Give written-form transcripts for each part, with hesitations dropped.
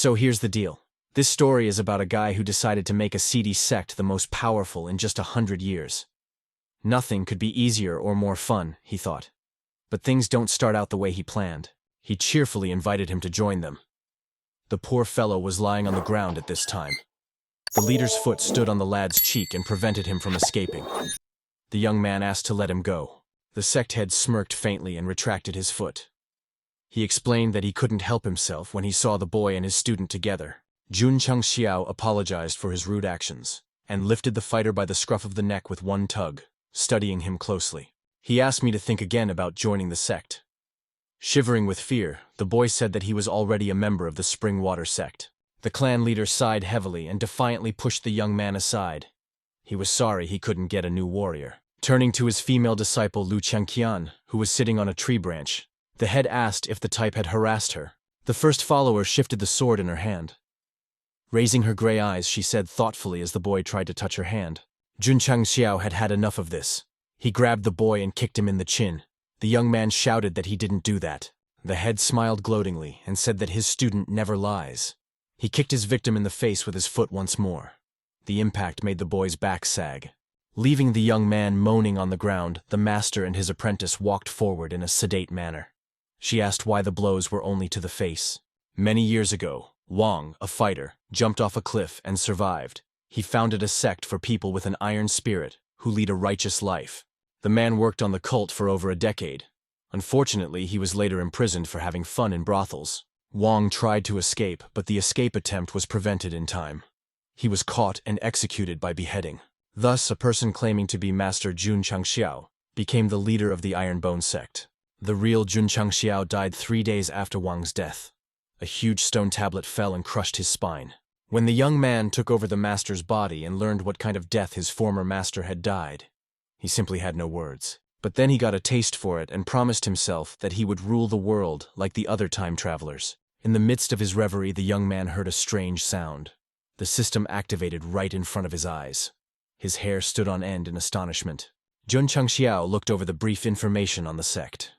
So here's the deal. This story is about a guy who decided to make a seedy sect the most powerful in just 100 years. Nothing could be easier or more fun, he thought. But things don't start out the way he planned. He cheerfully invited him to join them. The poor fellow was lying on the ground at this time. The leader's foot stood on the lad's cheek and prevented him from escaping. The young man asked to let him go. The sect head smirked faintly and retracted his foot. He explained that he couldn't help himself when he saw the boy and his student together. Jun Changxiao apologized for his rude actions and lifted the fighter by the scruff of the neck with one tug, studying him closely. He asked me to think again about joining the sect. Shivering with fear, the boy said that he was already a member of the Spring Water sect. The clan leader sighed heavily and defiantly pushed the young man aside. He was sorry he couldn't get a new warrior. Turning to his female disciple Lu Changqian, who was sitting on a tree branch, the head asked if the type had harassed her. The first follower shifted the sword in her hand. Raising her gray eyes, she said thoughtfully as the boy tried to touch her hand. Jun Changxiao had had enough of this. He grabbed the boy and kicked him in the chin. The young man shouted that he didn't do that. The head smiled gloatingly and said that his student never lies. He kicked his victim in the face with his foot once more. The impact made the boy's back sag. Leaving the young man moaning on the ground, the master and his apprentice walked forward in a sedate manner. She asked why the blows were only to the face. Many years ago, Wang, a fighter, jumped off a cliff and survived. He founded a sect for people with an iron spirit who lead a righteous life. The man worked on the cult for over a decade. Unfortunately, he was later imprisoned for having fun in brothels. Wang tried to escape, but the escape attempt was prevented in time. He was caught and executed by beheading. Thus, a person claiming to be Master Jun Changxiao became the leader of the Iron Bone sect. The real Jun Changxiao died 3 days after Wang's death. A huge stone tablet fell and crushed his spine. When the young man took over the master's body and learned what kind of death his former master had died, he simply had no words. But then he got a taste for it and promised himself that he would rule the world like the other time travelers. In the midst of his reverie, the young man heard a strange sound. The system activated right in front of his eyes. His hair stood on end in astonishment. Jun Changxiao looked over the brief information on the sect.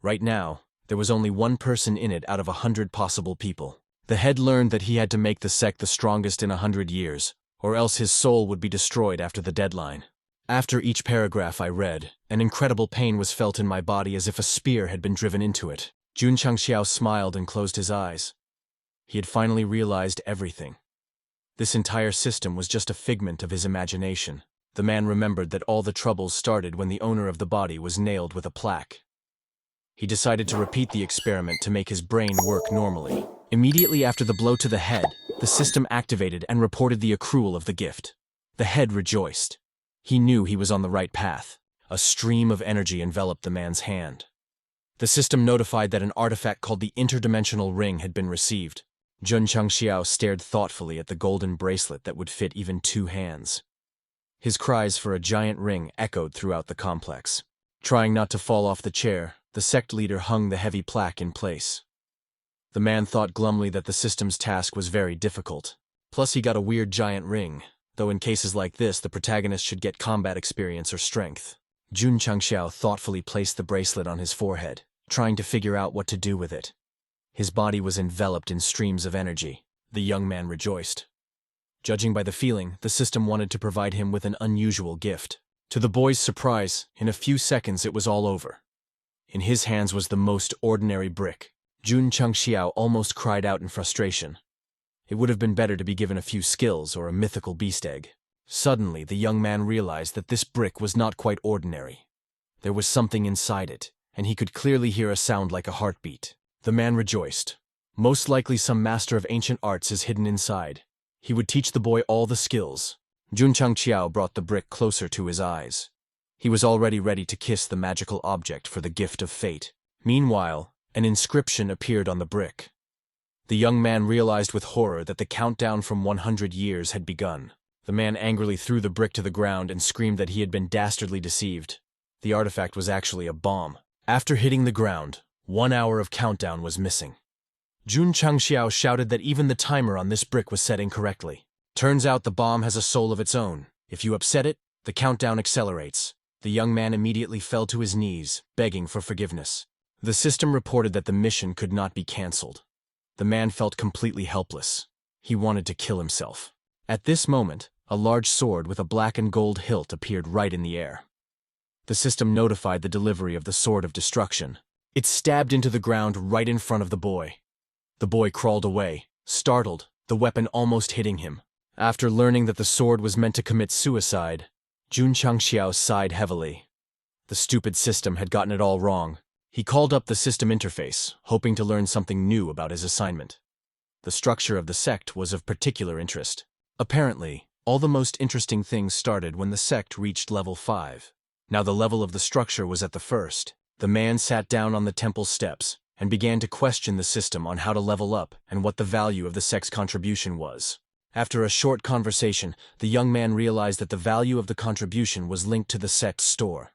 Right now, there was only one person in it out of 100 possible people. The head learned that he had to make the sect the strongest in 100 years, or else his soul would be destroyed after the deadline. After each paragraph I read, an incredible pain was felt in my body as if a spear had been driven into it. Jun Changxiao smiled and closed his eyes. He had finally realized everything. This entire system was just a figment of his imagination. The man remembered that all the troubles started when the owner of the body was nailed with a plaque. He decided to repeat the experiment to make his brain work normally. Immediately after the blow to the head, the system activated and reported the accrual of the gift. The head rejoiced. He knew he was on the right path. A stream of energy enveloped the man's hand. The system notified that an artifact called the interdimensional ring had been received. Jun Changxiao stared thoughtfully at the golden bracelet that would fit even 2 hands. His cries for a giant ring echoed throughout the complex. Trying not to fall off the chair, the sect leader hung the heavy plaque in place. The man thought glumly that the system's task was very difficult. Plus he got a weird giant ring, though in cases like this the protagonist should get combat experience or strength. Jun Changxiao thoughtfully placed the bracelet on his forehead, trying to figure out what to do with it. His body was enveloped in streams of energy. The young man rejoiced. Judging by the feeling, the system wanted to provide him with an unusual gift. To the boy's surprise, in a few seconds it was all over. In his hands was the most ordinary brick. Jun Changxiao almost cried out in frustration. It would have been better to be given a few skills or a mythical beast egg. Suddenly, the young man realized that this brick was not quite ordinary. There was something inside it, and he could clearly hear a sound like a heartbeat. The man rejoiced. Most likely some master of ancient arts is hidden inside. He would teach the boy all the skills. Jun Changxiao brought the brick closer to his eyes. He was already ready to kiss the magical object for the gift of fate. Meanwhile, an inscription appeared on the brick. The young man realized with horror that the countdown from 100 years had begun. The man angrily threw the brick to the ground and screamed that he had been dastardly deceived. The artifact was actually a bomb. After hitting the ground, 1 hour of countdown was missing. Jun Changxiao shouted that even the timer on this brick was set incorrectly. Turns out the bomb has a soul of its own. If you upset it, the countdown accelerates. The young man immediately fell to his knees, begging for forgiveness. The system reported that the mission could not be cancelled. The man felt completely helpless. He wanted to kill himself. At this moment, a large sword with a black and gold hilt appeared right in the air. The system notified the delivery of the Sword of Destruction. It stabbed into the ground right in front of the boy. The boy crawled away, startled, the weapon almost hitting him. After learning that the sword was meant to commit suicide, Jun Changxiao sighed heavily. The stupid system had gotten it all wrong. He called up the system interface, hoping to learn something new about his assignment. The structure of the sect was of particular interest. Apparently, all the most interesting things started when the sect reached level 5. Now the level of the structure was at the first. The man sat down on the temple steps and began to question the system on how to level up and what the value of the sect's contribution was. After a short conversation, the young man realized that the value of the contribution was linked to the sect's store.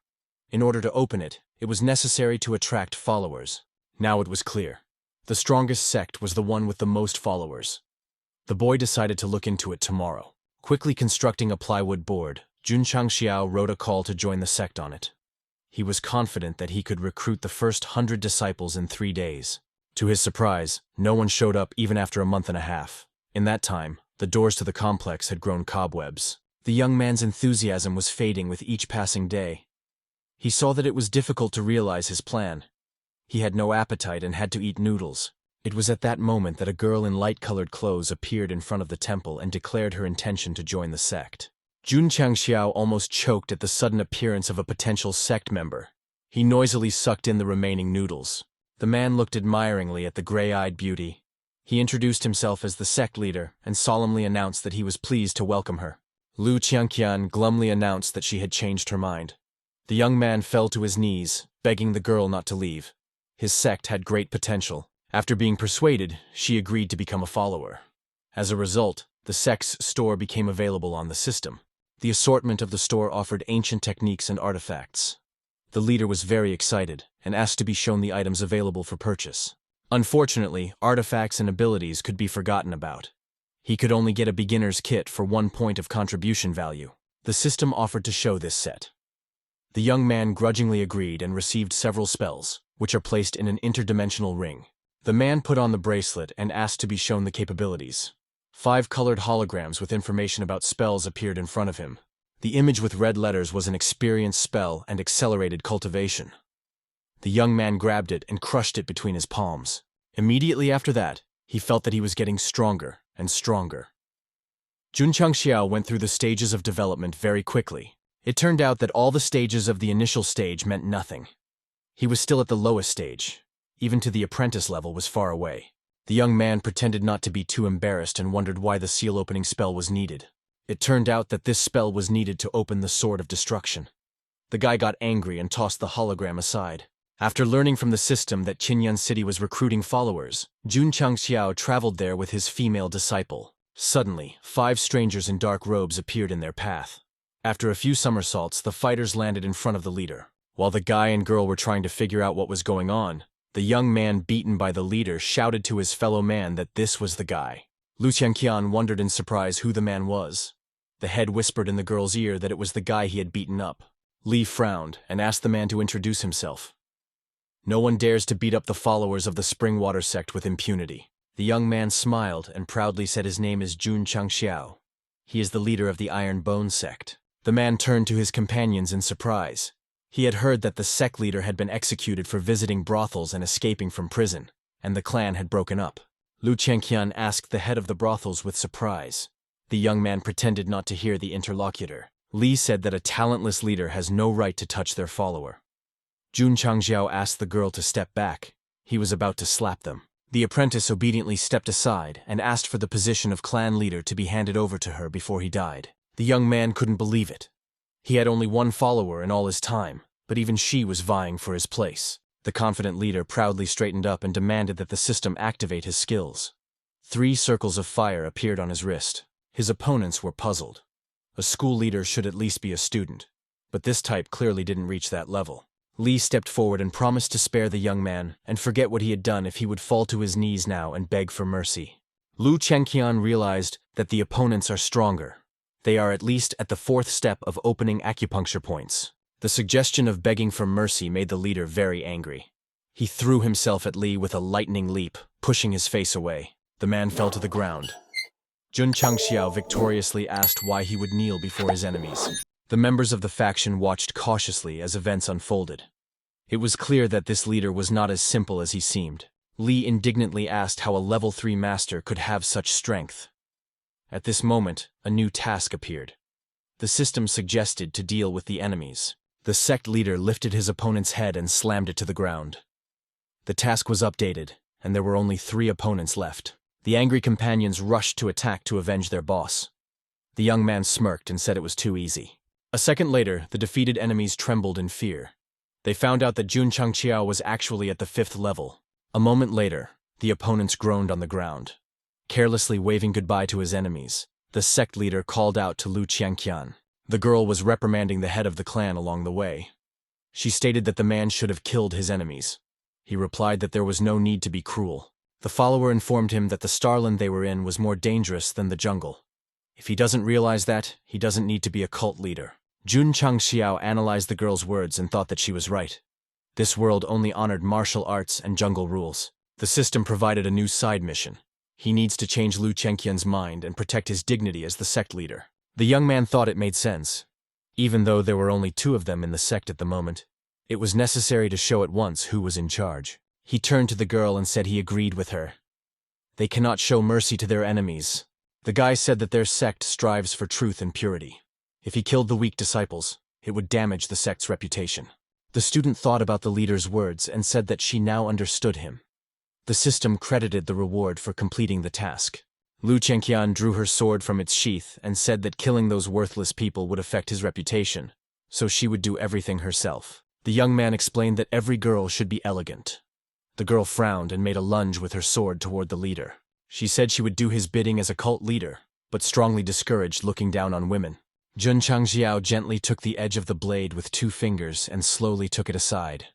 In order to open it, it was necessary to attract followers. Now it was clear. The strongest sect was the one with the most followers. The boy decided to look into it tomorrow. Quickly constructing a plywood board, Jun Changxiao wrote a call to join the sect on it. He was confident that he could recruit the first 100 disciples in 3 days. To his surprise, no one showed up even after a month and a half. In that time, the doors to the complex had grown cobwebs. The young man's enthusiasm was fading with each passing day. He saw that it was difficult to realize his plan. He had no appetite and had to eat noodles. It was at that moment that a girl in light-colored clothes appeared in front of the temple and declared her intention to join the sect. Jun Changxiao almost choked at the sudden appearance of a potential sect member. He noisily sucked in the remaining noodles. The man looked admiringly at the gray-eyed beauty. He introduced himself as the sect leader and solemnly announced that he was pleased to welcome her. Lu Qiangqian glumly announced that she had changed her mind. The young man fell to his knees, begging the girl not to leave. His sect had great potential. After being persuaded, she agreed to become a follower. As a result, the sect's store became available on the system. The assortment of the store offered ancient techniques and artifacts. The leader was very excited and asked to be shown the items available for purchase. Unfortunately, artifacts and abilities could be forgotten about. He could only get a beginner's kit for 1 point of contribution value. The system offered to show this set. The young man grudgingly agreed and received several spells, which are placed in an interdimensional ring. The man put on the bracelet and asked to be shown the capabilities. 5 colored holograms with information about spells appeared in front of him. The image with red letters was an experienced spell and accelerated cultivation. The young man grabbed it and crushed it between his palms. Immediately after that, he felt that he was getting stronger and stronger. Jun Changxiao went through the stages of development very quickly. It turned out that all the stages of the initial stage meant nothing. He was still at the lowest stage. Even to the apprentice level was far away. The young man pretended not to be too embarrassed and wondered why the seal-opening spell was needed. It turned out that this spell was needed to open the Sword of Destruction. The guy got angry and tossed the hologram aside. After learning from the system that Qinyan City was recruiting followers, Jun Changxiao traveled there with his female disciple. Suddenly, 5 strangers in dark robes appeared in their path. After a few somersaults, the fighters landed in front of the leader. While the guy and girl were trying to figure out what was going on, the young man beaten by the leader shouted to his fellow man that this was the guy. Lu Qiangqian wondered in surprise who the man was. The head whispered in the girl's ear that it was the guy he had beaten up. Li frowned and asked the man to introduce himself. No one dares to beat up the followers of the Springwater sect with impunity. The young man smiled and proudly said his name is Jun Changxiao. He is the leader of the Iron Bone sect. The man turned to his companions in surprise. He had heard that the sect leader had been executed for visiting brothels and escaping from prison, and the clan had broken up. Lu Qiangqian asked the head of the brothels with surprise. The young man pretended not to hear the interlocutor. Li said that a talentless leader has no right to touch their follower. Jun Changxiao asked the girl to step back. He was about to slap them. The apprentice obediently stepped aside and asked for the position of clan leader to be handed over to her before he died. The young man couldn't believe it. He had only 1 follower in all his time, but even she was vying for his place. The confident leader proudly straightened up and demanded that the system activate his skills. 3 circles of fire appeared on his wrist. His opponents were puzzled. A school leader should at least be a student, but this type clearly didn't reach that level. Li stepped forward and promised to spare the young man and forget what he had done if he would fall to his knees now and beg for mercy. Lu Qiangqian realized that the opponents are stronger. They are at least at the 4th step of opening acupuncture points. The suggestion of begging for mercy made the leader very angry. He threw himself at Li with a lightning leap, pushing his face away. The man fell to the ground. Jun Changxiao victoriously asked why he would kneel before his enemies. The members of the faction watched cautiously as events unfolded. It was clear that this leader was not as simple as he seemed. Li indignantly asked how a level 3 master could have such strength. At this moment, a new task appeared. The system suggested to deal with the enemies. The sect leader lifted his opponent's head and slammed it to the ground. The task was updated, and there were only 3 opponents left. The angry companions rushed to attack to avenge their boss. The young man smirked and said it was too easy. A second later, the defeated enemies trembled in fear. They found out that Jun Changxiao was actually at the 5th level. A moment later, the opponents groaned on the ground. Carelessly waving goodbye to his enemies, the sect leader called out to Lu Qianqian. The girl was reprimanding the head of the clan along the way. She stated that the man should have killed his enemies. He replied that there was no need to be cruel. The follower informed him that the starland they were in was more dangerous than the jungle. If he doesn't realize that, he doesn't need to be a cult leader. Jun Changxiao analyzed the girl's words and thought that she was right. This world only honored martial arts and jungle rules. The system provided a new side mission. He needs to change Lu Chenqian's mind and protect his dignity as the sect leader. The young man thought it made sense. Even though there were only 2 of them in the sect at the moment, it was necessary to show at once who was in charge. He turned to the girl and said he agreed with her. They cannot show mercy to their enemies. The guy said that their sect strives for truth and purity. If he killed the weak disciples, it would damage the sect's reputation. The student thought about the leader's words and said that she now understood him. The system credited the reward for completing the task. Lu Chenqian drew her sword from its sheath and said that killing those worthless people would affect his reputation, so she would do everything herself. The young man explained that every girl should be elegant. The girl frowned and made a lunge with her sword toward the leader. She said she would do his bidding as a cult leader, but strongly discouraged looking down on women. Jun Changxiao gently took the edge of the blade with 2 fingers and slowly took it aside.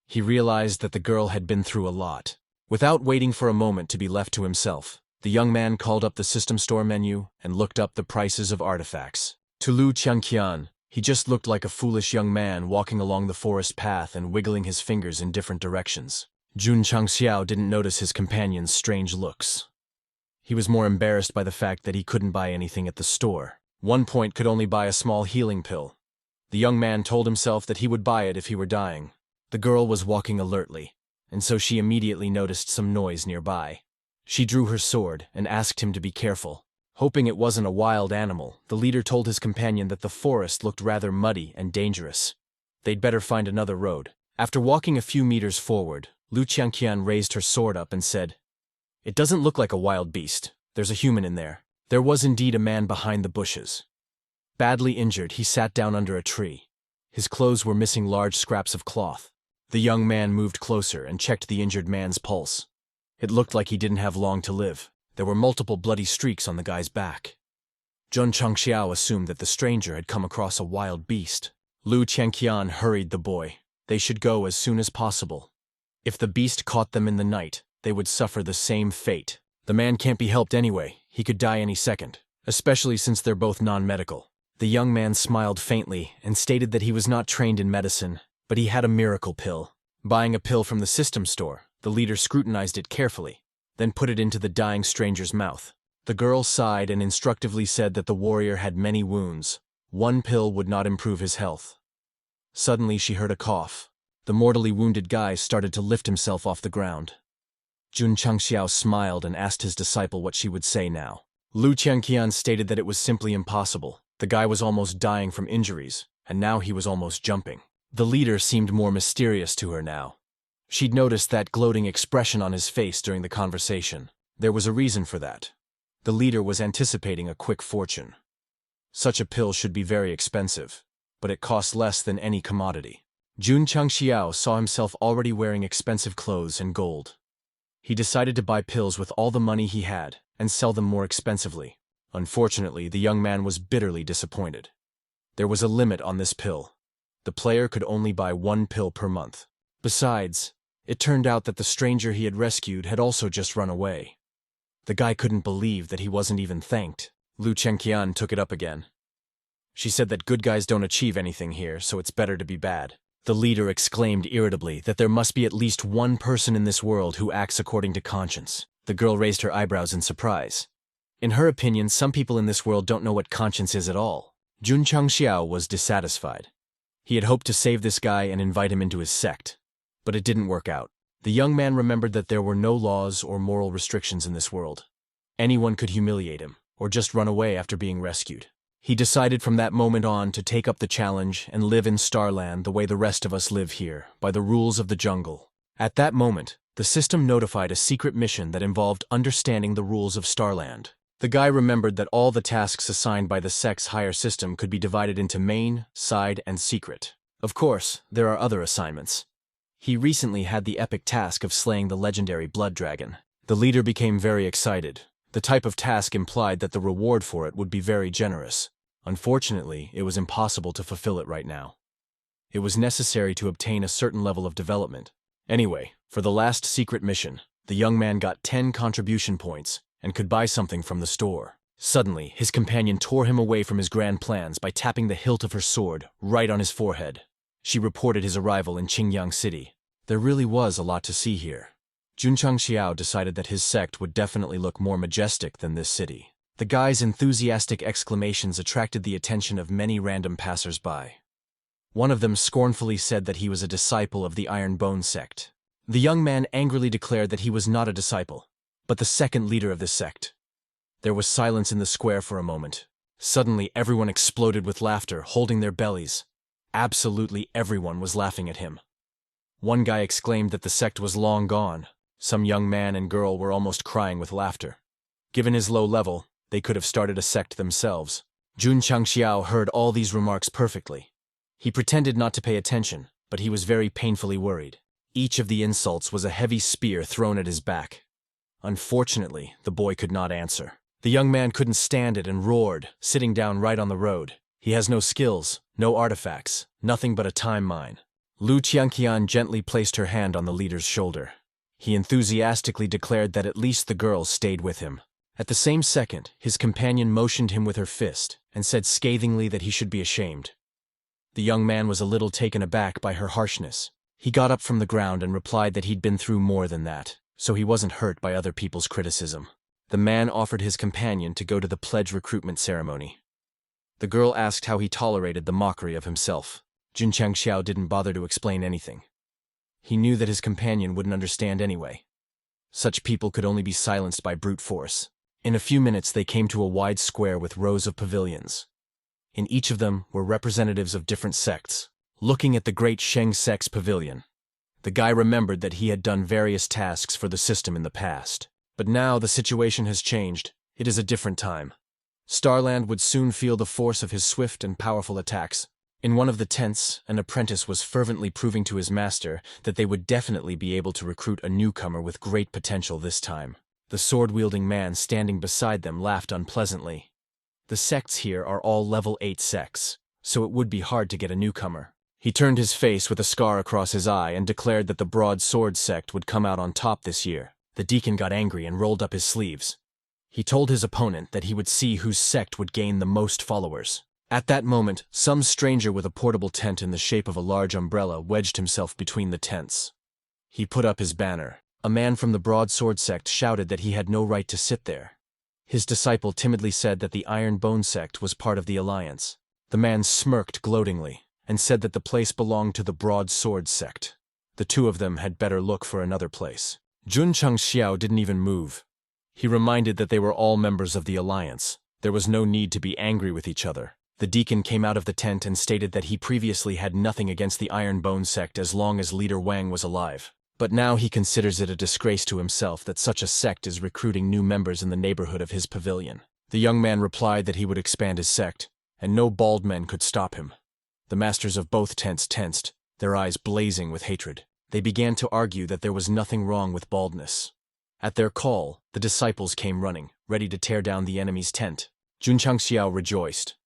He realized that the girl had been through a lot. Without waiting for a moment to be left to himself, the young man called up the system store menu and looked up the prices of artifacts. To Lu Qianqian, he just looked like a foolish young man walking along the forest path and wiggling his fingers in different directions. Jun Changxiao didn't notice his companion's strange looks. He was more embarrassed by the fact that he couldn't buy anything at the store. 1 point could only buy a small healing pill. The young man told himself that he would buy it if he were dying. The girl was walking alertly, and so she immediately noticed some noise nearby. She drew her sword and asked him to be careful. Hoping it wasn't a wild animal, the leader told his companion that the forest looked rather muddy and dangerous. They'd better find another road. After walking a few meters forward, Lu Qianqian raised her sword up and said, "It doesn't look like a wild beast. There's a human in there." There was indeed a man behind the bushes. Badly injured, he sat down under a tree. His clothes were missing large scraps of cloth. The young man moved closer and checked the injured man's pulse. It looked like he didn't have long to live. There were multiple bloody streaks on the guy's back. Jun Changxiao assumed that the stranger had come across a wild beast. Lu Qianqian hurried the boy. They should go as soon as possible. If the beast caught them in the night, they would suffer the same fate. The man can't be helped anyway. He could die any second, especially since they're both non-medical. The young man smiled faintly and stated that he was not trained in medicine, but he had a miracle pill. Buying a pill from the system store, the leader scrutinized it carefully, then put it into the dying stranger's mouth. The girl sighed and instructively said that the warrior had many wounds. 1 pill would not improve his health. Suddenly she heard a cough. The mortally wounded guy started to lift himself off the ground. Jun Changxiao smiled and asked his disciple what she would say now. Lu Qianqian stated that it was simply impossible. The guy was almost dying from injuries, and now he was almost jumping. The leader seemed more mysterious to her now. She'd noticed that gloating expression on his face during the conversation. There was a reason for that. The leader was anticipating a quick fortune. Such a pill should be very expensive, but it costs less than any commodity. Jun Changxiao saw himself already wearing expensive clothes and gold. He decided to buy pills with all the money he had and sell them more expensively. Unfortunately, the young man was bitterly disappointed. There was a limit on this pill. The player could only buy 1 pill per month. Besides, it turned out that the stranger he had rescued had also just run away. The guy couldn't believe that he wasn't even thanked. Lu Qianqian took it up again. She said that good guys don't achieve anything here, so it's better to be bad. The leader exclaimed irritably that there must be at least one person in this world who acts according to conscience. The girl raised her eyebrows in surprise. In her opinion, some people in this world don't know what conscience is at all. Jun Changxiao was dissatisfied. He had hoped to save this guy and invite him into his sect. But it didn't work out. The young man remembered that there were no laws or moral restrictions in this world. Anyone could humiliate him, or just run away after being rescued. He decided from that moment on to take up the challenge and live in Starland the way the rest of us live here, by the rules of the jungle. At that moment, the system notified a secret mission that involved understanding the rules of Starland. The guy remembered that all the tasks assigned by the sect's higher system could be divided into main, side, and secret. Of course, there are other assignments. He recently had the epic task of slaying the legendary blood dragon. The leader became very excited. The type of task implied that the reward for it would be very generous. Unfortunately, it was impossible to fulfill it right now. It was necessary to obtain a certain level of development. Anyway, for the last secret mission, the young man got 10 contribution points and could buy something from the store. Suddenly, his companion tore him away from his grand plans by tapping the hilt of her sword right on his forehead. She reported his arrival in Qingyang City. There really was a lot to see here. Jun Changxiao decided that his sect would definitely look more majestic than this city. The guy's enthusiastic exclamations attracted the attention of many random passers-by. One of them scornfully said that he was a disciple of the Iron Bone sect. The young man angrily declared that he was not a disciple, but the second leader of this sect. There was silence in the square for a moment. Suddenly, everyone exploded with laughter, holding their bellies. Absolutely everyone was laughing at him. One guy exclaimed that the sect was long gone. Some young man and girl were almost crying with laughter. Given his low level, they could have started a sect themselves. Jun Changxiao heard all these remarks perfectly. He pretended not to pay attention, but he was very painfully worried. Each of the insults was a heavy spear thrown at his back. Unfortunately, the boy could not answer. The young man couldn't stand it and roared, sitting down right on the road. He has no skills, no artifacts, nothing but a time mine. Lu Qianqian gently placed her hand on the leader's shoulder. He enthusiastically declared that at least the girl stayed with him. At the same second, his companion motioned him with her fist and said scathingly that he should be ashamed. The young man was a little taken aback by her harshness. He got up from the ground and replied that he'd been through more than that, so he wasn't hurt by other people's criticism. The man offered his companion to go to the pledge recruitment ceremony. The girl asked how he tolerated the mockery of himself. Jun Changxiao didn't bother to explain anything. He knew that his companion wouldn't understand anyway. Such people could only be silenced by brute force. In a few minutes they came to a wide square with rows of pavilions. In each of them were representatives of different sects. Looking at the great Sheng sect's pavilion, the guy remembered that he had done various tasks for the system in the past. But now the situation has changed. It is a different time. Starland would soon feel the force of his swift and powerful attacks. In one of the tents, an apprentice was fervently proving to his master that they would definitely be able to recruit a newcomer with great potential this time. The sword-wielding man standing beside them laughed unpleasantly. The sects here are all level 8 sects, so it would be hard to get a newcomer. He turned his face with a scar across his eye and declared that the Broad Sword sect would come out on top this year. The deacon got angry and rolled up his sleeves. He told his opponent that he would see whose sect would gain the most followers. At that moment, some stranger with a portable tent in the shape of a large umbrella wedged himself between the tents. He put up his banner. A man from the Broadsword sect shouted that he had no right to sit there. His disciple timidly said that the Iron Bone sect was part of the alliance. The man smirked gloatingly and said that the place belonged to the Broadsword sect. The two of them had better look for another place. Jun Changxiao didn't even move. He reminded that they were all members of the alliance. There was no need to be angry with each other. The deacon came out of the tent and stated that he previously had nothing against the Iron Bone sect as long as leader Wang was alive. But now he considers it a disgrace to himself that such a sect is recruiting new members in the neighborhood of his pavilion. The young man replied that he would expand his sect, and no bald men could stop him. The masters of both tents tensed, their eyes blazing with hatred. They began to argue that there was nothing wrong with baldness. At their call, the disciples came running, ready to tear down the enemy's tent. Jun Changxiao rejoiced.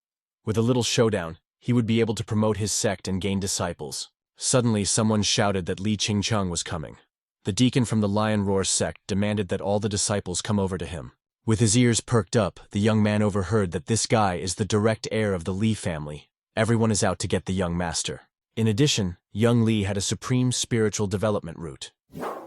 With a little showdown, he would be able to promote his sect and gain disciples. Suddenly, someone shouted that Li Qingcheng was coming. The deacon from the Lion Roar sect demanded that all the disciples come over to him. With his ears perked up, the young man overheard that this guy is the direct heir of the Li family. Everyone is out to get the young master. In addition, young Li had a supreme spiritual development route.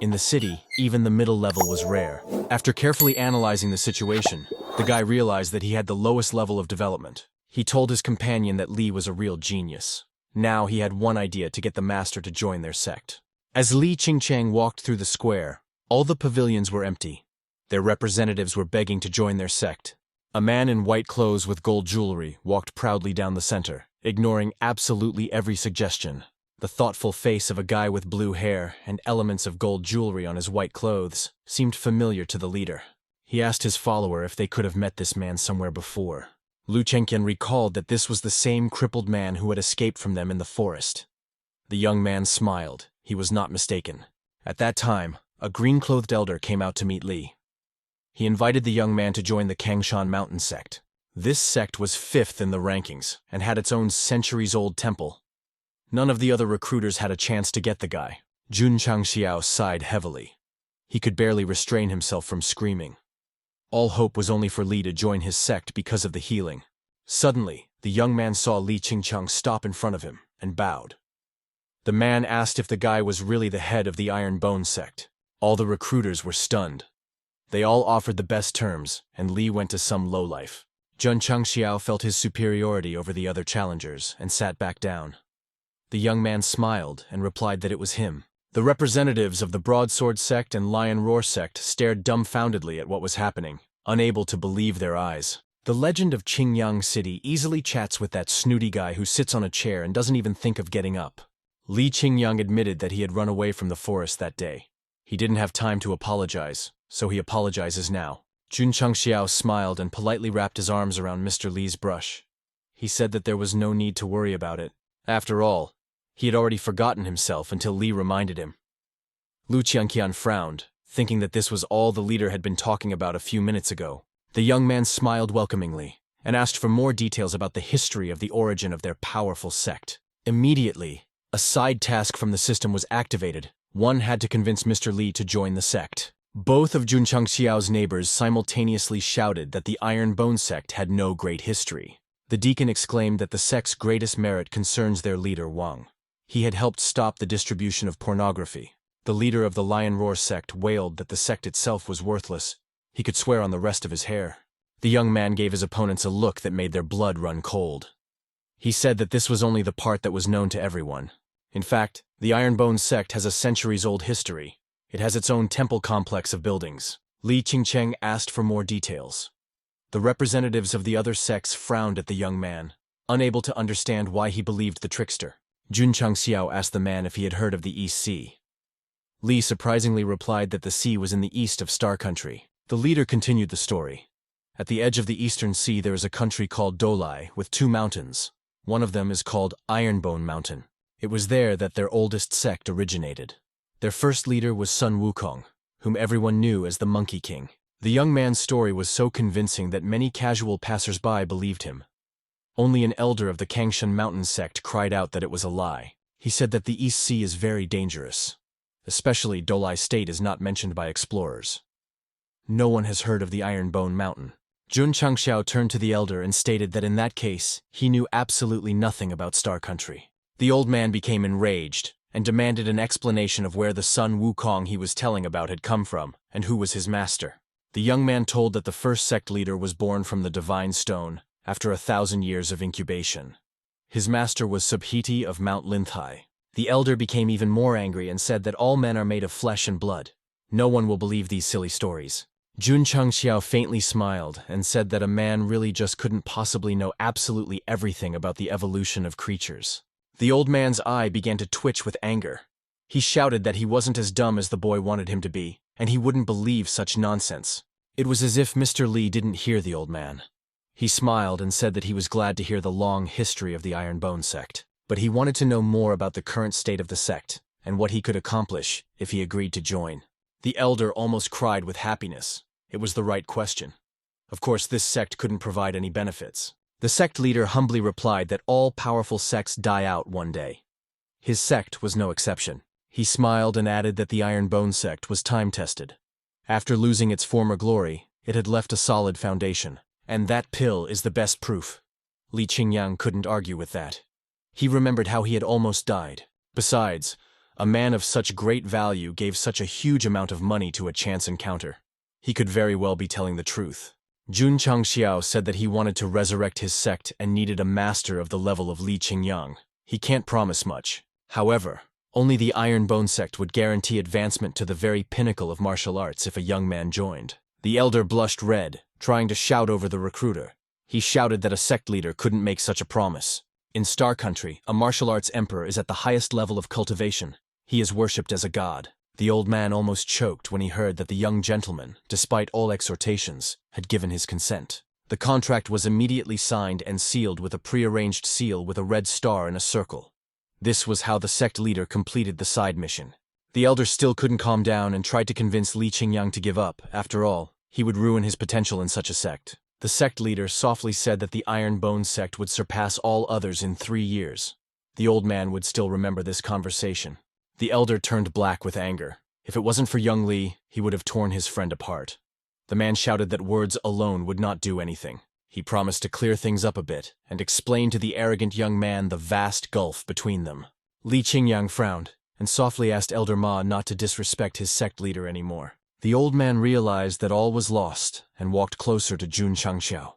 In the city, even the middle level was rare. After carefully analyzing the situation, the guy realized that he had the lowest level of development. He told his companion that Li was a real genius. Now he had one idea to get the master to join their sect. As Li Qingchang walked through the square, all the pavilions were empty. Their representatives were begging to join their sect. A man in white clothes with gold jewelry walked proudly down the center, ignoring absolutely every suggestion. The thoughtful face of a guy with blue hair and elements of gold jewelry on his white clothes seemed familiar to the leader. He asked his follower if they could have met this man somewhere before. Lu Chengqian recalled that this was the same crippled man who had escaped from them in the forest. The young man smiled. He was not mistaken. At that time, a green-clothed elder came out to meet Li. He invited the young man to join the Kangshan Mountain sect. This sect was 5th in the rankings and had its own centuries-old temple. None of the other recruiters had a chance to get the guy. Jun Changxiao sighed heavily. He could barely restrain himself from screaming. All hope was only for Li to join his sect because of the healing. Suddenly, the young man saw Li Qingchang stop in front of him and bowed. The man asked if the guy was really the head of the Iron Bone sect. All the recruiters were stunned. They all offered the best terms, and Li went to some lowlife. Jun Changxiao felt his superiority over the other challengers and sat back down. The young man smiled and replied that it was him. The representatives of the Broadsword sect and Lion Roar sect stared dumbfoundedly at what was happening, unable to believe their eyes. The legend of Qingyang City easily chats with that snooty guy who sits on a chair and doesn't even think of getting up. Li Qingyang admitted that he had run away from the forest that day. He didn't have time to apologize, so he apologizes now. Jun Changxiao smiled and politely wrapped his arms around Mr. Li's brush. He said that there was no need to worry about it. After all, he had already forgotten himself until Li reminded him. Lu Qianqian frowned, thinking that this was all the leader had been talking about a few minutes ago. The young man smiled welcomingly and asked for more details about the history of the origin of their powerful sect. Immediately, a side task from the system was activated. One had to convince Mr. Li to join the sect. Both of Jun Changxiao's neighbors simultaneously shouted that the Iron Bone sect had no great history. The deacon exclaimed that the sect's greatest merit concerns their leader Wang. He had helped stop the distribution of pornography. The leader of the Lion Roar sect wailed that the sect itself was worthless. He could swear on the rest of his hair. The young man gave his opponents a look that made their blood run cold. He said that this was only the part that was known to everyone. In fact, the Iron Bone sect has a centuries-old history. It has its own temple complex of buildings. Li Qingcheng asked for more details. The representatives of the other sects frowned at the young man, unable to understand why he believed the trickster. Jun Changxiao asked the man if he had heard of the East Sea. Li surprisingly replied that the sea was in the east of Star Country. The leader continued the story. At the edge of the eastern sea there is a country called Dolai with 2 mountains. One of them is called Ironbone Mountain. It was there that their oldest sect originated. Their first leader was Sun Wukong, whom everyone knew as the Monkey King. The young man's story was so convincing that many casual passers-by believed him. Only an elder of the Kangshan Mountain sect cried out that it was a lie. He said that the East Sea is very dangerous. Especially Dolai State is not mentioned by explorers. No one has heard of the Iron Bone Mountain. Jun Changxiao turned to the elder and stated that in that case, he knew absolutely nothing about Star Country. The old man became enraged and demanded an explanation of where the Sun Wukong he was telling about had come from and who was his master. The young man told that the first sect leader was born from the Divine Stone after 1,000 years of incubation. His master was Subhiti of Mount Linthai. The elder became even more angry and said that all men are made of flesh and blood. No one will believe these silly stories. Jun Changxiao faintly smiled and said that a man really just couldn't possibly know absolutely everything about the evolution of creatures. The old man's eye began to twitch with anger. He shouted that he wasn't as dumb as the boy wanted him to be, and he wouldn't believe such nonsense. It was as if Mr. Li didn't hear the old man. He smiled and said that he was glad to hear the long history of the Iron Bone sect, but he wanted to know more about the current state of the sect and what he could accomplish if he agreed to join. The elder almost cried with happiness. It was the right question. Of course, this sect couldn't provide any benefits. The sect leader humbly replied that all powerful sects die out one day. His sect was no exception. He smiled and added that the Iron Bone sect was time-tested. After losing its former glory, it had left a solid foundation. And that pill is the best proof. Li Qingyang couldn't argue with that. He remembered how he had almost died. Besides, a man of such great value gave such a huge amount of money to a chance encounter. He could very well be telling the truth. Jun Changxiao said that he wanted to resurrect his sect and needed a master of the level of Li Qingyang. He can't promise much. However, only the Iron Bone sect would guarantee advancement to the very pinnacle of martial arts if a young man joined. The elder blushed red, trying to shout over the recruiter. He shouted that a sect leader couldn't make such a promise. In Star Country, a martial arts emperor is at the highest level of cultivation. He is worshipped as a god. The old man almost choked when he heard that the young gentleman, despite all exhortations, had given his consent. The contract was immediately signed and sealed with a prearranged seal with a red star in a circle. This was how the sect leader completed the side mission. The elder still couldn't calm down and tried to convince Li Qingyang to give up. After all, he would ruin his potential in such a sect. The sect leader softly said that the Iron Bone sect would surpass all others in 3 years. The old man would still remember this conversation. The elder turned black with anger. If it wasn't for young Li, he would have torn his friend apart. The man shouted that words alone would not do anything. He promised to clear things up a bit and explain to the arrogant young man the vast gulf between them. Li Qingyang frowned and softly asked Elder Ma not to disrespect his sect leader anymore. The old man realized that all was lost and walked closer to Jun Changxiao.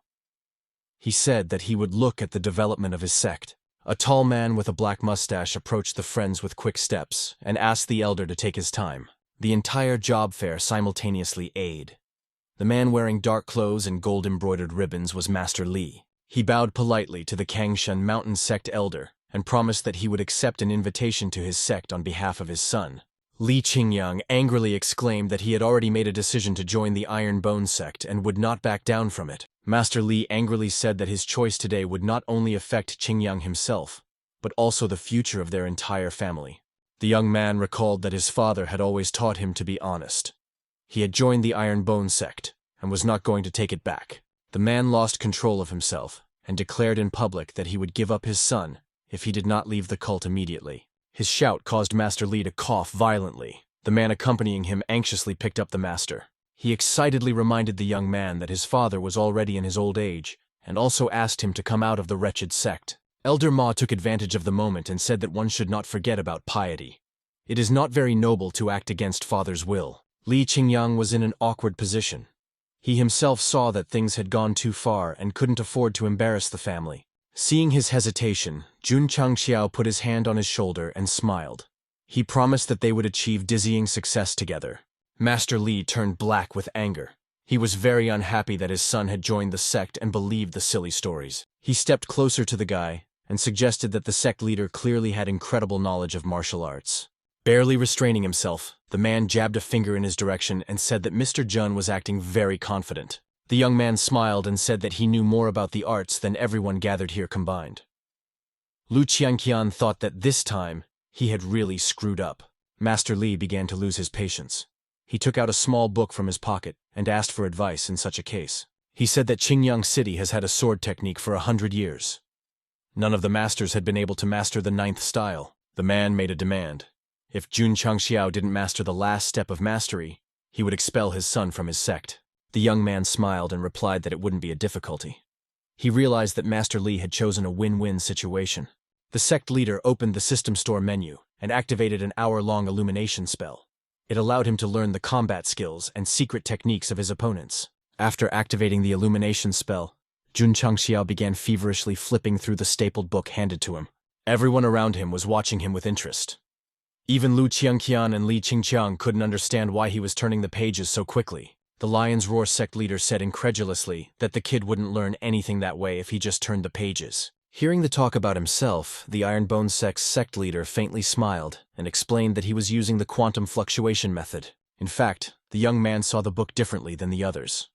He said that he would look at the development of his sect. A tall man with a black mustache approached the friends with quick steps and asked the elder to take his time. The entire job fair simultaneously aid. The man wearing dark clothes and gold-embroidered ribbons was Master Li. He bowed politely to the Kangshan Mountain sect elder and promised that he would accept an invitation to his sect on behalf of his son. Li Qingyang angrily exclaimed that he had already made a decision to join the Iron Bone sect and would not back down from it. Master Li angrily said that his choice today would not only affect Qingyang himself, but also the future of their entire family. The young man recalled that his father had always taught him to be honest. He had joined the Iron Bone sect and was not going to take it back. The man lost control of himself and declared in public that he would give up his son if he did not leave the cult immediately. His shout caused Master Li to cough violently. The man accompanying him anxiously picked up the master. He excitedly reminded the young man that his father was already in his old age and also asked him to come out of the wretched sect. Elder Ma took advantage of the moment and said that one should not forget about piety. It is not very noble to act against father's will. Li Qingyang was in an awkward position. He himself saw that things had gone too far and couldn't afford to embarrass the family. Seeing his hesitation, Jun Changxiao put his hand on his shoulder and smiled. He promised that they would achieve dizzying success together. Master Li turned black with anger. He was very unhappy that his son had joined the sect and believed the silly stories. He stepped closer to the guy and suggested that the sect leader clearly had incredible knowledge of martial arts. Barely restraining himself, the man jabbed a finger in his direction and said that Mr. Jun was acting very confident. The young man smiled and said that he knew more about the arts than everyone gathered here combined. Lu Qianqian thought that this time he had really screwed up. Master Li began to lose his patience. He took out a small book from his pocket and asked for advice in such a case. He said that Qingyang City has had a sword technique for 100 years. None of the masters had been able to master the 9th style. The man made a demand. If Jun Changxiao didn't master the last step of mastery, he would expel his son from his sect. The young man smiled and replied that it wouldn't be a difficulty. He realized that Master Li had chosen a win-win situation. The sect leader opened the system store menu and activated an hour-long illumination spell. It allowed him to learn the combat skills and secret techniques of his opponents. After activating the illumination spell, Jun Changxiao began feverishly flipping through the stapled book handed to him. Everyone around him was watching him with interest. Even Lu Qianqian and Li Qingqiang couldn't understand why he was turning the pages so quickly. The Lion's Roar sect leader said incredulously that the kid wouldn't learn anything that way if he just turned the pages. Hearing the talk about himself, the Iron Bone sect's sect leader faintly smiled and explained that he was using the quantum fluctuation method. In fact, the young man saw the book differently than the others.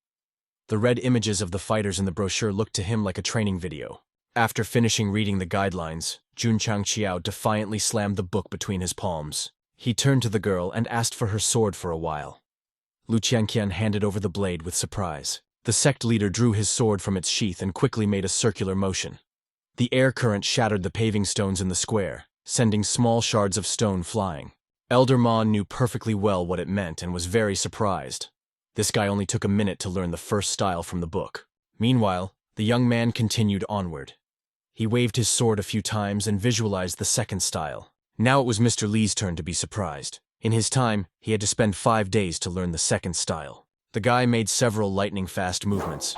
The red images of the fighters in the brochure looked to him like a training video. After finishing reading the guidelines, Jun Changxiao defiantly slammed the book between his palms. He turned to the girl and asked for her sword for a while. Lu Qianqian handed over the blade with surprise. The sect leader drew his sword from its sheath and quickly made a circular motion. The air current shattered the paving stones in the square, sending small shards of stone flying. Elder Ma knew perfectly well what it meant and was very surprised. This guy only took a minute to learn the first style from the book. Meanwhile, the young man continued onward. He waved his sword a few times and visualized the second style. Now it was Mr. Li's turn to be surprised. In his time, he had to spend 5 days to learn the second style. The guy made several lightning-fast movements.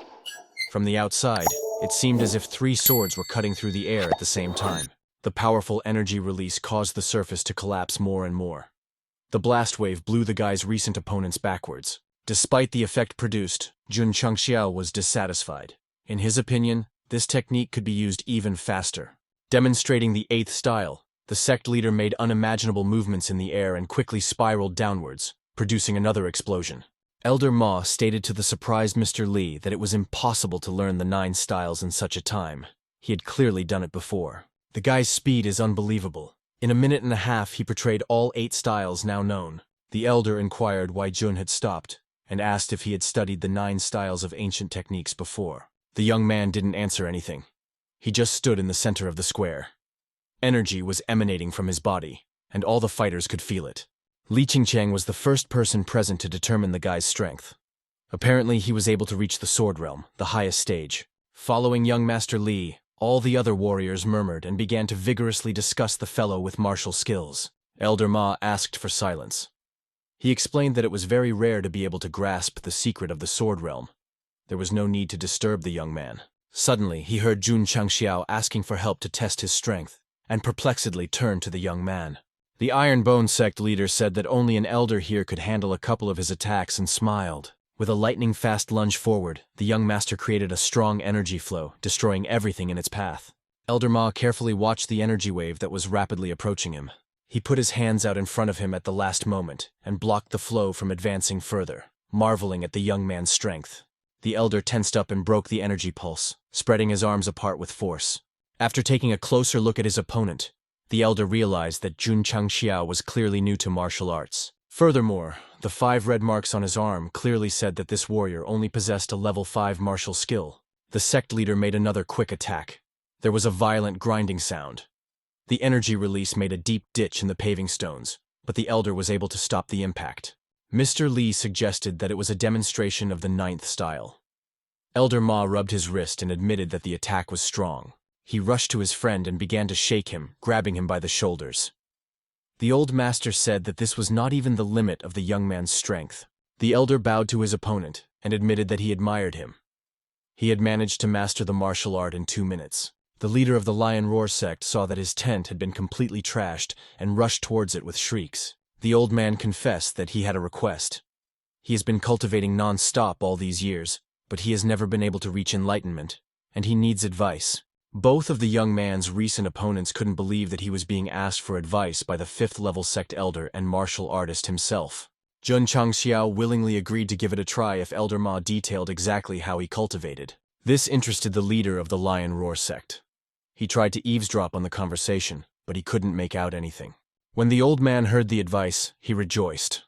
From the outside, it seemed as if 3 swords were cutting through the air at the same time. The powerful energy release caused the surface to collapse more and more. The blast wave blew the guy's recent opponents backwards. Despite the effect produced, Jun Changxiao was dissatisfied. In his opinion, this technique could be used even faster. Demonstrating the 8th style, the sect leader made unimaginable movements in the air and quickly spiraled downwards, producing another explosion. Elder Ma stated to the surprised Mr. Li that it was impossible to learn the 9 styles in such a time. He had clearly done it before. The guy's speed is unbelievable. In a minute and a half, he portrayed all 8 styles now known. The elder inquired why Jun had stopped, and asked if he had studied the 9 styles of ancient techniques before. The young man didn't answer anything. He just stood in the center of the square. Energy was emanating from his body, and all the fighters could feel it. Li Qingqiang was the first person present to determine the guy's strength. Apparently, he was able to reach the sword realm, the highest stage. Following young Master Li, all the other warriors murmured and began to vigorously discuss the fellow with martial skills. Elder Ma asked for silence. He explained that it was very rare to be able to grasp the secret of the sword realm. There was no need to disturb the young man. Suddenly, he heard Jun Changxiao asking for help to test his strength, and perplexedly turned to the young man. The Iron Bone sect leader said that only an elder here could handle a couple of his attacks and smiled. With a lightning-fast lunge forward, the young master created a strong energy flow, destroying everything in its path. Elder Ma carefully watched the energy wave that was rapidly approaching him. He put his hands out in front of him at the last moment and blocked the flow from advancing further, marveling at the young man's strength. The elder tensed up and broke the energy pulse, spreading his arms apart with force. After taking a closer look at his opponent, the elder realized that Jun Changxiao was clearly new to martial arts. Furthermore, the 5 red marks on his arm clearly said that this warrior only possessed a level 5 martial skill. The sect leader made another quick attack. There was a violent grinding sound. The energy release made a deep ditch in the paving stones, but the elder was able to stop the impact. Mr. Li suggested that it was a demonstration of the 9th style. Elder Ma rubbed his wrist and admitted that the attack was strong. He rushed to his friend and began to shake him, grabbing him by the shoulders. The old master said that this was not even the limit of the young man's strength. The elder bowed to his opponent and admitted that he admired him. He had managed to master the martial art in 2 minutes. The leader of the Lion Roar sect saw that his tent had been completely trashed and rushed towards it with shrieks. The old man confessed that he had a request. He has been cultivating non-stop all these years, but he has never been able to reach enlightenment, and he needs advice. Both of the young man's recent opponents couldn't believe that he was being asked for advice by the 5th-level sect elder and martial artist himself. Jun Changxiao willingly agreed to give it a try if Elder Ma detailed exactly how he cultivated. This interested the leader of the Lion Roar sect. He tried to eavesdrop on the conversation, but he couldn't make out anything. When the old man heard the advice, he rejoiced.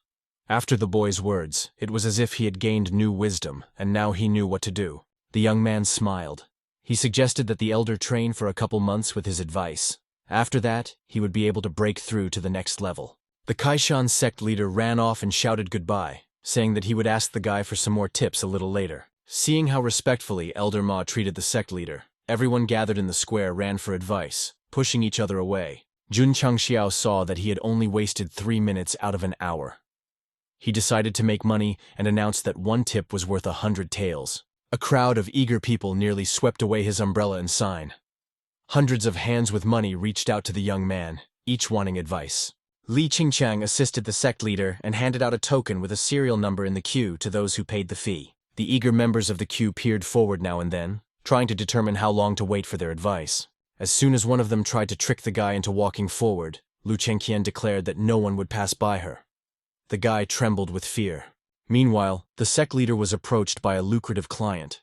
After the boy's words, it was as if he had gained new wisdom, and now he knew what to do. The young man smiled. He suggested that the elder train for a couple months with his advice. After that, he would be able to break through to the next level. The Kaishan sect leader ran off and shouted goodbye, saying that he would ask the guy for some more tips a little later. Seeing how respectfully Elder Ma treated the sect leader, everyone gathered in the square ran for advice, pushing each other away. Jun Changxiao saw that he had only wasted 3 minutes out of an hour. He decided to make money and announced that 1 tip was worth 100 taels. A crowd of eager people nearly swept away his umbrella and sign. Hundreds of hands with money reached out to the young man, each wanting advice. Li Qingqiang assisted the sect leader and handed out a token with a serial number in the queue to those who paid the fee. The eager members of the queue peered forward now and then, trying to determine how long to wait for their advice. As soon as one of them tried to trick the guy into walking forward, Lu Chengqian declared that no one would pass by her. The guy trembled with fear. Meanwhile, the sect leader was approached by a lucrative client.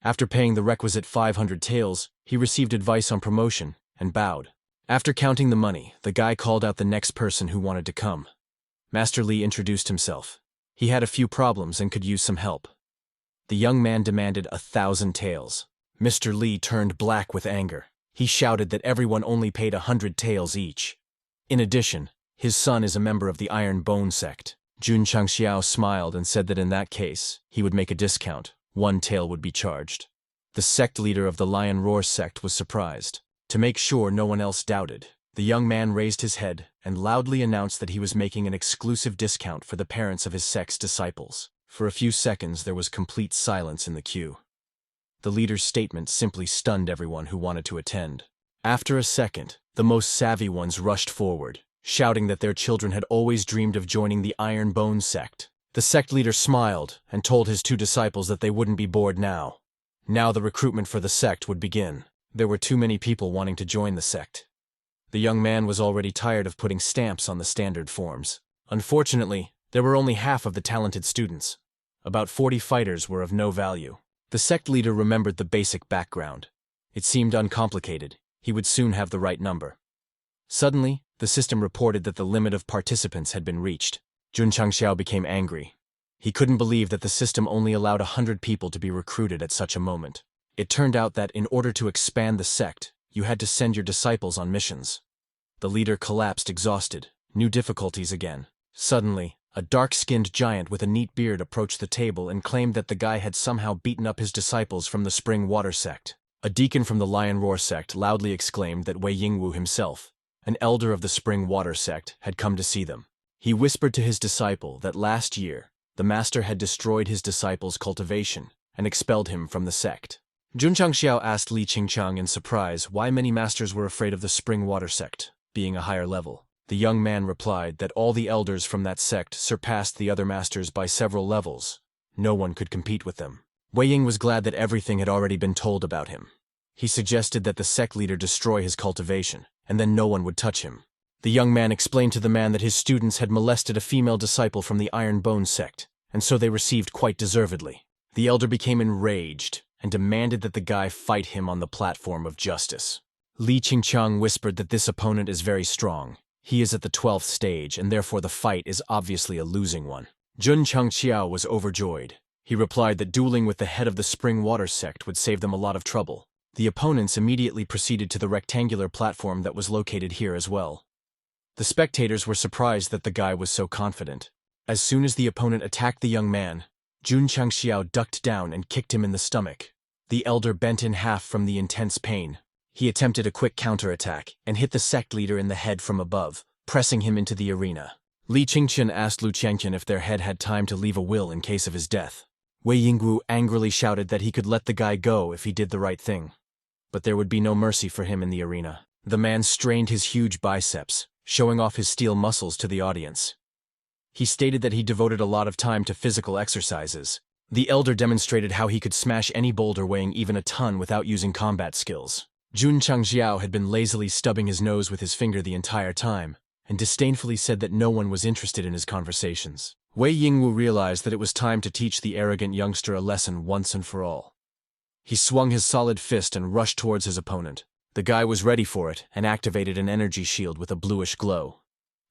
After paying the requisite 500 taels, he received advice on promotion and bowed. After counting the money, the guy called out the next person who wanted to come. Master Li introduced himself. He had a few problems and could use some help. The young man demanded 1,000 taels. Mr. Li turned black with anger. He shouted that everyone only paid 100 taels each. In addition, his son is a member of the Iron Bone sect. Jun Changxiao smiled and said that in that case, he would make a discount. 1 tael would be charged. The sect leader of the Lion Roar sect was surprised. To make sure no one else doubted, the young man raised his head and loudly announced that he was making an exclusive discount for the parents of his sect's disciples. For a few seconds there was complete silence in the queue. The leader's statement simply stunned everyone who wanted to attend. After a second, the most savvy ones rushed forward, shouting that their children had always dreamed of joining the Iron Bone sect. The sect leader smiled and told his two disciples that they wouldn't be bored now. Now the recruitment for the sect would begin. There were too many people wanting to join the sect. The young man was already tired of putting stamps on the standard forms. Unfortunately, there were only half of the talented students. About 40 fighters were of no value. The sect leader remembered the basic background. It seemed uncomplicated. He would soon have the right number. Suddenly, the system reported that the limit of participants had been reached. Jun Changxiao became angry. He couldn't believe that the system only allowed 100 people to be recruited at such a moment. It turned out that in order to expand the sect, you had to send your disciples on missions. The leader collapsed exhausted. New difficulties again. Suddenly, a dark-skinned giant with a neat beard approached the table and claimed that the guy had somehow beaten up his disciples from the Spring Water sect. A deacon from the Lion Roar sect loudly exclaimed that Wei Yingwu himself, an elder of the Spring Water sect, had come to see them. He whispered to his disciple that last year, the master had destroyed his disciple's cultivation and expelled him from the sect. Jun Changxiao asked Li Qingqiang in surprise why many masters were afraid of the Spring Water sect, being a higher level. The young man replied that all the elders from that sect surpassed the other masters by several levels. No one could compete with them. Wei Ying was glad that everything had already been told about him. He suggested that the sect leader destroy his cultivation, and then no one would touch him. The young man explained to the man that his students had molested a female disciple from the Iron Bone sect, and so they received quite deservedly. The elder became enraged and demanded that the guy fight him on the platform of justice. Li Qingqiang whispered that this opponent is very strong. He is at the 12th stage, and therefore the fight is obviously a losing one. Jun Changxiao was overjoyed. He replied that dueling with the head of the Spring Water sect would save them a lot of trouble. The opponents immediately proceeded to the rectangular platform that was located here as well. The spectators were surprised that the guy was so confident. As soon as the opponent attacked the young man, Jun Changxiao ducked down and kicked him in the stomach. The elder bent in half from the intense pain. He attempted a quick counterattack and hit the sect leader in the head from above, pressing him into the arena. Li Qingqian asked Lu Qianqian if their head had time to leave a will in case of his death. Wei Yingwu angrily shouted that he could let the guy go if he did the right thing. But there would be no mercy for him in the arena. The man strained his huge biceps, showing off his steel muscles to the audience. He stated that he devoted a lot of time to physical exercises. The elder demonstrated how he could smash any boulder weighing even a ton without using combat skills. Jun Changxiao had been lazily stubbing his nose with his finger the entire time, and disdainfully said that no one was interested in his conversations. Wei Yingwu realized that it was time to teach the arrogant youngster a lesson once and for all. He swung his solid fist and rushed towards his opponent. The guy was ready for it and activated an energy shield with a bluish glow.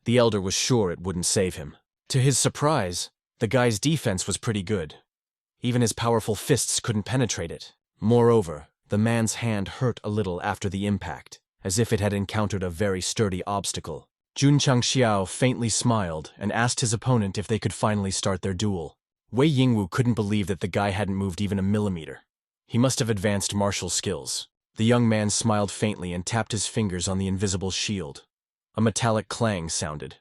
The elder was sure it wouldn't save him. To his surprise, the guy's defense was pretty good. Even his powerful fists couldn't penetrate it. Moreover, the man's hand hurt a little after the impact, as if it had encountered a very sturdy obstacle. Jun Changxiao faintly smiled and asked his opponent if they could finally start their duel. Wei Yingwu couldn't believe that the guy hadn't moved even a millimeter. He must have advanced martial skills. The young man smiled faintly and tapped his fingers on the invisible shield. A metallic clang sounded.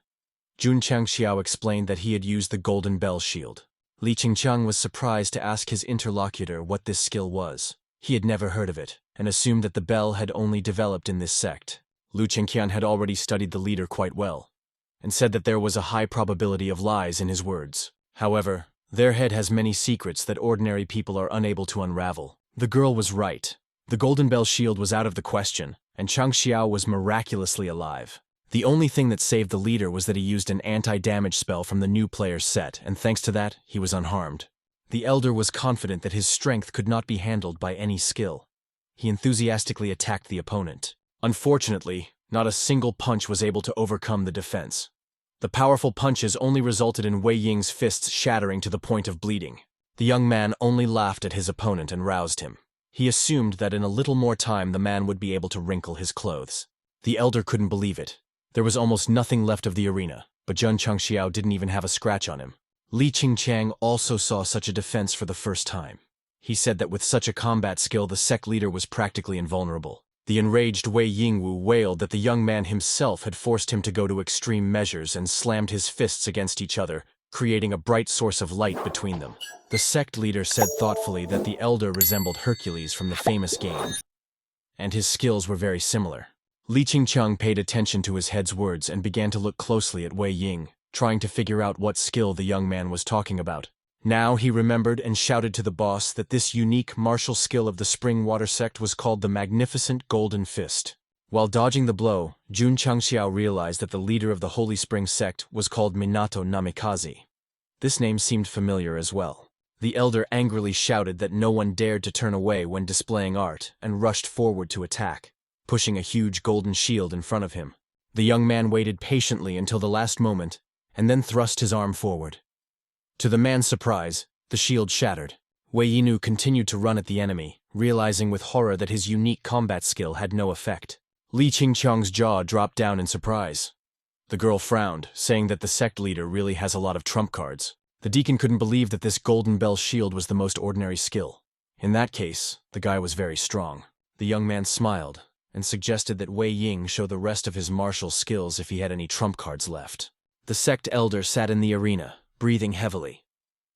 Jun Changxiao explained that he had used the Golden Bell shield. Li Qingqiang was surprised to ask his interlocutor what this skill was. He had never heard of it, and assumed that the bell had only developed in this sect. Lu Qingqian had already studied the leader quite well, and said that there was a high probability of lies in his words. However, their head has many secrets that ordinary people are unable to unravel. The girl was right. The Golden Bell shield was out of the question, and Changxiao was miraculously alive. The only thing that saved the leader was that he used an anti-damage spell from the new player's set, and thanks to that, he was unharmed. The elder was confident that his strength could not be handled by any skill. He enthusiastically attacked the opponent. Unfortunately, not a single punch was able to overcome the defense. The powerful punches only resulted in Wei Ying's fists shattering to the point of bleeding. The young man only laughed at his opponent and roused him. He assumed that in a little more time the man would be able to wrinkle his clothes. The elder couldn't believe it. There was almost nothing left of the arena, but Jun Changxiao didn't even have a scratch on him. Li Qingqiang also saw such a defense for the first time. He said that with such a combat skill the sect leader was practically invulnerable. The enraged Wei Yingwu wailed that the young man himself had forced him to go to extreme measures and slammed his fists against each other, creating a bright source of light between them. The sect leader said thoughtfully that the elder resembled Hercules from the famous game, and his skills were very similar. Li Qingqiang paid attention to his head's words and began to look closely at Wei Ying, trying to figure out what skill the young man was talking about. Now he remembered and shouted to the boss that this unique martial skill of the Spring Water sect was called the Magnificent Golden Fist. While dodging the blow, Jun Changxiao realized that the leader of the Holy Spring sect was called Minato Namikaze. This name seemed familiar as well. The elder angrily shouted that no one dared to turn away when displaying art and rushed forward to attack, pushing a huge golden shield in front of him. The young man waited patiently until the last moment and then thrust his arm forward. To the man's surprise, the shield shattered. Wei Yinu continued to run at the enemy, realizing with horror that his unique combat skill had no effect. Li Qingqiang's jaw dropped down in surprise. The girl frowned, saying that the sect leader really has a lot of trump cards. The deacon couldn't believe that this golden bell shield was the most ordinary skill. In that case, the guy was very strong. The young man smiled and suggested that Wei Ying show the rest of his martial skills if he had any trump cards left. The sect elder sat in the arena, breathing heavily.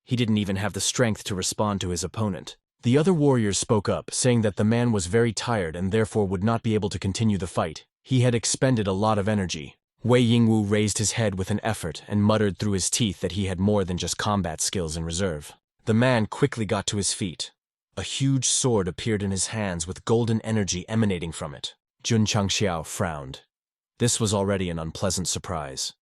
He didn't even have the strength to respond to his opponent. The other warriors spoke up, saying that the man was very tired and therefore would not be able to continue the fight. He had expended a lot of energy. Wei Yingwu raised his head with an effort and muttered through his teeth that he had more than just combat skills in reserve. The man quickly got to his feet. A huge sword appeared in his hands with golden energy emanating from it. Jun Changxiao frowned. This was already an unpleasant surprise.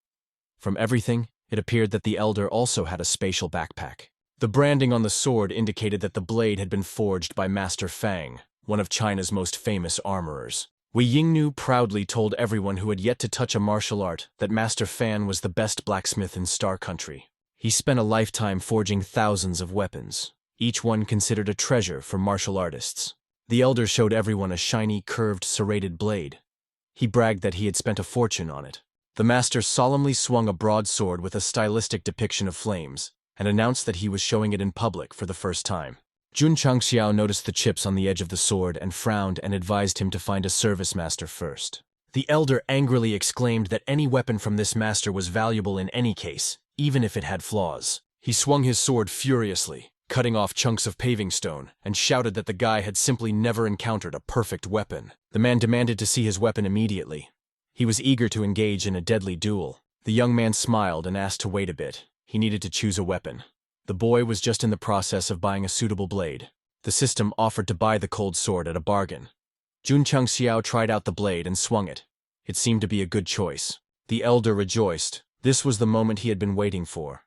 From everything, it appeared that the elder also had a spatial backpack. The branding on the sword indicated that the blade had been forged by Master Fang, one of China's most famous armorers. Wei Yingnu proudly told everyone who had yet to touch a martial art that Master Fan was the best blacksmith in Star Country. He spent a lifetime forging thousands of weapons, each one considered a treasure for martial artists. The elder showed everyone a shiny, curved, serrated blade. He bragged that he had spent a fortune on it. The master solemnly swung a broadsword with a stylistic depiction of flames, and announced that he was showing it in public for the first time. Jun Changxiao noticed the chips on the edge of the sword and frowned and advised him to find a service master first. The elder angrily exclaimed that any weapon from this master was valuable in any case, even if it had flaws. He swung his sword furiously, cutting off chunks of paving stone, and shouted that the guy had simply never encountered a perfect weapon. The man demanded to see his weapon immediately. He was eager to engage in a deadly duel. The young man smiled and asked to wait a bit. He needed to choose a weapon. The boy was just in the process of buying a suitable blade. The system offered to buy the cold sword at a bargain. Jun Changxiao tried out the blade and swung it. It seemed to be a good choice. The elder rejoiced. This was the moment he had been waiting for.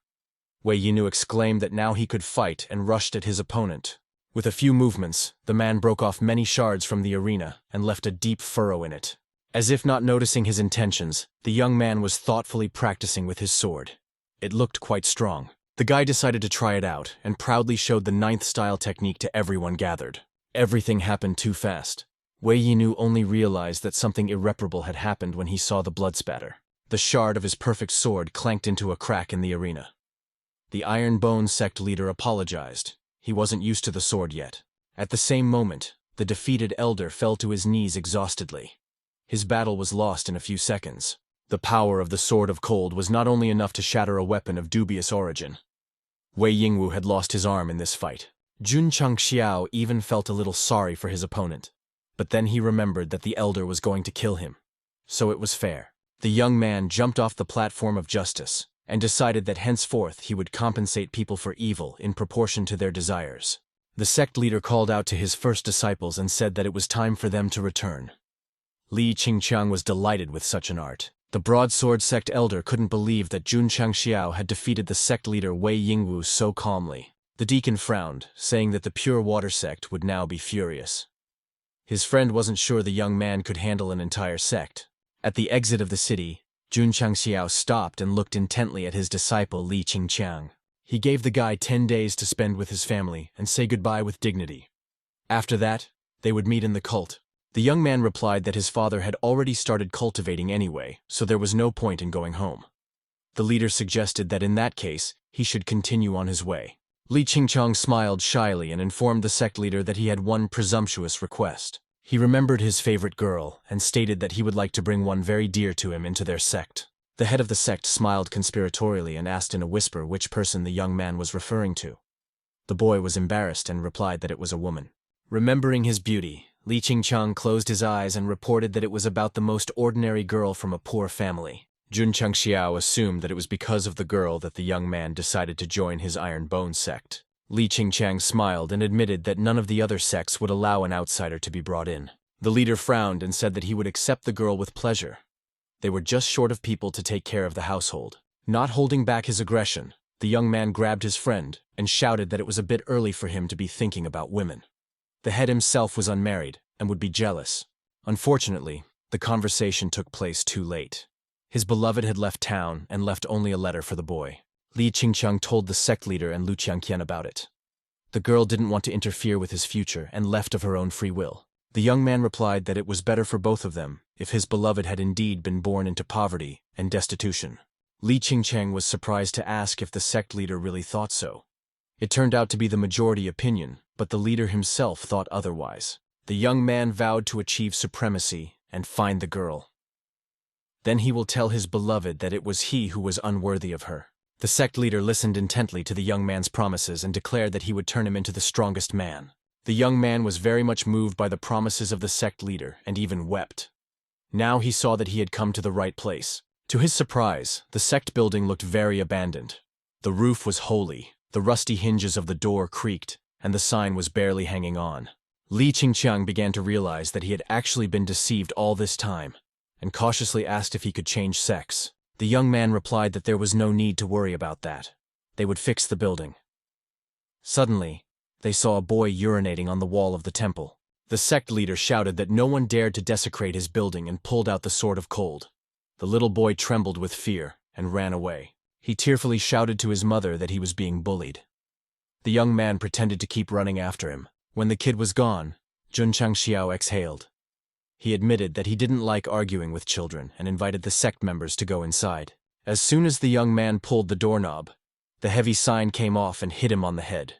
Wei Yinu exclaimed that now he could fight and rushed at his opponent. With a few movements, the man broke off many shards from the arena and left a deep furrow in it. As if not noticing his intentions, the young man was thoughtfully practicing with his sword. It looked quite strong. The guy decided to try it out and proudly showed the ninth style technique to everyone gathered. Everything happened too fast. Wei Yinu only realized that something irreparable had happened when he saw the blood spatter. The shard of his perfect sword clanked into a crack in the arena. The Iron Bone sect leader apologized. He wasn't used to the sword yet. At the same moment, the defeated elder fell to his knees exhaustedly. His battle was lost in a few seconds. The power of the Sword of Cold was not only enough to shatter a weapon of dubious origin. Wei Yingwu had lost his arm in this fight. Jun Changxiao even felt a little sorry for his opponent. But then he remembered that the elder was going to kill him. So it was fair. The young man jumped off the platform of justice and decided that henceforth he would compensate people for evil in proportion to their desires. The sect leader called out to his first disciples and said that it was time for them to return. Li Qingqiang was delighted with such an art. The broadsword sect elder couldn't believe that Jun Changxiao had defeated the sect leader Wei Yingwu so calmly. The deacon frowned, saying that the Pure Water sect would now be furious. His friend wasn't sure the young man could handle an entire sect. At the exit of the city, Jun Changxiao stopped and looked intently at his disciple Li Qingqiang. He gave the guy 10 days to spend with his family and say goodbye with dignity. After that, they would meet in the cult. The young man replied that his father had already started cultivating anyway, so there was no point in going home. The leader suggested that in that case, he should continue on his way. Li Qingqiang smiled shyly and informed the sect leader that he had one presumptuous request. He remembered his favorite girl and stated that he would like to bring one very dear to him into their sect. The head of the sect smiled conspiratorially and asked in a whisper which person the young man was referring to. The boy was embarrassed and replied that it was a woman. Remembering his beauty, Li Qingqiang closed his eyes and reported that it was about the most ordinary girl from a poor family. Jun Chengxiao assumed that it was because of the girl that the young man decided to join his Iron Bone sect. Li Qingqiang smiled and admitted that none of the other sects would allow an outsider to be brought in. The leader frowned and said that he would accept the girl with pleasure. They were just short of people to take care of the household. Not holding back his aggression, the young man grabbed his friend and shouted that it was a bit early for him to be thinking about women. The head himself was unmarried and would be jealous. Unfortunately, the conversation took place too late. His beloved had left town and left only a letter for the boy. Li Qingqiang told the sect leader and Lu Qiangqian about it. The girl didn't want to interfere with his future and left of her own free will. The young man replied that it was better for both of them if his beloved had indeed been born into poverty and destitution. Li Qingqiang was surprised to ask if the sect leader really thought so. It turned out to be the majority opinion, but the leader himself thought otherwise. The young man vowed to achieve supremacy and find the girl. Then he will tell his beloved that it was he who was unworthy of her. The sect leader listened intently to the young man's promises and declared that he would turn him into the strongest man. The young man was very much moved by the promises of the sect leader and even wept. Now he saw that he had come to the right place. To his surprise, the sect building looked very abandoned. The roof was holey, the rusty hinges of the door creaked, and the sign was barely hanging on. Li Qingqiang began to realize that he had actually been deceived all this time, and cautiously asked if he could change sects. The young man replied that there was no need to worry about that. They would fix the building. Suddenly, they saw a boy urinating on the wall of the temple. The sect leader shouted that no one dared to desecrate his building and pulled out the sword of cold. The little boy trembled with fear and ran away. He tearfully shouted to his mother that he was being bullied. The young man pretended to keep running after him. When the kid was gone, Jun Changxiao exhaled. He admitted that he didn't like arguing with children and invited the sect members to go inside. As soon as the young man pulled the doorknob, the heavy sign came off and hit him on the head.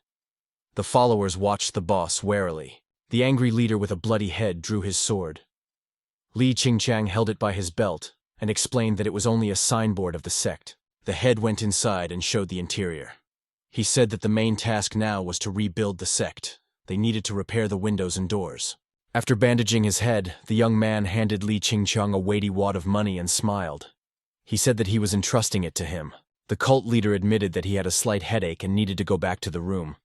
The followers watched the boss warily. The angry leader with a bloody head drew his sword. Li Qingqiang held it by his belt and explained that it was only a signboard of the sect. The head went inside and showed the interior. He said that the main task now was to rebuild the sect. They needed to repair the windows and doors. After bandaging his head, the young man handed Li Qingqiang a weighty wad of money and smiled. He said that he was entrusting it to him. The cult leader admitted that he had a slight headache and needed to go back to the room.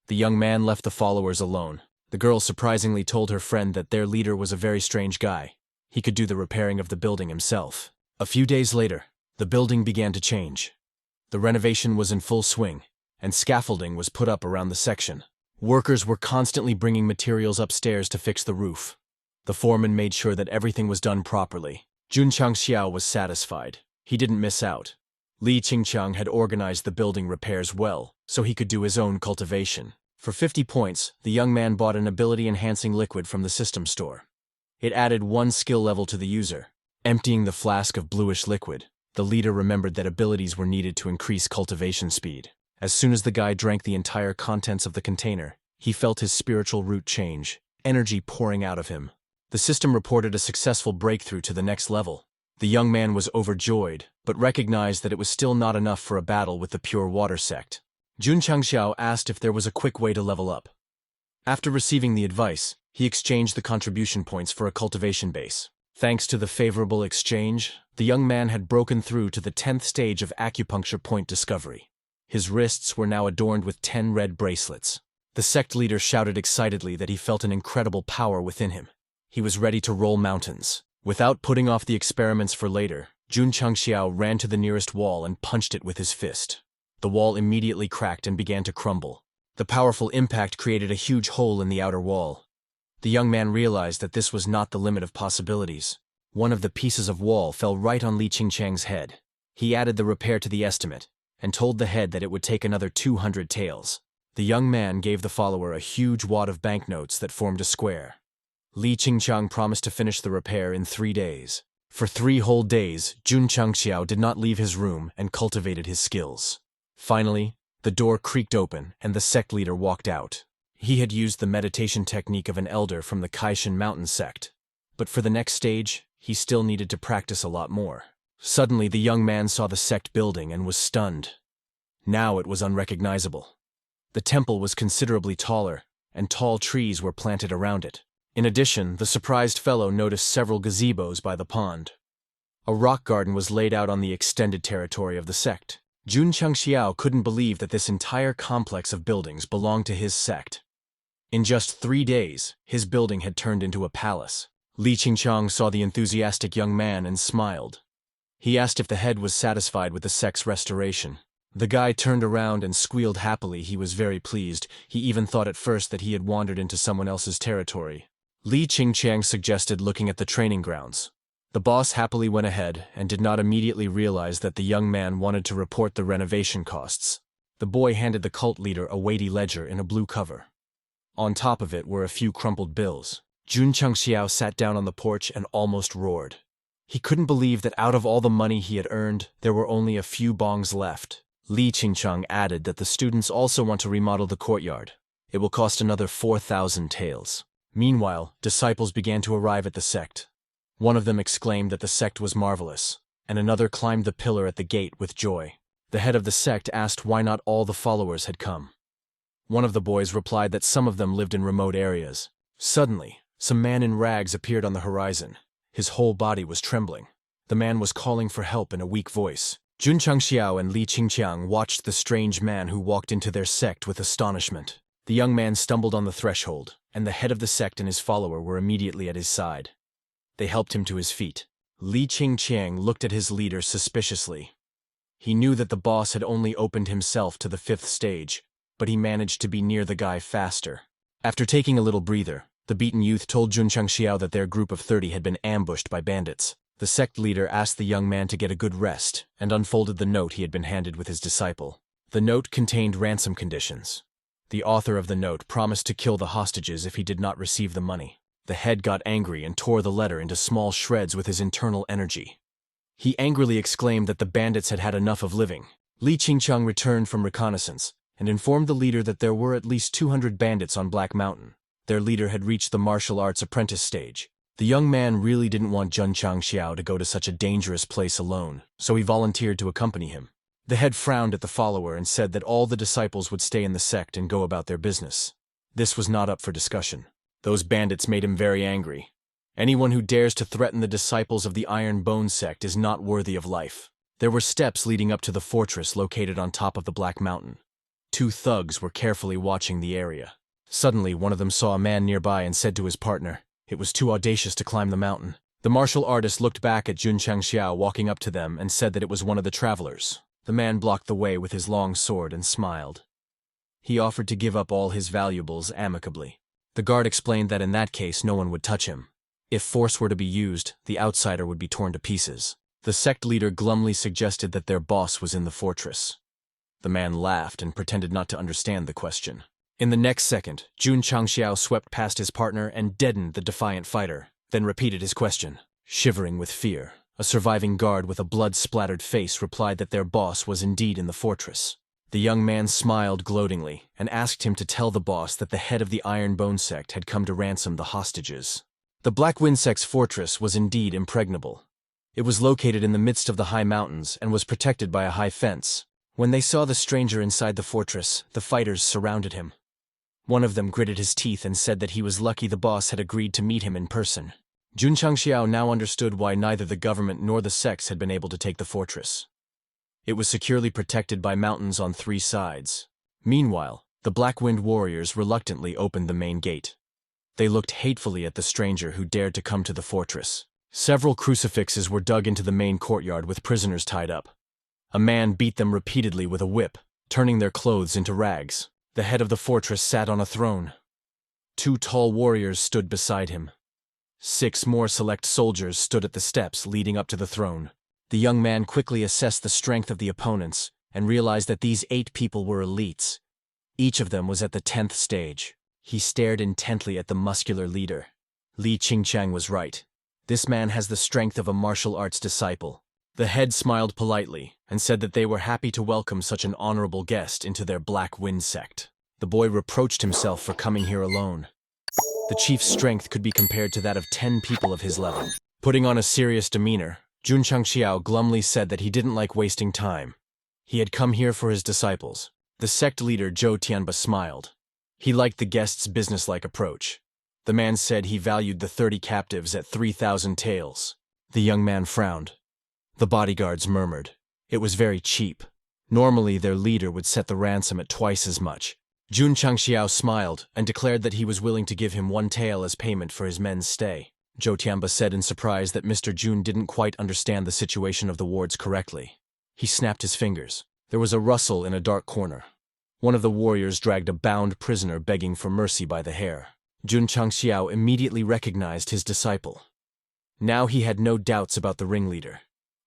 The young man left the followers alone. The girl surprisingly told her friend that their leader was a very strange guy. He could do the repairing of the building himself. A few days later, the building began to change. The renovation was in full swing, and scaffolding was put up around the section. Workers were constantly bringing materials upstairs to fix the roof. The foreman made sure that everything was done properly. Jun Changxiao was satisfied. He didn't miss out. Li Qingqiang had organized the building repairs well, so he could do his own cultivation. For 50 points, the young man bought an ability-enhancing liquid from the system store. It added 1 skill level to the user. Emptying the flask of bluish liquid, the leader remembered that abilities were needed to increase cultivation speed. As soon as the guy drank the entire contents of the container, he felt his spiritual root change, energy pouring out of him. The system reported a successful breakthrough to the next level. The young man was overjoyed, but recognized that it was still not enough for a battle with the Pure Water sect. Jun Changxiao asked if there was a quick way to level up. After receiving the advice, he exchanged the contribution points for a cultivation base. Thanks to the favorable exchange, the young man had broken through to the 10th stage of acupuncture point discovery. His wrists were now adorned with 10 red bracelets. The sect leader shouted excitedly that he felt an incredible power within him. He was ready to roll mountains. Without putting off the experiments for later, Jun Changxiao ran to the nearest wall and punched it with his fist. The wall immediately cracked and began to crumble. The powerful impact created a huge hole in the outer wall. The young man realized that this was not the limit of possibilities. One of the pieces of wall fell right on Li Qingqiang's head. He added the repair to the estimate and told the head that it would take another 200 taels. The young man gave the follower a huge wad of banknotes that formed a square. Li Qingqiang promised to finish the repair in 3 days. For 3 whole days, Jun Changxiao did not leave his room and cultivated his skills. Finally, the door creaked open and the sect leader walked out. He had used the meditation technique of an elder from the Kaishan mountain sect. But for the next stage, he still needed to practice a lot more. Suddenly, the young man saw the sect building and was stunned. Now it was unrecognizable. The temple was considerably taller, and tall trees were planted around it. In addition, the surprised fellow noticed several gazebos by the pond. A rock garden was laid out on the extended territory of the sect. Jun Changxiao couldn't believe that this entire complex of buildings belonged to his sect. In just 3 days, his building had turned into a palace. Li Qingqiang saw the enthusiastic young man and smiled. He asked if the head was satisfied with the sect's restoration. The guy turned around and squealed happily. He was very pleased. He even thought at first that he had wandered into someone else's territory. Li Qingqiang suggested looking at the training grounds. The boss happily went ahead and did not immediately realize that the young man wanted to report the renovation costs. The boy handed the cult leader a weighty ledger in a blue cover. On top of it were a few crumpled bills. Jun Changxiao sat down on the porch and almost roared. He couldn't believe that out of all the money he had earned, there were only a few bongs left. Li Qingqiang added that the students also want to remodel the courtyard. It will cost another 4,000 taels. Meanwhile, disciples began to arrive at the sect. One of them exclaimed that the sect was marvelous, and another climbed the pillar at the gate with joy. The head of the sect asked why not all the followers had come. One of the boys replied that some of them lived in remote areas. Suddenly, some man in rags appeared on the horizon. His whole body was trembling. The man was calling for help in a weak voice. Jun Changxiao and Li Qingqiang watched the strange man who walked into their sect with astonishment. The young man stumbled on the threshold, and the head of the sect and his follower were immediately at his side. They helped him to his feet. Li Qingqiang looked at his leader suspiciously. He knew that the boss had only opened himself to the 5th stage, but he managed to be near the guy faster. After taking a little breather, the beaten youth told Jun Changxiao that their group of 30 had been ambushed by bandits. The sect leader asked the young man to get a good rest and unfolded the note he had been handed with his disciple. The note contained ransom conditions. The author of the note promised to kill the hostages if he did not receive the money. The head got angry and tore the letter into small shreds with his internal energy. He angrily exclaimed that the bandits had had enough of living. Li Qingqiang returned from reconnaissance and informed the leader that there were at least 200 bandits on Black Mountain. Their leader had reached the martial arts apprentice stage. The young man really didn't want Jun Changxiao to go to such a dangerous place alone, so he volunteered to accompany him. The head frowned at the follower and said that all the disciples would stay in the sect and go about their business. This was not up for discussion. Those bandits made him very angry. Anyone who dares to threaten the disciples of the Iron Bone sect is not worthy of life. There were steps leading up to the fortress located on top of the Black Mountain. 2 thugs were carefully watching the area. Suddenly, one of them saw a man nearby and said to his partner, it was too audacious to climb the mountain. The martial artist looked back at Jun Changxiao walking up to them and said that it was one of the travelers. The man blocked the way with his long sword and smiled. He offered to give up all his valuables amicably. The guard explained that in that case no one would touch him. If force were to be used, the outsider would be torn to pieces. The sect leader glumly suggested that their boss was in the fortress. The man laughed and pretended not to understand the question. In the next second, Jun Changxiao swept past his partner and deadened the defiant fighter, then repeated his question. Shivering with fear, a surviving guard with a blood-splattered face replied that their boss was indeed in the fortress. The young man smiled gloatingly and asked him to tell the boss that the head of the Iron Bone sect had come to ransom the hostages. The Black Wind sect's fortress was indeed impregnable. It was located in the midst of the high mountains and was protected by a high fence. When they saw the stranger inside the fortress, the fighters surrounded him. One of them gritted his teeth and said that he was lucky the boss had agreed to meet him in person. Jun Changxiao now understood why neither the government nor the sects had been able to take the fortress. It was securely protected by mountains on 3 sides. Meanwhile, the Black Wind warriors reluctantly opened the main gate. They looked hatefully at the stranger who dared to come to the fortress. Several crucifixes were dug into the main courtyard with prisoners tied up. A man beat them repeatedly with a whip, turning their clothes into rags. The head of the fortress sat on a throne. 2 tall warriors stood beside him. 6 more select soldiers stood at the steps leading up to the throne. The young man quickly assessed the strength of the opponents and realized that these 8 people were elites. Each of them was at the 10th stage. He stared intently at the muscular leader. Li Qingqiang was right. This man has the strength of a martial arts disciple. The head smiled politely and said that they were happy to welcome such an honorable guest into their Black Wind sect. The boy reproached himself for coming here alone. The chief's strength could be compared to that of 10 people of his level. Putting on a serious demeanor, Jun Changxiao glumly said that he didn't like wasting time. He had come here for his disciples. The sect leader Zhou Tianba smiled. He liked the guest's businesslike approach. The man said he valued the 30 captives at 3,000 taels. The young man frowned. The bodyguards murmured. It was very cheap. Normally their leader would set the ransom at twice as much. Jun Changxiao smiled and declared that he was willing to give him 1 tael as payment for his men's stay. Zhou Tianba said in surprise that Mr. Jun didn't quite understand the situation of the wards correctly. He snapped his fingers. There was a rustle in a dark corner. One of the warriors dragged a bound prisoner begging for mercy by the hair. Jun Changxiao immediately recognized his disciple. Now he had no doubts about the ringleader.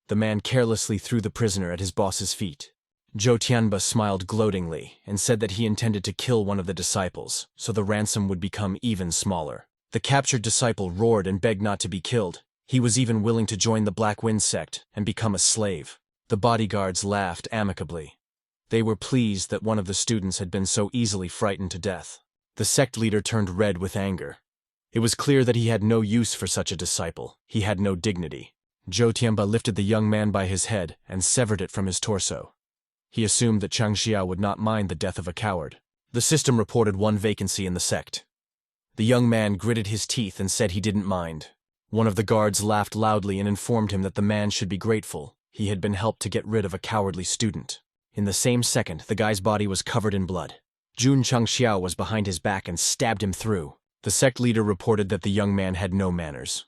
The man carelessly threw the prisoner at his boss's feet. Zhou Tianba smiled gloatingly and said that he intended to kill one of the disciples, so the ransom would become even smaller. The captured disciple roared and begged not to be killed. He was even willing to join the Black Wind sect and become a slave. The bodyguards laughed amicably. They were pleased that one of the students had been so easily frightened to death. The sect leader turned red with anger. It was clear that he had no use for such a disciple. He had no dignity. Zhou Tianba lifted the young man by his head and severed it from his torso. He assumed that Changxiao would not mind the death of a coward. The system reported 1 vacancy in the sect. The young man gritted his teeth and said he didn't mind. One of the guards laughed loudly and informed him that the man should be grateful. He had been helped to get rid of a cowardly student. In the same second, the guy's body was covered in blood. Jun Changxiao was behind his back and stabbed him through. The sect leader reported that the young man had no manners.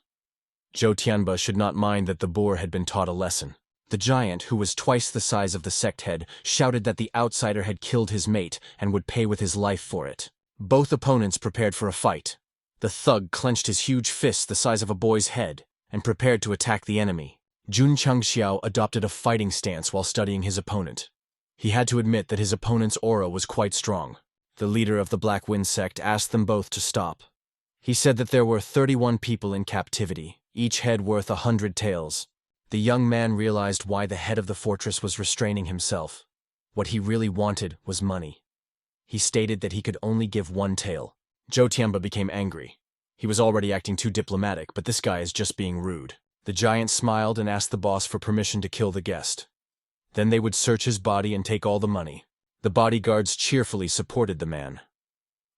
Zhou Tianba should not mind that the boor had been taught a lesson. The giant, who was twice the size of the sect head, shouted that the outsider had killed his mate and would pay with his life for it. Both opponents prepared for a fight. The thug clenched his huge fists the size of a boy's head and prepared to attack the enemy. Jun Changxiao adopted a fighting stance while studying his opponent. He had to admit that his opponent's aura was quite strong. The leader of the Black Wind sect asked them both to stop. He said that there were 31 people in captivity, each head worth 100 taels. The young man realized why the head of the fortress was restraining himself. What he really wanted was money. He stated that he could only give 1 tael. Zhou Tianba became angry. He was already acting too diplomatic, but this guy is just being rude. The giant smiled and asked the boss for permission to kill the guest. Then they would search his body and take all the money. The bodyguards cheerfully supported the man.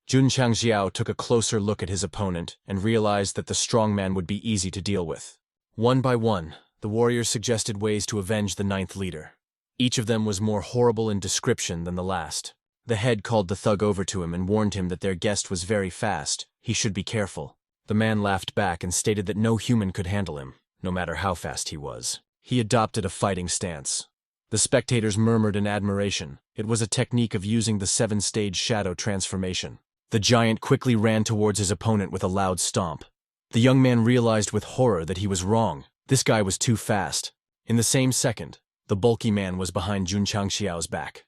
Jun Changxiao took a closer look at his opponent and realized that the strong man would be easy to deal with. One by one, the warriors suggested ways to avenge the 9th leader. Each of them was more horrible in description than the last. The head called the thug over to him and warned him that their guest was very fast. He should be careful. The man laughed back and stated that no human could handle him, no matter how fast he was. He adopted a fighting stance. The spectators murmured in admiration. It was a technique of using the 7-stage shadow transformation. The giant quickly ran towards his opponent with a loud stomp. The young man realized with horror that he was wrong. This guy was too fast. In the same second, the bulky man was behind Jun Changxiao's back.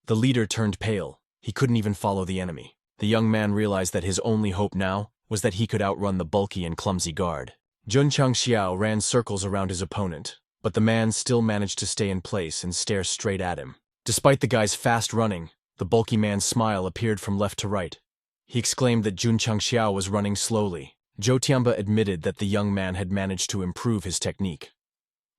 The leader turned pale. He couldn't even follow the enemy. The young man realized that his only hope now was that he could outrun the bulky and clumsy guard. Jun Changxiao ran circles around his opponent, but the man still managed to stay in place and stare straight at him. Despite the guy's fast running, the bulky man's smile appeared from left to right. He exclaimed that Jun Changxiao was running slowly. Zhou Tianba admitted that the young man had managed to improve his technique.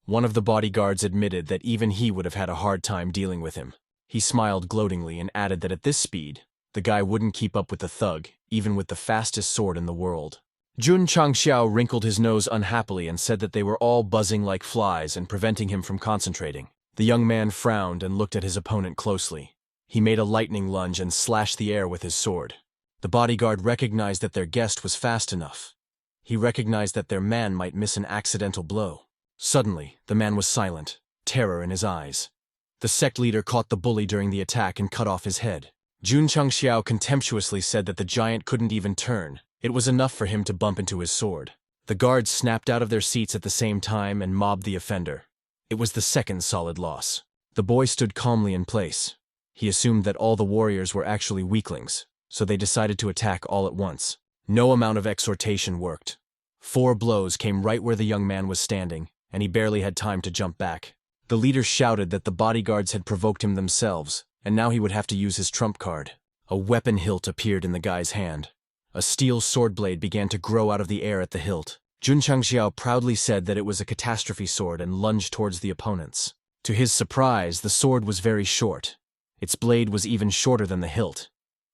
One of the bodyguards admitted that even he would have had a hard time dealing with him. He smiled gloatingly and added that at this speed, the guy wouldn't keep up with the thug, even with the fastest sword in the world. Jun Changxiao wrinkled his nose unhappily and said that they were all buzzing like flies and preventing him from concentrating. The young man frowned and looked at his opponent closely. He made a lightning lunge and slashed the air with his sword. The bodyguard recognized that their guest was fast enough. He recognized that their man might miss an accidental blow. Suddenly, the man was silent, terror in his eyes. The sect leader caught the bully during the attack and cut off his head. Jun Changxiao contemptuously said that the giant couldn't even turn. It was enough for him to bump into his sword. The guards snapped out of their seats at the same time and mobbed the offender. It was the second solid loss. The boy stood calmly in place. He assumed that all the warriors were actually weaklings, so they decided to attack all at once. No amount of exhortation worked. 4 blows came right where the young man was standing, and he barely had time to jump back. The leader shouted that the bodyguards had provoked him themselves, and now he would have to use his trump card. A weapon hilt appeared in the guy's hand. A steel sword blade began to grow out of the air at the hilt. Jun Changxiao proudly said that it was a catastrophe sword and lunged towards the opponents. To his surprise, the sword was very short. Its blade was even shorter than the hilt.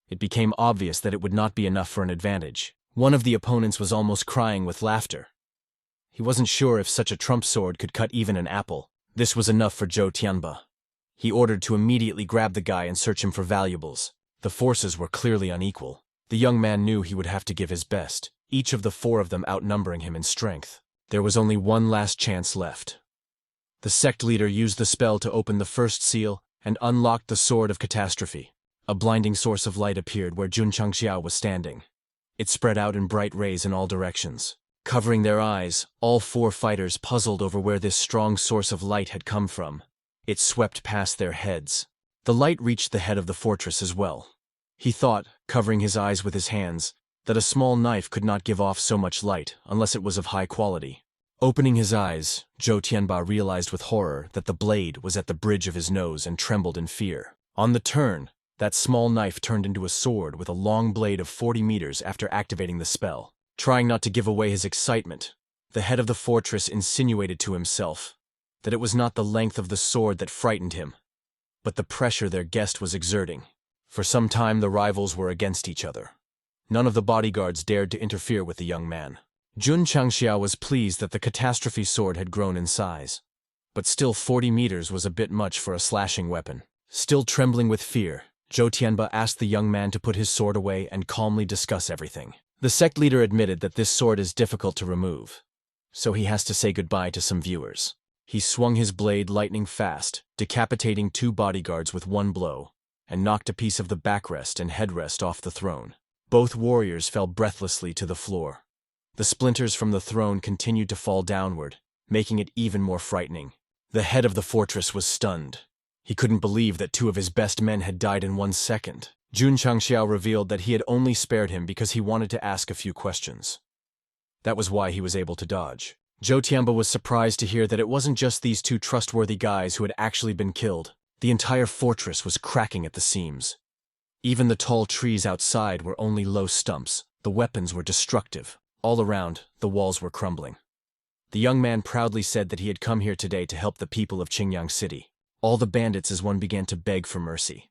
It became obvious that it would not be enough for an advantage. One of the opponents was almost crying with laughter. He wasn't sure if such a trump sword could cut even an apple. This was enough for Zhou Tianba. He ordered to immediately grab the guy and search him for valuables. The forces were clearly unequal. The young man knew he would have to give his best, each of the four of them outnumbering him in strength. There was only one last chance left. The sect leader used the spell to open the first seal and unlocked the Sword of Catastrophe. A blinding source of light appeared where Jun Changxiao was standing. It spread out in bright rays in all directions. Covering their eyes, all four fighters puzzled over where this strong source of light had come from. It swept past their heads. The light reached the head of the fortress as well. He thought, covering his eyes with his hands, that a small knife could not give off so much light unless it was of high quality. Opening his eyes, Zhou Tianba realized with horror that the blade was at the bridge of his nose and trembled in fear. On the turn, that small knife turned into a sword with a long blade of 40 meters after activating the spell. Trying not to give away his excitement, the head of the fortress insinuated to himself that it was not the length of the sword that frightened him, but the pressure their guest was exerting. For some time the rivals were against each other. None of the bodyguards dared to interfere with the young man. Jun Changxiao was pleased that the catastrophe sword had grown in size. But still 40 meters was a bit much for a slashing weapon. Still trembling with fear, Zhou Tianba asked the young man to put his sword away and calmly discuss everything. The sect leader admitted that this sword is difficult to remove, so he has to say goodbye to some viewers. He swung his blade lightning fast, decapitating 2 bodyguards with one blow, and knocked a piece of the backrest and headrest off the throne. Both warriors fell breathlessly to the floor. The splinters from the throne continued to fall downward, making it even more frightening. The head of the fortress was stunned. He couldn't believe that 2 of his best men had died in 1 second. Jun Changxiao revealed that he had only spared him because he wanted to ask a few questions. That was why he was able to dodge. Zhou Tianba was surprised to hear that it wasn't just these 2 trustworthy guys who had actually been killed. The entire fortress was cracking at the seams. Even the tall trees outside were only low stumps. The weapons were destructive. All around, the walls were crumbling. The young man proudly said that he had come here today to help the people of Qingyang City. All the bandits as one began to beg for mercy.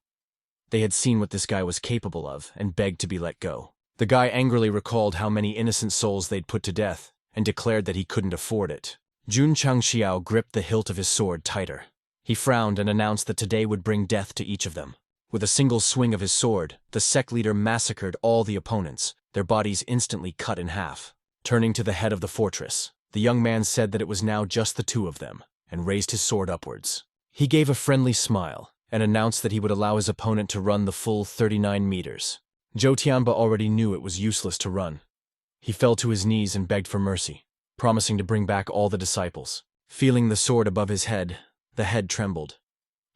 They had seen what this guy was capable of and begged to be let go. The guy angrily recalled how many innocent souls they'd put to death and declared that he couldn't afford it. Jun Changxiao gripped the hilt of his sword tighter. He frowned and announced that today would bring death to each of them. With a single swing of his sword, the sect leader massacred all the opponents, their bodies instantly cut in half. Turning to the head of the fortress, the young man said that it was now just the 2 of them, and raised his sword upwards. He gave a friendly smile and announced that he would allow his opponent to run the full 39 meters. Zhou Tianba already knew it was useless to run. He fell to his knees and begged for mercy, promising to bring back all the disciples. Feeling the sword above his head, the head trembled.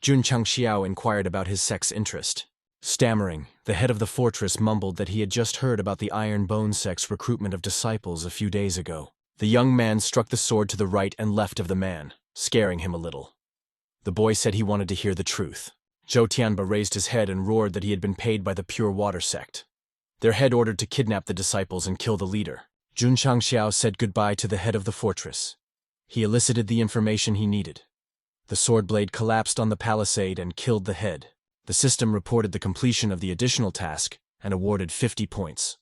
Jun Changxiao inquired about his sect's interest. Stammering, the head of the fortress mumbled that he had just heard about the Iron Bone sect's recruitment of disciples a few days ago. The young man struck the sword to the right and left of the man, scaring him a little. The boy said he wanted to hear the truth. Zhou Tianba raised his head and roared that he had been paid by the Pure Water sect. Their head ordered to kidnap the disciples and kill the leader. Jun Changxiao said goodbye to the head of the fortress. He elicited the information he needed. The sword blade collapsed on the palisade and killed the head. The system reported the completion of the additional task and awarded 50 points.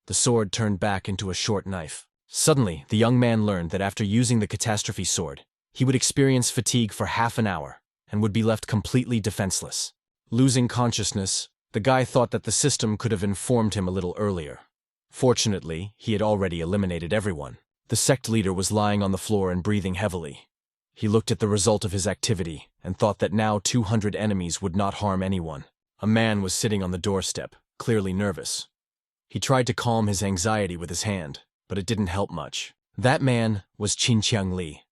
The sword turned back into a short knife. Suddenly, the young man learned that after using the catastrophe sword, he would experience fatigue for half an hour and would be left completely defenseless. Losing consciousness, the guy thought that the system could have informed him a little earlier. Fortunately, he had already eliminated everyone. The sect leader was lying on the floor and breathing heavily. He looked at the result of his activity and thought that now 200 enemies would not harm anyone. A man was sitting on the doorstep, clearly nervous. He tried to calm his anxiety with his hand, but it didn't help much. That man was Qinqiang Li.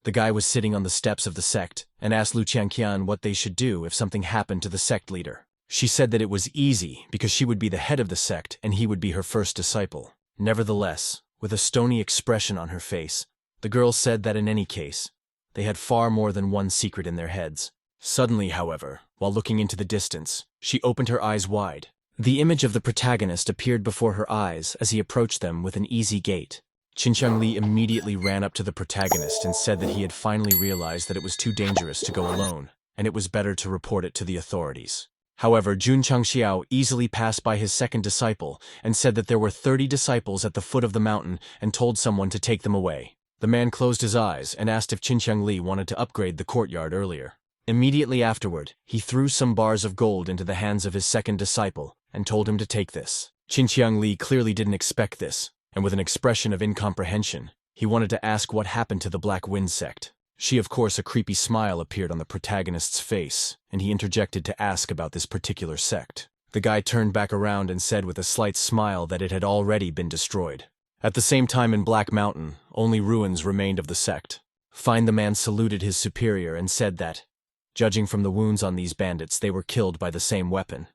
The guy was sitting on the steps of the sect and asked Lu Qianqian what they should do if something happened to the sect leader. She said that it was easy because she would be the head of the sect and he would be her first disciple. Nevertheless, with a stony expression on her face, the girl said that in any case, they had far more than one secret in their heads. Suddenly, however, While looking into the distance, she opened her eyes wide. The image of the protagonist appeared before her eyes as he approached them with an easy gait. Li immediately ran up to the protagonist and said that he had finally realized that it was too dangerous to go alone, and it was better to report it to the authorities. However, Jun Changxiao easily passed by his second disciple and said that there were 30 disciples at the foot of the mountain and told someone to take them away. The man closed his eyes and asked if Li wanted to upgrade the courtyard earlier. Immediately afterward, he threw some bars of gold into the hands of his second disciple and told him to take this. Li clearly didn't expect this, and with an expression of incomprehension, he wanted to ask what happened to the Black Wind sect. Of course, a creepy smile appeared on the protagonist's face, and he interjected to ask about this particular sect. The guy turned back around and said with a slight smile that it had already been destroyed. At the same time in Black Mountain, only ruins remained of the sect. The man saluted his superior and said that, judging from the wounds on these bandits, they were killed by the same weapon.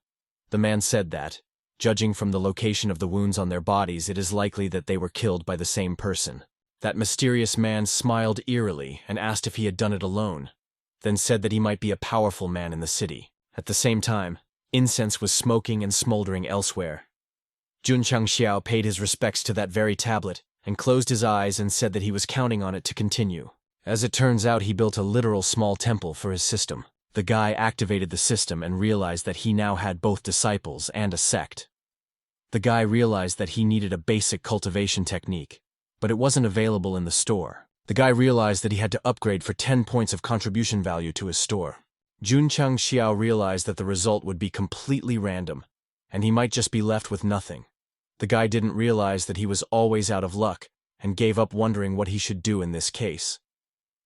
The man said that, judging from the location of the wounds on their bodies, it is likely that they were killed by the same person. That mysterious man smiled eerily and asked if he had done it alone, then said that he might be a powerful man in the city. At the same time, incense was smoking and smoldering elsewhere. Jun Changxiao paid his respects to that very tablet and closed his eyes and said that he was counting on it to continue. As it turns out, he built a literal small temple for his system. The guy activated the system and realized that he now had both disciples and a sect. The guy realized that he needed a basic cultivation technique, but it wasn't available in the store. The guy realized that he had to upgrade for 10 points of contribution value to his store. Jun Changxiao realized that the result would be completely random, and he might just be left with nothing. The guy didn't realize that he was always out of luck, and gave up wondering what he should do in this case.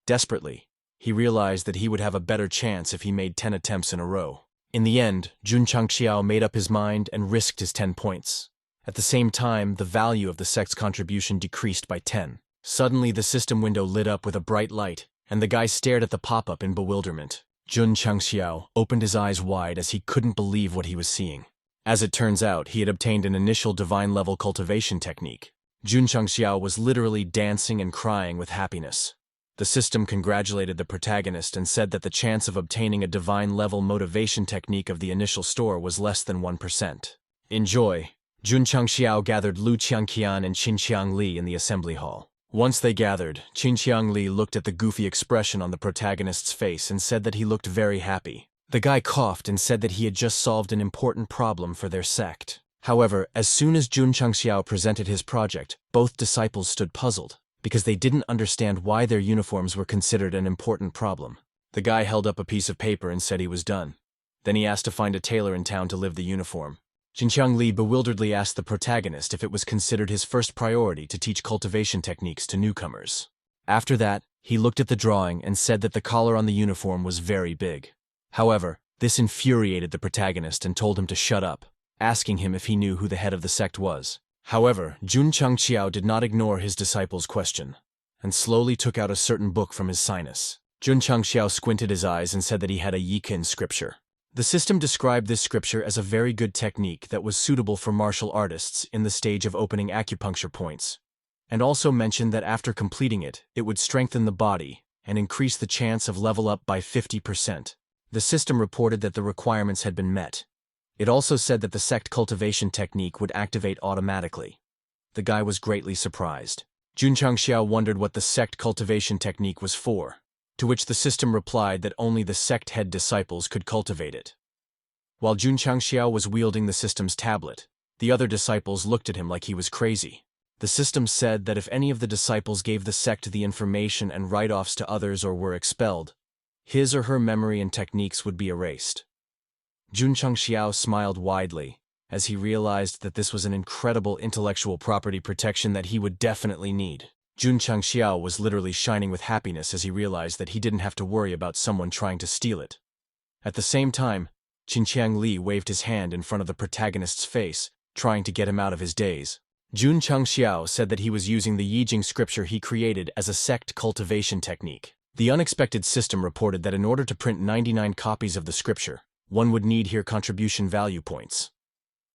Desperately, he realized that he would have a better chance if he made 10 attempts in a row. In the end, Jun Changxiao made up his mind and risked his 10 points. At the same time, the value of the sect's contribution decreased by 10. Suddenly, the system window lit up with a bright light, and the guy stared at the pop-up in bewilderment. Jun Changxiao opened his eyes wide as he couldn't believe what he was seeing. As it turns out, he had obtained an initial divine-level cultivation technique. Jun Changxiao was literally dancing and crying with happiness. The system congratulated the protagonist and said that the chance of obtaining a divine-level motivation technique of the initial store was less than 1%. Enjoy! Jun Changxiao gathered Lu Qiangqian and Qin Qiangli in the assembly hall. Once they gathered, Qin Qiangli looked at the goofy expression on the protagonist's face and said that he looked very happy. The guy coughed and said that he had just solved an important problem for their sect. However, as soon as Jun Changxiao presented his project, both disciples stood puzzled, because they didn't understand why their uniforms were considered an important problem. The guy held up a piece of paper and said he was done. Then he asked to find a tailor in town to live the uniform. Xinqiang Li bewilderedly asked the protagonist if it was considered his first priority to teach cultivation techniques to newcomers. After that, he looked at the drawing and said that the collar on the uniform was very big. However, this infuriated the protagonist and told him to shut up, asking him if he knew who the head of the sect was. However, Jun Changxiao did not ignore his disciple's question, and slowly took out a certain book from his sinus. Jun Changxiao squinted his eyes and said that he had a Yikin scripture. The system described this scripture as a very good technique that was suitable for martial artists in the stage of opening acupuncture points, and also mentioned that after completing it, it would strengthen the body and increase the chance of level up by 50%. The system reported that the requirements had been met. It also said that the sect cultivation technique would activate automatically. The guy was greatly surprised. Jun Changxiao wondered what the sect cultivation technique was for, to which the system replied that only the sect head disciples could cultivate it. While Jun Changxiao was wielding the system's tablet, the other disciples looked at him like he was crazy. The system said that if any of the disciples gave the sect the information and write-offs to others or were expelled, his or her memory and techniques would be erased. Jun Changxiao smiled widely, as he realized that this was an incredible intellectual property protection that he would definitely need. Jun Changxiao was literally shining with happiness as he realized that he didn't have to worry about someone trying to steal it. At the same time, Xinqiang Li waved his hand in front of the protagonist's face, trying to get him out of his daze. Jun Changxiao said that he was using the Yijing scripture he created as a sect cultivation technique. The unexpected system reported that in order to print 99 copies of the scripture, one would need here contribution value points.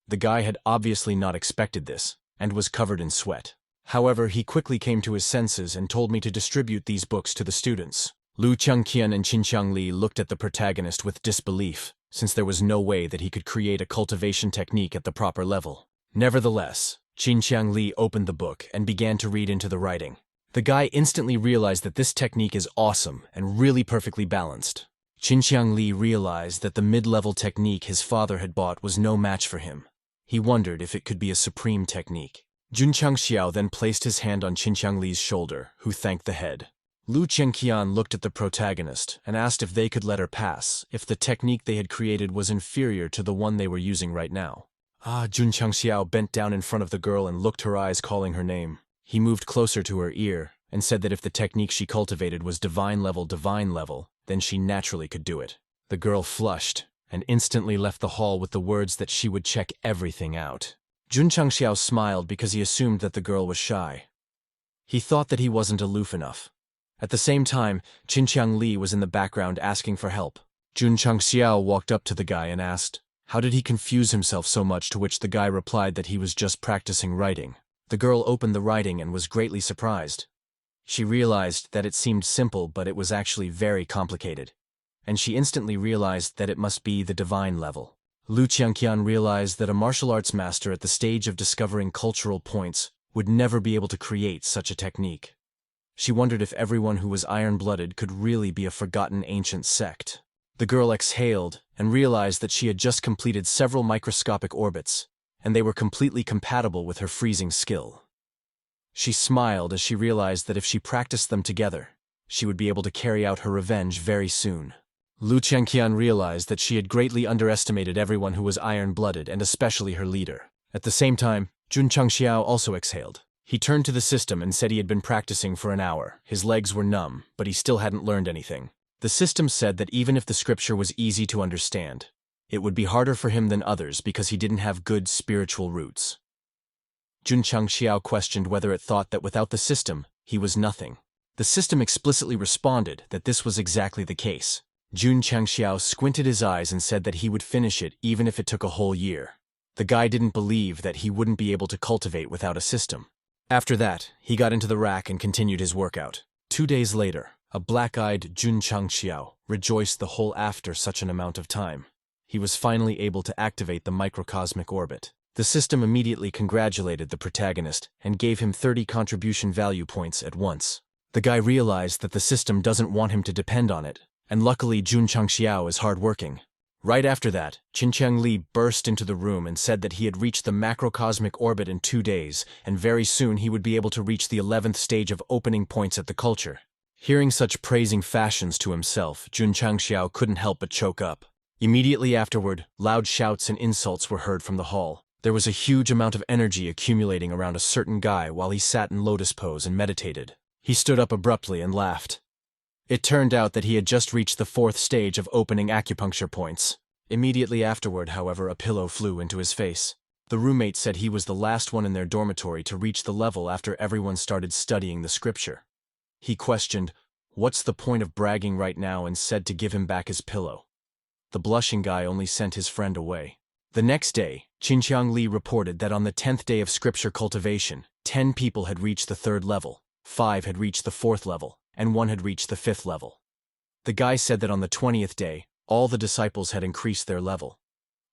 The guy had obviously not expected this, and was covered in sweat. However, he quickly came to his senses and told me to distribute these books to the students. Lu Chengqian and Qin Qiangli looked at the protagonist with disbelief. since there was no way that he could create a cultivation technique at the proper level. Nevertheless, Qin Li opened the book and began to read into the writing. The guy instantly realized that this technique is awesome and really perfectly balanced. Qin Li realized that the mid-level technique his father had bought was no match for him. He wondered if it could be a supreme technique. Jun Changxiao then placed his hand on Qin Li's shoulder, who thanked the head. Lu Chengqian looked at the protagonist and asked if they could let her pass, if the technique they had created was inferior to the one they were using right now. Jun Changxiao bent down in front of the girl and looked her eyes, calling her name. He moved closer to her ear and said that if the technique she cultivated was divine level, then she naturally could do it. The girl flushed and instantly left the hall with the words that she would check everything out. Jun Changxiao smiled because he assumed that the girl was shy. He thought that he wasn't aloof enough. At the same time, Qin Li was in the background asking for help. Jun Changxiao walked up to the guy and asked, how did he confuse himself so much, to which the guy replied that he was just practicing writing. The girl opened the writing and was greatly surprised. She realized that it seemed simple, but it was actually very complicated. And she instantly realized that it must be the divine level. Lu Qianqian realized that a martial arts master at the stage of discovering cultural points would never be able to create such a technique. She wondered if everyone who was iron-blooded could really be a forgotten ancient sect. The girl exhaled and realized that she had just completed several microscopic orbits, and they were completely compatible with her freezing skill. She smiled as she realized that if she practiced them together, she would be able to carry out her revenge very soon. Lu Chengqian realized that she had greatly underestimated everyone who was iron-blooded, and especially her leader. At the same time, Jun Changxiao also exhaled. He turned to the system and said he had been practicing for an hour. His legs were numb, but he still hadn't learned anything. The system said that even if the scripture was easy to understand, it would be harder for him than others because he didn't have good spiritual roots. Jun Changxiao questioned whether it thought that without the system, he was nothing. The system explicitly responded that this was exactly the case. Jun Changxiao squinted his eyes and said that he would finish it even if it took a whole year. The guy didn't believe that he wouldn't be able to cultivate without a system. After that, he got into the rack and continued his workout. 2 days later, a black-eyed Jun Changxiao rejoiced the whole after such an amount of time. He was finally able to activate the microcosmic orbit. The system immediately congratulated the protagonist and gave him 30 contribution value points at once. The guy realized that the system doesn't want him to depend on it, and luckily Jun Changxiao is hardworking. Right after that, Qin Li burst into the room and said that he had reached the macrocosmic orbit in 2 days, and very soon he would be able to reach the 11th stage of opening points at the culture. Hearing such praising fashions to himself, Jun Changxiao couldn't help but choke up. Immediately afterward, loud shouts and insults were heard from the hall. There was a huge amount of energy accumulating around a certain guy while he sat in lotus pose and meditated. He stood up abruptly and laughed. It turned out that he had just reached the 4th stage of opening acupuncture points. Immediately afterward, however, a pillow flew into his face. The roommate said he was the last one in their dormitory to reach the level after everyone started studying the scripture. He questioned, "What's the point of bragging right now?" and said to give him back his pillow. The blushing guy only sent his friend away. The next day, Qin Li reported that on the 10th day of scripture cultivation, 10 people had reached the 3rd level, 5 had reached the 4th level, and 1 had reached the 5th level. The guy said that on the 20th day, all the disciples had increased their level.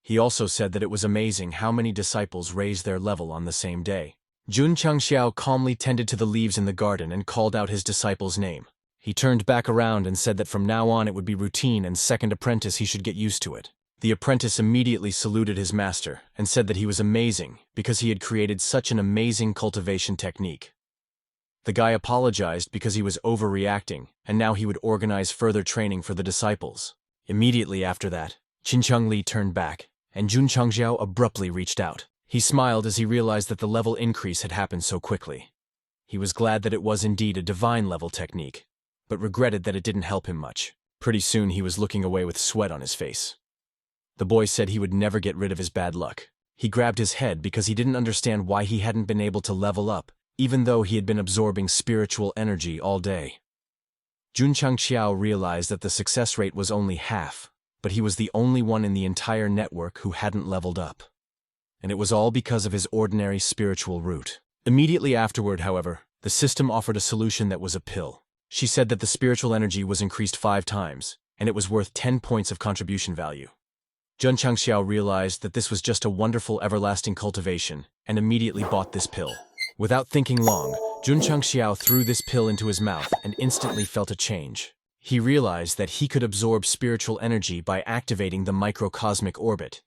He also said that it was amazing how many disciples raised their level on the same day. Jun Changxiao calmly tended to the leaves in the garden and called out his disciple's name. He turned back around and said that from now on it would be routine, and second apprentice he should get used to it. The apprentice immediately saluted his master and said that he was amazing because he had created such an amazing cultivation technique. The guy apologized because he was overreacting, and now he would organize further training for the disciples. Immediately after that, Qin Li turned back, and Jun Changxiao abruptly reached out. He smiled as he realized that the level increase had happened so quickly. He was glad that it was indeed a divine level technique, but regretted that it didn't help him much. Pretty soon he was looking away with sweat on his face. The boy said he would never get rid of his bad luck. He grabbed his head because he didn't understand why he hadn't been able to level up, even though he had been absorbing spiritual energy all day. Jun Changxiao realized that the success rate was only half, but he was the only one in the entire network who hadn't leveled up. And it was all because of his ordinary spiritual root. Immediately afterward, however, the system offered a solution that was a pill. She said that the spiritual energy was increased 5 times, and it was worth 10 points of contribution value. Jun Changxiao realized that this was just a wonderful everlasting cultivation and immediately bought this pill. Without thinking long, Jun Changxiao threw this pill into his mouth and instantly felt a change. He realized that he could absorb spiritual energy by activating the microcosmic orbit.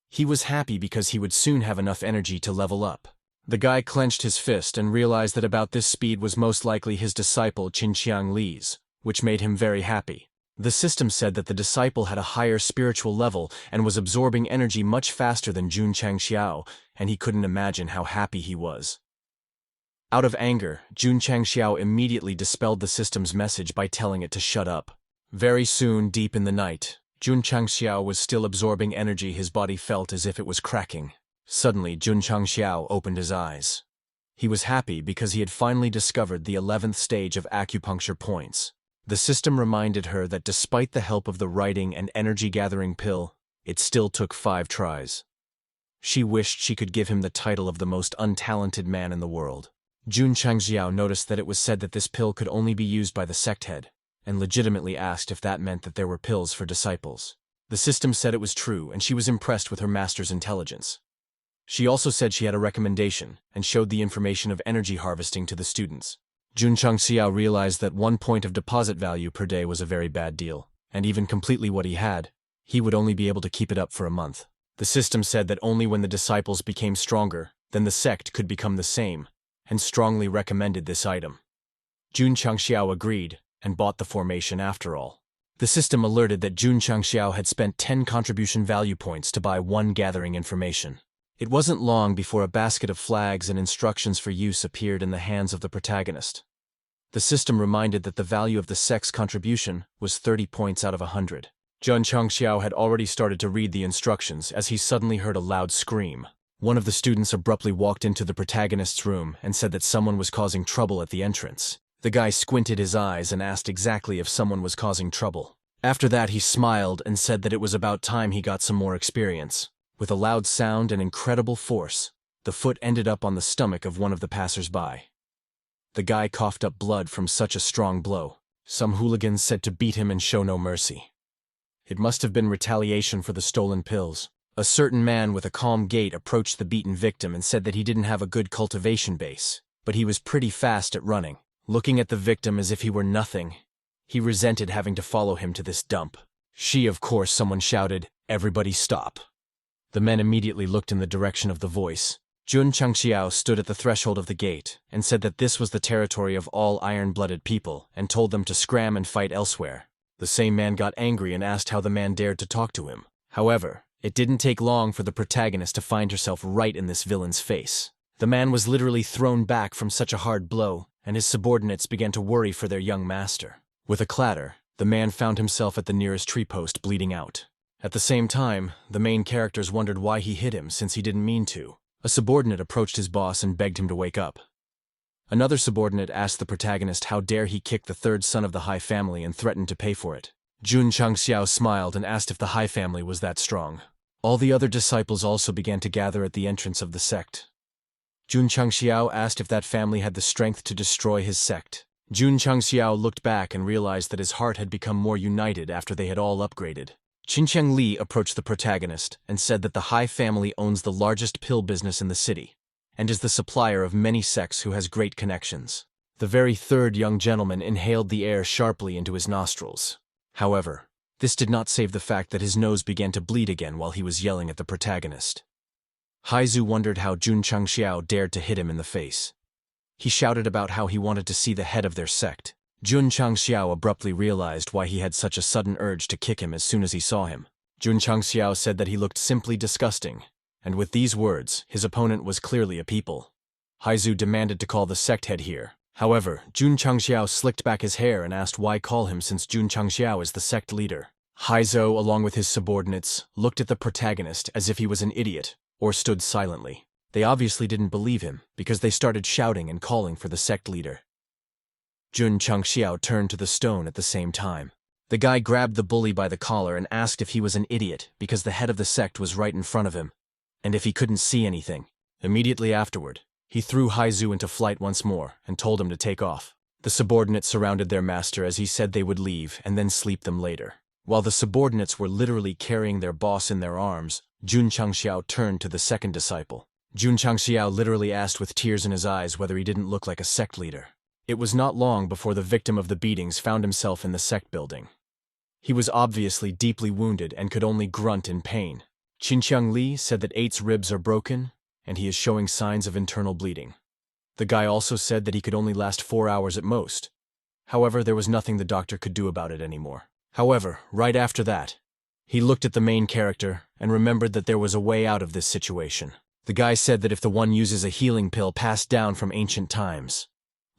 He was happy because he would soon have enough energy to level up. The guy clenched his fist and realized that about this speed was most likely his disciple Qinqiang Li's, which made him very happy. The system said that the disciple had a higher spiritual level and was absorbing energy much faster than Jun Changxiao, and he couldn't imagine how happy he was. Out of anger, Jun Changxiao immediately dispelled the system's message by telling it to shut up. Very soon, deep in the night, Jun Changxiao was still absorbing energy. His body felt as if it was cracking. Suddenly, Jun Changxiao opened his eyes. He was happy because he had finally discovered the 11th stage of acupuncture points. The system reminded her that despite the help of the writing and energy-gathering pill, it still took 5 tries. She wished she could give him the title of the most untalented man in the world. Jun Changxiao noticed that it was said that this pill could only be used by the sect head, and legitimately asked if that meant that there were pills for disciples. The system said it was true, and she was impressed with her master's intelligence. She also said she had a recommendation, and showed the information of energy harvesting to the students. Jun Changxiao realized that 1 point of deposit value per day was a very bad deal, and even completely what he had, he would only be able to keep it up for a month. The system said that only when the disciples became stronger, then the sect could become the same, and strongly recommended this item. Jun Changxiao agreed, and bought the formation after all. The system alerted that Jun Changxiao had spent 10 contribution value points to buy 1 gathering information. It wasn't long before a basket of flags and instructions for use appeared in the hands of the protagonist. The system reminded that the value of the sect's contribution was 30 points out of 100. Jun Changxiao had already started to read the instructions as he suddenly heard a loud scream. One of the students abruptly walked into the protagonist's room and said that someone was causing trouble at the entrance. The guy squinted his eyes and asked exactly if someone was causing trouble. After that, he smiled and said that it was about time he got some more experience. With a loud sound and incredible force, the foot ended up on the stomach of one of the passers-by. The guy coughed up blood from such a strong blow. Some hooligans said to beat him and show no mercy. It must have been retaliation for the stolen pills. A certain man with a calm gait approached the beaten victim and said that he didn't have a good cultivation base, but he was pretty fast at running. Looking at the victim as if he were nothing, he resented having to follow him to this dump. She, of course, someone shouted, "Everybody stop." The men immediately looked in the direction of the voice. Jun Changxiao stood at the threshold of the gate and said that this was the territory of all iron-blooded people and told them to scram and fight elsewhere. The same man got angry and asked how the man dared to talk to him. However, it didn't take long for the protagonist to find herself right in this villain's face. The man was literally thrown back from such a hard blow, and his subordinates began to worry for their young master. With a clatter, the man found himself at the nearest tree post bleeding out. At the same time, the main characters wondered why he hit him since he didn't mean to. A subordinate approached his boss and begged him to wake up. Another subordinate asked the protagonist how dare he kick the 3rd son of the Hai family and threatened to pay for it. Jun Changxiao smiled and asked if the Hai family was that strong. All the other disciples also began to gather at the entrance of the sect. Jun Changxiao asked if that family had the strength to destroy his sect. Jun Changxiao looked back and realized that his heart had become more united after they had all upgraded. Qinqiang Li approached the protagonist and said that the Hai family owns the largest pill business in the city, and is the supplier of many sects who has great connections. The very 3rd young gentleman inhaled the air sharply into his nostrils. However, this did not save the fact that his nose began to bleed again while he was yelling at the protagonist. Haizu wondered how Jun Changxiao dared to hit him in the face. He shouted about how he wanted to see the head of their sect. Jun Changxiao abruptly realized why he had such a sudden urge to kick him as soon as he saw him. Jun Changxiao said that he looked simply disgusting, and with these words, his opponent was clearly a people. Haizu demanded to call the sect head here. However, Jun Changxiao slicked back his hair and asked why call him since Jun Changxiao is the sect leader. Haizu, along with his subordinates, looked at the protagonist as if he was an idiot, or stood silently. They obviously didn't believe him, because they started shouting and calling for the sect leader. Jun Changxiao turned to the stone at the same time. The guy grabbed the bully by the collar and asked if he was an idiot because the head of the sect was right in front of him, and if he couldn't see anything. Immediately afterward, he threw Haizu into flight once more and told him to take off. The subordinates surrounded their master as he said they would leave and then sleep them later. While the subordinates were literally carrying their boss in their arms, Jun Changxiao turned to the second disciple. Jun Changxiao literally asked with tears in his eyes whether he didn't look like a sect leader. It was not long before the victim of the beatings found himself in the sect building. He was obviously deeply wounded and could only grunt in pain. Qinqiang Li said that 8's ribs are broken, and he is showing signs of internal bleeding. The guy also said that he could only last 4 hours at most. However, there was nothing the doctor could do about it anymore. However, right after that, he looked at the main character and remembered that there was a way out of this situation. The guy said that if the one uses a healing pill passed down from ancient times.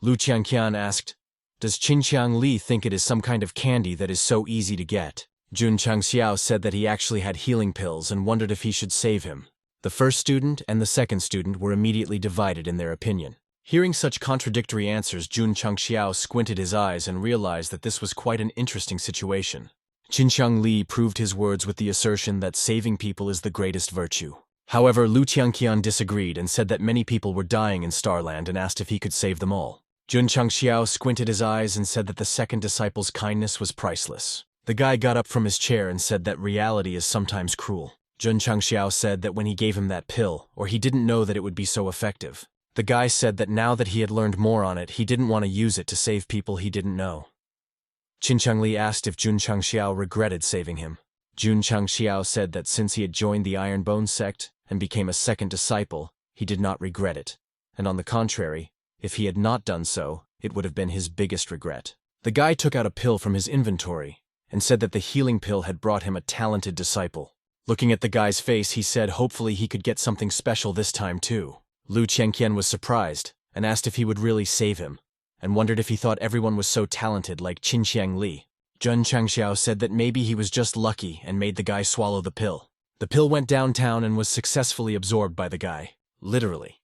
Lu Qianqian asked, "Does Qinqiang Li think it is some kind of candy that is so easy to get?" Jun Changxiao said that he actually had healing pills and wondered if he should save him. The first student and the second student were immediately divided in their opinion. Hearing such contradictory answers, Jun Changxiao squinted his eyes and realized that this was quite an interesting situation. Qinqiang Li proved his words with the assertion that saving people is the greatest virtue. However, Lu Qianqian disagreed and said that many people were dying in Starland and asked if he could save them all. Jun Changxiao squinted his eyes and said that the second disciple's kindness was priceless. The guy got up from his chair and said that reality is sometimes cruel. Jun Changxiao said that when he gave him that pill, or he didn't know that it would be so effective. The guy said that now that he had learned more on it, he didn't want to use it to save people he didn't know. Qinqiang Li asked if Jun Changxiao regretted saving him. Jun Changxiao said that since he had joined the Iron Bone sect and became a second disciple, he did not regret it. And on the contrary, if he had not done so, it would have been his biggest regret. The guy took out a pill from his inventory and said that the healing pill had brought him a talented disciple. Looking at the guy's face, he said hopefully he could get something special this time too. Lu Qianqian was surprised and asked if he would really save him, and wondered if he thought everyone was so talented like Qinqiang Li. Jun Changxiao said that maybe he was just lucky and made the guy swallow the pill. The pill went downtown and was successfully absorbed by the guy. Literally.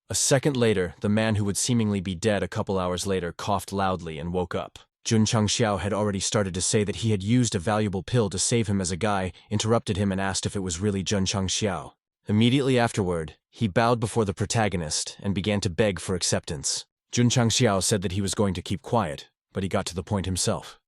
A second later, the man who would seemingly be dead a couple hours later coughed loudly and woke up. Jun Changxiao had already started to say that he had used a valuable pill to save him as a guy, interrupted him and asked if it was really Jun Changxiao. Immediately afterward, he bowed before the protagonist and began to beg for acceptance. Jun Changxiao said that he was going to keep quiet, but he got to the point himself.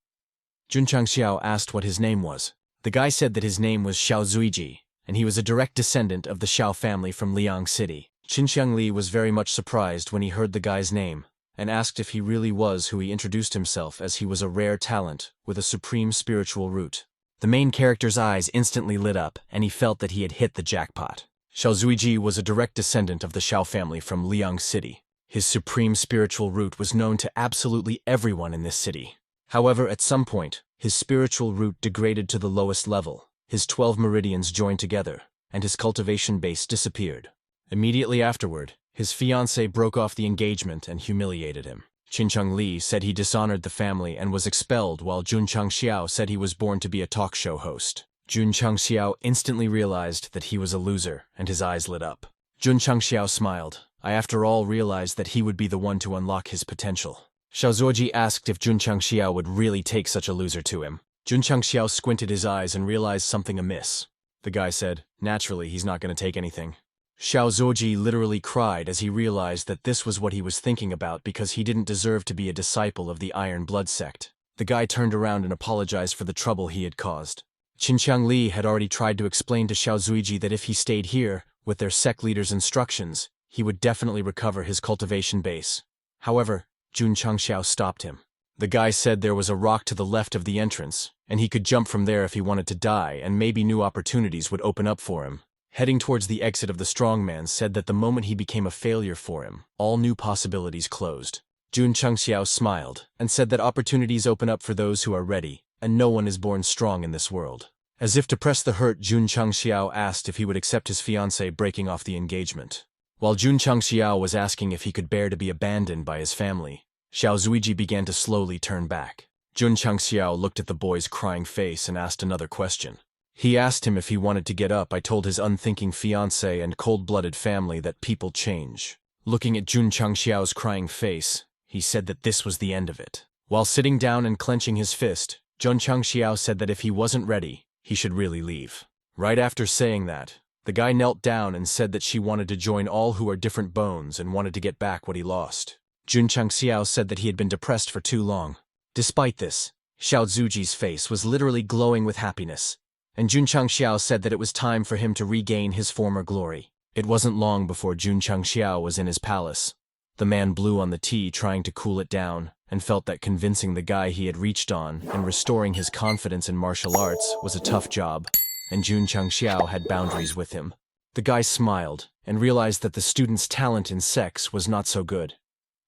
Jun Changxiao asked what his name was. The guy said that his name was Xiao Zuiji, and he was a direct descendant of the Xiao family from Liang City. Qinqiang Li was very much surprised when he heard the guy's name, and asked if he really was who he introduced himself as he was a rare talent with a supreme spiritual root. The main character's eyes instantly lit up, and he felt that he had hit the jackpot. Xiao Zuiji was a direct descendant of the Xiao family from Liang City. His supreme spiritual root was known to absolutely everyone in this city. However, at some point, his spiritual root degraded to the lowest level, his 12 meridians joined together, and his cultivation base disappeared. Immediately afterward, his fiancée broke off the engagement and humiliated him. Qinqiang Li said he dishonored the family and was expelled, while Jun Changxiao said he was born to be a talk show host. Jun Changxiao instantly realized that he was a loser, and his eyes lit up. Jun Changxiao smiled. I after all realized that he would be the one to unlock his potential. Xiao Zuiji asked if Jun Changxiao would really take such a loser to him. Jun Changxiao squinted his eyes and realized something amiss. The guy said, naturally he's not going to take anything. Xiao Zuiji literally cried as he realized that this was what he was thinking about because he didn't deserve to be a disciple of the Iron Blood sect. The guy turned around and apologized for the trouble he had caused. Qinqiang Li had already tried to explain to Xiao Zuiji that if he stayed here, with their sect leader's instructions, he would definitely recover his cultivation base. However, Jun Changxiao stopped him. The guy said there was a rock to the left of the entrance, and he could jump from there if he wanted to die, and maybe new opportunities would open up for him. Heading towards the exit of the strongman said that the moment he became a failure for him, all new possibilities closed. Jun Changxiao smiled and said that opportunities open up for those who are ready, and no one is born strong in this world. As if to press the hurt, Jun Changxiao asked if he would accept his fiancée breaking off the engagement. While Jun Changxiao was asking if he could bear to be abandoned by his family, Xiao Zuiji began to slowly turn back. Jun Changxiao looked at the boy's crying face and asked another question. He asked him if he wanted to get up. I told his unthinking fiancé and cold-blooded family that people change. Looking at Jun Changxiao's crying face, he said that this was the end of it. While sitting down and clenching his fist, Jun Changxiao said that if he wasn't ready, he should really leave. Right after saying that, the guy knelt down and said that she wanted to join all who are different bones and wanted to get back what he lost. Jun Changxiao said that he had been depressed for too long. Despite this, Xiao Zuji's face was literally glowing with happiness, and Jun Changxiao said that it was time for him to regain his former glory. It wasn't long before Jun Changxiao was in his palace. The man blew on the tea trying to cool it down, and felt that convincing the guy he had reached on and restoring his confidence in martial arts was a tough job, and Jun Changxiao had boundaries with him. The guy smiled and realized that the student's talent in sex was not so good.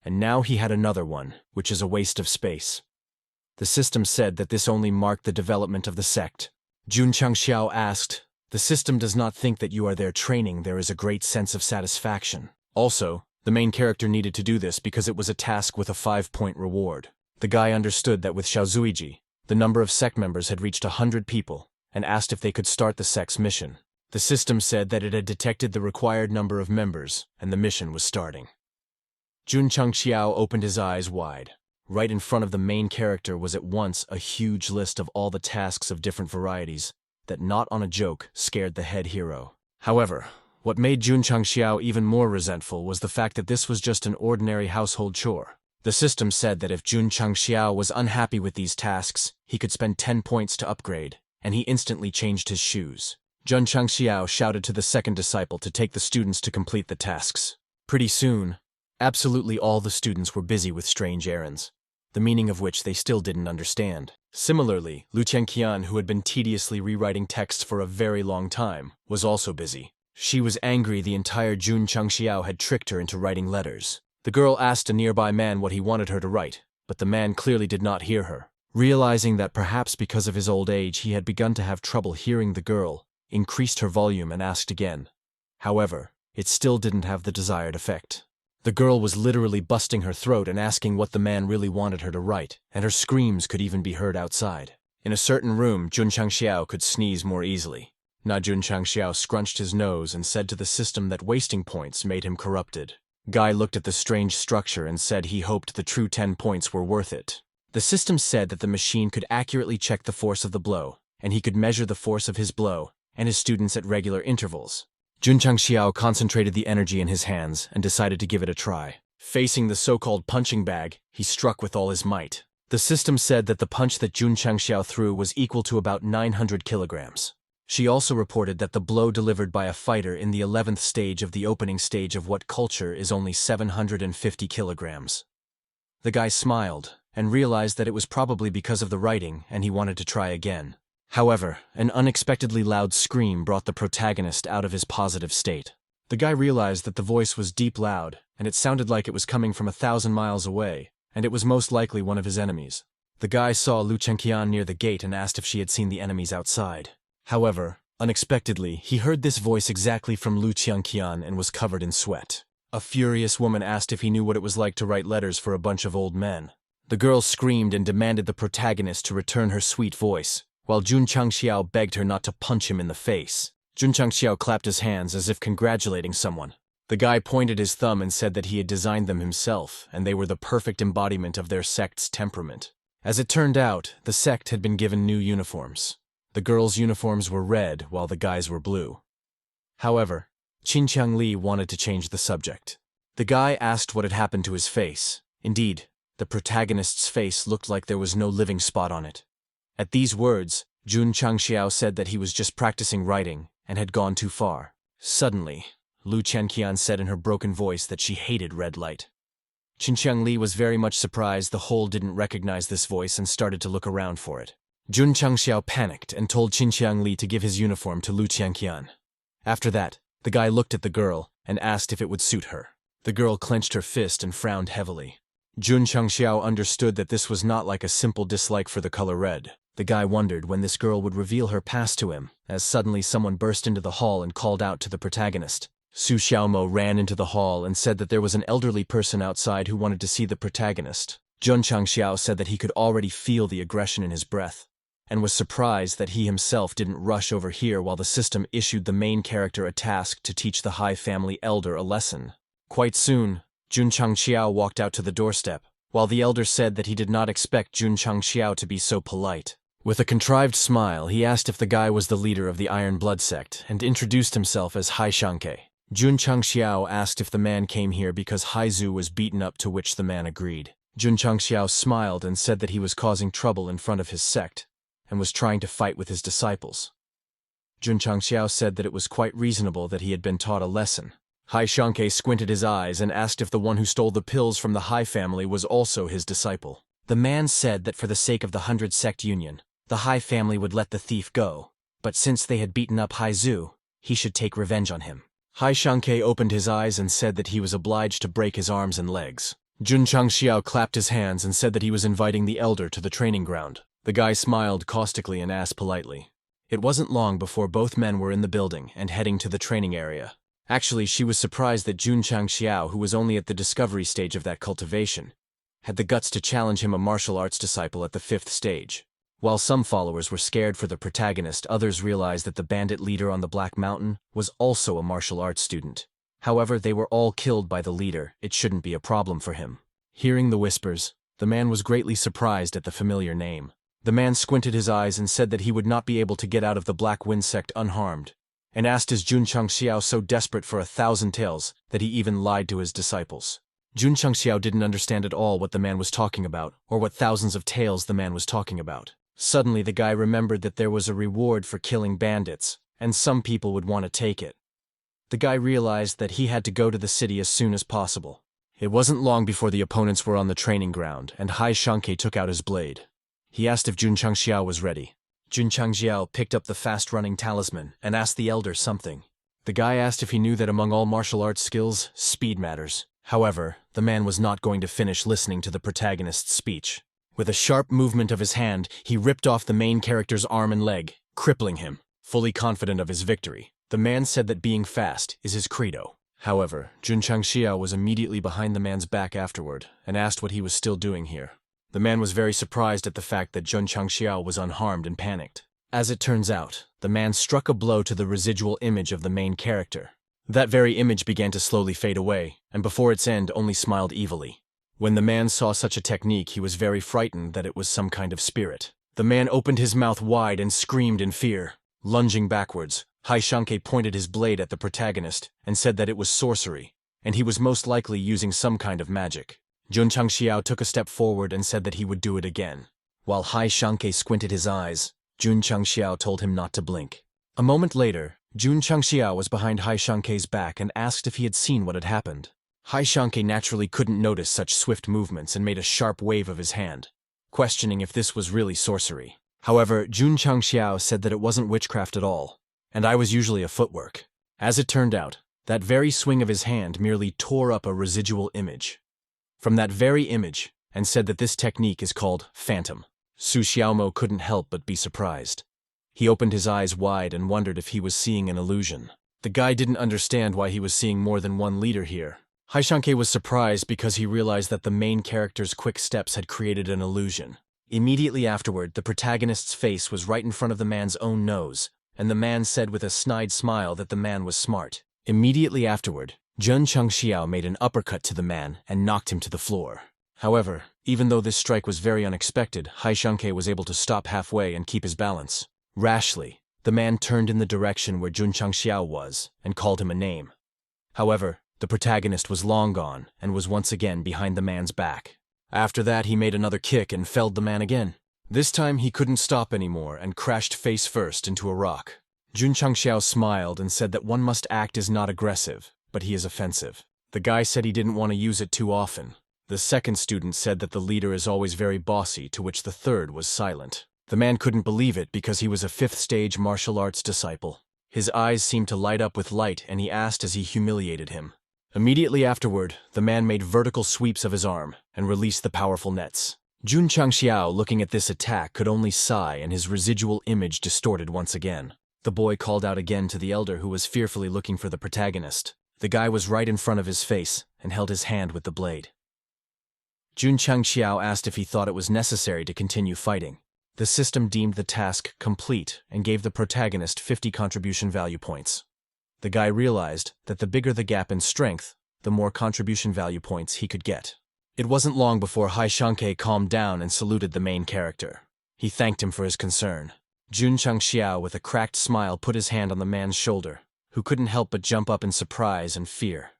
And now he had another one, which is a waste of space. The system said that this only marked the development of the sect. Jun Changxiao asked, "The system does not think that you are there training. There is a great sense of satisfaction." Also, the main character needed to do this because it was a task with a 5-point reward. The guy understood that with Xiaozuiji, the number of sect members had reached 100 people, and asked if they could start the sect's mission. The system said that it had detected the required number of members, and the mission was starting. Jun Changxiao opened his eyes wide. Right in front of the main character was at once a huge list of all the tasks of different varieties that, not on a joke, scared the head hero. However, what made Jun Changxiao even more resentful was the fact that this was just an ordinary household chore. The system said that if Jun Changxiao was unhappy with these tasks, he could spend 10 points to upgrade, and he instantly changed his shoes. Jun Changxiao shouted to the second disciple to take the students to complete the tasks. Pretty soon, absolutely all the students were busy with strange errands, the meaning of which they still didn't understand. Similarly, Lu Qian, who had been tediously rewriting texts for a very long time, was also busy. She was angry the entire Jun Changxiao had tricked her into writing letters. The girl asked a nearby man what he wanted her to write, but the man clearly did not hear her. Realizing that perhaps because of his old age he had begun to have trouble hearing the girl, increased her volume and asked again. However, it still didn't have the desired effect. The girl was literally busting her throat and asking what the man really wanted her to write, and her screams could even be heard outside. In a certain room, Jun Changxiao could sneeze more easily. Jun Changxiao scrunched his nose and said to the system that wasting points made him corrupted. Guy looked at the strange structure and said he hoped the true 10 points were worth it. The system said that the machine could accurately check the force of the blow, and he could measure the force of his blow and his students at regular intervals. Jun Changxiao concentrated the energy in his hands and decided to give it a try. Facing the so-called punching bag, he struck with all his might. The system said that the punch that Jun Changxiao threw was equal to about 900 kilograms. She also reported that the blow delivered by a fighter in the 11th stage of the opening stage of what culture is only 750 kilograms. The guy smiled and realized that it was probably because of the writing and he wanted to try again. However, an unexpectedly loud scream brought the protagonist out of his positive state. The guy realized that the voice was deep loud, and it sounded like it was coming from 1,000 miles away, and it was most likely one of his enemies. The guy saw Lu Qian near the gate and asked if she had seen the enemies outside. However, unexpectedly, he heard this voice exactly from Lu Qian and was covered in sweat. A furious woman asked if he knew what it was like to write letters for a bunch of old men. The girl screamed and demanded the protagonist to return her sweet voice, while Jun Changxiao begged her not to punch him in the face. Jun Changxiao clapped his hands as if congratulating someone. The guy pointed his thumb and said that he had designed them himself, and they were the perfect embodiment of their sect's temperament. As it turned out, the sect had been given new uniforms. The girls' uniforms were red, while the guys were blue. However, Qinqiang Li wanted to change the subject. The guy asked what had happened to his face. Indeed, the protagonist's face looked like there was no living spot on it. At these words, Jun Changxiao said that he was just practicing writing and had gone too far. Suddenly, Lu Qian said in her broken voice that she hated red light. Qinqiang Li was very much surprised the whole didn't recognize this voice and started to look around for it. Jun Changxiao panicked and told Qinqiang Li to give his uniform to Lu Qian. After that, the guy looked at the girl and asked if it would suit her. The girl clenched her fist and frowned heavily. Jun Changxiao understood that this was not like a simple dislike for the color red. The guy wondered when this girl would reveal her past to him, as suddenly someone burst into the hall and called out to the protagonist. Su Xiaomo ran into the hall and said that there was an elderly person outside who wanted to see the protagonist. Jun Changxiao said that he could already feel the aggression in his breath, and was surprised that he himself didn't rush over here while the system issued the main character a task to teach the High family elder a lesson. Quite soon, Jun Changxiao walked out to the doorstep, while the elder said that he did not expect Jun Changxiao to be so polite. With a contrived smile, he asked if the guy was the leader of the Iron Blood sect and introduced himself as Hai Shanke. Jun Changxiao asked if the man came here because Hai Zu was beaten up, to which the man agreed. Jun Changxiao smiled and said that he was causing trouble in front of his sect, and was trying to fight with his disciples. Jun Changxiao said that it was quite reasonable that he had been taught a lesson. Hai Shanke squinted his eyes and asked if the one who stole the pills from the Hai family was also his disciple. The man said that for the sake of the 100 sect union, the Hai family would let the thief go, but since they had beaten up Hai Zhu, he should take revenge on him. Hai Shanke opened his eyes and said that he was obliged to break his arms and legs. Jun Changxiao clapped his hands and said that he was inviting the elder to the training ground. The guy smiled caustically and asked politely. It wasn't long before both men were in the building and heading to the training area. Actually, she was surprised that Jun Changxiao, who was only at the discovery stage of that cultivation, had the guts to challenge him, a martial arts disciple, at the 5th stage. While some followers were scared for the protagonist, others realized that the bandit leader on the Black Mountain was also a martial arts student. However, they were all killed by the leader. It shouldn't be a problem for him. Hearing the whispers, the man was greatly surprised at the familiar name. The man squinted his eyes and said that he would not be able to get out of the Black Wind sect unharmed, and asked, is Jun Changxiao so desperate for 1,000 taels that he even lied to his disciples? Jun Changxiao didn't understand at all what the man was talking about, or what thousands of taels the man was talking about. Suddenly the guy remembered that there was a reward for killing bandits, and some people would want to take it. The guy realized that he had to go to the city as soon as possible. It wasn't long before the opponents were on the training ground, and Hai Shanke took out his blade. He asked if Jun Changxiao was ready. Jun Changxiao picked up the fast-running talisman and asked the elder something. The guy asked if he knew that among all martial arts skills, speed matters. However, the man was not going to finish listening to the protagonist's speech. With a sharp movement of his hand, he ripped off the main character's arm and leg, crippling him. Fully confident of his victory, the man said that being fast is his credo. However, Jun Changxiao was immediately behind the man's back afterward and asked what he was still doing here. The man was very surprised at the fact that Jun Changxiao was unharmed and panicked. As it turns out, the man struck a blow to the residual image of the main character. That very image began to slowly fade away, and before its end only smiled evilly. When the man saw such a technique, he was very frightened that it was some kind of spirit. The man opened his mouth wide and screamed in fear. Lunging backwards, Hai Shanke pointed his blade at the protagonist and said that it was sorcery, and he was most likely using some kind of magic. Jun Changxiao took a step forward and said that he would do it again. While Hai Shanke squinted his eyes, Jun Changxiao told him not to blink. A moment later, Jun Changxiao was behind Hai Shanke's back and asked if he had seen what had happened. Hai Shanke naturally couldn't notice such swift movements and made a sharp wave of his hand, questioning if this was really sorcery. However, Jun Changxiao said that it wasn't witchcraft at all, and I was usually a footwork. As it turned out, that very swing of his hand merely tore up a residual image from that very image, and said that this technique is called phantom. Su Xiaomo couldn't help but be surprised. He opened his eyes wide and wondered if he was seeing an illusion. The guy didn't understand why he was seeing more than one leader here. Hai Shanke was surprised because he realized that the main character's quick steps had created an illusion. Immediately afterward, the protagonist's face was right in front of the man's own nose, and the man said with a snide smile that the man was smart. Immediately afterward, Jun Changxiao made an uppercut to the man and knocked him to the floor. However, even though this strike was very unexpected, Hai Shanke was able to stop halfway and keep his balance. Rashly, the man turned in the direction where Jun Changxiao was and called him a name. However, the protagonist was long gone and was once again behind the man's back. After that, he made another kick and felled the man again. This time he couldn't stop anymore and crashed face first into a rock. Jun Changxiao smiled and said that one must act as not aggressive, but he is offensive. The guy said he didn't want to use it too often. The second student said that the leader is always very bossy, to which the third was silent. The man couldn't believe it because he was a 5th stage martial arts disciple. His eyes seemed to light up with light and he asked as he humiliated him. Immediately afterward, the man made vertical sweeps of his arm and released the powerful nets. Jun Changxiao, looking at this attack, could only sigh and his residual image distorted once again. The boy called out again to the elder, who was fearfully looking for the protagonist. The guy was right in front of his face and held his hand with the blade. Jun Changxiao asked if he thought it was necessary to continue fighting. The system deemed the task complete and gave the protagonist 50 contribution value points. The guy realized that the bigger the gap in strength, the more contribution value points he could get. It wasn't long before Hai Shanke calmed down and saluted the main character. He thanked him for his concern. Jun Changxiao, with a cracked smile, put his hand on the man's shoulder, who couldn't help but jump up in surprise and fear.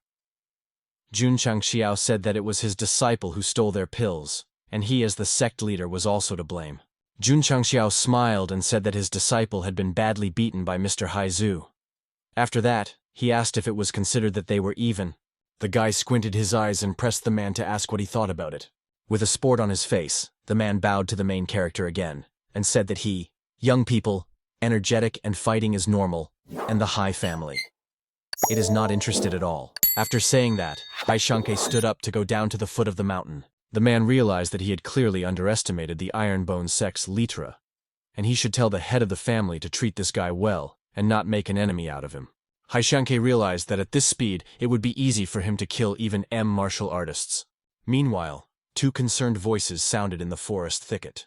Jun Changxiao said that it was his disciple who stole their pills, and he as the sect leader was also to blame. Jun Changxiao smiled and said that his disciple had been badly beaten by Mr. Haizu. After that, he asked if it was considered that they were even. The guy squinted his eyes and pressed the man to ask what he thought about it. With a sport on his face, the man bowed to the main character again, and said that he, young people, energetic and fighting is normal, and the Hai family. It is not interested at all. After saying that, Hai Shanke stood up to go down to the foot of the mountain. The man realized that he had clearly underestimated the Ironbone sect's litra, and he should tell the head of the family to treat this guy well and not make an enemy out of him. Hai Shanke realized that at this speed it would be easy for him to kill even martial artists. Meanwhile, two concerned voices sounded in the forest thicket.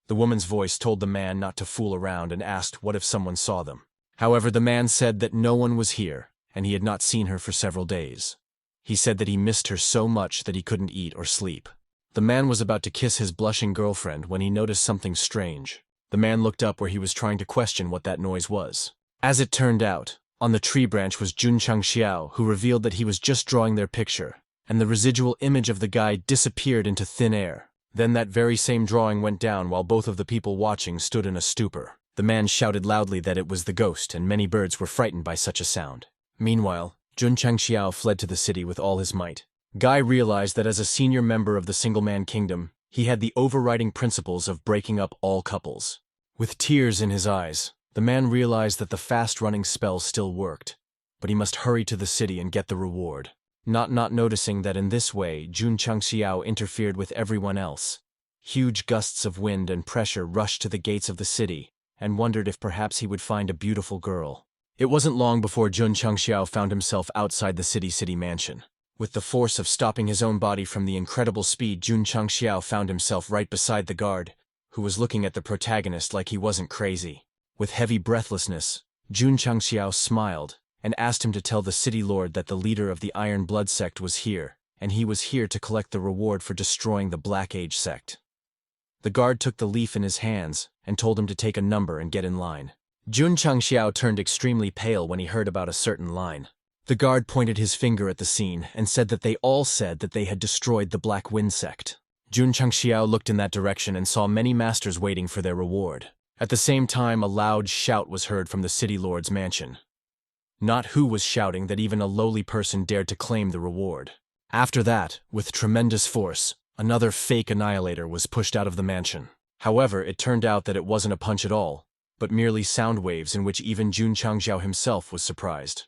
The woman's voice told the man not to fool around and asked what if someone saw them. However, the man said that no one was here, and he had not seen her for several days. He said that he missed her so much that he couldn't eat or sleep. The man was about to kiss his blushing girlfriend when he noticed something strange. The man looked up where he was trying to question what that noise was. As it turned out, on the tree branch was Jun Changxiao, who revealed that he was just drawing their picture, and the residual image of the guy disappeared into thin air. Then that very same drawing went down while both of the people watching stood in a stupor. The man shouted loudly that it was the ghost, and many birds were frightened by such a sound. Meanwhile, Jun Changxiao fled to the city with all his might. Guy realized that as a senior member of the single-man kingdom, he had the overriding principles of breaking up all couples. With tears in his eyes, the man realized that the fast-running spell still worked, but he must hurry to the city and get the reward. Not noticing that in this way, Jun Changxiao interfered with everyone else. Huge gusts of wind and pressure rushed to the gates of the city, and wondered if perhaps he would find a beautiful girl. It wasn't long before Jun Changxiao found himself outside the city mansion. With the force of stopping his own body from the incredible speed, Jun Changxiao found himself right beside the guard, who was looking at the protagonist like he wasn't crazy. With heavy breathlessness, Jun Changxiao smiled and asked him to tell the city lord that the leader of the Iron Blood sect was here, and he was here to collect the reward for destroying the Black Age sect. The guard took the leaf in his hands and told him to take a number and get in line. Jun Changxiao turned extremely pale when he heard about a certain line. The guard pointed his finger at the scene and said that they all said that they had destroyed the Black Wind sect. Jun Changxiao looked in that direction and saw many masters waiting for their reward. At the same time, a loud shout was heard from the city lord's mansion. Not who was shouting that even a lowly person dared to claim the reward. After that, with tremendous force, another fake annihilator was pushed out of the mansion. However, it turned out that it wasn't a punch at all, but merely sound waves in which even Jun Changxiao himself was surprised.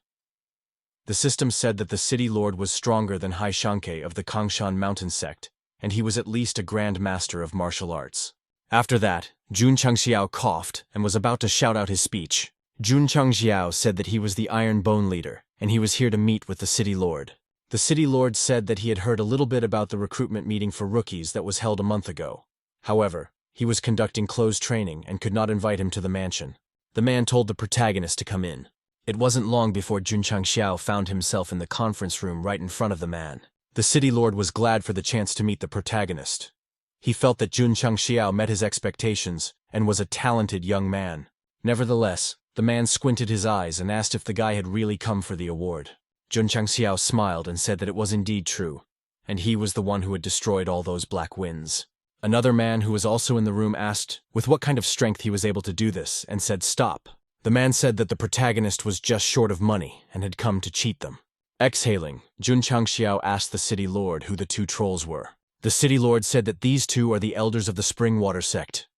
The system said that the city lord was stronger than Hai Shanke of the Kangshan Mountain sect, and he was at least a grand master of martial arts. After that, Jun Changxiao coughed and was about to shout out his speech. Jun Changxiao said that he was the Iron Bone leader, and he was here to meet with the city lord. The city lord said that he had heard a little bit about the recruitment meeting for rookies that was held a month ago. However, he was conducting closed training and could not invite him to the mansion. The man told the protagonist to come in. It wasn't long before Jun Changxiao found himself in the conference room right in front of the man. The city lord was glad for the chance to meet the protagonist. He felt that Jun Changxiao met his expectations and was a talented young man. Nevertheless, the man squinted his eyes and asked if the guy had really come for the award. Jun Changxiao smiled and said that it was indeed true, and he was the one who had destroyed all those black winds. Another man who was also in the room asked with what kind of strength he was able to do this and said stop. The man said that the protagonist was just short of money and had come to cheat them. Exhaling, Jun Changxiao asked the city lord who the two trolls were. The city lord said that these two are the elders of the Springwater sect.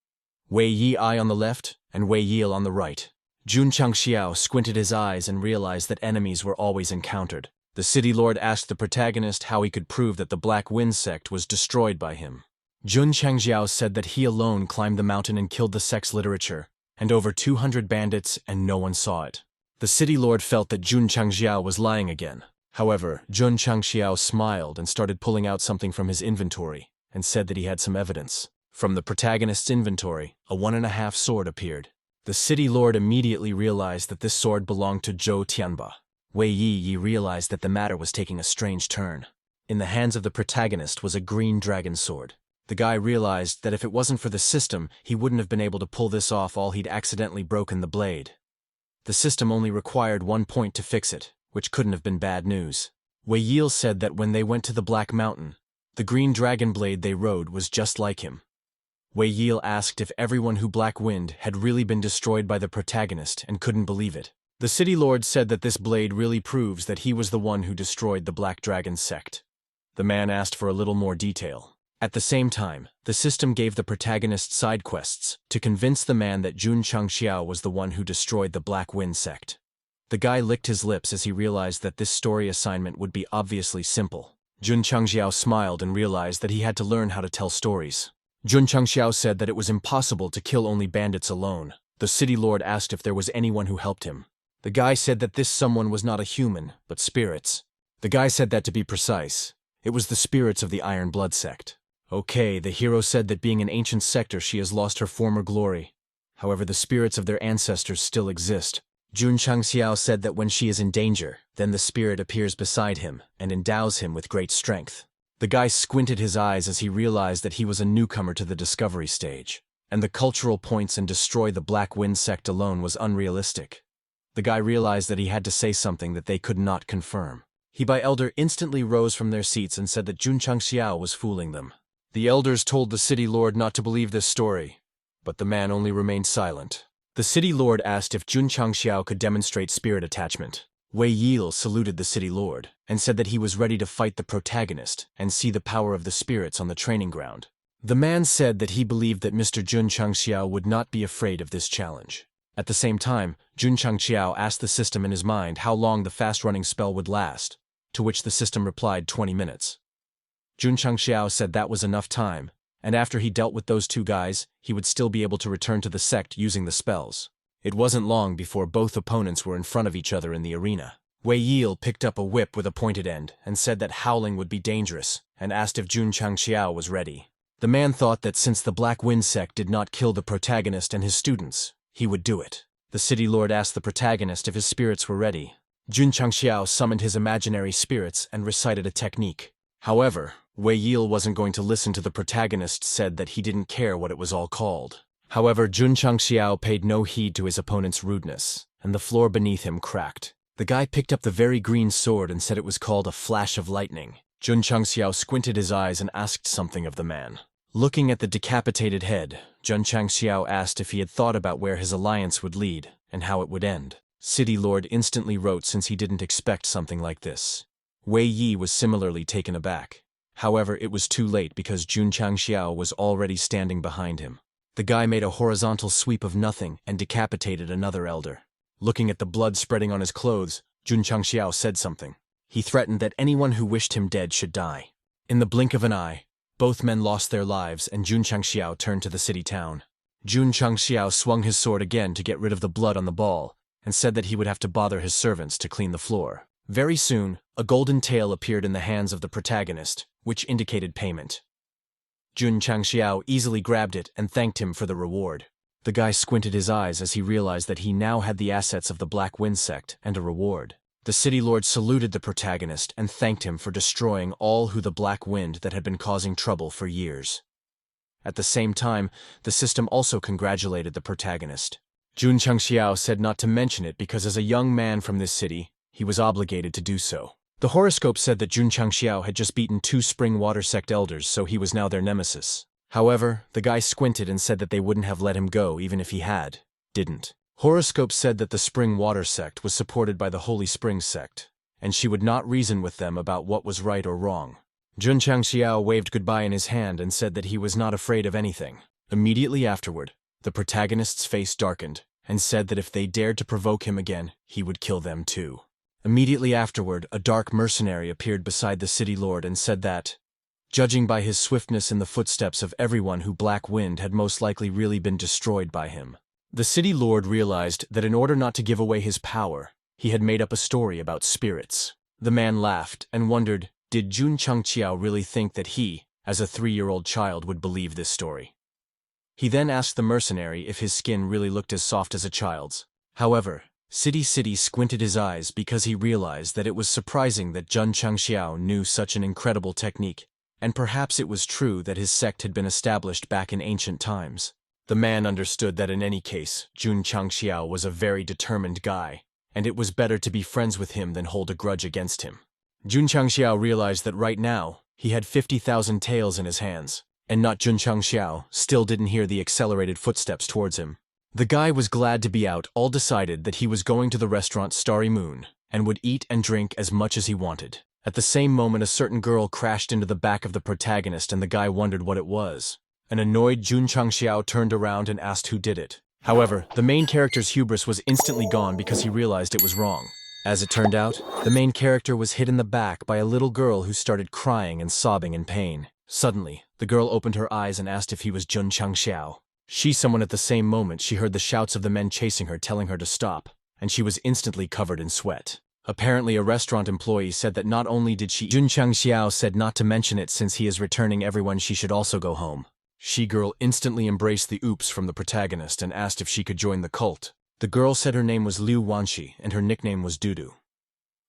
Wei Yi on the left and Wei Yil on the right. Jun Changxiao squinted his eyes and realized that enemies were always encountered. The city lord asked the protagonist how he could prove that the Black Wind sect was destroyed by him. Jun Changxiao said that he alone climbed the mountain and killed the sect's literature, and over 200 bandits, and no one saw it. The city lord felt that Jun Changxiao was lying again. However, Jun Changxiao smiled and started pulling out something from his inventory, and said that he had some evidence. From the protagonist's inventory, a 1.5 sword appeared. The city lord immediately realized that this sword belonged to Zhou Tianba. Wei Yi realized that the matter was taking a strange turn. In the hands of the protagonist was a green dragon sword. The guy realized that if it wasn't for the system, he wouldn't have been able to pull this off, he'd accidentally broken the blade. The system only required 1 point to fix it, which couldn't have been bad news. Wei Yil said that when they went to the Black Mountain, the green dragon blade they rode was just like him. Wei Yil asked if everyone who Black Wind had really been destroyed by the protagonist and couldn't believe it. The city lord said that this blade really proves that he was the one who destroyed the Black Dragon sect. The man asked for a little more detail. At the same time, the system gave the protagonist side quests to convince the man that Jun Changxiao was the one who destroyed the Black Wind sect. The guy licked his lips as he realized that this story assignment would be obviously simple. Jun Changxiao smiled and realized that he had to learn how to tell stories. Jun Changxiao said that it was impossible to kill only bandits alone. The city lord asked if there was anyone who helped him. The guy said that this someone was not a human, but spirits. The guy said that to be precise, it was the spirits of the Iron Blood sect. Okay, the hero said that being an ancient sector she has lost her former glory. However, the spirits of their ancestors still exist. Jun Changxiao said that when she is in danger, then the spirit appears beside him and endows him with great strength. The guy squinted his eyes as he realized that he was a newcomer to the discovery stage, and the cultural points and destroy the Black Wind sect alone was unrealistic. The guy realized that he had to say something that they could not confirm. He by elder instantly rose from their seats and said that Jun Changxiao was fooling them. The elders told the city lord not to believe this story, but the man only remained silent. The city lord asked if Jun Changxiao could demonstrate spirit attachment. Wei Yil saluted the city lord and said that he was ready to fight the protagonist and see the power of the spirits on the training ground. The man said that he believed that Mr. Jun Changxiao would not be afraid of this challenge. At the same time, Jun Changxiao asked the system in his mind how long the fast-running spell would last, to which the system replied 20 minutes. Jun Changxiao said that was enough time, and after he dealt with those two guys, he would still be able to return to the sect using the spells. It wasn't long before both opponents were in front of each other in the arena. Wei Yil picked up a whip with a pointed end and said that howling would be dangerous, and asked if Jun Changxiao was ready. The man thought that since the Black Wind sect did not kill the protagonist and his students, he would do it. The city lord asked the protagonist if his spirits were ready. Jun Changxiao summoned his imaginary spirits and recited a technique. However, Wei Yil wasn't going to listen to the protagonist said that he didn't care what it was all called. However, Jun Changxiao paid no heed to his opponent's rudeness, and the floor beneath him cracked. The guy picked up the very green sword and said it was called a flash of lightning. Jun Changxiao squinted his eyes and asked something of the man. Looking at the decapitated head, Jun Changxiao asked if he had thought about where his alliance would lead and how it would end. City Lord instantly wrote since he didn't expect something like this. Wei Yi was similarly taken aback. However, it was too late because Jun Changxiao was already standing behind him. The guy made a horizontal sweep of nothing and decapitated another elder. Looking at the blood spreading on his clothes, Jun Changxiao said something. He threatened that anyone who wished him dead should die. In the blink of an eye, both men lost their lives and Jun Changxiao turned to the city town. Jun Changxiao swung his sword again to get rid of the blood on the ball and said that he would have to bother his servants to clean the floor. Very soon, a golden tail appeared in the hands of the protagonist, which indicated payment. Jun Changxiao easily grabbed it and thanked him for the reward. The guy squinted his eyes as he realized that he now had the assets of the Black Wind sect and a reward. The city lord saluted the protagonist and thanked him for destroying all who the Black Wind that had been causing trouble for years. At the same time, the system also congratulated the protagonist. Jun Changxiao said not to mention it because as a young man from this city, he was obligated to do so. The horoscope said that Jun Changxiao had just beaten 2 Spring Water Sect elders, so he was now their nemesis. However, the guy squinted and said that they wouldn't have let him go even if he didn't. Horoscope said that the Spring Water Sect was supported by the Holy Spring Sect, and she would not reason with them about what was right or wrong. Jun Changxiao waved goodbye in his hand and said that he was not afraid of anything. Immediately afterward, the protagonist's face darkened and said that if they dared to provoke him again, he would kill them too. Immediately afterward, a dark mercenary appeared beside the city lord and said that, judging by his swiftness in the footsteps of everyone who Black Wind had most likely really been destroyed by him. The city lord realized that in order not to give away his power, he had made up a story about spirits. The man laughed and wondered, did Jun Changxiao really think that he, as a 3-year-old child, would believe this story? He then asked the mercenary if his skin really looked as soft as a child's. However, City squinted his eyes because he realized that it was surprising that Jun Changxiao knew such an incredible technique, and perhaps it was true that his sect had been established back in ancient times. The man understood that in any case, Jun Changxiao was a very determined guy, and it was better to be friends with him than hold a grudge against him. Jun Changxiao realized that right now, he had 50,000 taels in his hands, and not Jun Changxiao still didn't hear the accelerated footsteps towards him. The guy was glad to be out, all decided that he was going to the restaurant Starry Moon, and would eat and drink as much as he wanted. At the same moment, a certain girl crashed into the back of the protagonist and the guy wondered what it was. An annoyed Jun Changxiao turned around and asked who did it. However, the main character's hubris was instantly gone because he realized it was wrong. As it turned out, the main character was hit in the back by a little girl who started crying and sobbing in pain. Suddenly, the girl opened her eyes and asked if he was Jun Changxiao. Someone at the same moment she heard the shouts of the men chasing her telling her to stop, and she was instantly covered in sweat. Apparently a restaurant employee said that not only did Jun Changxiao said not to mention it since he is returning everyone she should also go home. She-girl instantly embraced the oops from the protagonist and asked if she could join the cult. The girl said her name was Liu Wanxi and her nickname was Dudu.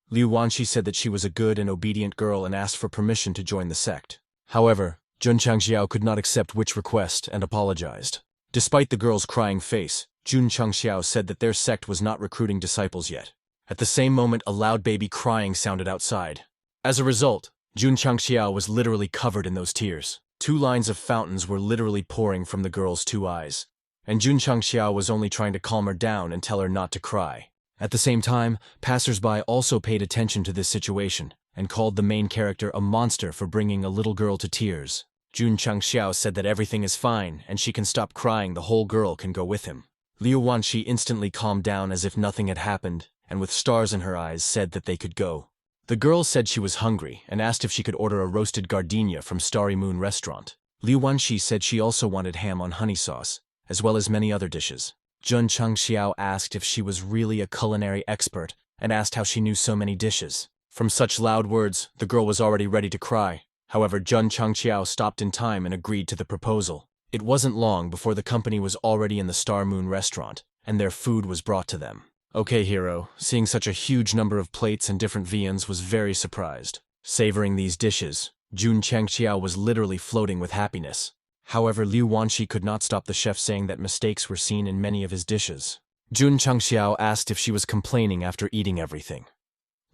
Liu Wanxi said that she was a good and obedient girl and asked for permission to join the sect. However, Jun Changxiao could not accept which request and apologized. Despite the girl's crying face, Jun Changxiao said that their sect was not recruiting disciples yet. At the same moment, a loud baby crying sounded outside. As a result, Jun Changxiao was literally covered in those tears. 2 lines of fountains were literally pouring from the girl's 2 eyes. And Jun Changxiao was only trying to calm her down and tell her not to cry. At the same time, passers-by also paid attention to this situation and called the main character a monster for bringing a little girl to tears. Jun Changxiao said that everything is fine and she can stop crying, the whole girl can go with him. Liu Wanxi instantly calmed down as if nothing had happened and with stars in her eyes said that they could go. The girl said she was hungry and asked if she could order a roasted gardenia from Starry Moon restaurant. Liu Wanxi said she also wanted ham on honey sauce, as well as many other dishes. Jun Changxiao asked if she was really a culinary expert and asked how she knew so many dishes. From such loud words, the girl was already ready to cry. However, Jun Changxiao stopped in time and agreed to the proposal. It wasn't long before the company was already in the Star Moon restaurant, and their food was brought to them. Okay, hero, seeing such a huge number of plates and different viands was very surprised. Savoring these dishes, Jun Changxiao was literally floating with happiness. However, Liu Wanxi could not stop the chef saying that mistakes were seen in many of his dishes. Jun Changxiao asked if she was complaining after eating everything.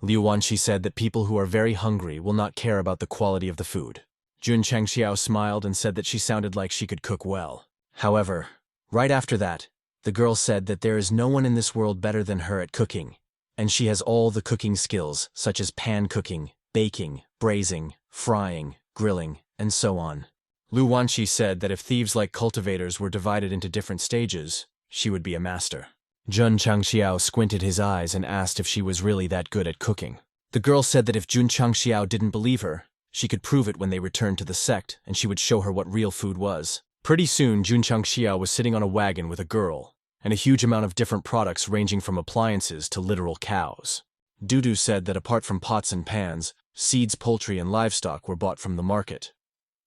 Liu Wanxi said that people who are very hungry will not care about the quality of the food. Jun Changxiao smiled and said that she sounded like she could cook well. However, right after that, the girl said that there is no one in this world better than her at cooking, and she has all the cooking skills such as pan cooking, baking, braising, frying, grilling, and so on. Liu Wanxi said that if thieves like cultivators were divided into different stages, she would be a master. Jun Changxiao squinted his eyes and asked if she was really that good at cooking. The girl said that if Jun Changxiao didn't believe her, she could prove it when they returned to the sect and she would show her what real food was. Pretty soon, Jun Changxiao was sitting on a wagon with a girl, and a huge amount of different products ranging from appliances to literal cows. Dudu said that apart from pots and pans, seeds, poultry, and livestock were bought from the market.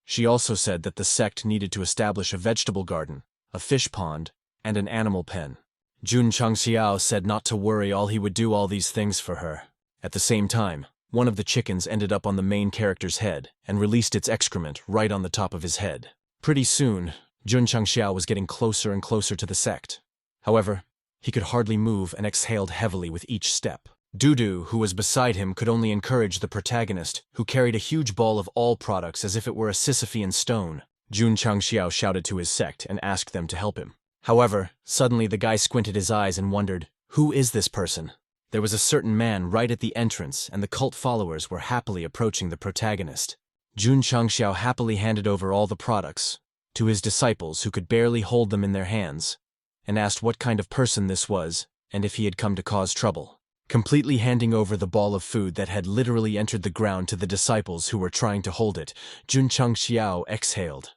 She also said that the sect needed to establish a vegetable garden, a fish pond, and an animal pen. Jun Changxiao said not to worry, all he would do all these things for her. At the same time, one of the chickens ended up on the main character's head and released its excrement right on the top of his head. Pretty soon, Jun Changxiao was getting closer and closer to the sect. However, he could hardly move and exhaled heavily with each step. Dudu, who was beside him, could only encourage the protagonist, who carried a huge ball of all products as if it were a Sisyphean stone. Jun Changxiao shouted to his sect and asked them to help him. However, suddenly the guy squinted his eyes and wondered, who is this person? There was a certain man right at the entrance and the cult followers were happily approaching the protagonist. Jun Changxiao happily handed over all the products to his disciples who could barely hold them in their hands, and asked what kind of person this was and if he had come to cause trouble. Completely handing over the ball of food that had literally entered the ground to the disciples who were trying to hold it, Jun Changxiao exhaled.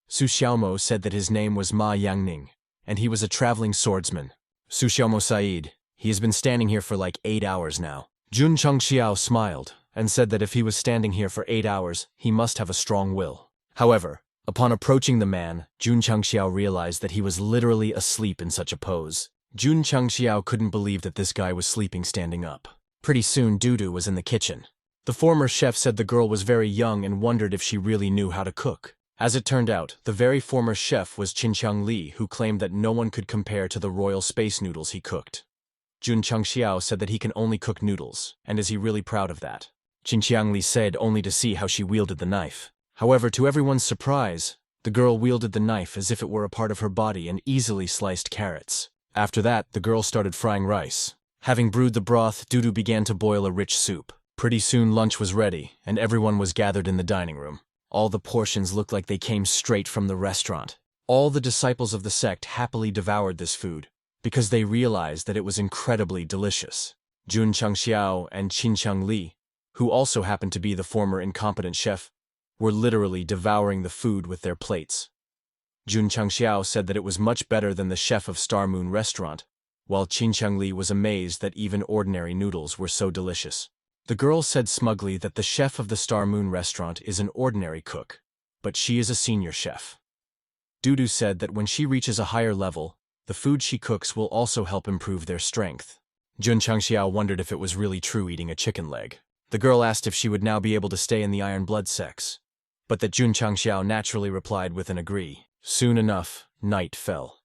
Su Xiaomo said that his name was Ma Yangning, and he was a traveling swordsman. Su Xiaomo Said, he has been standing here for like 8 hours now. Jun Changxiao smiled and said that if he was standing here for 8 hours, he must have a strong will. However, upon approaching the man, Jun Changxiao realized that he was literally asleep in such a pose. Jun Changxiao couldn't believe that this guy was sleeping standing up. Pretty soon, Dudu was in the kitchen. The former chef said the girl was very young and wondered if she really knew how to cook. As it turned out, the very former chef was Qinqiang Li, who claimed that no one could compare to the royal space noodles he cooked. Jun Changxiao said that he can only cook noodles, and is he really proud of that? Qin said, only to see how she wielded the knife. However, to everyone's surprise, the girl wielded the knife as if it were a part of her body and easily sliced carrots. After that, the girl started frying rice. Having brewed the broth, Dudu began to boil a rich soup. Pretty soon lunch was ready, and everyone was gathered in the dining room. All the portions looked like they came straight from the restaurant. All the disciples of the sect happily devoured this food, because they realized that it was incredibly delicious. Jun Changxiao and Qin Changli, who also happened to be the former incompetent chef, were literally devouring the food with their plates. Jun Changxiao said that it was much better than the chef of Star Moon restaurant, while Qin Changli was amazed that even ordinary noodles were so delicious. The girl said smugly that the chef of the Star Moon restaurant is an ordinary cook, but she is a senior chef. Dudu said that when she reaches a higher level, the food she cooks will also help improve their strength. Jun Changxiao wondered if it was really true eating a chicken leg. The girl asked if she would now be able to stay in the Iron Blood sects, but that Jun Changxiao naturally replied with an agree. Soon enough, night fell.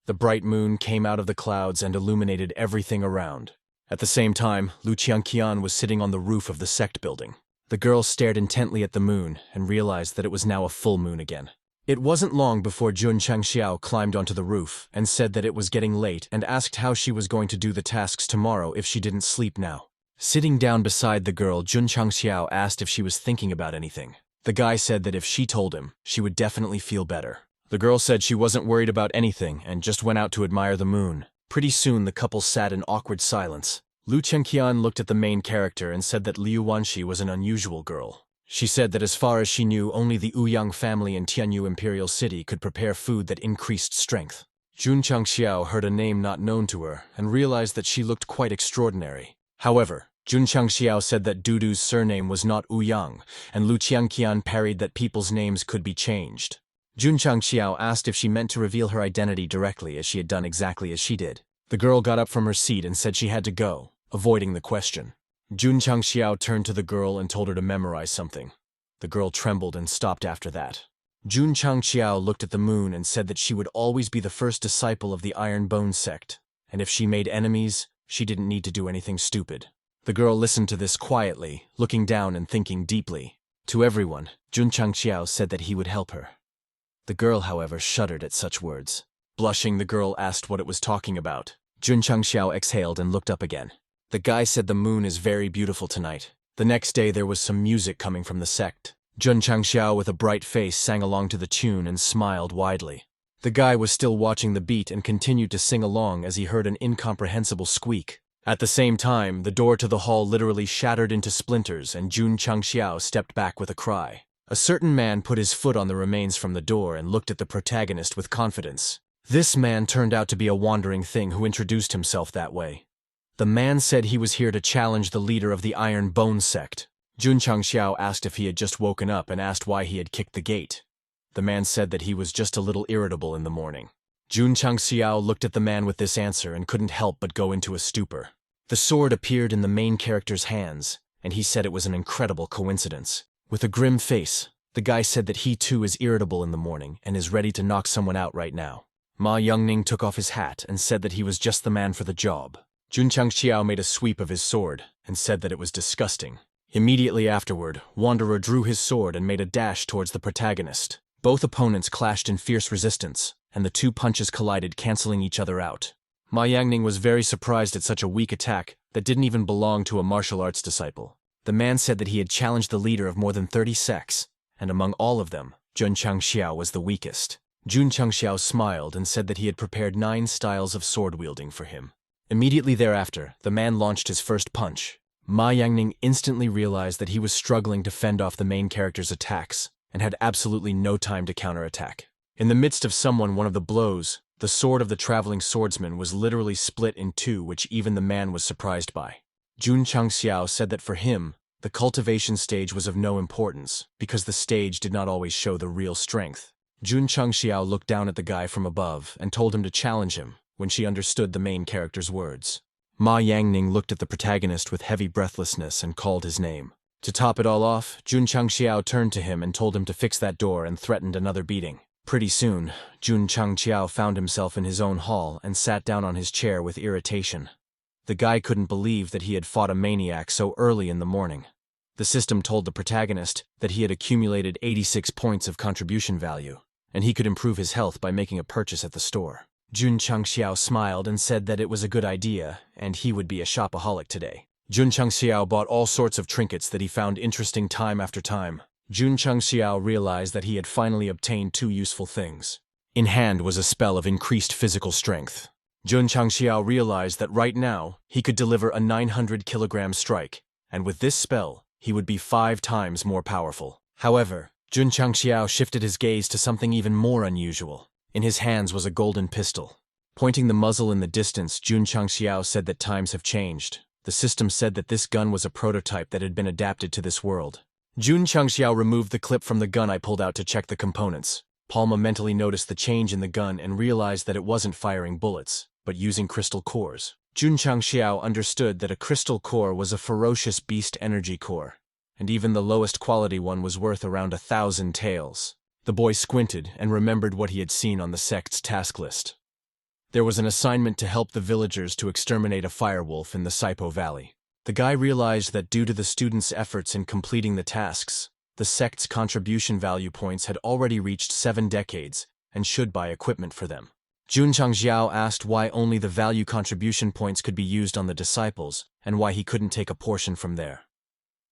The bright moon came out of the clouds and illuminated everything around. At the same time, Lu Qianqian was sitting on the roof of the sect building. The girl stared intently at the moon and realized that it was now a full moon again. It wasn't long before Jun Changxiao climbed onto the roof and said that it was getting late and asked how she was going to do the tasks tomorrow if she didn't sleep now. Sitting down beside the girl, Jun Changxiao asked if she was thinking about anything. The guy said that if she told him, she would definitely feel better. The girl said she wasn't worried about anything and just went out to admire the moon. Pretty soon the couple sat in awkward silence. Lu Chengqian looked at the main character and said that Liu Wanxi was an unusual girl. She said that as far as she knew, only the Ouyang family in Tianyu Imperial City could prepare food that increased strength. Jun Changxiao heard a name not known to her and realized that she looked quite extraordinary. However, Jun Changxiao said that Dudu's surname was not Ouyang, and Lu Qianqian parried that people's names could be changed. Jun Changxiao asked if she meant to reveal her identity directly, as she had done exactly as she did. The girl got up from her seat and said she had to go, avoiding the question. Jun Changxiao turned to the girl and told her to memorize something. The girl trembled and stopped after that. Jun Changxiao looked at the moon and said that she would always be the first disciple of the Iron Bone sect, and if she made enemies, she didn't need to do anything stupid. The girl listened to this quietly, looking down and thinking deeply. To everyone, Jun Changxiao said that he would help her. The girl, however, shuddered at such words. Blushing, the girl asked what it was talking about. Jun Changxiao exhaled and looked up again. The guy said the moon is very beautiful tonight. The next day there was some music coming from the sect. Jun Changxiao with a bright face sang along to the tune and smiled widely. The guy was still watching the beat and continued to sing along as he heard an incomprehensible squeak. At the same time, the door to the hall literally shattered into splinters and Jun Changxiao stepped back with a cry. A certain man put his foot on the remains from the door and looked at the protagonist with confidence. This man turned out to be a wandering thing who introduced himself that way. The man said he was here to challenge the leader of the Iron Bone sect. Jun Changxiao asked if he had just woken up and asked why he had kicked the gate. The man said that he was just a little irritable in the morning. Jun Changxiao looked at the man with this answer and couldn't help but go into a stupor. The sword appeared in the main character's hands, and he said it was an incredible coincidence. With a grim face, the guy said that he too is irritable in the morning and is ready to knock someone out right now. Ma Youngning took off his hat and said that he was just the man for the job. Jun Changxiao made a sweep of his sword and said that it was disgusting. Immediately afterward, Wanderer drew his sword and made a dash towards the protagonist. Both opponents clashed in fierce resistance, and the two punches collided, canceling each other out. Ma Yangning was very surprised at such a weak attack that didn't even belong to a martial arts disciple. The man said that he had challenged the leader of more than 30 sects, and among all of them, Jun Changxiao was the weakest. Jun Changxiao smiled and said that he had prepared 9 styles of sword-wielding for him. Immediately thereafter, the man launched his first punch. Ma Yangning instantly realized that he was struggling to fend off the main character's attacks, and had absolutely no time to counterattack. In the midst of one of the blows, the sword of the traveling swordsman was literally split in two, which even the man was surprised by. Jun Changxiao said that for him, the cultivation stage was of no importance, because the stage did not always show the real strength. Jun Changxiao looked down at the guy from above and told him to challenge him when she understood the main character's words. Ma Yangning looked at the protagonist with heavy breathlessness and called his name. To top it all off, Jun Changxiao turned to him and told him to fix that door and threatened another beating. Pretty soon, Jun Changxiao found himself in his own hall and sat down on his chair with irritation. The guy couldn't believe that he had fought a maniac so early in the morning. The system told the protagonist that he had accumulated 86 points of contribution value, and he could improve his health by making a purchase at the store. Jun Changxiao smiled and said that it was a good idea, and he would be a shopaholic today. Jun Changxiao bought all sorts of trinkets that he found interesting time after time. Jun Changxiao realized that he had finally obtained two useful things. In hand was a spell of increased physical strength. Jun Changxiao realized that right now he could deliver a 900-kilogram strike, and with this spell, he would be 5 times more powerful. However, Jun Changxiao shifted his gaze to something even more unusual. In his hands was a golden pistol. Pointing the muzzle in the distance, Jun Changxiao said that times have changed. The system said that this gun was a prototype that had been adapted to this world. Jun Changxiao removed the clip from the gun I pulled out to check the components. Palma mentally noticed the change in the gun and realized that it wasn't firing bullets, but using crystal cores. Jun Changxiao understood that a crystal core was a ferocious beast energy core, and even the lowest quality one was worth around 1,000 taels. The boy squinted and remembered what he had seen on the sect's task list. There was an assignment to help the villagers to exterminate a firewolf in the Saipo Valley. The guy realized that due to the students' efforts in completing the tasks, the sect's contribution value points had already reached 7 decades and should buy equipment for them. Jun Changxiao asked why only the value contribution points could be used on the disciples and why he couldn't take a portion from there.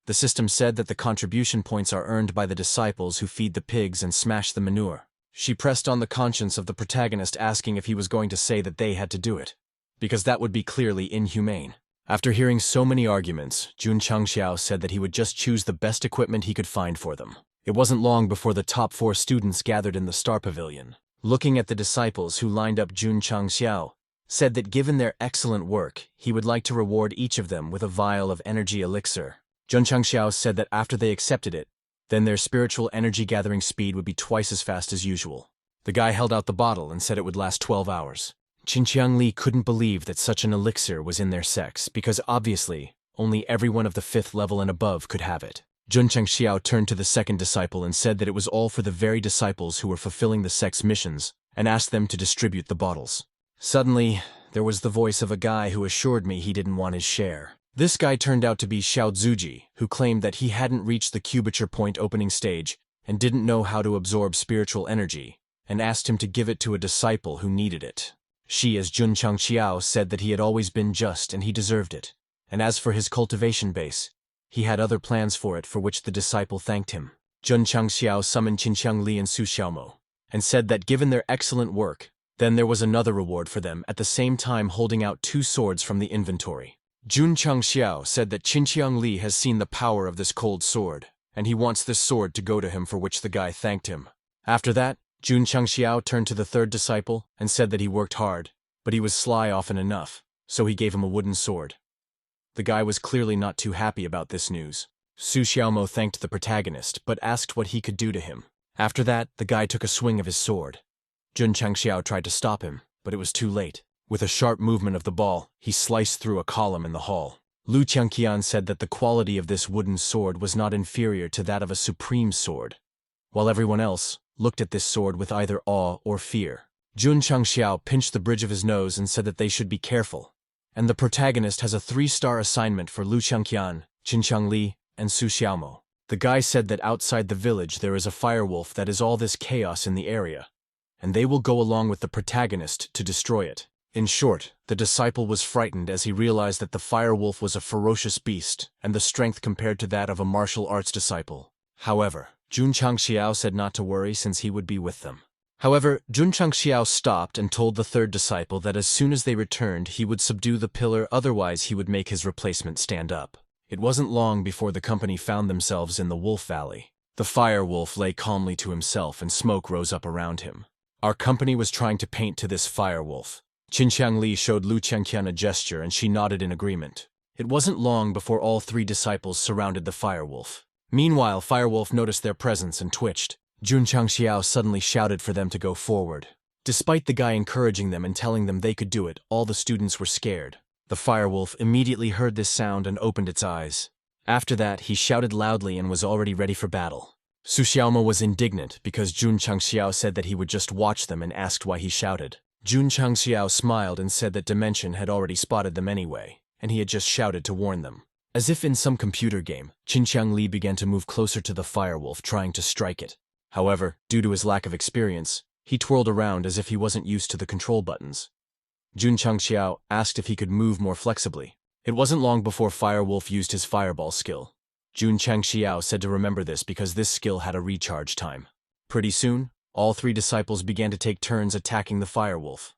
The system said that the contribution points are earned by the disciples who feed the pigs and smash the manure. She pressed on the conscience of the protagonist, asking if he was going to say that they had to do it, because that would be clearly inhumane. After hearing so many arguments, Jun Changxiao said that he would just choose the best equipment he could find for them. It wasn't long before the top 4 students gathered in the Star Pavilion. Looking at the disciples who lined up, Jun Changxiao said that given their excellent work, he would like to reward each of them with a vial of energy elixir. Jun Changxiao said that after they accepted it, then their spiritual energy gathering speed would be twice as fast as usual. The guy held out the bottle and said it would last 12 hours. Qinqiang Li couldn't believe that such an elixir was in their sects because obviously, only everyone of the 5th level and above could have it. Jun Changxiao turned to the second disciple and said that it was all for the very disciples who were fulfilling the sect's missions and asked them to distribute the bottles. Suddenly, there was the voice of a guy who assured me he didn't want his share. This guy turned out to be Xiao Zuji, who claimed that he hadn't reached the cubature point opening stage and didn't know how to absorb spiritual energy, and asked him to give it to a disciple who needed it. She, as Jun Changxiao, said that he had always been just and he deserved it, and as for his cultivation base, he had other plans for it, for which the disciple thanked him. Jun Changxiao summoned Qinqiang Li and Su Xiaomo, and said that given their excellent work, then there was another reward for them, at the same time holding out 2 swords from the inventory. Jun Changxiao said that Qinqiang Li has seen the power of this cold sword, and he wants this sword to go to him, for which the guy thanked him. After that, Jun Changxiao turned to the 3rd disciple and said that he worked hard, but he was sly often enough, so he gave him a wooden sword. The guy was clearly not too happy about this news. Su Xiaomo thanked the protagonist, but asked what he could do to him. After that, the guy took a swing of his sword. Jun Changxiao tried to stop him, but it was too late. With a sharp movement of the ball, he sliced through a column in the hall. Lu Qiangqian said that the quality of this wooden sword was not inferior to that of a supreme sword, while everyone else looked at this sword with either awe or fear. Jun Changxiao pinched the bridge of his nose and said that they should be careful, and the protagonist has a 3-star assignment for Lu Qiangqian, Qinqiang Li, and Su Xiaomo. The guy said that outside the village there is a firewolf that is all this chaos in the area, and they will go along with the protagonist to destroy it. In short, the disciple was frightened as he realized that the firewolf was a ferocious beast and the strength compared to that of a martial arts disciple. However, Jun Changxiao said not to worry since he would be with them. However, Jun Changxiao stopped and told the 3rd disciple that as soon as they returned he would subdue the pillar, otherwise he would make his replacement stand up. It wasn't long before the company found themselves in the Wolf Valley. The firewolf lay calmly to himself and smoke rose up around him. Our company was trying to paint to this firewolf. Qinqiang Li showed Lu Qiangqian a gesture and she nodded in agreement. It wasn't long before all 3 disciples surrounded the firewolf. Meanwhile, Firewolf noticed their presence and twitched. Jun Changxiao suddenly shouted for them to go forward. Despite the guy encouraging them and telling them they could do it, all the students were scared. The Firewolf immediately heard this sound and opened its eyes. After that, he shouted loudly and was already ready for battle. Su Xiaomo was indignant because Jun Changxiao said that he would just watch them and asked why he shouted. Jun Changxiao smiled and said that Dimension had already spotted them anyway, and he had just shouted to warn them. As if in some computer game, Qinqiang Li began to move closer to the firewolf, trying to strike it. However, due to his lack of experience, he twirled around as if he wasn't used to the control buttons. Jun Changxiao asked if he could move more flexibly. It wasn't long before Firewolf used his fireball skill. Jun Changxiao said to remember this because this skill had a recharge time. Pretty soon, all three disciples began to take turns attacking the Firewolf.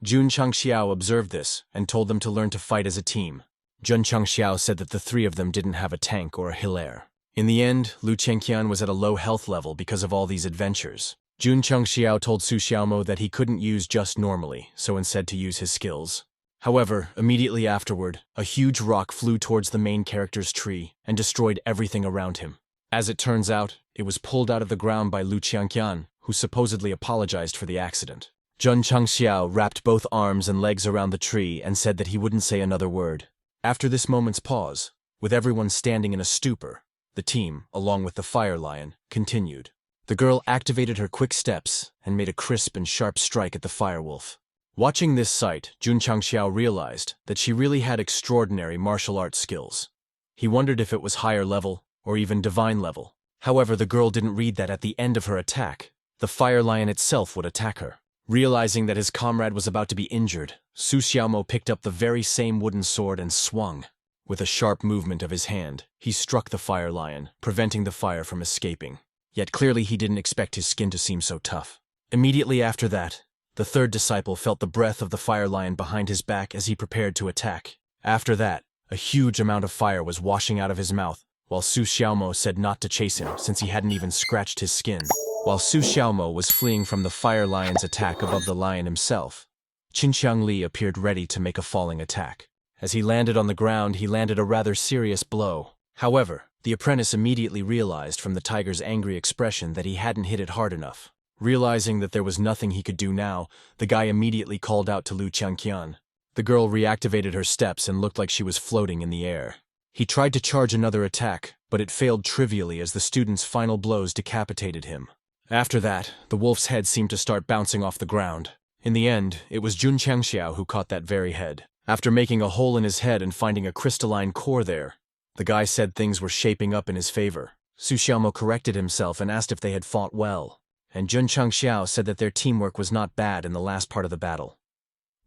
Jun Changxiao observed this and told them to learn to fight as a team. Jun Changxiao said that the three of them didn't have a tank or a healer. In the end, Lu Chengqian was at a low health level because of all these adventures. Jun Changxiao told Su Xiaomo that he couldn't use just normally, so instead to use his skills. However, immediately afterward, a huge rock flew towards the main character's tree and destroyed everything around him. As it turns out, it was pulled out of the ground by Lu Qiangqian, who supposedly apologized for the accident. Jun Changxiao wrapped both arms and legs around the tree and said that he wouldn't say another word. After this moment's pause, with everyone standing in a stupor, the team, along with the fire lion, continued. The girl activated her quick steps and made a crisp and sharp strike at the firewolf. Watching this sight, Jun Changxiao realized that she really had extraordinary martial arts skills. He wondered if it was higher level, or even divine level. However, the girl didn't read that at the end of her attack, the fire lion itself would attack her. Realizing that his comrade was about to be injured, Su Xiaomo picked up the very same wooden sword and swung. With a sharp movement of his hand, he struck the fire lion, preventing the fire from escaping. Yet clearly he didn't expect his skin to seem so tough. Immediately after that, the third disciple felt the breath of the fire lion behind his back as he prepared to attack. After that, a huge amount of fire was washing out of his mouth, while Su Xiaomo said not to chase him since he hadn't even scratched his skin. While Su Xiaomo was fleeing from the fire lion's attack above the lion himself, Qinqiang Li appeared ready to make a falling attack. As he landed on the ground, he landed a rather serious blow. However, the apprentice immediately realized from the tiger's angry expression that he hadn't hit it hard enough. Realizing that there was nothing he could do now, the guy immediately called out to Lu Qiangqian. The girl reactivated her steps and looked like she was floating in the air. He tried to charge another attack, but it failed trivially as the student's final blows decapitated him. After that, the wolf's head seemed to start bouncing off the ground. In the end, it was Jun Changxiao who caught that very head. After making a hole in his head and finding a crystalline core there, the guy said things were shaping up in his favor. Su Xiaomo corrected himself and asked if they had fought well, and Jun Changxiao said that their teamwork was not bad in the last part of the battle.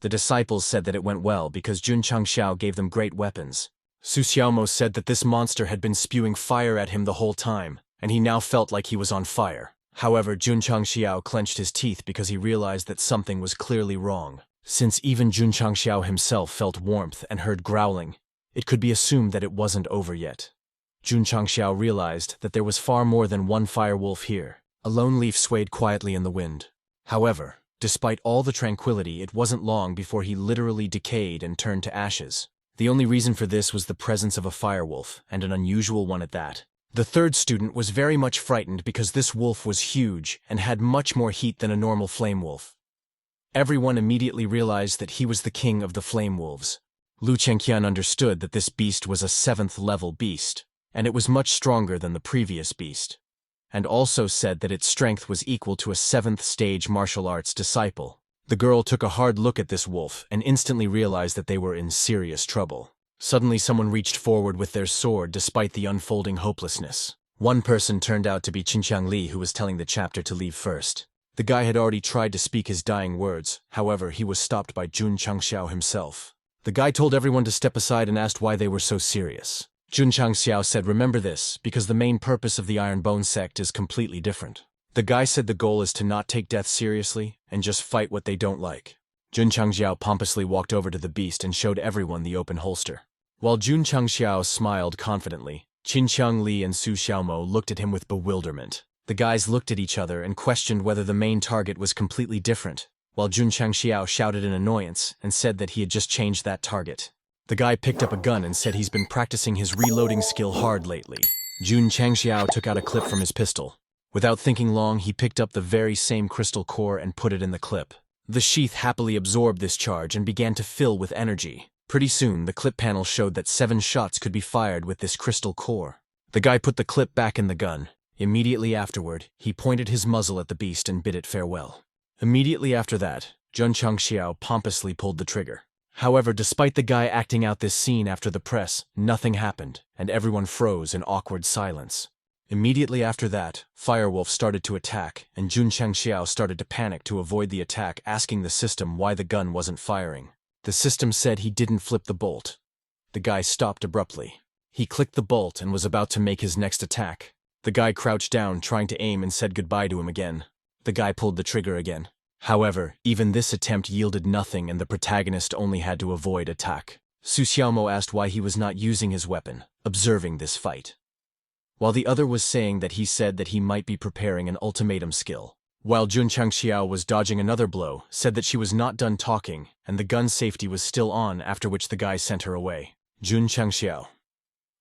The disciples said that it went well because Jun Changxiao gave them great weapons. Su Xiaomo said that this monster had been spewing fire at him the whole time, and he now felt like he was on fire. However, Jun Changxiao clenched his teeth because he realized that something was clearly wrong. Since even Jun Changxiao himself felt warmth and heard growling, it could be assumed that it wasn't over yet. Jun Changxiao realized that there was far more than one firewolf here. A lone leaf swayed quietly in the wind. However, despite all the tranquility, it wasn't long before he literally decayed and turned to ashes. The only reason for this was the presence of a firewolf, and an unusual one at that. The third student was very much frightened because this wolf was huge and had much more heat than a normal flame wolf. Everyone immediately realized that he was the king of the flame wolves. Lu Chengqian understood that this beast was a 7th level beast, and it was much stronger than the previous beast, and also said that its strength was equal to a 7th stage martial arts disciple. The girl took a hard look at this wolf and instantly realized that they were in serious trouble. Suddenly someone reached forward with their sword despite the unfolding hopelessness. One person turned out to be Qinqiang Li, who was telling the chapter to leave first. The guy had already tried to speak his dying words, however he was stopped by Jun Changxiao himself. The guy told everyone to step aside and asked why they were so serious. Jun Changxiao said, "Remember this, because the main purpose of the Iron Bone sect is completely different." The guy said the goal is to not take death seriously and just fight what they don't like. Jun Changxiao pompously walked over to the beast and showed everyone the open holster. While Jun Changxiao smiled confidently, Qinqiang Li and Su Xiaomo looked at him with bewilderment. The guys looked at each other and questioned whether the main target was completely different, while Jun Changxiao shouted in annoyance and said that he had just changed that target. The guy picked up a gun and said he's been practicing his reloading skill hard lately. Jun Changxiao took out a clip from his pistol. Without thinking long, he picked up the very same crystal core and put it in the clip. The sheath happily absorbed this charge and began to fill with energy. Pretty soon, the clip panel showed that 7 shots could be fired with this crystal core. The guy put the clip back in the gun. Immediately afterward, he pointed his muzzle at the beast and bid it farewell. Immediately after that, Jun Changxiao pompously pulled the trigger. However, despite the guy acting out this scene after the press, nothing happened, and everyone froze in awkward silence. Immediately after that, Firewolf started to attack, and Jun Changxiao started to panic to avoid the attack, asking the system why the gun wasn't firing. The system said he didn't flip the bolt. The guy stopped abruptly. He clicked the bolt and was about to make his next attack. The guy crouched down, trying to aim, and said goodbye to him again. The guy pulled the trigger again. However, even this attempt yielded nothing, and the protagonist only had to avoid attack. Su Xiaomo asked why he was not using his weapon, observing this fight, while the other was saying that he said that he might be preparing an ultimatum skill. While Jun Changxiao was dodging another blow, said that she was not done talking, and the gun safety was still on, after which the guy sent her away. Jun Changxiao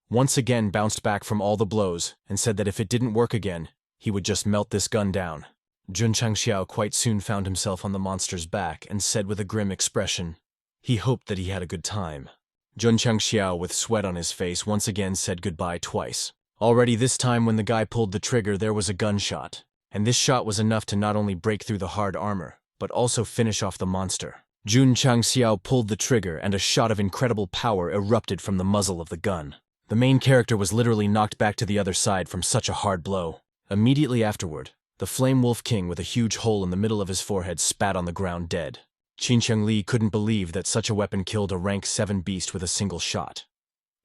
once again bounced back from all the blows, and said that if it didn't work again, he would just melt this gun down. Jun Changxiao quite soon found himself on the monster's back and said with a grim expression, he hoped that he had a good time. Jun Changxiao, with sweat on his face, once again said goodbye twice. Already this time when the guy pulled the trigger, there was a gunshot, and this shot was enough to not only break through the hard armor, but also finish off the monster. Jun Changxiao pulled the trigger, and a shot of incredible power erupted from the muzzle of the gun. The main character was literally knocked back to the other side from such a hard blow. Immediately afterward, the Flame Wolf King with a huge hole in the middle of his forehead spat on the ground dead. Qin Chengli couldn't believe that such a weapon killed a rank 7 beast with a single shot.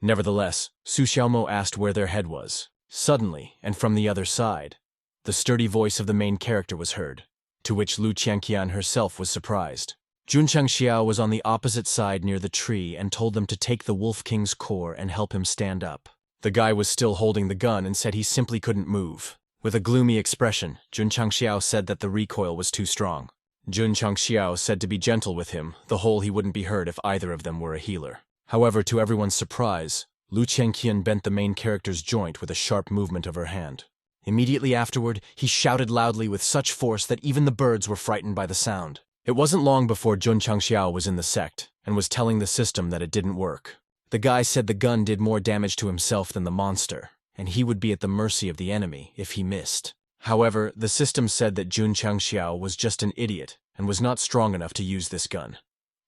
Nevertheless, Su Xiaomo asked where their head was. Suddenly, and from the other side, the sturdy voice of the main character was heard, to which Lu Qianqian herself was surprised. Jun Changxiao was on the opposite side near the tree and told them to take the Wolf King's core and help him stand up. The guy was still holding the gun and said he simply couldn't move. With a gloomy expression, Jun Changxiao said that the recoil was too strong. Jun Changxiao said to be gentle with him, the whole he wouldn't be hurt if either of them were a healer. However, to everyone's surprise, Lu Qianqian bent the main character's joint with a sharp movement of her hand. Immediately afterward, he shouted loudly with such force that even the birds were frightened by the sound. It wasn't long before Jun Changxiao was in the sect, and was telling the system that it didn't work. The guy said the gun did more damage to himself than the monster, and he would be at the mercy of the enemy if he missed. However, the system said that Jun Changxiao was just an idiot, and was not strong enough to use this gun.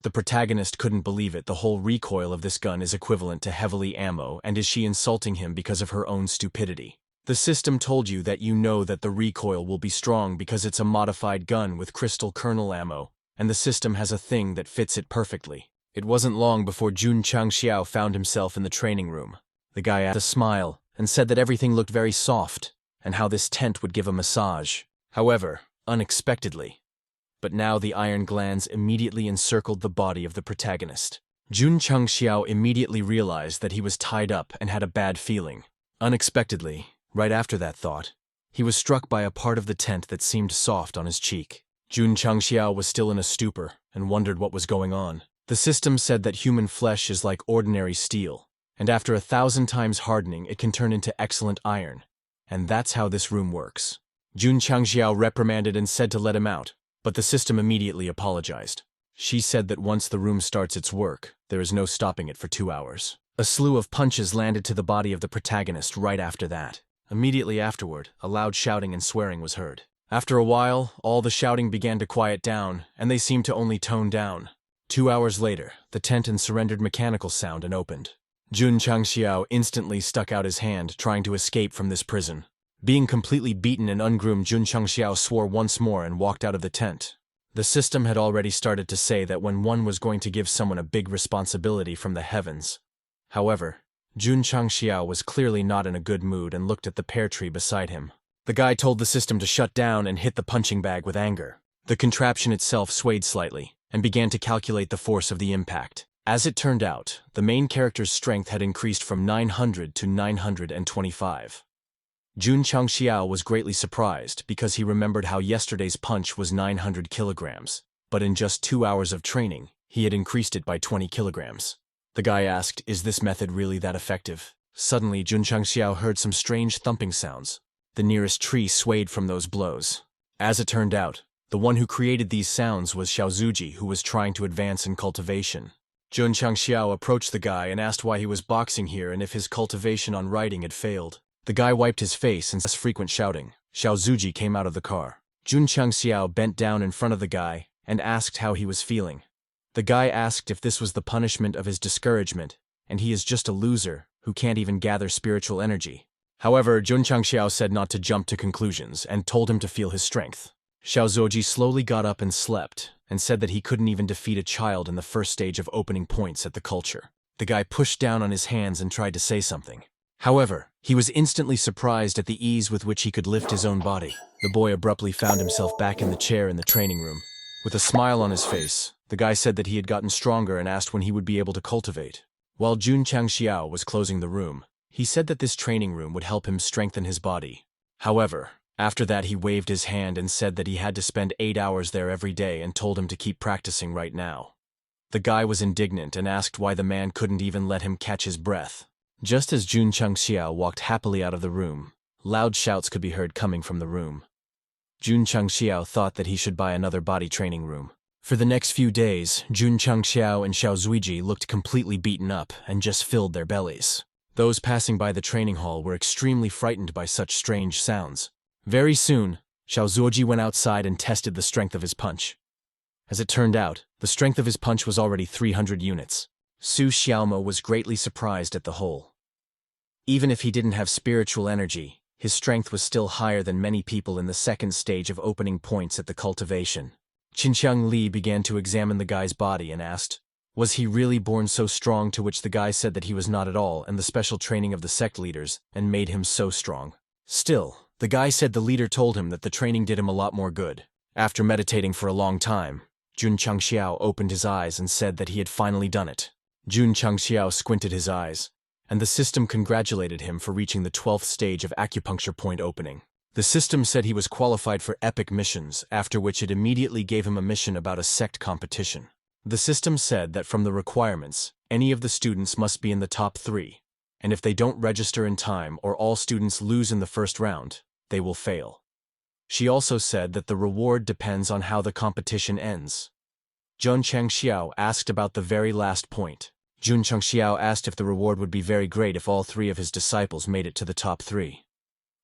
The protagonist couldn't believe it. The whole recoil of this gun is equivalent to heavily ammo, and is she insulting him because of her own stupidity? The system told you that you know that the recoil will be strong because it's a modified gun with crystal kernel ammo, and the system has a thing that fits it perfectly. It wasn't long before Jun Changxiao found himself in the training room. The guy had a smile, and said that everything looked very soft, and how this tent would give a massage. However, unexpectedly, but now the iron glands immediately encircled the body of the protagonist. Jun Changxiao immediately realized that he was tied up and had a bad feeling. Unexpectedly, right after that thought, he was struck by a part of the tent that seemed soft on his cheek. Jun Changxiao was still in a stupor and wondered what was going on. The system said that human flesh is like ordinary steel, and after 1,000 times hardening it can turn into excellent iron, and that's how this room works. Jun Changxiao reprimanded and said to let him out, but the system immediately apologized. She said that once the room starts its work, there is no stopping it for 2 hours. A slew of punches landed to the body of the protagonist right after that. Immediately afterward, a loud shouting and swearing was heard. After a while, all the shouting began to quiet down, and they seemed to only tone down. 2 hours later, the tent surrendered mechanical sound and opened. Jun Changxiao instantly stuck out his hand, trying to escape from this prison. Being completely beaten and ungroomed, Jun Changxiao swore once more and walked out of the tent. The system had already started to say that when one was going to give someone a big responsibility from the heavens. However, Jun Changxiao was clearly not in a good mood and looked at the pear tree beside him. The guy told the system to shut down and hit the punching bag with anger. The contraption itself swayed slightly and began to calculate the force of the impact. As it turned out, the main character's strength had increased from 900 to 925. Jun Changxiao was greatly surprised because he remembered how yesterday's punch was 900 kilograms, but in just 2 hours of training, he had increased it by 20 kilograms. The guy asked, "Is this method really that effective?" Suddenly, Jun Changxiao heard some strange thumping sounds. The nearest tree swayed from those blows. As it turned out, the one who created these sounds was Xiaozuji, who was trying to advance in cultivation. Jun Changxiao approached the guy and asked why he was boxing here and if his cultivation on writing had failed. The guy wiped his face and less frequent shouting. Xiaozuji came out of the car. Jun Changxiao bent down in front of the guy and asked how he was feeling. The The guy asked if this was the punishment of his discouragement, and he is just a loser who can't even gather spiritual energy. However, Jun Changxiao said not to jump to conclusions and told him to feel his strength. Xiao Zuoji slowly got up and slept, and said that he couldn't even defeat a child in the first stage of opening points at the culture. The guy pushed down on his hands and tried to say something. However, he was instantly surprised at the ease with which he could lift his own body. The boy abruptly found himself back in the chair in the training room. With a smile on his face, the guy said that he had gotten stronger and asked when he would be able to cultivate. While Jun Changxiao was closing the room, he said that this training room would help him strengthen his body. However, after that he waved his hand and said that he had to spend 8 hours there every day and told him to keep practicing right now. The guy was indignant and asked why the man couldn't even let him catch his breath. Just as Jun Changxiao walked happily out of the room, loud shouts could be heard coming from the room. Jun Changxiao thought that he should buy another body training room. For the next few days, Jun Changxiao and Xiao Zuiji looked completely beaten up and just filled their bellies. Those passing by the training hall were extremely frightened by such strange sounds. Very soon, Xiao Zuoji went outside and tested the strength of his punch. As it turned out, the strength of his punch was already 300 units. Su Xiaomo was greatly surprised at the whole. Even if he didn't have spiritual energy, his strength was still higher than many people in the second stage of opening points at the cultivation. Qinqiang Li began to examine the guy's body and asked, was he really born so strong, to which the guy said that he was not at all, and the special training of the sect leaders and made him so strong. Still, the guy said the leader told him that the training did him a lot more good. After meditating for a long time, Jun Changxiao opened his eyes and said that he had finally done it. Jun Changxiao squinted his eyes, and the system congratulated him for reaching the 12th stage of acupuncture point opening. The system said he was qualified for epic missions, after which it immediately gave him a mission about a sect competition. The system said that from the requirements, any of the students must be in the top 3, and if they don't register in time or all students lose in the first round, they will fail. She also said that the reward depends on how the competition ends. Jun Changxiao asked about the very last point. Jun Changxiao asked if the reward would be very great if all 3 of his disciples made it to the top 3.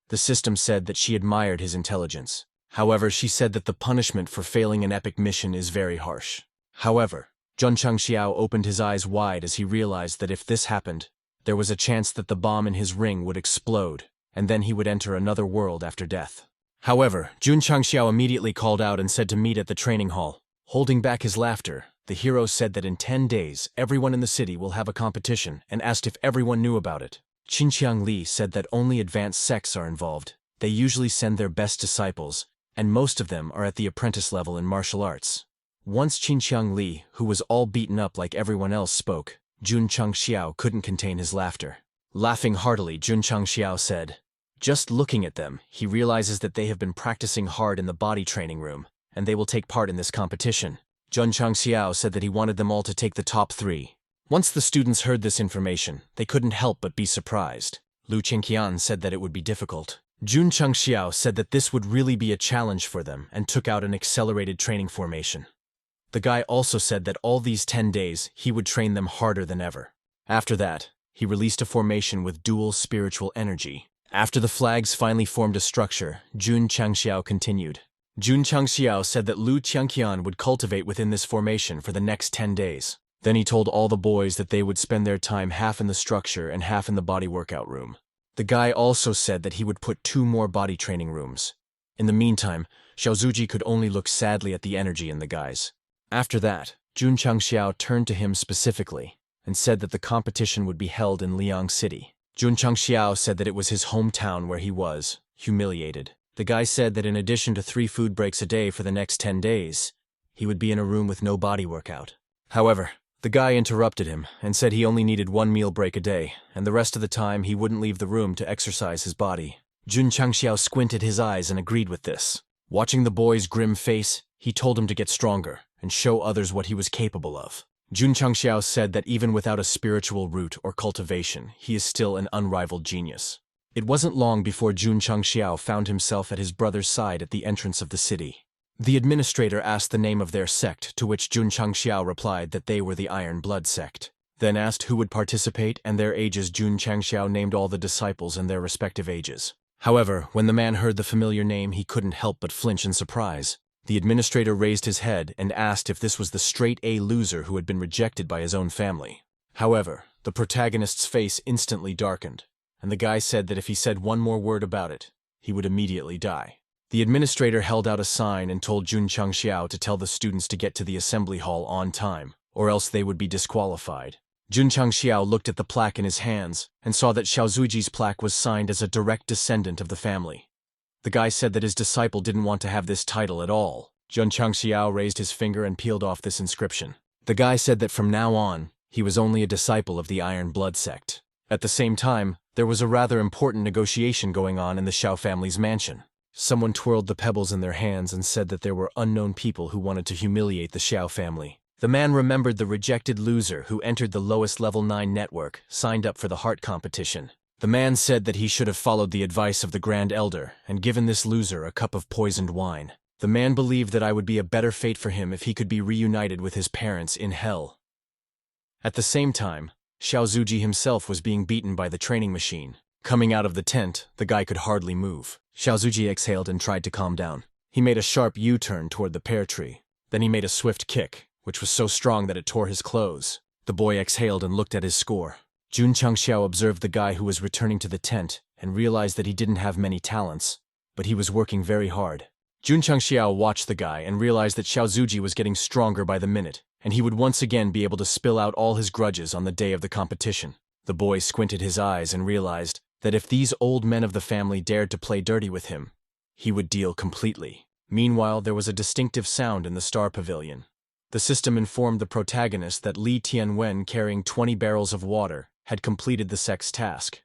The system said that she admired his intelligence. However, she said that the punishment for failing an epic mission is very harsh. However, Jun Changxiao opened his eyes wide as he realized that if this happened, there was a chance that the bomb in his ring would explode, and then he would enter another world after death. However, Jun Changxiao immediately called out and said to meet at the training hall. Holding back his laughter, the hero said that in 10 days, everyone in the city will have a competition and asked if everyone knew about it. Qinqiang Li said that only advanced sects are involved. They usually send their best disciples, and most of them are at the apprentice level in martial arts. Once Qinqiang Li, who was all beaten up like everyone else, spoke, Jun Changxiao couldn't contain his laughter. Laughing heartily, Jun Changxiao said, just looking at them, he realizes that they have been practicing hard in the body training room, and they will take part in this competition. Jun Changxiao said that he wanted them all to take the top 3. Once the students heard this information, they couldn't help but be surprised. Lu Qingqian said that it would be difficult. Jun Changxiao said that this would really be a challenge for them and took out an accelerated training formation. The guy also said that all these 10 days, he would train them harder than ever. After that, he released a formation with dual spiritual energy. After the flags finally formed a structure, Jun Changxiao continued. Jun Changxiao said that Lu Qingqian would cultivate within this formation for the next 10 days. Then he told all the boys that they would spend their time half in the structure and half in the body workout room. The guy also said that he would put 2 more body training rooms. In the meantime, Xiao Zuji could only look sadly at the energy in the guys. After that, Jun Changxiao turned to him specifically and said that the competition would be held in Liang City. Jun Changxiao said that it was his hometown where he was, humiliated. The guy said that in addition to 3 food breaks a day for the next 10 days, he would be in a room with no body workout. However, the guy interrupted him and said he only needed 1 meal break a day, and the rest of the time he wouldn't leave the room to exercise his body. Jun Changxiao squinted his eyes and agreed with this. Watching the boy's grim face, he told him to get stronger and show others what he was capable of. Jun Changxiao said that even without a spiritual root or cultivation, he is still an unrivaled genius. It wasn't long before Jun Changxiao found himself at his brother's side at the entrance of the city. The administrator asked the name of their sect, to which Jun Changxiao replied that they were the Iron Blood sect. Then asked who would participate and their ages. Jun Changxiao named all the disciples and their respective ages. However, when the man heard the familiar name, he couldn't help but flinch in surprise. The administrator raised his head and asked if this was the straight-A loser who had been rejected by his own family. However, the protagonist's face instantly darkened, and the guy said that if he said one more word about it, he would immediately die. The administrator held out a sign and told Jun Changxiao to tell the students to get to the assembly hall on time, or else they would be disqualified. Jun Changxiao looked at the plaque in his hands and saw that Xiao Zuiji's plaque was signed as a direct descendant of the family. The guy said that his disciple didn't want to have this title at all. Jun Changxiao raised his finger and peeled off this inscription. The guy said that from now on, he was only a disciple of the Iron Blood sect. At the same time, there was a rather important negotiation going on in the Xiao family's mansion. Someone twirled the pebbles in their hands and said that there were unknown people who wanted to humiliate the Xiao family. The man remembered the rejected loser who entered the lowest level 9 network, signed up for the heart competition. The man said that he should have followed the advice of the Grand Elder and given this loser a cup of poisoned wine. The man believed that I would be a better fate for him if he could be reunited with his parents in hell. At the same time, Xiao Zuji himself was being beaten by the training machine. Coming out of the tent, the guy could hardly move. Xiao Zuji exhaled and tried to calm down. He made a sharp U-turn toward the pear tree. Then he made a swift kick, which was so strong that it tore his clothes. The boy exhaled and looked at his score. Jun Changxiao observed the guy who was returning to the tent and realized that he didn't have many talents, but he was working very hard. Jun Changxiao watched the guy and realized that Xiao Zuji was getting stronger by the minute, and he would once again be able to spill out all his grudges on the day of the competition. The boy squinted his eyes and realized that if these old men of the family dared to play dirty with him, he would deal completely. Meanwhile, there was a distinctive sound in the Star Pavilion. The system informed the protagonist that Li Tianwen, carrying 20 barrels of water, had completed the sect's task.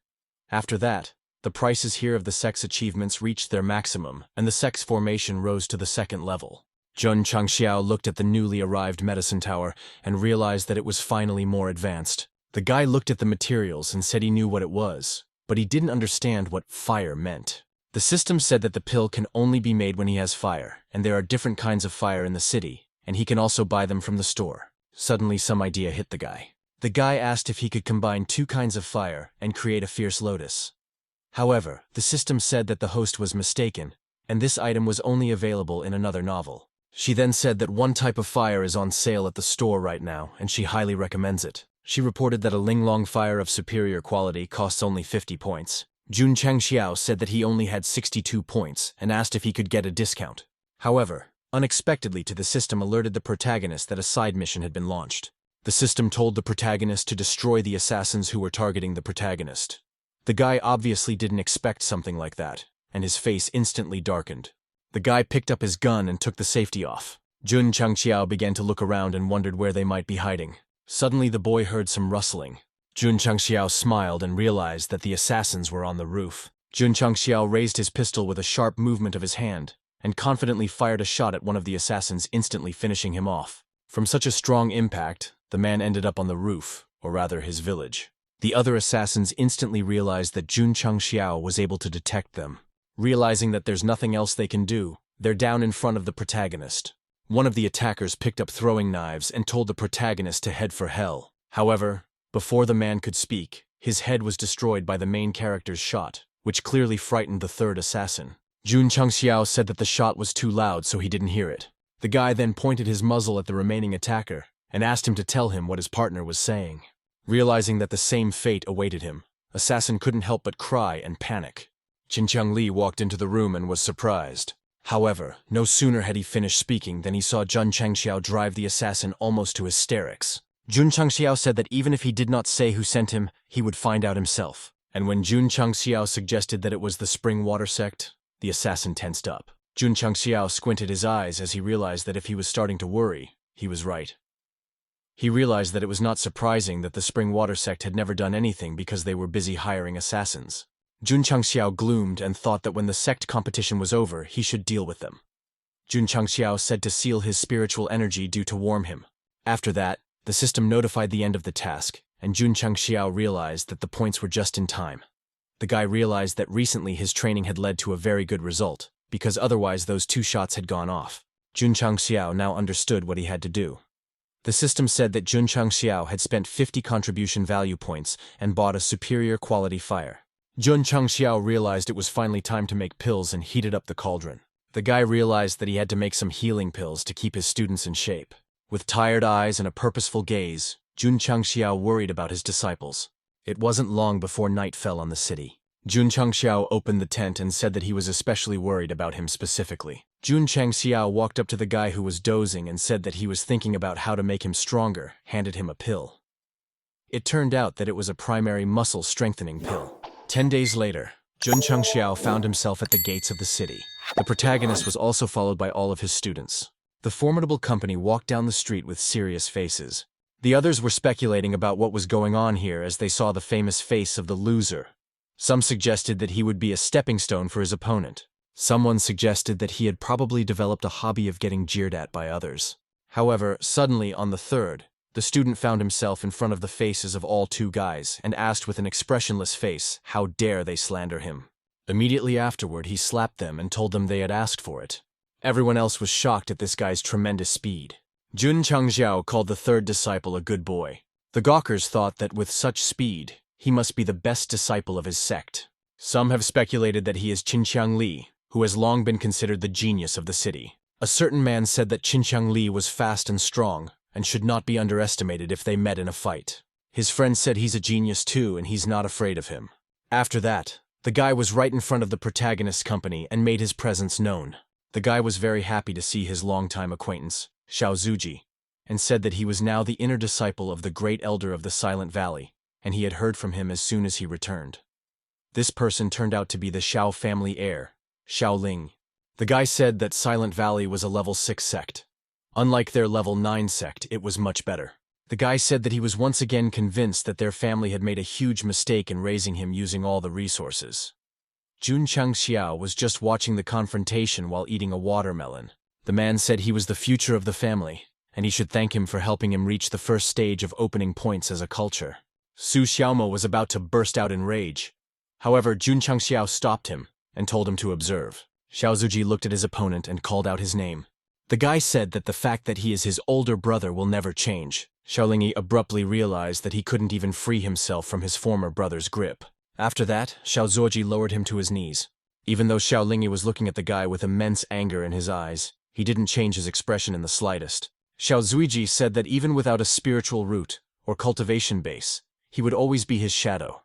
After that, the prices here of the sect's achievements reached their maximum, and the sect's formation rose to the 2nd level. Jun Changxiao looked at the newly arrived medicine tower and realized that it was finally more advanced. The guy looked at the materials and said he knew what it was, but he didn't understand what fire meant. The system said that the pill can only be made when he has fire, and there are different kinds of fire in the city, and he can also buy them from the store. Suddenly some idea hit the guy. The guy asked if he could combine 2 kinds of fire and create a fierce lotus. However, the system said that the host was mistaken, and this item was only available in another novel. She then said that one type of fire is on sale at the store right now, and she highly recommends it. She reported that a Linglong fire of superior quality costs only 50 points. Jun Changxiao said that he only had 62 points and asked if he could get a discount. However, unexpectedly the system alerted the protagonist that a side mission had been launched. The system told the protagonist to destroy the assassins who were targeting the protagonist. The guy obviously didn't expect something like that, and his face instantly darkened. The guy picked up his gun and took the safety off. Jun Changxiao began to look around and wondered where they might be hiding. Suddenly the boy heard some rustling. Jun Changxiao smiled and realized that the assassins were on the roof. Jun Changxiao raised his pistol with a sharp movement of his hand, and confidently fired a shot at one of the assassins, instantly finishing him off. From such a strong impact, the man ended up on the roof, or rather his village. The other assassins instantly realized that Jun Changxiao was able to detect them. Realizing that there's nothing else they can do, they're down in front of the protagonist. One of the attackers picked up throwing knives and told the protagonist to head for hell. However, before the man could speak, his head was destroyed by the main character's shot, which clearly frightened the 3rd assassin. Jun Changxiao said that the shot was too loud, so he didn't hear it. The guy then pointed his muzzle at the remaining attacker and asked him to tell him what his partner was saying. Realizing that the same fate awaited him, assassin couldn't help but cry and panic. Qinqiang Li walked into the room and was surprised. However, no sooner had he finished speaking than he saw Jun Changxiao drive the assassin almost to hysterics. Jun Changxiao said that even if he did not say who sent him, he would find out himself. And when Jun Changxiao suggested that it was the Spring Water sect, the assassin tensed up. Jun Changxiao squinted his eyes as he realized that if he was starting to worry, he was right. He realized that it was not surprising that the Spring Water sect had never done anything because they were busy hiring assassins. Jun Changxiao gloomed and thought that when the sect competition was over, he should deal with them. Jun Changxiao said to seal his spiritual energy due to warm him. After that, the system notified the end of the task, and Jun Changxiao realized that the points were just in time. The guy realized that recently his training had led to a very good result, because otherwise those 2 shots had gone off. Jun Changxiao now understood what he had to do. The system said that Jun Changxiao had spent 50 contribution value points and bought a superior quality fire. Jun Changxiao realized it was finally time to make pills and heated up the cauldron. The guy realized that he had to make some healing pills to keep his students in shape. With tired eyes and a purposeful gaze, Jun Changxiao worried about his disciples. It wasn't long before night fell on the city. Jun Changxiao opened the tent and said that he was especially worried about him specifically. Jun Changxiao walked up to the guy who was dozing and said that he was thinking about how to make him stronger, handed him a pill. It turned out that it was a primary muscle strengthening pill. 10 days later, Jun Changxiao found himself at the gates of the city. The protagonist was also followed by all of his students. The formidable company walked down the street with serious faces. The others were speculating about what was going on here as they saw the famous face of the loser. Some suggested that he would be a stepping stone for his opponent. Someone suggested that he had probably developed a hobby of getting jeered at by others. However, suddenly on the third, the student found himself in front of the faces of all two guys and asked with an expressionless face, how dare they slander him. Immediately afterward, he slapped them and told them they had asked for it. Everyone else was shocked at this guy's tremendous speed. Jun Changxiao called the third disciple a good boy. The gawkers thought that with such speed, he must be the best disciple of his sect. Some have speculated that he is Qinqiang Li, who has long been considered the genius of the city. A certain man said that Qinqiang Li was fast and strong, and should not be underestimated if they met in a fight. His friend said he's a genius too, and he's not afraid of him. After that, the guy was right in front of the protagonist's company and made his presence known. The guy was very happy to see his longtime acquaintance, Xiao Zuji, and said that he was now the inner disciple of the great elder of the Silent Valley, and he had heard from him as soon as he returned. This person turned out to be the Xiao family heir, Xiao Ling. The guy said that Silent Valley was a level 6 sect. Unlike their level 9 sect, it was much better. The guy said that he was once again convinced that their family had made a huge mistake in raising him using all the resources. Jun Changxiao was just watching the confrontation while eating a watermelon. The man said he was the future of the family, and he should thank him for helping him reach the first stage of opening points as a culture. Su Xiaomo was about to burst out in rage. However, Jun Changxiao stopped him and told him to observe. Xiao Zuji looked at his opponent and called out his name. The guy said that the fact that he is his older brother will never change. Xiaolingi abruptly realized that he couldn't even free himself from his former brother's grip. After that, Xiao Zuji lowered him to his knees. Even though Xiaolingi was looking at the guy with immense anger in his eyes, he didn't change his expression in the slightest. Xiao Zuiji said that even without a spiritual root or cultivation base, he would always be his shadow.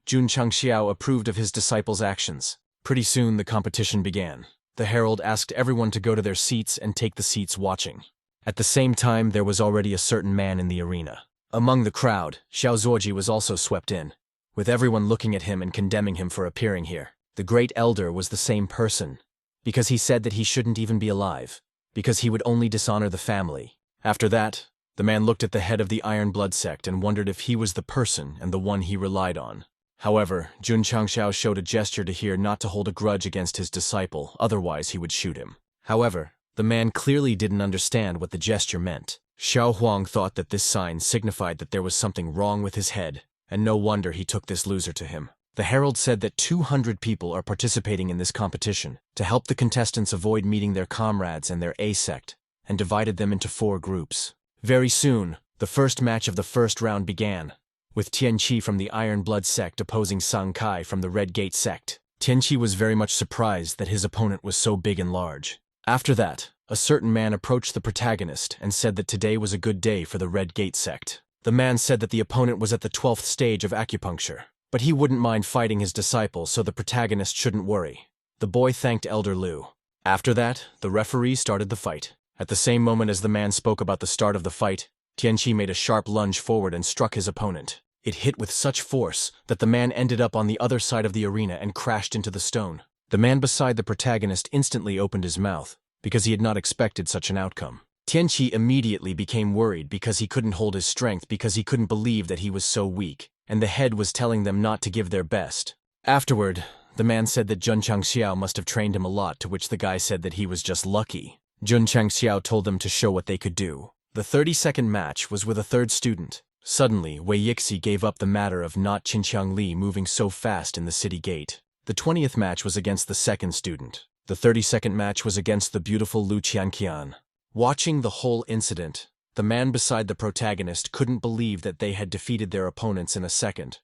Jun Changxiao approved of his disciple's actions. Pretty soon the competition began. The herald asked everyone to go to their seats and take the seats watching. At the same time, there was already a certain man in the arena. Among the crowd, Xiao Zuoji was also swept in, with everyone looking at him and condemning him for appearing here. The great elder was the same person, because he said that he shouldn't even be alive, because he would only dishonor the family. After that, the man looked at the head of the Iron Blood sect and wondered if he was the person and the one he relied on. However, Jun Changxiao showed a gesture to hear not to hold a grudge against his disciple, otherwise he would shoot him. However, the man clearly didn't understand what the gesture meant. Xiao Huang thought that this sign signified that there was something wrong with his head, and no wonder he took this loser to him. The herald said that 200 people are participating in this competition to help the contestants avoid meeting their comrades and their A sect, and divided them into 4 groups. Very soon, the first match of the first round began, with Tianqi from the Iron Blood sect opposing Sang Kai from the Red Gate sect. Tianqi was very much surprised that his opponent was so big and large. After that, a certain man approached the protagonist and said that today was a good day for the Red Gate sect. The man said that the opponent was at the 12th stage of acupuncture, but he wouldn't mind fighting his disciple, so the protagonist shouldn't worry. The boy thanked Elder Liu. After that, the referee started the fight. At the same moment as the man spoke about the start of the fight, Tianqi made a sharp lunge forward and struck his opponent. It hit with such force that the man ended up on the other side of the arena and crashed into the stone. The man beside the protagonist instantly opened his mouth, because he had not expected such an outcome. Tianqi immediately became worried because he couldn't hold his strength because he couldn't believe that he was so weak, and the head was telling them not to give their best. Afterward, the man said that Jun Changxiao must have trained him a lot, to which the guy said that he was just lucky. Jun Changxiao told them to show what they could do. The 30-second match was with a third student. Suddenly, Wei Yixi gave up the matter of not Qinqiang Li moving so fast in the city gate. The 20th match was against the second student. The 32nd match was against the beautiful Lu Qianqian. Watching the whole incident, the man beside the protagonist couldn't believe that they had defeated their opponents in a second,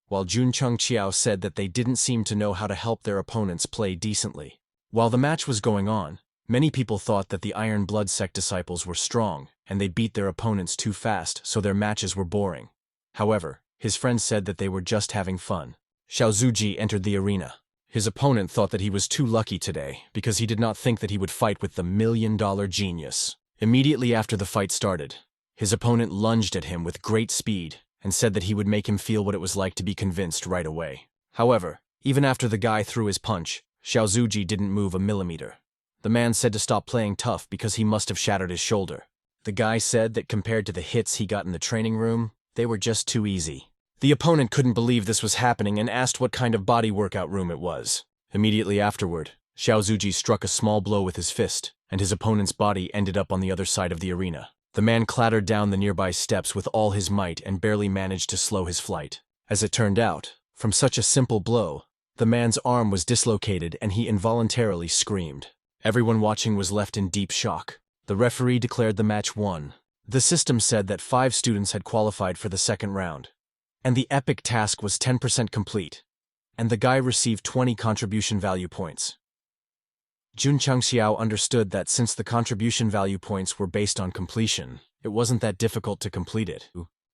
while Jun Changxiao said that they didn't seem to know how to help their opponents play decently. While the match was going on, many people thought that the Iron Blood sect disciples were strong, and they beat their opponents too fast, so their matches were boring. However, his friends said that they were just having fun. Xiao Zuji entered the arena. His opponent thought that he was too lucky today, because he did not think that he would fight with the $1 million genius. Immediately after the fight started, his opponent lunged at him with great speed, and said that he would make him feel what it was like to be convinced right away. However, even after the guy threw his punch, Xiao Zuji didn't move a millimeter. The man said to stop playing tough because he must have shattered his shoulder. The guy said that compared to the hits he got in the training room, they were just too easy. The opponent couldn't believe this was happening and asked what kind of body workout room it was. Immediately afterward, Xiao Zuji struck a small blow with his fist, and his opponent's body ended up on the other side of the arena. The man clattered down the nearby steps with all his might and barely managed to slow his flight. As it turned out, from such a simple blow, the man's arm was dislocated and he involuntarily screamed. Everyone watching was left in deep shock. The referee declared the match won. The system said that 5 students had qualified for the second round, and the epic task was 10% complete, and the guy received 20 contribution value points. Jun Changxiao understood that since the contribution value points were based on completion, it wasn't that difficult to complete it.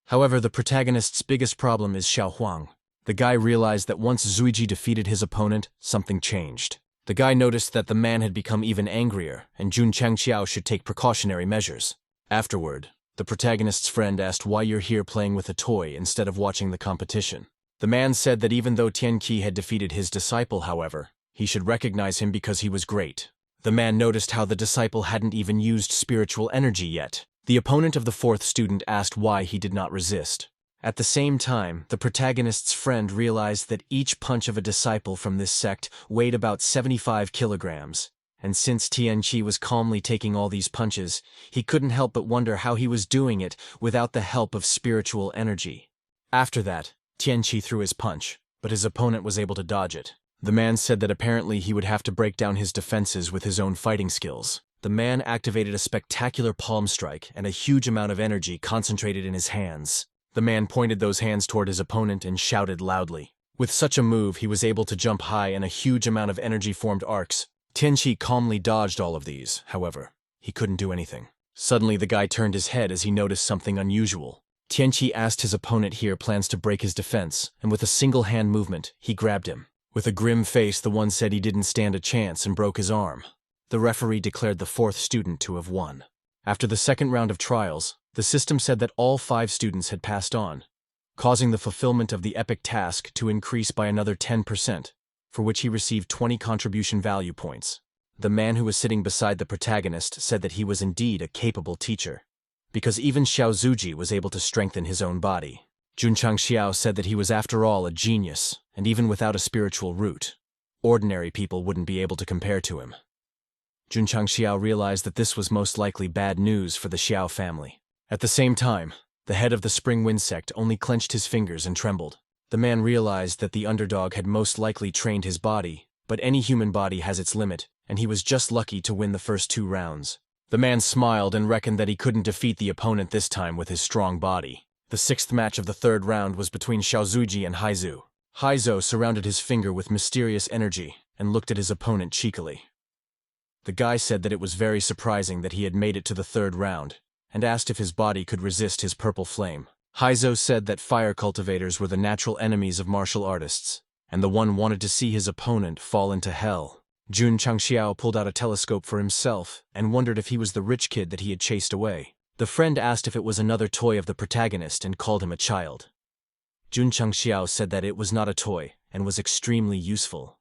However, the protagonist's biggest problem is Xiao Huang. The guy realized that once Zuiji defeated his opponent, something changed. The guy noticed that the man had become even angrier, and Jun Changxiao should take precautionary measures. Afterward, the protagonist's friend asked why you're here playing with a toy instead of watching the competition. The man said that even though Tianqi had defeated his disciple, however, he should recognize him because he was great. The man noticed how the disciple hadn't even used spiritual energy yet. The opponent of the 4th student asked why he did not resist. At the same time, the protagonist's friend realized that each punch of a disciple from this sect weighed about 75 kilograms, and since Tianqi was calmly taking all these punches, he couldn't help but wonder how he was doing it without the help of spiritual energy. After that, Tianqi threw his punch, but his opponent was able to dodge it. The man said that apparently he would have to break down his defenses with his own fighting skills. The man activated a spectacular palm strike and a huge amount of energy concentrated in his hands. The man pointed those hands toward his opponent and shouted loudly. With such a move, he was able to jump high and a huge amount of energy formed arcs. Tianqi calmly dodged all of these, however. He couldn't do anything. Suddenly, the guy turned his head as he noticed something unusual. Tianqi asked his opponent here plans to break his defense, and with a single hand movement, he grabbed him. With a grim face, the one said he didn't stand a chance and broke his arm. The referee declared the 4th student to have won. After the second round of trials, the system said that all 5 students had passed on, causing the fulfillment of the epic task to increase by another 10%, for which he received 20 contribution value points. The man who was sitting beside the protagonist said that he was indeed a capable teacher, because even Xiao Zuji was able to strengthen his own body. Jun Changxiao said that he was after all a genius, and even without a spiritual root, ordinary people wouldn't be able to compare to him. Jun Changxiao realized that this was most likely bad news for the Xiao family. At the same time, the head of the Spring Wind sect only clenched his fingers and trembled. The man realized that the underdog had most likely trained his body, but any human body has its limit, and he was just lucky to win the first 2 rounds. The man smiled and reckoned that he couldn't defeat the opponent this time with his strong body. The 6th match of the 3rd round was between Xiao Zuji and Haizu. Haizu surrounded his finger with mysterious energy and looked at his opponent cheekily. The guy said that it was very surprising that he had made it to the 3rd round, and asked if his body could resist his purple flame. Haizo said that fire cultivators were the natural enemies of martial artists, and the one wanted to see his opponent fall into hell. Jun Changxiao pulled out a telescope for himself and wondered if he was the rich kid that he had chased away. The friend asked if it was another toy of the protagonist and called him a child. Jun Changxiao said that it was not a toy and was extremely useful.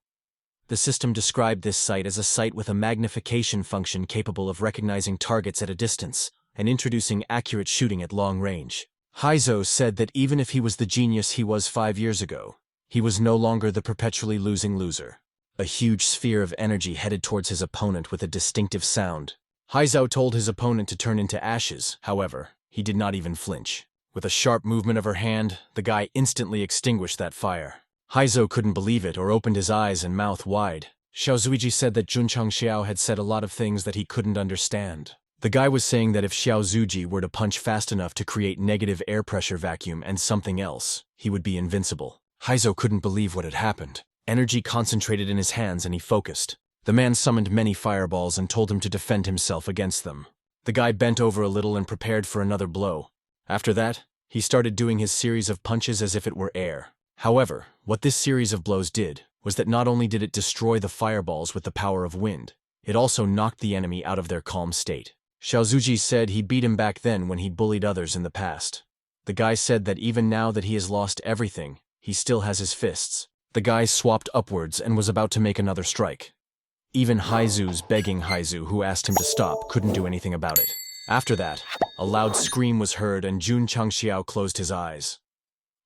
The system described this sight as a sight with a magnification function capable of recognizing targets at a distance and introducing accurate shooting at long range. Haizo said that even if he was the genius he was 5 years ago, he was no longer the perpetually losing loser. A huge sphere of energy headed towards his opponent with a distinctive sound. Haizo told his opponent to turn into ashes, however, he did not even flinch. With a sharp movement of her hand, the guy instantly extinguished that fire. Haizo couldn't believe it or opened his eyes and mouth wide. Xiao Zuiji said that Jun Changxiao had said a lot of things that he couldn't understand. The guy was saying that if Xiao Zuji were to punch fast enough to create negative air pressure vacuum and something else, he would be invincible. Haizo couldn't believe what had happened. Energy concentrated in his hands and he focused. The man summoned many fireballs and told him to defend himself against them. The guy bent over a little and prepared for another blow. After that, he started doing his series of punches as if it were air. However, what this series of blows did was that not only did it destroy the fireballs with the power of wind, it also knocked the enemy out of their calm state. Xiaozuji said he beat him back then when he bullied others in the past. The guy said that even now that he has lost everything, he still has his fists. The guy swapped upwards and was about to make another strike. Even Haizu's begging Haizu, who asked him to stop, couldn't do anything about it. After that, a loud scream was heard and Jun Changxiao closed his eyes.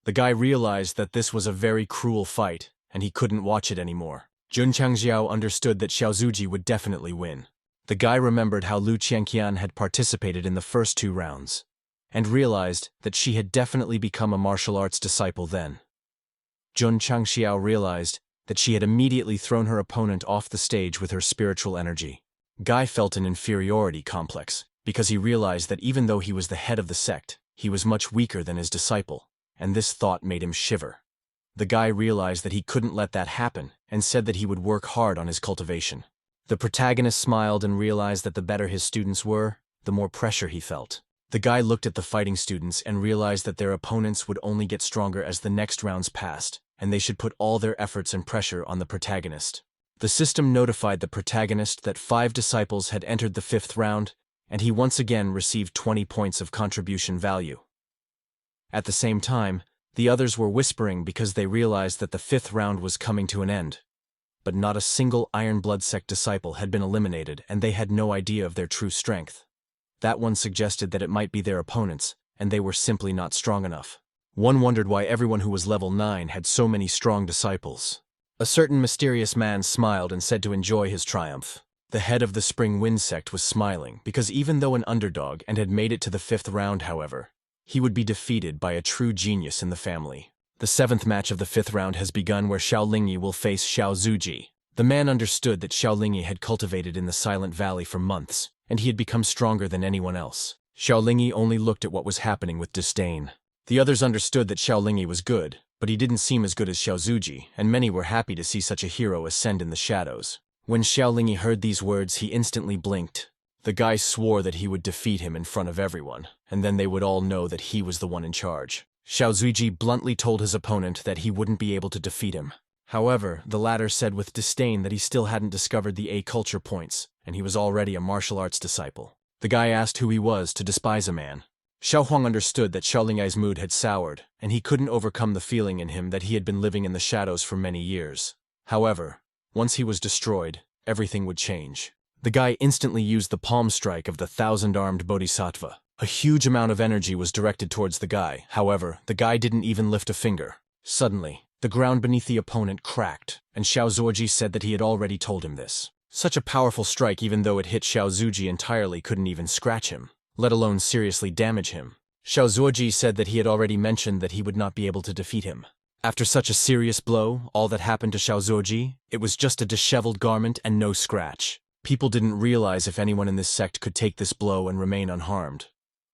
The guy realized that this was a very cruel fight, and he couldn't watch it anymore. Jun Changxiao understood that Xiaozuji would definitely win. The guy remembered how Lu Qianqian had participated in the first 2 rounds, and realized that she had definitely become a martial arts disciple then. Jun Changxiao realized that she had immediately thrown her opponent off the stage with her spiritual energy. Guy felt an inferiority complex, because he realized that even though he was the head of the sect, he was much weaker than his disciple, and this thought made him shiver. The guy realized that he couldn't let that happen, and said that he would work hard on his cultivation. The protagonist smiled and realized that the better his students were, the more pressure he felt. The guy looked at the fighting students and realized that their opponents would only get stronger as the next rounds passed, and they should put all their efforts and pressure on the protagonist. The system notified the protagonist that 5 disciples had entered the 5th round, and he once again received 20 points of contribution value. At the same time, the others were whispering because they realized that the 5th round was coming to an end. But not a single Iron Blood sect disciple had been eliminated, and they had no idea of their true strength. That one suggested that it might be their opponents, and they were simply not strong enough. One wondered why everyone who was level 9 had so many strong disciples. A certain mysterious man smiled and said to enjoy his triumph. The head of the Spring Wind sect was smiling, because even though an underdog and had made it to the 5th round, however, he would be defeated by a true genius in the family. The 7th match of the 5th round has begun, where Xiaolingyi will face Xiaozuji. The man understood that Xiaolingyi had cultivated in the Silent Valley for months, and he had become stronger than anyone else. Xiaolingyi only looked at what was happening with disdain. The others understood that Xiaolingyi was good, but he didn't seem as good as Xiaozuji, and many were happy to see such a hero ascend in the shadows. When Xiaolingyi heard these words, he instantly blinked. The guy swore that he would defeat him in front of everyone, and then they would all know that he was the one in charge. Xiaozuji bluntly told his opponent that he wouldn't be able to defeat him. However, the latter said with disdain that he still hadn't discovered the A culture points, and he was already a martial arts disciple. The guy asked who he was to despise a man. Xiao Huang understood that Xiaolingyi's mood had soured, and he couldn't overcome the feeling in him that he had been living in the shadows for many years. However, once he was destroyed, everything would change. The guy instantly used the palm strike of the 1,000-armed bodhisattva. A huge amount of energy was directed towards the guy. However, the guy didn't even lift a finger. Suddenly, the ground beneath the opponent cracked, and Xiaozuji said that he had already told him this. Such a powerful strike, even though it hit Xiaozuji entirely, couldn't even scratch him, let alone seriously damage him. Xiaozuji said that he had already mentioned that he would not be able to defeat him. After such a serious blow, all that happened to Xiaozuji, it was just a disheveled garment and no scratch. People didn't realize if anyone in this sect could take this blow and remain unharmed.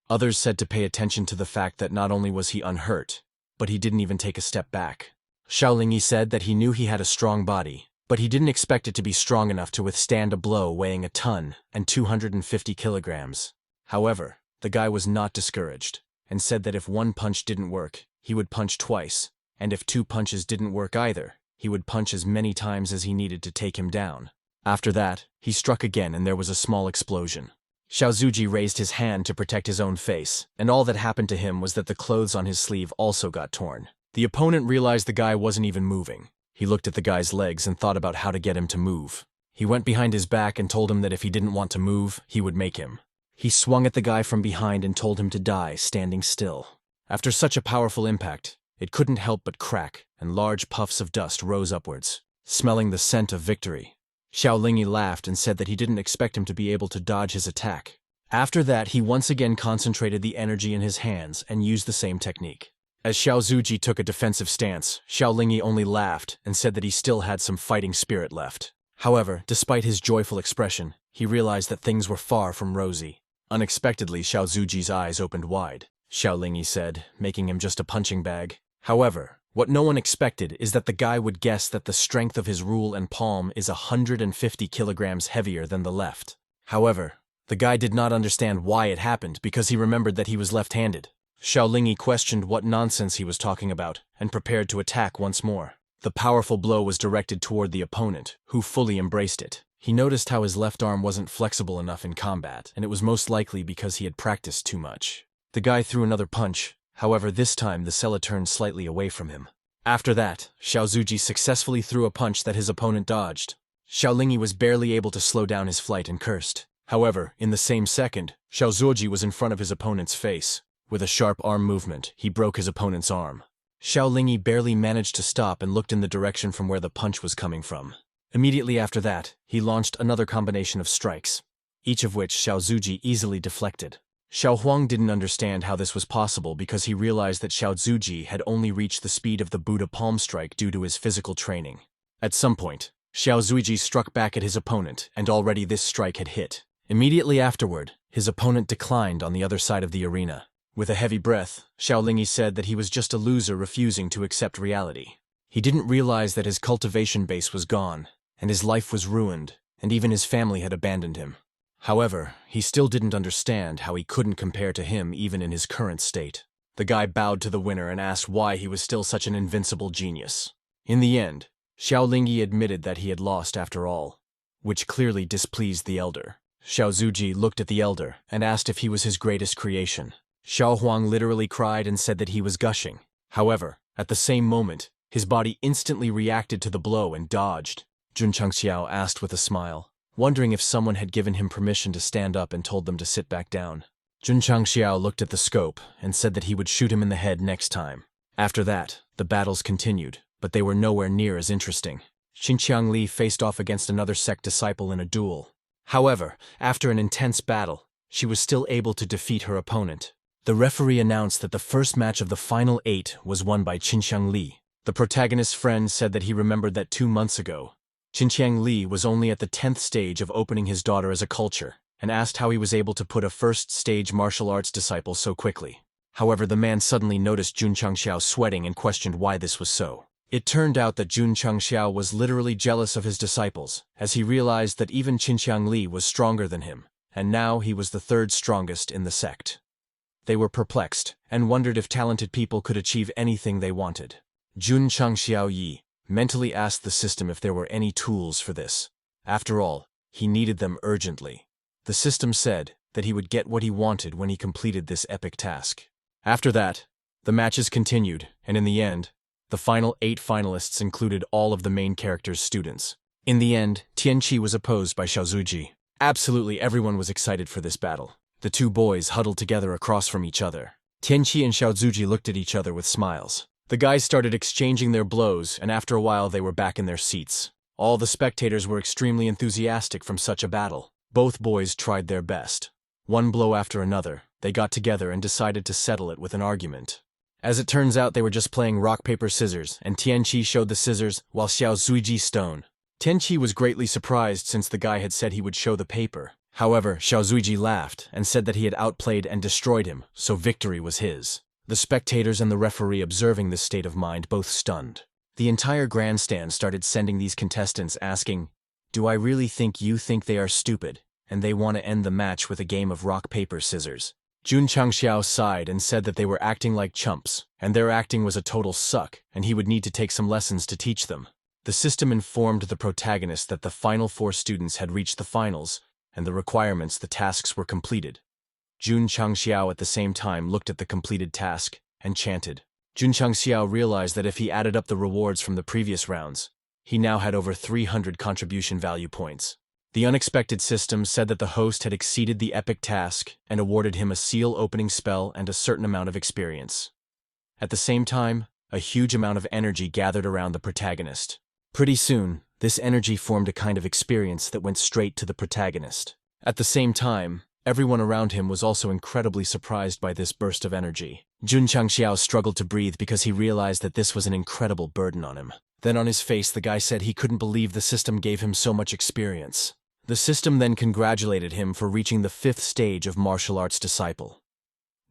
Others said to pay attention to the fact that not only was he unhurt, but he didn't even take a step back. Xiaolingyi said that he knew he had a strong body, but he didn't expect it to be strong enough to withstand a blow weighing a ton and 250 kilograms. However, the guy was not discouraged, and said that if one punch didn't work, he would punch twice, and if 2 punches didn't work either, he would punch as many times as he needed to take him down. After that, he struck again and there was a small explosion. Xiaozuji raised his hand to protect his own face, and all that happened to him was that the clothes on his sleeve also got torn. The opponent realized the guy wasn't even moving. He looked at the guy's legs and thought about how to get him to move. He went behind his back and told him that if he didn't want to move, he would make him. He swung at the guy from behind and told him to die standing still. After such a powerful impact, it couldn't help but crack, and large puffs of dust rose upwards, smelling the scent of victory. Xiaolingyi laughed and said that he didn't expect him to be able to dodge his attack. After that, he once again concentrated the energy in his hands and used the same technique. As Xiaozuji took a defensive stance, Xiaolingyi only laughed and said that he still had some fighting spirit left. However, despite his joyful expression, he realized that things were far from rosy. Unexpectedly, Xiaozuji's eyes opened wide. Xiaolingyi said, making him just a punching bag. However, What no one expected is that the guy would guess that the strength of his rule and palm is 150 kilograms heavier than the left. However, the guy did not understand why it happened because he remembered that he was left-handed. Xiaolingi questioned what nonsense he was talking about and prepared to attack once more. The powerful blow was directed toward the opponent, who fully embraced it. He noticed how his left arm wasn't flexible enough in combat, and it was most likely because he had practiced too much. The guy threw another punch. However, this time the seller turned slightly away from him. After that, Xiao Zuji successfully threw a punch that his opponent dodged. Xiaolingi was barely able to slow down his flight and cursed. However, in the same second, Xiao Zuji was in front of his opponent's face. With a sharp arm movement, he broke his opponent's arm. Xiaolingi barely managed to stop and looked in the direction from where the punch was coming from. Immediately after that, he launched another combination of strikes, each of which Xiao Zuji easily deflected. Xiao Huang didn't understand how this was possible because he realized that Xiao Zuji had only reached the speed of the Buddha palm strike due to his physical training. At some point, Xiao Zuji struck back at his opponent, and already this strike had hit. Immediately afterward, his opponent declined on the other side of the arena. With a heavy breath, Xiaolingi said that he was just a loser refusing to accept reality. He didn't realize that his cultivation base was gone, and his life was ruined, and even his family had abandoned him. However, he still didn't understand how he couldn't compare to him even in his current state. The guy bowed to the winner and asked why he was still such an invincible genius. In the end, Xiaolingi admitted that he had lost after all, which clearly displeased the elder. Xiao Zuji looked at the elder and asked if he was his greatest creation. Xiao Huang literally cried and said that he was gushing. However, at the same moment, his body instantly reacted to the blow and dodged. Jun Changxiao asked with a smile, wondering if someone had given him permission to stand up and told them to sit back down. Jun Changxiao looked at the scope and said that he would shoot him in the head next time. After that, the battles continued, but they were nowhere near as interesting. Xinqiang Li faced off against another sect disciple in a duel. However, after an intense battle, she was still able to defeat her opponent. The referee announced that the first match of the final 8 was won by Xinqiang Li. The protagonist's friend said that he remembered that 2 months ago, Xinqiang Li was only at the 10th stage of opening his daughter as a culture, and asked how he was able to put a first-stage martial arts disciple so quickly. However, the man suddenly noticed Jun Changxiao sweating and questioned why this was so. It turned out that Jun Changxiao was literally jealous of his disciples, as he realized that even Xinqiang Li was stronger than him, and now he was the 3rd strongest in the sect. They were perplexed, and wondered if talented people could achieve anything they wanted. Jun Changxiao Yi mentally asked the system if there were any tools for this. After all, he needed them urgently. The system said that he would get what he wanted when he completed this epic task. After that, the matches continued, and in the end, the final 8 finalists included all of the main character's students. In the end, Tianqi was opposed by Xiao Zuji. Absolutely everyone was excited for this battle. The 2 boys huddled together across from each other. Tianqi and Xiao Zuji looked at each other with smiles. The guys started exchanging their blows, and after a while they were back in their seats. All the spectators were extremely enthusiastic from such a battle. Both boys tried their best. One blow after another, they got together and decided to settle it with an argument. As it turns out, they were just playing rock, paper, scissors, and Tianqi showed the scissors while Xiao Zuji stone. Tianqi was greatly surprised since the guy had said he would show the paper. However, Xiao Zuji laughed and said that he had outplayed and destroyed him, so victory was his. The spectators and the referee observing this state of mind both stunned. The entire grandstand started sending these contestants asking, "Do I really think you think they are stupid, and they want to end the match with a game of rock, paper, scissors?" Jun Changxiao sighed and said that they were acting like chumps, and their acting was a total suck, and he would need to take some lessons to teach them. The system informed the protagonist that the final 4 students had reached the finals, and the requirements, the tasks were completed. Jun Changxiao at the same time looked at the completed task and chanted. Jun Changxiao realized that if he added up the rewards from the previous rounds, he now had over 300 contribution value points. The unexpected system said that the host had exceeded the epic task and awarded him a seal opening spell and a certain amount of experience. At the same time, a huge amount of energy gathered around the protagonist. Pretty soon, this energy formed a kind of experience that went straight to the protagonist. At the same time, everyone around him was also incredibly surprised by this burst of energy. Jun Changxiao struggled to breathe because he realized that this was an incredible burden on him. Then on his face, the guy said he couldn't believe the system gave him so much experience. The system then congratulated him for reaching the 5th stage of martial arts disciple.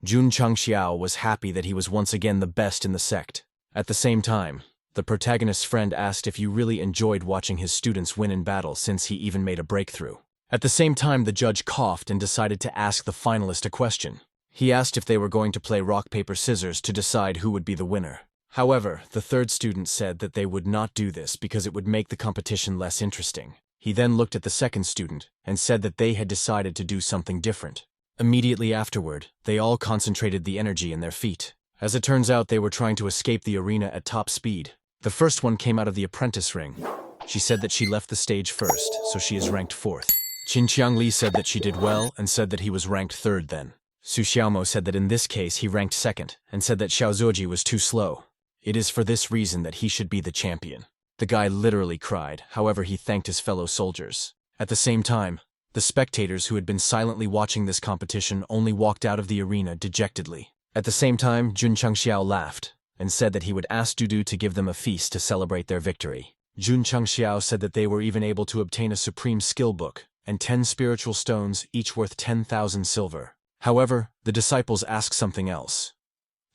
Jun Changxiao was happy that he was once again the best in the sect. At the same time, the protagonist's friend asked if you really enjoyed watching his students win in battle since he even made a breakthrough. At the same time, the judge coughed and decided to ask the finalist a question. He asked if they were going to play rock, paper, scissors to decide who would be the winner. However, the third student said that they would not do this because it would make the competition less interesting. He then looked at the second student and said that they had decided to do something different. Immediately afterward, they all concentrated the energy in their feet. As it turns out, they were trying to escape the arena at top speed. The first one came out of the apprentice ring. She said that she left the stage first, so she is ranked 4th. Qin Li said that she did well and said that he was ranked 3rd then. Su Xiaomo said that in this case he ranked 2nd and said that Xiao Zuoji was too slow. It is for this reason that he should be the champion. The guy literally cried, however he thanked his fellow soldiers. At the same time, the spectators who had been silently watching this competition only walked out of the arena dejectedly. At the same time, Jun Changxiao laughed and said that he would ask Dudu to give them a feast to celebrate their victory. Jun Changxiao said that they were even able to obtain a supreme skill book and 10 spiritual stones, each worth 10,000 silver. However, the disciples asked something else.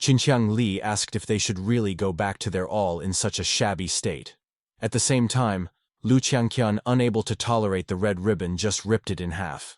Qin Li asked if they should really go back to their all in such a shabby state. At the same time, Lu Qiangqian, unable to tolerate the red ribbon, just ripped it in half.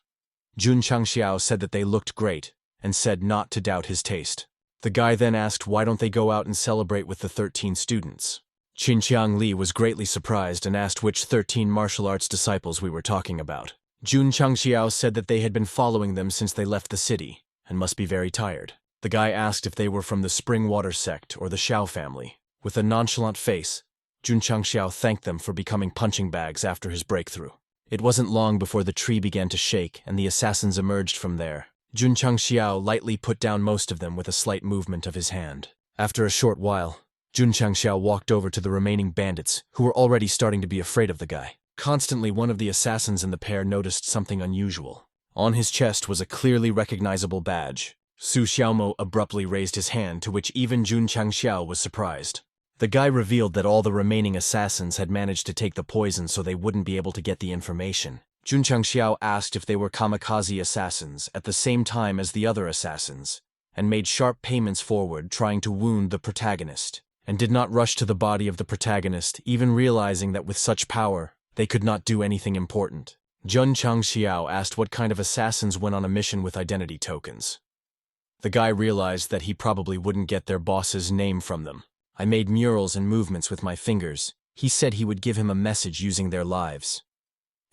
Jun Changxiao said that they looked great and said not to doubt his taste. The guy then asked why don't they go out and celebrate with the 13 students. Qin Li was greatly surprised and asked which 13 martial arts disciples we were talking about. Jun Changxiao said that they had been following them since they left the city and must be very tired. The guy asked if they were from the Spring Water sect or the Xiao family. With a nonchalant face, Jun Changxiao thanked them for becoming punching bags after his breakthrough. It wasn't long before the tree began to shake and the assassins emerged from there. Jun Changxiao lightly put down most of them with a slight movement of his hand. After a short while, Jun Changxiao walked over to the remaining bandits, who were already starting to be afraid of the guy. Constantly, one of the assassins in the pair noticed something unusual. On his chest was a clearly recognizable badge. Su Xiaomo abruptly raised his hand, to which even Jun Changxiao was surprised. The guy revealed that all the remaining assassins had managed to take the poison so they wouldn't be able to get the information. Jun Changxiao asked if they were kamikaze assassins at the same time as the other assassins, and made sharp payments forward trying to wound the protagonist, and did not rush to the body of the protagonist, even realizing that with such power, they could not do anything important. Jun Changxiao asked what kind of assassins went on a mission with identity tokens. The guy realized that he probably wouldn't get their boss's name from them. I made murals and movements with my fingers. He said he would give him a message using their lives.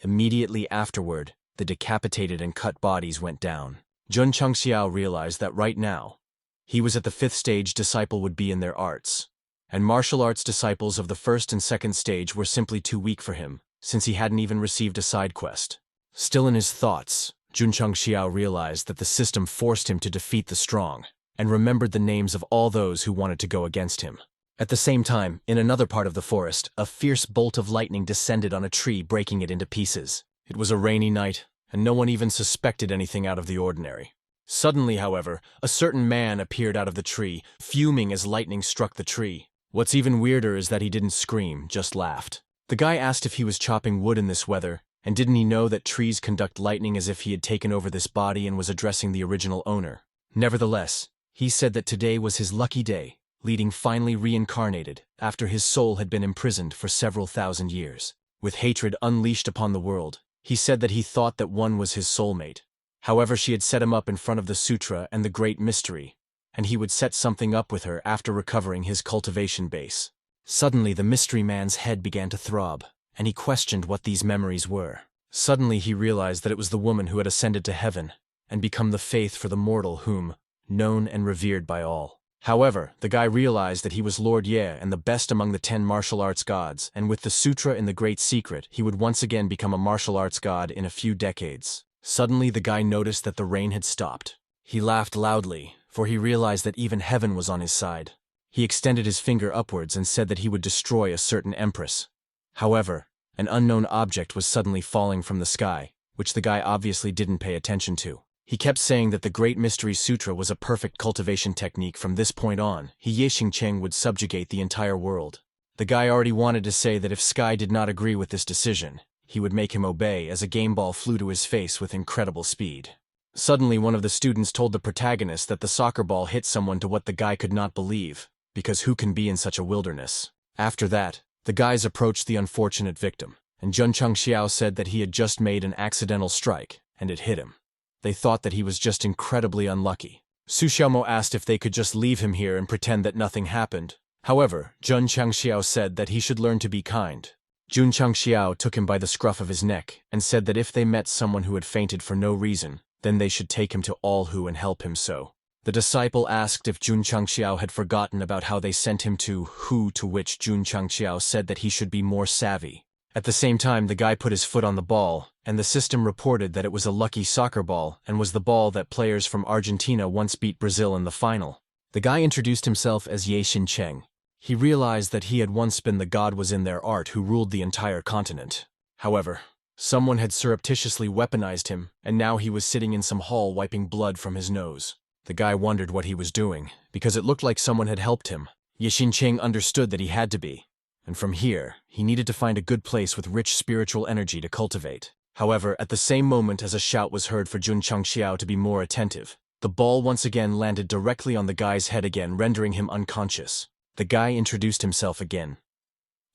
Immediately afterward, the decapitated and cut bodies went down. Jun Changxiao realized that right now, he was at the 5th stage disciple would be in their arts, and martial arts disciples of the 1st and 2nd stage were simply too weak for him, since he hadn't even received a side quest. Still in his thoughts, Jun Changxiao realized that the system forced him to defeat the strong, and remembered the names of all those who wanted to go against him. At the same time, in another part of the forest, a fierce bolt of lightning descended on a tree, breaking it into pieces. It was a rainy night, and no one even suspected anything out of the ordinary. Suddenly, however, a certain man appeared out of the tree, fuming as lightning struck the tree. What's even weirder is that he didn't scream, just laughed. The guy asked if he was chopping wood in this weather, and didn't he know that trees conduct lightning, as if he had taken over this body and was addressing the original owner. Nevertheless, he said that today was his lucky day, leading finally reincarnated after his soul had been imprisoned for several thousand years. With hatred unleashed upon the world, he said that he thought that one was his soulmate. However, she had set him up in front of the sutra and the great mystery, and he would set something up with her after recovering his cultivation base. Suddenly, the mystery man's head began to throb, and he questioned what these memories were. Suddenly, he realized that it was the woman who had ascended to heaven and become the faith for the mortal whom, known and revered by all. However, the guy realized that he was Lord Ye and the best among the 10 martial arts gods, and with the sutra in the great secret, he would once again become a martial arts god in a few decades. Suddenly, the guy noticed that the rain had stopped. He laughed loudly, for he realized that even heaven was on his side. He extended his finger upwards and said that he would destroy a certain empress. However, an unknown object was suddenly falling from the sky, which the guy obviously didn't pay attention to. He kept saying that the Great Mystery Sutra was a perfect cultivation technique. From this point on, Ye Xingcheng would subjugate the entire world. The guy already wanted to say that if Sky did not agree with this decision, he would make him obey, as a game ball flew to his face with incredible speed. Suddenly, one of the students told the protagonist that the soccer ball hit someone, to what the guy could not believe. because who can be in such a wilderness? After that, the guys approached the unfortunate victim, and Jun Changxiao said that he had just made an accidental strike, and it hit him. They thought that he was just incredibly unlucky. Su Xiaomo asked if they could just leave him here and pretend that nothing happened. However, Jun Changxiao said that he should learn to be kind. Jun Changxiao took him by the scruff of his neck and said that if they met someone who had fainted for no reason, then they should take him to All Who and help him so. The disciple asked if Jun Changxiao had forgotten about how they sent him to Who, to which Jun Changxiao said that he should be more savvy. At the same time, the guy put his foot on the ball, and the system reported that it was a lucky soccer ball and was the ball that players from Argentina once beat Brazil in the final. The guy introduced himself as Ye Xincheng. He realized that he had once been the god was in their art who ruled the entire continent. However, someone had surreptitiously weaponized him, and now he was sitting in some hall wiping blood from his nose. The guy wondered what he was doing, because it looked like someone had helped him. Ye Xincheng understood that he had to be. And from here, he needed to find a good place with rich spiritual energy to cultivate. However, at the same moment as a shout was heard for Jun Changxiao to be more attentive, the ball once again landed directly on the guy's head again, rendering him unconscious. The guy introduced himself again.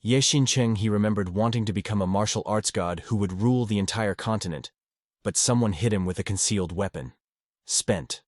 Ye Xincheng, he remembered wanting to become a martial arts god who would rule the entire continent, but someone hit him with a concealed weapon. Spent.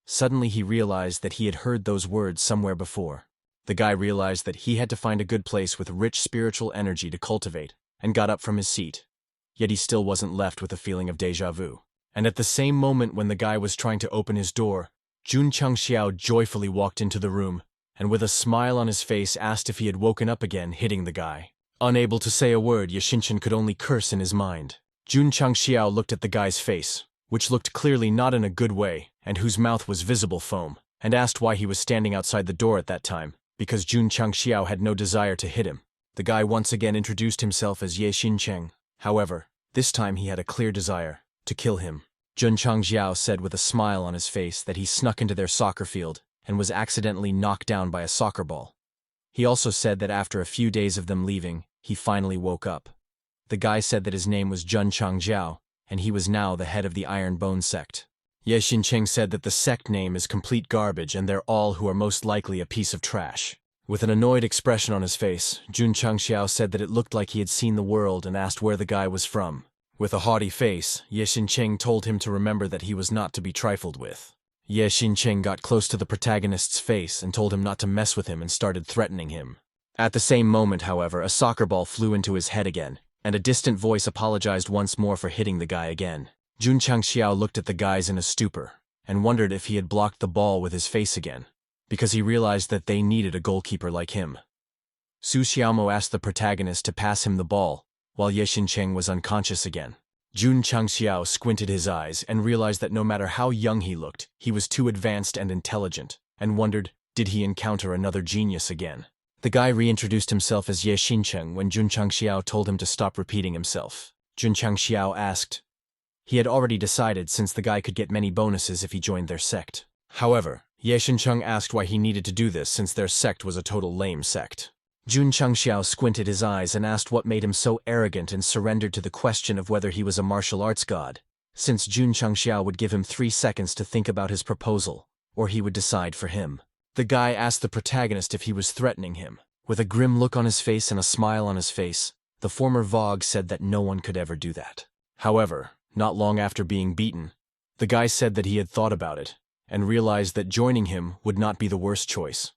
Suddenly he realized that he had heard those words somewhere before. The guy realized that he had to find a good place with rich spiritual energy to cultivate, and got up from his seat. Yet he still wasn't left with a feeling of déjà vu. And at the same moment when the guy was trying to open his door, Jun Changxiao joyfully walked into the room, and with a smile on his face asked if he had woken up again, hitting the guy. Unable to say a word, Ye Xincheng could only curse in his mind. Jun Changxiao looked at the guy's face, which looked clearly not in a good way, and whose mouth was visible foam, and asked why he was standing outside the door at that time. Because Jun Changxiao had no desire to hit him. The guy once again introduced himself as Ye Xincheng. However, this time he had a clear desire to kill him. Jun Changxiao said with a smile on his face that he snuck into their soccer field and was accidentally knocked down by a soccer ball. He also said that after a few days of them leaving, he finally woke up. The guy said that his name was Jun Changjiao, and he was now the head of the Iron Bone sect. Ye Xincheng said that the sect name is complete garbage and they're all who are most likely a piece of trash. With an annoyed expression on his face, Jun Changxiao said that it looked like he had seen the world and asked where the guy was from. With a haughty face, Ye Xincheng told him to remember that he was not to be trifled with. Ye Xincheng got close to the protagonist's face and told him not to mess with him and started threatening him. At the same moment, however, a soccer ball flew into his head again, and a distant voice apologized once more for hitting the guy again. Jun Changxiao looked at the guys in a stupor, and wondered if he had blocked the ball with his face again, because he realized that they needed a goalkeeper like him. Su Xiaomo asked the protagonist to pass him the ball, while Ye Xincheng was unconscious again. Jun Changxiao squinted his eyes and realized that no matter how young he looked, he was too advanced and intelligent, and wondered, did he encounter another genius again? The guy reintroduced himself as Ye Xincheng when Jun Changxiao told him to stop repeating himself. Jun Changxiao asked. He had already decided since the guy could get many bonuses if he joined their sect. However, Ye Xincheng asked why he needed to do this since their sect was a total lame sect. Jun Changxiao squinted his eyes and asked what made him so arrogant and surrendered to the question of whether he was a martial arts god, since Jun Changxiao would give him 3 seconds to think about his proposal, or he would decide for him. The guy asked the protagonist if he was threatening him. With a grim look on his face and a smile on his face, the former Vogue said that no one could ever do that. However, not long after being beaten, the guy said that he had thought about it, and realized that joining him would not be the worst choice.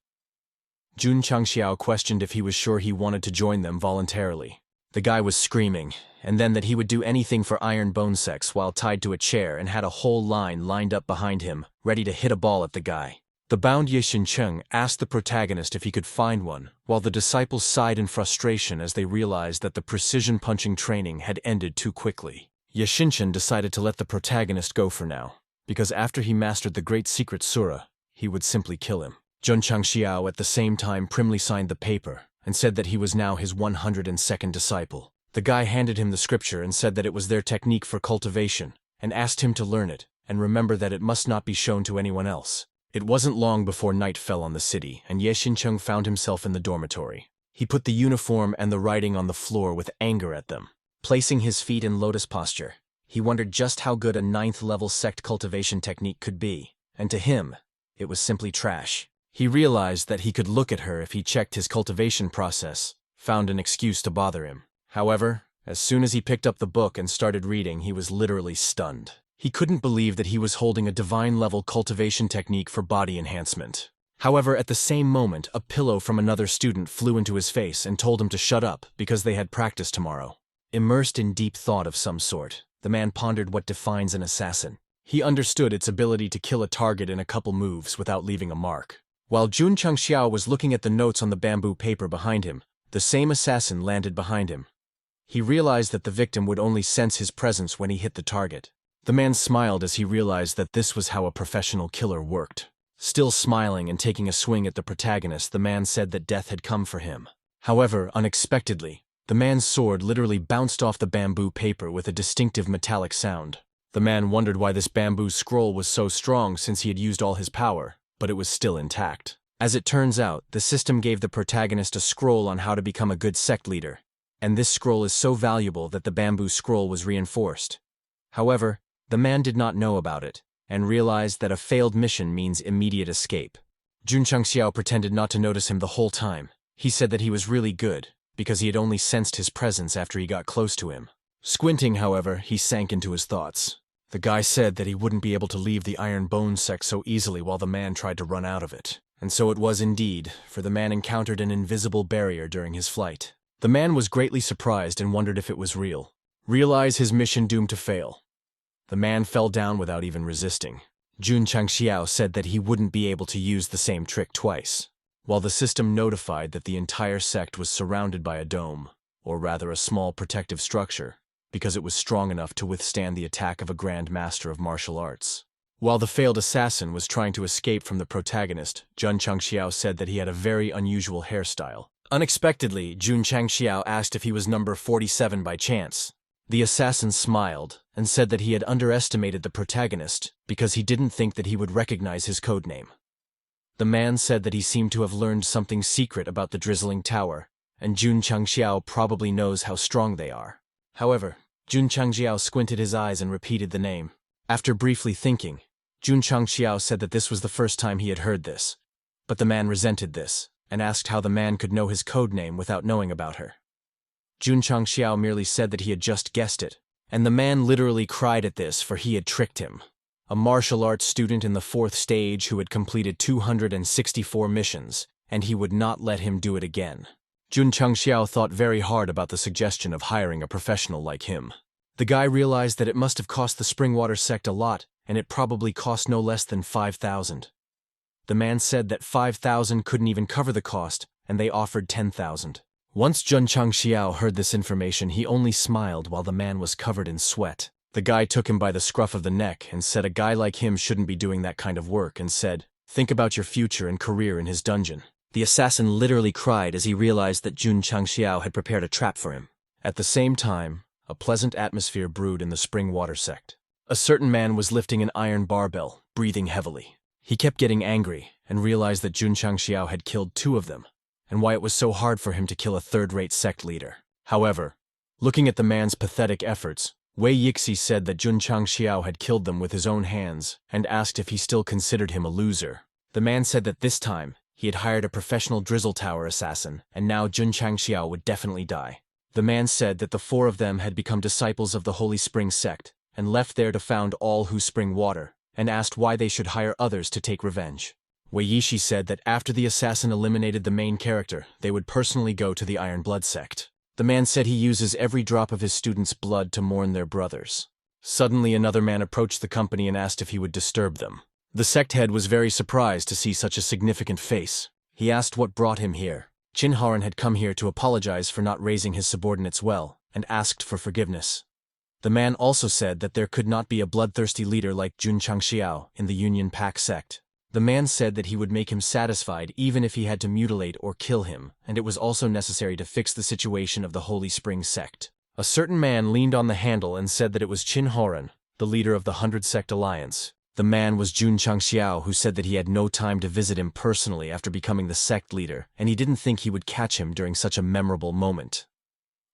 Jun Changxiao questioned if he was sure he wanted to join them voluntarily. The guy was screaming, and then that he would do anything for Iron Bone Sex while tied to a chair and had a whole line lined up behind him, ready to hit a ball at the guy. The bound Ye Xincheng asked the protagonist if he could find one, while the disciples sighed in frustration as they realized that the precision punching training had ended too quickly. Ye Xincheng decided to let the protagonist go for now, because after he mastered the great secret surah, he would simply kill him. Jun Changxiao at the same time primly signed the paper and said that he was now his 102nd disciple. The guy handed him the scripture and said that it was their technique for cultivation, and asked him to learn it and remember that it must not be shown to anyone else. It wasn't long before night fell on the city, and Ye Xincheng found himself in the dormitory. He put the uniform and the writing on the floor with anger at them. Placing his feet in lotus posture, he wondered just how good a 9th-level sect cultivation technique could be, and to him, it was simply trash. He realized that he could look at her if he checked his cultivation process, found an excuse to bother him. However, as soon as he picked up the book and started reading, he was literally stunned. He couldn't believe that he was holding a divine-level cultivation technique for body enhancement. However, at the same moment, a pillow from another student flew into his face and told him to shut up because they had practice tomorrow. Immersed in deep thought of some sort, the man pondered what defines an assassin. He understood its ability to kill a target in a couple moves without leaving a mark. While Jun Changxiao was looking at the notes on the bamboo paper behind him, the same assassin landed behind him. He realized that the victim would only sense his presence when he hit the target. The man smiled as he realized that this was how a professional killer worked. Still smiling and taking a swing at the protagonist, the man said that death had come for him. However, unexpectedly, the man's sword literally bounced off the bamboo paper with a distinctive metallic sound. The man wondered why this bamboo scroll was so strong since he had used all his power, but it was still intact. As it turns out, the system gave the protagonist a scroll on how to become a good sect leader, and this scroll is so valuable that the bamboo scroll was reinforced. However, the man did not know about it, and realized that a failed mission means immediate escape. Jun Changxiao pretended not to notice him the whole time. He said that he was really good, because he had only sensed his presence after he got close to him. Squinting, however, he sank into his thoughts. The guy said that he wouldn't be able to leave the Iron Bone sect so easily while the man tried to run out of it. And so it was indeed, for the man encountered an invisible barrier during his flight. The man was greatly surprised and wondered if it was real. Realize his mission doomed to fail. The man fell down without even resisting. Jun Changxiao said that he wouldn't be able to use the same trick twice, while the system notified that the entire sect was surrounded by a dome, or rather a small protective structure, because it was strong enough to withstand the attack of a Grand Master of Martial Arts. While the failed assassin was trying to escape from the protagonist, Jun Changxiao said that he had a very unusual hairstyle. Unexpectedly, Jun Changxiao asked if he was number 47 by chance. The assassin smiled and said that he had underestimated the protagonist because he didn't think that he would recognize his codename. The man said that he seemed to have learned something secret about the Drizzling Tower, and Jun Changxiao probably knows how strong they are. However, Jun Changxiao squinted his eyes and repeated the name. After briefly thinking, Jun Changxiao said that this was the first time he had heard this, but the man resented this and asked how the man could know his codename without knowing about her. Jun Changxiao merely said that he had just guessed it, and the man literally cried at this, for he had tricked him. A martial arts student in the 4th stage who had completed 264 missions, and he would not let him do it again. Jun Changxiao thought very hard about the suggestion of hiring a professional like him. The guy realized that it must have cost the Springwater sect a lot, and it probably cost no less than 5,000. The man said that 5,000 couldn't even cover the cost, and they offered 10,000. Once Jun Changxiao heard this information, he only smiled while the man was covered in sweat. The guy took him by the scruff of the neck and said a guy like him shouldn't be doing that kind of work, and said, "Think about your future and career in his dungeon." The assassin literally cried as he realized that Jun Changxiao had prepared a trap for him. At the same time, a pleasant atmosphere brewed in the Springwater sect. A certain man was lifting an iron barbell, breathing heavily. He kept getting angry and realized that Jun Changxiao had killed 2 of them, and why it was so hard for him to kill a third-rate sect leader. However, looking at the man's pathetic efforts, Wei Yixi said that Jun Changxiao had killed them with his own hands and asked if he still considered him a loser. The man said that this time, he had hired a professional Drizzle Tower assassin, and now Jun Changxiao would definitely die. The man said that the 4 of them had become disciples of the Holy Spring sect and left there to found All Who Spring Water, and asked why they should hire others to take revenge. Wei Yishi said that after the assassin eliminated the main character, they would personally go to the Iron Blood sect. The man said he uses every drop of his students' blood to mourn their brothers. Suddenly another man approached the company and asked if he would disturb them. The sect head was very surprised to see such a significant face. He asked what brought him here. Qin Haran had come here to apologize for not raising his subordinates well, and asked for forgiveness. The man also said that there could not be a bloodthirsty leader like Jun Changxiao in the Union Pack sect. The man said that he would make him satisfied even if he had to mutilate or kill him, and it was also necessary to fix the situation of the Holy Spring sect. A certain man leaned on the handle and said that it was Qin Haran, the leader of the 100 Sect Alliance. The man was Jun Changxiao, who said that he had no time to visit him personally after becoming the sect leader, and he didn't think he would catch him during such a memorable moment.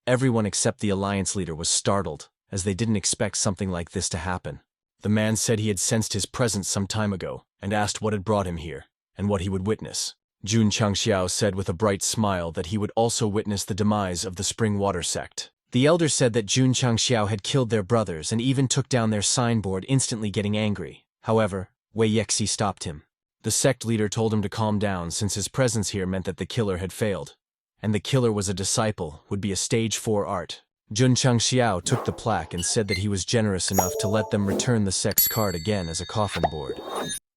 Everyone except the alliance leader was startled, as they didn't expect something like this to happen. The man said he had sensed his presence some time ago, and asked what had brought him here. and what he would witness. Jun Changxiao said with a bright smile that he would also witness the demise of the Spring Water sect. The elder said that Jun Changxiao had killed their brothers and even took down their signboard, instantly getting angry. However, Wei Yixi stopped him. The sect leader told him to calm down since his presence here meant that the killer had failed. And the killer was a disciple, would be a stage 4 art. Jun Changxiao took the plaque and said that he was generous enough to let them return the sect's card again as a coffin board.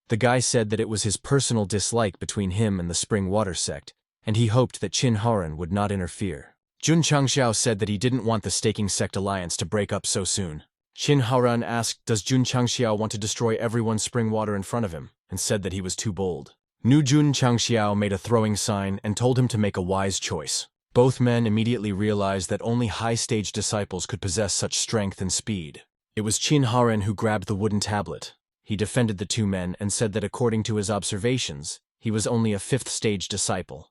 The guy said that it was his personal dislike between him and the Spring Water sect, and he hoped that Qin Haoran would not interfere. Jun Changxiao said that he didn't want the staking sect alliance to break up so soon. Qin Haoran asked, does Jun Changxiao want to destroy everyone's spring water in front of him, and said that he was too bold. Jun Changxiao made a throwing sign and told him to make a wise choice. Both men immediately realized that only high-stage disciples could possess such strength and speed. It was Qin Haoran who grabbed the wooden tablet. He defended the two men and said that according to his observations, he was only a 5th-stage disciple,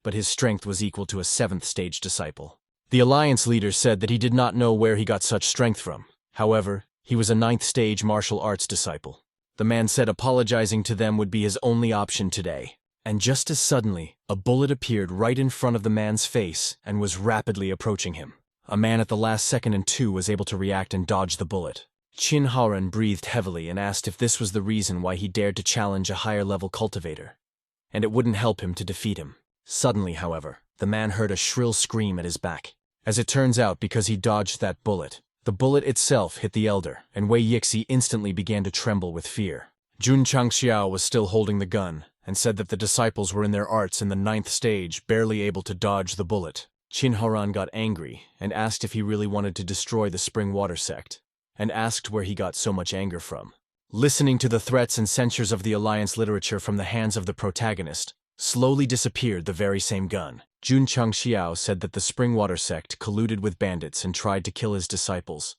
but his strength was equal to a 7th-stage disciple. The alliance leader said that he did not know where he got such strength from. However, he was a 9th-stage martial arts disciple. The man said apologizing to them would be his only option today. And just as suddenly, a bullet appeared right in front of the man's face and was rapidly approaching him. A man at the last second and 2 was able to react and dodge the bullet. Qin Haoran breathed heavily and asked if this was the reason why he dared to challenge a higher-level cultivator, and it wouldn't help him to defeat him. Suddenly, however, the man heard a shrill scream at his back. As it turns out, because he dodged that bullet, the bullet itself hit the elder, and Wei Yixi instantly began to tremble with fear. Jun Changxiao was still holding the gun, and said that the disciples were in their arts in the 9th stage, barely able to dodge the bullet. Qin Haoran got angry, and asked if he really wanted to destroy the Spring Water sect, and asked where he got so much anger from. Listening to the threats and censures of the alliance literature from the hands of the protagonist, slowly disappeared the very same gun. Jun Changxiao said that the Spring Water sect colluded with bandits and tried to kill his disciples.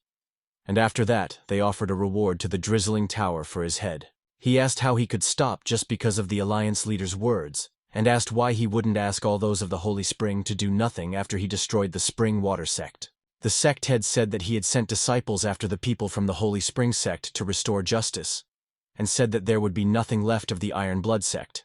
And after that, they offered a reward to the drizzling tower for his head. He asked how he could stop just because of the alliance leader's words, and asked why he wouldn't ask all those of the Holy Spring to do nothing after he destroyed the Spring Water sect. The sect head said that he had sent disciples after the people from the Holy Spring sect to restore justice, and said that there would be nothing left of the Iron Blood sect.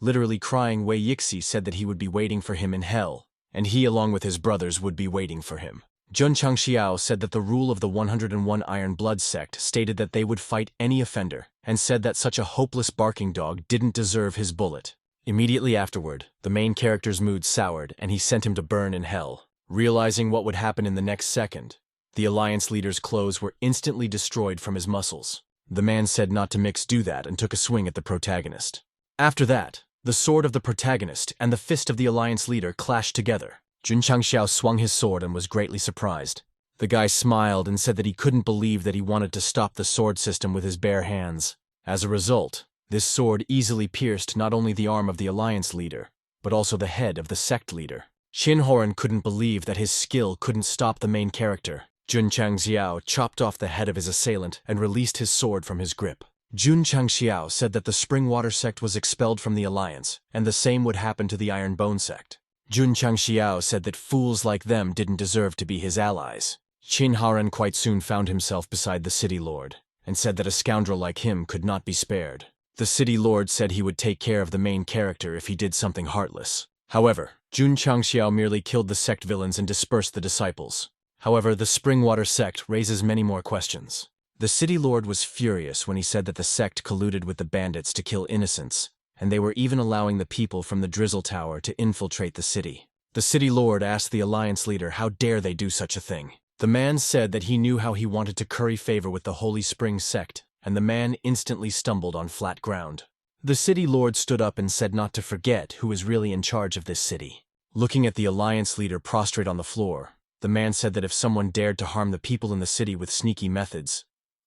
Literally crying, Wei Yixi said that he would be waiting for him in hell, and he along with his brothers would be waiting for him. Jun Changxiao said that the rule of the 101 Iron Blood sect stated that they would fight any offender, and said that such a hopeless barking dog didn't deserve his bullet. Immediately afterward, the main character's mood soured and he sent him to burn in hell. Realizing what would happen in the next second, the alliance leader's clothes were instantly destroyed from his muscles. The man said not to do that and took a swing at the protagonist. After that, the sword of the protagonist and the fist of the alliance leader clashed together. Jun Changxiao swung his sword and was greatly surprised. The guy smiled and said that he couldn't believe that he wanted to stop the sword system with his bare hands. As a result, this sword easily pierced not only the arm of the alliance leader, but also the head of the sect leader. Qin Haoran couldn't believe that his skill couldn't stop the main character. Jun Changxiao chopped off the head of his assailant and released his sword from his grip. Jun Changxiao said that the Spring Water sect was expelled from the alliance, and the same would happen to the Iron Bone sect. Jun Changxiao said that fools like them didn't deserve to be his allies. Qin Haoran quite soon found himself beside the city lord, and said that a scoundrel like him could not be spared. The city lord said he would take care of the main character if he did something heartless. However, Jun Changxiao merely killed the sect villains and dispersed the disciples. However, the Spring Water sect raises many more questions. The city lord was furious when he said that the sect colluded with the bandits to kill innocents, and they were even allowing the people from the Drizzle Tower to infiltrate the city. The city lord asked the alliance leader how dare they do such a thing. The man said that he knew how he wanted to curry favor with the Holy Spring sect, and the man instantly stumbled on flat ground. The city lord stood up and said not to forget who is really in charge of this city. Looking at the alliance leader prostrate on the floor, the man said that if someone dared to harm the people in the city with sneaky methods,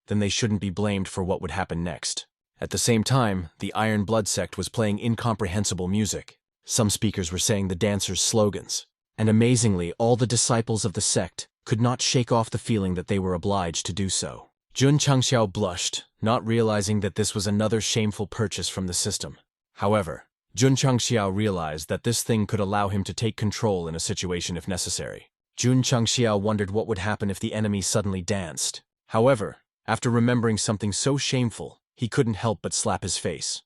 then they shouldn't be blamed for what would happen next. At the same time, the Iron Blood sect was playing incomprehensible music. Some speakers were saying the dancers' slogans, and amazingly, all the disciples of the sect could not shake off the feeling that they were obliged to do so. Jun Changxiao blushed, not realizing that this was another shameful purchase from the system. However, Jun Changxiao realized that this thing could allow him to take control in a situation if necessary. Jun Changxiao wondered what would happen if the enemy suddenly danced. However, after remembering something so shameful, he couldn't help but slap his face.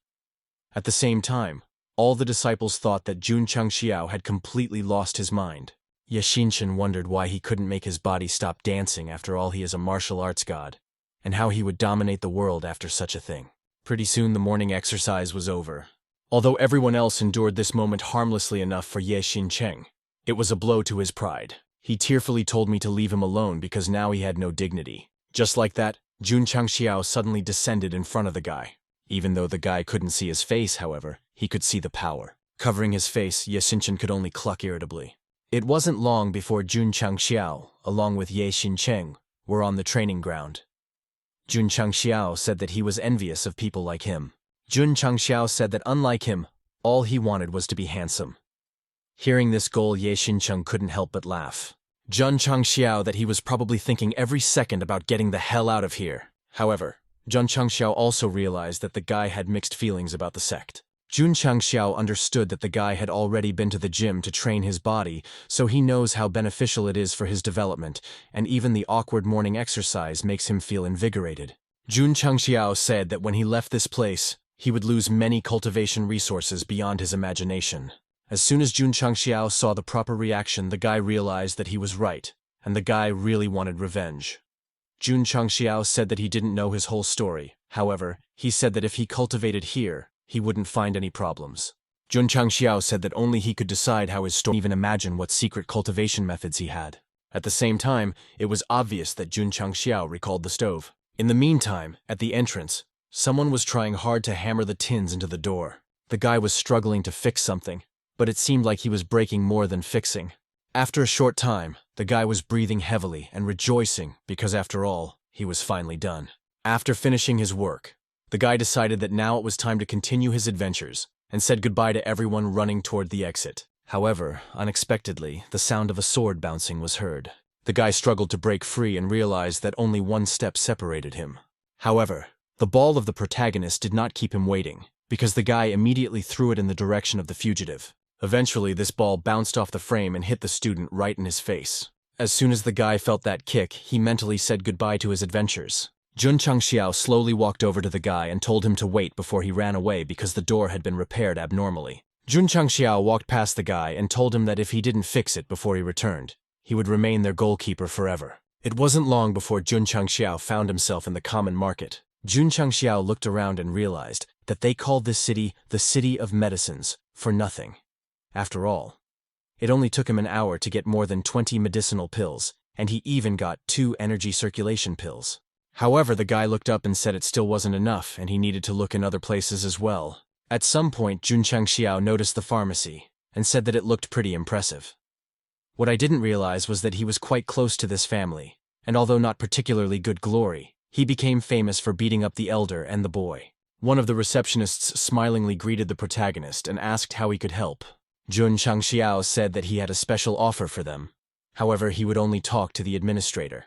At the same time, all the disciples thought that Jun Changxiao had completely lost his mind. Ye Xinshan wondered why he couldn't make his body stop dancing. After all, he is a martial arts god, and how he would dominate the world after such a thing. Pretty soon the morning exercise was over. Although everyone else endured this moment harmlessly enough for Ye Xincheng, it was a blow to his pride. He tearfully told me to leave him alone because now he had no dignity. Just like that, Jun Changxiao suddenly descended in front of the guy. Even though the guy couldn't see his face, however, he could see the power. Covering his face, Ye Xinshan could only cluck irritably. It wasn't long before Jun Changxiao, along with Ye Xincheng, were on the training ground. Jun Changxiao said that he was envious of people like him. Jun Changxiao said that unlike him, all he wanted was to be handsome. Hearing this goal, Ye Xincheng couldn't help but laugh. Jun Changxiao that he was probably thinking every second about getting the hell out of here. However, Jun Changxiao also realized that the guy had mixed feelings about the sect. Jun Changxiao understood that the guy had already been to the gym to train his body, so he knows how beneficial it is for his development, and even the awkward morning exercise makes him feel invigorated. Jun Changxiao said that when he left this place, he would lose many cultivation resources beyond his imagination. As soon as Jun Changxiao saw the proper reaction, the guy realized that he was right, and the guy really wanted revenge. Jun Changxiao said that he didn't know his whole story. However, he said that if he cultivated here, he wouldn't find any problems. Jun Changxiao said that only he could decide how his story, even imagine what secret cultivation methods he had. At the same time, it was obvious that Jun Changxiao recalled the stove. In the meantime, at the entrance, someone was trying hard to hammer the tins into the door. The guy was struggling to fix something, but it seemed like he was breaking more than fixing. After a short time, the guy was breathing heavily and rejoicing because after all, he was finally done. After finishing his work, the guy decided that now it was time to continue his adventures and said goodbye to everyone running toward the exit. However, unexpectedly, the sound of a sword bouncing was heard. The guy struggled to break free and realized that only one step separated him. However, the ball of the protagonist did not keep him waiting, because the guy immediately threw it in the direction of the fugitive. Eventually, this ball bounced off the frame and hit the student right in his face. As soon as the guy felt that kick, he mentally said goodbye to his adventures. Jun Changxiao slowly walked over to the guy and told him to wait before he ran away because the door had been repaired abnormally. Jun Changxiao walked past the guy and told him that if he didn't fix it before he returned, he would remain their goalkeeper forever. It wasn't long before Jun Changxiao found himself in the common market. Jun Changxiao looked around and realized that they called this city the City of Medicines for nothing. After all, it only took him an hour to get more than 20 medicinal pills, and he even got 2 energy circulation pills. However, the guy looked up and said it still wasn't enough, and he needed to look in other places as well. At some point, Jun Changxiao noticed the pharmacy, and said that it looked pretty impressive. What I didn't realize was that he was quite close to this family, and although not particularly good glory, he became famous for beating up the elder and the boy. One of the receptionists smilingly greeted the protagonist and asked how he could help. Jun Changxiao said that he had a special offer for them. However, he would only talk to the administrator.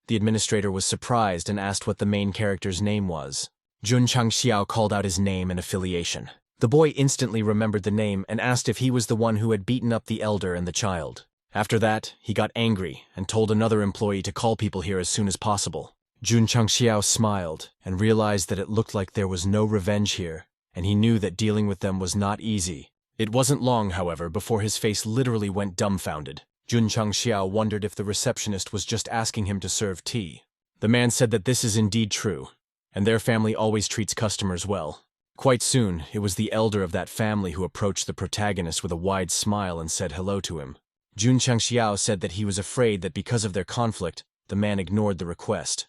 The administrator was surprised and asked what the main character's name was. Jun Changxiao called out his name and affiliation. The boy instantly remembered the name and asked if he was the one who had beaten up the elder and the child. After that, he got angry and told another employee to call people here as soon as possible. Jun Changxiao smiled and realized that it looked like there was no revenge here, and he knew that dealing with them was not easy. It wasn't long, however, before his face literally went dumbfounded. Jun Changxiao wondered if the receptionist was just asking him to serve tea. The man said that this is indeed true, and their family always treats customers well. Quite soon, it was the elder of that family who approached the protagonist with a wide smile and said hello to him. Jun Changxiao said that he was afraid that because of their conflict, the man ignored the request.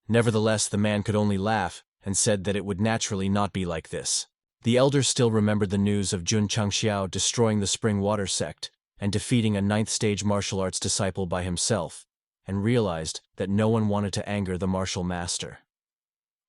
Nevertheless, the man could only laugh and said that it would naturally not be like this. The elder still remembered the news of Jun Changxiao destroying the Spring Water sect and defeating a 9th-stage martial arts disciple by himself, and realized that no one wanted to anger the martial master.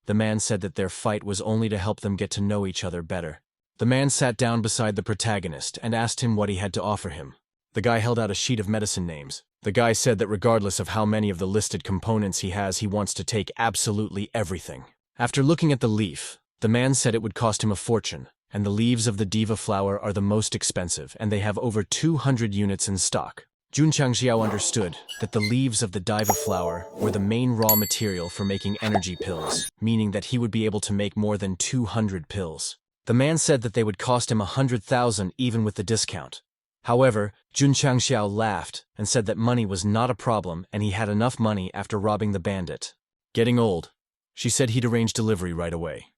The man said that their fight was only to help them get to know each other better. The man sat down beside the protagonist and asked him what he had to offer him. The guy held out a sheet of medicine names. The guy said that regardless of how many of the listed components he has, he wants to take absolutely everything. After looking at the leaf, the man said it would cost him a fortune, and the leaves of the diva flower are the most expensive, and they have over 200 units in stock. Jun Changxiao understood that the leaves of the diva flower were the main raw material for making energy pills, meaning that he would be able to make more than 200 pills. The man said that they would cost him 100,000 even with the discount. However, Jun Changxiao laughed and said that money was not a problem and he had enough money after robbing the bandit. Getting old, she said he'd arrange delivery right away.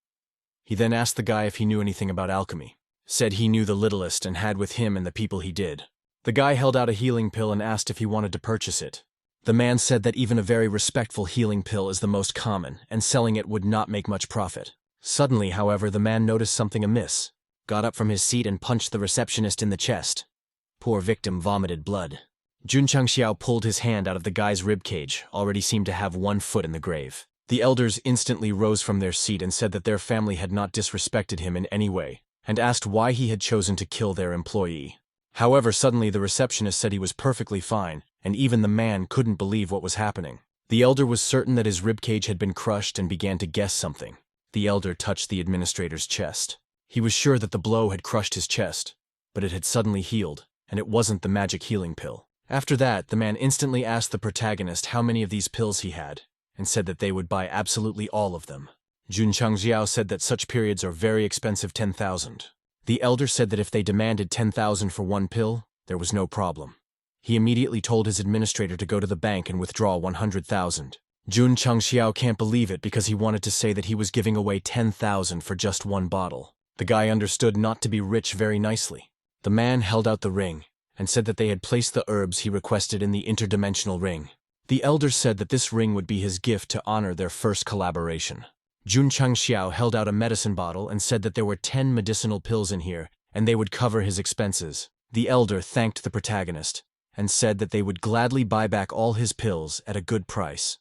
He then asked the guy if he knew anything about alchemy. Said he knew the littlest and had with him and the people he did. The guy held out a healing pill and asked if he wanted to purchase it. The man said that even a very respectful healing pill is the most common, and selling it would not make much profit. Suddenly, however, the man noticed something amiss, got up from his seat and punched the receptionist in the chest. Poor victim vomited blood. Jun Changxiao pulled his hand out of the guy's ribcage, already seemed to have one foot in the grave. The elders instantly rose from their seat and said that their family had not disrespected him in any way, and asked why he had chosen to kill their employee. However, suddenly the receptionist said he was perfectly fine, and even the man couldn't believe what was happening. The elder was certain that his ribcage had been crushed and began to guess something. The elder touched the administrator's chest. He was sure that the blow had crushed his chest, but it had suddenly healed, and it wasn't the magic healing pill. After that, the man instantly asked the protagonist how many of these pills he had, and said that they would buy absolutely all of them. Jun Changxiao said that such periods are very expensive, 10,000. The elder said that if they demanded 10,000 for one pill, there was no problem. He immediately told his administrator to go to the bank and withdraw 100,000. Jun Changxiao can't believe it because he wanted to say that he was giving away 10,000 for just one bottle. The guy understood not to be rich very nicely. The man held out the ring and said that they had placed the herbs he requested in the interdimensional ring. The elder said that this ring would be his gift to honor their first collaboration. Jun Changxiao held out a medicine bottle and said that there were 10 medicinal pills in here, and they would cover his expenses. The elder thanked the protagonist, and said that they would gladly buy back all his pills at a good price.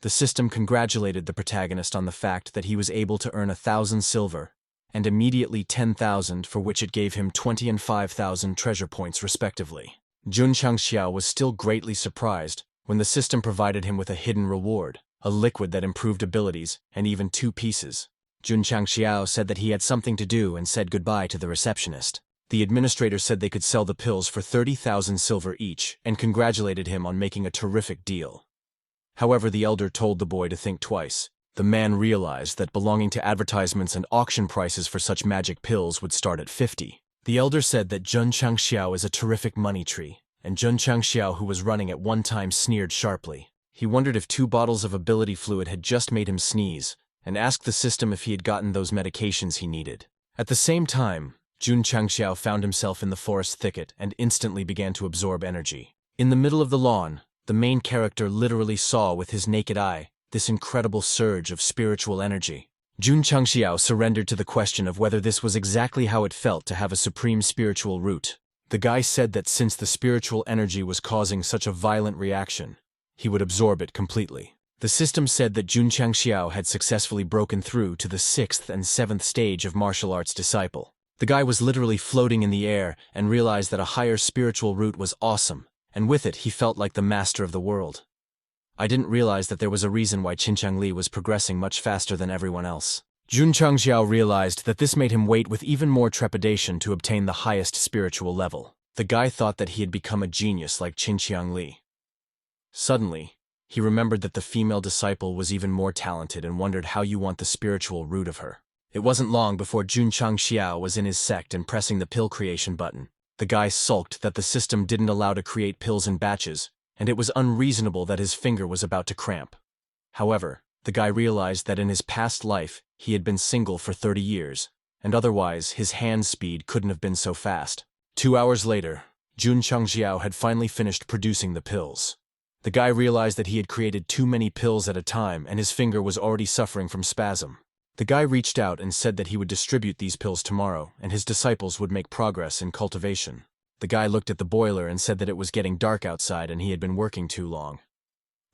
The system congratulated the protagonist on the fact that he was able to earn 1,000 silver, and immediately 10,000, for which it gave him 20 and 5,000 treasure points respectively. Jun Changxiao was still greatly surprised when the system provided him with a hidden reward, a liquid that improved abilities, and even 2 pieces. Jun Changxiao said that he had something to do and said goodbye to the receptionist. The administrator said they could sell the pills for 30,000 silver each and congratulated him on making a terrific deal. However, the elder told the boy to think twice. The man realized that belonging to advertisements and auction prices for such magic pills would start at 50. The elder said that Jun Changxiao is a terrific money tree, and Jun Changxiao, who was running at one time, sneered sharply. He wondered if 2 bottles of ability fluid had just made him sneeze, and asked the system if he had gotten those medications he needed. At the same time, Jun Changxiao found himself in the forest thicket and instantly began to absorb energy. In the middle of the lawn, the main character literally saw with his naked eye this incredible surge of spiritual energy. Jun Changxiao surrendered to the question of whether this was exactly how it felt to have a supreme spiritual root. The guy said that since the spiritual energy was causing such a violent reaction, he would absorb it completely. The system said that Jun Changxiao had successfully broken through to the 6th and 7th stage of martial arts disciple. The guy was literally floating in the air and realized that a higher spiritual root was awesome, and with it he felt like the master of the world. I didn't realize that there was a reason why Qinchang Li was progressing much faster than everyone else. Jun Changxiao realized that this made him wait with even more trepidation to obtain the highest spiritual level. The guy thought that he had become a genius like Qinchang Li. Suddenly, he remembered that the female disciple was even more talented and wondered how you want the spiritual root of her. It wasn't long before Jun Changxiao was in his sect and pressing the pill creation button. The guy sulked that the system didn't allow to create pills in batches, and it was unreasonable that his finger was about to cramp. However, the guy realized that in his past life he had been single for 30 years, and otherwise his hand speed couldn't have been so fast. 2 hours later, Jun Changxiao had finally finished producing the pills. The guy realized that he had created too many pills at a time and his finger was already suffering from spasm. The guy reached out and said that he would distribute these pills tomorrow and his disciples would make progress in cultivation. The guy looked at the boiler and said that it was getting dark outside and he had been working too long.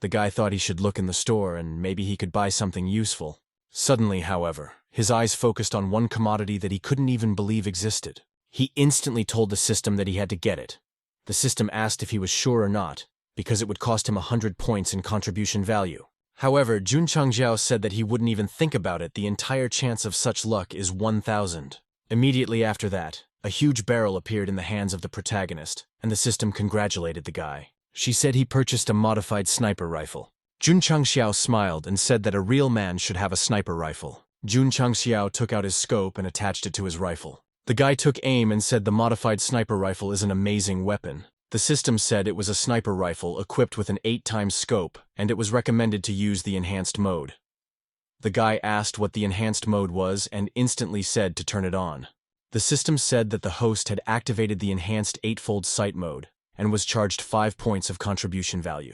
The guy thought he should look in the store and maybe he could buy something useful. Suddenly, however, his eyes focused on one commodity that he couldn't even believe existed. He instantly told the system that he had to get it. The system asked if he was sure or not, because it would cost him 100 points in contribution value. However, Jun Changxiao said that he wouldn't even think about it. The entire chance of such luck is 1,000. Immediately after that, a huge barrel appeared in the hands of the protagonist, and the system congratulated the guy. She said he purchased a modified sniper rifle. Jun Changxiao smiled and said that a real man should have a sniper rifle. Jun Changxiao took out his scope and attached it to his rifle. The guy took aim and said the modified sniper rifle is an amazing weapon. The system said it was a sniper rifle equipped with an 8x scope, and it was recommended to use the enhanced mode. The guy asked what the enhanced mode was and instantly said to turn it on. The system said that the host had activated the enhanced 8-fold sight mode and was charged 5 points of contribution value.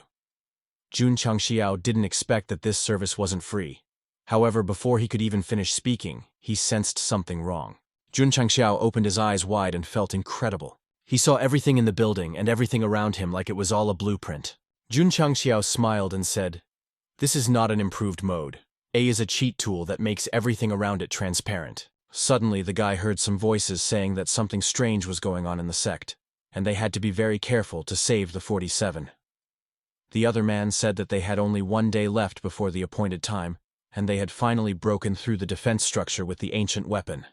Jun Changxiao didn't expect that this service wasn't free. However, before he could even finish speaking, he sensed something wrong. Jun Changxiao opened his eyes wide and felt incredible. He saw everything in the building and everything around him like it was all a blueprint. Jun Changxiao smiled and said, "This is not an improved mode. A is a cheat tool that makes everything around it transparent." Suddenly, the guy heard some voices saying that something strange was going on in the sect, and they had to be very careful to save the 47. The other man said that they had only 1 day left before the appointed time, and they had finally broken through the defense structure with the ancient weapon.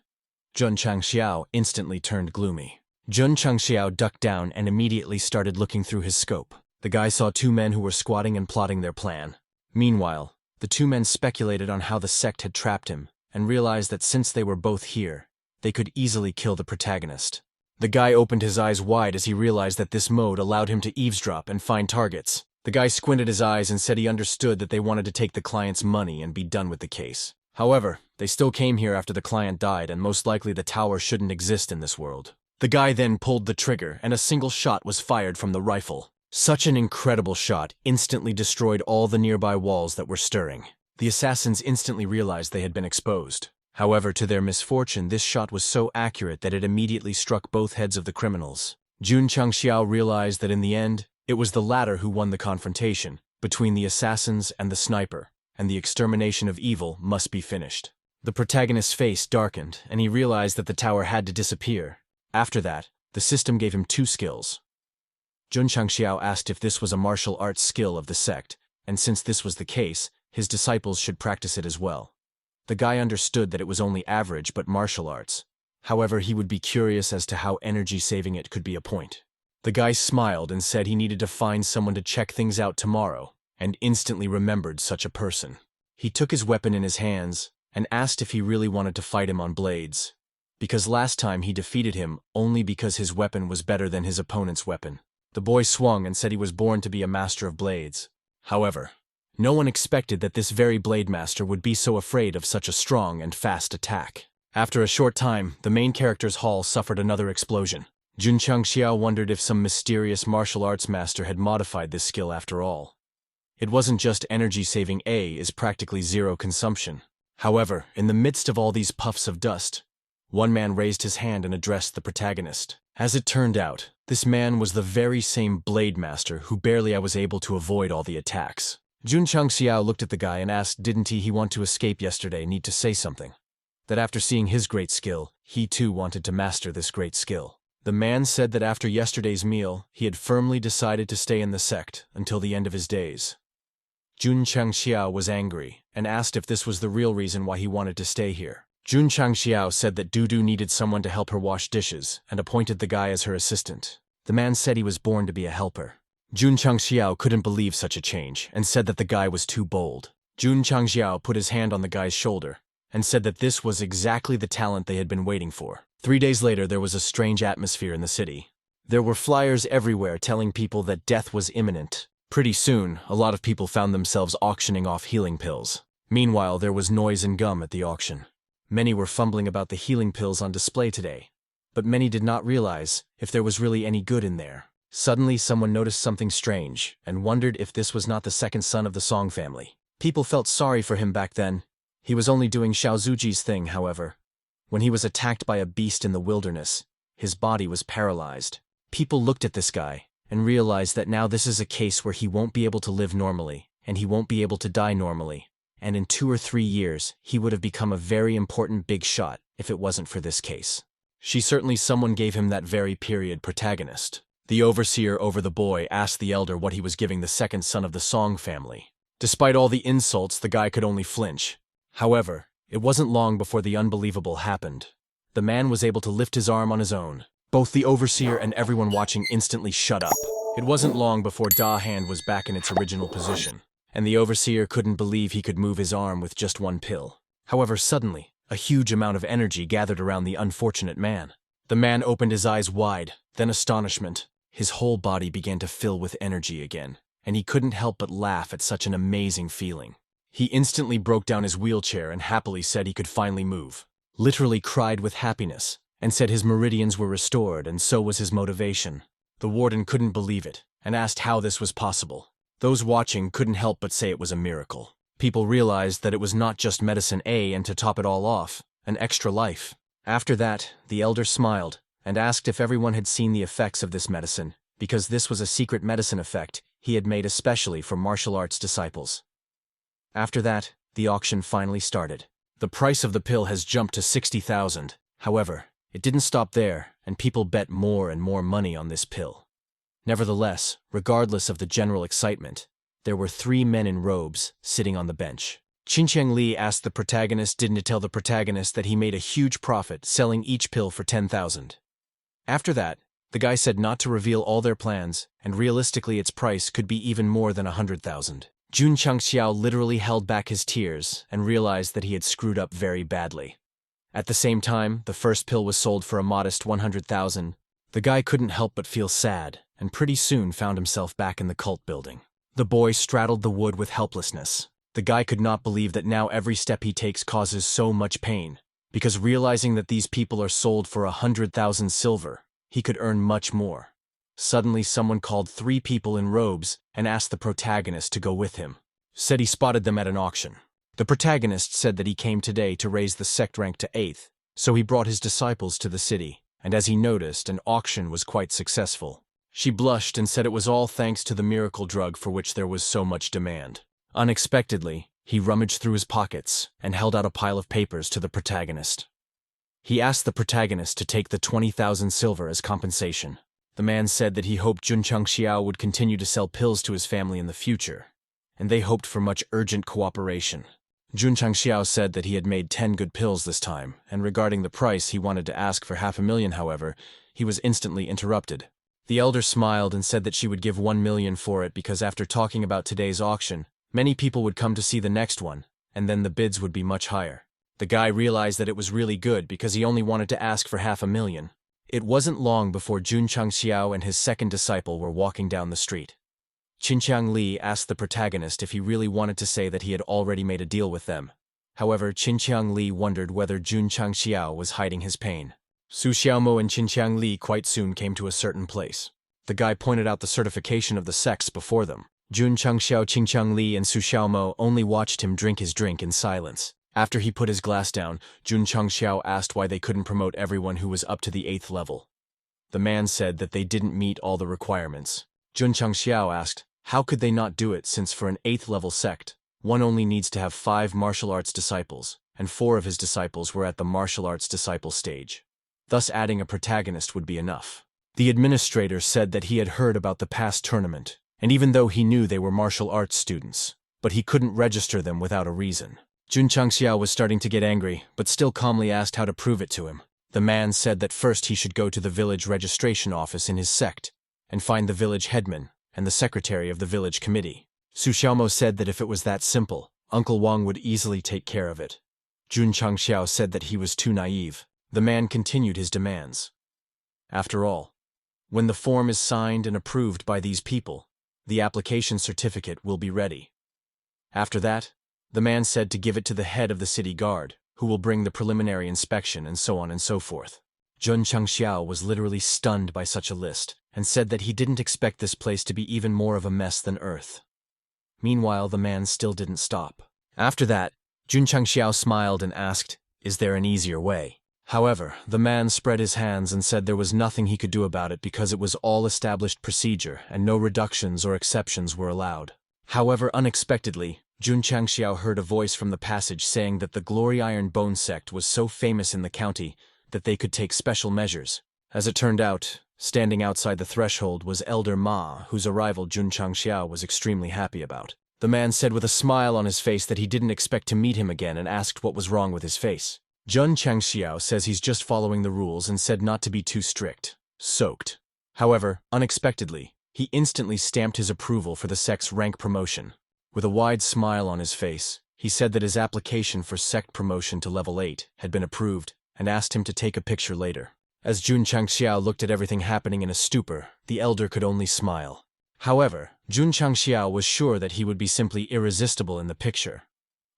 Jun Changxiao instantly turned gloomy. Jun Changxiao ducked down and immediately started looking through his scope. The guy saw 2 men who were squatting and plotting their plan. Meanwhile, the 2 men speculated on how the sect had trapped him, and realized that since they were both here, they could easily kill the protagonist. The guy opened his eyes wide as he realized that this mode allowed him to eavesdrop and find targets. The guy squinted his eyes and said he understood that they wanted to take the client's money and be done with the case. However, they still came here after the client died, and most likely the tower shouldn't exist in this world. The guy then pulled the trigger, and a single shot was fired from the rifle. Such an incredible shot instantly destroyed all the nearby walls that were stirring. The assassins instantly realized they had been exposed. However, to their misfortune, this shot was so accurate that it immediately struck both heads of the criminals. Jun Changxiao realized that in the end, it was the latter who won the confrontation between the assassins and the sniper, and the extermination of evil must be finished. The protagonist's face darkened, and he realized that the tower had to disappear. After that, the system gave him 2 skills. Jun Changxiao asked if this was a martial arts skill of the sect, and since this was the case, his disciples should practice it as well. The guy understood that it was only average but martial arts. However, he would be curious as to how energy-saving it could be a point. The guy smiled and said he needed to find someone to check things out tomorrow, and instantly remembered such a person. He took his weapon in his hands and asked if he really wanted to fight him on blades, because last time he defeated him only because his weapon was better than his opponent's weapon. The boy swung and said he was born to be a master of blades. However, no one expected that this very blade master would be so afraid of such a strong and fast attack. After a short time, the main character's hall suffered another explosion. Jun Changxiao wondered if some mysterious martial arts master had modified this skill after all. It wasn't just energy-saving. A is practically 0 consumption. However, in the midst of all these puffs of dust, one man raised his hand and addressed the protagonist. As it turned out, this man was the very same blade master who barely I was able to avoid all the attacks. Jun Changxiao looked at the guy and asked didn't he want to escape yesterday need to say something. That after seeing his great skill, he too wanted to master this great skill. The man said that after yesterday's meal, he had firmly decided to stay in the sect until the end of his days. Jun Changxiao was angry and asked if this was the real reason why he wanted to stay here. Jun Changxiao said that Dudu needed someone to help her wash dishes and appointed the guy as her assistant. The man said he was born to be a helper. Jun Changxiao couldn't believe such a change and said that the guy was too bold. Jun Changxiao put his hand on the guy's shoulder and said that this was exactly the talent they had been waiting for. 3 days later, there was a strange atmosphere in the city. There were flyers everywhere telling people that death was imminent. Pretty soon, a lot of people found themselves auctioning off healing pills. Meanwhile, there was noise and gum at the auction. Many were fumbling about the healing pills on display today, but many did not realize if there was really any good in there. Suddenly, someone noticed something strange and wondered if this was not the second son of the Song family. People felt sorry for him back then. He was only doing Xiaozuji's thing, however. When he was attacked by a beast in the wilderness, his body was paralyzed. People looked at this guy and realized that now this is a case where he won't be able to live normally, and he won't be able to die normally. And in 2 or 3 years, he would have become a very important big shot if it wasn't for this case. Someone gave him that very period protagonist. The overseer over the boy asked the elder what he was giving the second son of the Song family. Despite all the insults, the guy could only flinch. However, it wasn't long before the unbelievable happened. The man was able to lift his arm on his own. Both the overseer and everyone watching instantly shut up. It wasn't long before Da hand was back in its original position, and the overseer couldn't believe he could move his arm with just 1 pill. However, suddenly, a huge amount of energy gathered around the unfortunate man. The man opened his eyes wide, then astonishment. His whole body began to fill with energy again, and he couldn't help but laugh at such an amazing feeling. He instantly broke down his wheelchair and happily said he could finally move. Literally cried with happiness, and said his meridians were restored and so was his motivation. The warden couldn't believe it, and asked how this was possible. Those watching couldn't help but say it was a miracle. People realized that it was not just medicine A, and to top it all off, an extra life. After that, the elder smiled, and asked if everyone had seen the effects of this medicine, because this was a secret medicine effect he had made especially for martial arts disciples. After that, the auction finally started. The price of the pill has jumped to 60,000. However, it didn't stop there, and people bet more and more money on this pill. Nevertheless, regardless of the general excitement, there were 3 men in robes sitting on the bench. Qinqiang Li asked the protagonist didn't tell the protagonist that he made a huge profit selling each pill for 10,000. After that, the guy said not to reveal all their plans, and realistically its price could be even more than 100,000. Jun Changxiao literally held back his tears and realized that he had screwed up very badly. At the same time, the first pill was sold for a modest 100,000. The guy couldn't help but feel sad, and pretty soon found himself back in the cult building. The boy straddled the wood with helplessness. The guy could not believe that now every step he takes causes so much pain, because realizing that these people are sold for 100,000 silver, he could earn much more. Suddenly someone called 3 people in robes and asked the protagonist to go with him. Said he spotted them at an auction. The protagonist said that he came today to raise the sect rank to 8th, so he brought his disciples to the city, and as he noticed, an auction was quite successful. She blushed and said it was all thanks to the miracle drug for which there was so much demand. Unexpectedly, he rummaged through his pockets and held out a pile of papers to the protagonist. He asked the protagonist to take the 20,000 silver as compensation. The man said that he hoped Jun Changxiao would continue to sell pills to his family in the future, and they hoped for much urgent cooperation. Jun Changxiao said that he had made 10 good pills this time, and regarding the price he wanted to ask for 500,000. However, he was instantly interrupted. The elder smiled and said that she would give 1 million for it because after talking about today's auction, many people would come to see the next one, and then the bids would be much higher. The guy realized that it was really good because he only wanted to ask for 500,000. It wasn't long before Jun Changxiao and his second disciple were walking down the street. Qinqiang Li asked the protagonist if he really wanted to say that he had already made a deal with them. However, Qinqiang Li wondered whether Jun Changxiao was hiding his pain. Su Xiaomo and Qinqiang Li quite soon came to a certain place. The guy pointed out the certification of the sects before them. Jun Changxiao, Qinqiang Li, and Su Xiaomo only watched him drink his drink in silence. After he put his glass down, Jun Changxiao asked why they couldn't promote everyone who was up to the 8th level. The man said that they didn't meet all the requirements. Jun Changxiao asked, how could they not do it since for an 8th level sect, one only needs to have 5 martial arts disciples, and 4 of his disciples were at the martial arts disciple stage. Thus adding a protagonist would be enough. The administrator said that he had heard about the past tournament, and even though he knew they were martial arts students, but he couldn't register them without a reason. Jun Changxiao was starting to get angry, but still calmly asked how to prove it to him. The man said that first he should go to the village registration office in his sect, and find the village headman and the secretary of the village committee. Su Xiaomo said that if it was that simple, Uncle Wang would easily take care of it. Jun Changxiao said that he was too naive. The man continued his demands. After all, when the form is signed and approved by these people, the application certificate will be ready. After that, the man said to give it to the head of the city guard, who will bring the preliminary inspection and so on and so forth. Jun Changxiao was literally stunned by such a list, and said that he didn't expect this place to be even more of a mess than Earth. Meanwhile, the man still didn't stop. After that, Jun Changxiao smiled and asked, is there an easier way? However, the man spread his hands and said there was nothing he could do about it because it was all established procedure and no reductions or exceptions were allowed. However, unexpectedly, Jun Changxiao heard a voice from the passage saying that the Glory Iron Bone sect was so famous in the county that they could take special measures. As it turned out, standing outside the threshold was Elder Ma, whose arrival Jun Changxiao was extremely happy about. The man said with a smile on his face that he didn't expect to meet him again and asked what was wrong with his face. Jun Changxiao says he's just following the rules and said not to be too strict. Soaked. However, unexpectedly, he instantly stamped his approval for the sect's rank promotion. With a wide smile on his face, He said that his application for sect promotion to level 8 had been approved and asked him to take a picture later. As Jun Changxiao looked at everything happening in a stupor, the elder could only smile. However, Jun Changxiao was sure that he would be simply irresistible in the picture.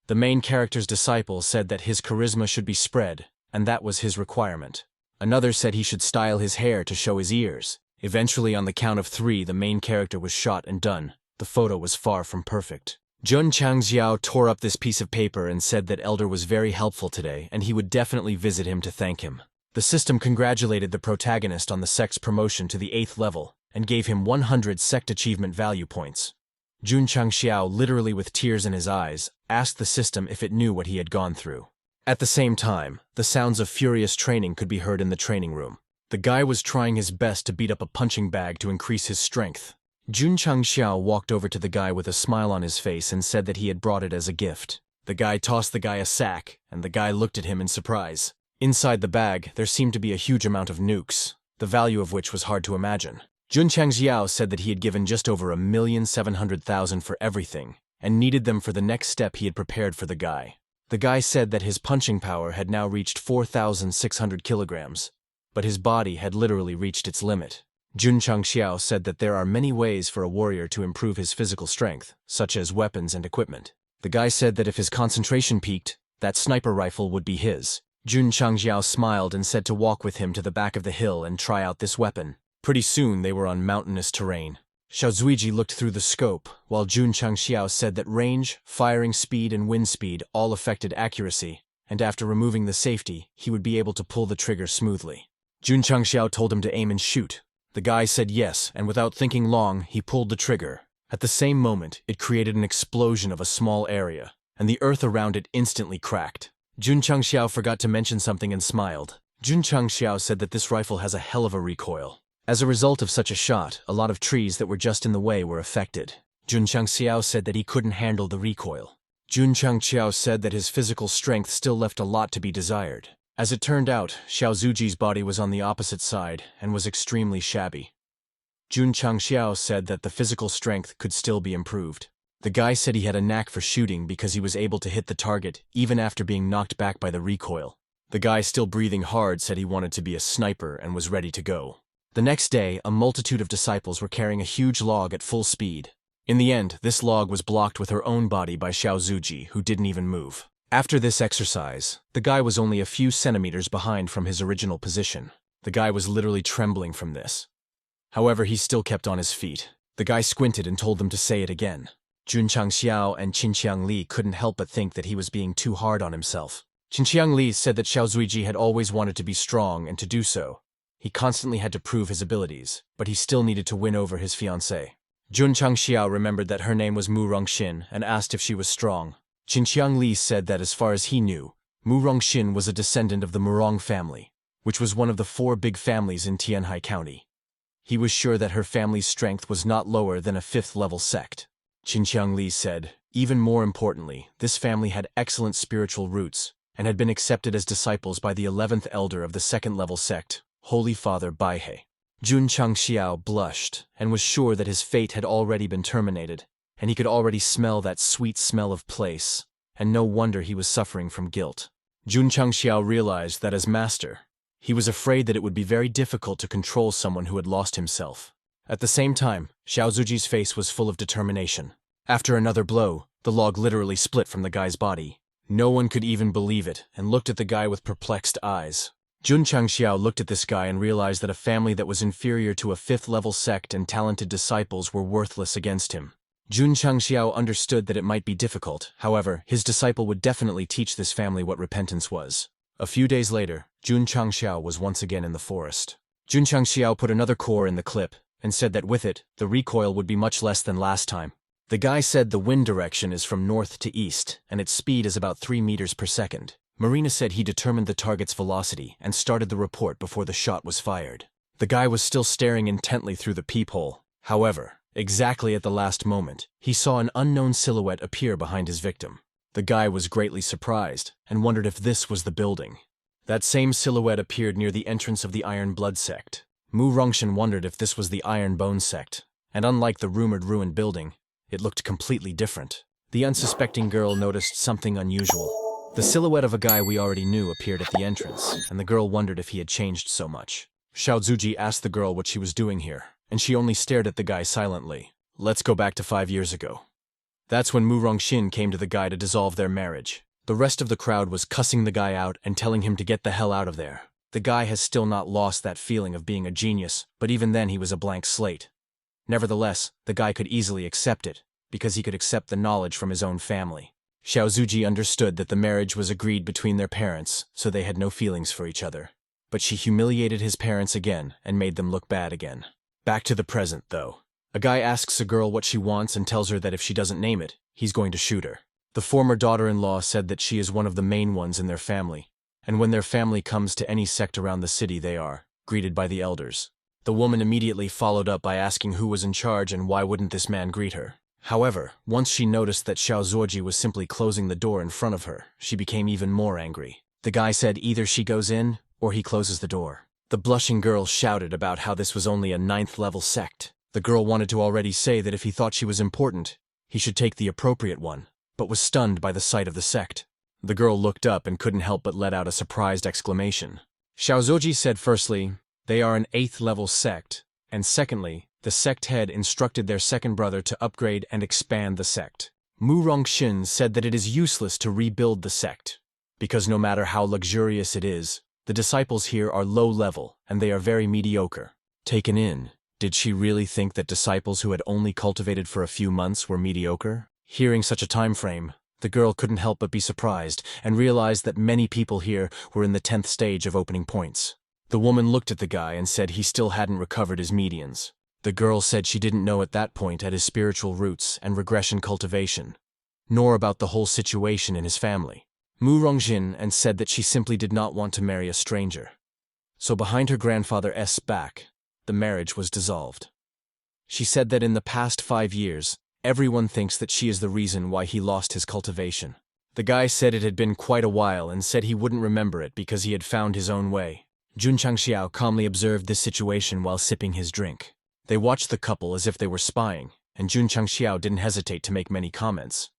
The main character's disciple said that his charisma should be spread, and that was his requirement. Another said he should style his hair to show his ears. Eventually, on the count of 3, the main character was shot and done. The photo was far from perfect. Jun Changxiao tore up this piece of paper and said that Elder was very helpful today and he would definitely visit him to thank him. The system congratulated the protagonist on the sect's promotion to the 8th level and gave him 100 sect achievement value points. Jun Changxiao, literally with tears in his eyes, asked the system if it knew what he had gone through. At the same time, the sounds of furious training could be heard in the training room. The guy was trying his best to beat up a punching bag to increase his strength. Jun Changxiao walked over to the guy with a smile on his face and said that he had brought it as a gift. The guy tossed the guy a sack, and the guy looked at him in surprise. Inside the bag, there seemed to be a huge amount of nukes, the value of which was hard to imagine. Jun Changxiao said that he had given just over 1,700,000 for everything, and needed them for the next step he had prepared for the guy. The guy said that his punching power had now reached 4,600 kilograms, but his body had literally reached its limit. Jun Changxiao said that there are many ways for a warrior to improve his physical strength, such as weapons and equipment. The guy said that if his concentration peaked, that sniper rifle would be his. Jun Changxiao smiled and said to walk with him to the back of the hill and try out this weapon. Pretty soon they were on mountainous terrain. Xiaozuiji looked through the scope, while Jun Changxiao said that range, firing speed, and wind speed all affected accuracy, and after removing the safety, he would be able to pull the trigger smoothly. Jun Changxiao told him to aim and shoot. The guy said yes, and without thinking long, he pulled the trigger. At the same moment, it created an explosion of a small area, and the earth around it instantly cracked. Jun Changxiao forgot to mention something and smiled. Jun Changxiao said that this rifle has a hell of a recoil. As a result of such a shot, a lot of trees that were just in the way were affected. Jun Changxiao said that he couldn't handle the recoil. Jun Changxiao said that his physical strength still left a lot to be desired. As it turned out, Xiaozuji's body was on the opposite side and was extremely shabby. Jun Changxiao said that the physical strength could still be improved. The guy said he had a knack for shooting because he was able to hit the target even after being knocked back by the recoil. The guy, still breathing hard, said he wanted to be a sniper and was ready to go. The next day, a multitude of disciples were carrying a huge log at full speed. In the end, this log was blocked with her own body by Xiaozuji, who didn't even move. After this exercise, the guy was only a few centimeters behind from his original position. The guy was literally trembling from this. However, he still kept on his feet. The guy squinted and told them to say it again. Jun Changxiao and Qinqiang Li couldn't help but think that he was being too hard on himself. Qinqiang Li said that Xiaozuiji had always wanted to be strong, and to do so, he constantly had to prove his abilities, but he still needed to win over his fiancée. Jun Changxiao remembered that her name was Mu Rongxin and asked if she was strong. Qinqiang Li said that as far as he knew, Mu Rongxin was a descendant of the Murong family, which was one of the 4 big families in Tianhai County. He was sure that her family's strength was not lower than a 5th-level sect. Qinqiang Li said, even more importantly, this family had excellent spiritual roots and had been accepted as disciples by the 11th elder of the 2nd-level sect, Holy Father Baihe. Jun Changxiao blushed and was sure that his fate had already been terminated, and he could already smell that sweet smell of place, and no wonder he was suffering from guilt. Jun Changxiao realized that as master, he was afraid that it would be very difficult to control someone who had lost himself. At the same time, Xiaozuji's face was full of determination. After another blow, the log literally split from the guy's body. No one could even believe it, and looked at the guy with perplexed eyes. Jun Changxiao looked at this guy and realized that a family that was inferior to a 5th-level sect and talented disciples were worthless against him. Jun Changxiao understood that it might be difficult. However, his disciple would definitely teach this family what repentance was. A few days later, Jun Changxiao was once again in the forest. Jun Changxiao put another core in the clip and said that with it, the recoil would be much less than last time. The guy said the wind direction is from north to east, and its speed is about 3 meters per second. Marina said he determined the target's velocity and started the report before the shot was fired. The guy was still staring intently through the peephole. However, exactly at the last moment, he saw an unknown silhouette appear behind his victim. The guy was greatly surprised and wondered if this was the building. That same silhouette appeared near the entrance of the Iron Blood sect. Mu Rongxin wondered if this was the Iron Bone sect, and unlike the rumored ruined building, it looked completely different. The unsuspecting girl noticed something unusual. The silhouette of a guy we already knew appeared at the entrance, and the girl wondered if he had changed so much. Xiao Zuji asked the girl what she was doing here, and she only stared at the guy silently. Let's go back to 5 years ago. That's when Mu Rongxin came to the guy to dissolve their marriage. The rest of the crowd was cussing the guy out and telling him to get the hell out of there. The guy has still not lost that feeling of being a genius, but even then he was a blank slate. Nevertheless, the guy could easily accept it, because he could accept the knowledge from his own family. Xiao Zuji understood that the marriage was agreed between their parents, so they had no feelings for each other. But she humiliated his parents again and made them look bad again. Back to the present, though. A guy asks a girl what she wants and tells her that if she doesn't name it, he's going to shoot her. The former daughter-in-law said that she is one of the main ones in their family, and when their family comes to any sect around the city they are greeted by the elders. The woman immediately followed up by asking who was in charge and why wouldn't this man greet her. However, once she noticed that Xiao Zuoji was simply closing the door in front of her, she became even more angry. The guy said either she goes in, or he closes the door. The blushing girl shouted about how this was only a 9th-level sect. The girl wanted to already say that if he thought she was important, he should take the appropriate one, but was stunned by the sight of the sect. The girl looked up and couldn't help but let out a surprised exclamation. Xiao Zuoji said firstly, they are an 8th-level sect, and secondly, the sect head instructed their second brother to upgrade and expand the sect. Mu Rongxin said that it is useless to rebuild the sect, because no matter how luxurious it is, the disciples here are low-level and they are very mediocre. Taken in, did she really think that disciples who had only cultivated for a few months were mediocre? Hearing such a time frame, the girl couldn't help but be surprised and realized that many people here were in the 10th stage of opening points. The woman looked at the guy and said he still hadn't recovered his medians. The girl said she didn't know at that point at his spiritual roots and regression cultivation, nor about the whole situation in his family. Mu Rongjin and said that she simply did not want to marry a stranger. So behind her grandfather's back, the marriage was dissolved. She said that in the past 5 years, everyone thinks that she is the reason why he lost his cultivation. The guy said it had been quite a while and said he wouldn't remember it because he had found his own way. Jun Changxiao calmly observed this situation while sipping his drink. They watched the couple as if they were spying, and Jun Changxiao didn't hesitate to make many comments,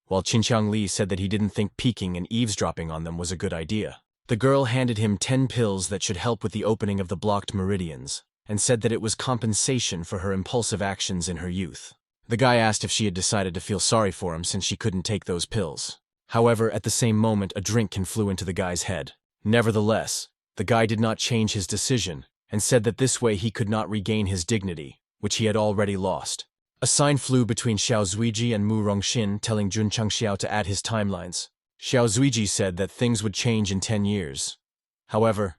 while Qinqiang Li said that he didn't think peeking and eavesdropping on them was a good idea. The girl handed him 10 pills that should help with the opening of the blocked meridians, and said that it was compensation for her impulsive actions in her youth. The guy asked if she had decided to feel sorry for him since she couldn't take those pills. However, at the same moment, a drink flew into the guy's head. Nevertheless, the guy did not change his decision, and said that this way he could not regain his dignity, which he had already lost. A sign flew between Xiao Zuiji and Mu Rongxin telling Jun Changxiao to add his timelines. Xiao Zuiji said that things would change in 10 years. However,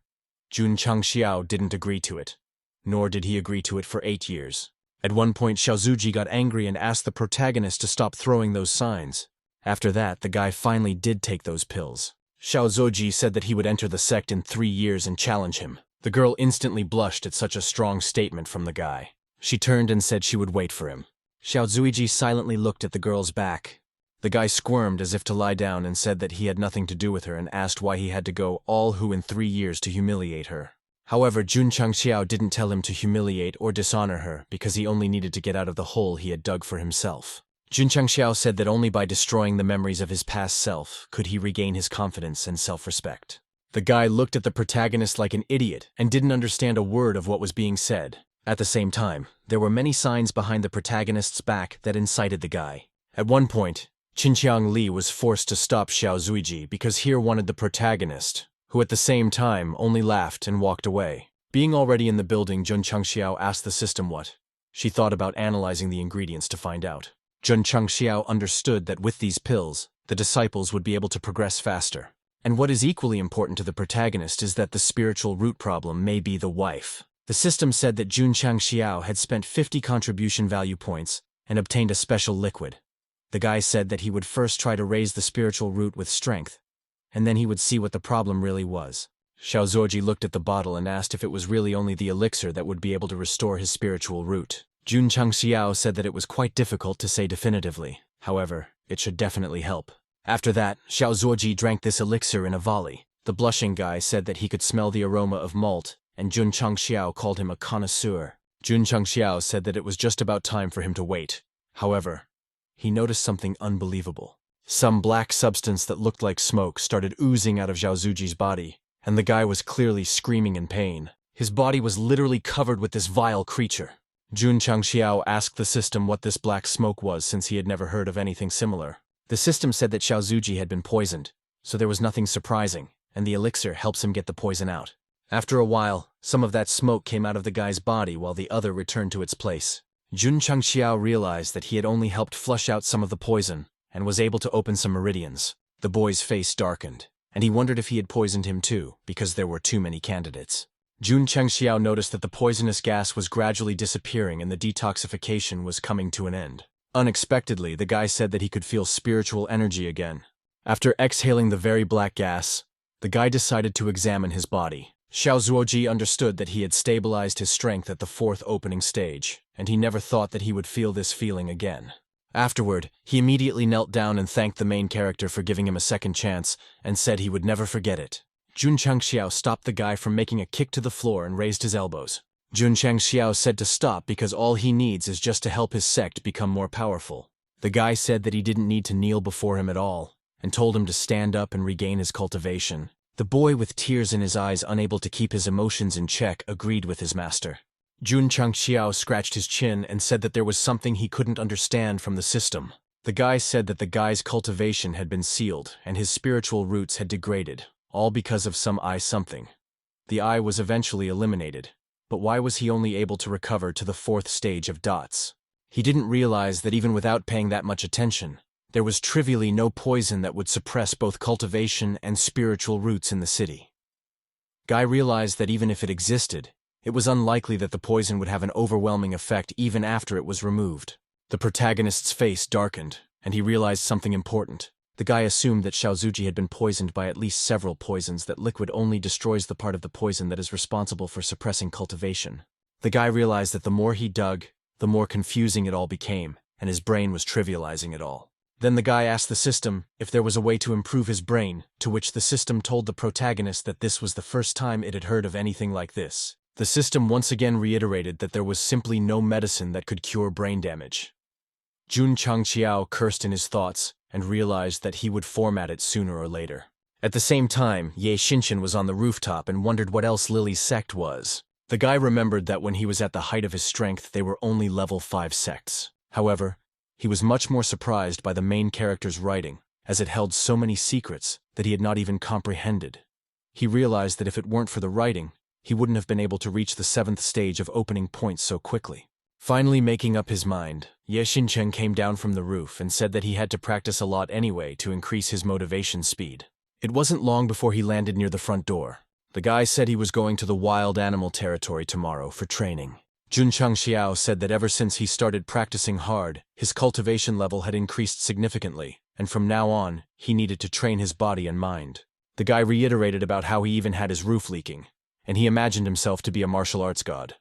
Jun Changxiao didn't agree to it, nor did he agree to it for 8 years. At one point, Xiao Zuiji got angry and asked the protagonist to stop throwing those signs. After that, the guy finally did take those pills. Xiao Zuiji said that he would enter the sect in 3 years and challenge him. The girl instantly blushed at such a strong statement from the guy. She turned and said she would wait for him. Xiao Zuiji silently looked at the girl's back. The guy squirmed as if to lie down and said that he had nothing to do with her and asked why he had to go all who in 3 years to humiliate her. However, Jun Changxiao didn't tell him to humiliate or dishonor her because he only needed to get out of the hole he had dug for himself. Jun Changxiao said that only by destroying the memories of his past self could he regain his confidence and self-respect. The guy looked at the protagonist like an idiot and didn't understand a word of what was being said. At the same time, there were many signs behind the protagonist's back that incited the guy. At one point, Qinqiang Li was forced to stop Xiao Zuiji because he wanted the protagonist, who at the same time only laughed and walked away. Being already in the building, Jun Changxiao asked the system what. She thought about analyzing the ingredients to find out. Jun Changxiao understood that with these pills, the disciples would be able to progress faster. And what is equally important to the protagonist is that the spiritual root problem may be the wife. The system said that Jun Changxiao had spent 50 contribution value points and obtained a special liquid. The guy said that he would first try to raise the spiritual root with strength, and then he would see what the problem really was. Xiao Zuoji looked at the bottle and asked if it was really only the elixir that would be able to restore his spiritual root. Jun Changxiao said that it was quite difficult to say definitively. However, it should definitely help. After that, Xiao Zuoji drank this elixir in a volley. The blushing guy said that he could smell the aroma of malt, and Jun Changxiao called him a connoisseur. Jun Changxiao said that it was just about time for him to wait. However, he noticed something unbelievable. Some black substance that looked like smoke started oozing out of Zhao Zuji's body, and the guy was clearly screaming in pain. His body was literally covered with this vile creature. Jun Changxiao asked the system what this black smoke was since he had never heard of anything similar. The system said that Zhao Zuji had been poisoned, so there was nothing surprising, and the elixir helps him get the poison out. After a while, some of that smoke came out of the guy's body while the other returned to its place. Jun Changxiao realized that he had only helped flush out some of the poison, and was able to open some meridians. The boy's face darkened, and he wondered if he had poisoned him too, because there were too many candidates. Jun Changxiao noticed that the poisonous gas was gradually disappearing and the detoxification was coming to an end. Unexpectedly, the guy said that he could feel spiritual energy again. After exhaling the very black gas, the guy decided to examine his body. Xiao Zuoji understood that he had stabilized his strength at the 4th opening stage, and he never thought that he would feel this feeling again. Afterward, he immediately knelt down and thanked the main character for giving him a second chance, and said he would never forget it. Jun Changxiao stopped the guy from making a kick to the floor and raised his elbows. Jun Changxiao said to stop because all he needs is just to help his sect become more powerful. The guy said that he didn't need to kneel before him at all, and told him to stand up and regain his cultivation. The boy, with tears in his eyes, unable to keep his emotions in check, agreed with his master. Jun Changxiao scratched his chin and said that there was something he couldn't understand from the system. The guy said that the guy's cultivation had been sealed and his spiritual roots had degraded, all because of some eye something. The eye was eventually eliminated, but why was he only able to recover to the 4th stage of dots? He didn't realize that even without paying that much attention, there was trivially no poison that would suppress both cultivation and spiritual roots in the city. Guy realized that even if it existed, it was unlikely that the poison would have an overwhelming effect even after it was removed. The protagonist's face darkened, and he realized something important. The guy assumed that Xiao Zuji had been poisoned by at least several poisons, that liquid only destroys the part of the poison that is responsible for suppressing cultivation. The guy realized that the more he dug, the more confusing it all became, and his brain was trivializing it all. Then the guy asked the system if there was a way to improve his brain, to which the system told the protagonist that this was the first time it had heard of anything like this. The system once again reiterated that there was simply no medicine that could cure brain damage. Jun Changxiao cursed in his thoughts and realized that he would format it sooner or later. At the same time, Ye Xinchen was on the rooftop and wondered what else Lily's sect was. The guy remembered that when he was at the height of his strength, they were only level 5 sects. However, he was much more surprised by the main character's writing, as it held so many secrets that he had not even comprehended. He realized that if it weren't for the writing, he wouldn't have been able to reach the 7th stage of opening points so quickly. Finally making up his mind, Ye Xinchen came down from the roof and said that he had to practice a lot anyway to increase his motivation speed. It wasn't long before he landed near the front door. The guy said he was going to the wild animal territory tomorrow for training. Jun Changxiao said that ever since he started practicing hard, his cultivation level had increased significantly, and from now on, he needed to train his body and mind. The guy reiterated about how he even had his roof leaking, and he imagined himself to be a martial arts god.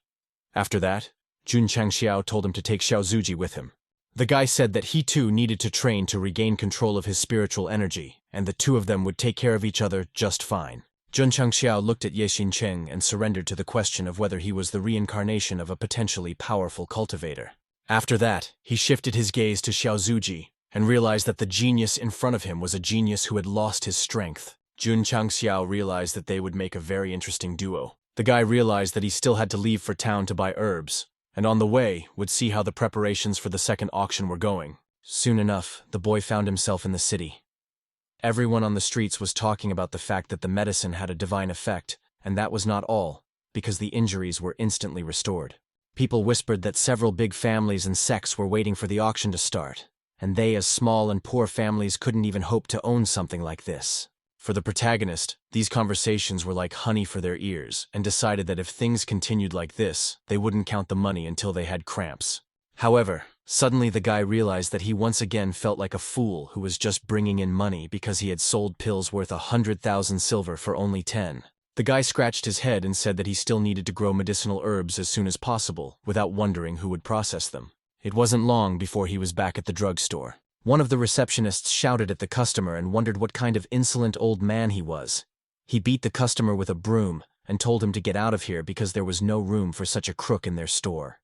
After that, Jun Changxiao told him to take Xiao Zuji with him. The guy said that he too needed to train to regain control of his spiritual energy, and the two of them would take care of each other just fine. Jun Changxiao looked at Ye Xinchen and surrendered to the question of whether he was the reincarnation of a potentially powerful cultivator. After that, he shifted his gaze to Xiao Zuji and realized that the genius in front of him was a genius who had lost his strength. Jun Changxiao realized that they would make a very interesting duo. The guy realized that he still had to leave for town to buy herbs, and on the way would see how the preparations for the second auction were going. Soon enough, the boy found himself in the city. Everyone on the streets was talking about the fact that the medicine had a divine effect, and that was not all, because the injuries were instantly restored. People whispered that several big families and sects were waiting for the auction to start, and they, as small and poor families, couldn't even hope to own something like this. For the protagonist, these conversations were like honey for their ears, and decided that if things continued like this, they wouldn't count the money until they had cramps. However, suddenly the guy realized that he once again felt like a fool who was just bringing in money because he had sold pills worth 100,000 silver for only 10. The guy scratched his head and said that he still needed to grow medicinal herbs as soon as possible, without wondering who would process them. It wasn't long before he was back at the drugstore. One of the receptionists shouted at the customer and wondered what kind of insolent old man he was. He beat the customer with a broom and told him to get out of here because there was no room for such a crook in their store.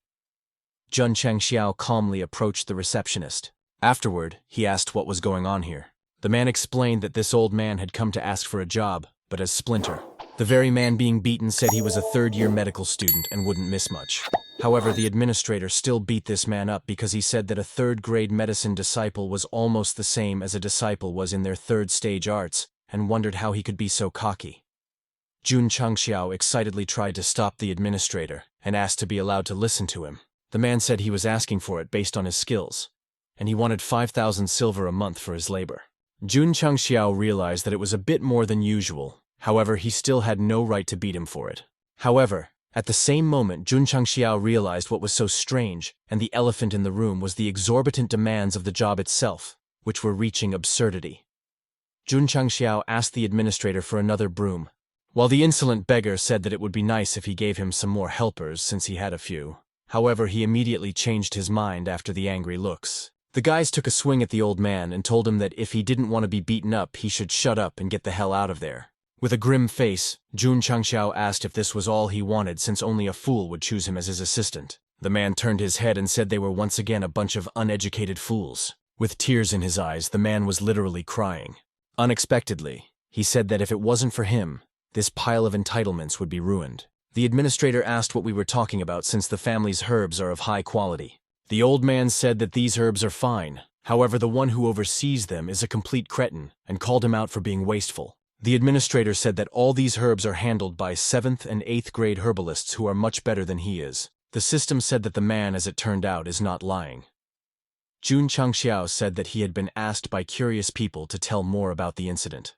Jun Changxiao calmly approached the receptionist. Afterward, he asked what was going on here. The man explained that this old man had come to ask for a job, but as Splinter. The very man being beaten said he was a third-year medical student and wouldn't miss much. However, the administrator still beat this man up because he said that a third-grade medicine disciple was almost the same as a disciple was in their third-stage arts, and wondered how he could be so cocky. Jun Changxiao excitedly tried to stop the administrator and asked to be allowed to listen to him. The man said he was asking for it based on his skills, and he wanted 5,000 silver a month for his labor. Jun Changxiao realized that it was a bit more than usual. However, he still had no right to beat him for it. However, at the same moment, Jun Changxiao realized what was so strange, and the elephant in the room was the exorbitant demands of the job itself, which were reaching absurdity. Jun Changxiao asked the administrator for another broom, while the insolent beggar said that it would be nice if he gave him some more helpers since he had a few. However, he immediately changed his mind after the angry looks. The guys took a swing at the old man and told him that if he didn't want to be beaten up, he should shut up and get the hell out of there. With a grim face, Jun Changxiao asked if this was all he wanted since only a fool would choose him as his assistant. The man turned his head and said they were once again a bunch of uneducated fools. With tears in his eyes, the man was literally crying. Unexpectedly, he said that if it wasn't for him, this pile of entitlements would be ruined. The administrator asked what we were talking about since the family's herbs are of high quality. The old man said that these herbs are fine, however the one who oversees them is a complete cretin and called him out for being wasteful. The administrator said that all these herbs are handled by 7th and 8th grade herbalists who are much better than he is. The system said that the man, as it turned out, is not lying. Jun Changxiao said that he had been asked by curious people to tell more about the incident.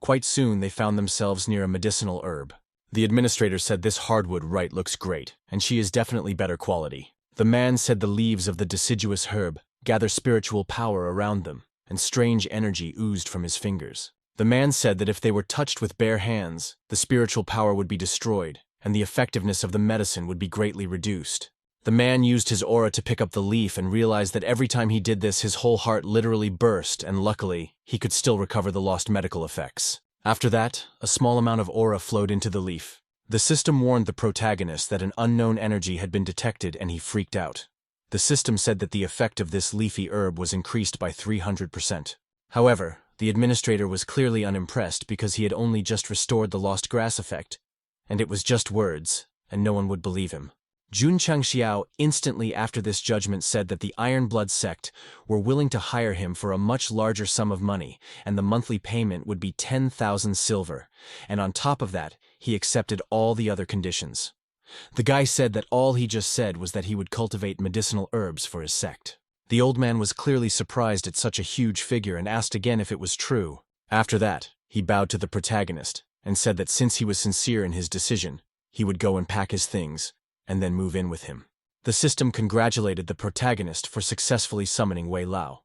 Quite soon they found themselves near a medicinal herb. The administrator said this hardwood right looks great, and she is definitely better quality. The man said the leaves of the deciduous herb gather spiritual power around them, and strange energy oozed from his fingers. The man said that if they were touched with bare hands, the spiritual power would be destroyed, and the effectiveness of the medicine would be greatly reduced. The man used his aura to pick up the leaf and realized that every time he did this, his whole heart literally burst, and luckily, he could still recover the lost medical effects. After that, a small amount of aura flowed into the leaf. The system warned the protagonist that an unknown energy had been detected and he freaked out. The system said that the effect of this leafy herb was increased by 300%. However, the administrator was clearly unimpressed because he had only just restored the lost grass effect, and it was just words, and no one would believe him. Jun Changxiao instantly after this judgment said that the Iron Blood sect were willing to hire him for a much larger sum of money, and the monthly payment would be 10,000 silver, and on top of that, he accepted all the other conditions. The guy said that all he just said was that he would cultivate medicinal herbs for his sect. The old man was clearly surprised at such a huge figure and asked again if it was true. After that, he bowed to the protagonist and said that since he was sincere in his decision, he would go and pack his things and then move in with him. The system congratulated the protagonist for successfully summoning Wei Lao.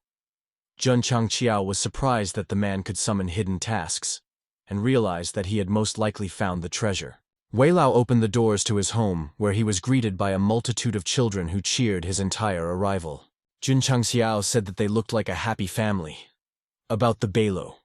Jun Changxiao was surprised that the man could summon hidden tasks and realized that he had most likely found the treasure. Wei Lao opened the doors to his home, where he was greeted by a multitude of children who cheered his entire arrival. Jun Changxiao said that they looked like a happy family. About the Beilo.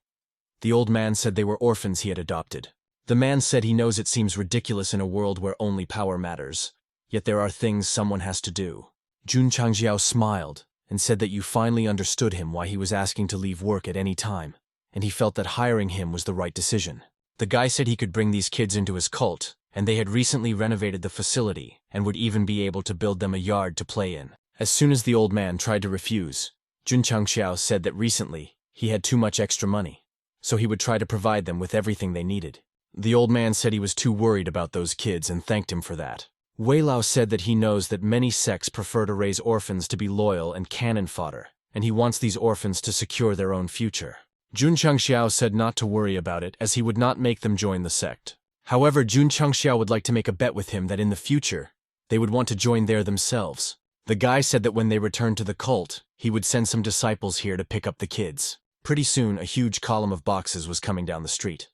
The old man said they were orphans he had adopted. The man said he knows it seems ridiculous in a world where only power matters, yet there are things someone has to do. Jun Changxiao smiled and said that you finally understood him why he was asking to leave work at any time, and he felt that hiring him was the right decision. The guy said he could bring these kids into his cult, and they had recently renovated the facility and would even be able to build them a yard to play in. As soon as the old man tried to refuse, Jun Changxiao said that recently he had too much extra money, so he would try to provide them with everything they needed. The old man said he was too worried about those kids and thanked him for that. Wei Lao said that he knows that many sects prefer to raise orphans to be loyal and cannon fodder, and he wants these orphans to secure their own future. Jun Changxiao said not to worry about it as he would not make them join the sect. However, Jun Changxiao would like to make a bet with him that in the future, they would want to join there themselves. The guy said that when they returned to the cult, he would send some disciples here to pick up the kids. Pretty soon, a huge column of boxes was coming down the street.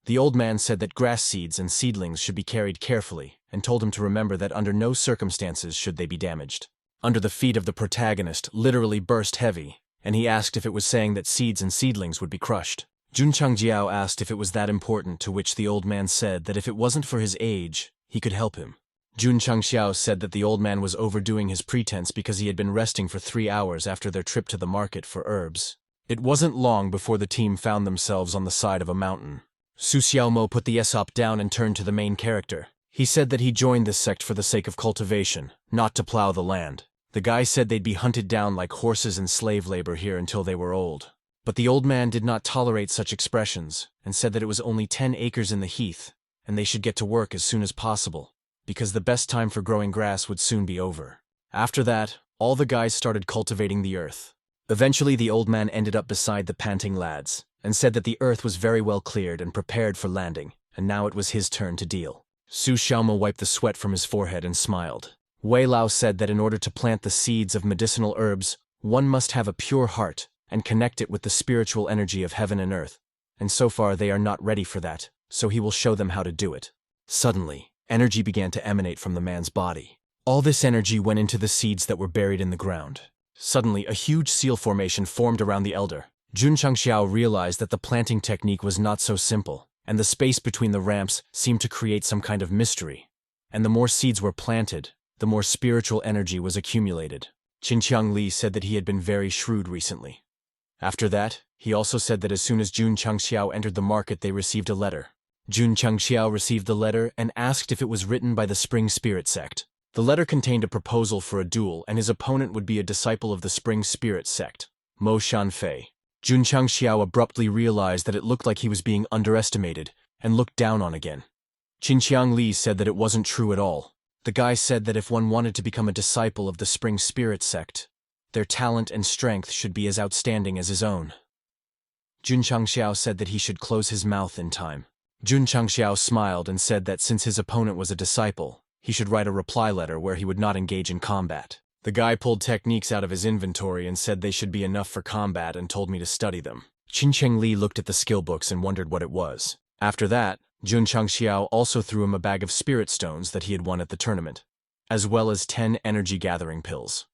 The old man said that grass seeds and seedlings should be carried carefully and told him to remember that under no circumstances should they be damaged. Under the feet of the protagonist literally burst heavy, and he asked if it was saying that seeds and seedlings would be crushed. Jun Changxiao asked if it was that important, to which the old man said that if it wasn't for his age, he could help him. Jun Changxiao said that the old man was overdoing his pretense because he had been resting for 3 hours after their trip to the market for herbs. It wasn't long before the team found themselves on the side of a mountain. Su Xiaomo put the Aesop down and turned to the main character. He said that he joined this sect for the sake of cultivation, not to plow the land. The guy said they'd be hunted down like horses in slave labor here until they were old. But the old man did not tolerate such expressions and said that it was only 10 acres in the heath, and they should get to work as soon as possible, because the best time for growing grass would soon be over. After that, all the guys started cultivating the earth. Eventually, the old man ended up beside the panting lads, and said that the earth was very well cleared and prepared for landing, and now it was his turn to deal. Su Xiaomo wiped the sweat from his forehead and smiled. Wei Lao said that in order to plant the seeds of medicinal herbs, one must have a pure heart and connect it with the spiritual energy of heaven and earth, and so far they are not ready for that, so he will show them how to do it. Suddenly, energy began to emanate from the man's body. All this energy went into the seeds that were buried in the ground. Suddenly, a huge seal formation formed around the elder. Jun Changxiao realized that the planting technique was not so simple, and the space between the ramps seemed to create some kind of mystery. And the more seeds were planted, the more spiritual energy was accumulated. Qinqiang Li said that he had been very shrewd recently. After that, he also said that as soon as Jun Changxiao entered the market, they received a letter. Jun Changxiao received the letter and asked if it was written by the Spring Spirit sect. The letter contained a proposal for a duel, and his opponent would be a disciple of the Spring Spirit sect, Mo Shanfei. Jun Changxiao abruptly realized that it looked like he was being underestimated and looked down on again. Qinqiang Li said that it wasn't true at all. The guy said that if one wanted to become a disciple of the Spring Spirit sect, their talent and strength should be as outstanding as his own. Jun Changxiao said that he should close his mouth in time. Jun Changxiao smiled and said that since his opponent was a disciple, he should write a reply letter where he would not engage in combat. The guy pulled techniques out of his inventory and said they should be enough for combat and told me to study them. Qinqiang Li looked at the skill books and wondered what it was. After that, Jun Changxiao also threw him a bag of spirit stones that he had won at the tournament, as well as 10 energy-gathering pills.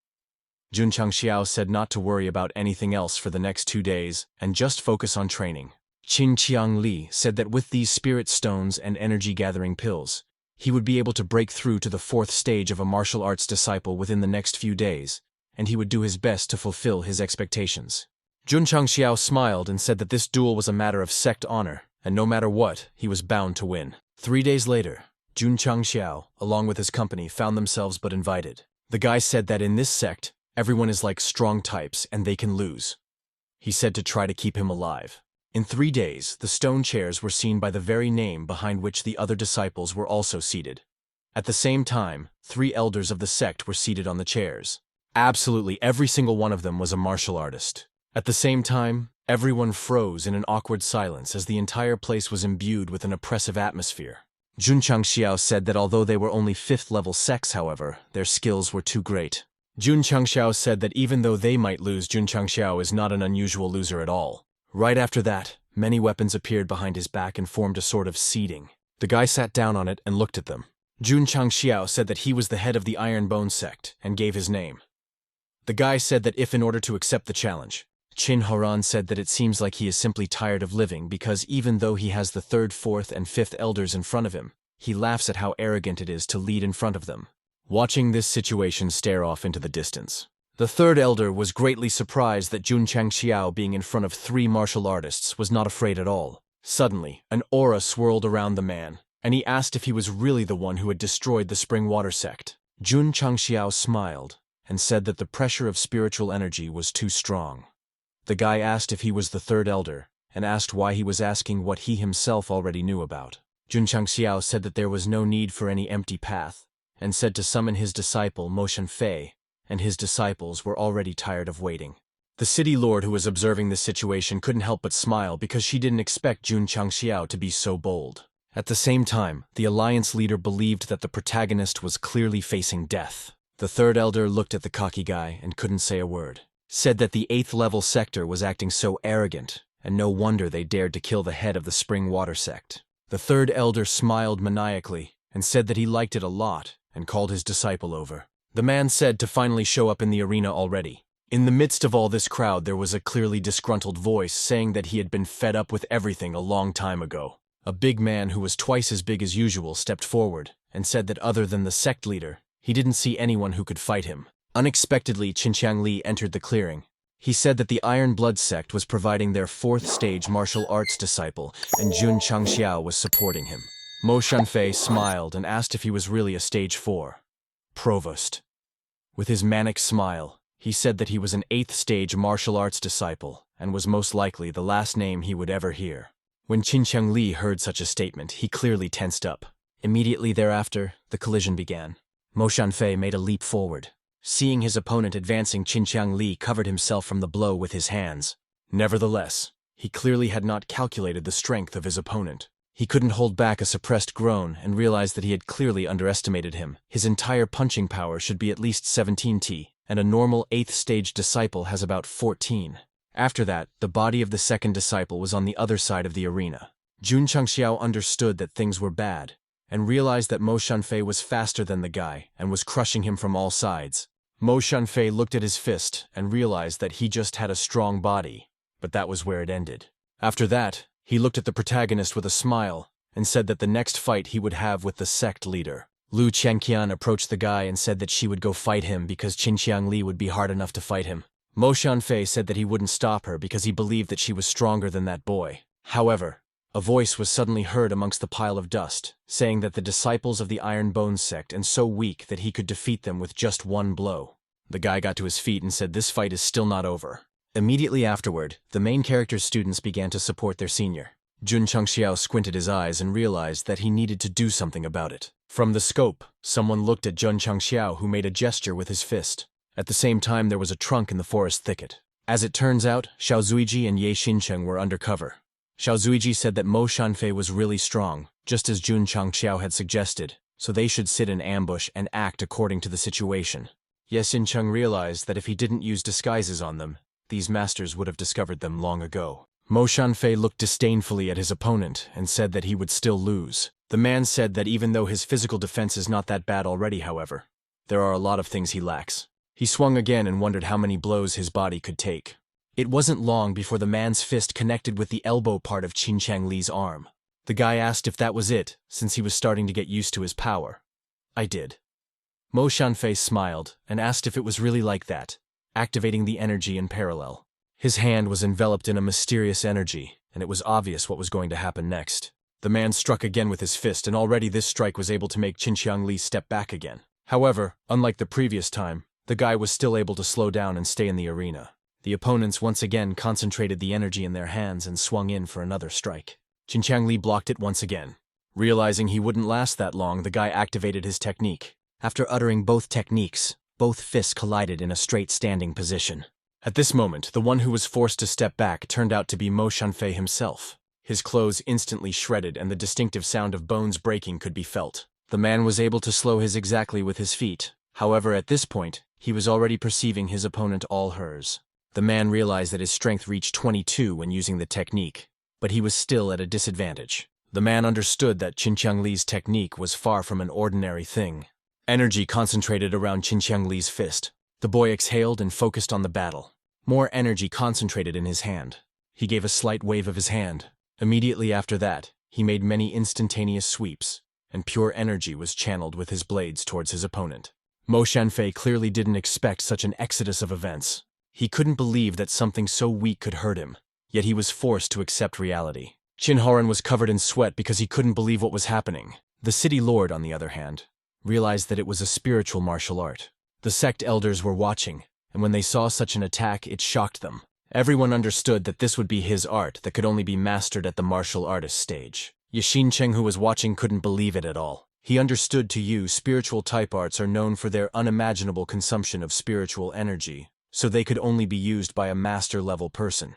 Jun Changxiao said not to worry about anything else for the next 2 days and just focus on training. Qinqiang Li said that with these spirit stones and energy-gathering pills, he would be able to break through to the 4th stage of a martial arts disciple within the next few days, and he would do his best to fulfill his expectations. Jun Changxiao smiled and said that this duel was a matter of sect honor, and no matter what, he was bound to win. 3 days later, Jun Changxiao, along with his company, found themselves but invited. The guy said that in this sect, everyone is like strong types and they can lose. He said to try to keep him alive. In 3 days, the stone chairs were seen by the very name behind which the other disciples were also seated. At the same time, 3 elders of the sect were seated on the chairs. Absolutely every single one of them was a martial artist. At the same time, everyone froze in an awkward silence as the entire place was imbued with an oppressive atmosphere. Jun Changxiao said that although they were only 5th-level sects, however, their skills were too great. Jun Changxiao said that even though they might lose, Jun Changxiao is not an unusual loser at all. Right after that, many weapons appeared behind his back and formed a sort of seating. The guy sat down on it and looked at them. Jun Changxiao said that he was the head of the Iron Bone sect and gave his name. The guy said that if in order to accept the challenge, Qin Haran said that it seems like he is simply tired of living because even though he has the 3rd, 4th, and 5th elders in front of him, he laughs at how arrogant it is to lead in front of them. Watching this situation stare off into the distance, the 3rd elder was greatly surprised that Jun Changxiao, being in front of 3 martial artists, was not afraid at all. Suddenly, an aura swirled around the man, and he asked if he was really the one who had destroyed the Spring Water sect. Jun Changxiao smiled and said that the pressure of spiritual energy was too strong. The guy asked if he was the 3rd elder, and asked why he was asking what he himself already knew about. Jun Changxiao said that there was no need for any empty path, and said to summon his disciple Mo Shanfei, and his disciples were already tired of waiting. The city lord who was observing this situation couldn't help but smile because she didn't expect Jun Changxiao to be so bold. At the same time, the alliance leader believed that the protagonist was clearly facing death. The 3rd elder looked at the cocky guy and couldn't say a word. Said that the 8th-level sector was acting so arrogant, and no wonder they dared to kill the head of the Spring Water sect. The 3rd elder smiled maniacally and said that he liked it a lot and called his disciple over. The man said to finally show up in the arena already. In the midst of all this crowd, there was a clearly disgruntled voice saying that he had been fed up with everything a long time ago. A big man who was twice as big as usual stepped forward and said that other than the sect leader, he didn't see anyone who could fight him. Unexpectedly, Qinqiang Li entered the clearing. He said that the Iron Blood sect was providing their 4th stage martial arts disciple, and Jun Changxiao was supporting him. Mo Shanfei smiled and asked if he was really a stage 4 provost. With his manic smile, he said that he was an 8th stage martial arts disciple, and was most likely the last name he would ever hear. When Qinqiang Li heard such a statement, he clearly tensed up. Immediately thereafter, the collision began. Mo Shanfei made a leap forward. Seeing his opponent advancing, Qinqiang Li covered himself from the blow with his hands. Nevertheless, he clearly had not calculated the strength of his opponent. He couldn't hold back a suppressed groan and realized that he had clearly underestimated him. His entire punching power should be at least 17T, and a normal 8th stage disciple has about 14. After that, the body of the second disciple was on the other side of the arena. Jun Changxiao understood that things were bad, and realized that Mo Shanfei was faster than the guy and was crushing him from all sides. Mo Shanfei looked at his fist and realized that he just had a strong body, but that was where it ended. After that, he looked at the protagonist with a smile and said that the next fight he would have with the sect leader. Lu Chenqian approached the guy and said that she would go fight him because Qinqiang Li would be hard enough to fight him. Mo Shanfei said that he wouldn't stop her because he believed that she was stronger than that boy. However, a voice was suddenly heard amongst the pile of dust, saying that the disciples of the Iron Bones sect and so weak that he could defeat them with just one blow. The guy got to his feet and said this fight is still not over. Immediately afterward, the main character's students began to support their senior. Jun Changxiao squinted his eyes and realized that he needed to do something about it. From the scope, someone looked at Jun Changxiao, who made a gesture with his fist. At the same time, there was a trunk in the forest thicket. As it turns out, Xiao Zuiji and Ye Xincheng were undercover. Xiao Zuiji said that Mo Shanfei was really strong, just as Jun Changxiao had suggested, so they should sit in ambush and act according to the situation. Ye Xincheng realized that if he didn't use disguises on them, these masters would have discovered them long ago. Mo Shanfei looked disdainfully at his opponent and said that he would still lose. The man said that even though his physical defense is not that bad already, however, there are a lot of things he lacks. He swung again and wondered how many blows his body could take. It wasn't long before the man's fist connected with the elbow part of Qinqiang Li's arm. The guy asked if that was it, since he was starting to get used to his power. I did. Mo Shanfei smiled and asked if it was really like that, activating the energy in parallel. His hand was enveloped in a mysterious energy, and it was obvious what was going to happen next. The man struck again with his fist, and already this strike was able to make Qinqiang Li step back again. However, unlike the previous time, the guy was still able to slow down and stay in the arena. The opponents once again concentrated the energy in their hands and swung in for another strike. Qinqiang Li blocked it once again. Realizing he wouldn't last that long, the guy activated his technique. After uttering both techniques, both fists collided in a straight standing position. At this moment, the one who was forced to step back turned out to be Mo Shanfei himself. His clothes instantly shredded and the distinctive sound of bones breaking could be felt. The man was able to slow his exactly with his feet. However, at this point, he was already perceiving his opponent all hers. The man realized that his strength reached 22 when using the technique, but he was still at a disadvantage. The man understood that Qinqiang Li's technique was far from an ordinary thing. Energy concentrated around Qinqiang Li's fist. The boy exhaled and focused on the battle. More energy concentrated in his hand. He gave a slight wave of his hand. Immediately after that, he made many instantaneous sweeps, and pure energy was channeled with his blades towards his opponent. Mo Shanfei clearly didn't expect such an exodus of events. He couldn't believe that something so weak could hurt him, yet he was forced to accept reality. Qin Horan was covered in sweat because he couldn't believe what was happening. The city lord, on the other hand, realized that it was a spiritual martial art. The sect elders were watching, and when they saw such an attack, it shocked them. Everyone understood that this would be his art that could only be mastered at the martial artist stage. Ye Xincheng, who was watching, couldn't believe it at all. He understood to you spiritual type arts are known for their unimaginable consumption of spiritual energy, so they could only be used by a master-level person.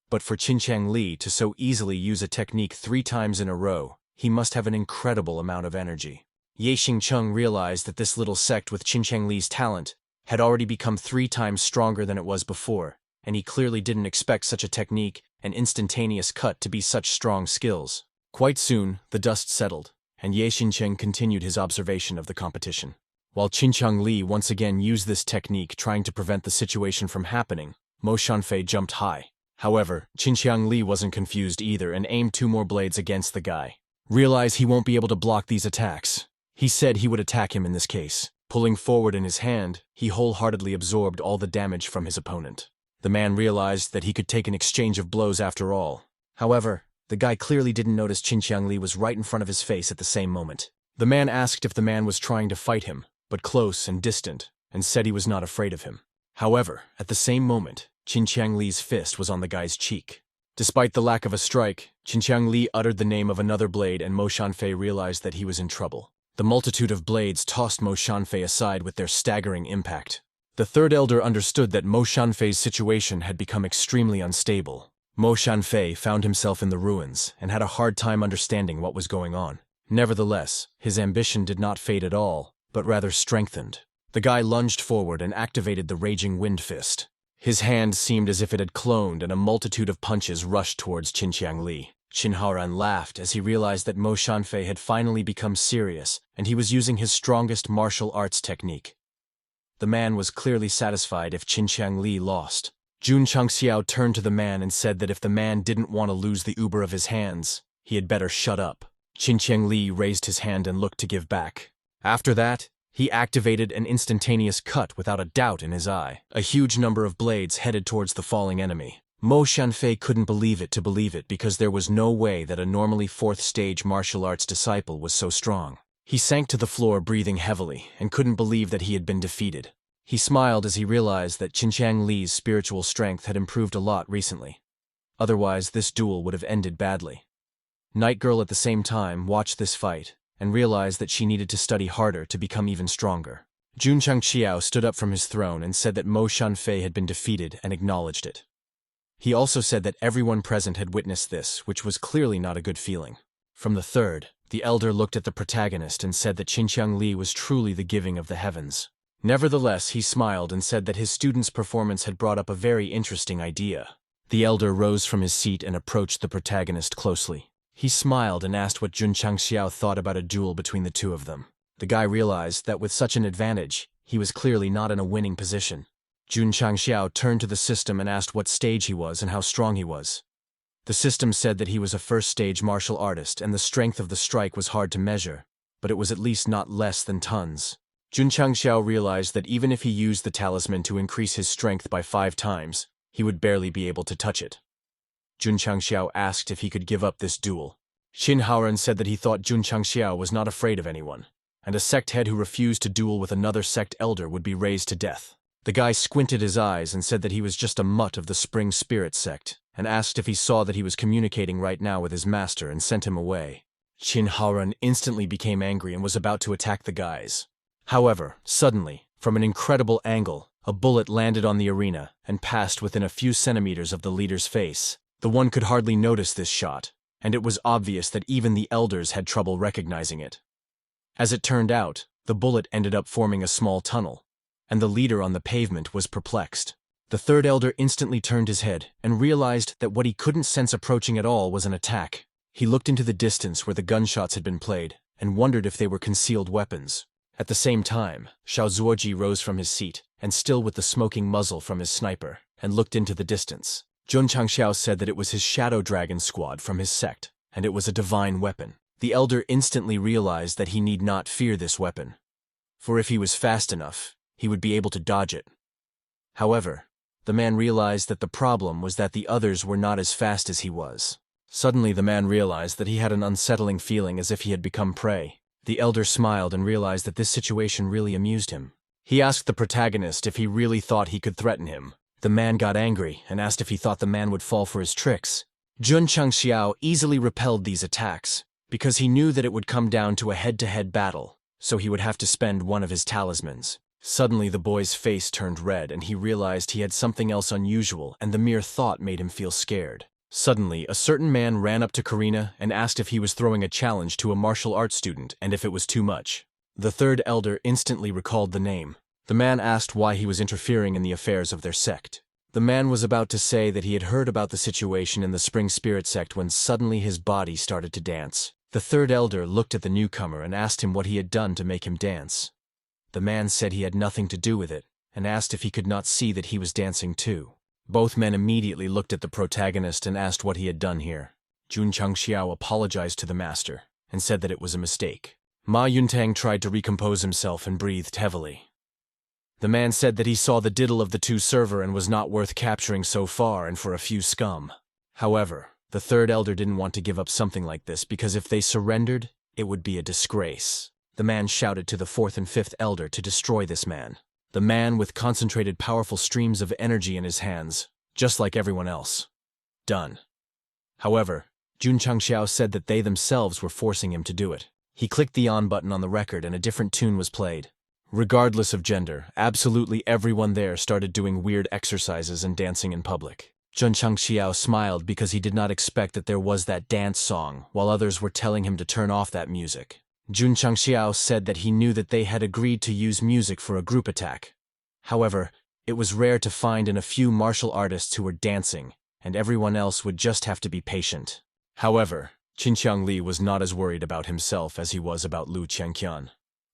But for Qinqiang Li to so easily use a technique 3 times in a row, he must have an incredible amount of energy. Ye Xincheng realized that this little sect with Qinqiang Li's talent had already become 3 times stronger than it was before, and he clearly didn't expect such a technique and instantaneous cut to be such strong skills. Quite soon, the dust settled, and Ye Xincheng continued his observation of the competition. While Qinqiang Li once again used this technique trying to prevent the situation from happening, Mo Shanfei jumped high. However, Qinqiang Li wasn't confused either and aimed 2 more blades against the guy. Realize he won't be able to block these attacks. He said he would attack him in this case. Pulling forward in his hand, he wholeheartedly absorbed all the damage from his opponent. The man realized that he could take an exchange of blows after all. However, the guy clearly didn't notice Qin Qiangli was right in front of his face at the same moment. The man asked if the man was trying to fight him, but close and distant, and said he was not afraid of him. However, at the same moment, Qin Qiangli's fist was on the guy's cheek. Despite the lack of a strike, Qin Qiangli uttered the name of another blade and Mo Shanfei realized that he was in trouble. The multitude of blades tossed Mo Shanfei aside with their staggering impact. The third elder understood that Mo Shanfei's situation had become extremely unstable. Mo Shanfei found himself in the ruins and had a hard time understanding what was going on. Nevertheless, his ambition did not fade at all, but rather strengthened. The guy lunged forward and activated the raging wind fist. His hand seemed as if it had cloned and a multitude of punches rushed towards Qin Qiangli. Qin Haoran laughed as he realized that Mo Shanfei had finally become serious and he was using his strongest martial arts technique. The man was clearly satisfied if Qin Qiangli lost. Jun Changxiao turned to the man and said that if the man didn't want to lose the uber of his hands, he had better shut up. Qin Qiangli raised his hand and looked to give back. After that, he activated an instantaneous cut without a doubt in his eye. A huge number of blades headed towards the falling enemy. Mo Shanfei couldn't believe it because there was no way that a normally 4th stage martial arts disciple was so strong. He sank to the floor breathing heavily and couldn't believe that he had been defeated. He smiled as he realized that Qin Qiangli's spiritual strength had improved a lot recently. Otherwise, this duel would have ended badly. Night Girl at the same time watched this fight and realized that she needed to study harder to become even stronger. Jun Changxiao stood up from his throne and said that Mo Shanfei had been defeated and acknowledged it. He also said that everyone present had witnessed this, which was clearly not a good feeling. From the third, the elder looked at the protagonist and said that Qin Qiangli was truly the giving of the heavens. Nevertheless, he smiled and said that his student's performance had brought up a very interesting idea. The elder rose from his seat and approached the protagonist closely. He smiled and asked what Jun Changxiao thought about a duel between the two of them. The guy realized that with such an advantage, he was clearly not in a winning position. Jun Changxiao turned to the system and asked what stage he was and how strong he was. The system said that he was a 1st stage martial artist and the strength of the strike was hard to measure, but it was at least not less than tons. Jun Changxiao realized that even if he used the talisman to increase his strength by 5 times, he would barely be able to touch it. Jun Changxiao asked if he could give up this duel. Qin Haoran said that he thought Jun Changxiao was not afraid of anyone, and a sect head who refused to duel with another sect elder would be razed to death. The guy squinted his eyes and said that he was just a mutt of the Spring Spirit sect, and asked if he saw that he was communicating right now with his master and sent him away. Qin Haoran instantly became angry and was about to attack the guys. However, suddenly, from an incredible angle, a bullet landed on the arena and passed within a few centimeters of the leader's face. The one could hardly notice this shot, and it was obvious that even the elders had trouble recognizing it. As it turned out, the bullet ended up forming a small tunnel, and the leader on the pavement was perplexed. The third elder instantly turned his head and realized that what he couldn't sense approaching at all was an attack. He looked into the distance where the gunshots had been played and wondered if they were concealed weapons. At the same time, Xiao Zuoji rose from his seat and still with the smoking muzzle from his sniper and looked into the distance. Jun Changxiao said that it was his Shadow Dragon squad from his sect, and it was a divine weapon. The elder instantly realized that he need not fear this weapon, for if he was fast enough, he would be able to dodge it. However, the man realized that the problem was that the others were not as fast as he was. Suddenly the man realized that he had an unsettling feeling as if he had become prey. The elder smiled and realized that this situation really amused him. He asked the protagonist if he really thought he could threaten him. The man got angry and asked if he thought the man would fall for his tricks. Jun Changxiao easily repelled these attacks, because he knew that it would come down to a head-to-head battle, so he would have to spend one of his talismans. Suddenly the boy's face turned red and he realized he had something else unusual and the mere thought made him feel scared. Suddenly, a certain man ran up to Karina and asked if he was throwing a challenge to a martial arts student and if it was too much. The third elder instantly recalled the name. The man asked why he was interfering in the affairs of their sect. The man was about to say that he had heard about the situation in the Spring Spirit sect when suddenly his body started to dance. The third elder looked at the newcomer and asked him what he had done to make him dance. The man said he had nothing to do with it and asked if he could not see that he was dancing too. Both men immediately looked at the protagonist and asked what he had done here. Jun Changxiao apologized to the master and said that it was a mistake. Ma Yuntang tried to recompose himself and breathed heavily. The man said that he saw the diddle of the two server and was not worth capturing so far and for a few scum. However, the third elder didn't want to give up something like this because if they surrendered, it would be a disgrace. The man shouted to the fourth and fifth elder to destroy this man. The man with concentrated powerful streams of energy in his hands, just like everyone else. Done. However, Jun Changxiao said that they themselves were forcing him to do it. He clicked the on button on the record and a different tune was played. Regardless of gender, absolutely everyone there started doing weird exercises and dancing in public. Jun Changxiao smiled because he did not expect that there was that dance song, while others were telling him to turn off that music. Jun Changxiao said that he knew that they had agreed to use music for a group attack. However, it was rare to find in a few martial artists who were dancing, and everyone else would just have to be patient. However, Qinqiang Li was not as worried about himself as he was about Lu Qianqian.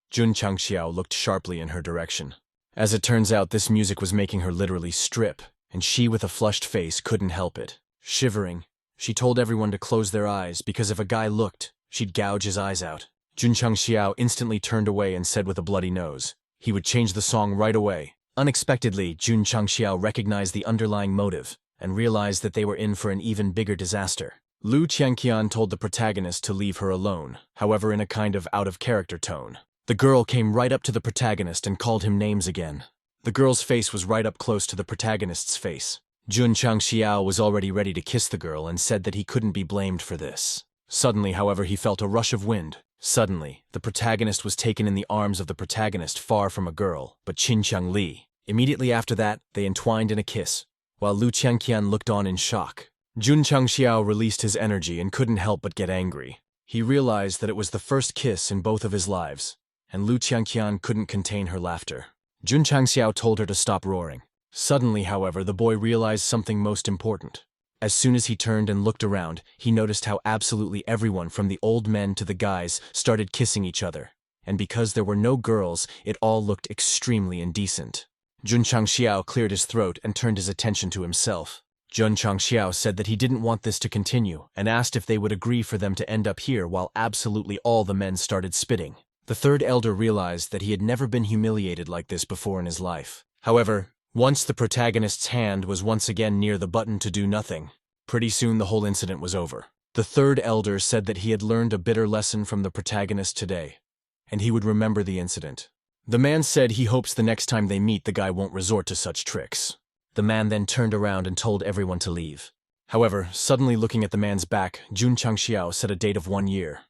Jun Changxiao looked sharply in her direction. As it turns out, this music was making her literally strip, and she with a flushed face couldn't help it. Shivering, she told everyone to close their eyes because if a guy looked, she'd gouge his eyes out. Jun Changxiao instantly turned away and said with a bloody nose, he would change the song right away. Unexpectedly, Jun Changxiao recognized the underlying motive and realized that they were in for an even bigger disaster. Lu Qianqian told the protagonist to leave her alone, however in a kind of out-of-character tone. The girl came right up to the protagonist and called him names again. The girl's face was right up close to the protagonist's face. Jun Changxiao was already ready to kiss the girl and said that he couldn't be blamed for this. Suddenly, however, he felt a rush of wind. Suddenly, the protagonist was taken in the arms of the protagonist far from a girl, but Qinqiang Li. Immediately after that, they entwined in a kiss, while Lu Qianqian looked on in shock. Jun Changxiao released his energy and couldn't help but get angry. He realized that it was the first kiss in both of his lives, and Lu Qianqian couldn't contain her laughter. Jun Changxiao told her to stop roaring. Suddenly, however, the boy realized something most important. As soon as he turned and looked around, he noticed how absolutely everyone from the old men to the guys started kissing each other. And because there were no girls, it all looked extremely indecent. Jun Changxiao cleared his throat and turned his attention to himself. Jun Changxiao said that he didn't want this to continue and asked if they would agree for them to end up here while absolutely all the men started spitting. The third elder realized that he had never been humiliated like this before in his life. However, once the protagonist's hand was once again near the button to do nothing, pretty soon the whole incident was over. The third elder said that he had learned a bitter lesson from the protagonist today, and he would remember the incident. The man said he hopes the next time they meet the guy won't resort to such tricks. The man then turned around and told everyone to leave. However, suddenly looking at the man's back, Jun Changxiao said a date of 1 year.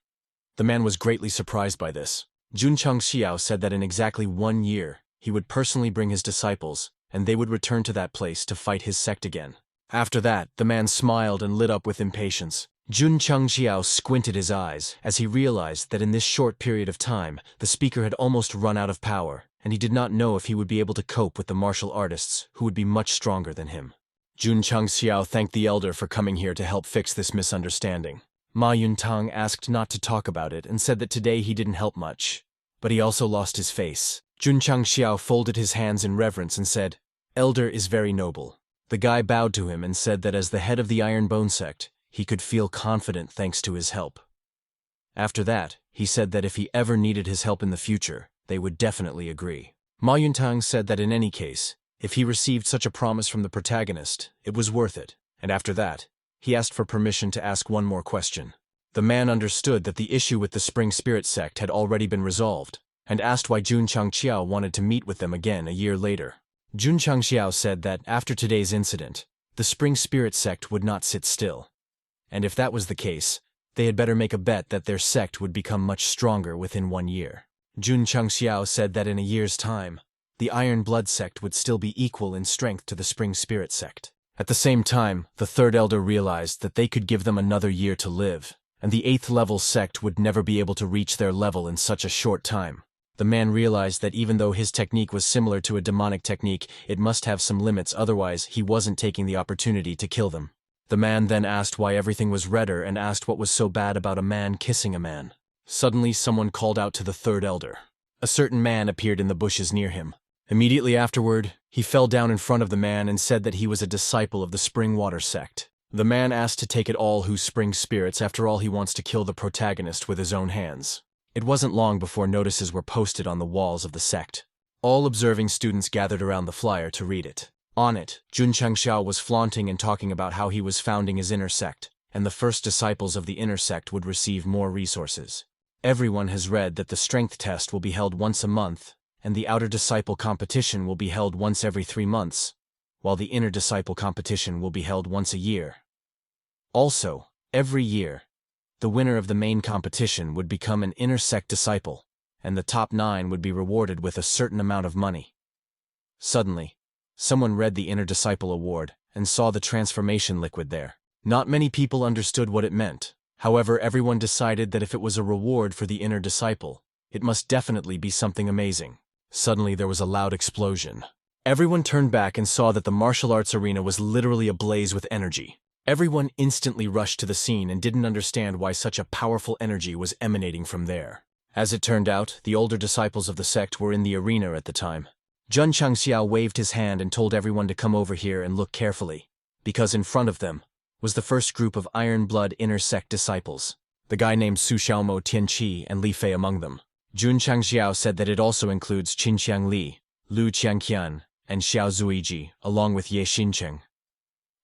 The man was greatly surprised by this. Jun Changxiao said that in exactly 1 year, he would personally bring his disciples, and they would return to that place to fight his sect again. After that, the man smiled and lit up with impatience. Jun Changxiao squinted his eyes as he realized that in this short period of time, the speaker had almost run out of power, and he did not know if he would be able to cope with the martial artists who would be much stronger than him. Jun Changxiao thanked the elder for coming here to help fix this misunderstanding. Ma Yuntang asked not to talk about it and said that today he didn't help much, but he also lost his face. Jun Changxiao folded his hands in reverence and said, "Elder is very noble." The guy bowed to him and said that as the head of the Iron Bone sect, he could feel confident thanks to his help. After that, he said that if he ever needed his help in the future, they would definitely agree. Ma Yuntang said that in any case, if he received such a promise from the protagonist, it was worth it, and after that, he asked for permission to ask one more question. The man understood that the issue with the Spring Spirit sect had already been resolved, and asked why Jun Changxiao wanted to meet with them again a year later. Jun Changxiao said that after today's incident, the Spring Spirit sect would not sit still. And if that was the case, they had better make a bet that their sect would become much stronger within 1 year. Jun Changxiao said that in a year's time, the Iron Blood sect would still be equal in strength to the Spring Spirit sect. At the same time, the third elder realized that they could give them another year to live, and the 8th level sect would never be able to reach their level in such a short time. The man realized that even though his technique was similar to a demonic technique, it must have some limits, otherwise he wasn't taking the opportunity to kill them. The man then asked why everything was redder and asked what was so bad about a man kissing a man. Suddenly someone called out to the third elder. A certain man appeared in the bushes near him. Immediately afterward, he fell down in front of the man and said that he was a disciple of the Spring Water sect. The man asked to take it all who's spring spirits, after all he wants to kill the protagonist with his own hands. It wasn't long before notices were posted on the walls of the sect. All observing students gathered around the flyer to read it. On it, Jun Changxiao was flaunting and talking about how he was founding his inner sect, and the first disciples of the inner sect would receive more resources. Everyone has read that the strength test will be held once a month, and the outer disciple competition will be held once every 3 months, while the inner disciple competition will be held once a year. Also, every year, the winner of the main competition would become an inner sect disciple, and the top 9 would be rewarded with a certain amount of money. Suddenly, someone read the inner disciple award and saw the transformation liquid there. Not many people understood what it meant. However, everyone decided that if it was a reward for the inner disciple, it must definitely be something amazing. Suddenly there was a loud explosion. Everyone turned back and saw that the martial arts arena was literally ablaze with energy. Everyone instantly rushed to the scene and didn't understand why such a powerful energy was emanating from there. As it turned out, the older disciples of the sect were in the arena at the time. Jun Changxiao waved his hand and told everyone to come over here and look carefully, because in front of them was the first group of Iron Blood inner sect disciples. The guy named Su Xiaomo Tianqi and Li Fei among them. Jun Changxiao said that it also includes Qin Qiangli, Lu Qiangqian, and Xiao Zuiji, along with Ye Xincheng.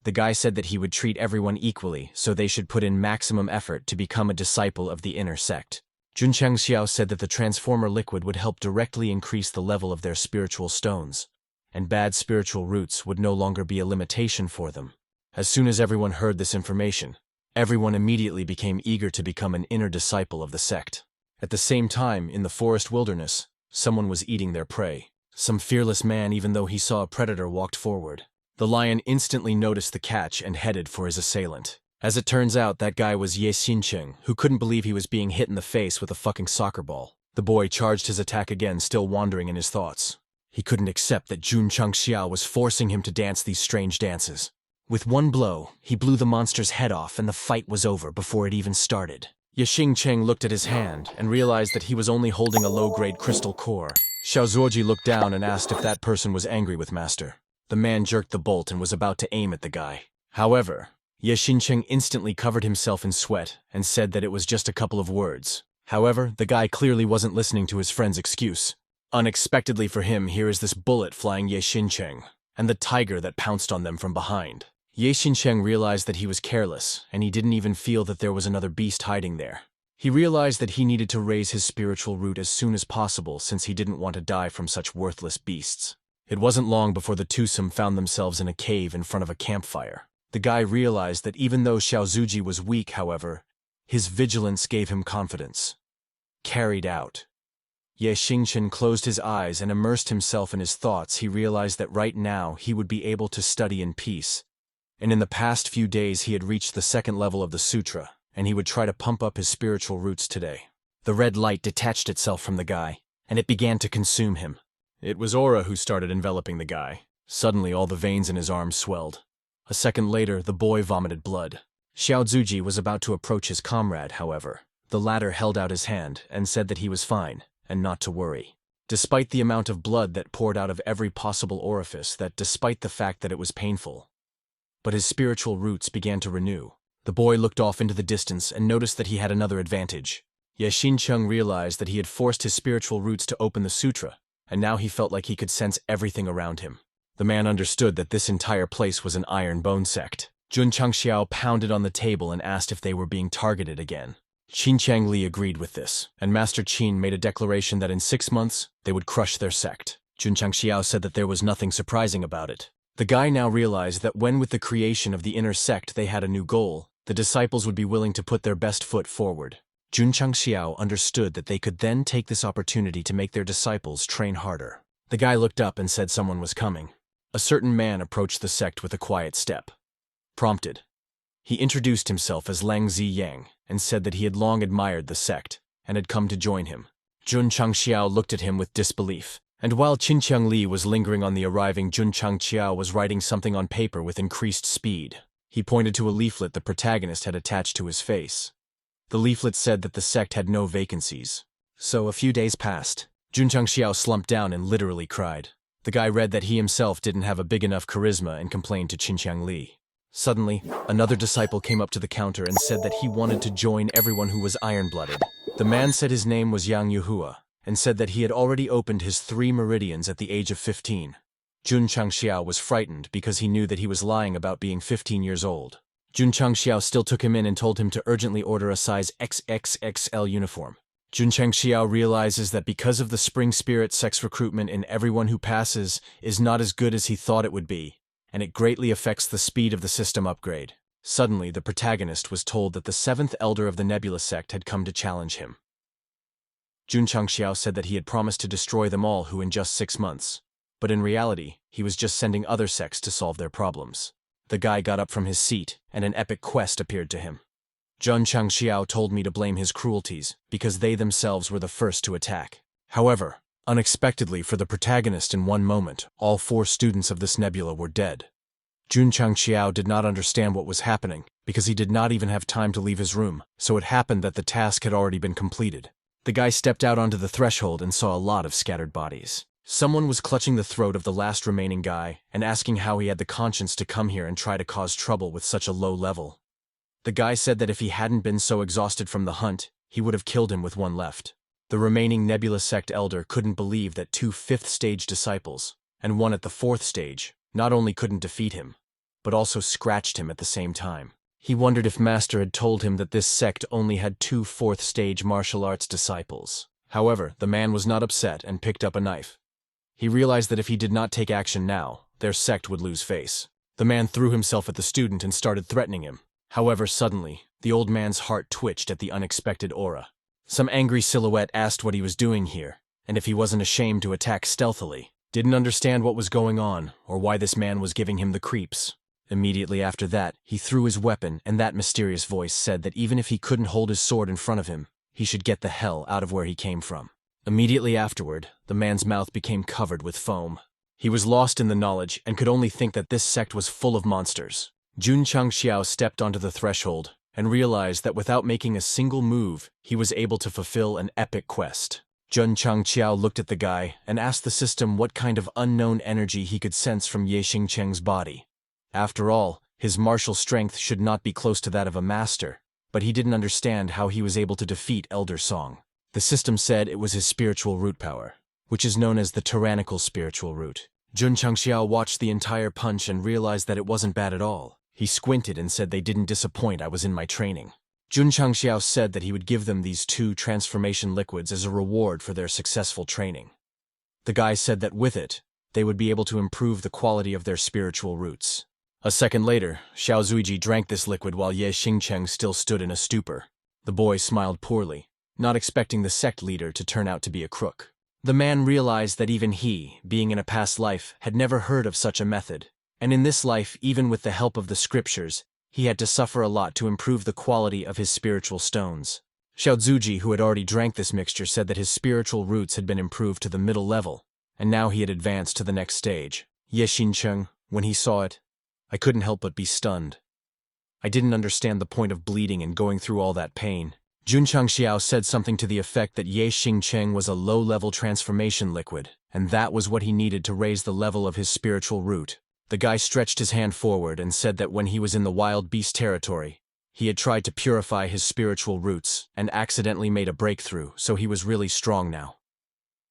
The guy said that he would treat everyone equally, so they should put in maximum effort to become a disciple of the inner sect. Jun Changxiao said that the transformer liquid would help directly increase the level of their spiritual stones, and bad spiritual roots would no longer be a limitation for them. As soon as everyone heard this information, everyone immediately became eager to become an inner disciple of the sect. At the same time, in the forest wilderness, someone was eating their prey. Some fearless man, even though he saw a predator, walked forward. The lion instantly noticed the catch and headed for his assailant. As it turns out, that guy was Ye Xincheng, who couldn't believe he was being hit in the face with a fucking soccer ball. The boy charged his attack again, still wandering in his thoughts. He couldn't accept that Jun Changxiao was forcing him to dance these strange dances. With one blow, he blew the monster's head off and the fight was over before it even started. Ye Xincheng looked at his hand and realized that he was only holding a low-grade crystal core. Xiao Zuoji looked down and asked if that person was angry with Master. The man jerked the bolt and was about to aim at the guy. However, Ye Xincheng instantly covered himself in sweat and said that it was just a couple of words. However, the guy clearly wasn't listening to his friend's excuse. Unexpectedly for him, here is this bullet flying Ye Xincheng, and the tiger that pounced on them from behind. Ye Xincheng realized that he was careless, and he didn't even feel that there was another beast hiding there. He realized that he needed to raise his spiritual root as soon as possible since he didn't want to die from such worthless beasts. It wasn't long before the twosome found themselves in a cave in front of a campfire. The guy realized that even though Xiao Zuji was weak, however, his vigilance gave him confidence. Carried out. Ye Xincheng closed his eyes and immersed himself in his thoughts. He realized that right now he would be able to study in peace. And in the past few days he had reached the 2nd level of the sutra, and he would try to pump up his spiritual roots today. The red light detached itself from the guy, and it began to consume him. It was aura who started enveloping the guy. Suddenly all the veins in his arms swelled. A second later, the boy vomited blood. Xiao Zuji was about to approach his comrade, however. The latter held out his hand and said that he was fine, and not to worry. Despite the amount of blood that poured out of every possible orifice, that despite the fact that it was painful. But his spiritual roots began to renew. The boy looked off into the distance and noticed that he had another advantage. Ye Xincheng realized that he had forced his spiritual roots to open the sutra, and now he felt like he could sense everything around him. The man understood that this entire place was an Iron Bone sect. Jun Changxiao pounded on the table and asked if they were being targeted again. Qin Qiangli agreed with this, and Master Qin made a declaration that in 6 months, they would crush their sect. Jun Changxiao said that there was nothing surprising about it. The guy now realized that when with the creation of the inner sect they had a new goal, the disciples would be willing to put their best foot forward. Jun Changxiao understood that they could then take this opportunity to make their disciples train harder. The guy looked up and said someone was coming. A certain man approached the sect with a quiet step. Prompted. He introduced himself as Lang Ziyang and said that he had long admired the sect and had come to join him. Jun Changxiao looked at him with disbelief, and while Qin Qiangli was lingering on the arriving, Jun Changxiao was writing something on paper with increased speed. He pointed to a leaflet the protagonist had attached to his face. The leaflet said that the sect had no vacancies. So a few days passed. Jun Changxiao slumped down and literally cried. The guy read that he himself didn't have a big enough charisma and complained to Qin Qiangli. Suddenly, another disciple came up to the counter and said that he wanted to join everyone who was iron-blooded. The man said his name was Yang Yuhua, and said that he had already opened his 3 meridians at the age of 15. Jun Changxiao was frightened because he knew that he was lying about being 15 years old. Jun Changxiao still took him in and told him to urgently order a size XXXL uniform. Jun Changxiao realizes that because of the spring spirit sex recruitment in everyone who passes is not as good as he thought it would be, and it greatly affects the speed of the system upgrade. Suddenly, the protagonist was told that the 7th elder of the Nebula sect had come to challenge him. Jun Changxiao said that he had promised to destroy them all who in just 6 months, but in reality, he was just sending other sects to solve their problems. The guy got up from his seat, and an epic quest appeared to him. Jun Changxiao told me to blame his cruelties, because they themselves were the first to attack. However, unexpectedly for the protagonist in one moment, all 4 students of this nebula were dead. Jun Changxiao did not understand what was happening, because he did not even have time to leave his room, so it happened that the task had already been completed. The guy stepped out onto the threshold and saw a lot of scattered bodies. Someone was clutching the throat of the last remaining guy and asking how he had the conscience to come here and try to cause trouble with such a low level. The guy said that if he hadn't been so exhausted from the hunt, he would have killed him with one left. The remaining Nebula sect elder couldn't believe that 2 5th-stage disciples, and one at the 4th stage, not only couldn't defeat him, but also scratched him at the same time. He wondered if Master had told him that this sect only had 2 4th-stage martial arts disciples. However, the man was not upset and picked up a knife. He realized that if he did not take action now, their sect would lose face. The man threw himself at the student and started threatening him. However, suddenly, the old man's heart twitched at the unexpected aura. Some angry silhouette asked what he was doing here, and if he wasn't ashamed to attack stealthily. Didn't understand what was going on, or why this man was giving him the creeps. Immediately after that, he threw his weapon, and that mysterious voice said that even if he couldn't hold his sword in front of him, he should get the hell out of where he came from. Immediately afterward, the man's mouth became covered with foam. He was lost in the knowledge and could only think that this sect was full of monsters. Jun Changxiao stepped onto the threshold and realized that without making a single move, he was able to fulfill an epic quest. Jun Changxiao looked at the guy and asked the system what kind of unknown energy he could sense from Ye Xingcheng's body. After all, his martial strength should not be close to that of a master, but he didn't understand how he was able to defeat Elder Song. The system said it was his spiritual root power, which is known as the tyrannical spiritual root. Jun Changxiao watched the entire punch and realized that it wasn't bad at all. He squinted and said they didn't disappoint. I was in my training. Jun Changxiao said that he would give them these 2 transformation liquids as a reward for their successful training. The guy said that with it, they would be able to improve the quality of their spiritual roots. A second later, Xiao Zuiji drank this liquid while Ye Xingcheng still stood in a stupor. The boy smiled poorly, not expecting the sect leader to turn out to be a crook. The man realized that even he, being in a past life, had never heard of such a method, and in this life, even with the help of the scriptures, he had to suffer a lot to improve the quality of his spiritual stones. Xiao Zuiji, who had already drank this mixture, said that his spiritual roots had been improved to the middle level, and now he had advanced to the next stage. Ye Xingcheng, when he saw it, I couldn't help but be stunned. I didn't understand the point of bleeding and going through all that pain. Jun Changxiao said something to the effect that Ye Xingcheng was a low-level transformation liquid, and that was what he needed to raise the level of his spiritual root. The guy stretched his hand forward and said that when he was in the wild beast territory, he had tried to purify his spiritual roots and accidentally made a breakthrough, so he was really strong now.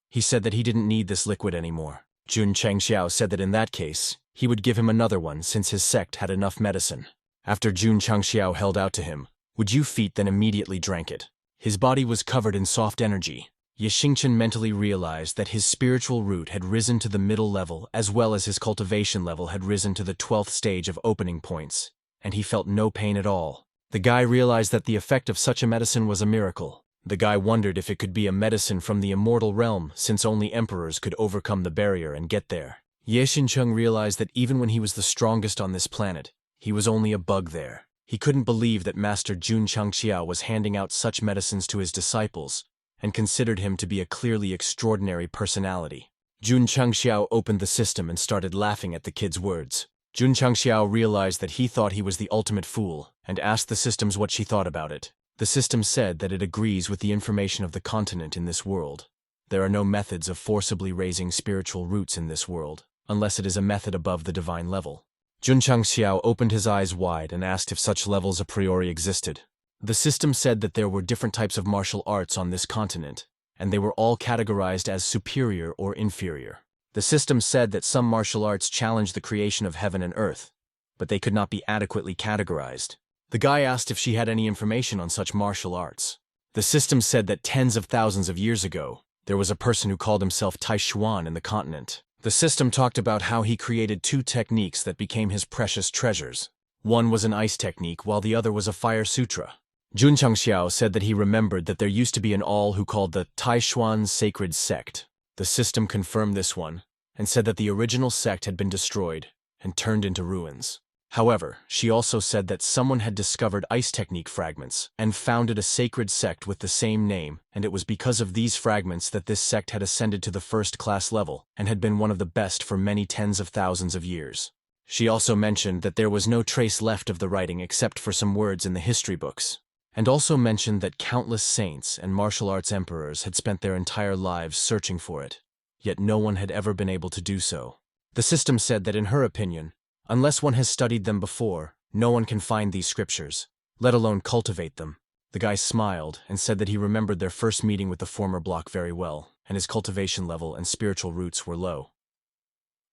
He said that he didn't need this liquid anymore. Jun Changxiao said that in that case, he would give him another one since his sect had enough medicine. After Jun Changxiao held out to him, "Would you feat?" then immediately drank it. His body was covered in soft energy. Ye Xingchen mentally realized that his spiritual root had risen to the middle level as well as his cultivation level had risen to the 12th stage of opening points, and he felt no pain at all. The guy realized that the effect of such a medicine was a miracle. The guy wondered if it could be a medicine from the immortal realm, since only emperors could overcome the barrier and get there. Ye Xingcheng realized that even when he was the strongest on this planet, he was only a bug there. He couldn't believe that Master Jun Changxiao was handing out such medicines to his disciples, and considered him to be a clearly extraordinary personality. Jun Changxiao opened the system and started laughing at the kid's words. Jun Changxiao realized that he thought he was the ultimate fool, and asked the systems what she thought about it. The system said that it agrees with the information of the continent in this world. There are no methods of forcibly raising spiritual roots in this world, unless it is a method above the divine level. Jun Changxiao opened his eyes wide and asked if such levels a priori existed. The system said that there were different types of martial arts on this continent, and they were all categorized as superior or inferior. The system said that some martial arts challenged the creation of heaven and earth, but they could not be adequately categorized. The guy asked if she had any information on such martial arts. The system said that tens of thousands of years ago, there was a person who called himself Tai Xuan in the continent. The system talked about how he created two techniques that became his precious treasures. One was an ice technique, while the other was a fire sutra. Jun Changxiao said that he remembered that there used to be an all who called the Tai Xuan Sacred Sect. The system confirmed this one, and said that the original sect had been destroyed and turned into ruins. However, she also said that someone had discovered ice technique fragments and founded a sacred sect with the same name, and it was because of these fragments that this sect had ascended to the first-class level and had been one of the best for many tens of thousands of years. She also mentioned that there was no trace left of the writing except for some words in the history books, and also mentioned that countless saints and martial arts emperors had spent their entire lives searching for it, yet no one had ever been able to do so. The system said that in her opinion, unless one has studied them before, no one can find these scriptures, let alone cultivate them. The guy smiled and said that he remembered their first meeting with the former block very well, and his cultivation level and spiritual roots were low.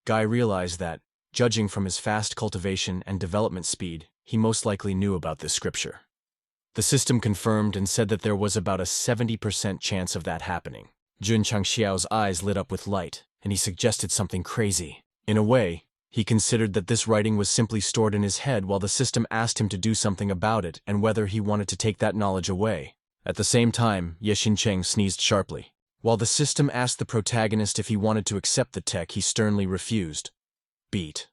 Guy realized that, judging from his fast cultivation and development speed, he most likely knew about this scripture. The system confirmed and said that there was about a 70% chance of that happening. Jun Changxiao's eyes lit up with light, and he suggested something crazy. In a way, he considered that this writing was simply stored in his head while the system asked him to do something about it and whether he wanted to take that knowledge away. At the same time, Ye Xincheng sneezed sharply. While the system asked the protagonist if he wanted to accept the tech, he sternly refused. Beat.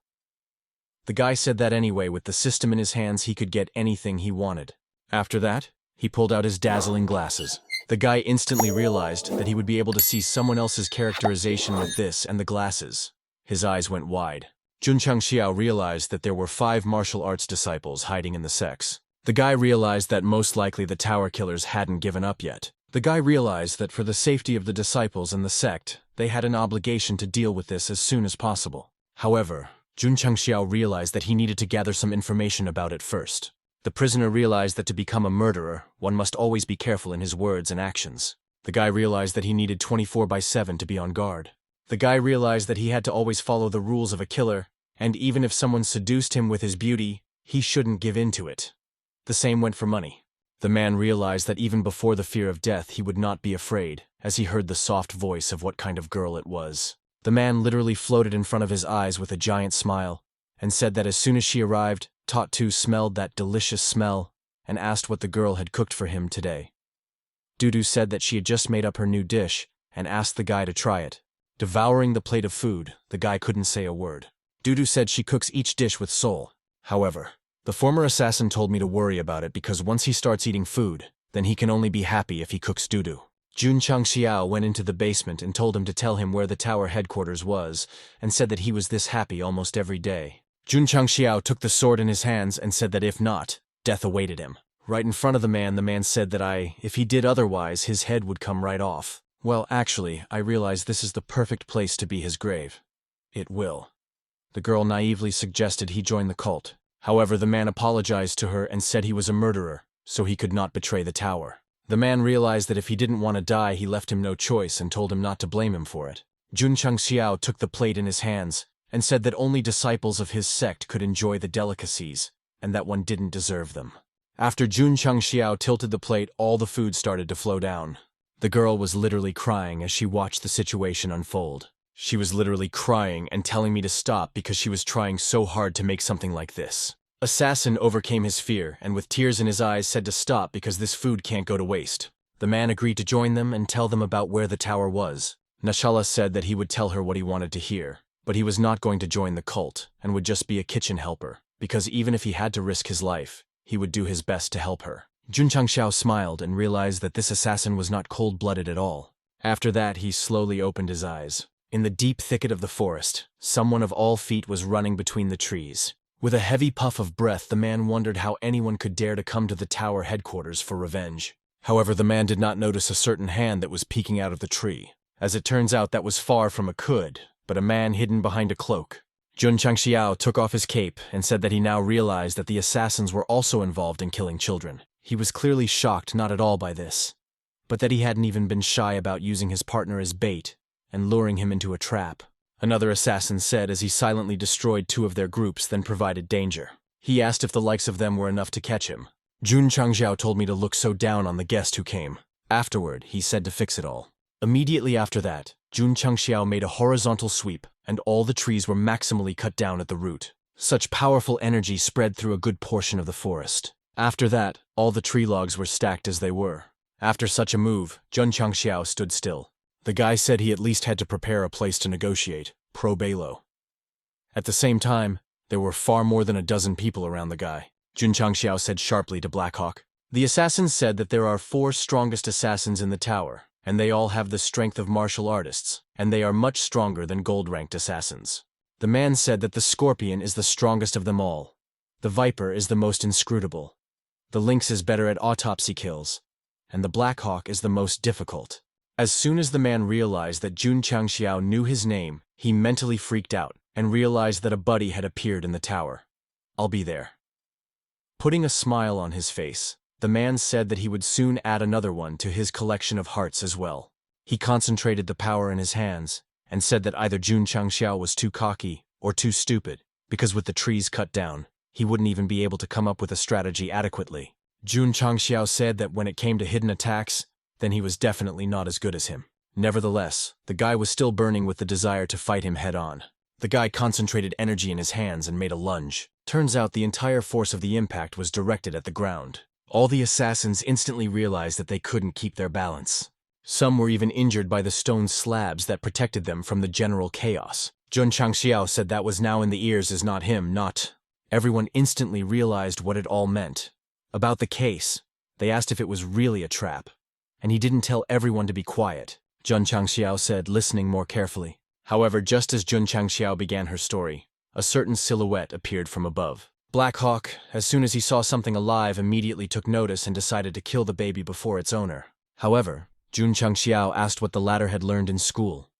The guy said that anyway, with the system in his hands, he could get anything he wanted. After that, he pulled out his dazzling glasses. The guy instantly realized that he would be able to see someone else's characterization with this and the glasses. His eyes went wide. Jun Changxiao realized that there were 5 martial arts disciples hiding in the sects. The guy realized that most likely the tower killers hadn't given up yet. The guy realized that for the safety of the disciples and the sect, they had an obligation to deal with this as soon as possible. However, Jun Changxiao realized that he needed to gather some information about it first. The prisoner realized that to become a murderer, one must always be careful in his words and actions. The guy realized that he needed 24/7 to be on guard. The guy realized that he had to always follow the rules of a killer, and even if someone seduced him with his beauty, he shouldn't give in to it. The same went for money. The man realized that even before the fear of death, he would not be afraid, as he heard the soft voice of what kind of girl it was. The man literally floated in front of his eyes with a giant smile, and said that as soon as she arrived, Tot-Tu smelled that delicious smell, and asked what the girl had cooked for him today. Dudu said that she had just made up her new dish, and asked the guy to try it. Devouring the plate of food, the guy couldn't say a word. Dudu said she cooks each dish with soul. However, the former assassin told me to worry about it because once he starts eating food, then he can only be happy if he cooks Dudu. Jun Changxiao went into the basement and told him to tell him where the tower headquarters was, and said that he was this happy almost every day. Jun Changxiao took the sword in his hands and said that if not, death awaited him. Right in front of the man said that if he did otherwise, his head would come right off. Well, actually, I realize this is the perfect place to be his grave. It will. The girl naively suggested he join the cult. However, the man apologized to her and said he was a murderer, so he could not betray the tower. The man realized that if he didn't want to die, he left him no choice and told him not to blame him for it. Jun Changxiao took the plate in his hands and said that only disciples of his sect could enjoy the delicacies, and that one didn't deserve them. After Jun Changxiao tilted the plate, all the food started to flow down. The girl was literally crying as she watched the situation unfold. She was literally crying and telling me to stop because she was trying so hard to make something like this. Assassin overcame his fear and with tears in his eyes said to stop because this food can't go to waste. The man agreed to join them and tell them about where the tower was. Nashala said that he would tell her what he wanted to hear, but he was not going to join the cult and would just be a kitchen helper, because even if he had to risk his life, he would do his best to help her. Jun Changxiao smiled and realized that this assassin was not cold-blooded at all. After that, he slowly opened his eyes. In the deep thicket of the forest, someone of all feet was running between the trees. With a heavy puff of breath, the man wondered how anyone could dare to come to the tower headquarters for revenge. However, the man did not notice a certain hand that was peeking out of the tree. As it turns out, that was far from a could, but a man hidden behind a cloak. Jun Changxiao took off his cape and said that he now realized that the assassins were also involved in killing children. He was clearly shocked not at all by this, but that he hadn't even been shy about using his partner as bait and luring him into a trap. Another assassin said as he silently destroyed 2 of their groups, then provided danger. He asked if the likes of them were enough to catch him. Jun Changxiao told me to look so down on the guest who came. Afterward, he said to fix it all. Immediately after that, Jun Changxiao made a horizontal sweep, and all the trees were maximally cut down at the root. Such powerful energy spread through a good portion of the forest. After that, all the tree logs were stacked as they were. After such a move, Jun Changxiao stood still. The guy said he at least had to prepare a place to negotiate, pro bello. At the same time, there were far more than a dozen people around the guy. Jun Changxiao said sharply to Blackhawk. The assassins said that there are 4 strongest assassins in the tower, and they all have the strength of martial artists, and they are much stronger than gold-ranked assassins. The man said that the Scorpion is the strongest of them all. The Viper is the most inscrutable. The Lynx is better at autopsy kills, and the Blackhawk is the most difficult. As soon as the man realized that Jun Changxiao knew his name, he mentally freaked out and realized that a buddy had appeared in the tower. I'll be there. Putting a smile on his face, the man said that he would soon add another one to his collection of hearts as well. He concentrated the power in his hands and said that either Jun Changxiao was too cocky or too stupid, because with the trees cut down, he wouldn't even be able to come up with a strategy adequately. Jun Changxiao said that when it came to hidden attacks, then he was definitely not as good as him. Nevertheless, the guy was still burning with the desire to fight him head-on. The guy concentrated energy in his hands and made a lunge. Turns out the entire force of the impact was directed at the ground. All the assassins instantly realized that they couldn't keep their balance. Some were even injured by the stone slabs that protected them from the general chaos. Jun Changxiao said that was now in the ears is not him, not. Everyone instantly realized what it all meant. About the case, they asked if it was really a trap, and he didn't tell everyone to be quiet. Jun Changxiao said, listening more carefully. However, just as Jun Changxiao began her story, a certain silhouette appeared from above. Blackhawk, as soon as he saw something alive, immediately took notice and decided to kill the baby before its owner. However, Jun Changxiao asked what the latter had learned in school.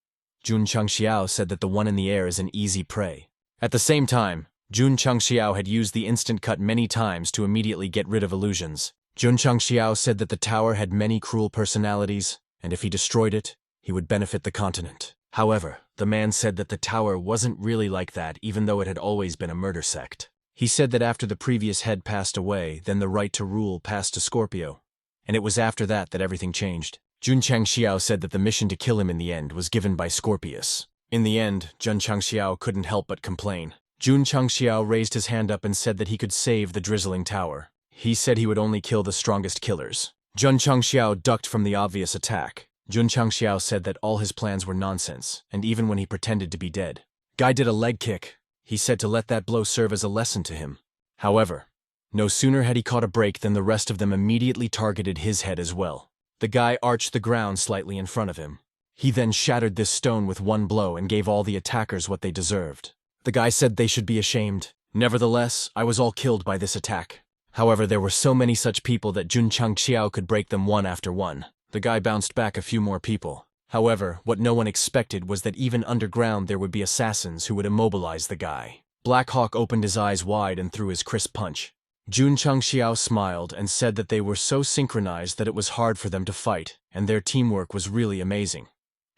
Jun Changxiao said that the one in the air is an easy prey. At the same time, Jun Changxiao had used the instant cut many times to immediately get rid of illusions. Jun Changxiao said that the tower had many cruel personalities, and if he destroyed it, he would benefit the continent. However, the man said that the tower wasn't really like that, even though it had always been a murder sect. He said that after the previous head passed away, then the right to rule passed to Scorpio, and it was after that that everything changed. Jun Changxiao said that the mission to kill him in the end was given by Scorpius. In the end, Jun Changxiao couldn't help but complain. Jun Changxiao raised his hand up and said that he could save the drizzling tower. He said he would only kill the strongest killers. Jun Changxiao ducked from the obvious attack. Jun Changxiao said that all his plans were nonsense, and even when he pretended to be dead. Guy did a leg kick. He said to let that blow serve as a lesson to him. However, no sooner had he caught a break than the rest of them immediately targeted his head as well. The guy arched the ground slightly in front of him. He then shattered this stone with one blow and gave all the attackers what they deserved. The guy said they should be ashamed. Nevertheless, I was all killed by this attack. However, there were so many such people that Jun Changxiao could break them one after one. The guy bounced back a few more people. However, what no one expected was that even underground there would be assassins who would immobilize the guy. Blackhawk opened his eyes wide and threw his crisp punch. Jun Changxiao smiled and said that they were so synchronized that it was hard for them to fight, and their teamwork was really amazing.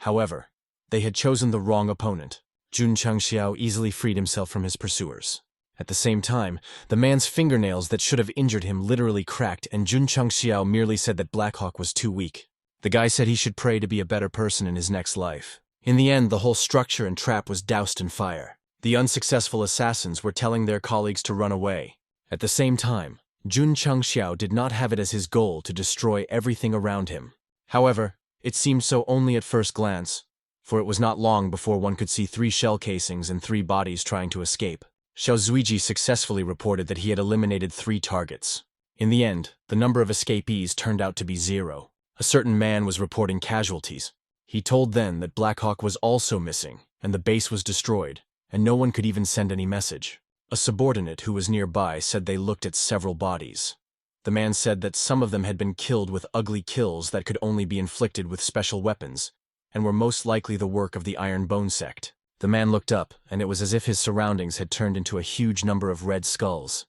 However, they had chosen the wrong opponent. Jun Changxiao easily freed himself from his pursuers. At the same time, the man's fingernails that should have injured him literally cracked, and Jun Changxiao merely said that Blackhawk was too weak. The guy said he should pray to be a better person in his next life. In the end, the whole structure and trap was doused in fire. The unsuccessful assassins were telling their colleagues to run away. At the same time, Jun Changxiao did not have it as his goal to destroy everything around him. However, it seemed so only at first glance, for it was not long before one could see 3 shell casings and 3 bodies trying to escape. Xiao Zuiji successfully reported that he had eliminated 3 targets. In the end, the number of escapees turned out to be 0. A certain man was reporting casualties. He told then that Blackhawk was also missing, and the base was destroyed, and no one could even send any message. A subordinate who was nearby said they looked at several bodies. The man said that some of them had been killed with ugly kills that could only be inflicted with special weapons, and were most likely the work of the Iron Bone sect. The man looked up, and it was as if his surroundings had turned into a huge number of red skulls.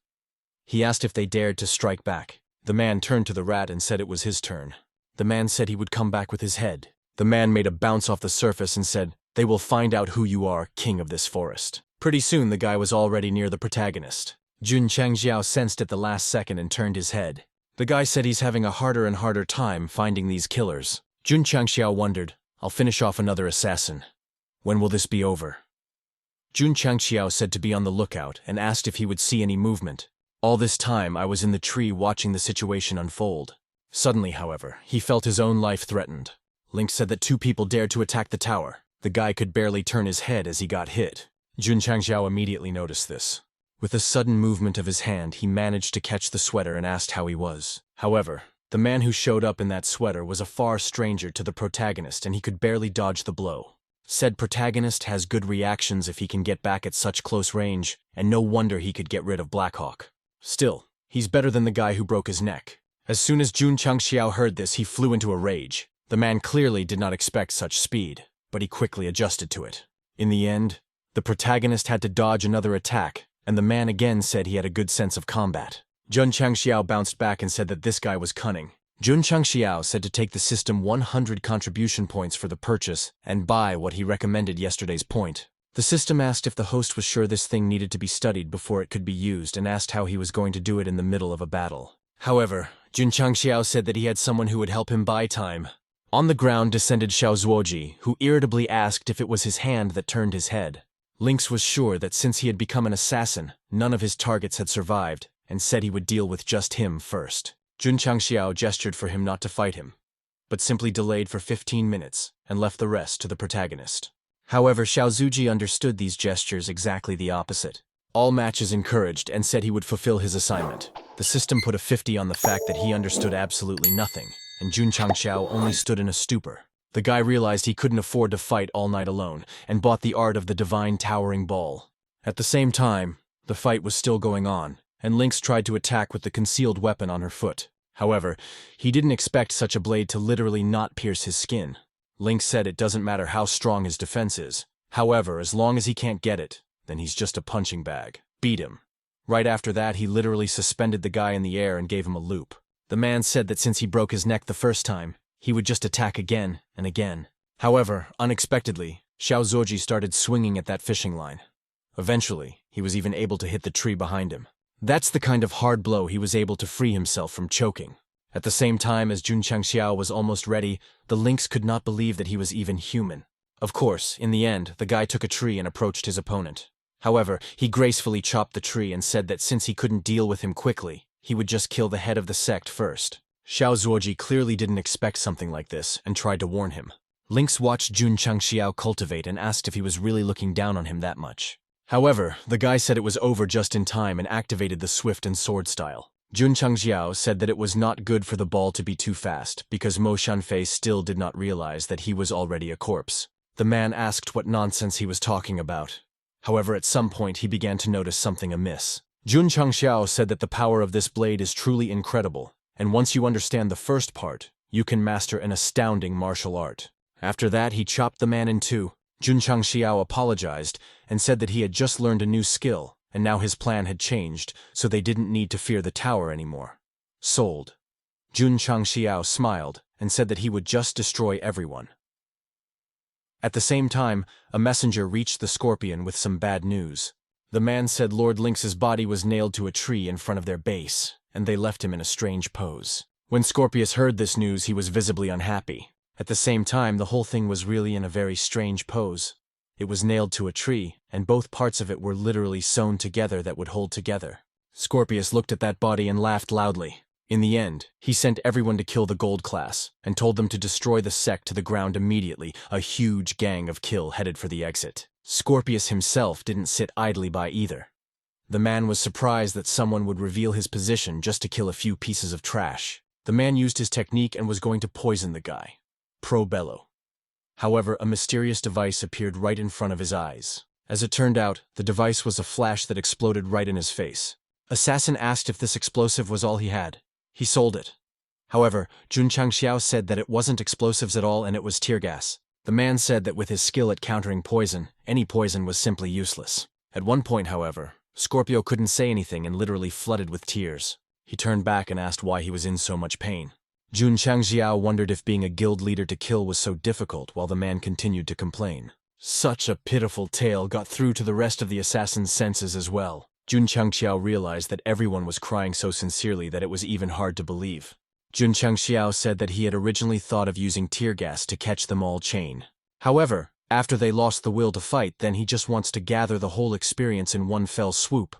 He asked if they dared to strike back. The man turned to the rat and said it was his turn. The man said he would come back with his head. The man made a bounce off the surface and said, "They will find out who you are, king of this forest." Pretty soon the guy was already near the protagonist. Jun Changxiao sensed at the last second and turned his head. The guy said he's having a harder and harder time finding these killers. Jun Changxiao wondered, "I'll finish off another assassin. When will this be over?" Jun Changxiao said to be on the lookout and asked if he would see any movement. All this time I was in the tree watching the situation unfold. Suddenly, however, he felt his own life threatened. Link said that 2 people dared to attack the tower. The guy could barely turn his head as he got hit. Jun Changxiao immediately noticed this. With a sudden movement of his hand, he managed to catch the sweater and asked how he was. However, the man who showed up in that sweater was a far stranger to the protagonist and he could barely dodge the blow. Said protagonist has good reactions if he can get back at such close range, and no wonder he could get rid of Blackhawk. Still, he's better than the guy who broke his neck. As soon as Jun Changxiao heard this, he flew into a rage. The man clearly did not expect such speed, but he quickly adjusted to it. In the end, the protagonist had to dodge another attack, and the man again said he had a good sense of combat. Jun Changxiao bounced back and said that this guy was cunning. Jun Changxiao said to take the system 100 contribution points for the purchase and buy what he recommended yesterday's point. The system asked if the host was sure this thing needed to be studied before it could be used and asked how he was going to do it in the middle of a battle. However, Jun Changxiao said that he had someone who would help him buy time. On the ground descended Xiao Zuoji, who irritably asked if it was his hand that turned his head. Lynx was sure that since he had become an assassin, none of his targets had survived, and said he would deal with just him first. Jun Changxiao gestured for him not to fight him, but simply delayed for 15 minutes and left the rest to the protagonist. However, Xiao Zuji understood these gestures exactly the opposite. All matches encouraged and said he would fulfill his assignment. The system put a 50 on the fact that he understood absolutely nothing, and Jun Changxiao only stood in a stupor. The guy realized he couldn't afford to fight all night alone, and bought the art of the divine towering ball. At the same time, the fight was still going on, and Lynx tried to attack with the concealed weapon on her foot. However, he didn't expect such a blade to literally not pierce his skin. Lynx said it doesn't matter how strong his defense is. However, as long as he can't get it, then he's just a punching bag. Beat him. Right after that, he literally suspended the guy in the air and gave him a loop. The man said that since he broke his neck the first time, he would just attack again and again. However, unexpectedly, Xiao Zuoji started swinging at that fishing line. Eventually, he was even able to hit the tree behind him. That's the kind of hard blow he was able to free himself from choking. At the same time as Jun Changxiao was almost ready, the lynx could not believe that he was even human. Of course, in the end, the guy took a tree and approached his opponent. However, he gracefully chopped the tree and said that since he couldn't deal with him quickly, he would just kill the head of the sect first. Xiao Zuoji clearly didn't expect something like this and tried to warn him. Lynx watched Jun Changxiao cultivate and asked if he was really looking down on him that much. However, the guy said it was over just in time and activated the swift and sword style. Jun Changxiao said that it was not good for the ball to be too fast because Mo Shanfei still did not realize that he was already a corpse. The man asked what nonsense he was talking about. However, at some point he began to notice something amiss. Jun Changxiao said that the power of this blade is truly incredible, and once you understand the first part, you can master an astounding martial art. After that, he chopped the man in two. Jun Changxiao apologized and said that he had just learned a new skill, and now his plan had changed, so they didn't need to fear the tower anymore. Sold. Jun Changxiao smiled and said that he would just destroy everyone. At the same time, a messenger reached the Scorpion with some bad news. The man said Lord Lynx's body was nailed to a tree in front of their base, and they left him in a strange pose. When Scorpius heard this news, he was visibly unhappy. At the same time, the whole thing was really in a very strange pose. It was nailed to a tree, and both parts of it were literally sewn together that would hold together. Scorpius looked at that body and laughed loudly. In the end, he sent everyone to kill the gold class, and told them to destroy the sect to the ground immediately. A huge gang of kill headed for the exit. Scorpius himself didn't sit idly by either. The man was surprised that someone would reveal his position just to kill a few pieces of trash. The man used his technique and was going to poison the guy. Pro bello. However, a mysterious device appeared right in front of his eyes. As it turned out, the device was a flash that exploded right in his face. Assassin asked if this explosive was all he had. He sold it. However, Jun Changxiao said that it wasn't explosives at all and it was tear gas. The man said that with his skill at countering poison, any poison was simply useless. At one point, however, Scorpio couldn't say anything and literally flooded with tears. He turned back and asked why he was in so much pain. Jun Changxiao wondered if being a guild leader to kill was so difficult while the man continued to complain. Such a pitiful tale got through to the rest of the assassin's senses as well. Jun Changxiao realized that everyone was crying so sincerely that it was even hard to believe. Jun Changxiao said that he had originally thought of using tear gas to catch them all chain. However, after they lost the will to fight, then he just wants to gather the whole experience in one fell swoop.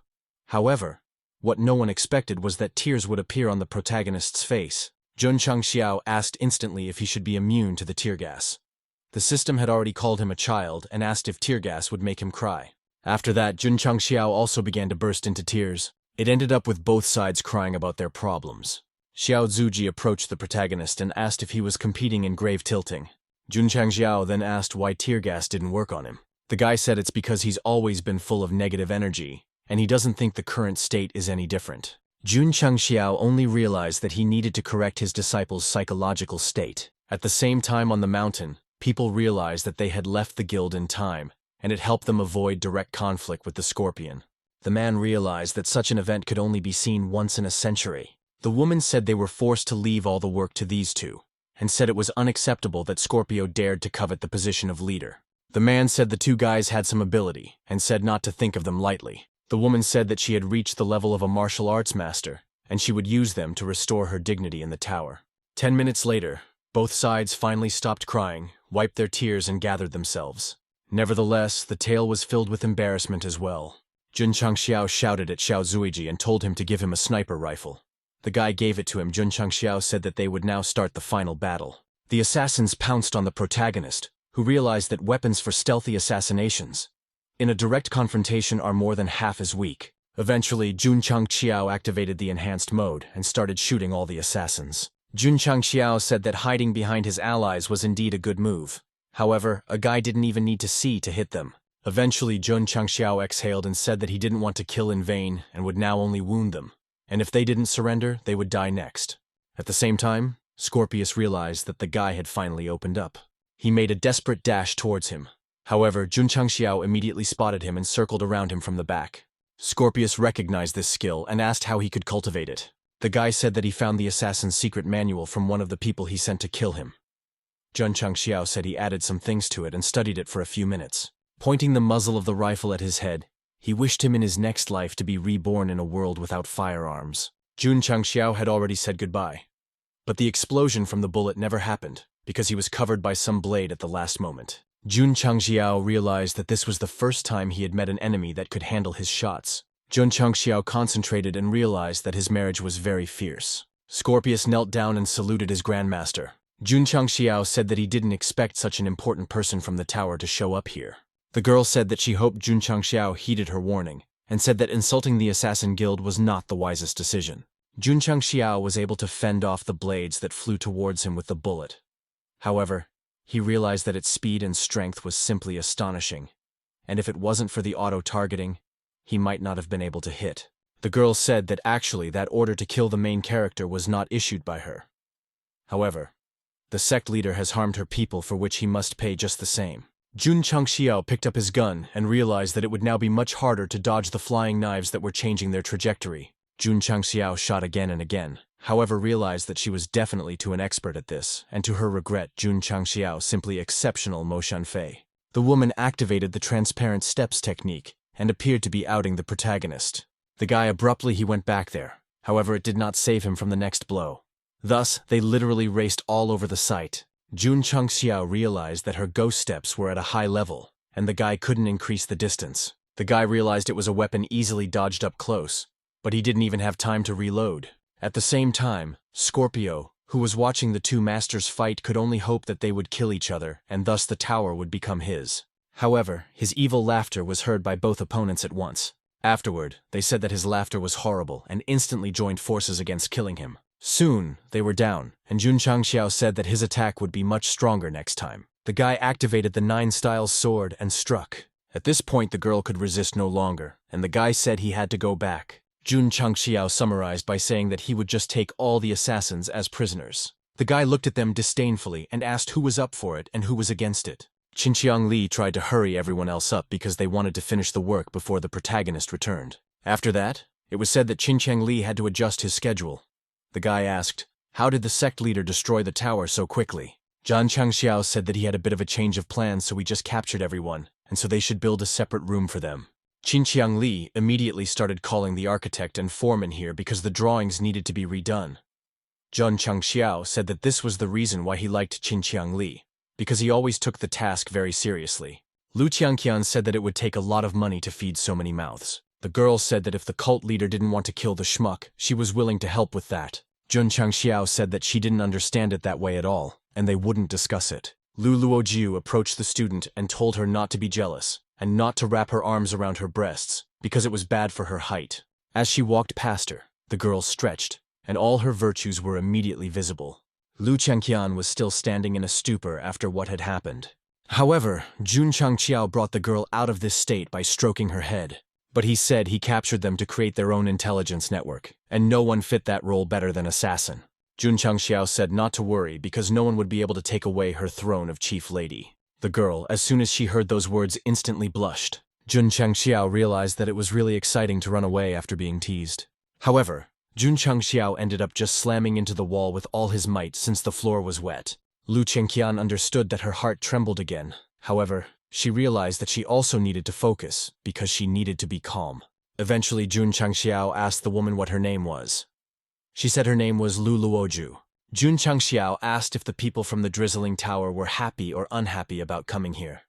However, what no one expected was that tears would appear on the protagonist's face. Jun Changxiao asked instantly if he should be immune to the tear gas. The system had already called him a child and asked if tear gas would make him cry. After that, Jun Changxiao also began to burst into tears. It ended up with both sides crying about their problems. Xiao Zuji approached the protagonist and asked if he was competing in grave tilting. Jun Changxiao then asked why tear gas didn't work on him. The guy said it's because he's always been full of negative energy, and he doesn't think the current state is any different. Jun Changxiao only realized that he needed to correct his disciple's psychological state. At the same time on the mountain, people realized that they had left the guild in time, and it helped them avoid direct conflict with the scorpion. The man realized that such an event could only be seen once in a century. The woman said they were forced to leave all the work to these two, and said it was unacceptable that Scorpio dared to covet the position of leader. The man said the two guys had some ability, and said not to think of them lightly. The woman said that she had reached the level of a martial arts master, and she would use them to restore her dignity in the tower. 10 minutes later, both sides finally stopped crying, wiped their tears and gathered themselves. Nevertheless, the tale was filled with embarrassment as well. Jun Changxiao shouted at Xiao Zuiji and told him to give him a sniper rifle. The guy gave it to him. Jun Changxiao said that they would now start the final battle. The assassins pounced on the protagonist, who realized that weapons for stealthy assassinations in a direct confrontation are more than half as weak. Eventually, Jun Changxiao activated the enhanced mode and started shooting all the assassins. Jun Changxiao said that hiding behind his allies was indeed a good move. However, a guy didn't even need to see to hit them. Eventually, Jun Changxiao exhaled and said that he didn't want to kill in vain and would now only wound them. And if they didn't surrender, they would die next. At the same time, Scorpius realized that the guy had finally opened up. He made a desperate dash towards him. However, Jun Changxiao immediately spotted him and circled around him from the back. Scorpius recognized this skill and asked how he could cultivate it. The guy said that he found the assassin's secret manual from one of the people he sent to kill him. Jun Changxiao said he added some things to it and studied it for a few minutes. Pointing the muzzle of the rifle at his head, he wished him in his next life to be reborn in a world without firearms. Jun Changxiao had already said goodbye. But the explosion from the bullet never happened, because he was covered by some blade at the last moment. Jun Changxiao realized that this was the first time he had met an enemy that could handle his shots. Jun Changxiao concentrated and realized that his marriage was very fierce. Scorpius knelt down and saluted his grandmaster. Jun Changxiao said that he didn't expect such an important person from the tower to show up here. The girl said that she hoped Jun Changxiao heeded her warning, and said that insulting the assassin guild was not the wisest decision. Jun Changxiao was able to fend off the blades that flew towards him with the bullet. However, he realized that its speed and strength was simply astonishing, and if it wasn't for the auto-targeting, he might not have been able to hit. The girl said that actually that order to kill the main character was not issued by her. However, the sect leader has harmed her people, for which he must pay just the same. Jun Changxiao picked up his gun and realized that it would now be much harder to dodge the flying knives that were changing their trajectory. Jun Changxiao shot again and again, however realized that she was definitely too an expert at this, and to her regret Jun Changxiao simply exceptional Mo Shanfei. The woman activated the transparent steps technique and appeared to be outing the protagonist. The guy abruptly went back there, however it did not save him from the next blow. Thus, they literally raced all over the site. Jun Changxiao realized that her ghost steps were at a high level, and the guy couldn't increase the distance. The guy realized it was a weapon easily dodged up close, but he didn't even have time to reload. At the same time, Scorpio, who was watching the two masters fight, could only hope that they would kill each other, and thus the tower would become his. However, his evil laughter was heard by both opponents at once. Afterward, they said that his laughter was horrible and instantly joined forces against killing him. Soon, they were down, and Jun Changxiao said that his attack would be much stronger next time. The guy activated the 9-style sword and struck. At this point, the girl could resist no longer, and the guy said he had to go back. Jun Changxiao summarized by saying that he would just take all the assassins as prisoners. The guy looked at them disdainfully and asked who was up for it and who was against it. Qinqiang Li tried to hurry everyone else up because they wanted to finish the work before the protagonist returned. After that, It was said that Qincheng Li had to adjust his schedule. The guy asked, how did the sect leader destroy the tower so quickly? Zhan Changxiao said that he had a bit of a change of plans, so he just captured everyone, and so they should build a separate room for them. Qincheng Li immediately started calling the architect and foreman here because the drawings needed to be redone. Zhan Changxiao said that this was the reason why he liked Qincheng Li, because he always took the task very seriously. Lu Qiangqian said that it would take a lot of money to feed so many mouths. The girl said that if the cult leader didn't want to kill the schmuck, she was willing to help with that. Zhan Changxiao said that she didn't understand it that way at all, and they wouldn't discuss it. Lu Luojiu approached the student and told her not to be jealous, and not to wrap her arms around her breasts, because it was bad for her height. As she walked past her, the girl stretched, and all her virtues were immediately visible. Lu Changqian was still standing in a stupor after what had happened. However, Zhan Changxiao brought the girl out of this state by stroking her head. But he said he captured them to create their own intelligence network, and no one fit that role better than assassin. Zhan Changxiao said not to worry because no one would be able to take away her throne of chief lady. The girl, as soon as she heard those words, instantly blushed. Zhan Changxiao realized that it was really exciting to run away after being teased. However, Zhan Changxiao ended up just slamming into the wall with all his might since the floor was wet. Lu Chengqian understood that her heart trembled again. However, she realized that she also needed to focus, because she needed to be calm. Eventually, Zhan Changxiao asked the woman what her name was. She said her name was Lu Luoju. Zhan Changxiao asked if the people from the Drizzling Tower were happy or unhappy about coming here.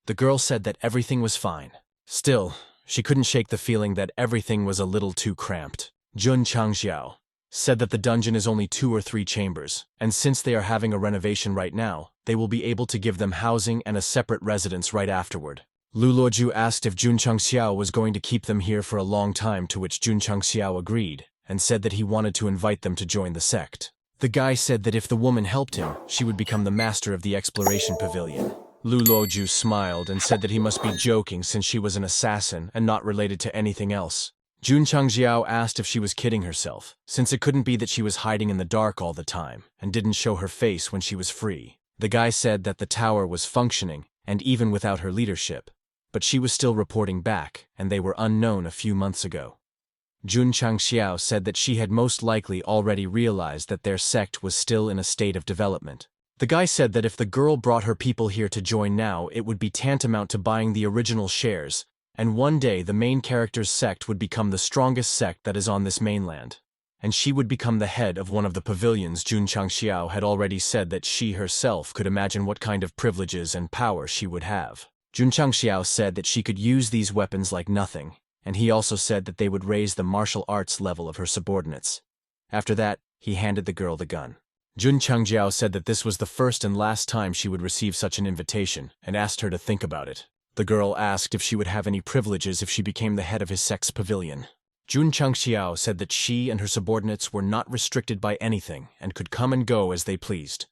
The girl said that everything was fine. Still, she couldn't shake the feeling that everything was a little too cramped. Zhan Changxiao said that the dungeon is only 2 or 3 chambers, and since they are having a renovation right now, they will be able to give them housing and a separate residence right afterward. Lu Luoju asked if Zhan Changxiao was going to keep them here for a long time, to which Zhan Changxiao agreed, and said that he wanted to invite them to join the sect. The guy said that if the woman helped him, she would become the master of the exploration pavilion. Lu Luoju smiled and said that he must be joking since she was an assassin and not related to anything else. Zhan Changxiao asked if she was kidding herself, since it couldn't be that she was hiding in the dark all the time and didn't show her face when she was free. The guy said that the tower was functioning, and even without her leadership, but she was still reporting back, and they were unknown a few months ago. Zhan Changxiao said that she had most likely already realized that their sect was still in a state of development. The guy said that if the girl brought her people here to join now, it would be tantamount to buying the original shares, and one day the main character's sect would become the strongest sect that is on this mainland, and she would become the head of one of the pavilions. Zhan Changxiao had already said that she herself could imagine what kind of privileges and power she would have. Zhan Changxiao said that she could use these weapons like nothing, and he also said that they would raise the martial arts level of her subordinates. After that, he handed the girl the gun. Zhan Changxiao said that this was the first and last time she would receive such an invitation, and asked her to think about it. The girl asked if she would have any privileges if she became the head of his sect's pavilion. Zhan Changxiao said that she and her subordinates were not restricted by anything and could come and go as they pleased.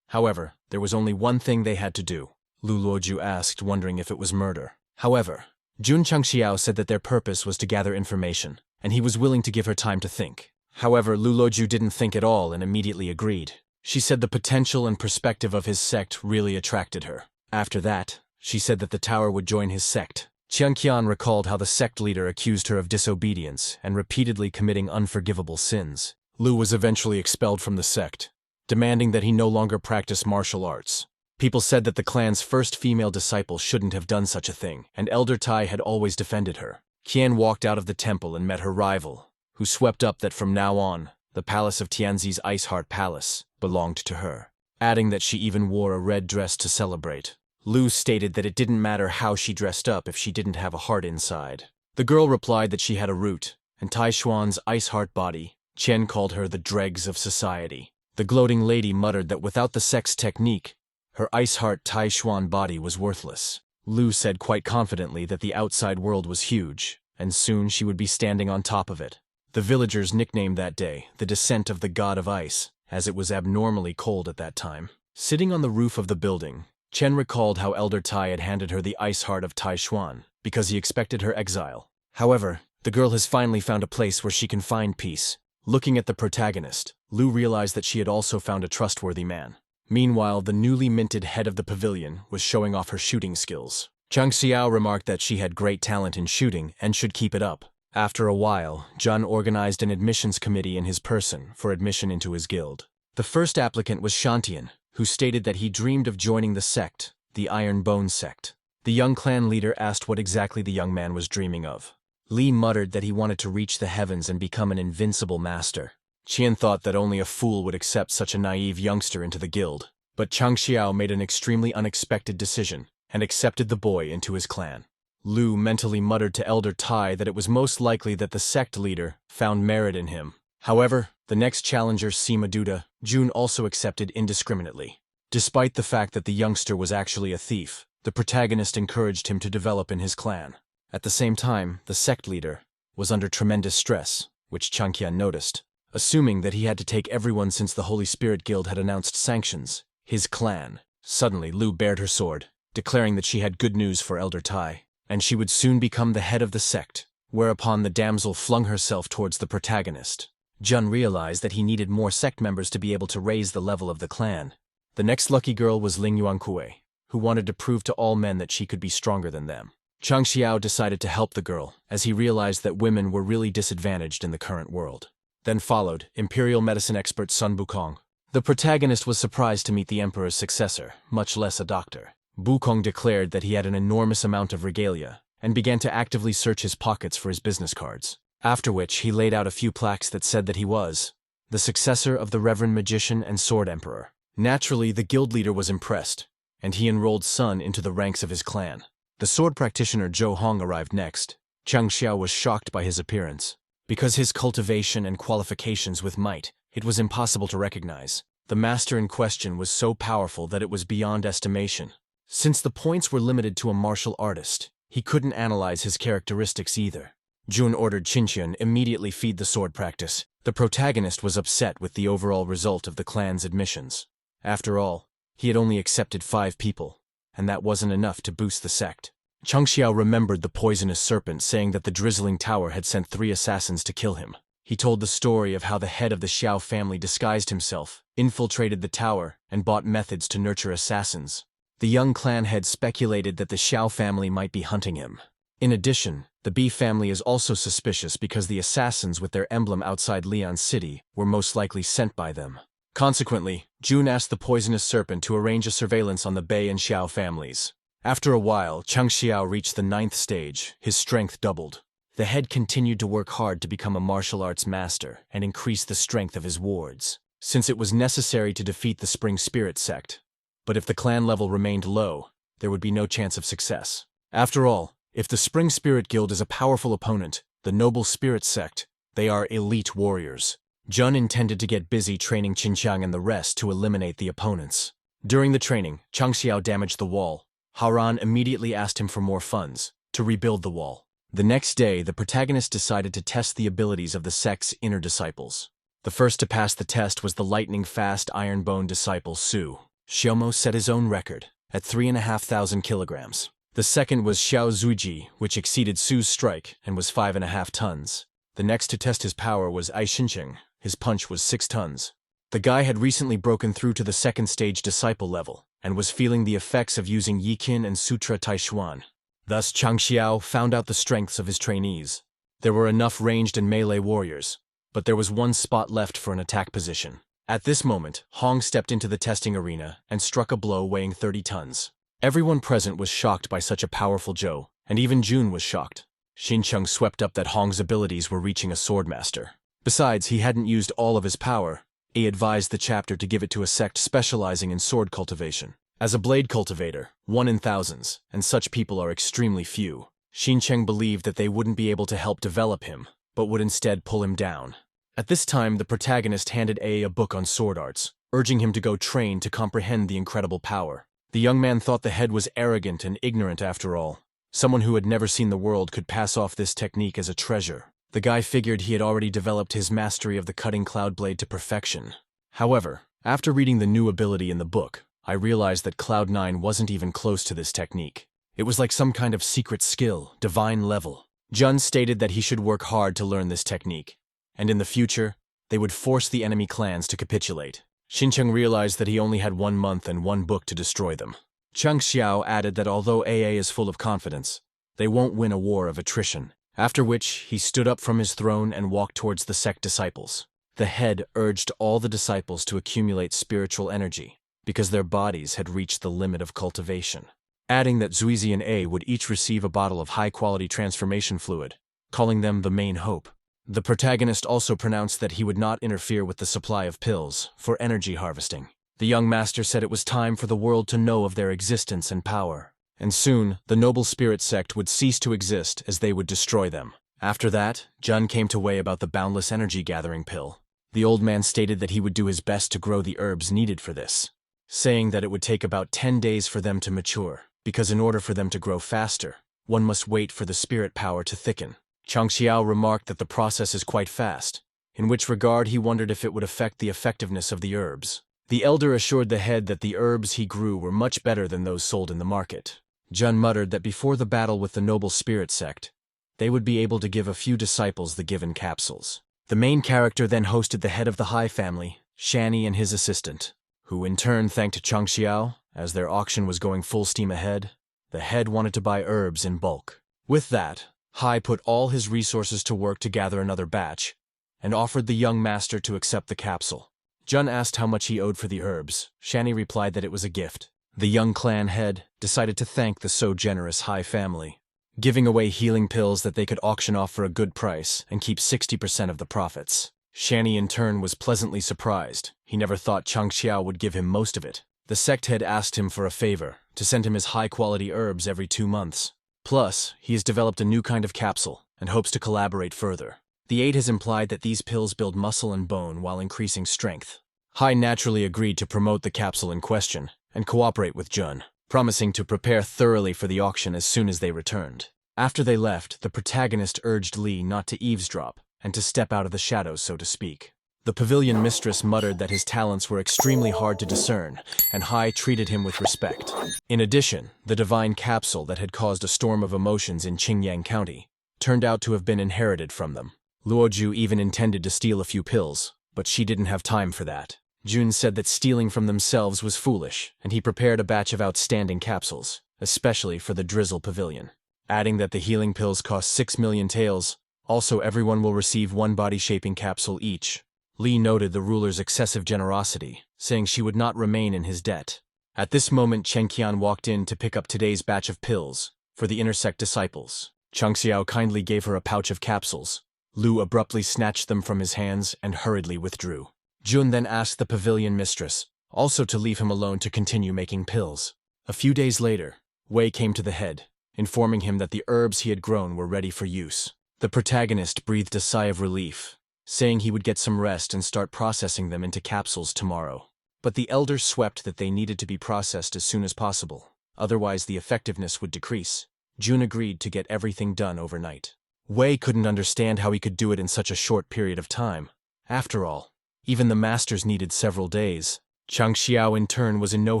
However, there was only one thing they had to do. Lu Luoju asked, wondering if it was murder. However, Zhan Changxiao said that their purpose was to gather information, and he was willing to give her time to think. However, Lu Luoju didn't think at all and immediately agreed. She said the potential and perspective of his sect really attracted her. After that, she said that the tower would join his sect. Qiangqian recalled how the sect leader accused her of disobedience and repeatedly committing unforgivable sins. Lu was eventually expelled from the sect, demanding that he no longer practice martial arts. People said that the clan's first female disciple shouldn't have done such a thing, and Elder Tai had always defended her. Qian walked out of the temple and met her rival, who swept up that from now on, the palace of Tianzi's Ice Heart Palace belonged to her, adding that she even wore a red dress to celebrate. Lu stated that it didn't matter how she dressed up if she didn't have a heart inside. The girl replied that she had a root, and Tai Xuan's ice heart body. Chen called her the dregs of society. The gloating lady muttered that without the sex technique, her ice heart Tai Xuan body was worthless. Lu said quite confidently that the outside world was huge, and soon she would be standing on top of it. The villagers nicknamed that day the descent of the god of ice, as it was abnormally cold at that time. Sitting on the roof of the building, Chen recalled how Elder Tai had handed her the ice heart of Tai Xuan because he expected her exile. However, the girl has finally found a place where she can find peace. Looking at the protagonist, Lu realized that she had also found a trustworthy man. Meanwhile, the newly minted head of the pavilion was showing off her shooting skills. Chang Xiao remarked that she had great talent in shooting and should keep it up. After a while, Jun organized an admissions committee in his person for admission into his guild. The first applicant was Shantian, who stated that he dreamed of joining the sect, the Iron Bone sect. The young clan leader asked what exactly the young man was dreaming of. Lee muttered that he wanted to reach the heavens and become an invincible master. Qian thought that only a fool would accept such a naive youngster into the guild, but Chang Xiao made an extremely unexpected decision and accepted the boy into his clan. Lu mentally muttered to Elder Tai that it was most likely that the sect leader found merit in him. However, the next challenger, Sima Duda, Jun also accepted indiscriminately. Despite the fact that the youngster was actually a thief, the protagonist encouraged him to develop in his clan. At the same time, the sect leader was under tremendous stress, which Chang Qian noticed. Assuming that he had to take everyone since the Holy Spirit Guild had announced sanctions, his clan. Suddenly, Lu bared her sword, declaring that she had good news for Elder Tai, and she would soon become the head of the sect, whereupon the damsel flung herself towards the protagonist. Jun realized that he needed more sect members to be able to raise the level of the clan. The next lucky girl was Ling Yuankue, who wanted to prove to all men that she could be stronger than them. Chang Xiao decided to help the girl, as he realized that women were really disadvantaged in the current world. Then followed imperial medicine expert Sun Bukong. The protagonist was surprised to meet the emperor's successor, much less a doctor. Bukong declared that he had an enormous amount of regalia, and began to actively search his pockets for his business cards. After which, he laid out a few plaques that said that he was the successor of the Reverend Magician and Sword Emperor. Naturally, the guild leader was impressed, and he enrolled Sun into the ranks of his clan. The sword practitioner Zhou Hong arrived next. Chang Xiao was shocked by his appearance. Because his cultivation and qualifications with might, it was impossible to recognize. The master in question was so powerful that it was beyond estimation. Since the points were limited to a martial artist, he couldn't analyze his characteristics either. Jun ordered Qinqian immediately feed the sword practice. The protagonist was upset with the overall result of the clan's admissions. After all, he had only accepted 5 people, and that wasn't enough to boost the sect. Chang Xiao remembered the poisonous serpent saying that the drizzling tower had sent 3 assassins to kill him. He told the story of how the head of the Xiao family disguised himself, infiltrated the tower, and bought methods to nurture assassins. The young clan head speculated that the Xiao family might be hunting him. In addition, the B family is also suspicious because the assassins with their emblem outside Leon City were most likely sent by them. Consequently, Jun asked the poisonous serpent to arrange a surveillance on the Bei and Xiao families. After a while, Chang Xiao reached the 9th stage. His strength doubled. The head continued to work hard to become a martial arts master and increase the strength of his wards, since it was necessary to defeat the Spring Spirit sect. But if the clan level remained low, there would be no chance of success. After all, if the Spring Spirit Guild is a powerful opponent, the Noble Spirit sect, they are elite warriors. Jun intended to get busy training Qinqiang and the rest to eliminate the opponents. During the training, Chang Xiao damaged the wall. Haran immediately asked him for more funds to rebuild the wall. The next day, the protagonist decided to test the abilities of the sect's inner disciples. The first to pass the test was the lightning-fast iron-bone disciple Su. Xiaomo set his own record at 3,500 kilograms. The second was Xiao Zuiji, which exceeded Su's strike and was 5.5 tons. The next to test his power was Ai Xinqing. His punch was 6 tons. The guy had recently broken through to the 2nd stage disciple level and was feeling the effects of using Yiqin and Sutra Taishuan. Thus, Chang Xiao found out the strengths of his trainees. There were enough ranged and melee warriors, but there was one spot left for an attack position. At this moment, Hong stepped into the testing arena and struck a blow weighing 30 tons. Everyone present was shocked by such a powerful Zhou, and even Jun was shocked. Xinqiang swept up that Hong's abilities were reaching a swordmaster. Besides, he hadn't used all of his power. He advised the chapter to give it to a sect specializing in sword cultivation. As a blade cultivator, 1 in thousands, and such people are extremely few. Xinqiang believed that they wouldn't be able to help develop him, but would instead pull him down. At this time, the protagonist handed A book on sword arts, urging him to go train to comprehend the incredible power. The young man thought the head was arrogant and ignorant after all. Someone who had never seen the world could pass off this technique as a treasure. The guy figured he had already developed his mastery of the cutting cloud blade to perfection. However, after reading the new ability in the book, I realized that Cloud9 wasn't even close to this technique. It was like some kind of secret skill, divine level. Jun stated that he should work hard to learn this technique, and in the future, they would force the enemy clans to capitulate. Xinqiang realized that he only had 1 month and 1 book to destroy them. Chang Xiao added that although AA is full of confidence, they won't win a war of attrition. After which, he stood up from his throne and walked towards the sect disciples. The head urged all the disciples to accumulate spiritual energy, because their bodies had reached the limit of cultivation, adding that Zuizi and A would each receive a bottle of high-quality transformation fluid, calling them the main hope. The protagonist also pronounced that he would not interfere with the supply of pills for energy harvesting. The young master said it was time for the world to know of their existence and power, and soon the noble spirit sect would cease to exist as they would destroy them. After that, Jun came to weigh about the boundless energy gathering pill. The old man stated that he would do his best to grow the herbs needed for this, saying that it would take about 10 days for them to mature, because in order for them to grow faster, one must wait for the spirit power to thicken. Changxiao remarked that the process is quite fast, in which regard he wondered if it would affect the effectiveness of the herbs. The elder assured the head that the herbs he grew were much better than those sold in the market. Jun muttered that before the battle with the noble spirit sect, they would be able to give a few disciples the given capsules. The main character then hosted the head of the Hai family, Shanny, and his assistant, who in turn thanked Changxiao, as their auction was going full steam ahead. The head wanted to buy herbs in bulk. With that, Hai put all his resources to work to gather another batch, and offered the young master to accept the capsule. Jun asked how much he owed for the herbs. Shanny replied that it was a gift. The young clan head decided to thank the so generous Hai family, giving away healing pills that they could auction off for a good price and keep 60% of the profits. Shanny in turn was pleasantly surprised. He never thought Changxiao would give him most of it. The sect head asked him for a favor, to send him his high-quality herbs every 2 months. Plus, he has developed a new kind of capsule and hopes to collaborate further. The aide has implied that these pills build muscle and bone while increasing strength. Hai naturally agreed to promote the capsule in question and cooperate with Jun, promising to prepare thoroughly for the auction as soon as they returned. After they left, the protagonist urged Li not to eavesdrop and to step out of the shadows, so to speak. The pavilion mistress muttered that his talents were extremely hard to discern, and Hai treated him with respect. In addition, the divine capsule that had caused a storm of emotions in Qingyang County turned out to have been inherited from them. Luoju even intended to steal a few pills, but she didn't have time for that. Jun said that stealing from themselves was foolish, and he prepared a batch of outstanding capsules, especially for the Drizzle Pavilion, adding that the healing pills cost 6 million taels. Also, everyone will receive 1 body-shaping capsule each. Li noted the ruler's excessive generosity, saying she would not remain in his debt. At this moment, Chen Qian walked in to pick up today's batch of pills for the intersect disciples. Changxiao kindly gave her a pouch of capsules. Lu abruptly snatched them from his hands and hurriedly withdrew. Jun then asked the pavilion mistress also to leave him alone to continue making pills. A few days later, Wei came to the head, informing him that the herbs he had grown were ready for use. The protagonist breathed a sigh of relief, saying he would get some rest and start processing them into capsules tomorrow. But the elder swept that they needed to be processed as soon as possible, otherwise the effectiveness would decrease. Jun agreed to get everything done overnight. Wei couldn't understand how he could do it in such a short period of time. After all, even the masters needed several days. Changxiao in turn was in no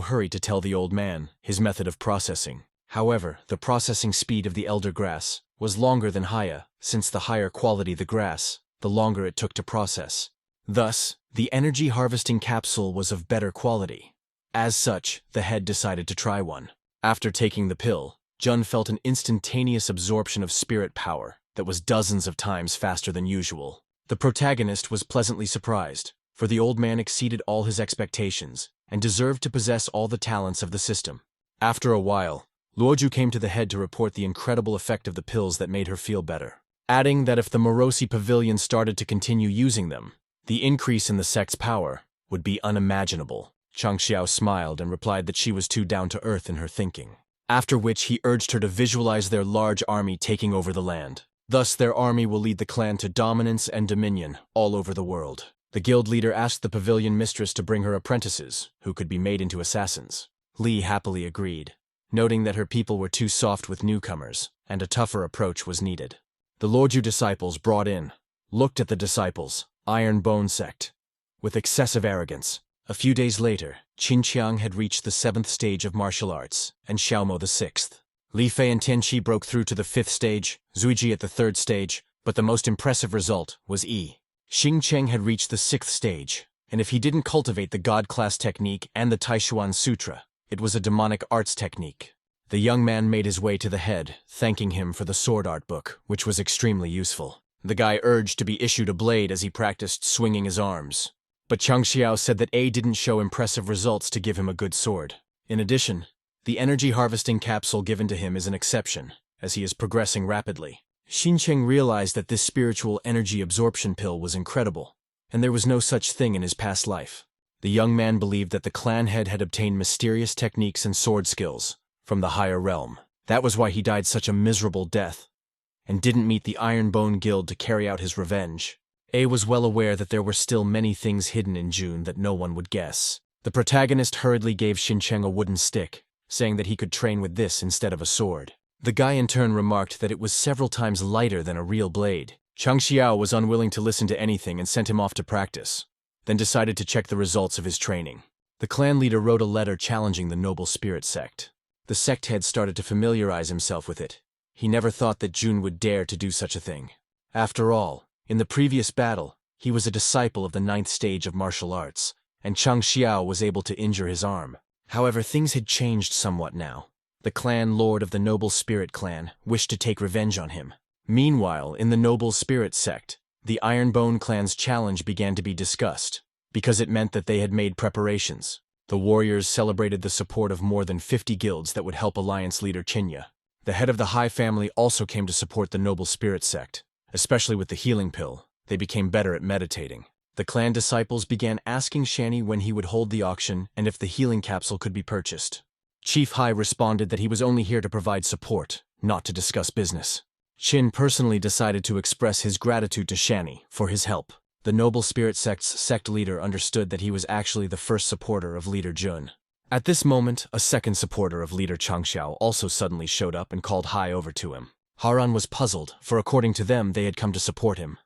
hurry to tell the old man his method of processing. However, the processing speed of the elder grass was longer than Haya, since the higher quality the grass, the longer it took to process. Thus, the energy harvesting capsule was of better quality. As such, the head decided to try one. After taking the pill, Jun felt an instantaneous absorption of spirit power that was dozens of times faster than usual. The protagonist was pleasantly surprised, for the old man exceeded all his expectations and deserved to possess all the talents of the system. After a while, Luoju came to the head to report the incredible effect of the pills that made her feel better, adding that if the Morosi Pavilion started to continue using them, the increase in the sect's power would be unimaginable. Changxiao smiled and replied that she was too down-to-earth in her thinking, after which he urged her to visualize their large army taking over the land. Thus their army will lead the clan to dominance and dominion all over the world. The guild leader asked the pavilion mistress to bring her apprentices, who could be made into assassins. Li happily agreed, noting that her people were too soft with newcomers, and a tougher approach was needed. The Luoju disciples brought in, looked at the disciples, Iron Bone sect, with excessive arrogance. A few days later, Qinqiang had reached the 7th stage of martial arts, and Xiaomo the 6th. Li Fei and Tianqi broke through to the 5th stage, Zuiji at the 3rd stage, but the most impressive result was Yi. Xingcheng had reached the 6th stage, and if he didn't cultivate the God class technique and the Taishuan Sutra, it was a demonic arts technique. The young man made his way to the head, thanking him for the sword art book, which was extremely useful. The guy urged to be issued a blade as he practiced swinging his arms. But Chang Xiao said that A didn't show impressive results to give him a good sword. In addition, the energy harvesting capsule given to him is an exception, as he is progressing rapidly. Xincheng realized that this spiritual energy absorption pill was incredible, and there was no such thing in his past life. The young man believed that the clan head had obtained mysterious techniques and sword skills from the higher realm. That was why he died such a miserable death, and didn't meet the Iron Bone Guild to carry out his revenge. A was well aware that there were still many things hidden in June that no one would guess. The protagonist hurriedly gave Xincheng a wooden stick, saying that he could train with this instead of a sword. The guy in turn remarked that it was several times lighter than a real blade. Chang Xiao was unwilling to listen to anything and sent him off to practice, then decided to check the results of his training. The clan leader wrote a letter challenging the noble spirit sect. The sect head started to familiarize himself with it. He never thought that Jun would dare to do such a thing. After all, in the previous battle, he was a disciple of the 9th stage of martial arts, and Chang Xiao was able to injure his arm. However, things had changed somewhat now. The clan lord of the Noble Spirit clan wished to take revenge on him. Meanwhile, in the Noble Spirit sect, the Ironbone clan's challenge began to be discussed, because it meant that they had made preparations. The warriors celebrated the support of more than 50 guilds that would help Alliance leader Qinya. The head of the High family also came to support the Noble Spirit sect. Especially with the healing pill, they became better at meditating. The clan disciples began asking Shani when he would hold the auction and if the healing capsule could be purchased. Chief Hai responded that he was only here to provide support, not to discuss business. Qin personally decided to express his gratitude to Shani for his help. The Noble Spirit sect's sect leader understood that he was actually the first supporter of leader Jun. At this moment, a second supporter of leader Changxiao also suddenly showed up and called Hai over to him. Haran was puzzled, for according to them they had come to support him,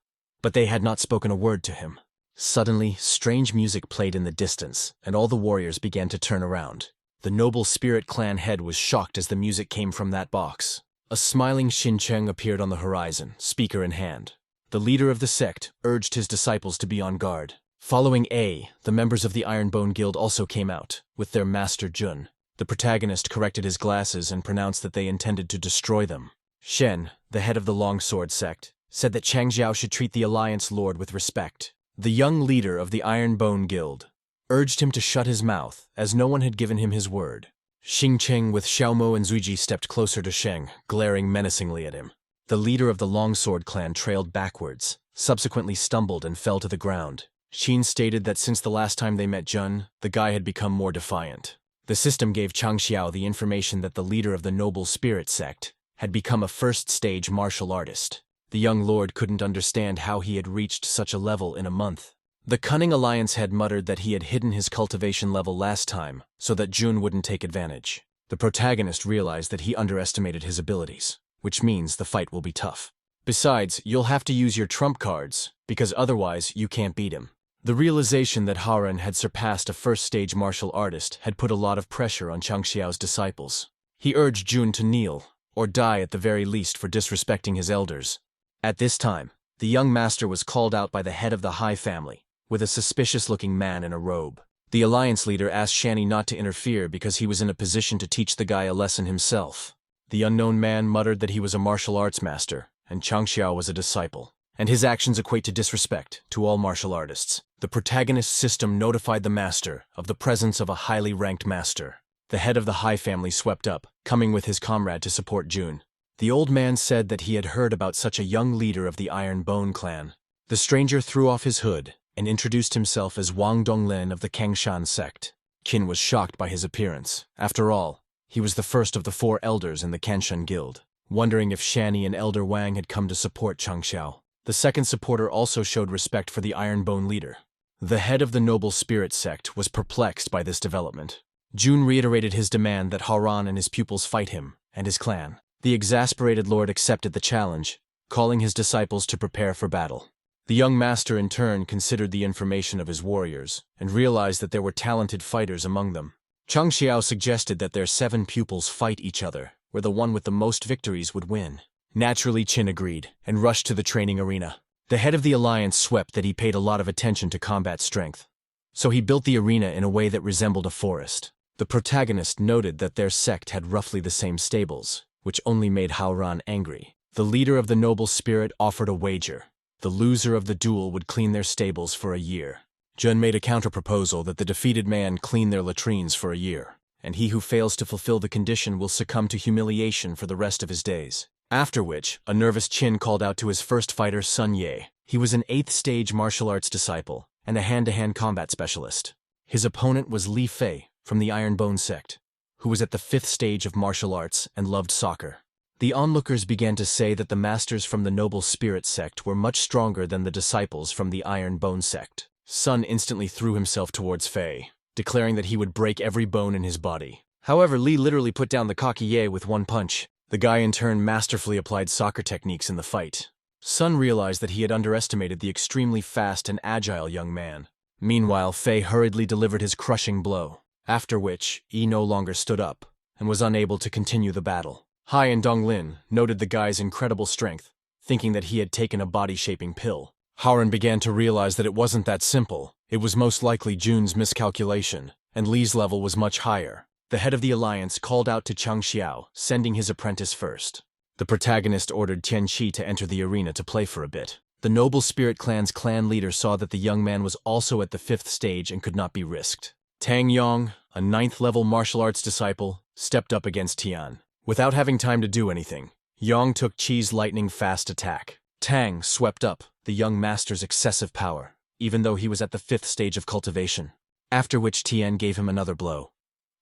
but they had not spoken a word to him. Suddenly, strange music played in the distance, and all the warriors began to turn around. The Noble Spirit clan head was shocked as the music came from that box. A smiling Xincheng appeared on the horizon, speaker in hand. The leader of the sect urged his disciples to be on guard. Following A, the members of the Ironbone Guild also came out, with their master Jun. The protagonist corrected his glasses and pronounced that they intended to destroy them. Shen, the head of the Longsword sect, said that Changjiao should treat the Alliance Lord with respect. The young leader of the Ironbone Guild urged him to shut his mouth, as no one had given him his word. Xingcheng with Xiaomo and Zuiji stepped closer to Sheng, glaring menacingly at him. The leader of the Longsword clan trailed backwards, subsequently stumbled and fell to the ground. Qin stated that since the last time they met Jun, the guy had become more defiant. The system gave Changxiao the information that the leader of the Noble Spirit sect had become a first-stage martial artist. The young lord couldn't understand how he had reached such a level in a month. The cunning Alliance head muttered that he had hidden his cultivation level last time so that Jun wouldn't take advantage. The protagonist realized that he underestimated his abilities, which means the fight will be tough. Besides, you'll have to use your trump cards, because otherwise you can't beat him. The realization that Haran had surpassed a first-stage martial artist had put a lot of pressure on Changxiao's disciples. He urged Jun to kneel, or die at the very least for disrespecting his elders. At this time, the young master was called out by the head of the Hai family, with a suspicious-looking man in a robe. The Alliance leader asked Shani not to interfere because he was in a position to teach the guy a lesson himself. The unknown man muttered that he was a martial arts master, and Changxiao was a disciple, and his actions equate to disrespect to all martial artists. The protagonist's system notified the master of the presence of a highly ranked master. The head of the Hai family swept up, coming with his comrade to support Jun. The old man said that he had heard about such a young leader of the Iron Bone clan. The stranger threw off his hood and introduced himself as Wang Donglin of the Kangshan sect. Qin was shocked by his appearance. After all, he was the first of the 4 elders in the Kanshan guild, wondering if Shani and Elder Wang had come to support Changxiao. The second supporter also showed respect for the Iron Bone leader. The head of the Noble Spirit sect was perplexed by this development. Jun reiterated his demand that Haran and his pupils fight him and his clan. The exasperated lord accepted the challenge, calling his disciples to prepare for battle. The young master in turn considered the information of his warriors and realized that there were talented fighters among them. Changxiao suggested that their 7 pupils fight each other, where the one with the most victories would win. Naturally, Qin agreed and rushed to the training arena. The head of the alliance swept that he paid a lot of attention to combat strength, so he built the arena in a way that resembled a forest. The protagonist noted that their sect had roughly the same stables, which only made Haoran angry. The leader of the noble spirit offered a wager. The loser of the duel would clean their stables for a year. Jun made a counter-proposal that the defeated man clean their latrines for a year, and he who fails to fulfill the condition will succumb to humiliation for the rest of his days. After which, a nervous Qin called out to his first fighter, Sun Ye. He was an 8th stage martial arts disciple and a hand-to-hand combat specialist. His opponent was Li Fei from the Iron Bone sect, who was at the 5th stage of martial arts and loved soccer. The onlookers began to say that the masters from the Noble Spirit sect were much stronger than the disciples from the Iron Bone sect. Sun instantly threw himself towards Fei, declaring that he would break every bone in his body. However, Li literally put down the cocky Ye with one punch. The guy in turn masterfully applied soccer techniques in the fight. Sun realized that he had underestimated the extremely fast and agile young man. Meanwhile, Fei hurriedly delivered his crushing blow, after which Yi no longer stood up and was unable to continue the battle. Hai and Donglin noted the guy's incredible strength, thinking that he had taken a body-shaping pill. Haoran began to realize that it wasn't that simple. It was most likely Jun's miscalculation, and Li's level was much higher. The head of the alliance called out to Chang Xiao, sending his apprentice first. The protagonist ordered Tian Qi to enter the arena to play for a bit. The Noble Spirit Clan's clan leader saw that the young man was also at the 5th stage and could not be risked. Tang Yong, a 9th-level martial arts disciple, stepped up against Tian. Without having time to do anything, Yong took Qi's lightning-fast attack. Tang swept up the young master's excessive power, even though he was at the 5th stage of cultivation, after which Tian gave him another blow.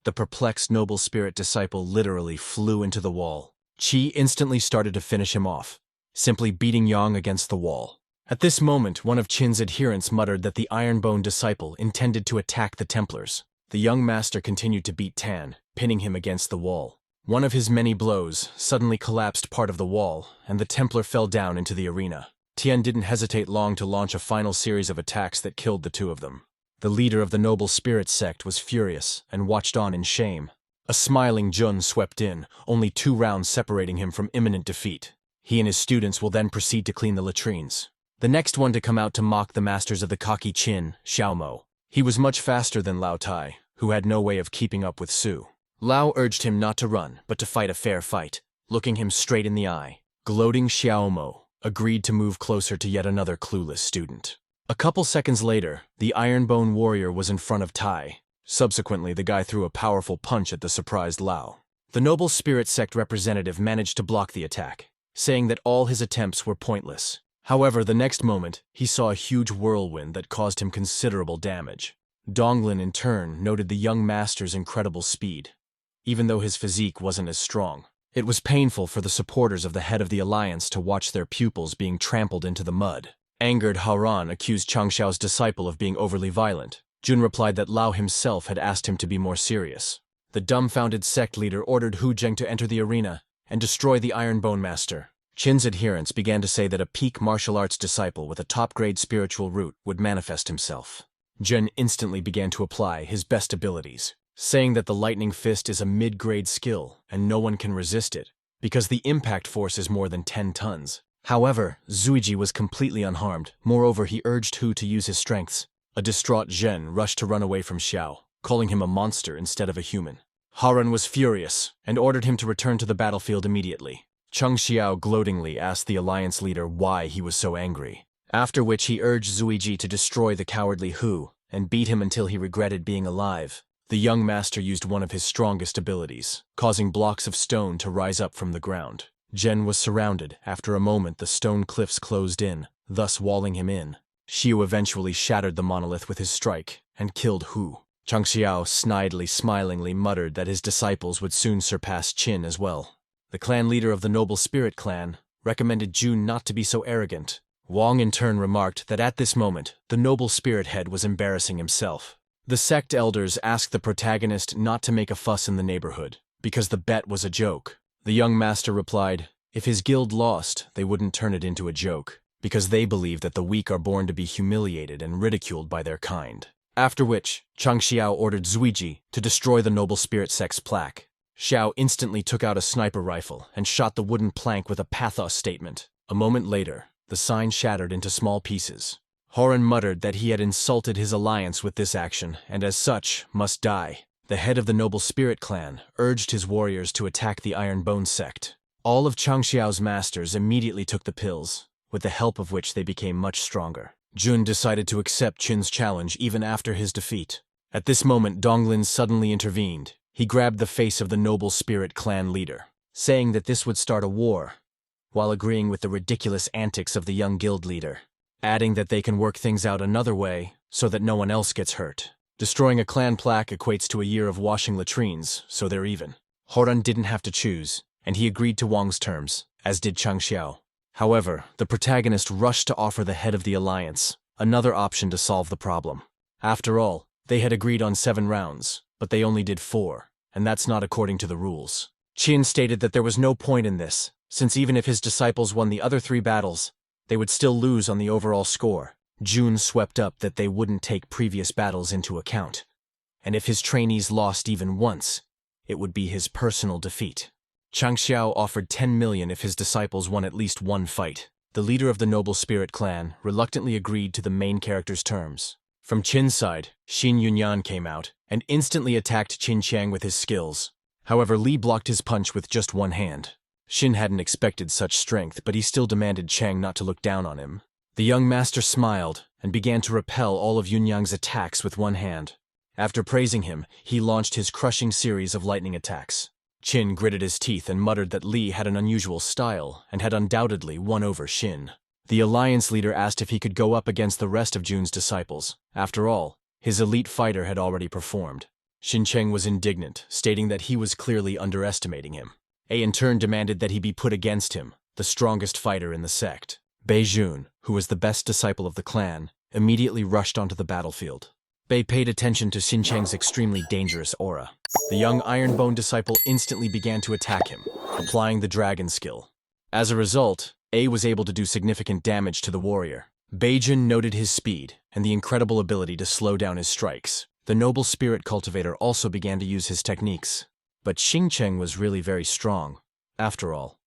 The perplexed Noble Spirit disciple literally flew into the wall. Qi instantly started to finish him off, simply beating Yong against the wall. At this moment, one of Qin's adherents muttered that the Ironbone disciple intended to attack the Templars. The young master continued to beat Tan, pinning him against the wall. One of his many blows suddenly collapsed part of the wall, and the Templar fell down into the arena. Tian didn't hesitate long to launch a final series of attacks that killed the two of them. The leader of the Noble Spirit sect was furious and watched on in shame. A smiling Jun swept in, only 2 rounds separating him from imminent defeat. He and his students will then proceed to clean the latrines. The next one to come out to mock the masters of the cocky Qin, Xiaomo. He was much faster than Lao Tai, who had no way of keeping up with Su. Lao urged him not to run, but to fight a fair fight, looking him straight in the eye. Gloating Xiaomo agreed to move closer to yet another clueless student. A couple seconds later, the Ironbone warrior was in front of Tai. Subsequently, the guy threw a powerful punch at the surprised Lao. The Noble Spirit Sect representative managed to block the attack, saying that all his attempts were pointless. However, the next moment, he saw a huge whirlwind that caused him considerable damage. Donglin, in turn, noted the young master's incredible speed, even though his physique wasn't as strong. It was painful for the supporters of the head of the alliance to watch their pupils being trampled into the mud. Angered, Haoran accused Changshao's disciple of being overly violent. Jun replied that Lao himself had asked him to be more serious. The dumbfounded sect leader ordered Hu Zheng to enter the arena and destroy the Ironbone Master. Qin's adherents began to say that a peak martial arts disciple with a top-grade spiritual root would manifest himself. Jun instantly began to apply his best abilities, saying that the Lightning Fist is a mid-grade skill and no one can resist it, because the impact force is more than 10 tons. However, Zuiji was completely unharmed. Moreover, he urged Hu to use his strengths. A distraught Zhen rushed to run away from Xiao, calling him a monster instead of a human. Haoran was furious and ordered him to return to the battlefield immediately. Cheng Xiao gloatingly asked the alliance leader why he was so angry, after which he urged Zuiji to destroy the cowardly Hu and beat him until he regretted being alive. The young master used one of his strongest abilities, causing blocks of stone to rise up from the ground. Zhen was surrounded. After a moment, the stone cliffs closed in, thus walling him in. Xiu eventually shattered the monolith with his strike and killed Hu. Cheng Xiao snidely, smilingly muttered that his disciples would soon surpass Qin as well. The clan leader of the Noble Spirit clan recommended Jun not to be so arrogant. Wang in turn remarked that at this moment, the Noble Spirit head was embarrassing himself. The sect elders asked the protagonist not to make a fuss in the neighborhood, because the bet was a joke. The young master replied, if his guild lost, they wouldn't turn it into a joke, because they believe that the weak are born to be humiliated and ridiculed by their kind. After which, Chang Xiao ordered Zuiji to destroy the Noble Spirit sect's plaque. Xiao instantly took out a sniper rifle and shot the wooden plank with a pathos statement. A moment later, the sign shattered into small pieces. Haoran muttered that he had insulted his alliance with this action and as such must die. the head of the Noble Spirit clan, urged his warriors to attack the Iron Bone sect. All of Changxiao's masters immediately took the pills, with the help of which they became much stronger. Jun decided to accept Qin's challenge even after his defeat. At this moment, Donglin suddenly intervened. He grabbed the face of the Noble Spirit clan leader, saying that this would start a war, while agreeing with the ridiculous antics of the young guild leader, adding that they can work things out another way so that no one else gets hurt. Destroying a clan plaque equates to a year of washing latrines, so they're even. Horan didn't have to choose, and he agreed to Wang's terms, as did Changxiao. However, the protagonist rushed to offer the head of the alliance another option to solve the problem. After all, they had agreed on 7 rounds, but they only did 4, and that's not according to the rules. Qin stated that there was no point in this, since even if his disciples won the other 3 battles, they would still lose on the overall score. Jun swept up that they wouldn't take previous battles into account, and if his trainees lost even once, it would be his personal defeat. Changxiao offered 10 million if his disciples won at least 1 fight. The leader of the Noble Spirit clan reluctantly agreed to the main character's terms. From Qin's side, Xin Yunyan came out and instantly attacked Qin Chang with his skills. However, Li blocked his punch with just 1 hand. Xin hadn't expected such strength, but he still demanded Chang not to look down on him. The young master smiled and began to repel all of Yunyang's attacks with 1 hand. After praising him, he launched his crushing series of lightning attacks. Qin gritted his teeth and muttered that Li had an unusual style and had undoubtedly won over Xin. The alliance leader asked if he could go up against the rest of Jun's disciples. After all, his elite fighter had already performed. Xin Cheng was indignant, stating that he was clearly underestimating him. A in turn demanded that he be put against him, the strongest fighter in the sect. Bei Jun, who was the best disciple of the clan, immediately rushed onto the battlefield. Bei paid attention to Xin Cheng's extremely dangerous aura. The young Ironbone disciple instantly began to attack him, applying the dragon skill. As a result, A was able to do significant damage to the warrior. Beijun noted his speed and the incredible ability to slow down his strikes. The noble spirit cultivator also began to use his techniques. But Xing Cheng was really very strong, after all.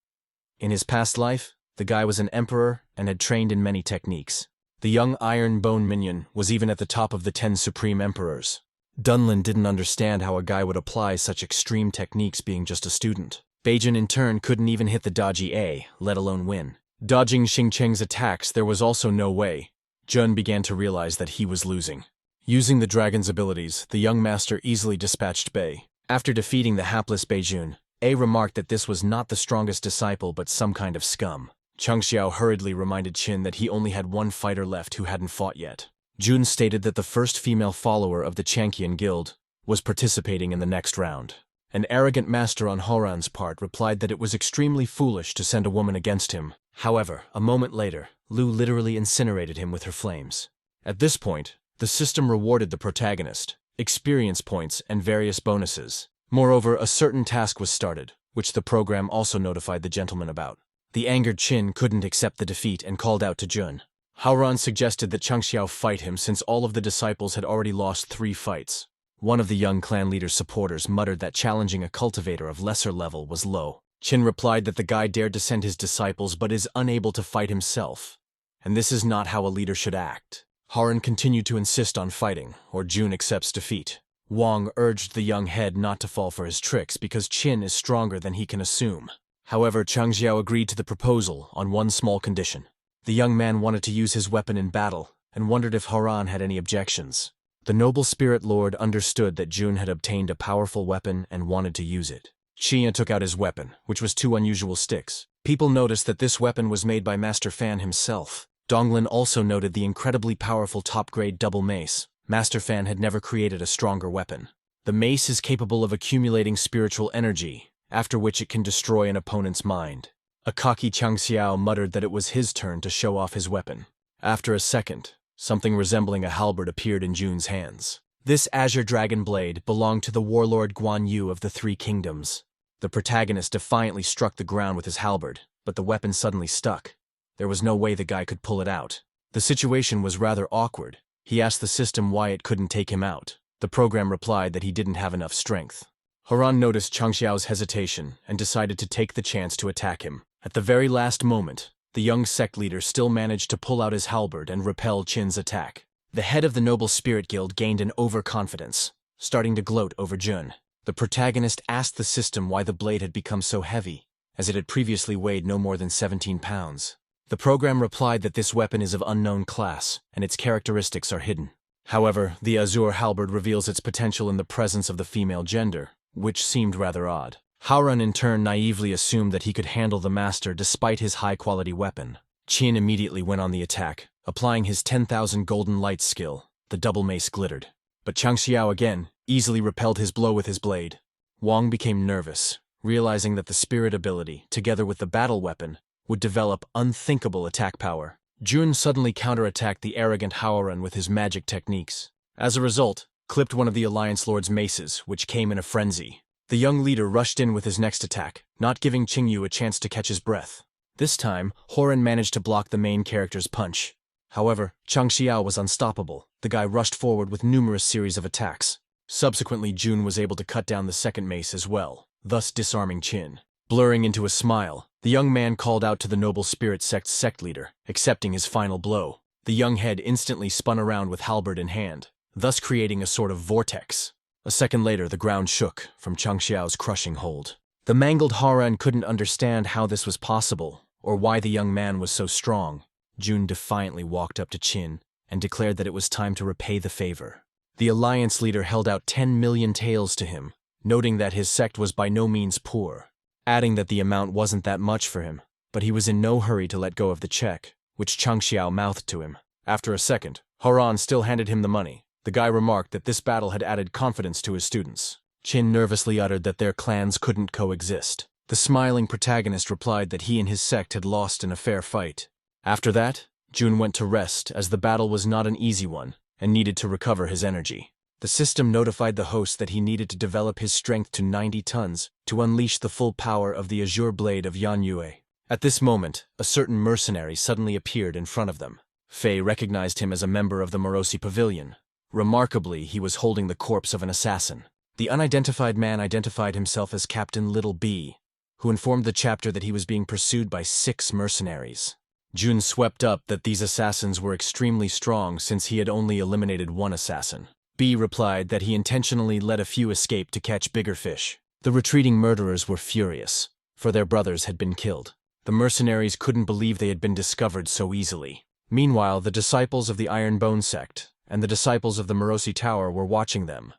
In his past life, the guy was an emperor and had trained in many techniques. The young Iron Bone minion was even at the top of the 10 supreme emperors. Dunlin didn't understand how a guy would apply such extreme techniques being just a student. Beijun in turn couldn't even hit the dodgy A, let alone win. Dodging Xing Cheng's attacks, there was also no way. Jun began to realize that he was losing. Using the dragon's abilities, the young master easily dispatched Bei. After defeating the hapless Beijun, A remarked that this was not the strongest disciple but some kind of scum. Changxiao hurriedly reminded Qin that he only had 1 fighter left who hadn't fought yet. Jun stated that the first female follower of the Changqian Guild was participating in the next round. An arrogant master on Horan's part replied that it was extremely foolish to send a woman against him. However, a moment later, Lu literally incinerated him with her flames. At this point, the system rewarded the protagonist, experience points, and various bonuses. Moreover, a certain task was started, which the program also notified the gentleman about. The angered Qin couldn't accept the defeat and called out to Jun. Haoran suggested that Changxiao fight him since all of the disciples had already lost 3 fights. One of the young clan leader's supporters muttered that challenging a cultivator of lesser level was low. Qin replied that the guy dared to send his disciples but is unable to fight himself, and this is not how a leader should act. Haoran continued to insist on fighting, or Jun accepts defeat. Wang urged the young head not to fall for his tricks because Qin is stronger than he can assume. However, Changxiao agreed to the proposal on 1 small condition. The young man wanted to use his weapon in battle and wondered if Haoran had any objections. The noble spirit lord understood that Jun had obtained a powerful weapon and wanted to use it. Chia took out his weapon, which was 2 unusual sticks. People noticed that this weapon was made by Master Fan himself. Donglin also noted the incredibly powerful top-grade double mace. Master Fan had never created a stronger weapon. The mace is capable of accumulating spiritual energy, after which it can destroy an opponent's mind. A cocky Changxiao muttered that it was his turn to show off his weapon. After a second, something resembling a halberd appeared in Jun's hands. This azure dragon blade belonged to the warlord Guan Yu of the 3 kingdoms. The protagonist defiantly struck the ground with his halberd, but the weapon suddenly stuck. There was no way the guy could pull it out. The situation was rather awkward. He asked the system why it couldn't take him out. The program replied that he didn't have enough strength. Haoran noticed Changxiao's hesitation and decided to take the chance to attack him. At the very last moment, the young sect leader still managed to pull out his halberd and repel Qin's attack. The head of the Noble Spirit Guild gained an overconfidence. starting to gloat over Jun. The protagonist asked the system why the blade had become so heavy, as it had previously weighed no more than 17 pounds. The program replied that this weapon is of unknown class, and its characteristics are hidden. However, the azure halberd reveals its potential in the presence of the female gender, which seemed rather odd. Howrun in turn naively assumed that he could handle the master despite his high-quality weapon. Qin immediately went on the attack, applying his 10,000 golden lights skill. The double mace glittered. But Changxiao again easily repelled his blow with his blade. Wang became nervous, realizing that the spirit ability, together with the battle weapon, would develop unthinkable attack power. Jun suddenly counterattacked the arrogant Howrun with his magic techniques. As a result, clipped one of the Alliance Lord's maces, which came in a frenzy. The young leader rushed in with his next attack, not giving Qingyu a chance to catch his breath. This time, Horan managed to block the main character's punch. However, Changxiao was unstoppable. The guy rushed forward with numerous series of attacks. Subsequently, Jun was able to cut down the second mace as well, thus disarming Qin. Blurring into a smile, the young man called out to the Noble Spirit Sect's sect leader, accepting his final blow. The young head instantly spun around with halberd in hand, thus creating a sort of vortex. A second later, the ground shook from Changxiao's crushing hold. The mangled Haran couldn't understand how this was possible, or why the young man was so strong. Jun defiantly walked up to Qin and declared that it was time to repay the favor. The alliance leader held out 10 million taels to him, noting that his sect was by no means poor, adding that the amount wasn't that much for him, but he was in no hurry to let go of the check, which Changxiao mouthed to him. After a second, Haran still handed him the money. The guy remarked that this battle had added confidence to his students. Qin nervously uttered that their clans couldn't coexist. The smiling protagonist replied that he and his sect had lost in a fair fight. After that, Jun went to rest as the battle was not an easy one and needed to recover his energy. The system notified the host that he needed to develop his strength to 90 tons to unleash the full power of the azure blade of Yan Yue. At this moment, a certain mercenary suddenly appeared in front of them. Fei recognized him as a member of the Morosi Pavilion. Remarkably, he was holding the corpse of an assassin. The unidentified man identified himself as Captain Little B, who informed the chapter that he was being pursued by 6 mercenaries. Jun swept up that these assassins were extremely strong since he had only eliminated 1 assassin. B replied that he intentionally let a few escape to catch bigger fish. The retreating murderers were furious, for their brothers had been killed. The mercenaries couldn't believe they had been discovered so easily. Meanwhile, the disciples of the Iron Bone sect and the disciples of the Morosi Tower were watching them,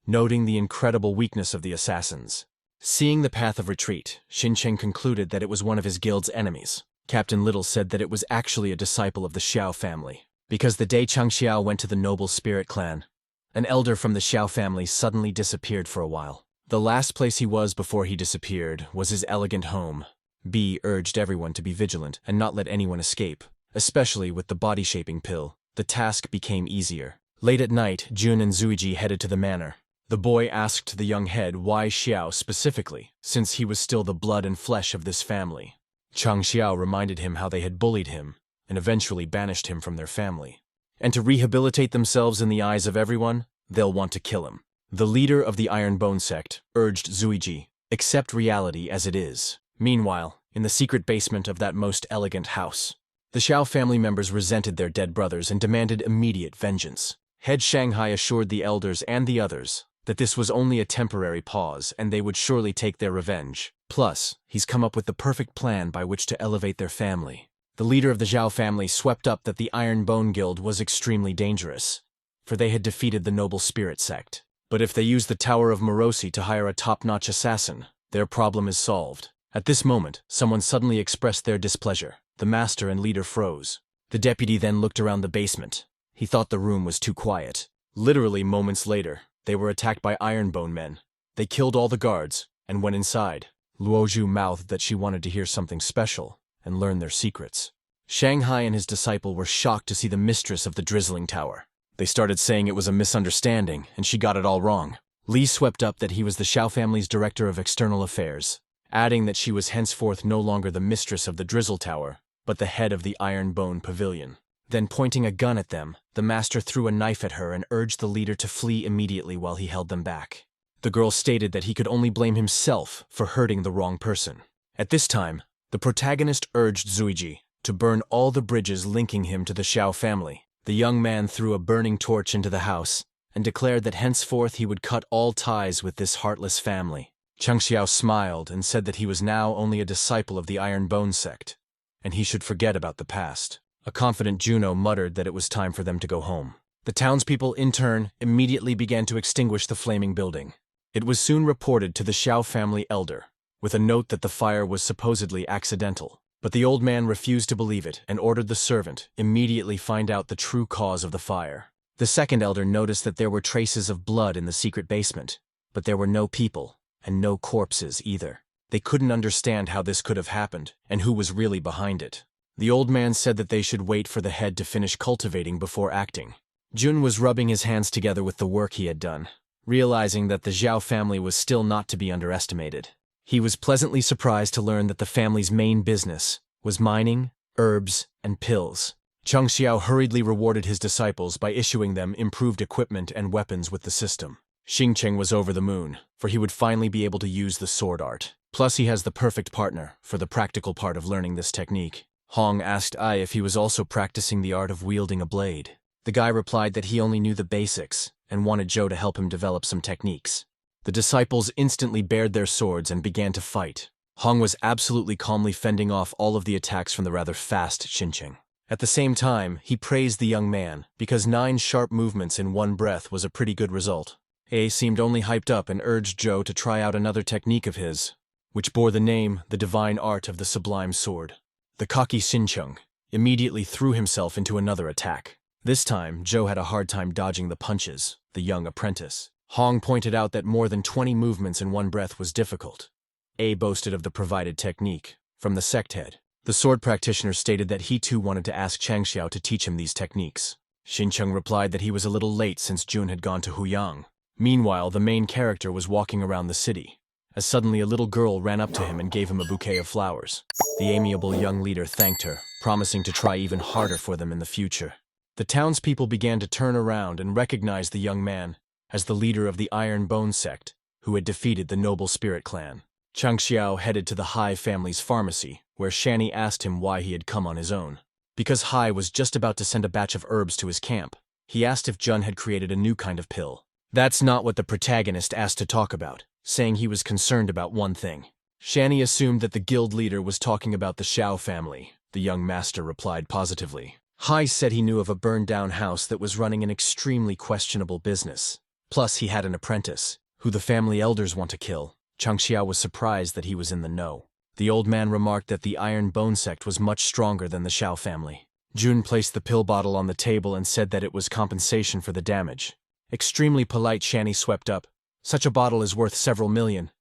noting the incredible weakness of the assassins. Seeing the path of retreat, Xincheng concluded that it was one of his guild's enemies. Captain Little said that it was actually a disciple of the Xiao family, because the day Changxiao went to the Noble Spirit clan, an elder from the Xiao family suddenly disappeared for a while. The last place he was before he disappeared was his elegant home. B urged everyone to be vigilant and not let anyone escape, especially with the body-shaping pill. The task became easier. Late at night, Jun and Zuiji headed to the manor. The boy asked the young head why Xiao specifically, since he was still the blood and flesh of this family. Changxiao reminded him how they had bullied him and eventually banished him from their family. And to rehabilitate themselves in the eyes of everyone, they'll want to kill him. The leader of the Iron Bone sect urged Zuiji, accept reality as it is. Meanwhile, in the secret basement of that most elegant house, the Xiao family members resented their dead brothers and demanded immediate vengeance. Head Shanghai assured the elders and the others that this was only a temporary pause and they would surely take their revenge. Plus, he's come up with the perfect plan by which to elevate their family. The leader of the Zhao family swept up that the Iron Bone Guild was extremely dangerous, for they had defeated the Noble Spirit sect. But if they use the Tower of Morosi to hire a top-notch assassin, their problem is solved. At this moment, someone suddenly expressed their displeasure. The master and leader froze. The deputy then looked around the basement. He thought the room was too quiet. Literally moments later, they were attacked by Ironbone men. They killed all the guards and went inside. Luozhu mouthed that she wanted to hear something special and learn their secrets. Shanghai and his disciple were shocked to see the mistress of the Drizzling Tower. They started saying it was a misunderstanding and she got it all wrong. Li swept up that he was the Xiao family's director of external affairs, adding that she was henceforth no longer the mistress of the Drizzle Tower, but the head of the Iron Bone Pavilion. Then pointing a gun at them, the master threw a knife at her and urged the leader to flee immediately while he held them back. The girl stated that he could only blame himself for hurting the wrong person. At this time, the protagonist urged Zuiji to burn all the bridges linking him to the Xiao family. The young man threw a burning torch into the house and declared that henceforth he would cut all ties with this heartless family. Changxiao smiled and said that he was now only a disciple of the Iron Bone sect, and he should forget about the past. A confident Juno muttered that it was time for them to go home. The townspeople, in turn, immediately began to extinguish the flaming building. It was soon reported to the Xiao family elder, with a note that the fire was supposedly accidental. But the old man refused to believe it and ordered the servant immediately find out the true cause of the fire. The second elder noticed that there were traces of blood in the secret basement, but there were no people, and no corpses either. They couldn't understand how this could have happened, and who was really behind it. The old man said that they should wait for the head to finish cultivating before acting. Jun was rubbing his hands together with the work he had done, realizing that the Zhao family was still not to be underestimated. He was pleasantly surprised to learn that the family's main business was mining, herbs, and pills. Changxiao hurriedly rewarded his disciples by issuing them improved equipment and weapons with the system. Xingcheng was over the moon, for he would finally be able to use the sword art. Plus he has the perfect partner for the practical part of learning this technique. Hong asked Ai if he was also practicing the art of wielding a blade. The guy replied that he only knew the basics and wanted Zhou to help him develop some techniques. The disciples instantly bared their swords and began to fight. Hong was absolutely calmly fending off all of the attacks from the rather fast Xingcheng. At the same time, he praised the young man because 9 sharp movements in one breath was a pretty good result. A seemed only hyped up and urged Zhou to try out another technique of his, which bore the name the divine art of the sublime sword. The cocky Xincheng immediately threw himself into another attack. This time, Zhou had a hard time dodging the punches, the young apprentice. Hong pointed out that more than 20 movements in one breath was difficult. A boasted of the provided technique from the sect head. The sword practitioner stated that he too wanted to ask Changxiao to teach him these techniques. Xincheng replied that he was a little late since Jun had gone to Huyang. Meanwhile, the main character was walking around the city, as suddenly a little girl ran up to him and gave him a bouquet of flowers. The amiable young leader thanked her, promising to try even harder for them in the future. The townspeople began to turn around and recognize the young man as the leader of the Iron Bone sect, who had defeated the Noble Spirit clan. Changxiao headed to the Hai family's pharmacy, where Shani asked him why he had come on his own. Because Hai was just about to send a batch of herbs to his camp, he asked if Jun had created a new kind of pill. That's not what the protagonist asked to talk about, saying he was concerned about one thing. Shani assumed that the guild leader was talking about the Xiao family. The young master replied positively. Hai said he knew of a burned-down house that was running an extremely questionable business. Plus, he had an apprentice, who the family elders want to kill. Changxiao was surprised that he was in the know. The old man remarked that the Iron Bone sect was much stronger than the Xiao family. Jun placed the pill bottle on the table and said that it was compensation for the damage. Extremely polite, Shani swept up. Such a bottle is worth several million.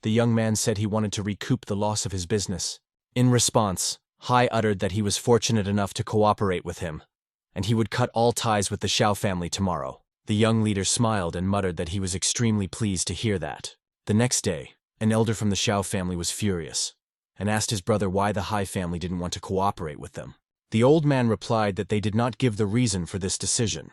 The young man said he wanted to recoup the loss of his business. In response, Hai uttered that he was fortunate enough to cooperate with him, and he would cut all ties with the Xiao family tomorrow. The young leader smiled and muttered that he was extremely pleased to hear that. The next day, an elder from the Xiao family was furious, and asked his brother why the Hai family didn't want to cooperate with them. The old man replied that they did not give the reason for this decision,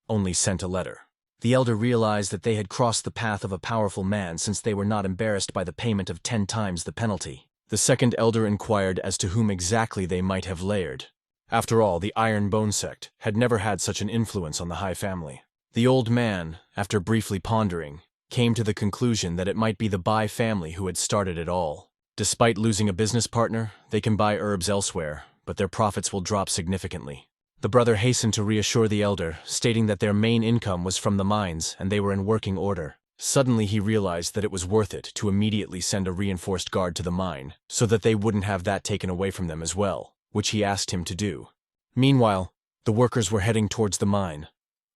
only sent a letter. The elder realized that they had crossed the path of a powerful man since they were not embarrassed by the payment of 10 times the penalty. The second elder inquired as to whom exactly they might have layered. After all, the Iron Bone sect had never had such an influence on the Hai family. The old man, after briefly pondering, came to the conclusion that it might be the Bai family who had started it all. Despite losing a business partner, they can buy herbs elsewhere, but their profits will drop significantly. The brother hastened to reassure the elder, stating that their main income was from the mines and they were in working order. Suddenly he realized that it was worth it to immediately send a reinforced guard to the mine, so that they wouldn't have that taken away from them as well, which he asked him to do. Meanwhile, the workers were heading towards the mine.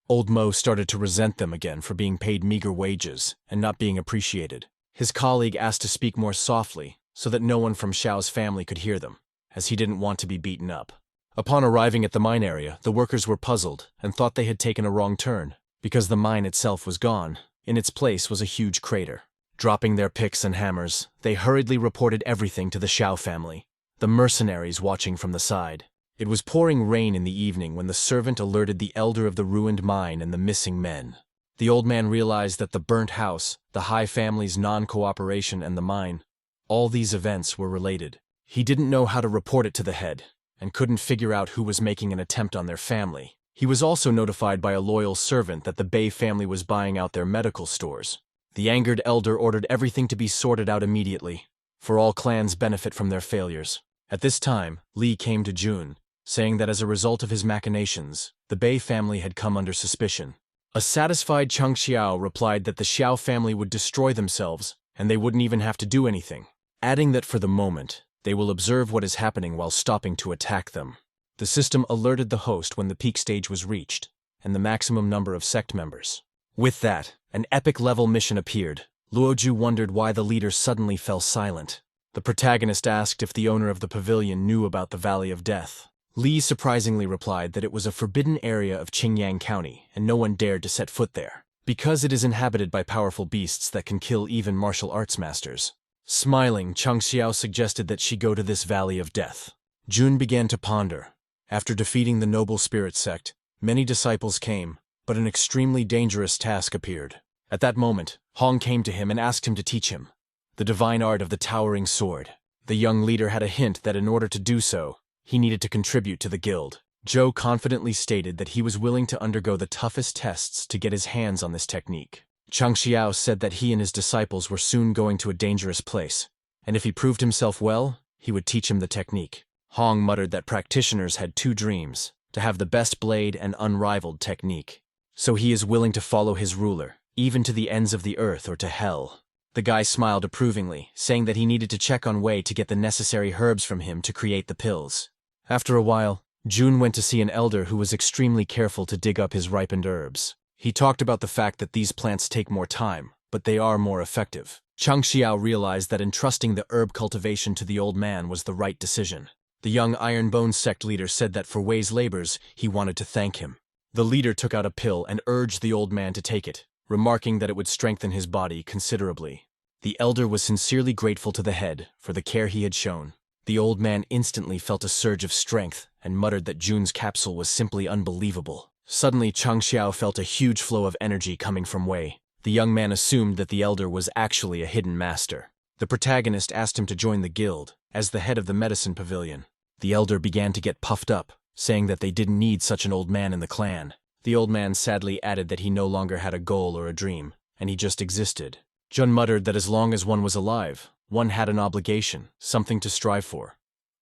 Old Mo started to resent them again for being paid meager wages and not being appreciated. His colleague asked to speak more softly so that no one from Xiao's family could hear them, as he didn't want to be beaten up. Upon arriving at the mine area, the workers were puzzled and thought they had taken a wrong turn, because the mine itself was gone. In its place was a huge crater. Dropping their picks and hammers, they hurriedly reported everything to the Xiao family, the mercenaries watching from the side. It was pouring rain in the evening when the servant alerted the elder of the ruined mine and the missing men. The old man realized that the burnt house, the Hai family's non-cooperation, and the mine, all these events were related. He didn't know how to report it to the head, and couldn't figure out who was making an attempt on their family. He was also notified by a loyal servant that the Bei family was buying out their medical stores. The angered elder ordered everything to be sorted out immediately, for all clans benefit from their failures. At this time, Li came to Jun, saying that as a result of his machinations, the Bei family had come under suspicion. A satisfied Cheng Xiao replied that the Xiao family would destroy themselves, and they wouldn't even have to do anything, adding that for the moment, they will observe what is happening while stopping to attack them. The system alerted the host when the peak stage was reached, and the maximum number of sect members. With that, an epic-level mission appeared. Luoju wondered why the leader suddenly fell silent. The protagonist asked if the owner of the pavilion knew about the Valley of Death. Li surprisingly replied that it was a forbidden area of Qingyang County, and no one dared to set foot there, because it is inhabited by powerful beasts that can kill even martial arts masters. Smiling, Cheng Xiao suggested that she go to this Valley of Death. Jun began to ponder. After defeating the noble spirit sect, many disciples came, but an extremely dangerous task appeared. At that moment, Hong came to him and asked him to teach him the divine art of the towering sword. The young leader had a hint that in order to do so, he needed to contribute to the guild. Zhou confidently stated that he was willing to undergo the toughest tests to get his hands on this technique. Cheng Xiao said that he and his disciples were soon going to a dangerous place, and if he proved himself well, he would teach him the technique. Hong muttered that practitioners had two dreams, to have the best blade and unrivaled technique. So he is willing to follow his ruler, even to the ends of the earth or to hell. The guy smiled approvingly, saying that he needed to check on Wei to get the necessary herbs from him to create the pills. After a while, Jun went to see an elder who was extremely careful to dig up his ripened herbs. He talked about the fact that these plants take more time, but they are more effective. Cheng Xiao realized that entrusting the herb cultivation to the old man was the right decision. The young Ironbone sect leader said that for Wei's labors, he wanted to thank him. The leader took out a pill and urged the old man to take it, remarking that it would strengthen his body considerably. The elder was sincerely grateful to the head for the care he had shown. The old man instantly felt a surge of strength and muttered that Jun's capsule was simply unbelievable. Suddenly, Cheng Xiao felt a huge flow of energy coming from Wei. The young man assumed that the elder was actually a hidden master. The protagonist asked him to join the guild as the head of the medicine pavilion. The elder began to get puffed up, saying that they didn't need such an old man in the clan. The old man sadly added that he no longer had a goal or a dream, and he just existed. Jun muttered that as long as one was alive, one had an obligation, something to strive for,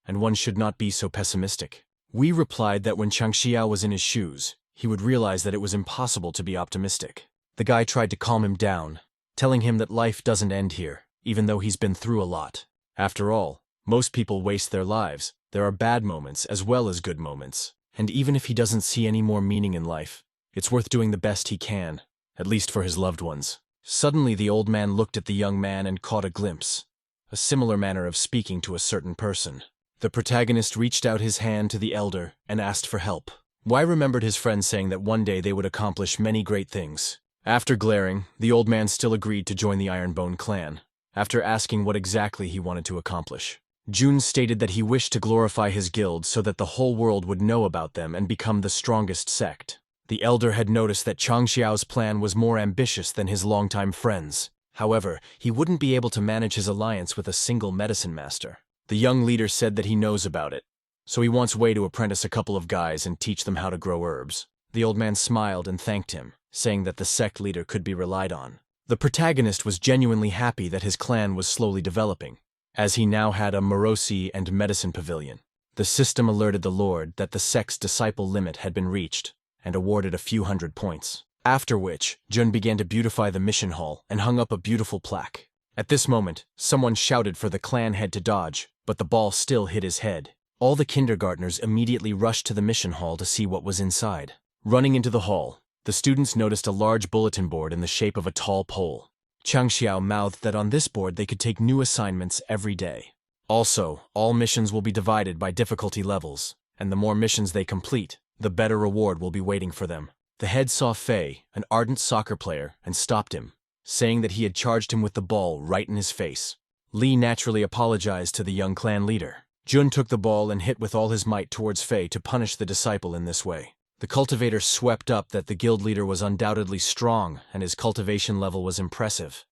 and one should not be so pessimistic. Wei replied that when Cheng Xiao was in his shoes, he would realize that it was impossible to be optimistic. The guy tried to calm him down, telling him that life doesn't end here, even though he's been through a lot. After all, most people waste their lives. There are bad moments as well as good moments, and even if he doesn't see any more meaning in life, it's worth doing the best he can, at least for his loved ones. Suddenly the old man looked at the young man and caught a glimpse, a similar manner of speaking to a certain person. The protagonist reached out his hand to the elder and asked for help. Wei remembered his friend saying that one day they would accomplish many great things. After glaring, the old man still agreed to join the Ironbone clan, after asking what exactly he wanted to accomplish. Jun stated that he wished to glorify his guild so that the whole world would know about them and become the strongest sect. The elder had noticed that Cheng Xiao's plan was more ambitious than his longtime friend's. However, he wouldn't be able to manage his alliance with a single medicine master. The young leader said that he knows about it, so he wants Wei to apprentice a couple of guys and teach them how to grow herbs. The old man smiled and thanked him, saying that the sect leader could be relied on. The protagonist was genuinely happy that his clan was slowly developing, as he now had a Morosi and medicine pavilion. The system alerted the Lord that the sect's disciple limit had been reached, and awarded a few hundred points. After which, Jun began to beautify the mission hall and hung up a beautiful plaque. At this moment, someone shouted for the clan head to dodge, but the ball still hit his head. All the kindergartners immediately rushed to the mission hall to see what was inside. Running into the hall, the students noticed a large bulletin board in the shape of a tall pole. Cheng Xiao mouthed that on this board they could take new assignments every day. Also, all missions will be divided by difficulty levels, and the more missions they complete, the better reward will be waiting for them. The head saw Fei, an ardent soccer player, and stopped him, saying that he had charged him with the ball right in his face. Li naturally apologized to the young clan leader. Jun took the ball and hit with all his might towards Fei to punish the disciple in this way. The cultivator swept up that the guild leader was undoubtedly strong and his cultivation level was impressive,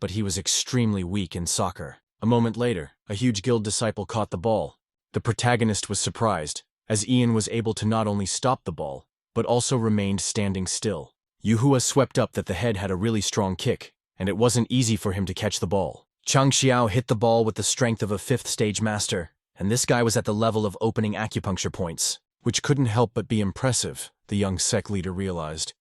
but he was extremely weak in soccer. A moment later, a huge guild disciple caught the ball. The protagonist was surprised, as Ian was able to not only stop the ball, but also remained standing still. Yuhua swept up that the head had a really strong kick, and it wasn't easy for him to catch the ball. Chang Xiao hit the ball with the strength of a 5th stage master, and this guy was at the level of opening acupuncture points, which couldn't help but be impressive, the young sect leader realized.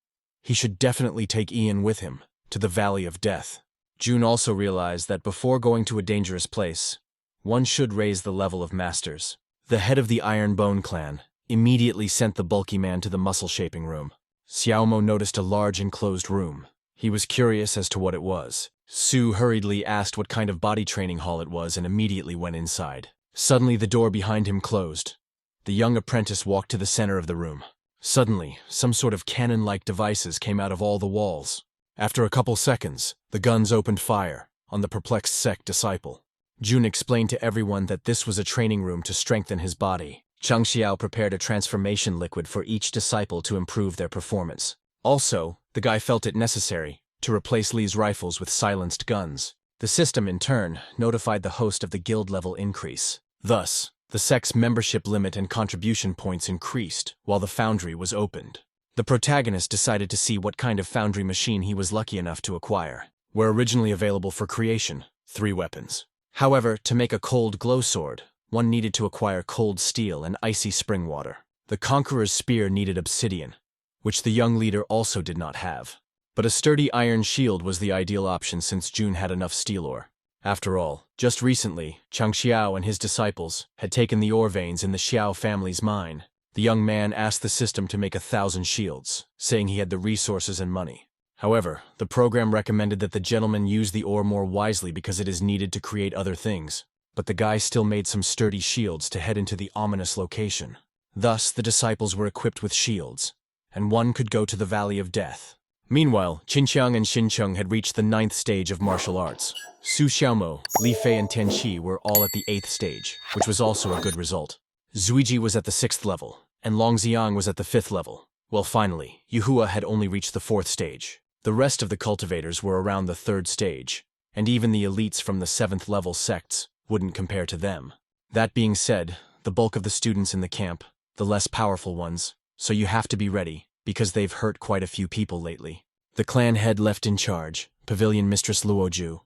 He should definitely take Ian with him, to the Valley of Death. Jun also realized that before going to a dangerous place, one should raise the level of masters. The head of the Iron Bone clan immediately sent the bulky man to the muscle-shaping room. Xiaomo noticed a large enclosed room. He was curious as to what it was. Su hurriedly asked what kind of body training hall it was and immediately went inside. Suddenly the door behind him closed. The young apprentice walked to the center of the room. Suddenly, some sort of cannon-like devices came out of all the walls. After a couple seconds, the guns opened fire on the perplexed sect disciple. Jun explained to everyone that this was a training room to strengthen his body. Chang Xiao prepared a transformation liquid for each disciple to improve their performance. Also, the guy felt it necessary to replace Li's rifles with silenced guns. The system, in turn, notified the host of the guild level increase. Thus, the sect's membership limit and contribution points increased while the foundry was opened. The protagonist decided to see what kind of foundry machine he was lucky enough to acquire. Were originally available for creation, 3 weapons. However, to make a cold glow sword, one needed to acquire cold steel and icy spring water. The Conqueror's spear needed obsidian, which the young leader also did not have. But a sturdy iron shield was the ideal option since Jun had enough steel ore. After all, just recently, Chang Xiao and his disciples had taken the ore veins in the Xiao family's mine. The young man asked the system to make 1,000 shields, saying he had the resources and money. However, the program recommended that the gentleman use the ore more wisely because it is needed to create other things. But the guy still made some sturdy shields to head into the ominous location. Thus, the disciples were equipped with shields, and one could go to the Valley of Death. Meanwhile, Qinqiang and Xincheng had reached the 9th stage of martial arts. Su Xiaomo, Li Fei and Tian Qi were all at the 8th stage, which was also a good result. Zuiji was at the 6th level, and Long Xiang was at the 5th level. Well, finally, Yuhua had only reached the 4th stage. The rest of the cultivators were around the 3rd stage, and even the elites from the 7th level sects wouldn't compare to them. That being said, the bulk of the students in the camp, the less powerful ones, so you have to be ready, because they've hurt quite a few people lately. The clan head left in charge, Pavilion Mistress Luoju,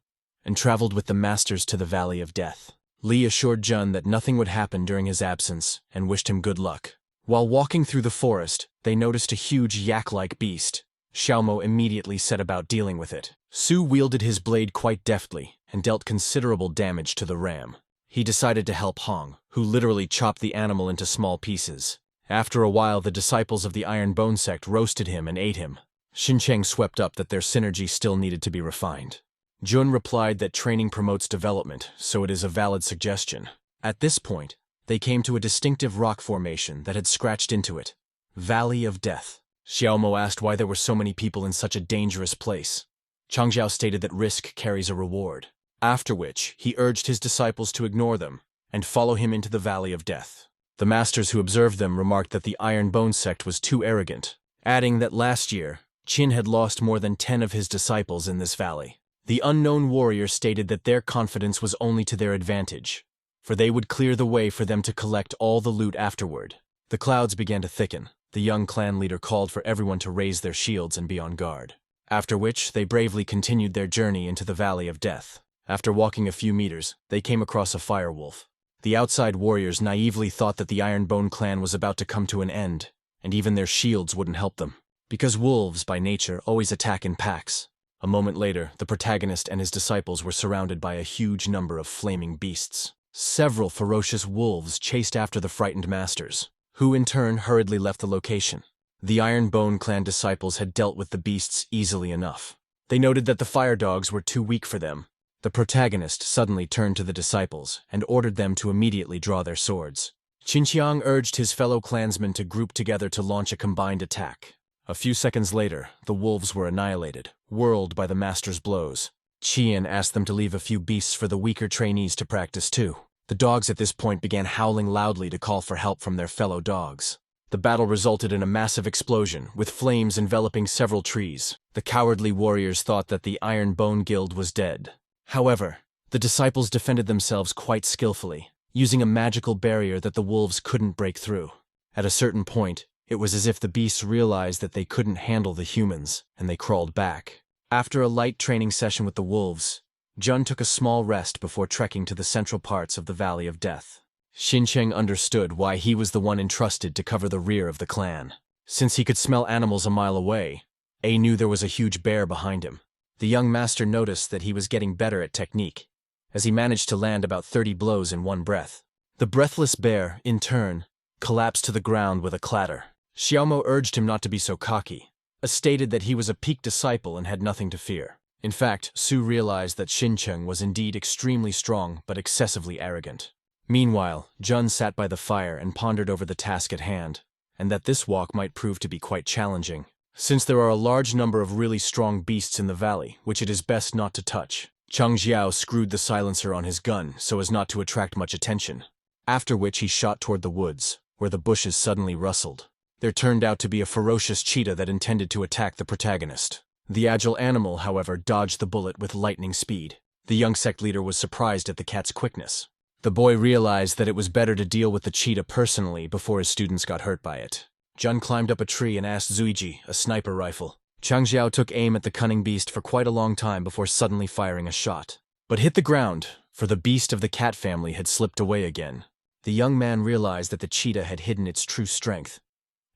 and traveled with the masters to the Valley of Death. Li assured Jun that nothing would happen during his absence and wished him good luck. While walking through the forest, they noticed a huge yak-like beast. Xiaomo immediately set about dealing with it. Su wielded his blade quite deftly and dealt considerable damage to the ram. He decided to help Hong, who literally chopped the animal into small pieces. After a while, the disciples of the Iron Bone sect roasted him and ate him. Xincheng swept up that their synergy still needed to be refined. Jun replied that training promotes development, so it is a valid suggestion. At this point, they came to a distinctive rock formation that had scratched into it. Valley of Death. Xiaomo asked why there were so many people in such a dangerous place. Changzhou stated that risk carries a reward, after which he urged his disciples to ignore them and follow him into the Valley of Death. The masters who observed them remarked that the Iron Bone sect was too arrogant, adding that last year, Qin had lost more than 10 of his disciples in this valley. The unknown warrior stated that their confidence was only to their advantage, for they would clear the way for them to collect all the loot afterward. The clouds began to thicken. The young clan leader called for everyone to raise their shields and be on guard, after which they bravely continued their journey into the Valley of Death. After walking a few meters, they came across a firewolf. The outside warriors naively thought that the Iron Bone clan was about to come to an end, and even their shields wouldn't help them, because wolves, by nature, always attack in packs. A moment later, the protagonist and his disciples were surrounded by a huge number of flaming beasts. Several ferocious wolves chased after the frightened masters, who in turn hurriedly left the location. The Iron Bone clan disciples had dealt with the beasts easily enough. They noted that the fire dogs were too weak for them. The protagonist suddenly turned to the disciples and ordered them to immediately draw their swords. Qinqiang urged his fellow clansmen to group together to launch a combined attack. A few seconds later, the wolves were annihilated, whirled by the master's blows. Qian asked them to leave a few beasts for the weaker trainees to practice too. The dogs at this point began howling loudly to call for help from their fellow dogs. The battle resulted in a massive explosion, with flames enveloping several trees. The cowardly warriors thought that the Iron Bone Guild was dead. However, the disciples defended themselves quite skillfully, using a magical barrier that the wolves couldn't break through. At a certain point, It was as if the beasts realized that they couldn't handle the humans, and they crawled back. After a light training session with the wolves, Jun took a small rest before trekking to the central parts of the Valley of Death. Xincheng understood why he was the one entrusted to cover the rear of the clan. Since he could smell animals a mile away, A knew there was a huge bear behind him. The young master noticed that he was getting better at technique, as he managed to land about 30 blows in one breath. The breathless bear, in turn, collapsed to the ground with a clatter. Xiaomo urged him not to be so cocky, stated that he was a peak disciple and had nothing to fear. In fact, Su realized that Xincheng was indeed extremely strong but excessively arrogant. Meanwhile, Jun sat by the fire and pondered over the task at hand, and that this walk might prove to be quite challenging. Since there are a large number of really strong beasts in the valley, which it is best not to touch, Chang Xiao screwed the silencer on his gun so as not to attract much attention, after which he shot toward the woods, where the bushes suddenly rustled. There turned out to be a ferocious cheetah that intended to attack the protagonist. The agile animal, however, dodged the bullet with lightning speed. The young sect leader was surprised at the cat's quickness. The boy realized that it was better to deal with the cheetah personally before his students got hurt by it. Jun climbed up a tree and asked Zuiji, a sniper rifle. Chang Xiao took aim at the cunning beast for quite a long time before suddenly firing a shot, but hit the ground, for the beast of the cat family had slipped away again. The young man realized that the cheetah had hidden its true strength,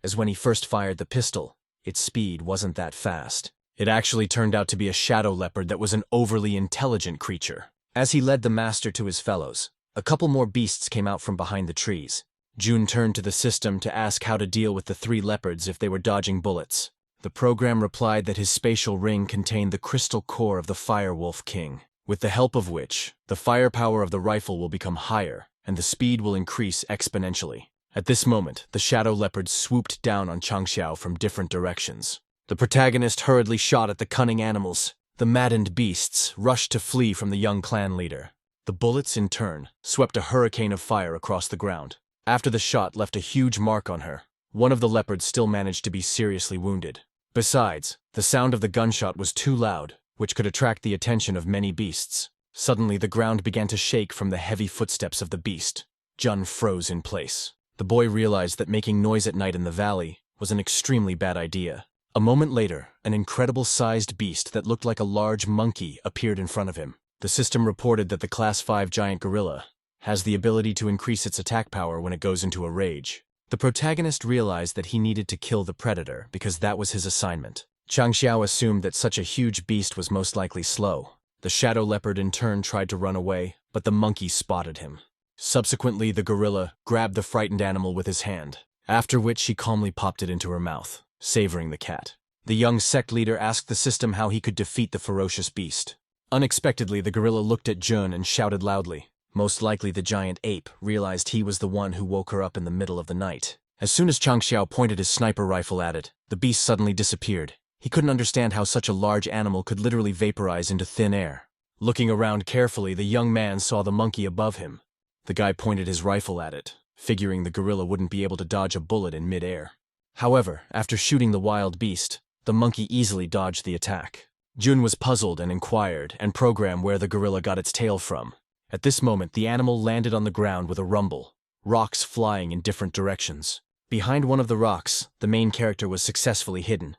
as when he first fired the pistol, its speed wasn't that fast. It actually turned out to be a shadow leopard that was an overly intelligent creature. As he led the master to his fellows, a couple more beasts came out from behind the trees. Jun turned to the system to ask how to deal with the 3 leopards if they were dodging bullets. The program replied that his spatial ring contained the crystal core of the Firewolf King, with the help of which, the firepower of the rifle will become higher, and the speed will increase exponentially. At this moment, the shadow leopards swooped down on Chang Xiao from different directions. The protagonist hurriedly shot at the cunning animals. The maddened beasts rushed to flee from the young clan leader. The bullets, in turn, swept a hurricane of fire across the ground. After the shot left a huge mark on her, one of the leopards still managed to be seriously wounded. Besides, the sound of the gunshot was too loud, which could attract the attention of many beasts. Suddenly, the ground began to shake from the heavy footsteps of the beast. Jun froze in place. The boy realized that making noise at night in the valley was an extremely bad idea. A moment later, an incredible-sized beast that looked like a large monkey appeared in front of him. The system reported that the Class 5 giant gorilla has the ability to increase its attack power when it goes into a rage. The protagonist realized that he needed to kill the predator because that was his assignment. Chang Xiao assumed that such a huge beast was most likely slow. The shadow leopard in turn tried to run away, but the monkey spotted him. Subsequently, the gorilla grabbed the frightened animal with his hand, after which he calmly popped it into her mouth, savoring the cat. The young sect leader asked the system how he could defeat the ferocious beast. Unexpectedly, the gorilla looked at Jun and shouted loudly. Most likely the giant ape realized he was the one who woke her up in the middle of the night. As soon as Chang Xiao pointed his sniper rifle at it, the beast suddenly disappeared. He couldn't understand how such a large animal could literally vaporize into thin air. Looking around carefully, the young man saw the monkey above him. The guy pointed his rifle at it, figuring the gorilla wouldn't be able to dodge a bullet in mid-air. However, after shooting the wild beast, the monkey easily dodged the attack. Jun was puzzled and inquired and programmed where the gorilla got its tail from. At this moment, the animal landed on the ground with a rumble, rocks flying in different directions. Behind one of the rocks, the main character was successfully hidden.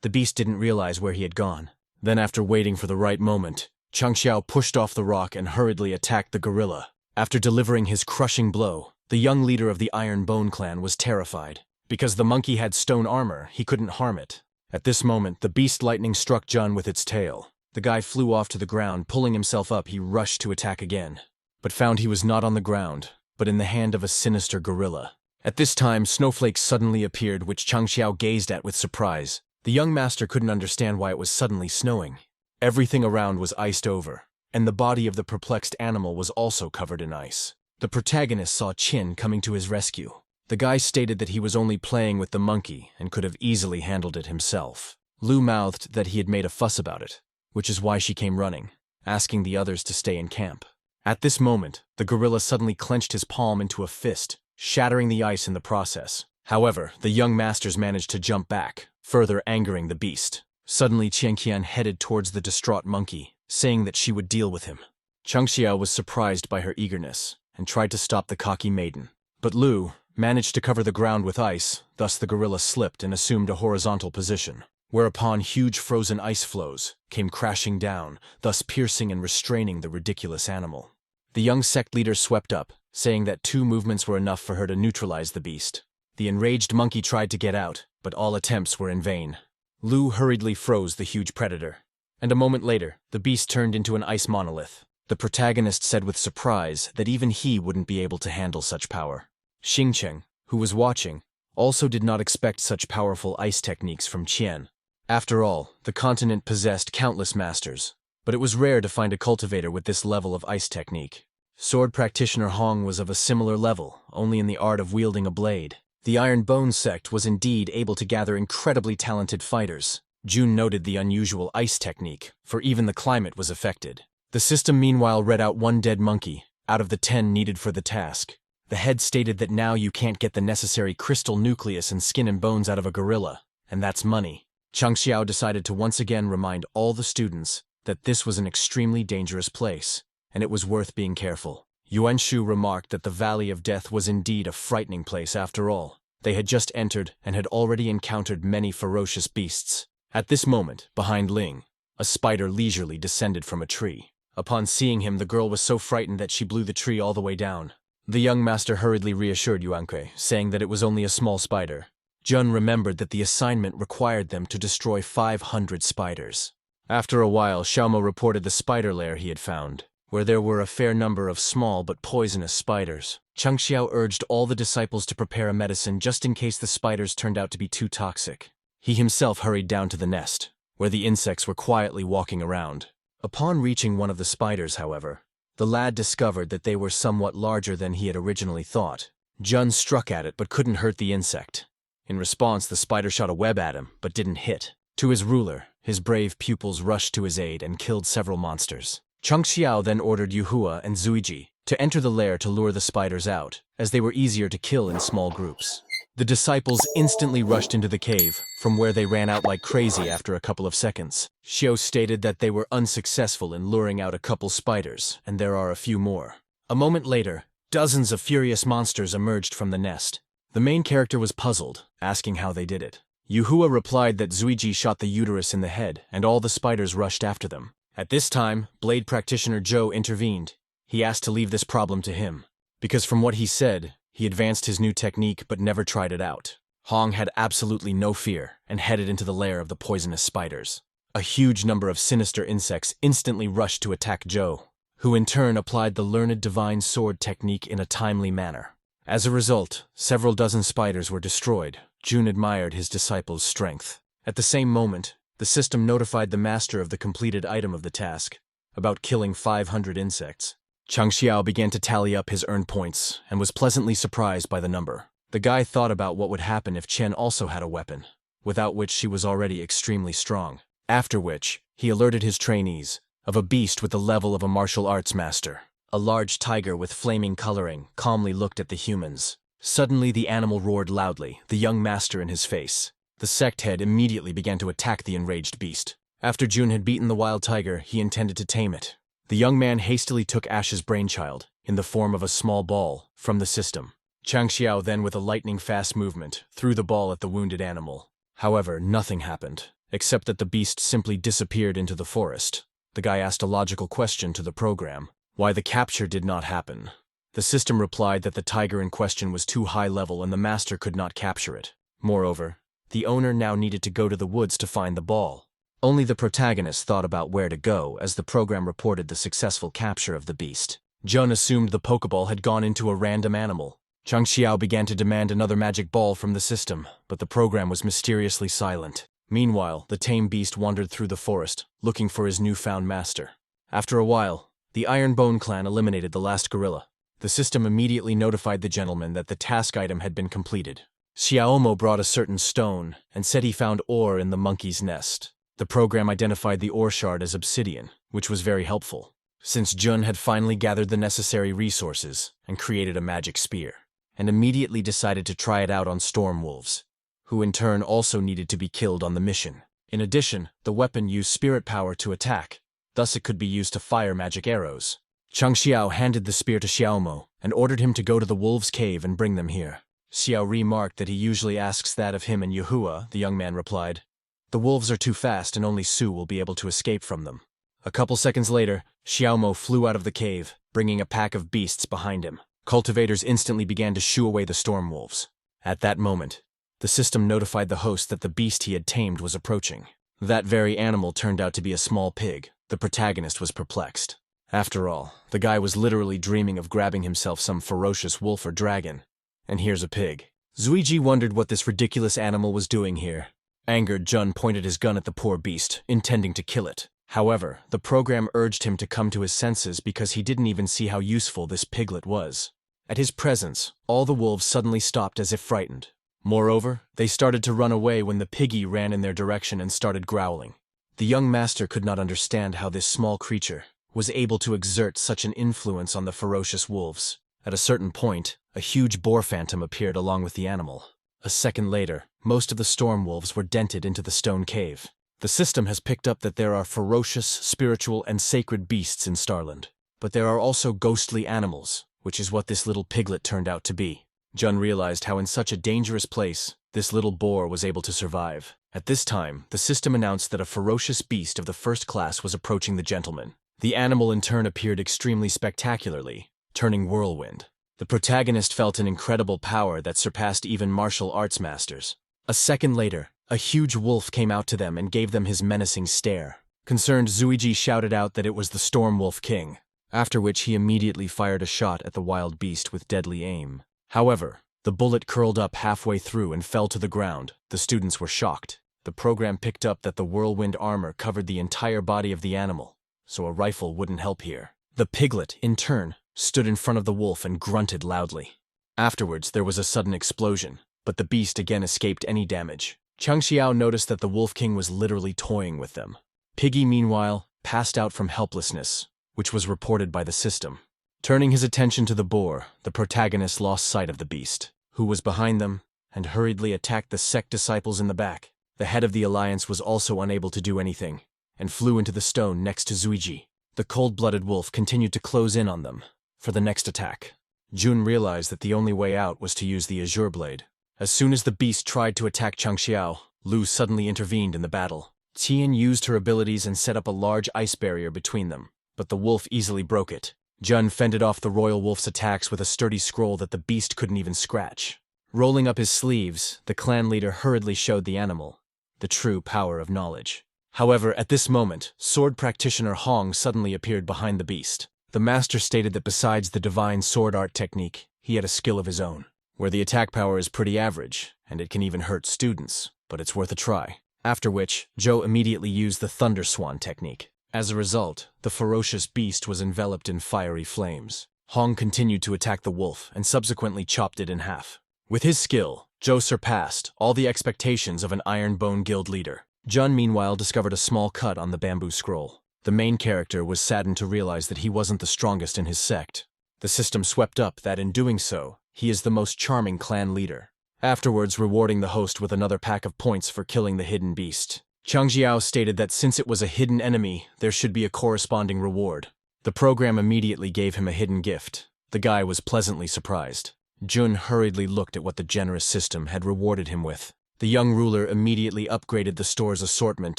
The beast didn't realize where he had gone. Then, after waiting for the right moment, Chang Xiao pushed off the rock and hurriedly attacked the gorilla. After delivering his crushing blow, the young leader of the Iron Bone clan was terrified. Because the monkey had stone armor, he couldn't harm it. At this moment, the beast lightning struck Jun with its tail. The guy flew off to the ground. Pulling himself up, he rushed to attack again, but found he was not on the ground, but in the hand of a sinister gorilla. At this time, snowflakes suddenly appeared, which Chang Xiao gazed at with surprise. The young master couldn't understand why it was suddenly snowing. Everything around was iced over, and the body of the perplexed animal was also covered in ice. The protagonist saw Qin coming to his rescue. The guy stated that he was only playing with the monkey and could have easily handled it himself. Lu mouthed that he had made a fuss about it, which is why she came running, asking the others to stay in camp. At this moment, the gorilla suddenly clenched his palm into a fist, shattering the ice in the process. However, the young masters managed to jump back, further angering the beast. Suddenly, Qian headed towards the distraught monkey, saying that she would deal with him. Chang Xiao was surprised by her eagerness and tried to stop the cocky maiden. But Lu, managed to cover the ground with ice, thus the gorilla slipped and assumed a horizontal position, whereupon huge frozen ice floes came crashing down, thus piercing and restraining the ridiculous animal. The young sect leader swept up, saying that 2 movements were enough for her to neutralize the beast. The enraged monkey tried to get out, but all attempts were in vain. Lu hurriedly froze the huge predator, and a moment later, the beast turned into an ice monolith. The protagonist said with surprise that even he wouldn't be able to handle such power. Xingcheng, who was watching, also did not expect such powerful ice techniques from Qian. After all, the continent possessed countless masters, but it was rare to find a cultivator with this level of ice technique. Sword practitioner Hong was of a similar level, only in the art of wielding a blade. The Iron Bone sect was indeed able to gather incredibly talented fighters. Jun noted the unusual ice technique, for even the climate was affected. The system meanwhile read out 1 dead monkey, out of the 10 needed for the task. The head stated that now you can't get the necessary crystal nucleus and skin and bones out of a gorilla, and that's money. Chang Xiao decided to once again remind all the students that this was an extremely dangerous place, and it was worth being careful. Yuan Shu remarked that the Valley of Death was indeed a frightening place after all. They had just entered and had already encountered many ferocious beasts. At this moment, behind Ling, a spider leisurely descended from a tree. Upon seeing him, the girl was so frightened that she blew the tree all the way down. The young master hurriedly reassured Yuanque, saying that it was only a small spider. Jun remembered that the assignment required them to destroy 500 spiders. After a while, Xiaomo reported the spider lair he had found, where there were a fair number of small but poisonous spiders. Chang Xiao urged all the disciples to prepare a medicine just in case the spiders turned out to be too toxic. He himself hurried down to the nest, where the insects were quietly walking around. Upon reaching one of the spiders, however, the lad discovered that they were somewhat larger than he had originally thought. Jun struck at it but couldn't hurt the insect. In response, the spider shot a web at him, but didn't hit. To his ruler, his brave pupils rushed to his aid and killed several monsters. Chang Xiao then ordered Yuhua and Zuiji to enter the lair to lure the spiders out, as they were easier to kill in small groups. The disciples instantly rushed into the cave, from where they ran out like crazy after a couple of seconds. Xiao stated that they were unsuccessful in luring out a couple spiders, and there are a few more. A moment later, dozens of furious monsters emerged from the nest. The main character was puzzled, asking how they did it. Yuhua replied that Zuiji shot the uterus in the head, and all the spiders rushed after them. At this time, blade practitioner Zhou intervened. He asked to leave this problem to him, because from what he said, he advanced his new technique but never tried it out. Hong had absolutely no fear and headed into the lair of the poisonous spiders. A huge number of sinister insects instantly rushed to attack Zhou, who in turn applied the learned divine sword technique in a timely manner. As a result, several dozen spiders were destroyed. Jun admired his disciples' strength. At the same moment, the system notified the master of the completed item of the task, about killing 500 insects. Chang Xiao began to tally up his earned points and was pleasantly surprised by the number. The guy thought about what would happen if Chen also had a weapon, without which she was already extremely strong. After which, he alerted his trainees of a beast with the level of a martial arts master. A large tiger with flaming coloring calmly looked at the humans. Suddenly the animal roared loudly, the young master in his face. The sect head immediately began to attack the enraged beast. After Jun had beaten the wild tiger, he intended to tame it. The young man hastily took Ash's brainchild, in the form of a small ball, from the system. Chang Xiao then, with a lightning-fast movement, threw the ball at the wounded animal. However, nothing happened, except that the beast simply disappeared into the forest. The guy asked a logical question to the program: why the capture did not happen. The system replied that the tiger in question was too high level and the master could not capture it. Moreover, the owner now needed to go to the woods to find the ball. Only the protagonist thought about where to go, as the program reported the successful capture of the beast. Jun assumed the Pokeball had gone into a random animal. Chang Xiao began to demand another magic ball from the system, but the program was mysteriously silent. Meanwhile, the tame beast wandered through the forest, looking for his newfound master. After a while, the Iron Bone clan eliminated the last gorilla. The system immediately notified the gentleman that the task item had been completed. Xiaomo brought a certain stone and said he found ore in the monkey's nest. The program identified the ore shard as obsidian, which was very helpful, since Jun had finally gathered the necessary resources and created a magic spear, and immediately decided to try it out on storm wolves, who in turn also needed to be killed on the mission. In addition, the weapon used spirit power to attack, thus it could be used to fire magic arrows. Chang Xiao handed the spear to Xiaomo and ordered him to go to the wolves' cave and bring them here. Xiao remarked that he usually asks that of him and Yahuwah, the young man replied. The wolves are too fast and only Su will be able to escape from them. A couple seconds later, Xiaomo flew out of the cave, bringing a pack of beasts behind him. Cultivators instantly began to shoo away the storm wolves. At that moment, the system notified the host that the beast he had tamed was approaching. That very animal turned out to be a small pig. The protagonist was perplexed. After all, the guy was literally dreaming of grabbing himself some ferocious wolf or dragon. And here's a pig. Zuiji wondered what this ridiculous animal was doing here. Angered, Jun pointed his gun at the poor beast, intending to kill it. However, the program urged him to come to his senses because he didn't even see how useful this piglet was. At his presence, all the wolves suddenly stopped as if frightened. Moreover, they started to run away when the piggy ran in their direction and started growling. The young master could not understand how this small creature was able to exert such an influence on the ferocious wolves. At a certain point, a huge boar phantom appeared along with the animal. A second later, most of the storm wolves were dented into the stone cave. The system has picked up that there are ferocious, spiritual, and sacred beasts in Starland. But there are also ghostly animals, which is what this little piglet turned out to be. Jun realized how in such a dangerous place, this little boar was able to survive. At this time, the system announced that a ferocious beast of the first class was approaching the gentleman. The animal in turn appeared extremely spectacularly, turning whirlwind. The protagonist felt an incredible power that surpassed even martial arts masters. A second later, a huge wolf came out to them and gave them his menacing stare. Concerned, Zuiji shouted out that it was the Storm Wolf King, after which he immediately fired a shot at the wild beast with deadly aim. However, the bullet curled up halfway through and fell to the ground. The students were shocked. The program picked up that the whirlwind armor covered the entire body of the animal, so a rifle wouldn't help here. The piglet, in turn, stood in front of the wolf and grunted loudly. Afterwards, there was a sudden explosion, but the beast again escaped any damage. Changxiao noticed that the Wolf King was literally toying with them. Piggy, meanwhile, passed out from helplessness, which was reported by the system. Turning his attention to the boar, the protagonist lost sight of the beast, who was behind them, and hurriedly attacked the sect disciples in the back. The head of the alliance was also unable to do anything, and flew into the stone next to Zuiji. The cold-blooded wolf continued to close in on them. For the next attack, Jun realized that the only way out was to use the Azure Blade. As soon as the beast tried to attack Changxiao, Lu suddenly intervened in the battle. Tian used her abilities and set up a large ice barrier between them, but the wolf easily broke it. Jun fended off the royal wolf's attacks with a sturdy scroll that the beast couldn't even scratch. Rolling up his sleeves, the clan leader hurriedly showed the animal the true power of knowledge. However, at this moment, sword practitioner Hong suddenly appeared behind the beast. The master stated that besides the divine sword art technique, he had a skill of his own, where the attack power is pretty average, and it can even hurt students, but it's worth a try. After which, Zhou immediately used the Thunder Swan technique. As a result, the ferocious beast was enveloped in fiery flames. Hong continued to attack the wolf and subsequently chopped it in half. With his skill, Zhou surpassed all the expectations of an Iron Bone Guild leader. Jun, meanwhile, discovered a small cut on the bamboo scroll. The main character was saddened to realize that he wasn't the strongest in his sect. The system swept up that in doing so, he is the most charming clan leader, afterwards rewarding the host with another pack of points for killing the hidden beast. Changxiao stated that since it was a hidden enemy, there should be a corresponding reward. The program immediately gave him a hidden gift. The guy was pleasantly surprised. Jun hurriedly looked at what the generous system had rewarded him with. The young ruler immediately upgraded the store's assortment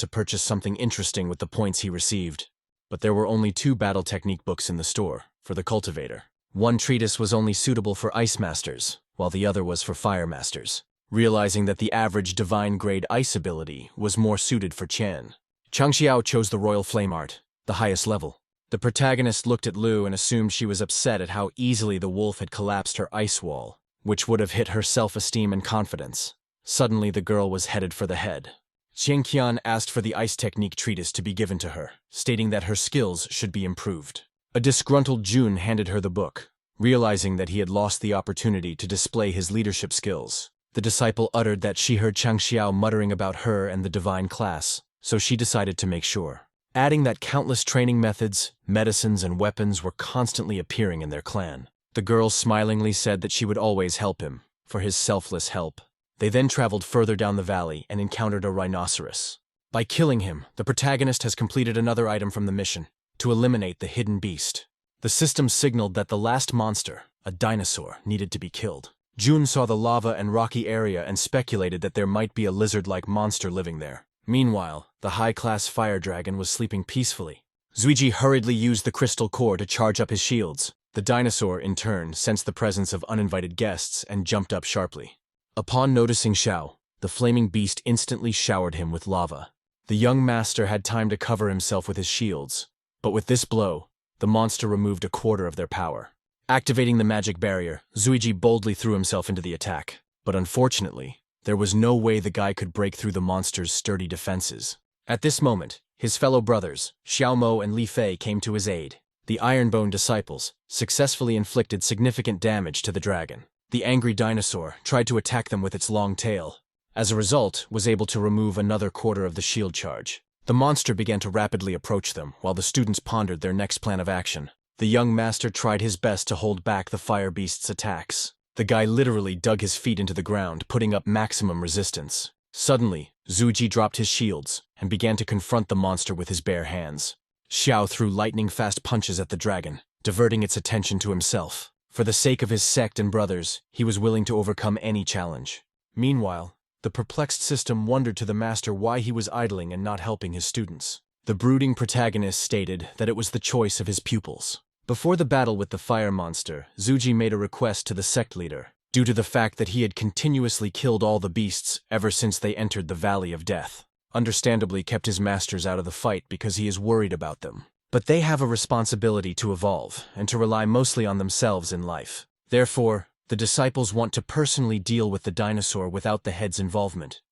to purchase something interesting with the points he received. But there were only 2 battle technique books in the store, for the cultivator. One treatise was only suitable for ice masters, while the other was for fire masters. Realizing that the average divine-grade ice ability was more suited for Qian, Changxiao chose the Royal Flame Art, the highest level. The protagonist looked at Lu and assumed she was upset at how easily the wolf had collapsed her ice wall, which would have hit her self-esteem and confidence. Suddenly, the girl was headed for the head. Qian asked for the ice technique treatise to be given to her, stating that her skills should be improved. A disgruntled Jun handed her the book. Realizing that he had lost the opportunity to display his leadership skills, the disciple uttered that she heard Changxiao muttering about her and the divine class, so she decided to make sure. Adding that countless training methods, medicines, and weapons were constantly appearing in their clan. The girl smilingly said that she would always help him, for his selfless help. They then traveled further down the valley and encountered a rhinoceros. By killing him, the protagonist has completed another item from the mission, to eliminate the hidden beast. The system signaled that the last monster, a dinosaur, needed to be killed. Jun saw the lava and rocky area and speculated that there might be a lizard-like monster living there. Meanwhile, the high-class fire dragon was sleeping peacefully. Zuiji hurriedly used the crystal core to charge up his shields. The dinosaur, in turn, sensed the presence of uninvited guests and jumped up sharply. Upon noticing Xiao, the flaming beast instantly showered him with lava. The young master had time to cover himself with his shields, but with this blow, the monster removed a quarter of their power. Activating the magic barrier, Zuiji boldly threw himself into the attack, but unfortunately, there was no way the guy could break through the monster's sturdy defenses. At this moment, his fellow brothers, Xiaomo and Li Fei, came to his aid. The Ironbone disciples successfully inflicted significant damage to the dragon. The angry dinosaur tried to attack them with its long tail. As a result, was able to remove another quarter of the shield charge. The monster began to rapidly approach them, while the students pondered their next plan of action. The young master tried his best to hold back the fire beast's attacks. The guy literally dug his feet into the ground, putting up maximum resistance. Suddenly, Zuiji dropped his shields and began to confront the monster with his bare hands. Xiao threw lightning-fast punches at the dragon, diverting its attention to himself. For the sake of his sect and brothers, he was willing to overcome any challenge. Meanwhile, the perplexed system wondered to the master why he was idling and not helping his students. The brooding protagonist stated that it was the choice of his pupils. Before the battle with the fire monster, Zuiji made a request to the sect leader, due to the fact that he had continuously killed all the beasts ever since they entered the Valley of Death. Understandably kept his masters out of the fight because he is worried about them. But they have a responsibility to evolve and to rely mostly on themselves in life. Therefore, the disciples want to personally deal with the dinosaur without the head's involvement,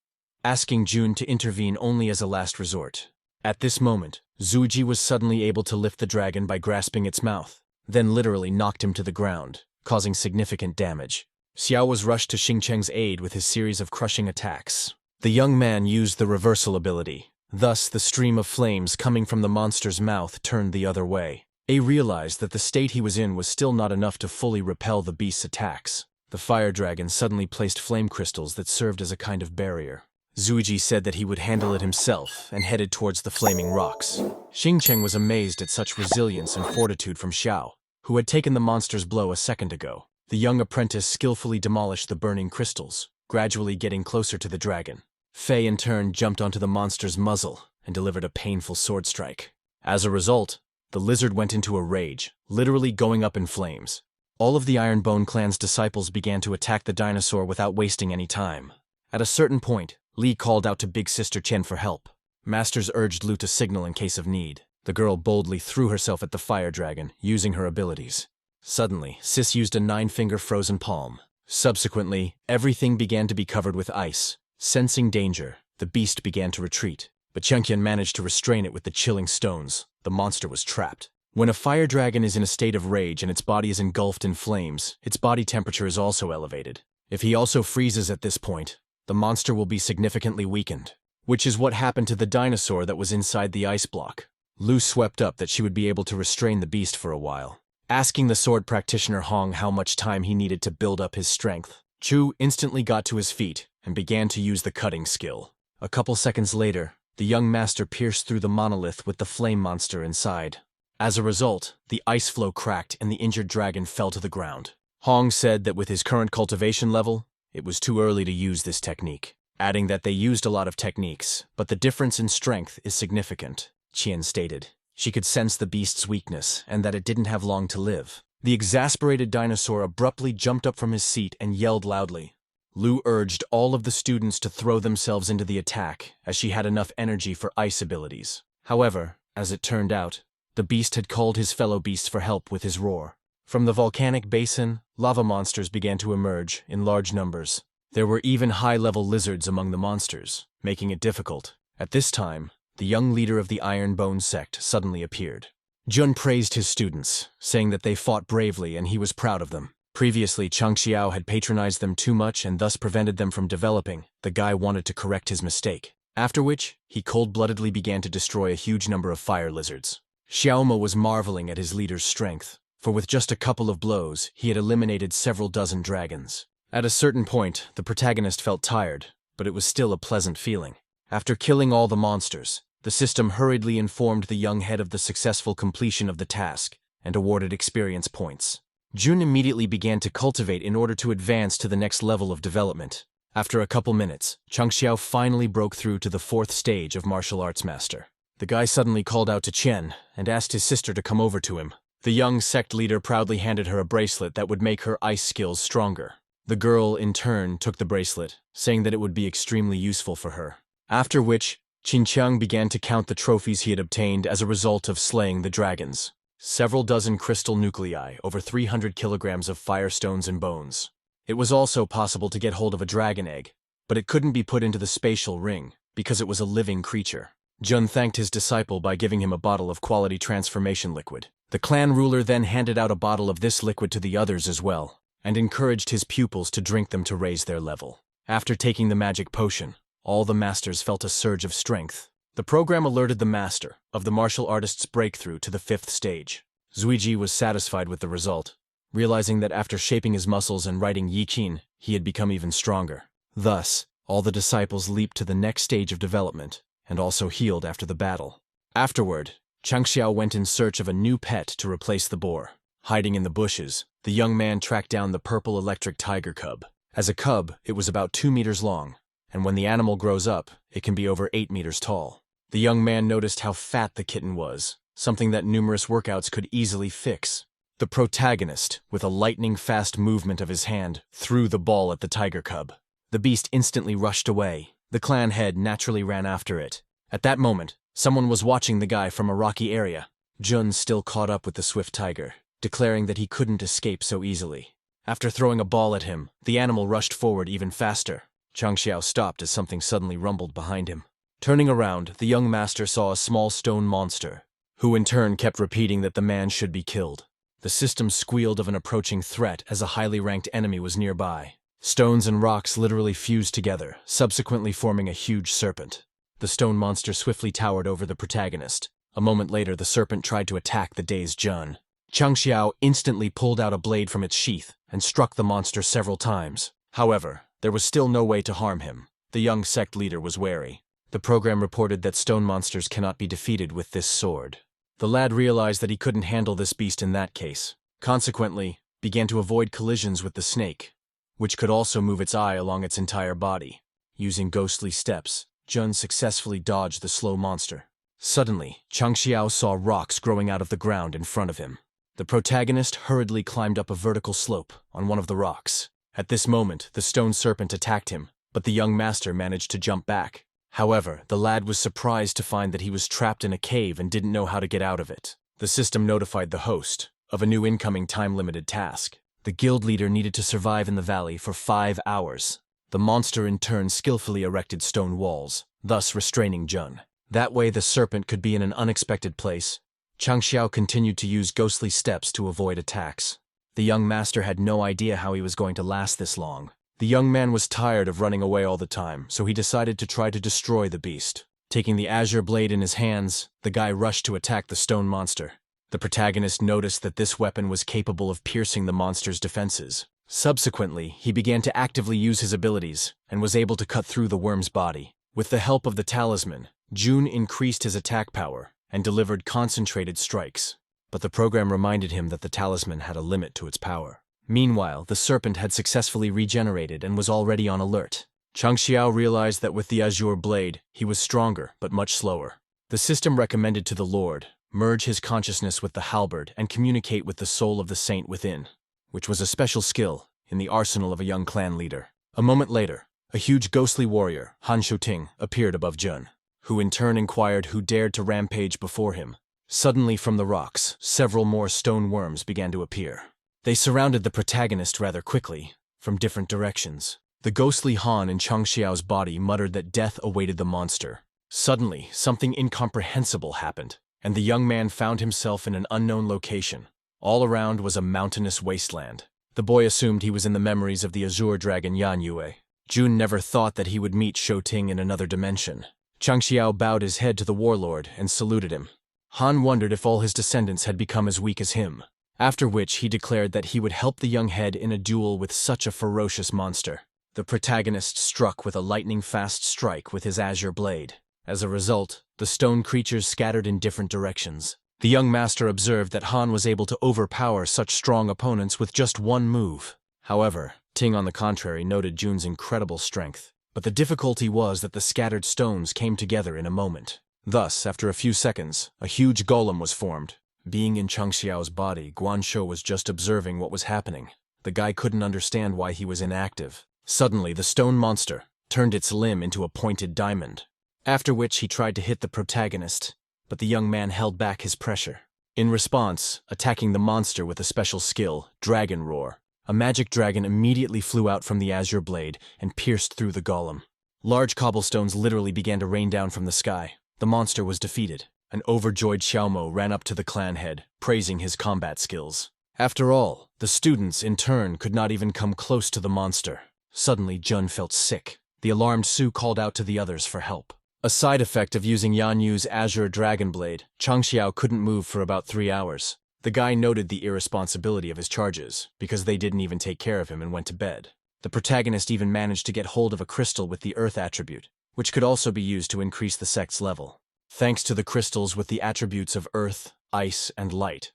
asking Jun to intervene only as a last resort. At this moment, Zuiji was suddenly able to lift the dragon by grasping its mouth, then literally knocked him to the ground, causing significant damage. Xiao was rushed to Xingcheng's aid with his series of crushing attacks. The young man used the reversal ability. Thus, the stream of flames coming from the monster's mouth turned the other way. A realized that the state he was in was still not enough to fully repel the beast's attacks. The fire dragon suddenly placed flame crystals that served as a kind of barrier. Zuiji said that he would handle it himself and headed towards the flaming rocks. Xingcheng was amazed at such resilience and fortitude from Xiao, who had taken the monster's blow a second ago. The young apprentice skillfully demolished the burning crystals, gradually getting closer to the dragon. Fei in turn jumped onto the monster's muzzle and delivered a painful sword strike. As a result, the lizard went into a rage, literally going up in flames. All of the Ironbone clan's disciples began to attack the dinosaur without wasting any time. At a certain point, Li called out to Big Sister Chen for help. Masters urged Lu to signal in case of need. The girl boldly threw herself at the fire dragon, using her abilities. Suddenly, Sis used a 9-finger frozen palm. Subsequently, everything began to be covered with ice. Sensing danger, the beast began to retreat, but Chengqian managed to restrain it with the chilling stones. The monster was trapped. When a fire dragon is in a state of rage and its body is engulfed in flames, its body temperature is also elevated. If he also freezes at this point, the monster will be significantly weakened, which is what happened to the dinosaur that was inside the ice block. Lu swept up that she would be able to restrain the beast for a while. Asking the sword practitioner Hong how much time he needed to build up his strength, Chu instantly got to his feet and began to use the cutting skill. A couple seconds later, the young master pierced through the monolith with the flame monster inside. As a result, the ice floe cracked and the injured dragon fell to the ground. Hong said that with his current cultivation level, it was too early to use this technique, adding that they used a lot of techniques, but the difference in strength is significant, Qian stated. She could sense the beast's weakness and that it didn't have long to live. The exasperated dinosaur abruptly jumped up from his seat and yelled loudly. Lu urged all of the students to throw themselves into the attack, as she had enough energy for ice abilities. However, as it turned out, the beast had called his fellow beasts for help with his roar. From the volcanic basin, lava monsters began to emerge in large numbers. There were even high-level lizards among the monsters, making it difficult. At this time, the young leader of the Ironbone sect suddenly appeared. Jun praised his students, saying that they fought bravely and he was proud of them. Previously, Chang Xiao had patronized them too much and thus prevented them from developing. The guy wanted to correct his mistake. After which, he cold-bloodedly began to destroy a huge number of fire lizards. Xiaomo was marveling at his leader's strength, for with just a couple of blows, he had eliminated several dozen dragons. At a certain point, the protagonist felt tired, but it was still a pleasant feeling. After killing all the monsters, the system hurriedly informed the young head of the successful completion of the task and awarded experience points. Jun immediately began to cultivate in order to advance to the next level of development. After a couple minutes, Changxiao finally broke through to the 4th stage of martial arts master. The guy suddenly called out to Chen and asked his sister to come over to him. The young sect leader proudly handed her a bracelet that would make her ice skills stronger. The girl, in turn, took the bracelet, saying that it would be extremely useful for her. After which, Qinqiang began to count the trophies he had obtained as a result of slaying the dragons. Several dozen crystal nuclei, over 300 kilograms of firestones and bones. It was also possible to get hold of a dragon egg, but it couldn't be put into the spatial ring because it was a living creature. Jun thanked his disciple by giving him a bottle of quality transformation liquid. The clan ruler then handed out a bottle of this liquid to the others as well, and encouraged his pupils to drink them to raise their level. After taking the magic potion, all the masters felt a surge of strength. The program alerted the master of the martial artist's breakthrough to the 5th stage. Zuiji was satisfied with the result, realizing that after shaping his muscles and writing Yi Qin, he had become even stronger. Thus, all the disciples leaped to the next stage of development, and also healed after the battle. Afterward, Changxiao went in search of a new pet to replace the boar. Hiding in the bushes, the young man tracked down the purple electric tiger cub. As a cub, it was about 2 meters long, and when the animal grows up, it can be over 8 meters tall. The young man noticed how fat the kitten was, something that numerous workouts could easily fix. The protagonist, with a lightning-fast movement of his hand, threw the ball at the tiger cub. The beast instantly rushed away. The clan head naturally ran after it. At that moment, someone was watching the guy from a rocky area. Jun still caught up with the swift tiger, declaring that he couldn't escape so easily. After throwing a ball at him, the animal rushed forward even faster. Changxiao stopped as something suddenly rumbled behind him. Turning around, the young master saw a small stone monster, who in turn kept repeating that the man should be killed. The system squealed of an approaching threat as a highly ranked enemy was nearby. Stones and rocks literally fused together, subsequently forming a huge serpent. The stone monster swiftly towered over the protagonist. A moment later, the serpent tried to attack the dazed Jun. Changxiao instantly pulled out a blade from its sheath and struck the monster several times. However, there was still no way to harm him. The young sect leader was wary. The program reported that stone monsters cannot be defeated with this sword. The lad realized that he couldn't handle this beast in that case. Consequently, began to avoid collisions with the snake, which could also move its eye along its entire body. Using ghostly steps, Jun successfully dodged the slow monster. Suddenly, Changxiao saw rocks growing out of the ground in front of him. The protagonist hurriedly climbed up a vertical slope on one of the rocks. At this moment, the stone serpent attacked him, but the young master managed to jump back. However, the lad was surprised to find that he was trapped in a cave and didn't know how to get out of it. The system notified the host of a new incoming time-limited task. The guild leader needed to survive in the valley for 5 hours. The monster in turn skillfully erected stone walls, thus restraining Jun. That way the serpent could be in an unexpected place. Changxiao continued to use ghostly steps to avoid attacks. The young master had no idea how he was going to last this long. The young man was tired of running away all the time, so he decided to try to destroy the beast. Taking the azure blade in his hands, the guy rushed to attack the stone monster. The protagonist noticed that this weapon was capable of piercing the monster's defenses. Subsequently, he began to actively use his abilities and was able to cut through the worm's body. With the help of the talisman, Jun increased his attack power and delivered concentrated strikes. But the program reminded him that the talisman had a limit to its power. Meanwhile, the serpent had successfully regenerated and was already on alert. Changxiao realized that with the azure blade, he was stronger but much slower. The system recommended to the Lord merge his consciousness with the halberd and communicate with the soul of the saint within, which was a special skill in the arsenal of a young clan leader. A moment later, a huge ghostly warrior, Han Shouting, appeared above Jun, who in turn inquired who dared to rampage before him. Suddenly from the rocks, several more stone worms began to appear. They surrounded the protagonist rather quickly, from different directions. The ghostly Han in Changxiao's body muttered that death awaited the monster. Suddenly, something incomprehensible happened, and the young man found himself in an unknown location. All around was a mountainous wasteland. The boy assumed he was in the memories of the azure dragon Yan Yue. Jun never thought that he would meet Shouting in another dimension. Changxiao bowed his head to the warlord and saluted him. Han wondered if all his descendants had become as weak as him, after which he declared that he would help the young head in a duel with such a ferocious monster. The protagonist struck with a lightning-fast strike with his azure blade. As a result, the stone creatures scattered in different directions. The young master observed that Han was able to overpower such strong opponents with just one move. However, Ting on the contrary noted Jun's incredible strength. But the difficulty was that the scattered stones came together in a moment. Thus, after a few seconds, a huge golem was formed. Being in Changxiao's body, Guanshou was just observing what was happening. The guy couldn't understand why he was inactive. Suddenly, the stone monster turned its limb into a pointed diamond, after which he tried to hit the protagonist, but the young man held back his pressure. In response, attacking the monster with a special skill, Dragon Roar, a magic dragon immediately flew out from the azure blade and pierced through the golem. Large cobblestones literally began to rain down from the sky. The monster was defeated. An overjoyed Xiaomo ran up to the clan head, praising his combat skills. After all, the students, in turn, could not even come close to the monster. Suddenly, Jun felt sick. The alarmed Su called out to the others for help. A side effect of using Yan Yu's azure dragon blade, Changxiao couldn't move for about 3 hours. The guy noted the irresponsibility of his charges, because they didn't even take care of him and went to bed. The protagonist even managed to get hold of a crystal with the earth attribute, which could also be used to increase the sect's level. Thanks to the crystals with the attributes of earth, ice, and light,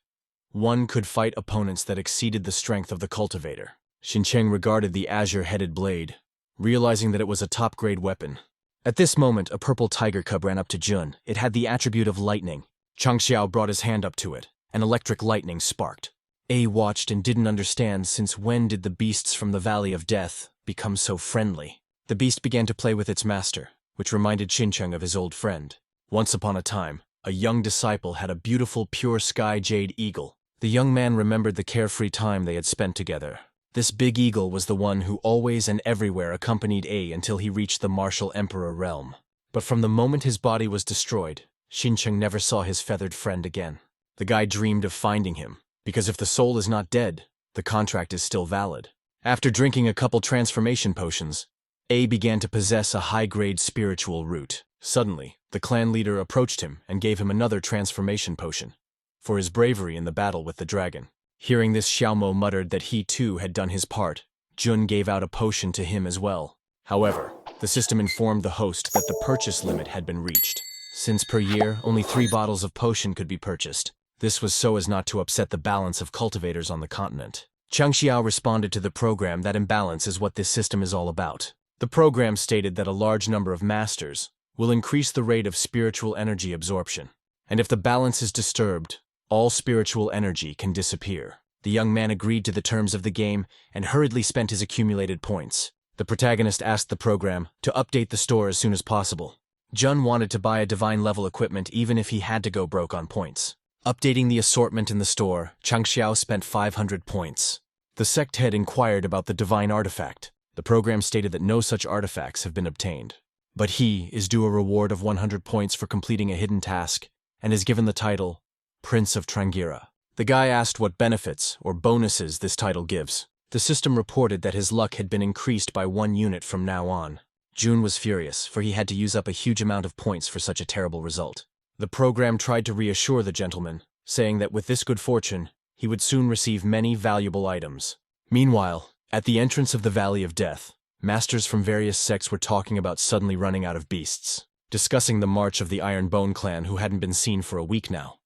one could fight opponents that exceeded the strength of the cultivator. Xincheng regarded the azure-headed blade, realizing that it was a top-grade weapon. At this moment, a purple tiger cub ran up to Jun. It had the attribute of lightning. Changxiao brought his hand up to it, and electric lightning sparked. A watched and didn't understand since when did the beasts from the Valley of Death become so friendly. The beast began to play with its master, which reminded Xincheng of his old friend. Once upon a time, a young disciple had a beautiful pure sky jade eagle. The young man remembered the carefree time they had spent together. This big eagle was the one who always and everywhere accompanied A until he reached the martial emperor realm. But from the moment his body was destroyed, Xincheng never saw his feathered friend again. The guy dreamed of finding him, because if the soul is not dead, the contract is still valid. After drinking a couple transformation potions, A began to possess a high-grade spiritual root. Suddenly, the clan leader approached him and gave him another transformation potion for his bravery in the battle with the dragon. Hearing this, Xiaomo muttered that he too had done his part. Jun gave out a potion to him as well. However, the system informed the host that the purchase limit had been reached. Since per year, only 3 bottles of potion could be purchased. This was so as not to upset the balance of cultivators on the continent. Changxiao responded to the program that imbalance is what this system is all about. The program stated that a large number of masters will increase the rate of spiritual energy absorption. And if the balance is disturbed, all spiritual energy can disappear. The young man agreed to the terms of the game and hurriedly spent his accumulated points. The protagonist asked the program to update the store as soon as possible. Jun wanted to buy a divine-level equipment even if he had to go broke on points. Updating the assortment in the store, Changxiao spent 500 points. The sect head inquired about the divine artifact. The program stated that no such artifacts have been obtained. But he is due a reward of 100 points for completing a hidden task, and is given the title Prince of Trangira. The guy asked what benefits or bonuses this title gives. The system reported that his luck had been increased by 1 unit from now on. Jun was furious, for he had to use up a huge amount of points for such a terrible result. The program tried to reassure the gentleman, saying that with this good fortune, he would soon receive many valuable items. Meanwhile, at the entrance of the Valley of Death, masters from various sects were talking about suddenly running out of beasts, discussing the march of the Iron Bone clan who hadn't been seen for a week now.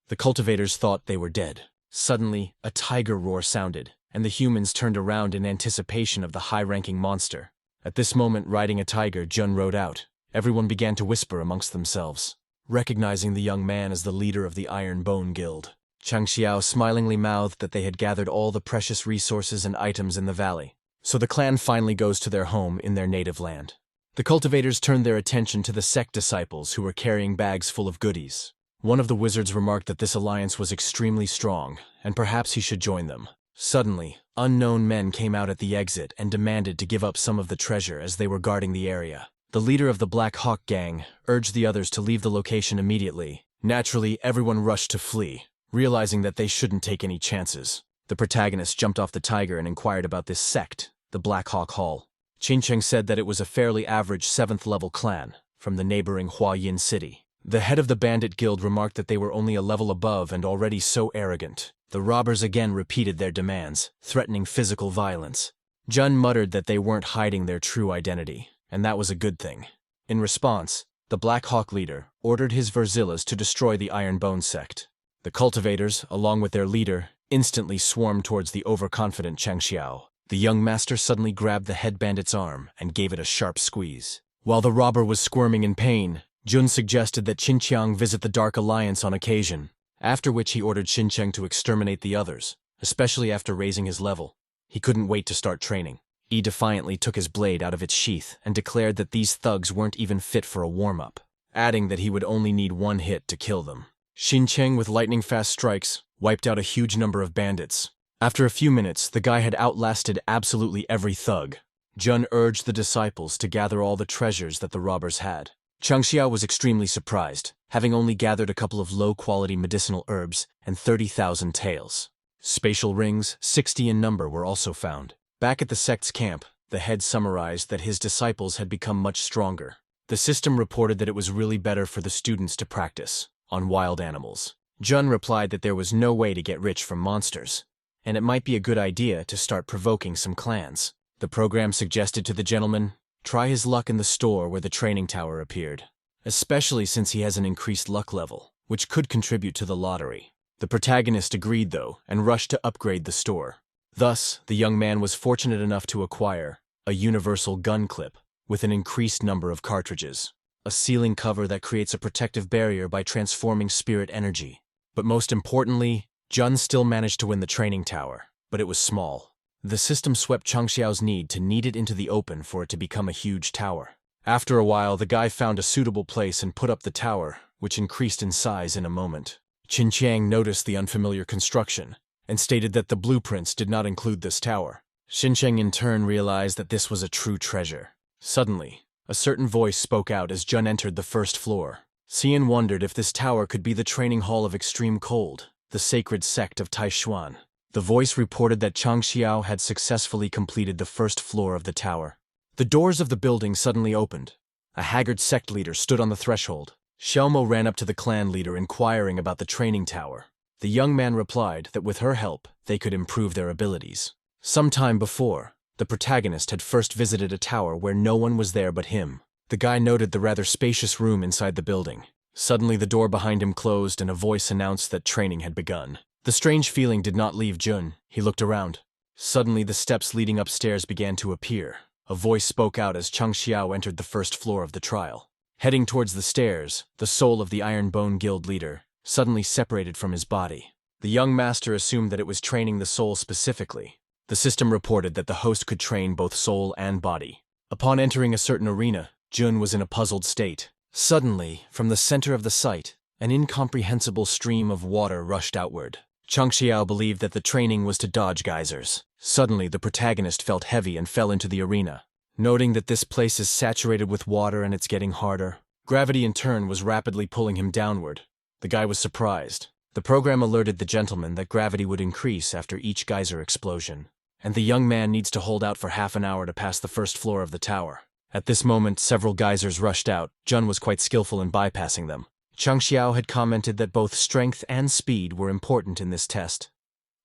The cultivators thought they were dead. Suddenly, a tiger roar sounded, and the humans turned around in anticipation of the high-ranking monster. At this moment, riding a tiger, Jun rode out. Everyone began to whisper amongst themselves, recognizing the young man as the leader of the Iron Bone Guild. Changxiao smilingly mouthed that they had gathered all the precious resources and items in the valley, so the clan finally goes to their home in their native land. The cultivators turned their attention to the sect disciples who were carrying bags full of goodies. One of the wizards remarked that this alliance was extremely strong, and perhaps he should join them. Suddenly, unknown men came out at the exit and demanded to give up some of the treasure as they were guarding the area. The leader of the Black Hawk gang urged the others to leave the location immediately. Naturally, everyone rushed to flee, realizing that they shouldn't take any chances. The protagonist jumped off the tiger and inquired about this sect, the Black Hawk Hall. Qincheng said that it was a fairly average 7th-level clan from the neighboring Huayin city. The head of the bandit guild remarked that they were only a level above and already so arrogant. The robbers again repeated their demands, threatening physical violence. Jun muttered that they weren't hiding their true identity, and that was a good thing. In response, the Black Hawk leader ordered his Verzillas to destroy the Iron Bone sect. The cultivators, along with their leader, instantly swarmed towards the overconfident Chang Xiao. The young master suddenly grabbed the head bandit's arm and gave it a sharp squeeze. While the robber was squirming in pain, Jun suggested that Qinqiang visit the Dark Alliance on occasion, after which he ordered Xincheng to exterminate the others, especially after raising his level. He couldn't wait to start training. He defiantly took his blade out of its sheath and declared that these thugs weren't even fit for a warm-up, adding that he would only need one hit to kill them. Xincheng, with lightning-fast strikes, wiped out a huge number of bandits. After a few minutes, the guy had outlasted absolutely every thug. Jun urged the disciples to gather all the treasures that the robbers had. Chang Xiao was extremely surprised, having only gathered a couple of low-quality medicinal herbs and 30,000 taels. Spatial rings, 60 in number, were also found. Back at the sect's camp, the head summarized that his disciples had become much stronger. The system reported that it was really better for the students to practice on wild animals. Jun replied that there was no way to get rich from monsters, and it might be a good idea to start provoking some clans. The program suggested to the gentleman, try his luck in the store where the training tower appeared, especially since he has an increased luck level, which could contribute to the lottery. The protagonist agreed, though, and rushed to upgrade the store. Thus, the young man was fortunate enough to acquire a universal gun clip with an increased number of cartridges, a ceiling cover that creates a protective barrier by transforming spirit energy. But most importantly, Jun still managed to win the training tower, but it was small. The system swept Chang Xiao's need to knead it into the open for it to become a huge tower. After a while, the guy found a suitable place and put up the tower, which increased in size in a moment. Qinqiang noticed the unfamiliar construction and stated that the blueprints did not include this tower. Xincheng in turn realized that this was a true treasure. Suddenly, a certain voice spoke out as Jun entered the first floor. Xian wondered if this tower could be the training hall of extreme cold, the sacred sect of Taishuan. The voice reported that Chang Xiao had successfully completed the first floor of the tower. The doors of the building suddenly opened. A haggard sect leader stood on the threshold. Xiaomo ran up to the clan leader inquiring about the training tower. The young man replied that with her help, they could improve their abilities. Some time before, the protagonist had first visited a tower where no one was there but him. The guy noted the rather spacious room inside the building. Suddenly the door behind him closed and a voice announced that training had begun. The strange feeling did not leave Jun. He looked around. Suddenly the steps leading upstairs began to appear. A voice spoke out as Chang Xiao entered the first floor of the trial. Heading towards the stairs, the soul of the Iron Bone Guild leader suddenly separated from his body. The young master assumed that it was training the soul specifically. The system reported that the host could train both soul and body. Upon entering a certain arena, Jun was in a puzzled state. Suddenly, from the center of the site, an incomprehensible stream of water rushed outward. Chang Xiao believed that the training was to dodge geysers. Suddenly, the protagonist felt heavy and fell into the arena. Noting that this place is saturated with water and it's getting harder, gravity in turn was rapidly pulling him downward. The guy was surprised. The program alerted the gentleman that gravity would increase after each geyser explosion, and the young man needs to hold out for half an hour to pass the first floor of the tower. At this moment, several geysers rushed out. Jun was quite skillful in bypassing them. Chang Xiao had commented that both strength and speed were important in this test,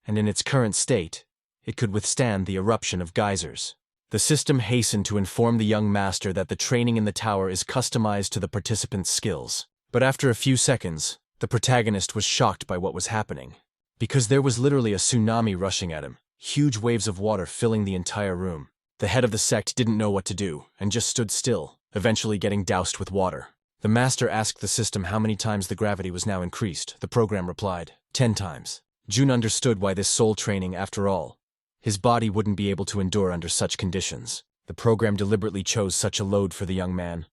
and in its current state, it could withstand the eruption of geysers. The system hastened to inform the young master that the training in the tower is customized to the participant's skills. But after a few seconds, the protagonist was shocked by what was happening, because there was literally a tsunami rushing at him, huge waves of water filling the entire room. The head of the sect didn't know what to do and just stood still, eventually getting doused with water. The master asked the system how many times the gravity was now increased. The program replied, 10 times. Jun understood why this soul training, after all. His body wouldn't be able to endure under such conditions. The program deliberately chose such a load for the young man,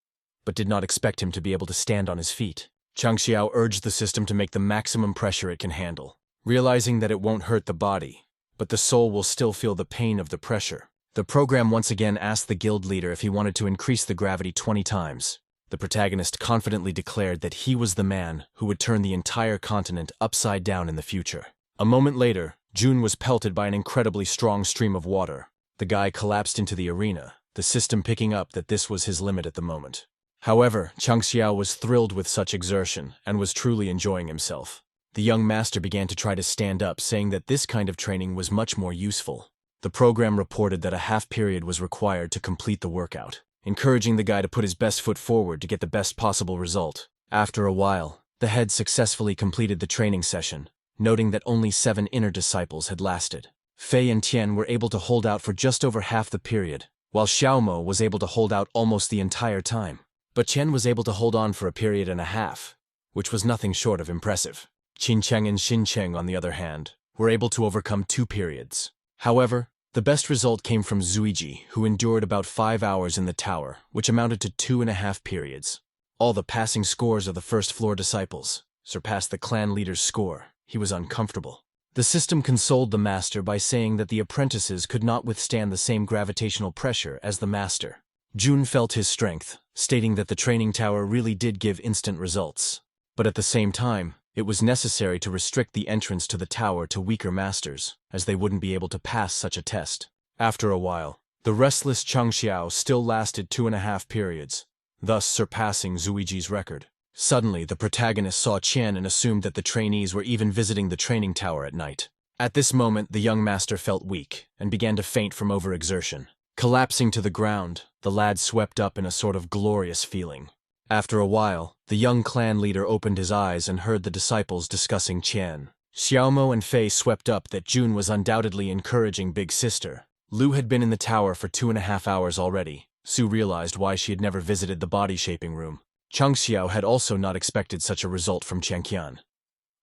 but did not expect him to be able to stand on his feet. Chang Xiao urged the system to make the maximum pressure it can handle, realizing that it won't hurt the body, but the soul will still feel the pain of the pressure. The program once again asked the guild leader if he wanted to increase the gravity 20 times. The protagonist confidently declared that he was the man who would turn the entire continent upside down in the future. A moment later, Jun was pelted by an incredibly strong stream of water. The guy collapsed into the arena, the system picking up that this was his limit at the moment. However, Chang Xiao was thrilled with such exertion and was truly enjoying himself. The young master began to try to stand up, saying that this kind of training was much more useful. The program reported that a half period was required to complete the workout, encouraging the guy to put his best foot forward to get the best possible result. After a while, The head successfully completed the training session, noting that only 7 inner disciples had lasted. Fei and Tian were able to hold out for just over half the period, while Xiaomo was able to hold out almost the entire time. But Chen was able to hold on for a period and a half, which was nothing short of impressive. Qin Cheng and Xin Cheng, on the other hand, were able to overcome 2 periods. However, the best result came from Zuiji, who endured about 5 hours in the tower, which amounted to 2.5 periods. All the passing scores of the first-floor disciples surpassed the clan leader's score. He was uncomfortable. The system consoled the master by saying that the apprentices could not withstand the same gravitational pressure as the master. Jun felt his strength, stating that the training tower really did give instant results. But at the same time, it was necessary to restrict the entrance to the tower to weaker masters, as they wouldn't be able to pass such a test. After a while, the restless Chang Xiao still lasted 2.5 periods, thus surpassing Zuiji's record. Suddenly, the protagonist saw Qian and assumed that the trainees were even visiting the training tower at night. At this moment, the young master felt weak and began to faint from overexertion. Collapsing to the ground, the lad swept up in a sort of glorious feeling. After a while, the young clan leader opened his eyes and heard the disciples discussing Qian. Xiaomo and Fei swept up that Jun was undoubtedly encouraging Big Sister. Lu had been in the tower for 2.5 hours already. Su realized why she had never visited the body-shaping room. Chang Xiao had also not expected such a result from Changqian,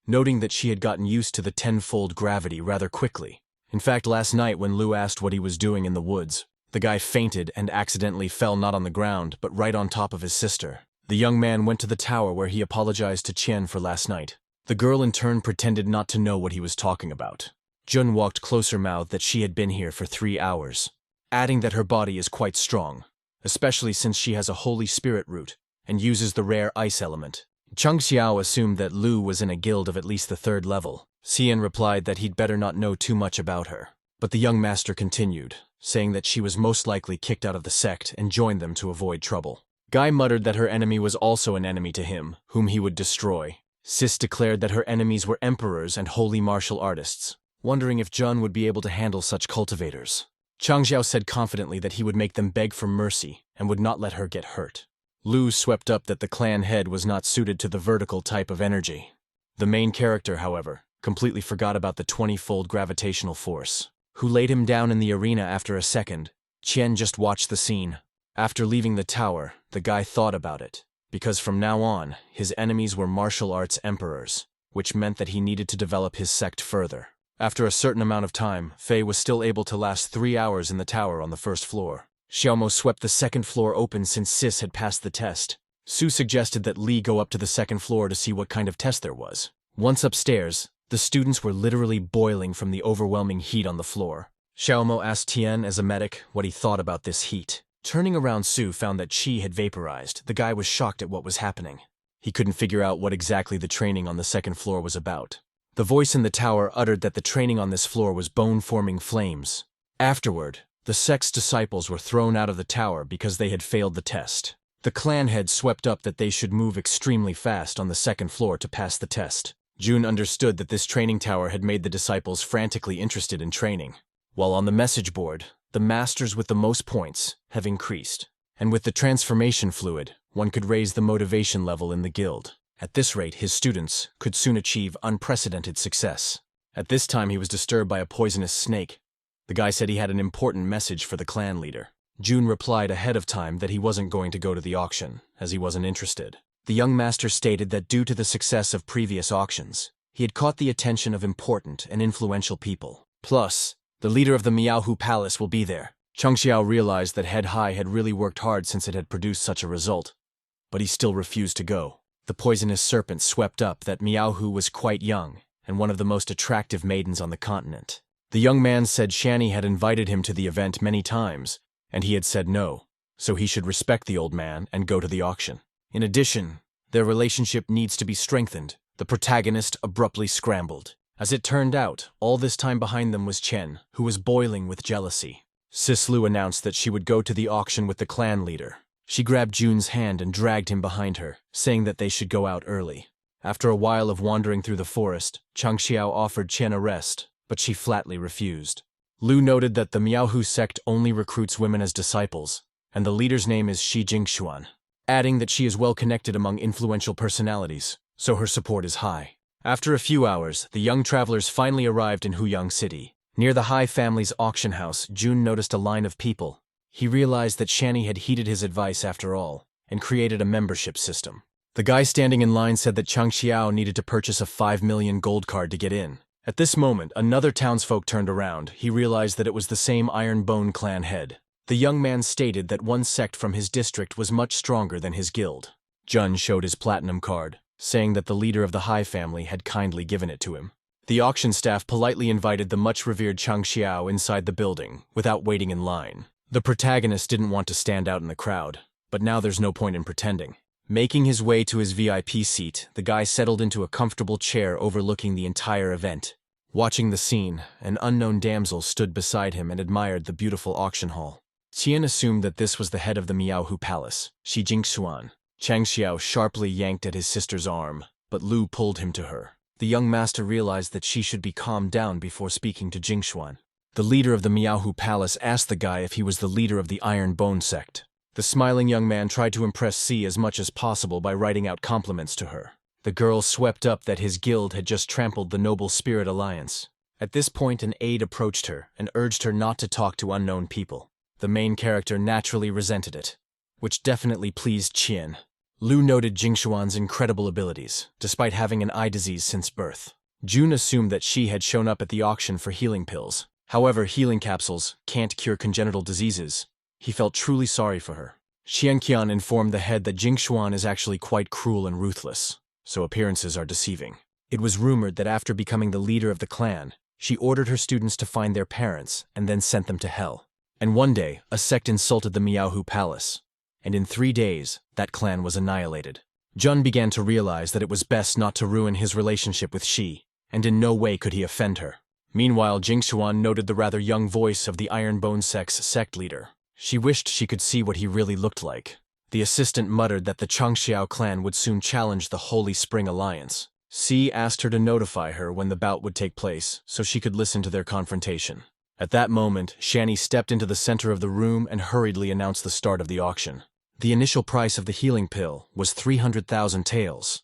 noting that she had gotten used to the 10-fold gravity rather quickly. In fact, last night when Lu asked what he was doing in the woods, the guy fainted and accidentally fell not on the ground, but right on top of his sister. The young man went to the tower where he apologized to Qian for last night. The girl in turn pretended not to know what he was talking about. Jun walked closer-mouthed that she had been here for 3 hours, adding that her body is quite strong, especially since she has a holy spirit root and uses the rare ice element. Chang Xiao assumed that Lu was in a guild of at least the 3rd level. Xian replied that he'd better not know too much about her. But the young master continued, saying that she was most likely kicked out of the sect and joined them to avoid trouble. Guy muttered that her enemy was also an enemy to him, whom he would destroy. Sis declared that her enemies were emperors and holy martial artists, wondering if Jun would be able to handle such cultivators. Chang Xiao said confidently that he would make them beg for mercy and would not let her get hurt. Lu swept up that the clan head was not suited to the vertical type of energy. The main character, however, completely forgot about the 20-fold gravitational force. Who laid him down in the arena after a second? Qian just watched the scene. After leaving the tower, the guy thought about it, because from now on, his enemies were martial arts emperors, which meant that he needed to develop his sect further. After a certain amount of time, Fei was still able to last 3 hours in the tower on the 1st floor. Xiaomo swept the 2nd floor open since Sis had passed the test. Su suggested that Li go up to the 2nd floor to see what kind of test there was. Once upstairs, the students were literally boiling from the overwhelming heat on the floor. Xiaomo asked Tian as a medic what he thought about this heat. Turning around, Su found that Qi had vaporized. The guy was shocked at what was happening. He couldn't figure out what exactly the training on the 2nd floor was about. The voice in the tower uttered that the training on this floor was bone-forming flames. Afterward, the sect's disciples were thrown out of the tower because they had failed the test. The clan head swept up that they should move extremely fast on the 2nd floor to pass the test. Jun understood that this training tower had made the disciples frantically interested in training. While on the message board, the masters with the most points have increased. And with the transformation fluid, one could raise the motivation level in the guild. At this rate, his students could soon achieve unprecedented success. At this time, he was disturbed by a poisonous snake. The guy said he had an important message for the clan leader. Jun replied ahead of time that he wasn't going to go to the auction, as he wasn't interested. The young master stated that due to the success of previous auctions, he had caught the attention of important and influential people. Plus, the leader of the Miaohu Palace will be there. Chang Xiao realized that Head High had really worked hard since it had produced such a result, but he still refused to go. The poisonous serpent swept up that Miaohu was quite young and one of the most attractive maidens on the continent. The young man said Shani had invited him to the event many times, and he had said no, so he should respect the old man and go to the auction. In addition, their relationship needs to be strengthened. The protagonist abruptly scrambled. As it turned out, all this time behind them was Chen, who was boiling with jealousy. Sislu announced that she would go to the auction with the clan leader. She grabbed Jun's hand and dragged him behind her, saying that they should go out early. After a while of wandering through the forest, Chang Xiao offered Chen a rest, but she flatly refused. Lu noted that the Miaohu sect only recruits women as disciples, and the leader's name is Shi Jingxuan, adding that she is well connected among influential personalities. so her support is high. After a few hours, the young travelers finally arrived in Huyang City. Near the Hai family's auction house, Jun noticed a line of people. He realized that Shanny had heeded his advice after all, and created a membership system. The guy standing in line said that Chang Xiao needed to purchase a 5 million gold card to get in. At this moment, another townsfolk turned around. He realized that it was the same Iron Bone clan head. The young man stated that one sect from his district was much stronger than his guild. Jun showed his platinum card, saying that the leader of the Hai family had kindly given it to him. The auction staff politely invited the much-revered Chang Xiao inside the building, without waiting in line. The protagonist didn't want to stand out in the crowd, but now there's no point in pretending. Making his way to his VIP seat, the guy settled into a comfortable chair overlooking the entire event. Watching the scene, an unknown damsel stood beside him and admired the beautiful auction hall. Qian assumed that this was the head of the Miaohu Palace, Shi Jingxuan. Chang Xiao sharply yanked at his sister's arm, but Lu pulled him to her. The young master realized that she should be calmed down before speaking to Jingxuan. The leader of the Miaohu Palace asked the guy if he was the leader of the Iron Bone sect. The smiling young man tried to impress Si as much as possible by writing out compliments to her. The girl swept up that his guild had just trampled the Noble Spirit Alliance. At this point, an aide approached her and urged her not to talk to unknown people. The main character naturally resented it, which definitely pleased Qian. Lu noted Jingxuan's incredible abilities, despite having an eye disease since birth. Jun assumed that she had shown up at the auction for healing pills. However, healing capsules can't cure congenital diseases. He felt truly sorry for her. Xianqian informed the head that Jingxuan is actually quite cruel and ruthless, so appearances are deceiving. It was rumored that after becoming the leader of the clan, she ordered her students to find their parents and then sent them to hell. And one day, a sect insulted the Miaohu Palace, and in 3 days, that clan was annihilated. Jun began to realize that it was best not to ruin his relationship with Shi, and in no way could he offend her. Meanwhile, Jingxuan noted the rather young voice of the Iron Bone sect's sect leader. She wished she could see what he really looked like. The assistant muttered that the Changxiao clan would soon challenge the Holy Spring Alliance. Si asked her to notify her when the bout would take place, so she could listen to their confrontation. At that moment, Shanny stepped into the center of the room and hurriedly announced the start of the auction. The initial price of the healing pill was 300,000 taels.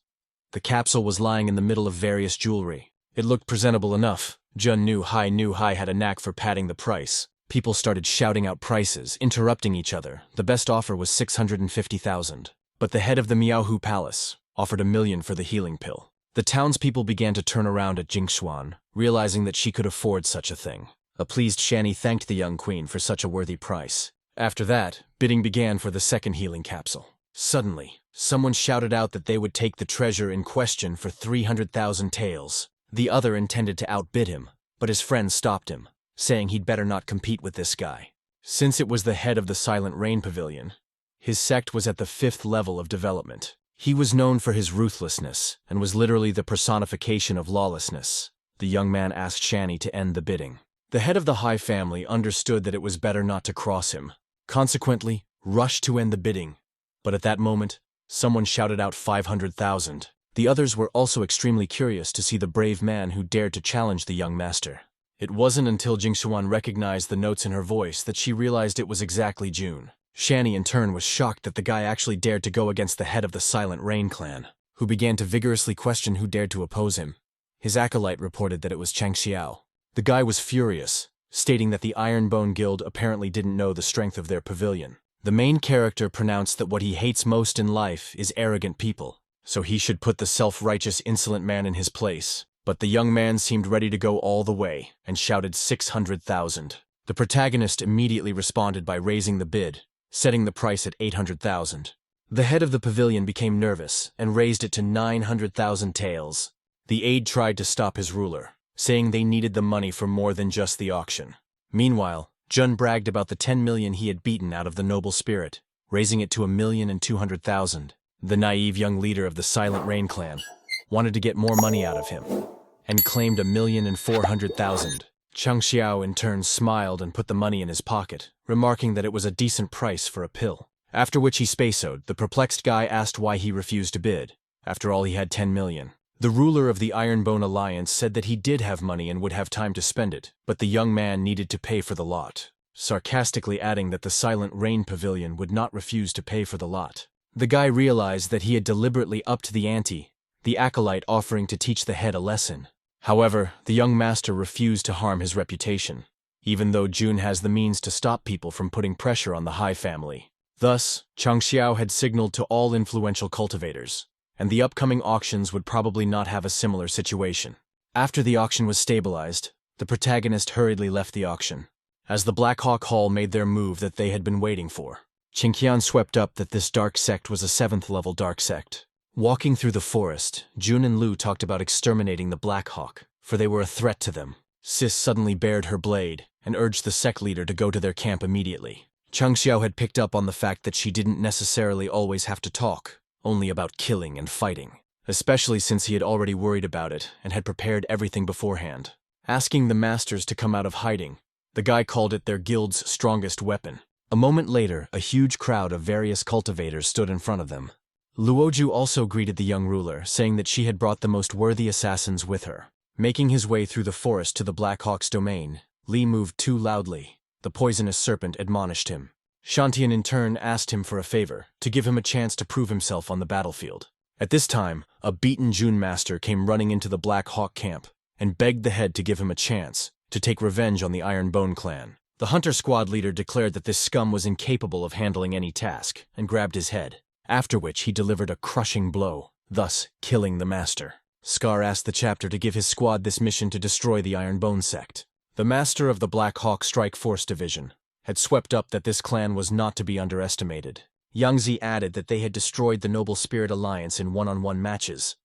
The capsule was lying in the middle of various jewelry. It looked presentable enough. Jun knew Hai had a knack for padding the price. People started shouting out prices, interrupting each other. The best offer was 650,000. But the head of the Miaohu Palace offered 1 million for the healing pill. The townspeople began to turn around at Jingxuan, realizing that she could afford such a thing. A pleased Shanny thanked the young queen for such a worthy price. After that, bidding began for the second healing capsule. Suddenly, someone shouted out that they would take the treasure in question for 300,000 taels. The other intended to outbid him, but his friend stopped him, saying he'd better not compete with this guy. Since it was the head of the Silent Rain Pavilion, his sect was at the 5th level of development. He was known for his ruthlessness and was literally the personification of lawlessness. The young man asked Shanny to end the bidding. The head of the Hai family understood that it was better not to cross him, consequently rushed to end the bidding. But at that moment, someone shouted out 500,000. The others were also extremely curious to see the brave man who dared to challenge the young master. It wasn't until Jingxuan recognized the notes in her voice that she realized it was exactly June. Shanny in turn was shocked that the guy actually dared to go against the head of the Silent Rain clan, who began to vigorously question who dared to oppose him. His acolyte reported that it was Chang Xiao. The guy was furious, stating that the Iron Bone Guild apparently didn't know the strength of their pavilion. The main character pronounced that what he hates most in life is arrogant people, so he should put the self-righteous insolent man in his place. But the young man seemed ready to go all the way, and shouted 600,000. The protagonist immediately responded by raising the bid, setting the price at 800,000. The head of the pavilion became nervous, and raised it to 900,000 taels. The aide tried to stop his ruler, saying they needed the money for more than just the auction. Meanwhile, Jun bragged about the 10 million he had beaten out of the noble spirit, raising it to 1,200,000. The naive young leader of the Silent Rain clan wanted to get more money out of him, and claimed 1,400,000. Chang Xiao in turn smiled and put the money in his pocket, remarking that it was a decent price for a pill. After which he spaceoed. The perplexed guy asked why he refused to bid. After all, he had 10 million. The ruler of the Iron Bone Alliance said that he did have money and would have time to spend it, but the young man needed to pay for the lot, sarcastically adding that the Silent Rain Pavilion would not refuse to pay for the lot. The guy realized that he had deliberately upped the ante, the acolyte offering to teach the head a lesson. However, the young master refused to harm his reputation, even though Jun has the means to stop people from putting pressure on the Hai family. Thus, Changxiao had signaled to all influential cultivators, and the upcoming auctions would probably not have a similar situation. After the auction was stabilized, the protagonist hurriedly left the auction, as the Black Hawk Hall made their move that they had been waiting for. Qingqian swept up that this dark sect was a 7th-level dark sect. Walking through the forest, Jun and Lu talked about exterminating the Black Hawk, for they were a threat to them. Sis suddenly bared her blade and urged the sect leader to go to their camp immediately. Changxiao had picked up on the fact that she didn't necessarily always have to talk, only about killing and fighting, especially since he had already worried about it and had prepared everything beforehand. Asking the masters to come out of hiding, the guy called it their guild's strongest weapon. A moment later, a huge crowd of various cultivators stood in front of them. Luoju also greeted the young ruler, saying that she had brought the most worthy assassins with her. Making his way through the forest to the Black Hawk's domain, Li moved too loudly. The poisonous serpent admonished him. Shantian in turn asked him for a favor, to give him a chance to prove himself on the battlefield. At this time, a beaten Jun master came running into the Black Hawk camp and begged the head to give him a chance to take revenge on the Iron Bone clan. The hunter squad leader declared that this scum was incapable of handling any task and grabbed his head, after which he delivered a crushing blow, thus killing the master. Scar asked the chapter to give his squad this mission to destroy the Iron Bone sect. The master of the Black Hawk Strike Force Division had swept up that this clan was not to be underestimated. Yangzi added that they had destroyed the Noble Spirit Alliance in one-on-one matches,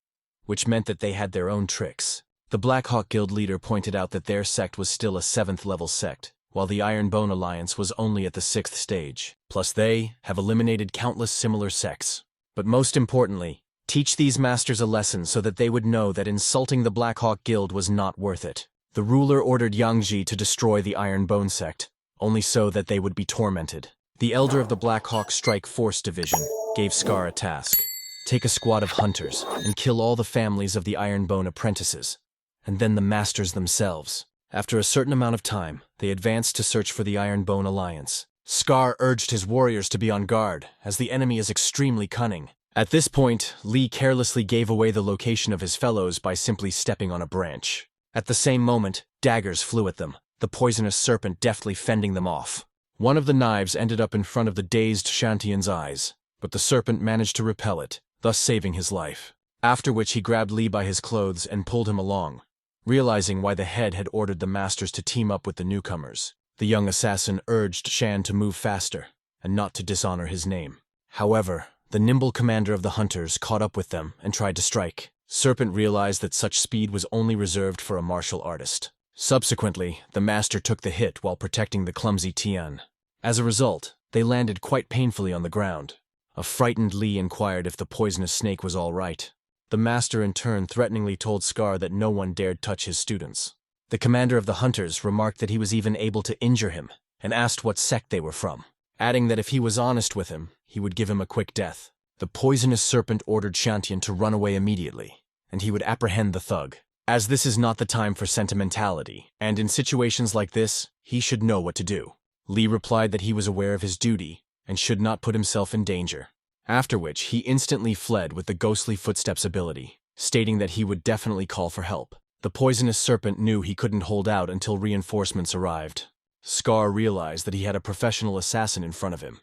which meant that they had their own tricks. The Black Hawk Guild leader pointed out that their sect was still a 7th-level sect, while the Iron Bone Alliance was only at the 6th stage. Plus they have eliminated countless similar sects. But most importantly, teach these masters a lesson so that they would know that insulting the Black Hawk Guild was not worth it. The ruler ordered Yangji to destroy the Iron Bone sect, only so that they would be tormented. The elder of the Black Hawk Strike Force Division gave Scar a task. Take a squad of hunters and kill all the families of the Iron Bone apprentices, and then the masters themselves. After a certain amount of time, they advanced to search for the Iron Bone Alliance. Scar urged his warriors to be on guard, as the enemy is extremely cunning. At this point, Li carelessly gave away the location of his fellows by simply stepping on a branch. At the same moment, daggers flew at them, the poisonous serpent deftly fending them off. One of the knives ended up in front of the dazed Shantian's eyes, but the serpent managed to repel it, thus saving his life. After which he grabbed Li by his clothes and pulled him along. Realizing why the head had ordered the masters to team up with the newcomers, the young assassin urged Shan to move faster, and not to dishonor his name. However, the nimble commander of the hunters caught up with them and tried to strike. Serpent realized that such speed was only reserved for a martial artist. Subsequently, the master took the hit while protecting the clumsy Tian. As a result, they landed quite painfully on the ground. A frightened Li inquired if the poisonous snake was all right. The master in turn threateningly told Scar that no one dared touch his students. The commander of the hunters remarked that he was even able to injure him, and asked what sect they were from, adding that if he was honest with him, he would give him a quick death. The poisonous serpent ordered Shantian to run away immediately, and he would apprehend the thug. As this is not the time for sentimentality, and in situations like this, he should know what to do. Li replied that he was aware of his duty, and should not put himself in danger. After which, he instantly fled with the ghostly footsteps ability, stating that he would definitely call for help. The poisonous serpent knew he couldn't hold out until reinforcements arrived. Scar realized that he had a professional assassin in front of him,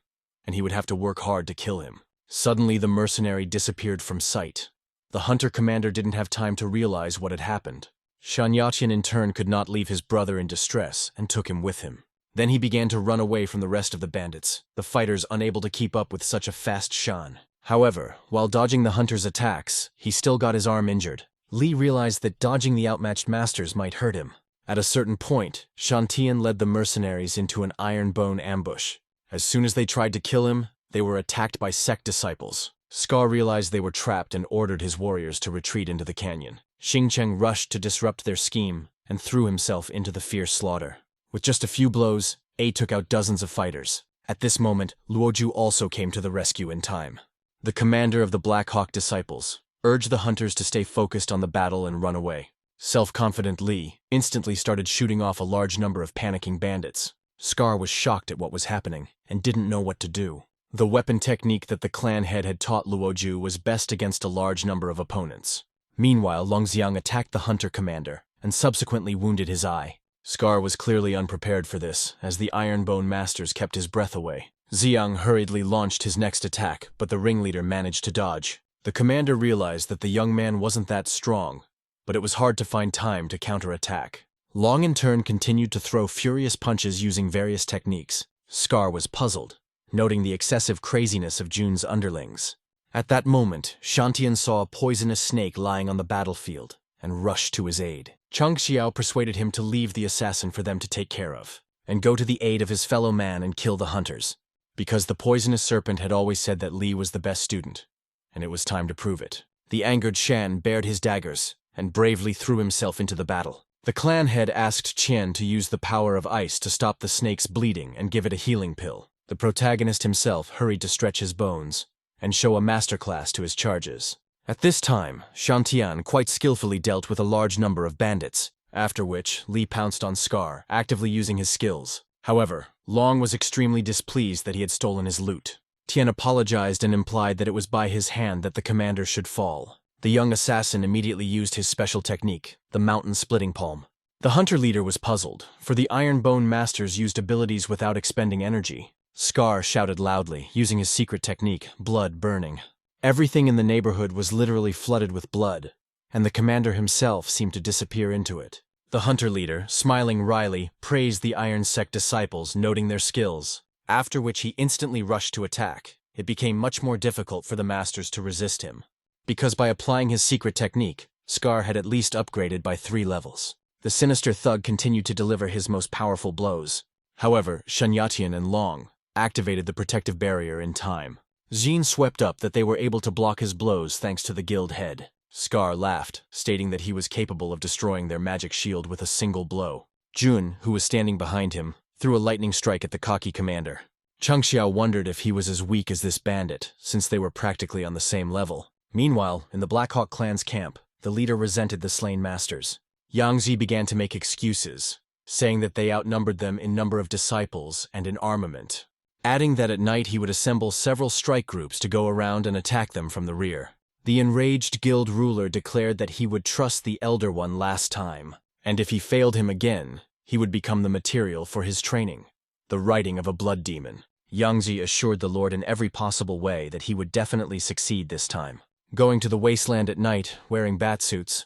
and he would have to work hard to kill him. Suddenly, the mercenary disappeared from sight. The hunter commander didn't have time to realize what had happened. Shan Yaqian in turn could not leave his brother in distress and took him with him. Then he began to run away from the rest of the bandits, the fighters unable to keep up with such a fast Shan. However, while dodging the hunter's attacks, he still got his arm injured. Li realized that dodging the outmatched masters might hurt him. At a certain point, Shantian led the mercenaries into an Iron Bone ambush. As soon as they tried to kill him, they were attacked by sect disciples. Scar realized they were trapped and ordered his warriors to retreat into the canyon. Xingcheng rushed to disrupt their scheme and threw himself into the fierce slaughter. With just a few blows, A took out dozens of fighters. At this moment, Luoju also came to the rescue in time. The commander of the Black Hawk disciples urged the hunters to stay focused on the battle and run away. Self-confident Li instantly started shooting off a large number of panicking bandits. Scar was shocked at what was happening and didn't know what to do. The weapon technique that the clan head had taught Luoju was best against a large number of opponents. Meanwhile, Longxiang attacked the hunter commander and subsequently wounded his eye. Scar was clearly unprepared for this, as the Ironbone masters kept his breath away. Xiang hurriedly launched his next attack, but the ringleader managed to dodge. The commander realized that the young man wasn't that strong, but it was hard to find time to counterattack. Long in turn continued to throw furious punches using various techniques. Scar was puzzled, noting the excessive craziness of Jun's underlings. At that moment, Shantian saw a poisonous snake lying on the battlefield and rushed to his aid. Chang Xiao persuaded him to leave the assassin for them to take care of, and go to the aid of his fellow man and kill the hunters, because the poisonous serpent had always said that Li was the best student, and it was time to prove it. The angered Shan bared his daggers and bravely threw himself into the battle. The clan head asked Qian to use the power of ice to stop the snake's bleeding and give it a healing pill. The protagonist himself hurried to stretch his bones and show a masterclass to his charges. At this time, Shantian quite skillfully dealt with a large number of bandits, after which Li pounced on Scar, actively using his skills. However, Long was extremely displeased that he had stolen his loot. Tian apologized and implied that it was by his hand that the commander should fall. The young assassin immediately used his special technique, the mountain-splitting palm. The hunter leader was puzzled, for the Ironbone masters used abilities without expending energy. Scar shouted loudly, using his secret technique, blood burning. Everything in the neighborhood was literally flooded with blood, and the commander himself seemed to disappear into it. The hunter leader, smiling wryly, praised the Iron Sect disciples, noting their skills, after which he instantly rushed to attack. It became much more difficult for the masters to resist him, because by applying his secret technique, Scar had at least upgraded by 3 levels. The sinister thug continued to deliver his most powerful blows. However, Shantian and Long activated the protective barrier in time. Xin swept up that they were able to block his blows thanks to the guild head. Scar laughed, stating that he was capable of destroying their magic shield with a single blow. Jun, who was standing behind him, threw a lightning strike at the cocky commander. Changxiao wondered if he was as weak as this bandit, since they were practically on the same level. Meanwhile, in the Blackhawk clan's camp, the leader resented the slain masters. Yangzi began to make excuses, saying that they outnumbered them in number of disciples and in armament, adding that at night he would assemble several strike groups to go around and attack them from the rear. The enraged guild ruler declared that he would trust the Elder One last time, and if he failed him again, he would become the material for his training, the writing of a blood demon. Yangzi assured the Lord in every possible way that he would definitely succeed this time. Going to the wasteland at night, wearing batsuits,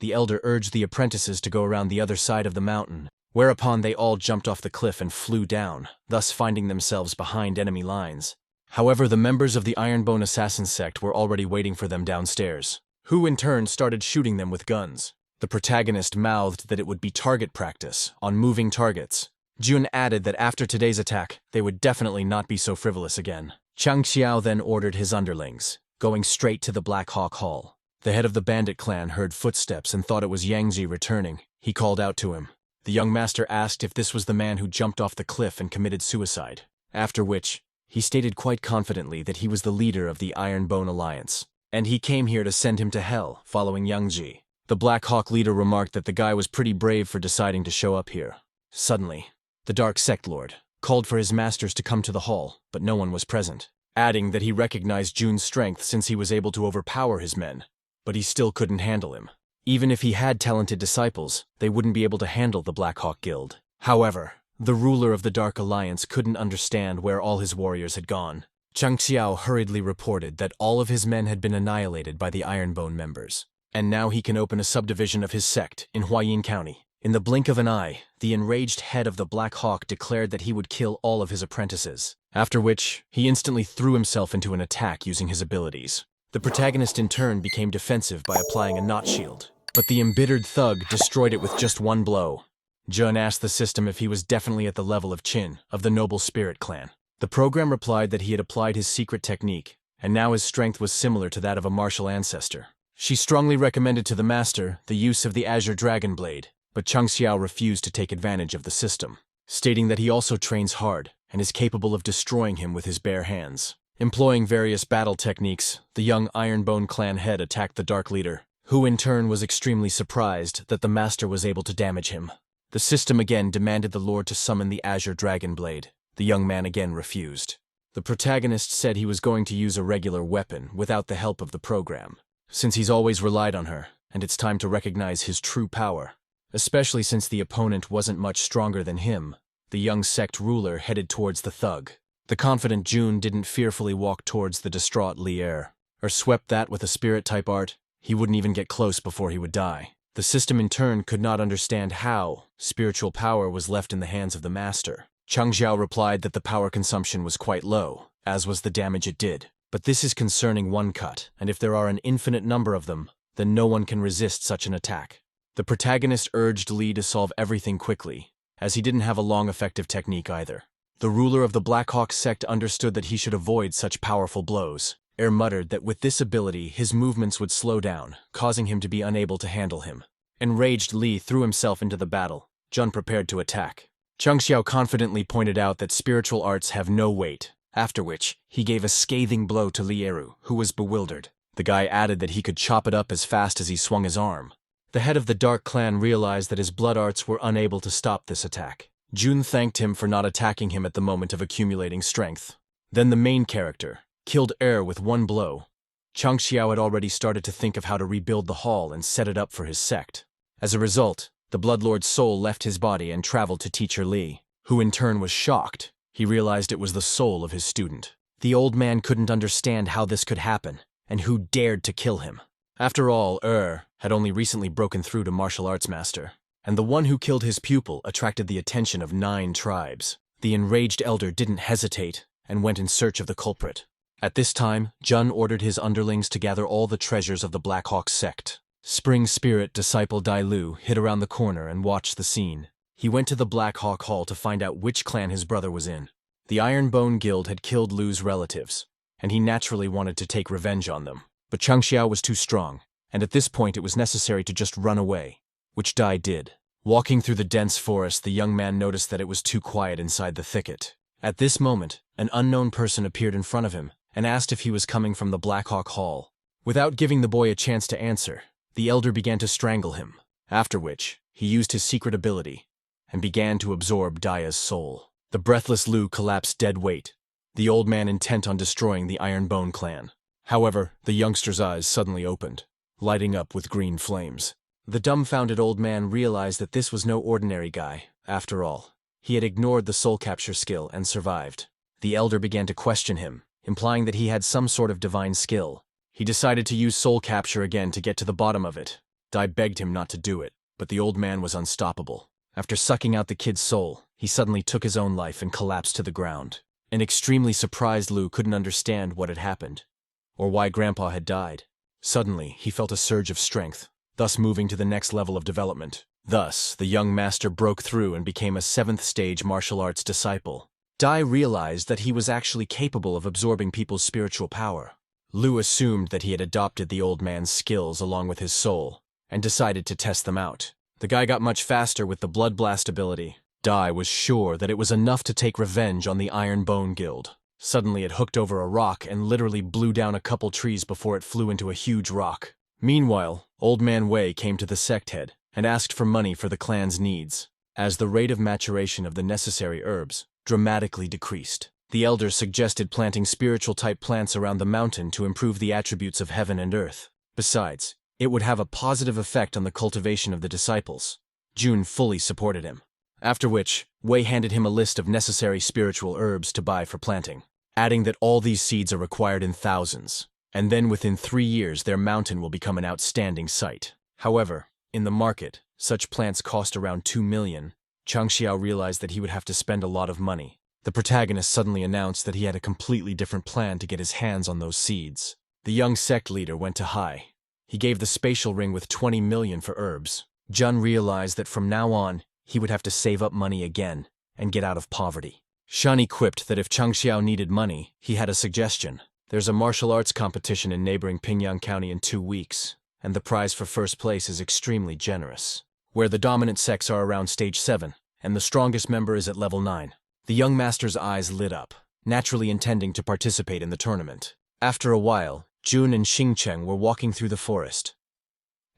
the Elder urged the apprentices to go around the other side of the mountain, whereupon they all jumped off the cliff and flew down, thus finding themselves behind enemy lines. However, the members of the Ironbone assassin sect were already waiting for them downstairs, who in turn started shooting them with guns. The protagonist mouthed that it would be target practice on moving targets. Jun added that after today's attack, they would definitely not be so frivolous again. Chang Xiao then ordered his underlings, going straight to the Black Hawk Hall. The head of the bandit clan heard footsteps and thought it was Yangzi returning. He called out to him. The young master asked if this was the man who jumped off the cliff and committed suicide, after which he stated quite confidently that he was the leader of the Ironbone Alliance, and he came here to send him to hell, following Yangzi. The Black Hawk leader remarked that the guy was pretty brave for deciding to show up here. Suddenly, the Dark Sect Lord called for his masters to come to the hall, but no one was present, adding that he recognized Jun's strength since he was able to overpower his men, but he still couldn't handle him. Even if he had talented disciples, they wouldn't be able to handle the Black Hawk Guild. However, the ruler of the Dark Alliance couldn't understand where all his warriors had gone. Chang Xiao hurriedly reported that all of his men had been annihilated by the Ironbone members, and now he can open a subdivision of his sect in Huayin County. In the blink of an eye, the enraged head of the Black Hawk declared that he would kill all of his apprentices, after which he instantly threw himself into an attack using his abilities. The protagonist in turn became defensive by applying a knot shield, but the embittered thug destroyed it with just one blow. Jun asked the system if he was definitely at the level of Qin, of the Noble Spirit clan. The program replied that he had applied his secret technique, and now his strength was similar to that of a martial ancestor. She strongly recommended to the master the use of the Azure Dragon Blade, but Chang Xiao refused to take advantage of the system, stating that he also trains hard and is capable of destroying him with his bare hands. Employing various battle techniques, the young Ironbone clan head attacked the Dark Leader, who in turn was extremely surprised that the master was able to damage him. The system again demanded the Lord to summon the Azure Dragon Blade. The young man again refused. The protagonist said he was going to use a regular weapon without the help of the program, since he's always relied on her, and it's time to recognize his true power. Especially since the opponent wasn't much stronger than him, the young sect ruler headed towards the thug. The confident Jun didn't fearfully walk towards the distraught Lier, or swept that with a spirit-type art. He wouldn't even get close before he would die. The system in turn could not understand how spiritual power was left in the hands of the master. Chang Xiao replied that the power consumption was quite low, as was the damage it did. But this is concerning one cut, and if there are an infinite number of them, then no one can resist such an attack. The protagonist urged Li to solve everything quickly, as he didn't have a long effective technique either. The ruler of the Black Hawk sect understood that he should avoid such powerful blows. Muttered that with this ability his movements would slow down, causing him to be unable to handle him. Enraged, Li threw himself into the battle. Jun prepared to attack. Chang Xiao confidently pointed out that spiritual arts have no weight, after which he gave a scathing blow to Lieru, who was bewildered. The guy added that he could chop it up as fast as he swung his arm. The head of the Dark Clan realized that his blood arts were unable to stop this attack. Jun thanked him for not attacking him at the moment of accumulating strength. Then the main character killed with one blow. Chang Xiao had already started to think of how to rebuild the hall and set it up for his sect. As a result, the Bloodlord's soul left his body and traveled to teacher Li, who in turn was shocked. He realized it was the soul of his student. The old man couldn't understand how this could happen, and who dared to kill him. After all, had only recently broken through to martial arts master, and the one who killed his pupil attracted the attention of 9 tribes. The enraged elder didn't hesitate and went in search of the culprit. At this time, Jun ordered his underlings to gather all the treasures of the Black Hawk sect. Spring Spirit disciple Dai Lu hid around the corner and watched the scene. He went to the Black Hawk Hall to find out which clan his brother was in. The Iron Bone Guild had killed Lu's relatives, and he naturally wanted to take revenge on them. But Chang Xiao was too strong, and at this point it was necessary to just run away, which Dai did. Walking through the dense forest, the young man noticed that it was too quiet inside the thicket. At this moment, an unknown person appeared in front of him and asked if he was coming from the Black Hawk Hall. Without giving the boy a chance to answer, the elder began to strangle him, after which he used his secret ability and began to absorb Daya's soul. The breathless Lu collapsed dead weight, the old man intent on destroying the Iron Bone clan. However, the youngster's eyes suddenly opened, lighting up with green flames. The dumbfounded old man realized that this was no ordinary guy, after all. He had ignored the soul capture skill and survived. The elder began to question him, implying that he had some sort of divine skill. He decided to use soul capture again to get to the bottom of it. Dai begged him not to do it, but the old man was unstoppable. After sucking out the kid's soul, he suddenly took his own life and collapsed to the ground. An extremely surprised Lu couldn't understand what had happened, or why Grandpa had died. Suddenly, he felt a surge of strength, thus moving to the next level of development. Thus, the young master broke through and became a 7th stage martial arts disciple. Dai realized that he was actually capable of absorbing people's spiritual power. Lu assumed that he had adopted the old man's skills along with his soul, and decided to test them out. The guy got much faster with the Blood Blast ability. Dai was sure that it was enough to take revenge on the Iron Bone Guild. Suddenly it hooked over a rock and literally blew down a couple trees before it flew into a huge rock. Meanwhile, Old Man Wei came to the sect head and asked for money for the clan's needs, as the rate of maturation of the necessary herbs dramatically decreased. The elders suggested planting spiritual-type plants around the mountain to improve the attributes of heaven and earth. Besides, it would have a positive effect on the cultivation of the disciples. Jun fully supported him. After which, Wei handed him a list of necessary spiritual herbs to buy for planting, adding that all these seeds are required in thousands, and then within 3 years their mountain will become an outstanding sight. However, in the market, such plants cost around 2 million. Chang Xiao realized that he would have to spend a lot of money. The protagonist suddenly announced that he had a completely different plan to get his hands on those seeds. The young sect leader went to Hai. He gave the spatial ring with 20 million for herbs. Jun realized that from now on, he would have to save up money again and get out of poverty. Shan quipped that if Chang Xiao needed money, he had a suggestion. There's a martial arts competition in neighboring Pingyang County in 2 weeks, and the prize for first place is extremely generous, where the dominant sects are around stage 7, and the strongest member is at level 9. The young master's eyes lit up, naturally intending to participate in the tournament. After a while, Jun and Xingcheng were walking through the forest.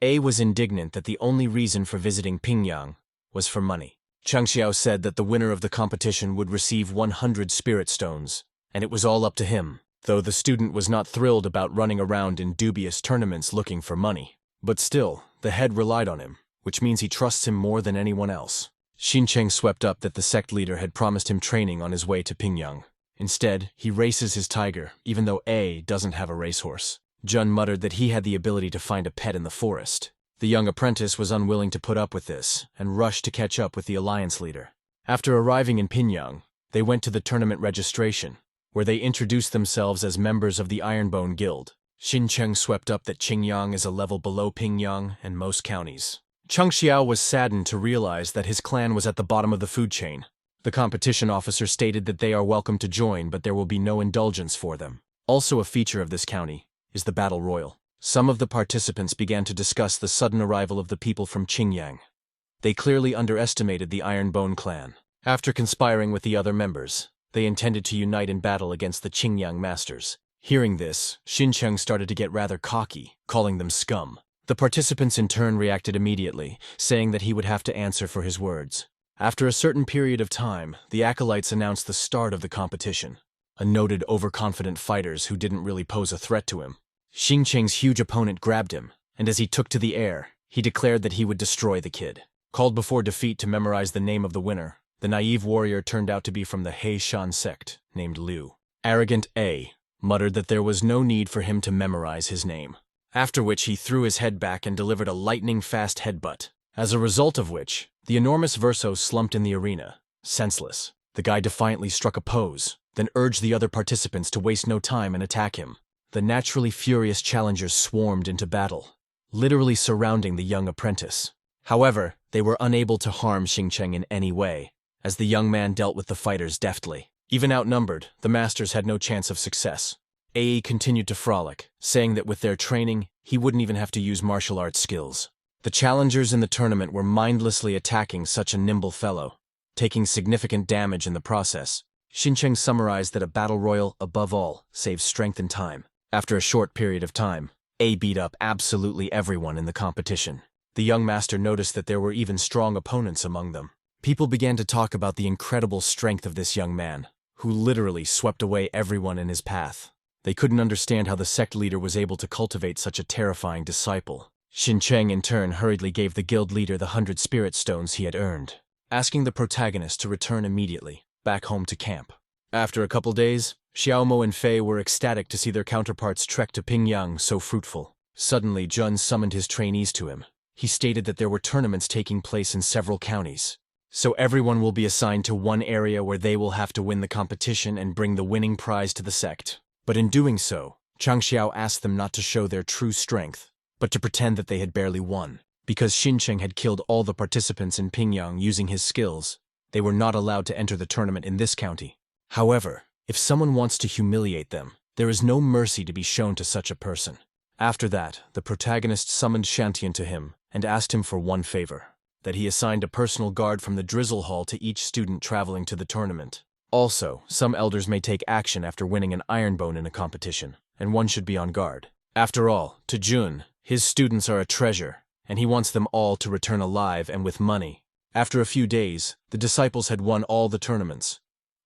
A was indignant that the only reason for visiting Pingyang was for money. Chang Xiao said that the winner of the competition would receive 100 spirit stones, and it was all up to him, though the student was not thrilled about running around in dubious tournaments looking for money. But still, the head relied on him, which means he trusts him more than anyone else. Xincheng swept up that the sect leader had promised him training on his way to Pingyang. Instead, he races his tiger, even though A doesn't have a racehorse. Jun muttered that he had the ability to find a pet in the forest. The young apprentice was unwilling to put up with this, and rushed to catch up with the alliance leader. After arriving in Pingyang, they went to the tournament registration, where they introduced themselves as members of the Ironbone Guild. Xincheng swept up that Qingyang is a level below Pingyang and most counties. Changxiao was saddened to realize that his clan was at the bottom of the food chain. The competition officer stated that they are welcome to join, but there will be no indulgence for them. Also a feature of this county is the Battle Royal. Some of the participants began to discuss the sudden arrival of the people from Qingyang. They clearly underestimated the Ironbone clan. After conspiring with the other members, they intended to unite in battle against the Qingyang masters. Hearing this, Xincheng started to get rather cocky, calling them scum. The participants in turn reacted immediately, saying that he would have to answer for his words. After a certain period of time, the acolytes announced the start of the competition. A noted overconfident fighters who didn't really pose a threat to him. Xincheng's huge opponent grabbed him, and as he took to the air, he declared that he would destroy the kid. Called before defeat to memorize the name of the winner, the naive warrior turned out to be from the Shan sect, named Liu. Arrogant A muttered that there was no need for him to memorize his name, after which he threw his head back and delivered a lightning-fast headbutt, as a result of which, the enormous Verso slumped in the arena, senseless. The guy defiantly struck a pose, then urged the other participants to waste no time and attack him. The naturally furious challengers swarmed into battle, literally surrounding the young apprentice. However, they were unable to harm Xincheng in any way, as the young man dealt with the fighters deftly. Even outnumbered, the masters had no chance of success. AE continued to frolic, saying that with their training, he wouldn't even have to use martial arts skills. The challengers in the tournament were mindlessly attacking such a nimble fellow, taking significant damage in the process. Xincheng summarized that a battle royal, above all, saves strength and time. After a short period of time, A beat up absolutely everyone in the competition. The young master noticed that there were even strong opponents among them. People began to talk about the incredible strength of this young man, who literally swept away everyone in his path. They couldn't understand how the sect leader was able to cultivate such a terrifying disciple. Xincheng in turn hurriedly gave the guild leader the 100 spirit stones he had earned, asking the protagonist to return immediately, back home to camp. After a couple days, Xiaomo and Fei were ecstatic to see their counterparts trek to Pingyang so fruitful. Suddenly, Jun summoned his trainees to him. He stated that there were tournaments taking place in several counties, so everyone will be assigned to one area where they will have to win the competition and bring the winning prize to the sect. But in doing so, Changxiao asked them not to show their true strength, but to pretend that they had barely won. Because Xincheng had killed all the participants in Pingyang using his skills, they were not allowed to enter the tournament in this county. However, if someone wants to humiliate them, there is no mercy to be shown to such a person. After that, the protagonist summoned Shantian to him and asked him for one favor, that he assigned a personal guard from the Drizzle Hall to each student traveling to the tournament. Also, some elders may take action after winning an Ironbone in a competition, and one should be on guard. After all, to Jun, his students are a treasure, and he wants them all to return alive and with money. After a few days, the disciples had won all the tournaments,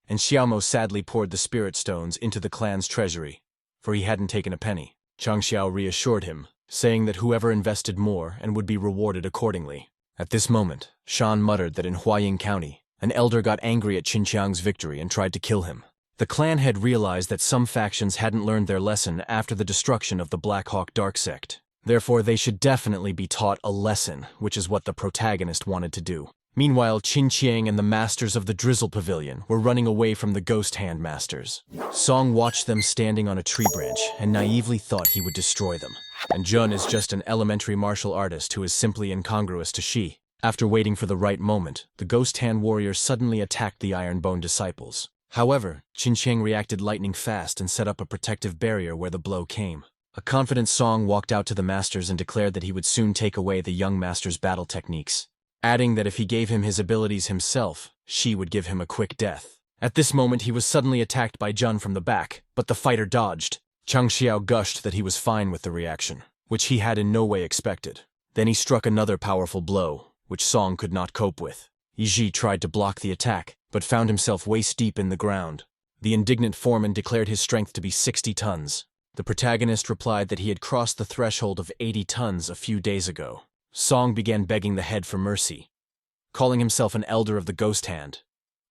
and Xiaomo sadly poured the spirit stones into the clan's treasury, for he hadn't taken a penny. Changxiao reassured him, saying that whoever invested more and would be rewarded accordingly. At this moment, Shan muttered that in Huaying County, an elder got angry at Qinqiang's victory and tried to kill him. The clan had realized that some factions hadn't learned their lesson after the destruction of the Black Hawk Dark Sect. Therefore, they should definitely be taught a lesson, which is what the protagonist wanted to do. Meanwhile, Qinqiang and the masters of the Drizzle Pavilion were running away from the Ghost Hand masters. Song watched them standing on a tree branch and naively thought he would destroy them. And Jun is just an elementary martial artist who is simply incongruous to Shi. After waiting for the right moment, the Ghost Hand warrior suddenly attacked the Ironbone disciples. However, Qinqiang reacted lightning fast and set up a protective barrier where the blow came. A confident Song walked out to the masters and declared that he would soon take away the young master's battle techniques, adding that if he gave him his abilities himself, Shi would give him a quick death. At this moment, he was suddenly attacked by Jun from the back, but the fighter dodged. Changxiao gushed that he was fine with the reaction, which he had in no way expected. Then he struck another powerful blow, which Song could not cope with. Yiji tried to block the attack, but found himself waist-deep in the ground. The indignant foreman declared his strength to be 60 tons. The protagonist replied that he had crossed the threshold of 80 tons a few days ago. Song began begging the head for mercy, calling himself an elder of the ghost hand,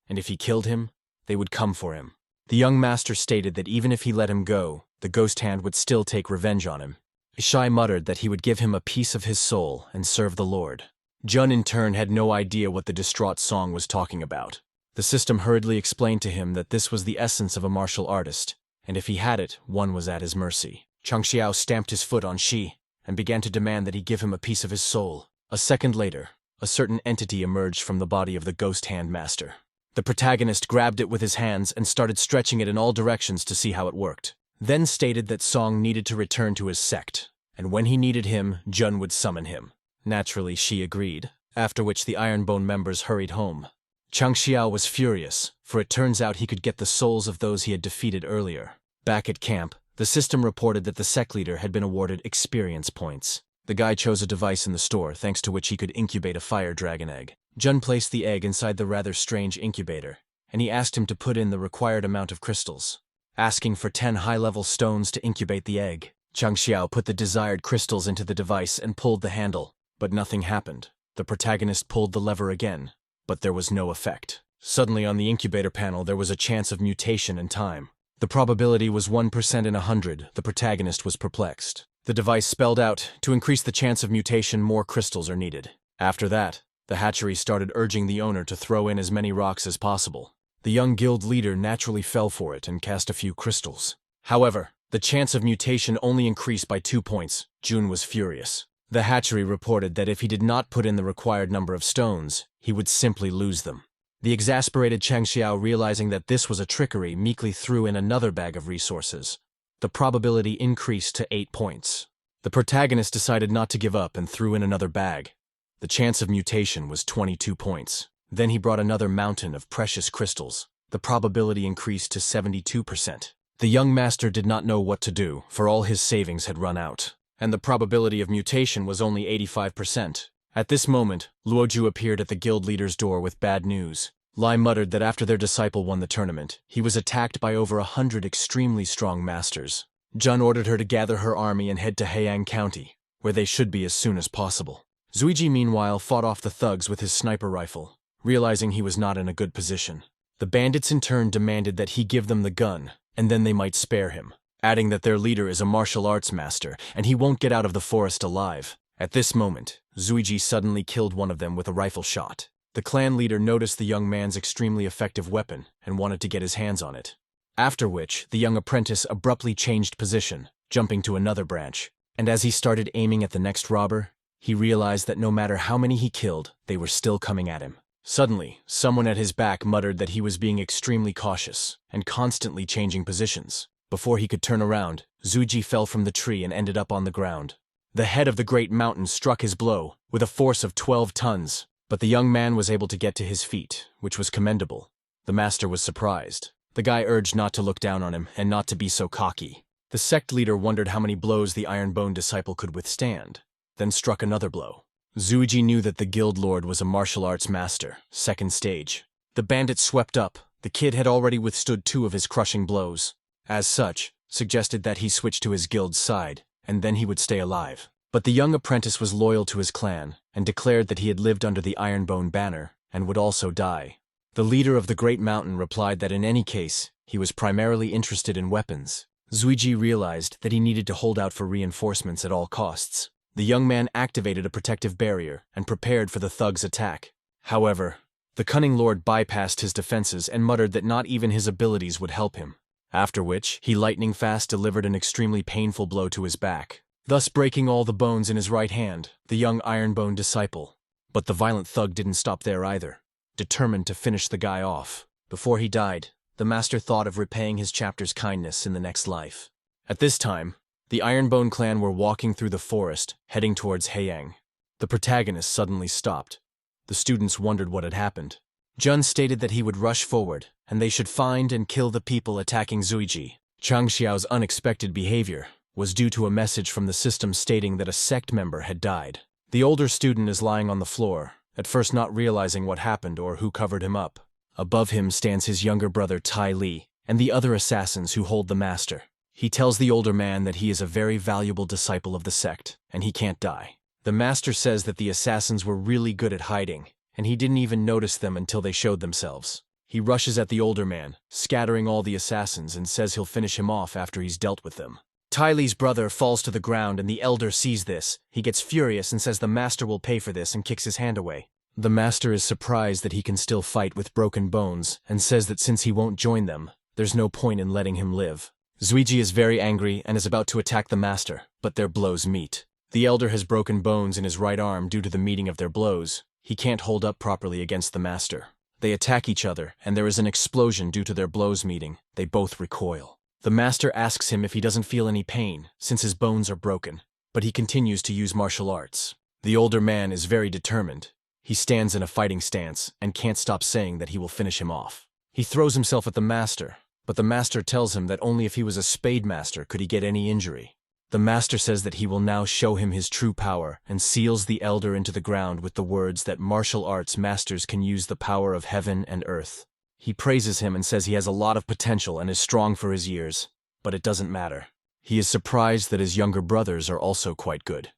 and if he killed him, they would come for him. The young master stated that even if he let him go, the ghost hand would still take revenge on him. Ishai muttered that he would give him a piece of his soul and serve the Lord. Jun in turn had no idea what the distraught Song was talking about. The system hurriedly explained to him that this was the essence of a martial artist, and if he had it, one was at his mercy. Changxiao stamped his foot on Shi and began to demand that he give him a piece of his soul. A second later, a certain entity emerged from the body of the ghost hand master. The protagonist grabbed it with his hands and started stretching it in all directions to see how it worked. Then stated that Song needed to return to his sect, and when he needed him, Jun would summon him. Naturally, Shi agreed, after which the Ironbone members hurried home. Changxiao was furious, for it turns out he could get the souls of those he had defeated earlier. Back at camp, the system reported that the sect leader had been awarded experience points. The guy chose a device in the store, thanks to which he could incubate a fire dragon egg. Jun placed the egg inside the rather strange incubator, and he asked him to put in the required amount of crystals, asking for 10 high-level stones to incubate the egg. Changxiao put the desired crystals into the device and pulled the handle, but nothing happened. The protagonist pulled the lever again, but there was no effect. Suddenly on the incubator panel there was a chance of mutation in time. The probability was 1% in 100. The protagonist was perplexed. The device spelled out, to increase the chance of mutation, more crystals are needed. After that, the hatchery started urging the owner to throw in as many rocks as possible. The young guild leader naturally fell for it and cast a few crystals. However, the chance of mutation only increased by 2 points. Jun was furious. The hatchery reported that if he did not put in the required number of stones, he would simply lose them. The exasperated Changxiao, realizing that this was a trickery, meekly threw in another bag of resources. The probability increased to 8 points. The protagonist decided not to give up and threw in another bag. The chance of mutation was 22 points. Then he brought another mountain of precious crystals. The probability increased to 72%. The young master did not know what to do, for all his savings had run out, and the probability of mutation was only 85%. At this moment, Luoju appeared at the guild leader's door with bad news. Lai muttered that after their disciple won the tournament, he was attacked by over 100 extremely strong masters. Jun ordered her to gather her army and head to Heiang County, where they should be as soon as possible. Zuiji meanwhile fought off the thugs with his sniper rifle, realizing he was not in a good position. The bandits in turn demanded that he give them the gun, and then they might spare him, adding that their leader is a martial arts master, and he won't get out of the forest alive. At this moment, Zuiji suddenly killed one of them with a rifle shot. The clan leader noticed the young man's extremely effective weapon and wanted to get his hands on it. After which, the young apprentice abruptly changed position, jumping to another branch, and as he started aiming at the next robber, he realized that no matter how many he killed, they were still coming at him. Suddenly, someone at his back muttered that he was being extremely cautious and constantly changing positions. Before he could turn around, Zuiji fell from the tree and ended up on the ground. The head of the great mountain struck his blow with a force of 12 tons, but the young man was able to get to his feet, which was commendable. The master was surprised. The guy urged not to look down on him and not to be so cocky. The sect leader wondered how many blows the Ironbone disciple could withstand, then struck another blow. Zuiji knew that the guild lord was a martial arts master, second stage. The bandit swept up. The kid had already withstood 2 of his crushing blows. As such, suggested that he switch to his guild's side, and then he would stay alive. But the young apprentice was loyal to his clan, and declared that he had lived under the Ironbone banner, and would also die. The leader of the Great Mountain replied that in any case, he was primarily interested in weapons. Zuiji realized that he needed to hold out for reinforcements at all costs. The young man activated a protective barrier and prepared for the thug's attack. However, the cunning lord bypassed his defenses and muttered that not even his abilities would help him. After which, he lightning fast delivered an extremely painful blow to his back, thus breaking all the bones in his right hand, the young Ironbone disciple. But the violent thug didn't stop there either, determined to finish the guy off. Before he died, the master thought of repaying his chapter's kindness in the next life. At this time, the Ironbone clan were walking through the forest, heading towards Heiang. The protagonist suddenly stopped. The students wondered what had happened. Jun stated that he would rush forward, and they should find and kill the people attacking Zuiji. Changxiao's unexpected behavior was due to a message from the system stating that a sect member had died. The older student is lying on the floor, at first not realizing what happened or who covered him up. Above him stands his younger brother Tai Li, and the other assassins who hold the master. He tells the older man that he is a very valuable disciple of the sect, and he can't die. The master says that the assassins were really good at hiding, and he didn't even notice them until they showed themselves. He rushes at the older man, scattering all the assassins, and says he'll finish him off after he's dealt with them. Ty Lee's brother falls to the ground and the elder sees this. He gets furious and says the master will pay for this and kicks his hand away. The master is surprised that he can still fight with broken bones and says that since he won't join them, there's no point in letting him live. Zuiji is very angry and is about to attack the master, but their blows meet. The elder has broken bones in his right arm due to the meeting of their blows. He can't hold up properly against the master. They attack each other, and there is an explosion due to their blows meeting. They both recoil. The master asks him if he doesn't feel any pain, since his bones are broken, but he continues to use martial arts. The older man is very determined. He stands in a fighting stance and can't stop saying that he will finish him off. He throws himself at the master, but the master tells him that only if he was a spade master could he get any injury. The master says that he will now show him his true power and seals the elder into the ground with the words that martial arts masters can use the power of heaven and earth. He praises him and says he has a lot of potential and is strong for his years, but it doesn't matter. He is surprised that his younger brothers are also quite good.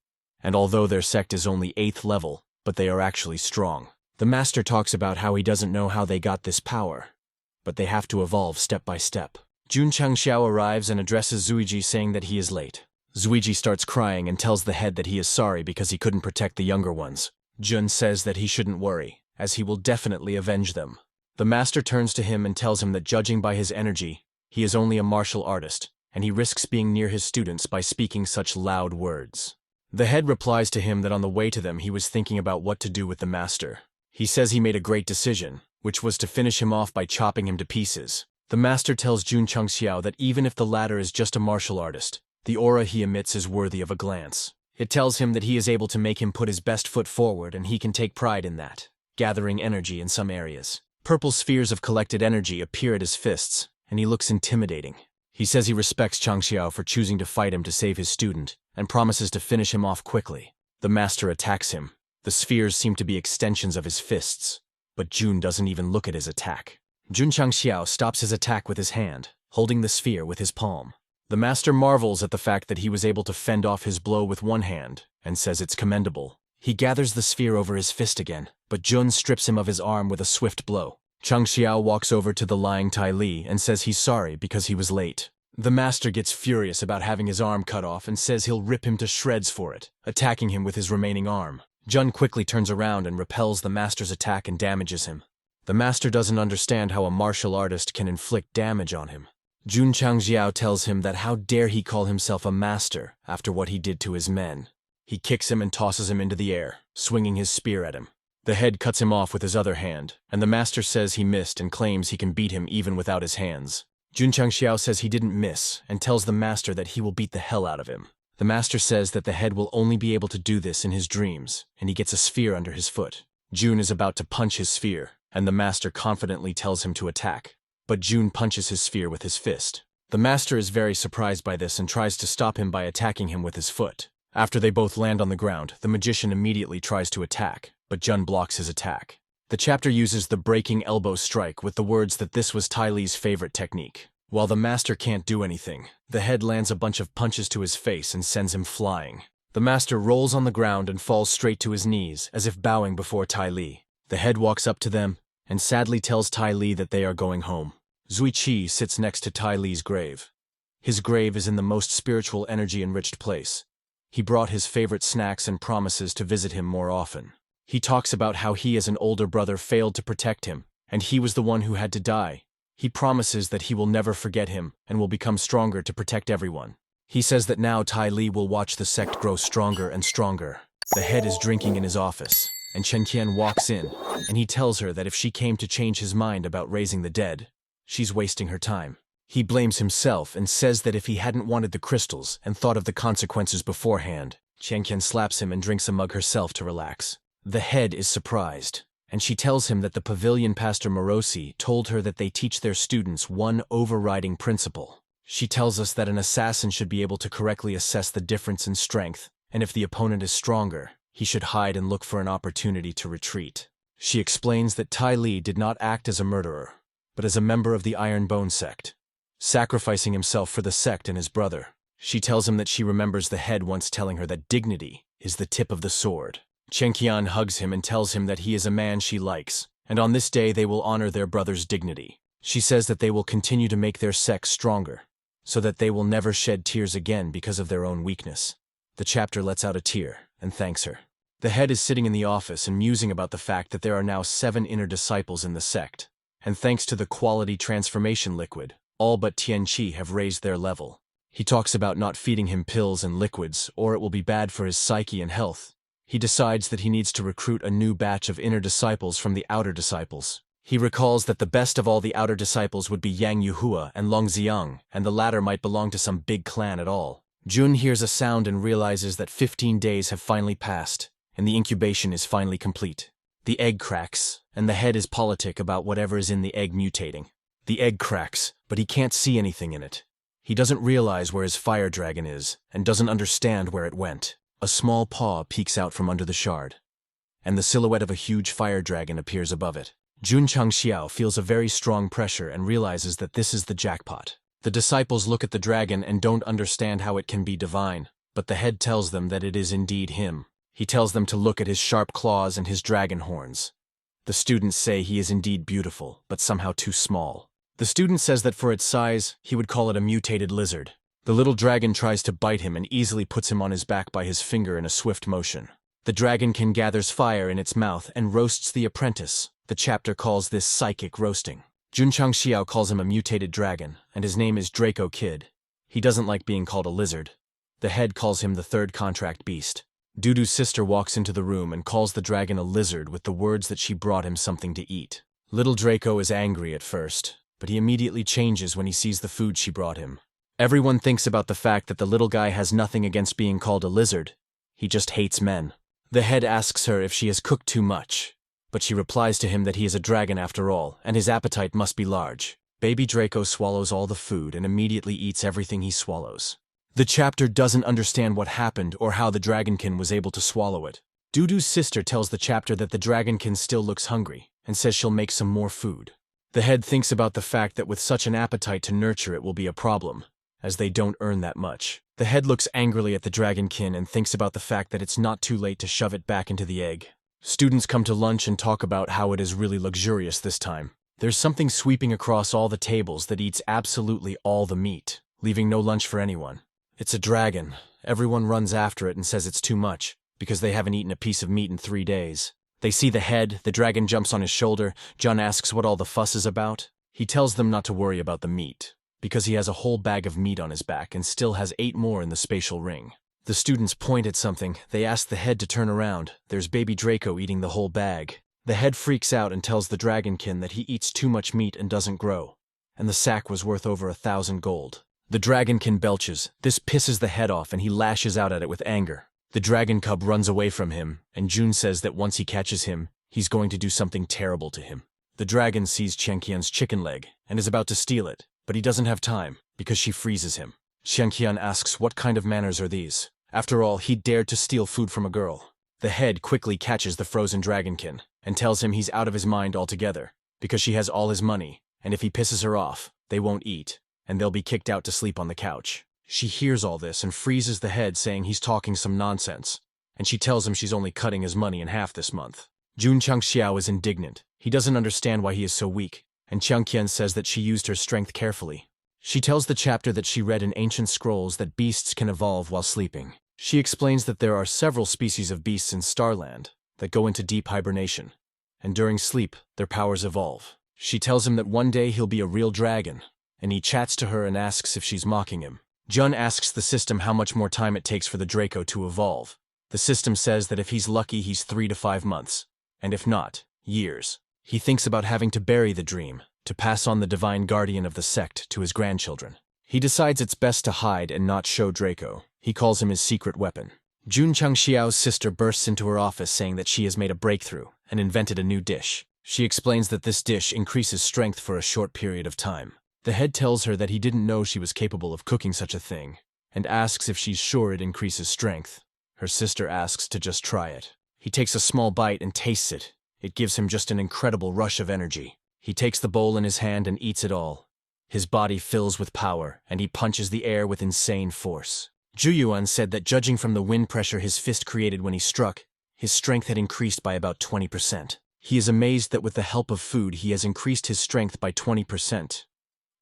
And although their sect is only 8th level, but they are actually strong. The master talks about how he doesn't know how they got this power, but they have to evolve step by step. Jun Changxiao arrives and addresses Zuiji saying that he is late. Zuiji starts crying and tells the head that he is sorry because he couldn't protect the younger ones. Jun says that he shouldn't worry, as he will definitely avenge them. The master turns to him and tells him that judging by his energy, he is only a martial artist, and he risks being near his students by speaking such loud words. The head replies to him that on the way to them he was thinking about what to do with the master. He says he made a great decision, which was to finish him off by chopping him to pieces. The master tells Jun Changxiao that even if the latter is just a martial artist, the aura he emits is worthy of a glance. It tells him that he is able to make him put his best foot forward and he can take pride in that, gathering energy in some areas. Purple spheres of collected energy appear at his fists, and he looks intimidating. He says he respects Changxiao for choosing to fight him to save his student, and promises to finish him off quickly. The master attacks him. The spheres seem to be extensions of his fists, but Jun doesn't even look at his attack. Jun Changxiao stops his attack with his hand, holding the sphere with his palm. The master marvels at the fact that he was able to fend off his blow with one hand, and says it's commendable. He gathers the sphere over his fist again, but Jun strips him of his arm with a swift blow. Changxiao walks over to the lying Tai Li and says he's sorry because he was late. The master gets furious about having his arm cut off and says he'll rip him to shreds for it, attacking him with his remaining arm. Jun quickly turns around and repels the master's attack and damages him. The master doesn't understand how a martial artist can inflict damage on him. Jun Changxiao tells him that how dare he call himself a master after what he did to his men. He kicks him and tosses him into the air, swinging his spear at him. The head cuts him off with his other hand, and the master says he missed and claims he can beat him even without his hands. Jun Changxiao says he didn't miss and tells the master that he will beat the hell out of him. The master says that the head will only be able to do this in his dreams, and he gets a sphere under his foot. Jun is about to punch his sphere, and the master confidently tells him to attack. But Jun punches his sphere with his fist. The master is very surprised by this and tries to stop him by attacking him with his foot. After they both land on the ground, the magician immediately tries to attack, but Jun blocks his attack. The chapter uses the breaking elbow strike with the words that this was Tai Li's favorite technique. While the master can't do anything, the head lands a bunch of punches to his face and sends him flying. The master rolls on the ground and falls straight to his knees, as if bowing before Tai Li. The head walks up to them and sadly tells Tai Li that they are going home. Zui Qi sits next to Tai Li's grave. His grave is in the most spiritual energy-enriched place. He brought his favorite snacks and promises to visit him more often. He talks about how he as an older brother failed to protect him, and he was the one who had to die. He promises that he will never forget him and will become stronger to protect everyone. He says that now Tai Li will watch the sect grow stronger and stronger. The head is drinking in his office, and Chen Qian walks in, and he tells her that if she came to change his mind about raising the dead, she's wasting her time. He blames himself and says that if he hadn't wanted the crystals and thought of the consequences beforehand, Chen Qian slaps him and drinks a mug herself to relax. The head is surprised, and she tells him that the pavilion pastor Morosi told her that they teach their students one overriding principle. She tells us that an assassin should be able to correctly assess the difference in strength, and if the opponent is stronger, he should hide and look for an opportunity to retreat. She explains that Tai Li did not act as a murderer, but as a member of the Iron Bone sect. sacrificing himself for the sect and his brother. She tells him that she remembers the head once telling her that dignity is the tip of the sword. Chen Qian hugs him and tells him that he is a man she likes, and on this day they will honor their brother's dignity. She says that they will continue to make their sect stronger, so that they will never shed tears again because of their own weakness. The chapter lets out a tear and thanks her. The head is sitting in the office and musing about the fact that there are now 7 inner disciples in the sect, and thanks to the quality transformation liquid, all but Tianqi have raised their level. He talks about not feeding him pills and liquids, or it will be bad for his psyche and health. He decides that he needs to recruit a new batch of inner disciples from the outer disciples. He recalls that the best of all the outer disciples would be Yang Yuhua and Long Xiang, and the latter might belong to some big clan at all. Jun hears a sound and realizes that 15 days have finally passed, and the incubation is finally complete. The egg cracks, and the head is politic about whatever is in the egg mutating. The egg cracks, but he can't see anything in it. He doesn't realize where his fire dragon is, and doesn't understand where it went. A small paw peeks out from under the shard, and the silhouette of a huge fire dragon appears above it. Jun Changxiao feels a very strong pressure and realizes that this is the jackpot. The disciples look at the dragon and don't understand how it can be divine, but the head tells them that it is indeed him. He tells them to look at his sharp claws and his dragon horns. The students say he is indeed beautiful, but somehow too small. The student says that for its size, he would call it a mutated lizard. The little dragon tries to bite him and easily puts him on his back by his finger in a swift motion. The dragonkin gathers fire in its mouth and roasts the apprentice. The chapter calls this psychic roasting. Jun Changxiao calls him a mutated dragon, and his name is Draco Kid. He doesn't like being called a lizard. The head calls him the third contract beast. Dudu's sister walks into the room and calls the dragon a lizard with the words that she brought him something to eat. Little Draco is angry at first, but he immediately changes when he sees the food she brought him. Everyone thinks about the fact that the little guy has nothing against being called a lizard. He just hates men. The head asks her if she has cooked too much, but she replies to him that he is a dragon after all, and his appetite must be large. Baby Draco swallows all the food and immediately eats everything he swallows. The chapter doesn't understand what happened or how the dragonkin was able to swallow it. Dudu's sister tells the chapter that the dragonkin still looks hungry, and says she'll make some more food. The head thinks about the fact that with such an appetite to nurture it will be a problem, as they don't earn that much. The head looks angrily at the dragonkin and thinks about the fact that it's not too late to shove it back into the egg. Students come to lunch and talk about how it is really luxurious this time. There's something sweeping across all the tables that eats absolutely all the meat, leaving no lunch for anyone. It's a dragon. Everyone runs after it and says it's too much, because they haven't eaten a piece of meat in 3 days. They see the head, the dragon jumps on his shoulder. Jun asks what all the fuss is about. He tells them not to worry about the meat, because he has a whole bag of meat on his back and still has 8 more in the spatial ring. The students point at something. They ask the head to turn around. There's baby Draco eating the whole bag. The head freaks out and tells the dragonkin that he eats too much meat and doesn't grow, and the sack was worth over 1,000 gold. The dragonkin belches. This pisses the head off and he lashes out at it with anger. The dragon cub runs away from him, and Jun says that once he catches him, he's going to do something terrible to him. The dragon sees Qianqian's chicken leg and is about to steal it, but he doesn't have time, because she freezes him. Qianqian asks what kind of manners are these? After all, he dared to steal food from a girl. The head quickly catches the frozen dragonkin, and tells him he's out of his mind altogether, because she has all his money, and if he pisses her off, they won't eat, and they'll be kicked out to sleep on the couch. She hears all this and freezes the head, saying he's talking some nonsense, and she tells him she's only cutting his money in half this month. Jun Changxiao is indignant. He doesn't understand why he is so weak, and Qianqian says that she used her strength carefully. She tells the chapter that she read in ancient scrolls that beasts can evolve while sleeping. She explains that there are several species of beasts in Starland that go into deep hibernation, and during sleep, their powers evolve. She tells him that one day he'll be a real dragon, and he chats to her and asks if she's mocking him. Jun asks the system how much more time it takes for the Draco to evolve. The system says that if he's lucky, he's 3 to 5 months, and if not, years. He thinks about having to bury the dream, to pass on the divine guardian of the sect to his grandchildren. He decides it's best to hide and not show Draco. He calls him his secret weapon. Jun Changxiao's sister bursts into her office saying that she has made a breakthrough and invented a new dish. She explains that this dish increases strength for a short period of time. The head tells her that he didn't know she was capable of cooking such a thing, and asks if she's sure it increases strength. Her sister asks to just try it. He takes a small bite and tastes it. It gives him just an incredible rush of energy. He takes the bowl in his hand and eats it all. His body fills with power, and he punches the air with insane force. Zhu said that judging from the wind pressure his fist created when he struck, his strength had increased by about 20%. He is amazed that with the help of food he has increased his strength by 20%.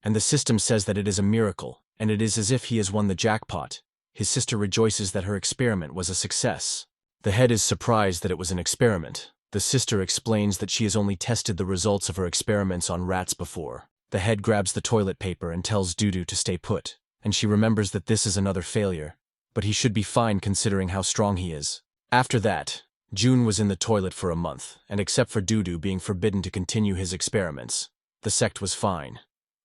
And the system says that it is a miracle, and it is as if he has won the jackpot. His sister rejoices that her experiment was a success. The head is surprised that it was an experiment. The sister explains that she has only tested the results of her experiments on rats before. The head grabs the toilet paper and tells Dudu to stay put, and she remembers that this is another failure, but he should be fine considering how strong he is. After that, June was in the toilet for a month, and except for Dudu being forbidden to continue his experiments, the sect was fine.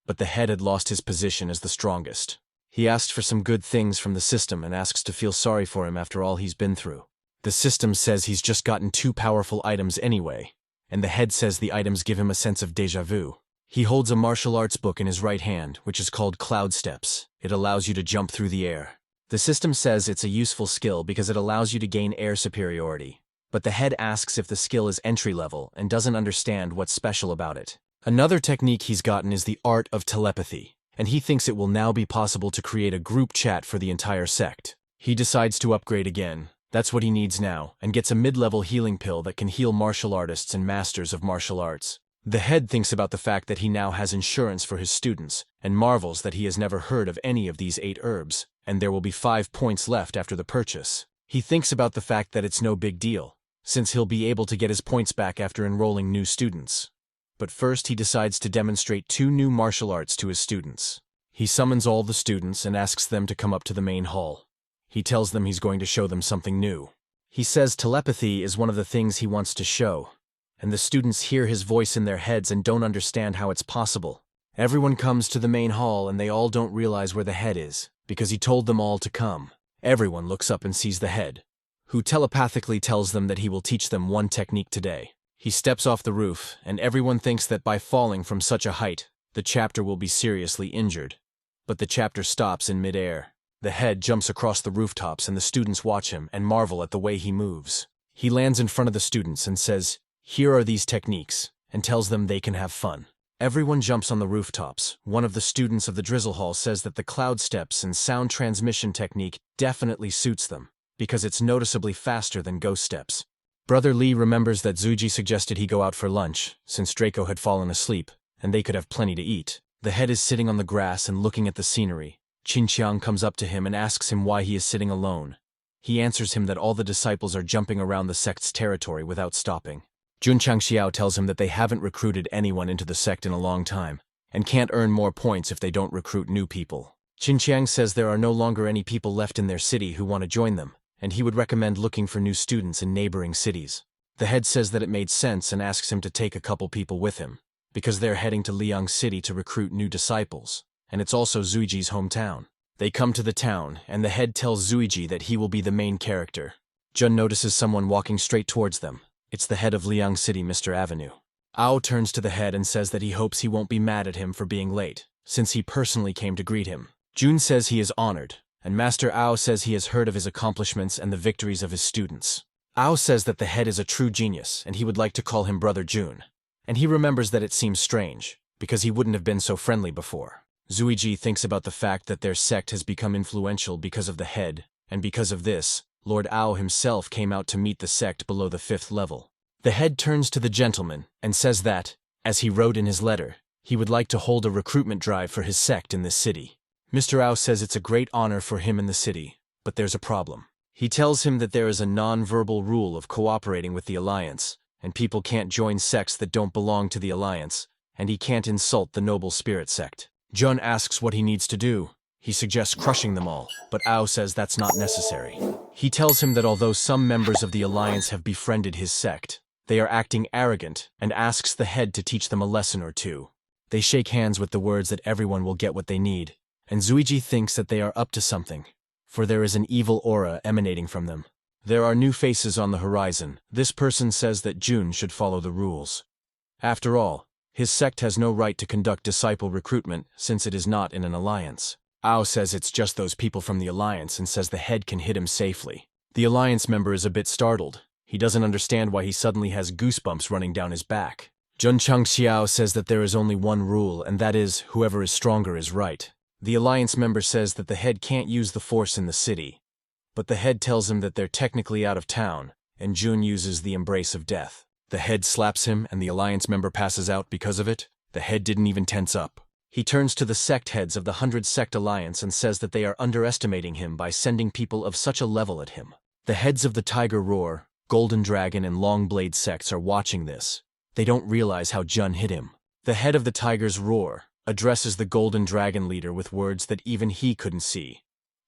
But the head had lost his position as the strongest. He asked for some good things from the system and asks to feel sorry for him after all he's been through. The system says he's just gotten 2 powerful items anyway, and the head says the items give him a sense of déjà vu. He holds a martial arts book in his right hand, which is called Cloud Steps. It allows you to jump through the air. The system says it's a useful skill because it allows you to gain air superiority. But the head asks if the skill is entry-level and doesn't understand what's special about it. Another technique he's gotten is the art of telepathy, and he thinks it will now be possible to create a group chat for the entire sect. He decides to upgrade again. That's what he needs now, and gets a mid-level healing pill that can heal martial artists and masters of martial arts. The head thinks about the fact that he now has insurance for his students, and marvels that he has never heard of any of these 8 herbs, and there will be 5 points left after the purchase. He thinks about the fact that it's no big deal, since he'll be able to get his points back after enrolling new students. But first he decides to demonstrate 2 new martial arts to his students. He summons all the students and asks them to come up to the main hall. He tells them he's going to show them something new. He says telepathy is one of the things he wants to show, and the students hear his voice in their heads and don't understand how it's possible. Everyone comes to the main hall and they all don't realize where the head is, because he told them all to come. Everyone looks up and sees the head, who telepathically tells them that he will teach them one technique today. He steps off the roof, and everyone thinks that by falling from such a height, the chapter will be seriously injured. But the chapter stops in mid-air. The head jumps across the rooftops and the students watch him and marvel at the way he moves. He lands in front of the students and says, "Here are these techniques," and tells them they can have fun. Everyone jumps on the rooftops. One of the students of the Drizzle Hall says that the cloud steps and sound transmission technique definitely suits them, because it's noticeably faster than ghost steps. Brother Lee remembers that Zuji suggested he go out for lunch, since Draco had fallen asleep, and they could have plenty to eat. The head is sitting on the grass and looking at the scenery. Qinqiang comes up to him and asks him why he is sitting alone. He answers him that all the disciples are jumping around the sect's territory without stopping. Junchang Xiao tells him that they haven't recruited anyone into the sect in a long time, and can't earn more points if they don't recruit new people. Qinqiang says there are no longer any people left in their city who want to join them, and he would recommend looking for new students in neighboring cities. The head says that it made sense and asks him to take a couple people with him, because they're heading to Liang City to recruit new disciples, and it's also Zuiji's hometown. They come to the town, and the head tells Zuiji that he will be the main character. Jun notices someone walking straight towards them. It's the head of Liang City, Mr. Avenue. Ao turns to the head and says that he hopes he won't be mad at him for being late, since he personally came to greet him. Jun says he is honored, and Master Ao says he has heard of his accomplishments and the victories of his students. Ao says that the head is a true genius, and he would like to call him Brother Jun. And he remembers that it seems strange, because he wouldn't have been so friendly before. Zuiji thinks about the fact that their sect has become influential because of the head, and because of this, Lord Ao himself came out to meet the sect below the 5th level. The head turns to the gentleman and says that, as he wrote in his letter, he would like to hold a recruitment drive for his sect in this city. Mr. Ao says it's a great honor for him in the city, but there's a problem. He tells him that there is a non-verbal rule of cooperating with the Alliance, and people can't join sects that don't belong to the Alliance, and he can't insult the Noble Spirit sect. Jun asks what he needs to do. He suggests crushing them all, but Ao says that's not necessary. He tells him that although some members of the Alliance have befriended his sect, they are acting arrogant, and asks the head to teach them a lesson or two. They shake hands with the words that everyone will get what they need, and Zuiji thinks that they are up to something, for there is an evil aura emanating from them. There are new faces on the horizon. This person says that Jun should follow the rules. After all, his sect has no right to conduct disciple recruitment since it is not in an alliance. Ao says it's just those people from the alliance and says the head can hit him safely. The alliance member is a bit startled. He doesn't understand why he suddenly has goosebumps running down his back. Jun Changxiao says that there is only one rule, and that is, whoever is stronger is right. The alliance member says that the head can't use the force in the city, but the head tells him that they're technically out of town, and Jun uses the embrace of death. The head slaps him, and the alliance member passes out because of it. The head didn't even tense up. He turns to the sect heads of the 100 Sect Alliance and says that they are underestimating him by sending people of such a level at him. The heads of the Tiger Roar, Golden Dragon, and Long Blade sects are watching this. They don't realize how Jun hit him. The head of the Tiger's Roar addresses the Golden Dragon leader with words that even he couldn't see,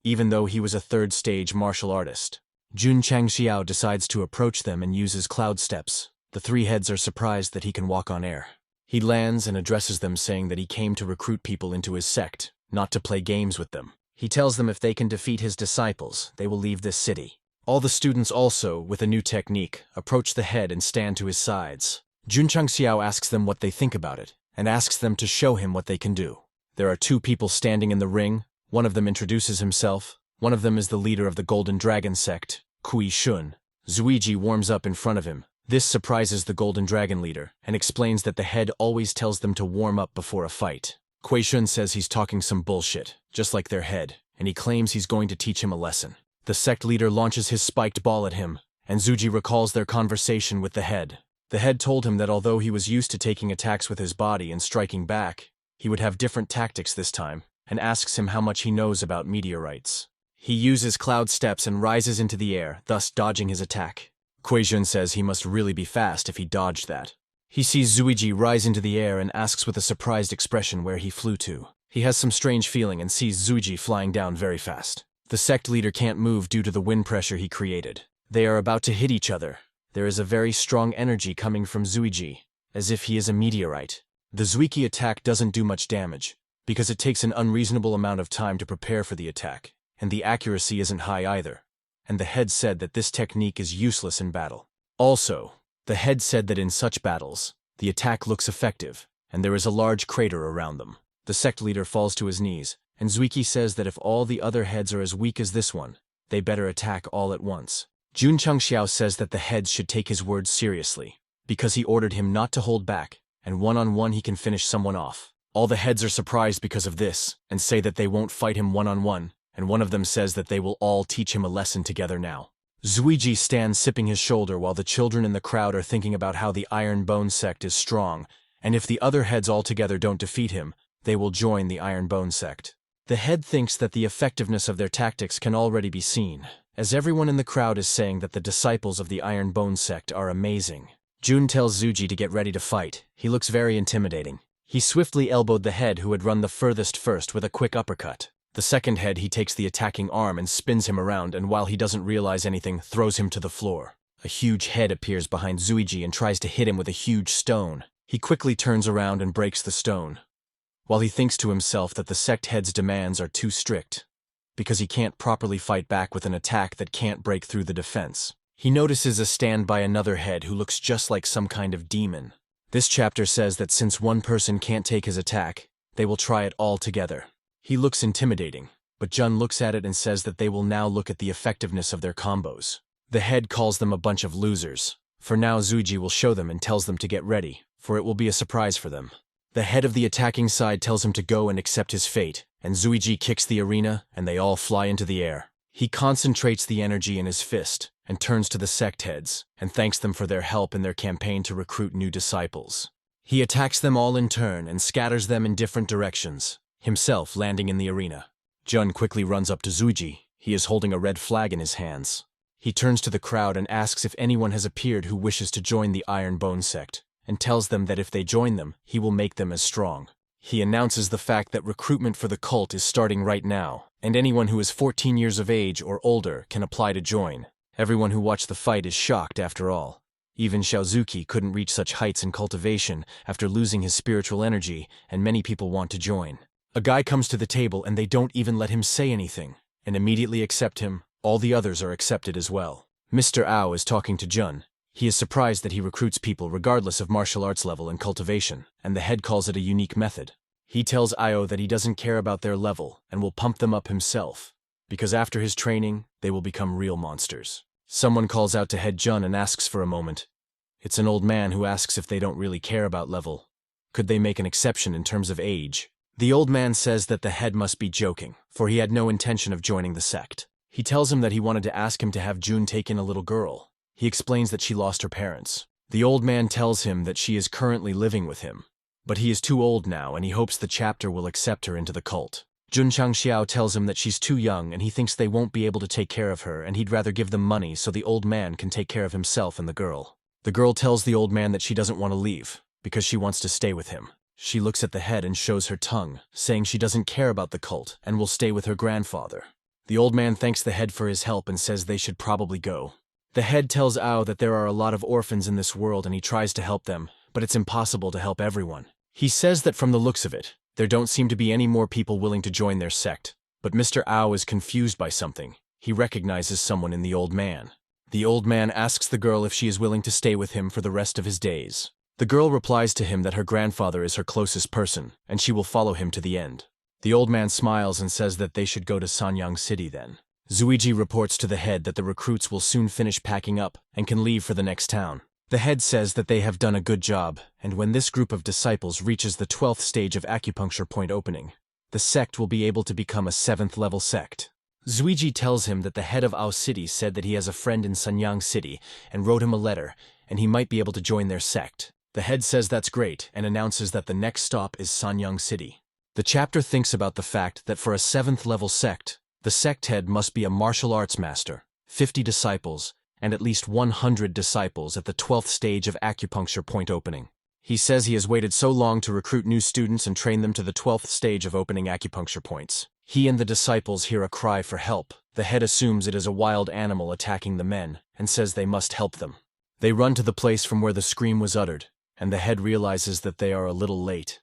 even though he was a third-stage martial artist. Jun Changxiao decides to approach them and uses cloud steps. The three heads are surprised that he can walk on air. He lands and addresses them, saying that he came to recruit people into his sect, not to play games with them. He tells them if they can defeat his disciples, they will leave this city. All the students also, with a new technique, approach the head and stand to his sides. Jun Changxiao asks them what they think about it, and asks them to show him what they can do. There are two people standing in the ring. One of them introduces himself. One of them is the leader of the Golden Dragon sect, Kui Shun. Zuiji warms up in front of him. This surprises the Golden Dragon leader, and explains that the head always tells them to warm up before a fight. Kui Shun says he's talking some bullshit, just like their head, and he claims he's going to teach him a lesson. The sect leader launches his spiked ball at him, and Zuiji recalls their conversation with the head. The head told him that although he was used to taking attacks with his body and striking back, he would have different tactics this time, and asks him how much he knows about meteorites. He uses cloud steps and rises into the air, thus dodging his attack. Kui Shun says he must really be fast if he dodged that. He sees Zuiji rise into the air and asks with a surprised expression where he flew to. He has some strange feeling and sees Zuiji flying down very fast. The sect leader can't move due to the wind pressure he created. They are about to hit each other. There is a very strong energy coming from Zuiji, as if he is a meteorite. The Zuiki attack doesn't do much damage, because it takes an unreasonable amount of time to prepare for the attack, and the accuracy isn't high either. And the head said that this technique is useless in battle. Also, the head said that in such battles, the attack looks effective, and there is a large crater around them. The sect leader falls to his knees, and Zuiki says that if all the other heads are as weak as this one, they better attack all at once. Jun Changxiao says that the heads should take his words seriously, because he ordered him not to hold back, and one-on-one he can finish someone off. All the heads are surprised because of this, and say that they won't fight him one-on-one, and one of them says that they will all teach him a lesson together now. Zuiji stands sipping his shoulder while the children in the crowd are thinking about how the Iron Bone sect is strong, and if the other heads altogether don't defeat him, they will join the Iron Bone sect. The head thinks that the effectiveness of their tactics can already be seen, as everyone in the crowd is saying that the disciples of the Iron Bone sect are amazing. Jun tells Zuiji to get ready to fight. He looks very intimidating. He swiftly elbowed the head who had run the furthest first with a quick uppercut. The second head he takes the attacking arm and spins him around, and while he doesn't realize anything, throws him to the floor. A huge head appears behind Zuiji and tries to hit him with a huge stone. He quickly turns around and breaks the stone, while he thinks to himself that the sect head's demands are too strict, because he can't properly fight back with an attack that can't break through the defense. He notices a stand by another head who looks just like some kind of demon. This chapter says that since one person can't take his attack, they will try it all together. He looks intimidating, but Jun looks at it and says that they will now look at the effectiveness of their combos. The head calls them a bunch of losers. For now, Zuiji will show them and tells them to get ready, for it will be a surprise for them. The head of the attacking side tells him to go and accept his fate, and Zuiji kicks the arena, and they all fly into the air. He concentrates the energy in his fist, and turns to the sect heads, and thanks them for their help in their campaign to recruit new disciples. He attacks them all in turn and scatters them in different directions, himself landing in the arena. Jun quickly runs up to Zuiji. He is holding a red flag in his hands. He turns to the crowd and asks if anyone has appeared who wishes to join the Iron Bone sect, and tells them that if they join them, he will make them as strong. He announces the fact that recruitment for the cult is starting right now, and anyone who is 14 years of age or older can apply to join. Everyone who watched the fight is shocked after all. Even Xiaozuki couldn't reach such heights in cultivation after losing his spiritual energy, and many people want to join. A guy comes to the table and they don't even let him say anything, and immediately accept him. All the others are accepted as well. Mr. Ao is talking to Jun. He is surprised that he recruits people regardless of martial arts level and cultivation, and the head calls it a unique method. He tells Ao that he doesn't care about their level and will pump them up himself, because after his training, they will become real monsters. Someone calls out to head Jun and asks for a moment. It's an old man who asks if they don't really care about level. Could they make an exception in terms of age? The old man says that the head must be joking, for he had no intention of joining the sect. He tells him that he wanted to ask him to have June take in a little girl. He explains that she lost her parents. The old man tells him that she is currently living with him, but he is too old now and he hopes the chapter will accept her into the cult. Jun Changxiao tells him that she's too young and he thinks they won't be able to take care of her and he'd rather give them money so the old man can take care of himself and the girl. The girl tells the old man that she doesn't want to leave, because she wants to stay with him. She looks at the head and shows her tongue, saying she doesn't care about the cult and will stay with her grandfather. The old man thanks the head for his help and says they should probably go. The head tells Ao that there are a lot of orphans in this world and he tries to help them, but it's impossible to help everyone. He says that from the looks of it, there don't seem to be any more people willing to join their sect, but Mr. Ao is confused by something. He recognizes someone in the old man. The old man asks the girl if she is willing to stay with him for the rest of his days. The girl replies to him that her grandfather is her closest person, and she will follow him to the end. The old man smiles and says that they should go to Sanyang City then. Zuiji reports to the head that the recruits will soon finish packing up and can leave for the next town. The head says that they have done a good job, and when this group of disciples reaches the 12th stage of acupuncture point opening, the sect will be able to become a 7th level sect. Zuiji tells him that the head of Ao City said that he has a friend in Sanyang City and wrote him a letter, and he might be able to join their sect. The head says that's great and announces that the next stop is Sanyang City. The chapter thinks about the fact that for a 7th level sect, the sect head must be a martial arts master, 50 disciples, and at least 100 disciples at the 12th stage of acupuncture point opening. He says he has waited so long to recruit new students and train them to the 12th stage of opening acupuncture points. He and the disciples hear a cry for help. The head assumes it is a wild animal attacking the men and says they must help them. They run to the place from where the scream was uttered, and the head realizes that they are a little late.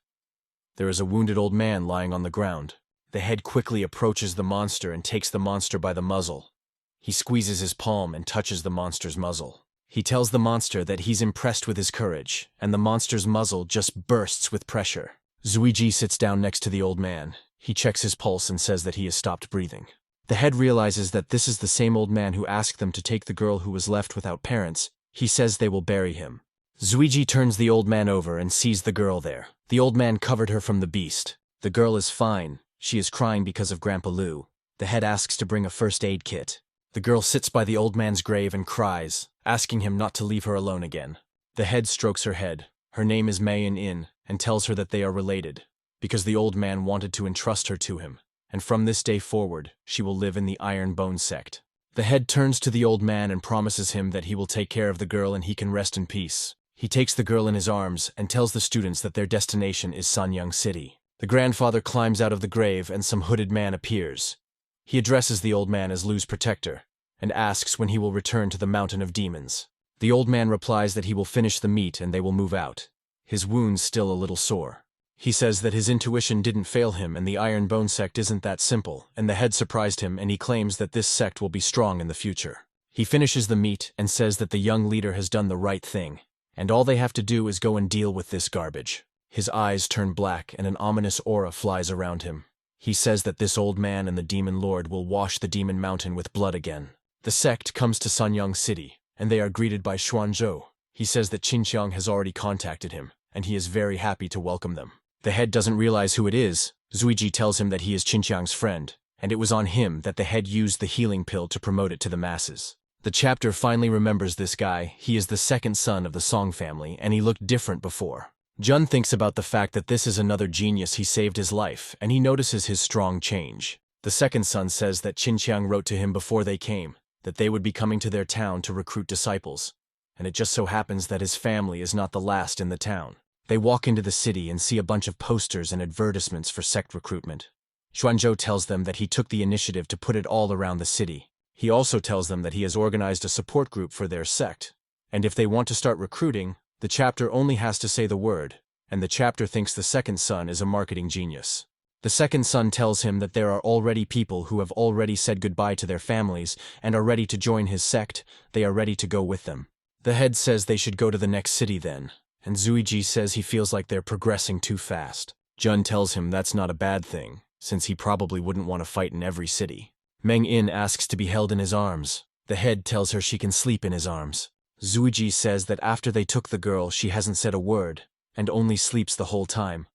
There is a wounded old man lying on the ground. The head quickly approaches the monster and takes the monster by the muzzle. He squeezes his palm and touches the monster's muzzle. He tells the monster that he's impressed with his courage, and the monster's muzzle just bursts with pressure. Zuiji sits down next to the old man. He checks his pulse and says that he has stopped breathing. The head realizes that this is the same old man who asked them to take the girl who was left without parents. He says they will bury him. Zuiji turns the old man over and sees the girl there. The old man covered her from the beast. The girl is fine. She is crying because of Grandpa Lu. The head asks to bring a first aid kit. The girl sits by the old man's grave and cries, asking him not to leave her alone again. The head strokes her head. Her name is Mayan In, and tells her that they are related, because the old man wanted to entrust her to him, and from this day forward, she will live in the Iron Bone sect. The head turns to the old man and promises him that he will take care of the girl and he can rest in peace. He takes the girl in his arms and tells the students that their destination is Sanyang City. The grandfather climbs out of the grave and some hooded man appears. He addresses the old man as Lu's protector, and asks when he will return to the Mountain of Demons. The old man replies that he will finish the meat and they will move out. His wound's still a little sore. He says that his intuition didn't fail him and the Iron Bone sect isn't that simple, and the head surprised him and he claims that this sect will be strong in the future. He finishes the meat and says that the young leader has done the right thing, and all they have to do is go and deal with this garbage. His eyes turn black and an ominous aura flies around him. He says that this old man and the demon lord will wash the demon mountain with blood again. The sect comes to Sanyang City, and they are greeted by Xuanzhou. He says that Qinqiang has already contacted him, and he is very happy to welcome them. The head doesn't realize who it is. Zuiji tells him that he is Qinqiang's friend, and it was on him that the head used the healing pill to promote it to the masses. The chapter finally remembers this guy. He is the second son of the Song family, and he looked different before. Jun thinks about the fact that this is another genius. He saved his life, and he notices his strong change. The second son says that Qinqiang wrote to him before they came, that they would be coming to their town to recruit disciples, and it just so happens that his family is not the last in the town. They walk into the city and see a bunch of posters and advertisements for sect recruitment. Xuanzhou tells them that he took the initiative to put it all around the city. He also tells them that he has organized a support group for their sect, and if they want to start recruiting, the chapter only has to say the word, and the chapter thinks the second son is a marketing genius. The second son tells him that there are already people who have already said goodbye to their families and are ready to join his sect. They are ready to go with them. The head says they should go to the next city then, and Zuiji says he feels like they're progressing too fast. Jun tells him that's not a bad thing, since he probably wouldn't want to fight in every city. Meng In asks to be held in his arms. The head tells her she can sleep in his arms. Zuiji says that after they took the girl she hasn't said a word, and only sleeps the whole time.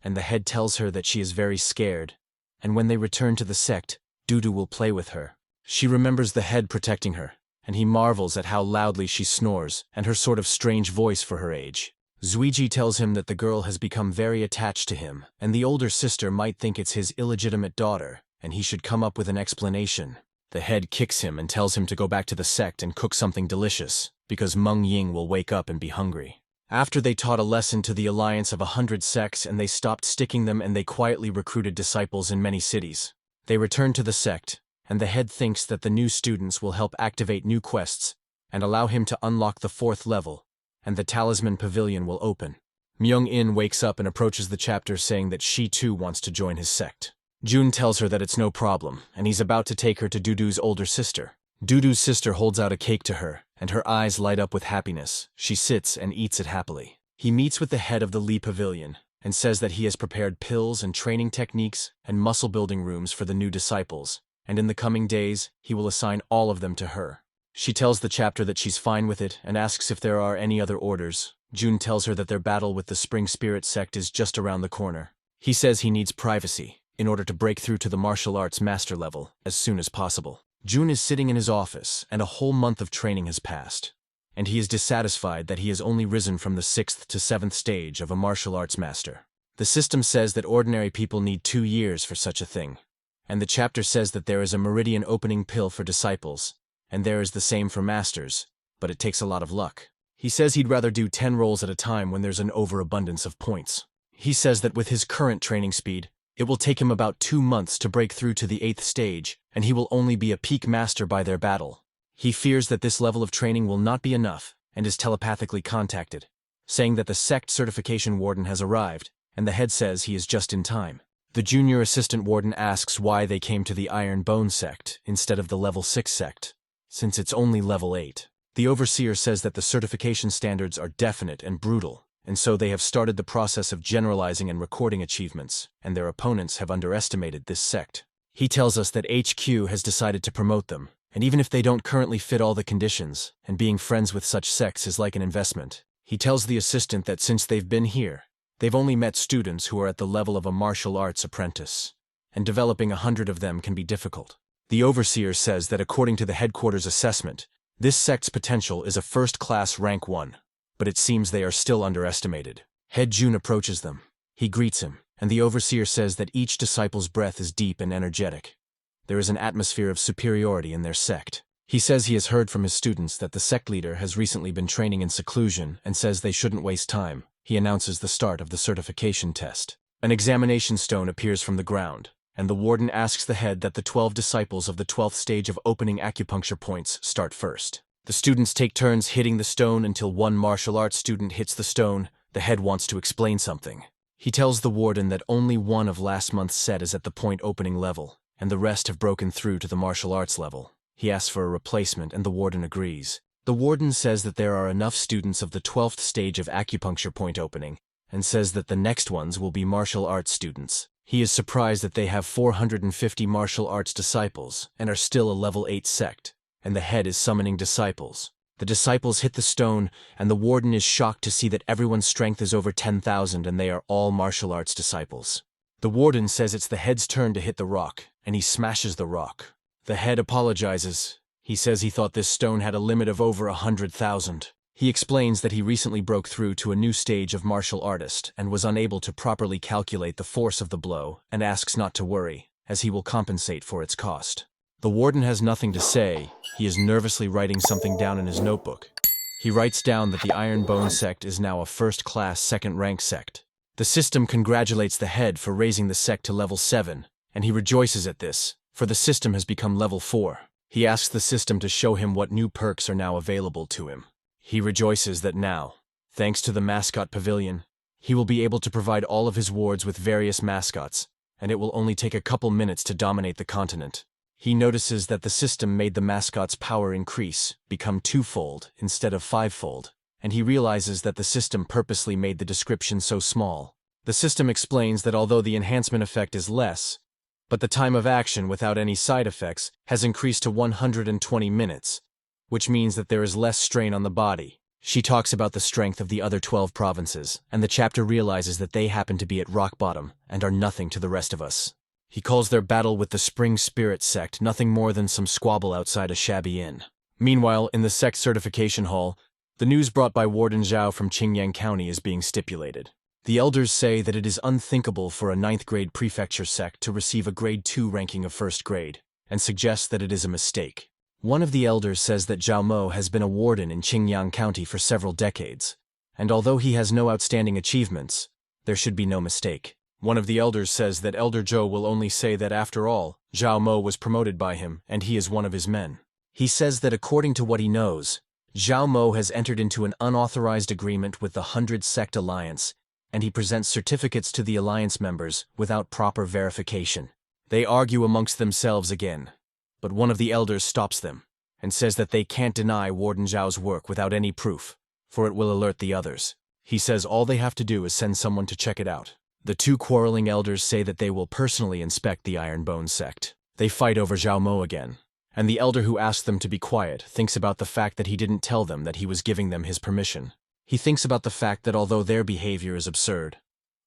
And the head tells her that she is very scared, and when they return to the sect, Dudu will play with her. She remembers the head protecting her, and he marvels at how loudly she snores and her sort of strange voice for her age. Zuiji tells him that the girl has become very attached to him, and the older sister might think it's his illegitimate daughter, and he should come up with an explanation. The head kicks him and tells him to go back to the sect and cook something delicious, because Meng Ying will wake up and be hungry. After they taught a lesson to the alliance of 100 sects and they stopped sticking them and they quietly recruited disciples in many cities, they returned to the sect, and the head thinks that the new students will help activate new quests and allow him to unlock the 4th level, and the Talisman Pavilion will open. Myung-in wakes up and approaches the chapter saying that she too wants to join his sect. Jun tells her that it's no problem, and he's about to take her to Dudu's older sister. Dudu's sister holds out a cake to her, and her eyes light up with happiness. She sits and eats it happily. He meets with the head of the Lee Pavilion, and says that he has prepared pills and training techniques and muscle-building rooms for the new disciples, and in the coming days, he will assign all of them to her. She tells the chapter that she's fine with it and asks if there are any other orders. Jun tells her that their battle with the Spring Spirit sect is just around the corner. He says he needs privacy in order to break through to the martial arts master level as soon as possible. Jun is sitting in his office, and a whole month of training has passed, and he is dissatisfied that he has only risen from the 6th to 7th stage of a martial arts master. The system says that ordinary people need 2 years for such a thing, and the chapter says that there is a meridian opening pill for disciples, and there is the same for masters, but it takes a lot of luck. He says he'd rather do 10 rolls at a time when there's an overabundance of points. He says that with his current training speed, it will take him about 2 months to break through to the 8th stage, and he will only be a peak master by their battle. He fears that this level of training will not be enough, and is telepathically contacted, saying that the sect certification warden has arrived, and the head says he is just in time. The junior assistant warden asks why they came to the Iron Bone sect instead of the level 6 sect, since it's only level 8. The overseer says that the certification standards are definite and brutal, and so they have started the process of generalizing and recording achievements, and their opponents have underestimated this sect. He tells us that HQ has decided to promote them, and even if they don't currently fit all the conditions, and being friends with such sects is like an investment. He tells the assistant that since they've been here, they've only met students who are at the level of a martial arts apprentice, and developing 100 of them can be difficult. The overseer says that according to the headquarters assessment, this sect's potential is a first-class rank 1. But it seems they are still underestimated. Head Jun approaches them. He greets him, and the overseer says that each disciple's breath is deep and energetic. There is an atmosphere of superiority in their sect. He says he has heard from his students that the sect leader has recently been training in seclusion and says they shouldn't waste time. He announces the start of the certification test. An examination stone appears from the ground, and the warden asks the head that the 12 disciples of the 12th stage of opening acupuncture points start first. The students take turns hitting the stone until one martial arts student hits the stone. The head wants to explain something. He tells the warden that only one of last month's set is at the point opening level, and the rest have broken through to the martial arts level. He asks for a replacement, and the warden agrees. The warden says that there are enough students of the 12th stage of acupuncture point opening, and says that the next ones will be martial arts students. He is surprised that they have 450 martial arts disciples, and are still a level 8 sect. And the head is summoning disciples. The disciples hit the stone, and the warden is shocked to see that everyone's strength is over 10,000 and they are all martial arts disciples. The warden says it's the head's turn to hit the rock, and he smashes the rock. The head apologizes. He says he thought this stone had a limit of over 100,000. He explains that he recently broke through to a new stage of martial artist and was unable to properly calculate the force of the blow, and asks not to worry, as he will compensate for its cost. The warden has nothing to say. He is nervously writing something down in his notebook. He writes down that the Iron Bone sect is now a first-class second-rank sect. The system congratulates the head for raising the sect to level 7, and he rejoices at this, for the system has become level 4. He asks the system to show him what new perks are now available to him. He rejoices that now, thanks to the mascot pavilion, he will be able to provide all of his wards with various mascots, and it will only take a couple minutes to dominate the continent. He notices that the system made the mascot's power increase, become 2-fold instead of 5-fold, and he realizes that the system purposely made the description so small. The system explains that although the enhancement effect is less, but the time of action without any side effects has increased to 120 minutes, which means that there is less strain on the body. She talks about the strength of the other 12 provinces, and the chapter realizes that they happen to be at rock bottom and are nothing to the rest of us. He calls their battle with the Spring Spirit sect nothing more than some squabble outside a shabby inn. Meanwhile, in the sect certification hall, the news brought by Warden Zhao from Qingyang County is being stipulated. The elders say that it is unthinkable for a 9th grade prefecture sect to receive a grade 2 ranking of 1st grade, and suggests that it is a mistake. One of the elders says that Zhao Mo has been a warden in Qingyang County for several decades, and although he has no outstanding achievements, there should be no mistake. One of the elders says that Elder Zhou will only say that after all, Zhao Mo was promoted by him and he is one of his men. He says that according to what he knows, Zhao Mo has entered into an unauthorized agreement with the 100 Sect Alliance, and he presents certificates to the alliance members without proper verification. They argue amongst themselves again, but one of the elders stops them and says that they can't deny Warden Zhao's work without any proof, for it will alert the others. He says all they have to do is send someone to check it out. The two quarreling elders say that they will personally inspect the Iron Bone sect. They fight over Zhao Mo again, and the elder who asked them to be quiet thinks about the fact that he didn't tell them that he was giving them his permission. He thinks about the fact that although their behavior is absurd,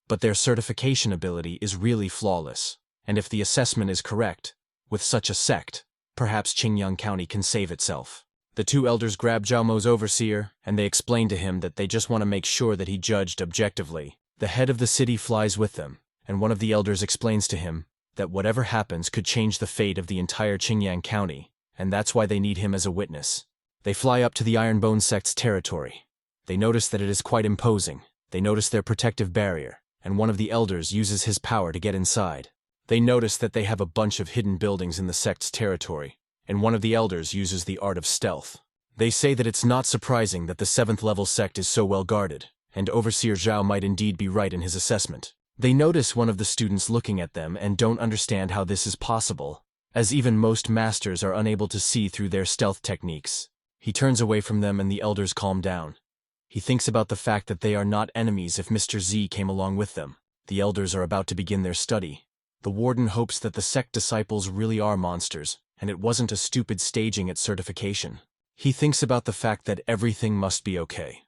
but their certification ability is really flawless, and if the assessment is correct, with such a sect, perhaps Qingyang County can save itself. The two elders grab Zhao Mo's overseer, and they explain to him that they just want to make sure that he judged objectively. The head of the city flies with them, and one of the elders explains to him that whatever happens could change the fate of the entire Qingyang County, and that's why they need him as a witness. They fly up to the Ironbone sect's territory. They notice that it is quite imposing. They notice their protective barrier, and one of the elders uses his power to get inside. They notice that they have a bunch of hidden buildings in the sect's territory, and one of the elders uses the art of stealth. They say that it's not surprising that the 7th level sect is so well guarded, and Overseer Zhao might indeed be right in his assessment. They notice one of the students looking at them and don't understand how this is possible, as even most masters are unable to see through their stealth techniques. He turns away from them and the elders calm down. He thinks about the fact that they are not enemies if Mr. Z came along with them. The elders are about to begin their study. The warden hopes that the sect disciples really are monsters, and it wasn't a stupid staging at certification. He thinks about the fact that everything must be okay,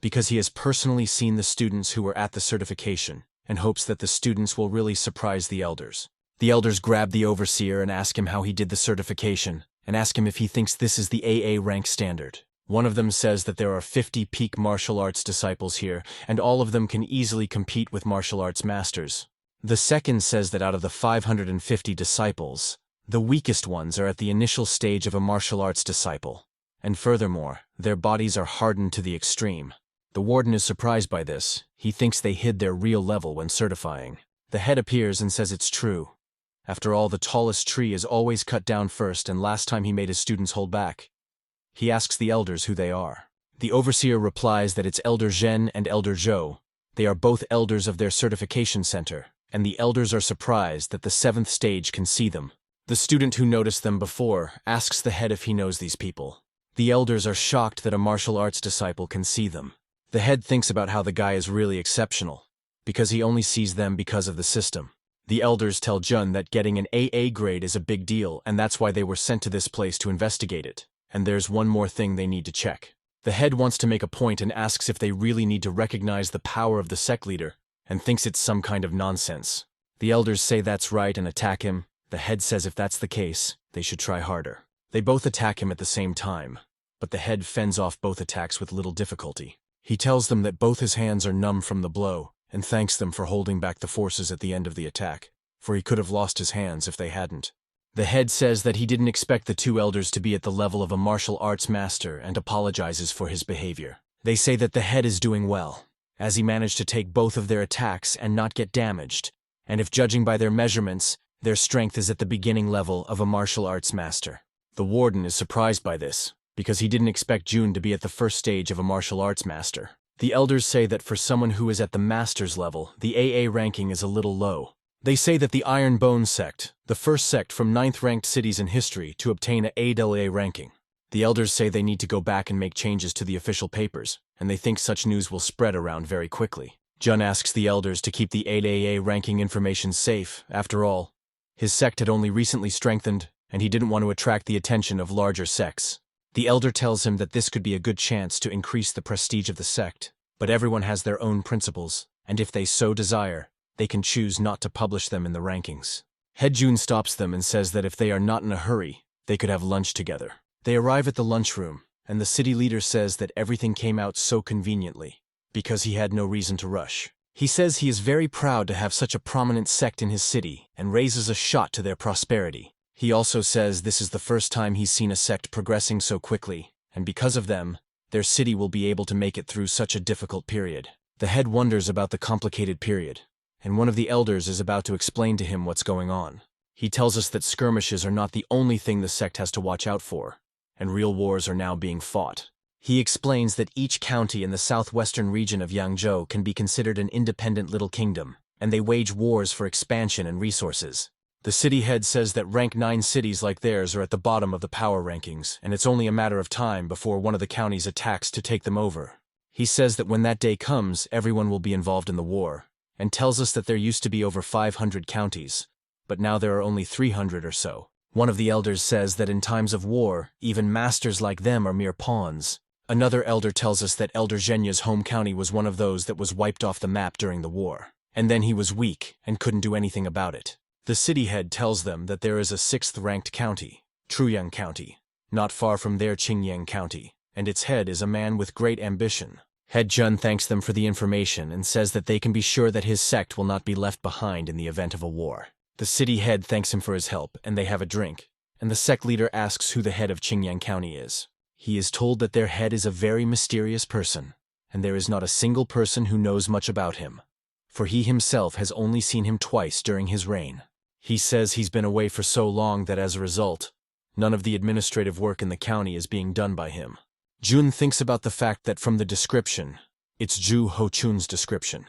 because he has personally seen the students who were at the certification, and hopes that the students will really surprise the elders. The elders grab the overseer and ask him how he did the certification, and ask him if he thinks this is the AA rank standard. One of them says that there are 50 peak martial arts disciples here, and all of them can easily compete with martial arts masters. The second says that out of the 550 disciples, the weakest ones are at the initial stage of a martial arts disciple, and furthermore, their bodies are hardened to the extreme. The warden is surprised by this. He thinks they hid their real level when certifying. The head appears and says it's true. After all, the tallest tree is always cut down first, and last time he made his students hold back. He asks the elders who they are. The overseer replies that it's Elder Zhen and Elder Zhou. They are both elders of their certification center, and the elders are surprised that the 7th stage can see them. The student who noticed them before asks the head if he knows these people. The elders are shocked that a martial arts disciple can see them. The head thinks about how the guy is really exceptional, because he only sees them because of the system. The elders tell Jun that getting an AA grade is a big deal, and that's why they were sent to this place to investigate it. And there's one more thing they need to check. The head wants to make a point and asks if they really need to recognize the power of the sect leader, and thinks it's some kind of nonsense. The elders say that's right and attack him. The head says if that's the case, they should try harder. They both attack him at the same time, but the head fends off both attacks with little difficulty. He tells them that both his hands are numb from the blow, and thanks them for holding back the forces at the end of the attack, for he could have lost his hands if they hadn't. The head says that he didn't expect the two elders to be at the level of a martial arts master and apologizes for his behavior. They say that the head is doing well, as he managed to take both of their attacks and not get damaged, and if judging by their measurements, their strength is at the beginning level of a martial arts master. The warden is surprised by this, because he didn't expect June to be at the first stage of a martial arts master. The elders say that for someone who is at the master's level, the AA ranking is a little low. They say that the Iron Bone sect, the first sect from 9th ranked cities in history to obtain a AA ranking. The elders say they need to go back and make changes to the official papers, and they think such news will spread around very quickly. Jun asks the elders to keep the AA ranking information safe. After all, his sect had only recently strengthened, and he didn't want to attract the attention of larger sects. The elder tells him that this could be a good chance to increase the prestige of the sect, but everyone has their own principles, and if they so desire, they can choose not to publish them in the rankings. Head Jun stops them and says that if they are not in a hurry, they could have lunch together. They arrive at the lunchroom, and the city leader says that everything came out so conveniently, because he had no reason to rush. He says he is very proud to have such a prominent sect in his city and raises a shot to their prosperity. He also says this is the first time he's seen a sect progressing so quickly, and because of them, their city will be able to make it through such a difficult period. The head wonders about the complicated period, and one of the elders is about to explain to him what's going on. He tells us that skirmishes are not the only thing the sect has to watch out for, and real wars are now being fought. He explains that each county in the southwestern region of Yangzhou can be considered an independent little kingdom, and they wage wars for expansion and resources. The city head says that rank 9 cities like theirs are at the bottom of the power rankings, and it's only a matter of time before one of the counties attacks to take them over. He says that when that day comes, everyone will be involved in the war, and tells us that there used to be over 500 counties, but now there are only 300 or so. One of the elders says that in times of war, even masters like them are mere pawns. Another elder tells us that Elder Zhenya's home county was one of those that was wiped off the map during the war, and then he was weak and couldn't do anything about it. The city head tells them that there is a 6th-ranked county, Truyang County, not far from their Qingyang County, and its head is a man with great ambition. Head Jun thanks them for the information and says that they can be sure that his sect will not be left behind in the event of a war. The city head thanks him for his help, and they have a drink, and the sect leader asks who the head of Qingyang County is. He is told that their head is a very mysterious person, and there is not a single person who knows much about him, for he himself has only seen him twice during his reign. He says he's been away for so long that as a result, none of the administrative work in the county is being done by him. Jun thinks about the fact that from the description, it's Zhu Hochun's description.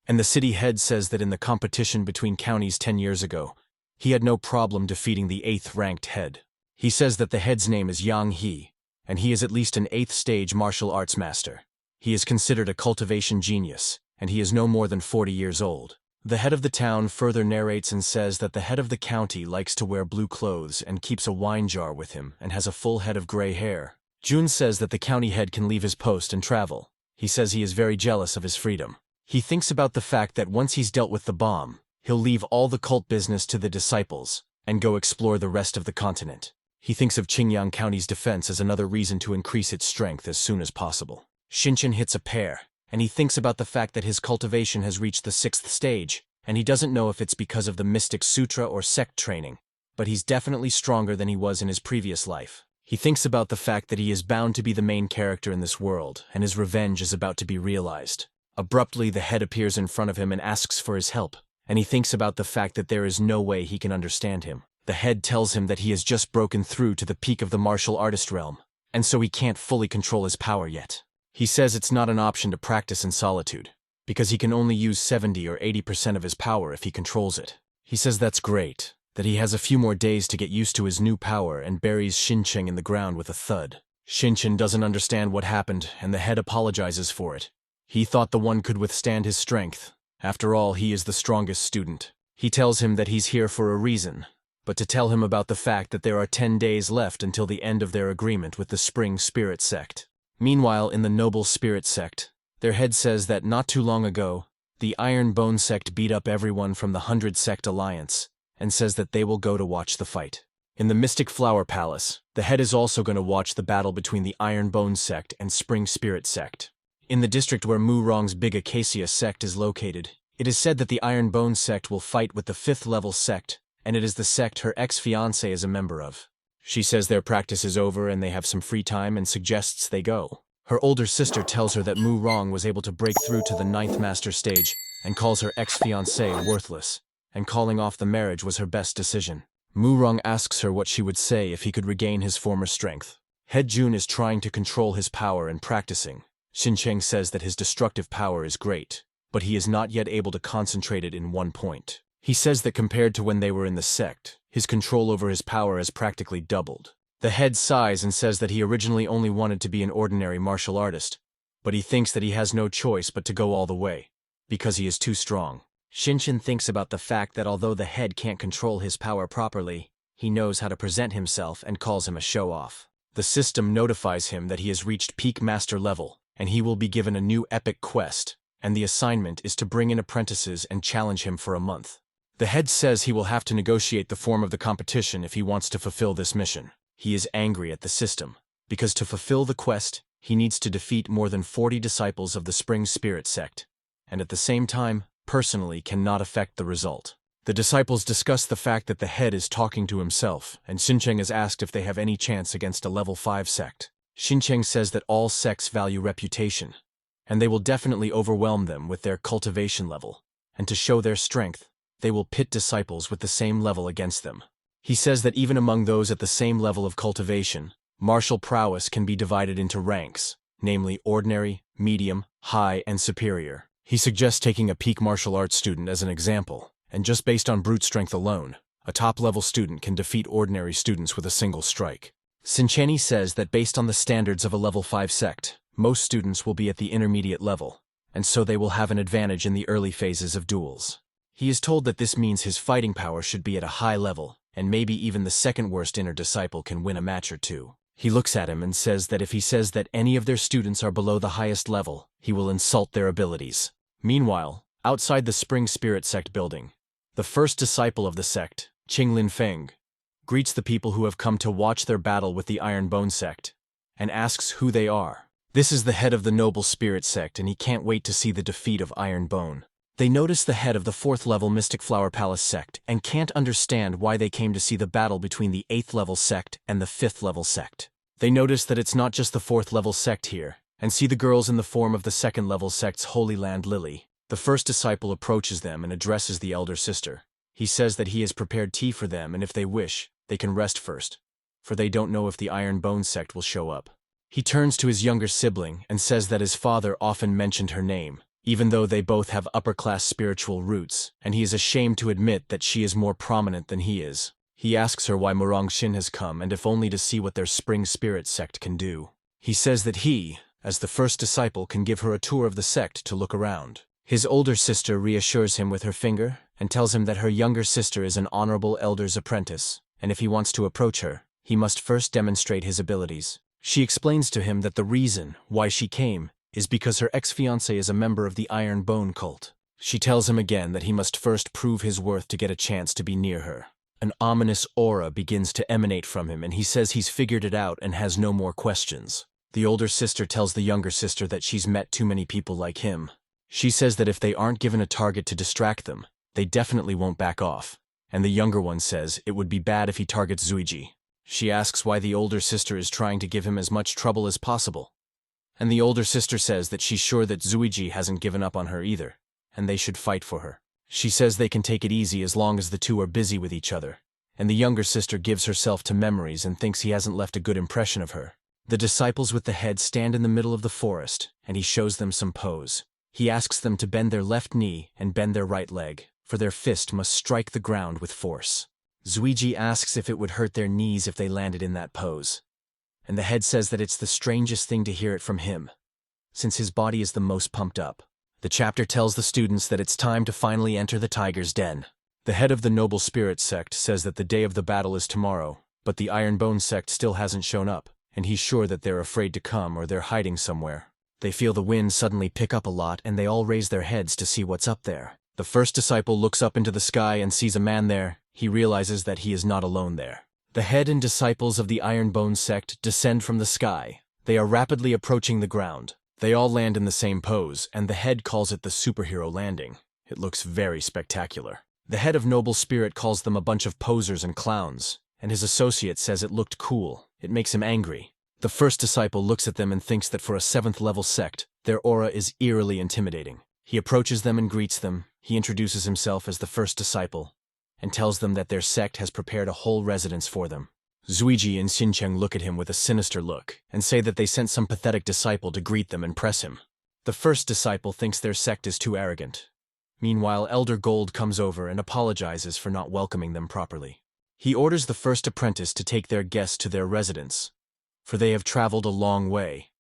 And the city head says that in the competition between counties 10 years ago, he had no problem defeating the 8th-ranked head. He says that the head's name is Yang He, and he is at least an 8th-stage martial arts master. He is considered a cultivation genius, and he is no more than 40 years old. The head of the town further narrates and says that the head of the county likes to wear blue clothes and keeps a wine jar with him and has a full head of gray hair. Jun says that the county head can leave his post and travel. He says he is very jealous of his freedom. He thinks about the fact that once he's dealt with the bomb, he'll leave all the cult business to the disciples and go explore the rest of the continent. He thinks of Qingyang County's defense as another reason to increase its strength as soon as possible. Shinchin hits a pear, and he thinks about the fact that his cultivation has reached the 6th stage, and he doesn't know if it's because of the Mystic Sutra or sect training, but he's definitely stronger than he was in his previous life. He thinks about the fact that he is bound to be the main character in this world, and his revenge is about to be realized. Abruptly, the head appears in front of him and asks for his help, and he thinks about the fact that there is no way he can understand him. The head tells him that he has just broken through to the peak of the martial artist realm, and so he can't fully control his power yet. He says it's not an option to practice in solitude, because he can only use 70 or 80% of his power if he controls it. He says that's great, that he has a few more days to get used to his new power and buries Shinchen in the ground with a thud. Shinchen doesn't understand what happened, and the head apologizes for it. He thought the one could withstand his strength. After all, he is the strongest student. He tells him that he's here for a reason, but to tell him about the fact that there are 10 days left until the end of their agreement with the Spring Spirit Sect. Meanwhile, in the Noble Spirit Sect, their head says that not too long ago, the Iron Bone Sect beat up everyone from the 100 Sect Alliance, and says that they will go to watch the fight. In the Mystic Flower Palace, the head is also going to watch the battle between the Iron Bone Sect and Spring Spirit Sect. In the district where Mu Rong's Big Acacia Sect is located, it is said that the Iron Bone Sect will fight with the 5th-level sect, and it is the sect her ex-fiancé is a member of. She says their practice is over and they have some free time and suggests they go. Her older sister tells her that Mu Rong was able to break through to the 9th master stage and calls her ex-fiancé worthless, and calling off the marriage was her best decision. Mu Rong asks her what she would say if he could regain his former strength. Head Jun is trying to control his power and practicing. Shincheng says that his destructive power is great, but he is not yet able to concentrate it in one point. He says that compared to when they were in the sect, his control over his power has practically doubled. The head sighs and says that he originally only wanted to be an ordinary martial artist, but he thinks that he has no choice but to go all the way, because he is too strong. Shinchin thinks about the fact that although the head can't control his power properly, he knows how to present himself and calls him a show-off. The system notifies him that he has reached peak master level, and he will be given a new epic quest, and the assignment is to bring in apprentices and challenge him for a month. The head says he will have to negotiate the form of the competition if he wants to fulfill this mission. He is angry at the system, because to fulfill the quest, he needs to defeat more than 40 disciples of the Spring Spirit sect, and at the same time, personally cannot affect the result. The disciples discuss the fact that the head is talking to himself, and Xincheng is asked if they have any chance against a level 5 sect. Xincheng says that all sects value reputation, and they will definitely overwhelm them with their cultivation level, and to show their strength, they will pit disciples with the same level against them. He says that even among those at the same level of cultivation, martial prowess can be divided into ranks, namely ordinary, medium, high, and superior. He suggests taking a peak martial arts student as an example, and just based on brute strength alone, a top-level student can defeat ordinary students with a single strike. Xincheng says that based on the standards of a level 5 sect, most students will be at the intermediate level, and so they will have an advantage in the early phases of duels. He is told that this means his fighting power should be at a high level, and maybe even the second worst inner disciple can win a match or two. He looks at him and says that if he says that any of their students are below the highest level, he will insult their abilities. Meanwhile, outside the Spring Spirit sect building, the first disciple of the sect, Qinglin Feng, greets the people who have come to watch their battle with the Iron Bone sect, and asks who they are. This is the head of the Noble Spirit sect, and he can't wait to see the defeat of Iron Bone. They notice the head of the 4th level Mystic Flower Palace sect, and can't understand why they came to see the battle between the 8th level sect and the 5th level sect. They notice that it's not just the 4th level sect here, and see the girls in the form of the 2nd level sect's Holy Land Lily. The first disciple approaches them and addresses the elder sister. He says that he has prepared tea for them, and if they wish, they can rest first, for they don't know if the Iron Bone sect will show up. He turns to his younger sibling and says that his father often mentioned her name, even though they both have upper-class spiritual roots, and he is ashamed to admit that she is more prominent than he is. He asks her why Murongxin has come, and if only to see what their Spring Spirit sect can do. He says that he, as the first disciple, can give her a tour of the sect to look around. His older sister reassures him with her finger and tells him that her younger sister is an honorable elder's apprentice, and if he wants to approach her, he must first demonstrate his abilities. She explains to him that the reason why she came is because her ex-fiancé is a member of the Iron Bone cult. She tells him again that he must first prove his worth to get a chance to be near her. An ominous aura begins to emanate from him, and he says he's figured it out and has no more questions. The older sister tells the younger sister that she's met too many people like him. She says that if they aren't given a target to distract them, they definitely won't back off, and the younger one says it would be bad if he targets Zuiji. She asks why the older sister is trying to give him as much trouble as possible, and the older sister says that she's sure that Zuiji hasn't given up on her either, and they should fight for her. She says they can take it easy as long as the two are busy with each other, and the younger sister gives herself to memories and thinks he hasn't left a good impression of her. The disciples with the head stand in the middle of the forest, and he shows them some pose. He asks them to bend their left knee and bend their right leg, for their fist must strike the ground with force. Zuiji asks if it would hurt their knees if they landed in that pose, and the head says that it's the strangest thing to hear it from him, since his body is the most pumped up. The chapter tells the students that it's time to finally enter the tiger's den. The head of the Noble Spirit sect says that the day of the battle is tomorrow, but the Iron Bone sect still hasn't shown up, and he's sure that they're afraid to come or they're hiding somewhere. They feel the wind suddenly pick up a lot, and they all raise their heads to see what's up there. The first disciple looks up into the sky and sees a man there. He realizes that he is not alone there. The head and disciples of the Iron Bone sect descend from the sky. They are rapidly approaching the ground. They all land in the same pose, and the head calls it the superhero landing. It looks very spectacular. The head of Noble Spirit calls them a bunch of posers and clowns, and his associate says it looked cool. It makes him angry. The first disciple looks at them and thinks that for a 7th level sect, their aura is eerily intimidating. He approaches them and greets them. He introduces himself as the first disciple, and tells them that their sect has prepared a whole residence for them. Zuiji and Xincheng look at him with a sinister look, and say that they sent some pathetic disciple to greet them and press him. The first disciple thinks their sect is too arrogant. Meanwhile, Elder Gold comes over and apologizes for not welcoming them properly. He orders the first apprentice to take their guests to their residence, for they have traveled a long way,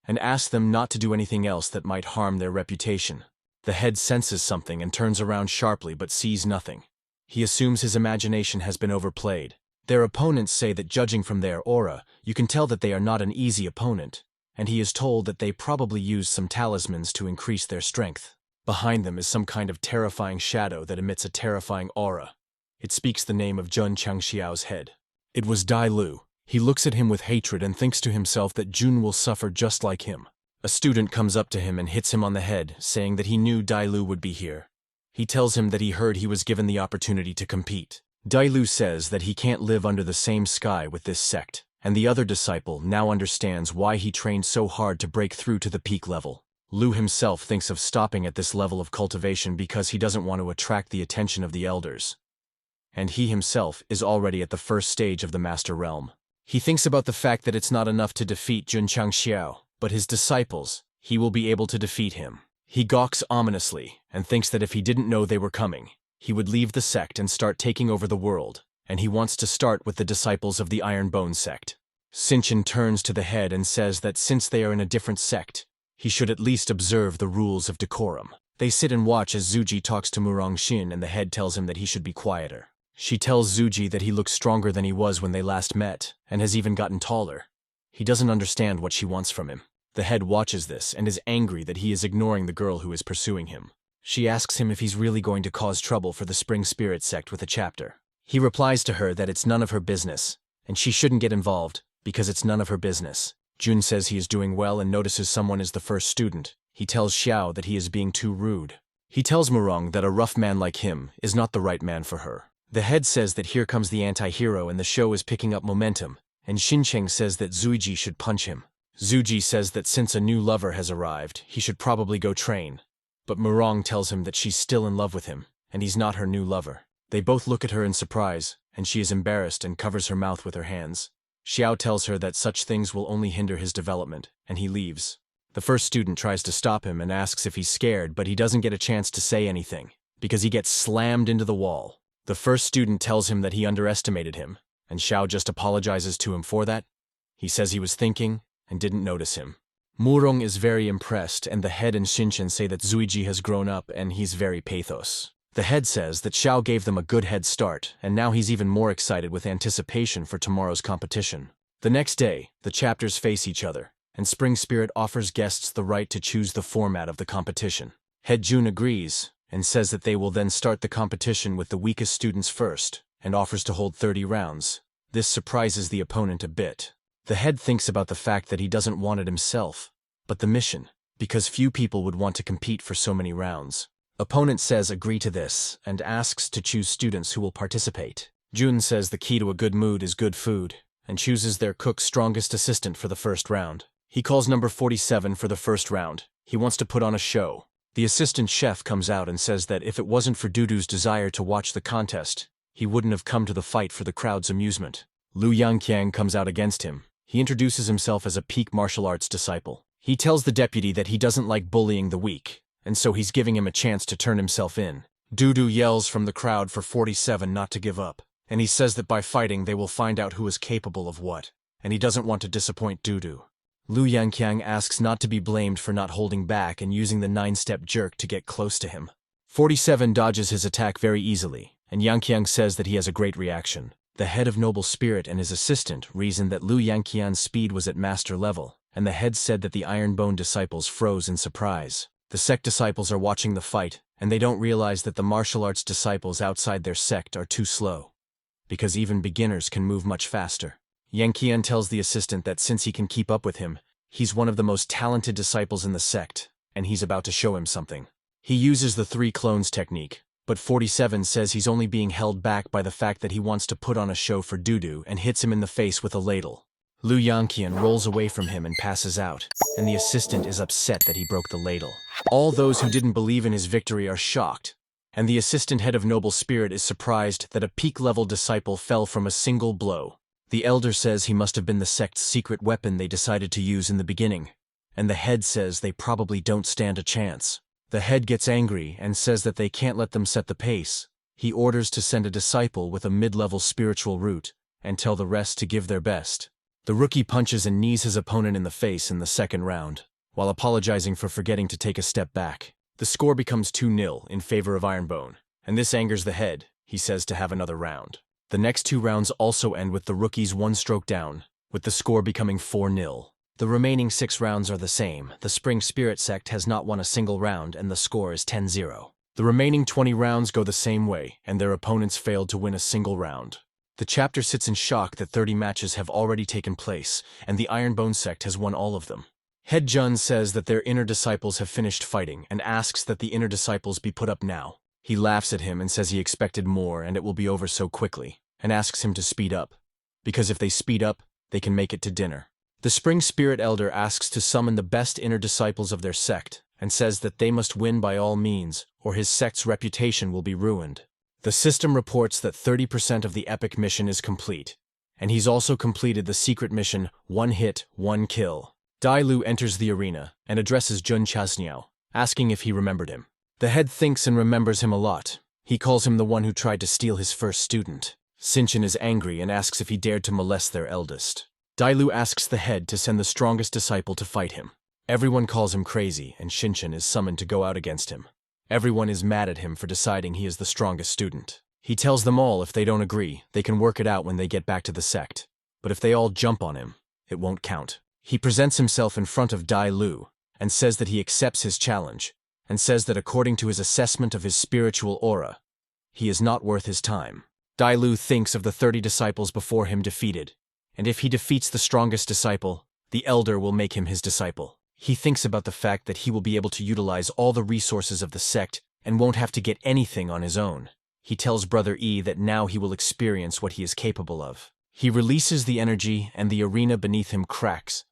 and asks them not to do anything else that might harm their reputation. The head senses something and turns around sharply but sees nothing. He assumes his imagination has been overplayed, Their opponents say that judging from their aura, you can tell that they are not an easy opponent, and he is told that they probably use some talismans to increase their strength. Behind them is some kind of terrifying shadow that emits a terrifying aura. It speaks the name of Jun Changxiao's head. It was Dai Lu. He looks at him with hatred and thinks to himself that Jun will suffer just like him. A student comes up to him and hits him on the head, saying that he knew Dai Lu would be here. He tells him that he heard he was given the opportunity to compete. Dai Lu says that he can't live under the same sky with this sect, and the other disciple now understands why he trained so hard to break through to the peak level. Lu himself thinks of stopping at this level of cultivation because he doesn't want to attract the attention of the elders. And he himself is already at the first stage of the Master Realm. He thinks about the fact that it's not enough to defeat Jun Changxiao, but his disciples, he will be able to defeat him. He gawks ominously and thinks that if he didn't know they were coming, he would leave the sect and start taking over the world, and he wants to start with the disciples of the Iron Bone sect. Shinchen turns to the head and says that since they are in a different sect, he should at least observe the rules of decorum. They sit and watch as Zuji talks to Murong-shin, and the head tells him that he should be quieter. She tells Zuji that he looks stronger than he was when they last met, and has even gotten taller. He doesn't understand what she wants from him. The head watches this and is angry that he is ignoring the girl who is pursuing him. She asks him if he's really going to cause trouble for the Spring Spirit sect with a chapter. He replies to her that it's none of her business, and she shouldn't get involved, because it's none of her business. Jun says he is doing well and notices someone is the first student. He tells Xiao that he is being too rude. He tells Murong that a rough man like him is not the right man for her. The head says that here comes the anti-hero and the show is picking up momentum, and Xincheng says that Zuiji should punch him. Zuji says that since a new lover has arrived, he should probably go train. But Murong tells him that she's still in love with him, and he's not her new lover. They both look at her in surprise, and she is embarrassed and covers her mouth with her hands. Xiao tells her that such things will only hinder his development, and he leaves. The first student tries to stop him and asks if he's scared, but he doesn't get a chance to say anything, because he gets slammed into the wall. The first student tells him that he underestimated him, and Xiao just apologizes to him for that. He says he was thinking, and didn't notice him. Murong is very impressed, and the head and Xinchen say that Zuiji has grown up and he's very pathos. The head says that Xiao gave them a good head start, and now he's even more excited with anticipation for tomorrow's competition. The next day, the chapters face each other, and Spring Spirit offers guests the right to choose the format of the competition. Head Jun agrees, and says that they will then start the competition with the weakest students first, and offers to hold 30 rounds. This surprises the opponent a bit. The head thinks about the fact that he doesn't want it himself, but the mission, because few people would want to compete for so many rounds. Opponent says agree to this, and asks to choose students who will participate. Jun says the key to a good mood is good food, and chooses their cook's strongest assistant for the first round. He calls number 47 for the first round. He wants to put on a show. The assistant chef comes out and says that if it wasn't for Dudu's desire to watch the contest, he wouldn't have come to the fight for the crowd's amusement. Lu Yangqiang comes out against him. He introduces himself as a peak martial arts disciple. He tells the deputy that he doesn't like bullying the weak, and so he's giving him a chance to turn himself in. Dudu yells from the crowd for 47 not to give up, and he says that by fighting they will find out who is capable of what, and he doesn't want to disappoint Dudu. Lu Yangqiang asks not to be blamed for not holding back and using the 9-step jerk to get close to him. 47 dodges his attack very easily, and Yangqiang says that he has a great reaction. The head of Noble Spirit and his assistant reasoned that Lu Yangqian's speed was at master level, and the head said that the Ironbone disciples froze in surprise. The sect disciples are watching the fight, and they don't realize that the martial arts disciples outside their sect are too slow, because even beginners can move much faster. Yangqian tells the assistant that since he can keep up with him, he's one of the most talented disciples in the sect, and he's about to show him something. He uses the 3 clones technique, but 47 says he's only being held back by the fact that he wants to put on a show for Dudu and hits him in the face with a ladle. Lu Yangqian rolls away from him and passes out, and the assistant is upset that he broke the ladle. All those who didn't believe in his victory are shocked, and the assistant head of Noble Spirit is surprised that a peak-level disciple fell from a single blow. The elder says he must have been the sect's secret weapon they decided to use in the beginning, and the head says they probably don't stand a chance. The head gets angry and says that they can't let them set the pace. He orders to send a disciple with a mid-level spiritual root, and tell the rest to give their best. The rookie punches and knees his opponent in the face in the second round, while apologizing for forgetting to take a step back. The score becomes 2-0 in favor of Ironbone, and this angers the head. He says to have another round. The next 2 rounds also end with the rookies 1 stroke down, with the score becoming 4-0. The remaining 6 rounds are the same. The Spring Spirit sect has not won a single round and the score is 10-0. The remaining 20 rounds go the same way, and their opponents failed to win a single round. The chapter sits in shock that 30 matches have already taken place, and the Ironbone sect has won all of them. Head Jun says that their inner disciples have finished fighting and asks that the inner disciples be put up now. He laughs at him and says he expected more and it will be over so quickly, and asks him to speed up, because if they speed up, they can make it to dinner. The Spring Spirit Elder asks to summon the best inner disciples of their sect, and says that they must win by all means, or his sect's reputation will be ruined. The system reports that 30% of the epic mission is complete, and he's also completed the secret mission 1 hit, 1 kill. Dai Lu enters the arena and addresses Jun Chasniao, asking if he remembered him. The head thinks and remembers him a lot. He calls him the one who tried to steal his first student. Shinchin is angry and asks if he dared to molest their eldest. Dai Lu asks the head to send the strongest disciple to fight him. Everyone calls him crazy, and Shinchin is summoned to go out against him. Everyone is mad at him for deciding he is the strongest student. He tells them all if they don't agree, they can work it out when they get back to the sect. But if they all jump on him, it won't count. He presents himself in front of Dai Lu and says that he accepts his challenge, and says that according to his assessment of his spiritual aura, he is not worth his time. Dai Lu thinks of the 30 disciples before him defeated, and if he defeats the strongest disciple, the elder will make him his disciple. He thinks about the fact that he will be able to utilize all the resources of the sect and won't have to get anything on his own. He tells Brother E that now he will experience what he is capable of. He releases the energy and the arena beneath him cracks,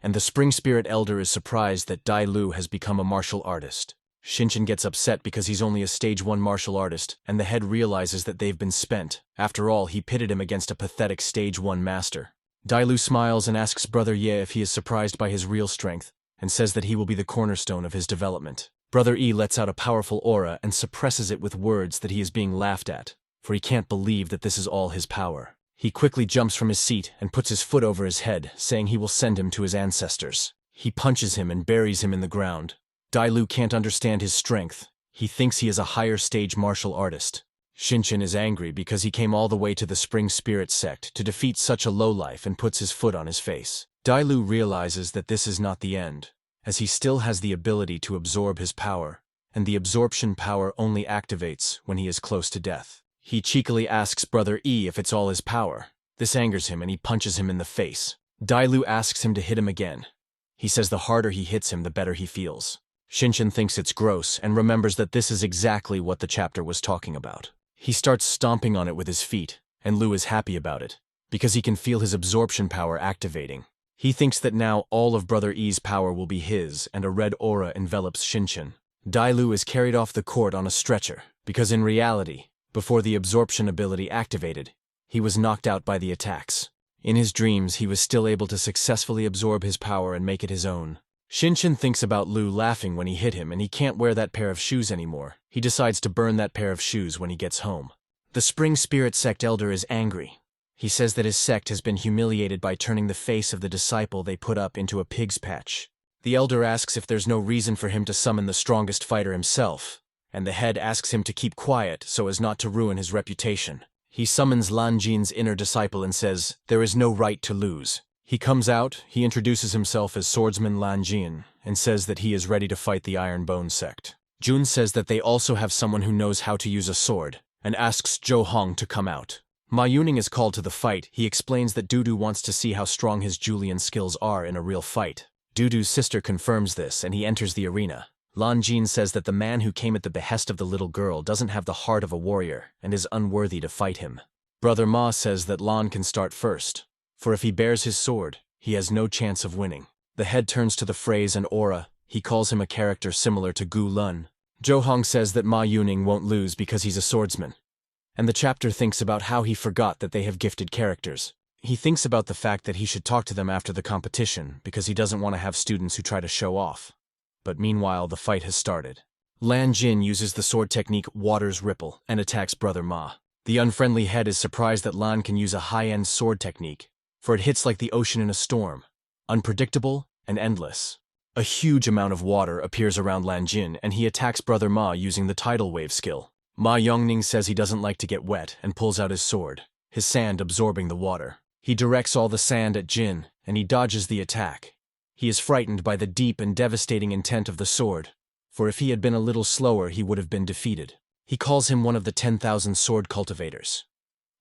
and the Spring Spirit Elder is surprised that Dai Lu has become a martial artist. Shinchin gets upset because he's only a stage 1 martial artist, and the head realizes that they've been spent. After all, he pitted him against a pathetic stage 1 master. Dai Lu smiles and asks Brother Ye if he is surprised by his real strength, and says that he will be the cornerstone of his development. Brother E lets out a powerful aura and suppresses it with words that he is being laughed at, for he can't believe that this is all his power. He quickly jumps from his seat and puts his foot over his head, saying he will send him to his ancestors. He punches him and buries him in the ground. Dai Lu can't understand his strength. He thinks he is a higher stage martial artist. Shinchin is angry because he came all the way to the Spring Spirit sect to defeat such a lowlife and puts his foot on his face. Dai Lu realizes that this is not the end, as he still has the ability to absorb his power, and the absorption power only activates when he is close to death. He cheekily asks Brother E if it's all his power. This angers him and he punches him in the face. Dai Lu asks him to hit him again. He says the harder he hits him, the better he feels. Shinchin thinks it's gross and remembers that this is exactly what the chapter was talking about. He starts stomping on it with his feet, and Lu is happy about it, because he can feel his absorption power activating. He thinks that now all of Brother E's power will be his, and a red aura envelops Shinchin. Dai Lu is carried off the court on a stretcher, because in reality, before the absorption ability activated, he was knocked out by the attacks. In his dreams, he was still able to successfully absorb his power and make it his own. Shinchin thinks about Lu laughing when he hit him and he can't wear that pair of shoes anymore. He decides to burn that pair of shoes when he gets home. The Spring Spirit Sect Elder is angry. He says that his sect has been humiliated by turning the face of the disciple they put up into a pig's patch. The Elder asks if there's no reason for him to summon the strongest fighter himself, and the head asks him to keep quiet so as not to ruin his reputation. He summons Lan Jin's inner disciple and says, there is no right to lose. He comes out, he introduces himself as Swordsman Lan Jin, and says that he is ready to fight the Ironbone sect. Jun says that they also have someone who knows how to use a sword, and asks Zhou Hong to come out. Ma Yuning is called to the fight. He explains that Dudu wants to see how strong his Julian skills are in a real fight. Dudu's sister confirms this, and he enters the arena. Lan Jin says that the man who came at the behest of the little girl doesn't have the heart of a warrior and is unworthy to fight him. Brother Ma says that Lan can start first, for if he bears his sword, he has no chance of winning. The head turns to the phrase and aura. He calls him a character similar to Gu Lun. Zhou Hong says that Ma Yuning won't lose because he's a swordsman. And the chapter thinks about how he forgot that they have gifted characters. He thinks about the fact that he should talk to them after the competition because he doesn't want to have students who try to show off. But meanwhile, the fight has started. Lan Jin uses the sword technique Water's Ripple and attacks Brother Ma. The unfriendly head is surprised that Lan can use a high-end sword technique, for it hits like the ocean in a storm, unpredictable and endless. A huge amount of water appears around Lan Jin, and he attacks Brother Ma using the tidal wave skill. Ma Yongning says he doesn't like to get wet and pulls out his sword. his sand absorbing the water. He directs all the sand at Jin, and he dodges the attack. He is frightened by the deep and devastating intent of the sword, for if he had been a little slower he would have been defeated. He calls him one of the 10,000 sword cultivators.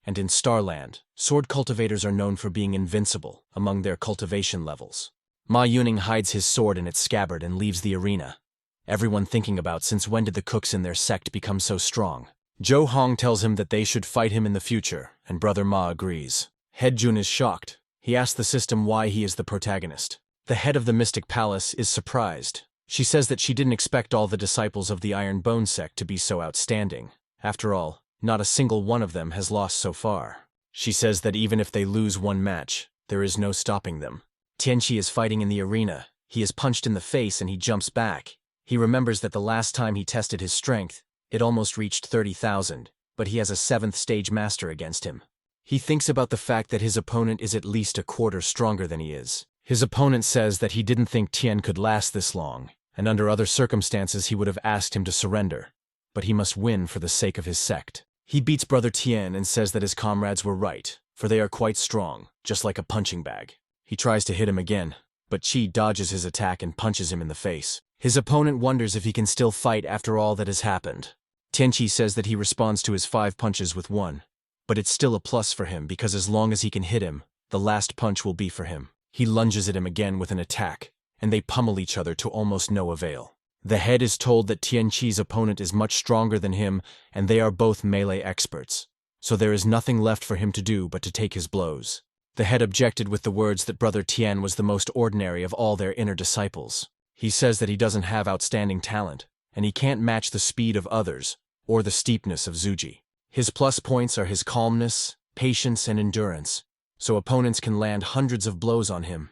And in Starland, sword cultivators are known for being invincible among their cultivation levels. Ma Yuning hides his sword in its scabbard and leaves the arena. Everyone thinking about since when did the cooks in their sect become so strong. Zhou Hong tells him that they should fight him in the future, and Brother Ma agrees. Head Jun is shocked. He asks the system why he is the protagonist. The head of the Mystic Palace is surprised. She says that she didn't expect all the disciples of the Iron Bone sect to be so outstanding. After all, not a single one of them has lost so far. She says that even if they lose one match, there is no stopping them. Tianqi is fighting in the arena. He is punched in the face and he jumps back. He remembers that the last time he tested his strength, it almost reached 30,000, but he has a 7th stage master against him. He thinks about the fact that his opponent is at least a quarter stronger than he is. His opponent says that he didn't think Tian could last this long, and under other circumstances he would have asked him to surrender. But he must win for the sake of his sect. He beats Brother Tian and says that his comrades were right, for they are quite strong, just like a punching bag. He tries to hit him again, but Qi dodges his attack and punches him in the face. His opponent wonders if he can still fight after all that has happened. Tianqi says that he responds to his 5 punches with 1. But it's still a plus for him because as long as he can hit him, the last punch will be for him. He lunges at him again with an attack, and they pummel each other to almost no avail. The head is told that Tianqi's opponent is much stronger than him, and they are both melee experts. So there is nothing left for him to do but to take his blows. The head objected with the words that Brother Tian was the most ordinary of all their inner disciples. He says that he doesn't have outstanding talent, and he can't match the speed of others, or the steepness of Zuji. His plus points are his calmness, patience, and endurance, so opponents can land hundreds of blows on him,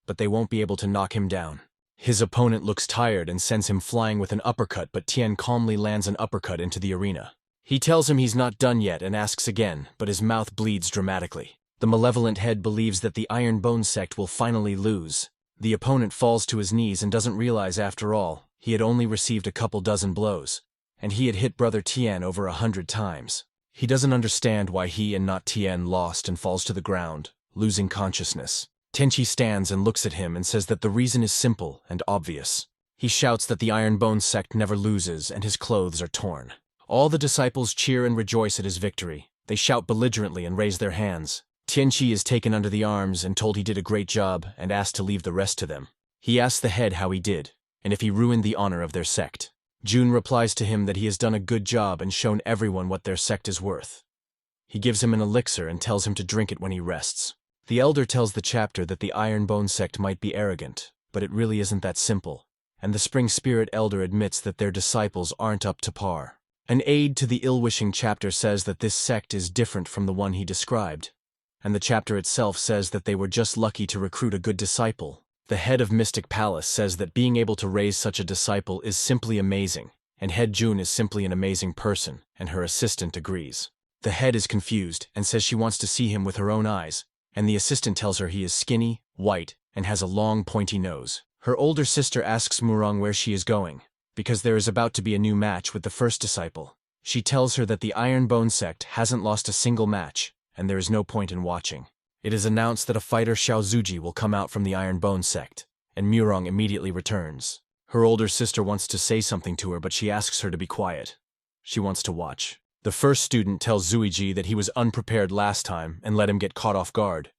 but they won't be able to knock him down. His opponent looks tired and sends him flying with an uppercut, but Tian calmly lands an uppercut into the arena. He tells him he's not done yet and asks again, but his mouth bleeds dramatically. The malevolent head believes that the Iron Bone sect will finally lose. The opponent falls to his knees and doesn't realize after all, he had only received a couple dozen blows, and he had hit Brother Tian over 100 times. He doesn't understand why he and not Tian lost and falls to the ground, losing consciousness. Tianqi stands and looks at him and says that the reason is simple and obvious. He shouts that the Iron Bone sect never loses and his clothes are torn. All the disciples cheer and rejoice at his victory. They shout belligerently and raise their hands. Tianqi is taken under the arms and told he did a great job and asked to leave the rest to them. He asks the head how he did, and if he ruined the honor of their sect. Jun replies to him that he has done a good job and shown everyone what their sect is worth. He gives him an elixir and tells him to drink it when he rests. The elder tells the chapter that the Iron Bone sect might be arrogant, but it really isn't that simple, and the Spring Spirit elder admits that their disciples aren't up to par. An aide to the ill-wishing chapter says that this sect is different from the one he described, and the chapter itself says that they were just lucky to recruit a good disciple. The head of Mystic Palace says that being able to raise such a disciple is simply amazing, and Head Jun is simply an amazing person, and her assistant agrees. The head is confused and says she wants to see him with her own eyes, and the assistant tells her he is skinny, white, and has a long pointy nose. Her older sister asks Murong where she is going, because there is about to be a new match with the first disciple. She tells her that the Iron Bone sect hasn't lost a single match, and there is no point in watching. It is announced that a fighter Xiao Zuji will come out from the Iron Bone sect, and Murong immediately returns. Her older sister wants to say something to her, but she asks her to be quiet. She wants to watch. The first student tells Zuiji that he was unprepared last time and let him get caught off guard,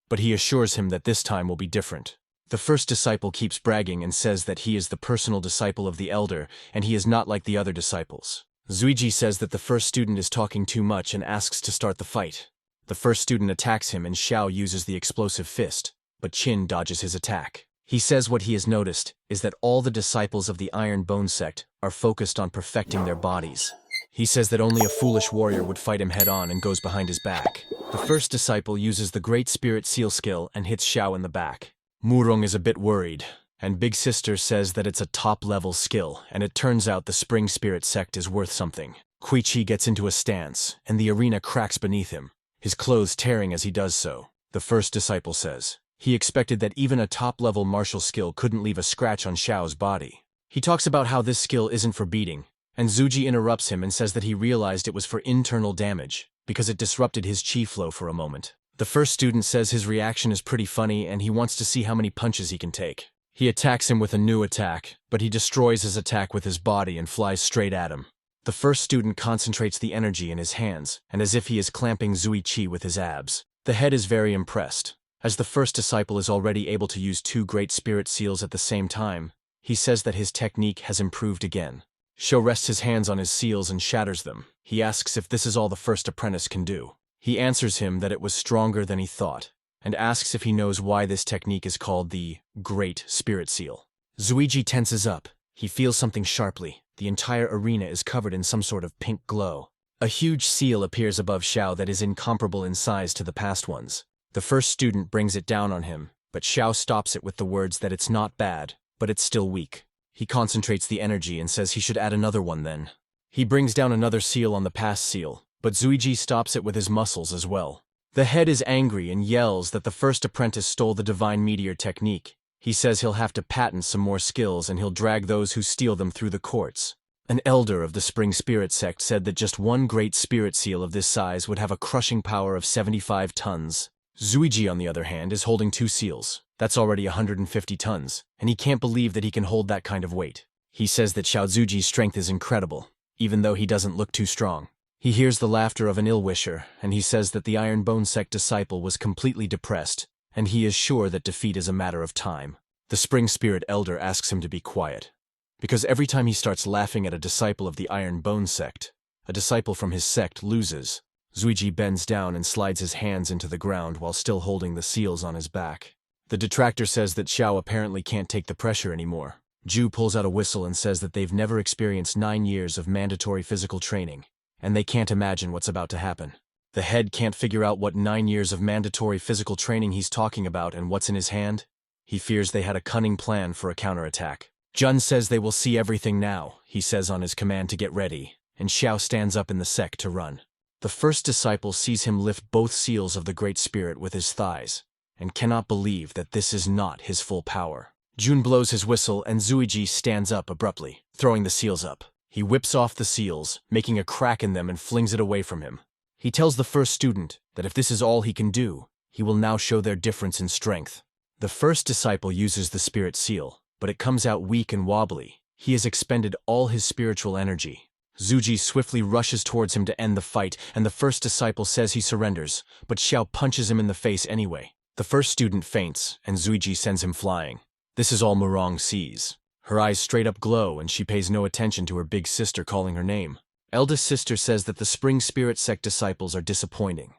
but he assures him that this time will be different. The first disciple keeps bragging and says that he is the personal disciple of the elder, and he is not like the other disciples. Zuiji says that the first student is talking too much and asks to start the fight. The first student attacks him and Xiao uses the explosive fist, but Qin dodges his attack. He says what he has noticed is that all the disciples of the Iron Bone sect are focused on perfecting their bodies. He says that only a foolish warrior would fight him head-on and goes behind his back. The first disciple uses the Great Spirit Seal skill and hits Xiao in the back. Murong is a bit worried, and Big Sister says that it's a top-level skill, and it turns out the Spring Spirit sect is worth something. Kuichi gets into a stance, and the arena cracks beneath him, his clothes tearing as he does so. The first disciple says he expected that even a top-level martial skill couldn't leave a scratch on Xiao's body. He talks about how this skill isn't for beating, and Zuji interrupts him and says that he realized it was for internal damage, because it disrupted his chi flow for a moment. The first student says his reaction is pretty funny and he wants to see how many punches he can take. He attacks him with a new attack, but he destroys his attack with his body and flies straight at him. The first student concentrates the energy in his hands, and as if he is clamping Zui Chi with his abs. The head is very impressed. As the first disciple is already able to use 2 great spirit seals at the same time, he says that his technique has improved again. Sho rests his hands on his seals and shatters them. He asks if this is all the first apprentice can do. He answers him that it was stronger than he thought, and asks if he knows why this technique is called the Great Spirit Seal. Zuiji tenses up. He feels something sharply. The entire arena is covered in some sort of pink glow. A huge seal appears above Xiao that is incomparable in size to the past ones. The first student brings it down on him, but Xiao stops it with the words that it's not bad, but it's still weak. He concentrates the energy and says he should add another one then. He brings down another seal on the past seal, but Zuiji stops it with his muscles as well. The head is angry and yells that the first apprentice stole the divine meteor technique. He says he'll have to patent some more skills and he'll drag those who steal them through the courts. An elder of the Spring Spirit sect said that just one great spirit seal of this size would have a crushing power of 75 tons. Zuiji, on the other hand, is holding 2 seals. That's already 150 tons, and he can't believe that he can hold that kind of weight. He says that Xiao Zuji's strength is incredible, even though he doesn't look too strong. He hears the laughter of an ill-wisher, and he says that the Iron Bone sect disciple was completely depressed, and he is sure that defeat is a matter of time. The Spring Spirit Elder asks him to be quiet, because every time he starts laughing at a disciple of the Iron Bone sect, a disciple from his sect loses. Zuiji bends down and slides his hands into the ground while still holding the seals on his back. The detractor says that Xiao apparently can't take the pressure anymore. Ju pulls out a whistle and says that they've never experienced 9 years of mandatory physical training, and they can't imagine what's about to happen. The head can't figure out what 9 years of mandatory physical training he's talking about and what's in his hand. He fears they had a cunning plan for a counterattack. Jun says they will see everything now, he says on his command to get ready, and Xiao stands up in the sect to run. The first disciple sees him lift both seals of the Great Spirit with his thighs, and cannot believe that this is not his full power. Jun blows his whistle and Zuiji stands up abruptly, throwing the seals up. He whips off the seals, making a crack in them and flings it away from him. He tells the first student that if this is all he can do, he will now show their difference in strength. The first disciple uses the spirit seal, but it comes out weak and wobbly. He has expended all his spiritual energy. Zuiji swiftly rushes towards him to end the fight, and the first disciple says he surrenders, but Xiao punches him in the face anyway. The first student faints, and Zuiji sends him flying. This is all Murong sees. Her eyes straight up glow, and she pays no attention to her big sister calling her name. Eldest sister says that the Spring Spirit sect disciples are disappointing,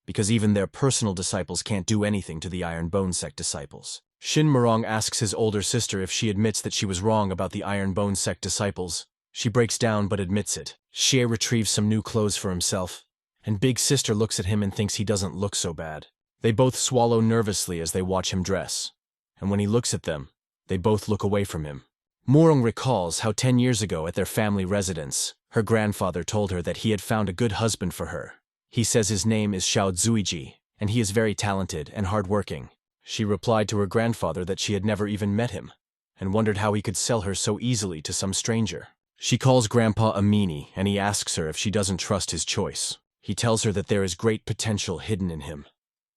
because even their personal disciples can't do anything to the Iron Bone sect disciples. Shin Murong asks his older sister if she admits that she was wrong about the Iron Bone sect disciples. She breaks down but admits it. Xie retrieves some new clothes for himself, and big sister looks at him and thinks he doesn't look so bad. They both swallow nervously as they watch him dress, and when he looks at them, they both look away from him. Murong recalls how 10 years ago at their family residence, her grandfather told her that he had found a good husband for her. He says his name is Xiao Zuiji, and he is very talented and hardworking. She replied to her grandfather that she had never even met him, and wondered how he could sell her so easily to some stranger. She calls Grandpa a meanie, and he asks her if she doesn't trust his choice. He tells her that there is great potential hidden in him.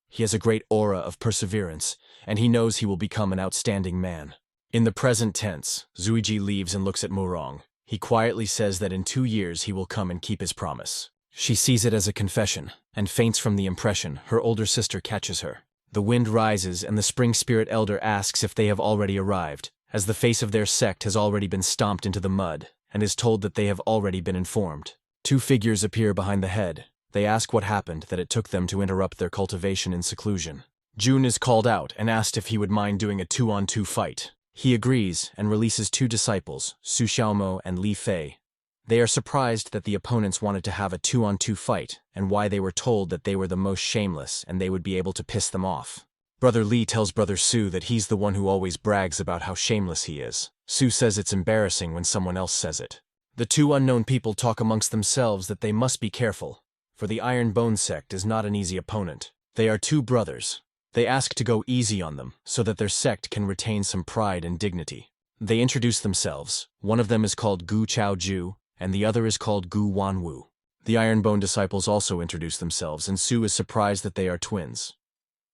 He has a great aura of perseverance, and he knows he will become an outstanding man. In the present tense, Zuiji leaves and looks at Murong. He quietly says that in 2 years he will come and keep his promise. She sees it as a confession, and faints from the impression. Her older sister catches her. The wind rises, and the Spring Spirit Elder asks if they have already arrived, as the face of their sect has already been stomped into the mud, and is told that they have already been informed. 2 figures appear behind the head. They ask what happened that it took them to interrupt their cultivation in seclusion. Jun is called out and asked if he would mind doing a 2-on-2 fight. He agrees and releases 2 disciples, Su Xiaomo and Li Fei. They are surprised that the opponents wanted to have a 2-on-2 fight, and why they were told that they were the most shameless and they would be able to piss them off. Brother Li tells Brother Su that he's the one who always brags about how shameless he is. Su says it's embarrassing when someone else says it. The 2 unknown people talk amongst themselves that they must be careful, for the Iron Bone sect is not an easy opponent. They are 2 brothers. They ask to go easy on them, so that their sect can retain some pride and dignity. They introduce themselves. One of them is called Gu Chao Ju, and the other is called Gu Wanwu. The Ironbone disciples also introduce themselves, and Su is surprised that they are twins.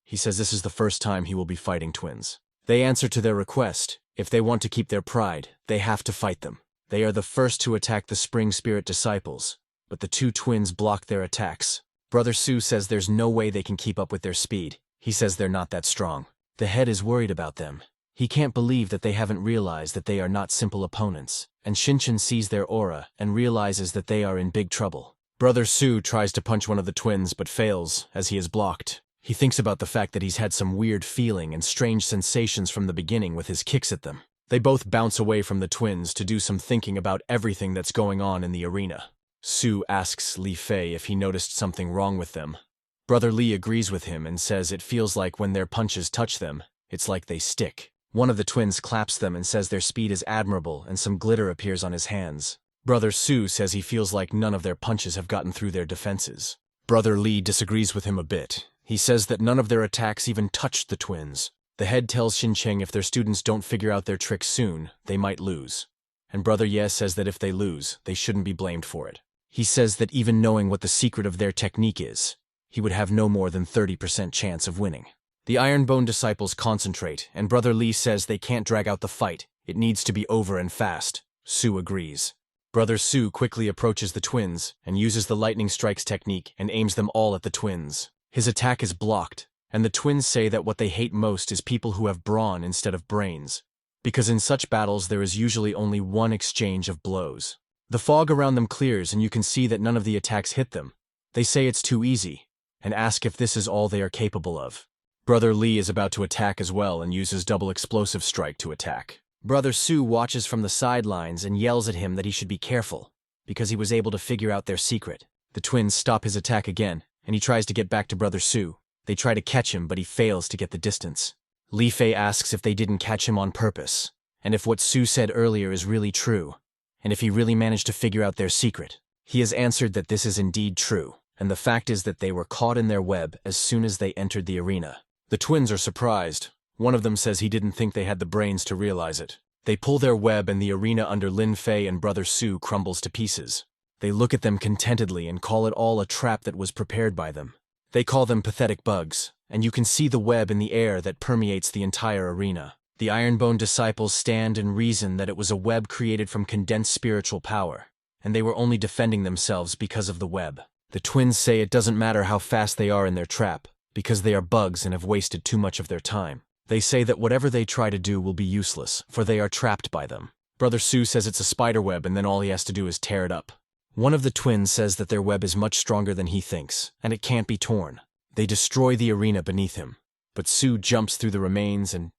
He says this is the first time he will be fighting twins. They answer to their request. If they want to keep their pride, they have to fight them. They are the first to attack the Spring Spirit disciples, but the two twins block their attacks. Brother Su says there's no way they can keep up with their speed. He says they're not that strong. The head is worried about them. He can't believe that they haven't realized that they are not simple opponents, and Shinchin sees their aura and realizes that they are in big trouble. Brother Su tries to punch one of the twins but fails, as he is blocked. He thinks about the fact that he's had some weird feeling and strange sensations from the beginning with his kicks at them. They both bounce away from the twins to do some thinking about everything that's going on in the arena. Su asks Li Fei if he noticed something wrong with them. Brother Li agrees with him and says it feels like when their punches touch them, it's like they stick. One of the twins claps them and says their speed is admirable and some glitter appears on his hands. Brother Su says he feels like none of their punches have gotten through their defenses. Brother Li disagrees with him a bit. He says that none of their attacks even touched the twins. The head tells Xincheng if their students don't figure out their tricks soon, they might lose. And Brother Ye says that if they lose, they shouldn't be blamed for it. He says that even knowing what the secret of their technique is, he would have no more than 30% chance of winning. The Ironbone disciples concentrate, and Brother Li says they can't drag out the fight. It needs to be over and fast. Su agrees. Brother Su quickly approaches the twins and uses the lightning strikes technique and aims them all at the twins. His attack is blocked, and the twins say that what they hate most is people who have brawn instead of brains, because in such battles there is usually only one exchange of blows. The fog around them clears and you can see that none of the attacks hit them. They say it's too easy, and ask if this is all they are capable of. Brother Li is about to attack as well and uses double explosive strike to attack. Brother Su watches from the sidelines and yells at him that he should be careful, because he was able to figure out their secret. The twins stop his attack again, and he tries to get back to Brother Su. They try to catch him, but he fails to get the distance. Li Fei asks if they didn't catch him on purpose, and if what Su said earlier is really true, and if he really managed to figure out their secret. He has answered that this is indeed true, and the fact is that they were caught in their web as soon as they entered the arena. The twins are surprised. One of them says he didn't think they had the brains to realize it. They pull their web and the arena under Lin Fei and Brother Su crumbles to pieces. They look at them contentedly and call it all a trap that was prepared by them. They call them pathetic bugs, and you can see the web in the air that permeates the entire arena. The Ironbone disciples stand and reason that it was a web created from condensed spiritual power, and they were only defending themselves because of the web. The twins say it doesn't matter how fast they are in their trap, because they are bugs and have wasted too much of their time. They say that whatever they try to do will be useless, for they are trapped by them. Brother Su says it's a spider web and then all he has to do is tear it up. One of the twins says that their web is much stronger than he thinks, and it can't be torn. They destroy the arena beneath him, but Su jumps through the remains and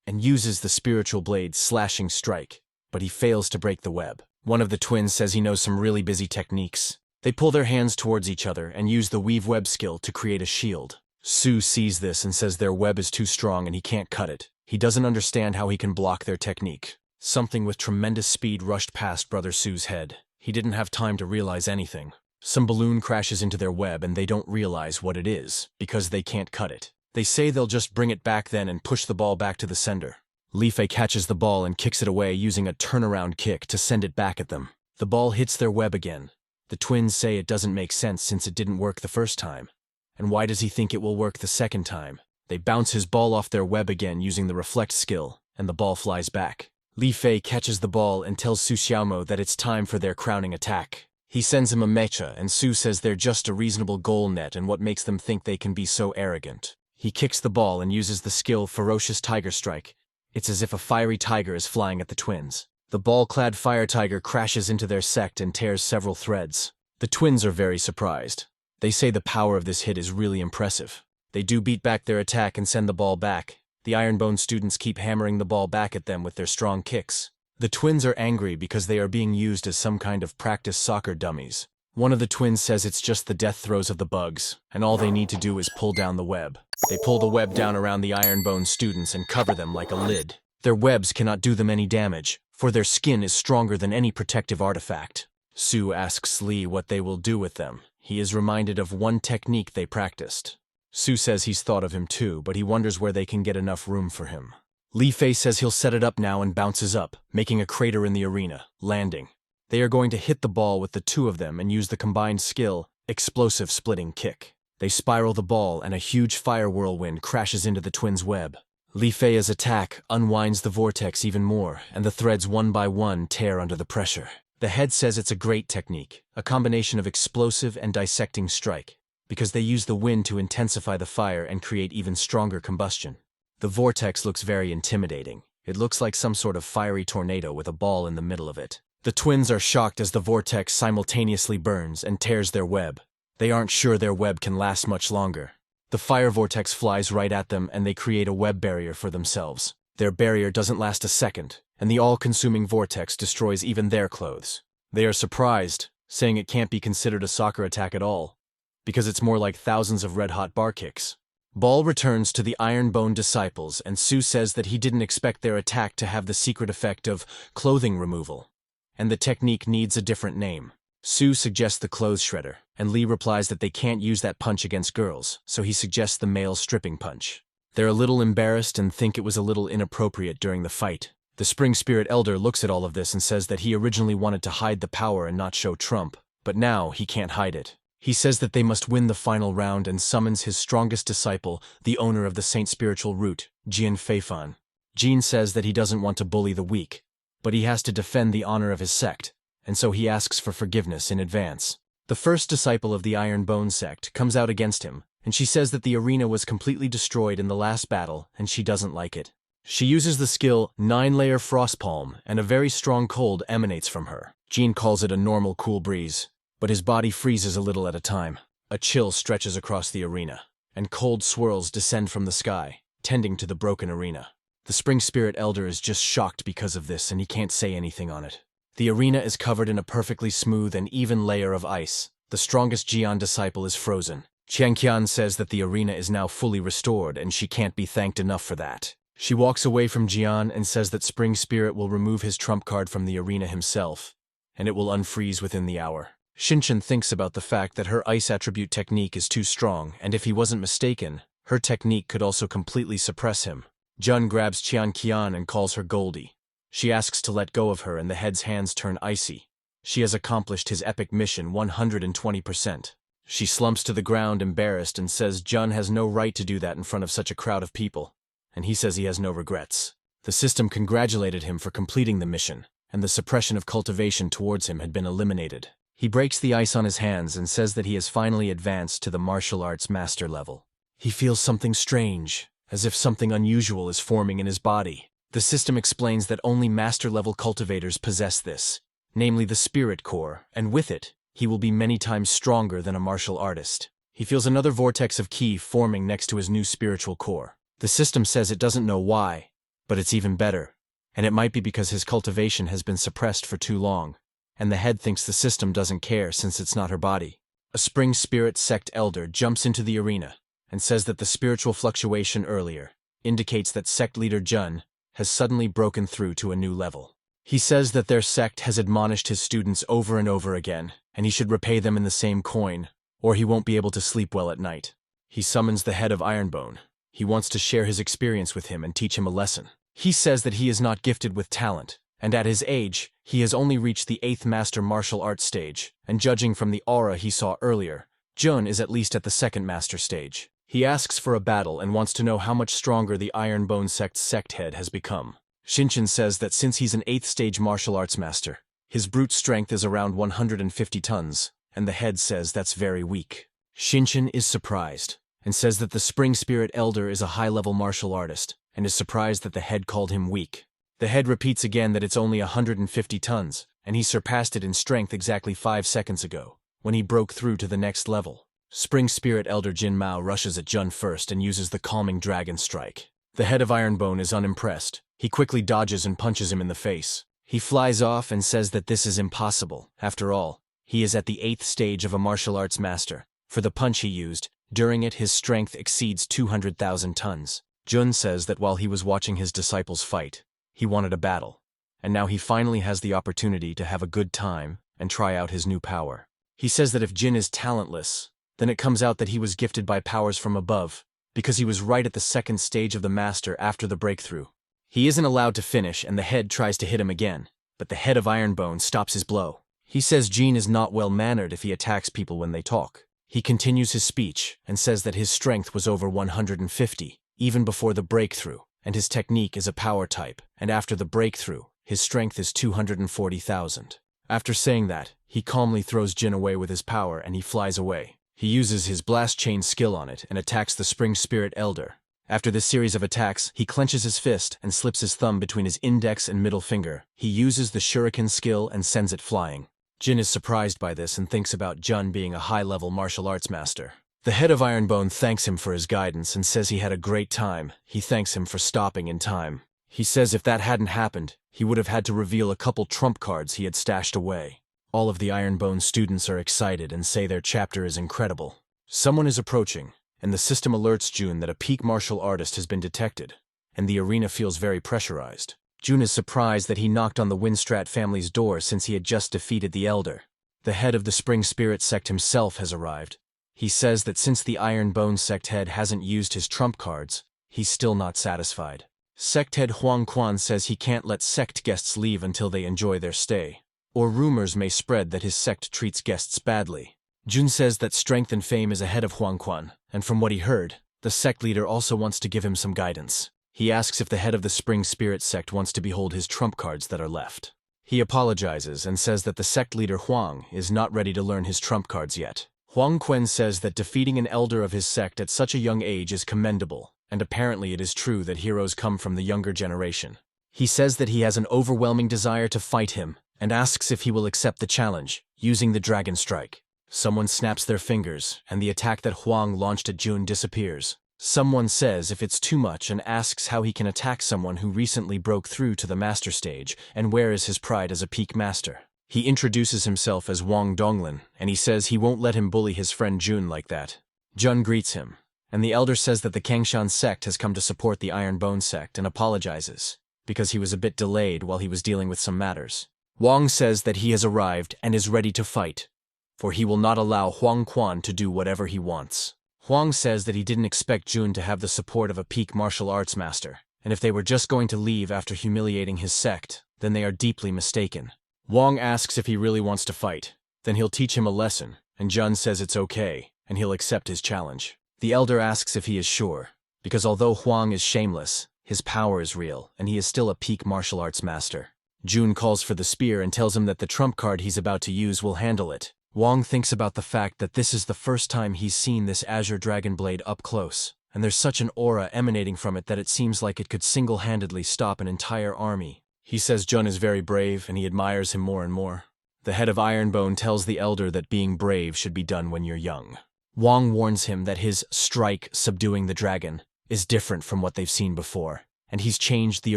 uses the spiritual blade's slashing strike, but he fails to break the web. One of the twins says he knows some really busy techniques. They pull their hands towards each other and use the weave web skill to create a shield. Su sees this and says their web is too strong and he can't cut it. He doesn't understand how he can block their technique. Something with tremendous speed rushed past Brother Su's head. He didn't have time to realize anything. Some balloon crashes into their web and they don't realize what it is, because they can't cut it. They say they'll just bring it back then and push the ball back to the sender. Li Fei catches the ball and kicks it away using a turnaround kick to send it back at them. The ball hits their web again. The twins say it doesn't make sense since it didn't work the first time. And why does he think it will work the second time? They bounce his ball off their web again using the reflect skill, and the ball flies back. Li Fei catches the ball and tells Su Xiaomo that it's time for their crowning attack. He sends him a mecha, and Su says they're just a reasonable goal net and what makes them think they can be so arrogant. He kicks the ball and uses the skill Ferocious Tiger Strike. It's as if a fiery tiger is flying at the twins. The ball-clad fire tiger crashes into their sect and tears several threads. The twins are very surprised. They say the power of this hit is really impressive. They do beat back their attack and send the ball back. The Ironbone students keep hammering the ball back at them with their strong kicks. The twins are angry because they are being used as some kind of practice soccer dummies. One of the twins says it's just the death throes of the bugs, and all they need to do is pull down the web. They pull the web down around the Ironbone students and cover them like a lid. Their webs cannot do them any damage, for their skin is stronger than any protective artifact. Su asks Li what they will do with them. He is reminded of one technique they practiced. Su says he's thought of him too, but he wonders where they can get enough room for him. Li Fei says he'll set it up now and bounces up, making a crater in the arena, landing. They are going to hit the ball with the two of them and use the combined skill, explosive splitting kick. They spiral the ball and a huge fire whirlwind crashes into the twins' web. Li Fei's attack unwinds the vortex even more, and the threads one by one tear under the pressure. The head says it's a great technique, a combination of explosive and dissecting strike, because they use the wind to intensify the fire and create even stronger combustion. The vortex looks very intimidating. It looks like some sort of fiery tornado with a ball in the middle of it. The twins are shocked as the vortex simultaneously burns and tears their web. They aren't sure their web can last much longer. The fire vortex flies right at them and they create a web barrier for themselves. Their barrier doesn't last a second, and the all-consuming vortex destroys even their clothes. They are surprised, saying it can't be considered a soccer attack at all, because it's more like thousands of red-hot bar kicks. Ball returns to the Ironbone disciples, and Sue says that he didn't expect their attack to have the secret effect of clothing removal, and the technique needs a different name. Sue suggests the clothes shredder, and Lee replies that they can't use that punch against girls, so he suggests the male stripping punch. They're a little embarrassed and think it was a little inappropriate during the fight. The Spring Spirit Elder looks at all of this and says that he originally wanted to hide the power and not show Trump, but now he can't hide it. He says that they must win the final round and summons his strongest disciple, the owner of the Saint Spiritual Root, Jian Feifan. Jian says that he doesn't want to bully the weak, but he has to defend the honor of his sect, and so he asks for forgiveness in advance. The first disciple of the Iron Bone sect comes out against him, and she says that the arena was completely destroyed in the last battle, and she doesn't like it. She uses the skill 9-layer Frostpalm, and a very strong cold emanates from her. Jian calls it a normal cool breeze, but his body freezes a little at a time. A chill stretches across the arena, and cold swirls descend from the sky, tending to the broken arena. The Spring Spirit Elder is just shocked because of this, and he can't say anything on it. The arena is covered in a perfectly smooth and even layer of ice. The strongest Jian disciple is frozen. Qian says that the arena is now fully restored, and she can't be thanked enough for that. She walks away from Jian and says that Spring Spirit will remove his trump card from the arena himself, and it will unfreeze within the hour. Shinchan thinks about the fact that her ice attribute technique is too strong, and if he wasn't mistaken, her technique could also completely suppress him. Jun grabs Qian and calls her Goldie. She asks to let go of her and the head's hands turn icy. She has accomplished his epic mission 120%. She slumps to the ground embarrassed and says Jun has no right to do that in front of such a crowd of people, and he says he has no regrets. The system congratulated him for completing the mission, and the suppression of cultivation towards him had been eliminated. He breaks the ice on his hands and says that he has finally advanced to the martial arts master level. He feels something strange, as if something unusual is forming in his body. The system explains that only master-level cultivators possess this, namely the spirit core, and with it, he will be many times stronger than a martial artist. He feels another vortex of ki forming next to his new spiritual core. The system says it doesn't know why, but it's even better, and it might be because his cultivation has been suppressed for too long, and the head thinks the system doesn't care since it's not her body. A Spring Spirit Sect Elder jumps into the arena and says that the spiritual fluctuation earlier indicates that sect leader Jun has suddenly broken through to a new level. He says that their sect has admonished his students over and over again, and he should repay them in the same coin, or he won't be able to sleep well at night. He summons the head of Ironbone. He wants to share his experience with him and teach him a lesson. He says that he is not gifted with talent, and at his age, he has only reached the 8th Master Martial Arts stage, and judging from the aura he saw earlier, Jun is at least at the 2nd Master stage. He asks for a battle and wants to know how much stronger the Ironbone sect's sect head has become. Shinchan says that since he's an 8th stage martial arts master, his brute strength is around 150 tons, and the head says that's very weak. Shinchan is surprised, and says that the Spring Spirit Elder is a high-level martial artist, and is surprised that the head called him weak. The head repeats again that it's only 150 tons, and he surpassed it in strength exactly 5 seconds ago, when he broke through to the next level. Spring Spirit Elder Jin Mao rushes at Jun first and uses the Calming Dragon Strike. The head of Ironbone is unimpressed. He quickly dodges and punches him in the face. He flies off and says that this is impossible. After all, he is at the 8th stage of a martial arts master. For the punch he used, during it his strength exceeds 200,000 tons. Jun says that while he was watching his disciples fight, he wanted a battle, and now he finally has the opportunity to have a good time and try out his new power. He says that if Jin is talentless, then it comes out that he was gifted by powers from above, because he was right at the 2nd stage of the master after the breakthrough. He isn't allowed to finish, and the head tries to hit him again. but the head of Ironbone stops his blow. He says Jin is not well-mannered if he attacks people when they talk. He continues his speech and says that his strength was over 150, even before the breakthrough, and his technique is a power type, and after the breakthrough, his strength is 240,000. After saying that, he calmly throws Jin away with his power and he flies away. He uses his blast chain skill on it and attacks the Spring Spirit Elder. After this series of attacks, he clenches his fist and slips his thumb between his index and middle finger. He uses the shuriken skill and sends it flying. Jin is surprised by this and thinks about Jun being a high-level martial arts master. The head of Ironbone thanks him for his guidance and says he had a great time. He thanks him for stopping in time. He says if that hadn't happened, he would have had to reveal a couple trump cards he had stashed away. All of the Ironbone students are excited and say their chapter is incredible. Someone is approaching, and the system alerts Jun that a peak martial artist has been detected, and the arena feels very pressurized. Jun is surprised that he knocked on the Winstrat family's door since he had just defeated the Elder. The head of the Spring Spirit sect himself has arrived. He says that since the Iron Bone sect head hasn't used his trump cards, he's still not satisfied. Sect head Huang Quan says he can't let sect guests leave until they enjoy their stay, or rumors may spread that his sect treats guests badly. Jun says that strength and fame is ahead of Huang Quan, and from what he heard, the sect leader also wants to give him some guidance. He asks if the head of the Spring Spirit sect wants to behold his trump cards that are left. He apologizes and says that the sect leader Huang is not ready to learn his trump cards yet. Huang Quan says that defeating an elder of his sect at such a young age is commendable, and apparently it is true that heroes come from the younger generation. He says that he has an overwhelming desire to fight him, and asks if he will accept the challenge, using the Dragon Strike. Someone snaps their fingers, and the attack that Huang launched at Jun disappears. Someone says if it's too much and asks how he can attack someone who recently broke through to the master stage, and where is his pride as a peak master. He introduces himself as Wang Donglin, and he says he won't let him bully his friend Jun like that. Jun greets him, and the elder says that the Kangshan sect has come to support the Iron Bone sect and apologizes, because he was a bit delayed while he was dealing with some matters. Wang says that he has arrived and is ready to fight, for he will not allow Huang Quan to do whatever he wants. Huang says that he didn't expect Jun to have the support of a peak martial arts master, and if they were just going to leave after humiliating his sect, then they are deeply mistaken. Wang asks if he really wants to fight, then he'll teach him a lesson, and Jun says it's okay, and he'll accept his challenge. The elder asks if he is sure, because although Huang is shameless, his power is real, and he is still a peak martial arts master. Jun calls for the spear and tells him that the trump card he's about to use will handle it. Wang thinks about the fact that this is the first time he's seen this Azure Dragon Blade up close, and there's such an aura emanating from it that it seems like it could single-handedly stop an entire army. He says Jun is very brave and he admires him more and more. The head of Ironbone tells the elder that being brave should be done when you're young. Wang warns him that his strike subduing the dragon is different from what they've seen before, and he's changed the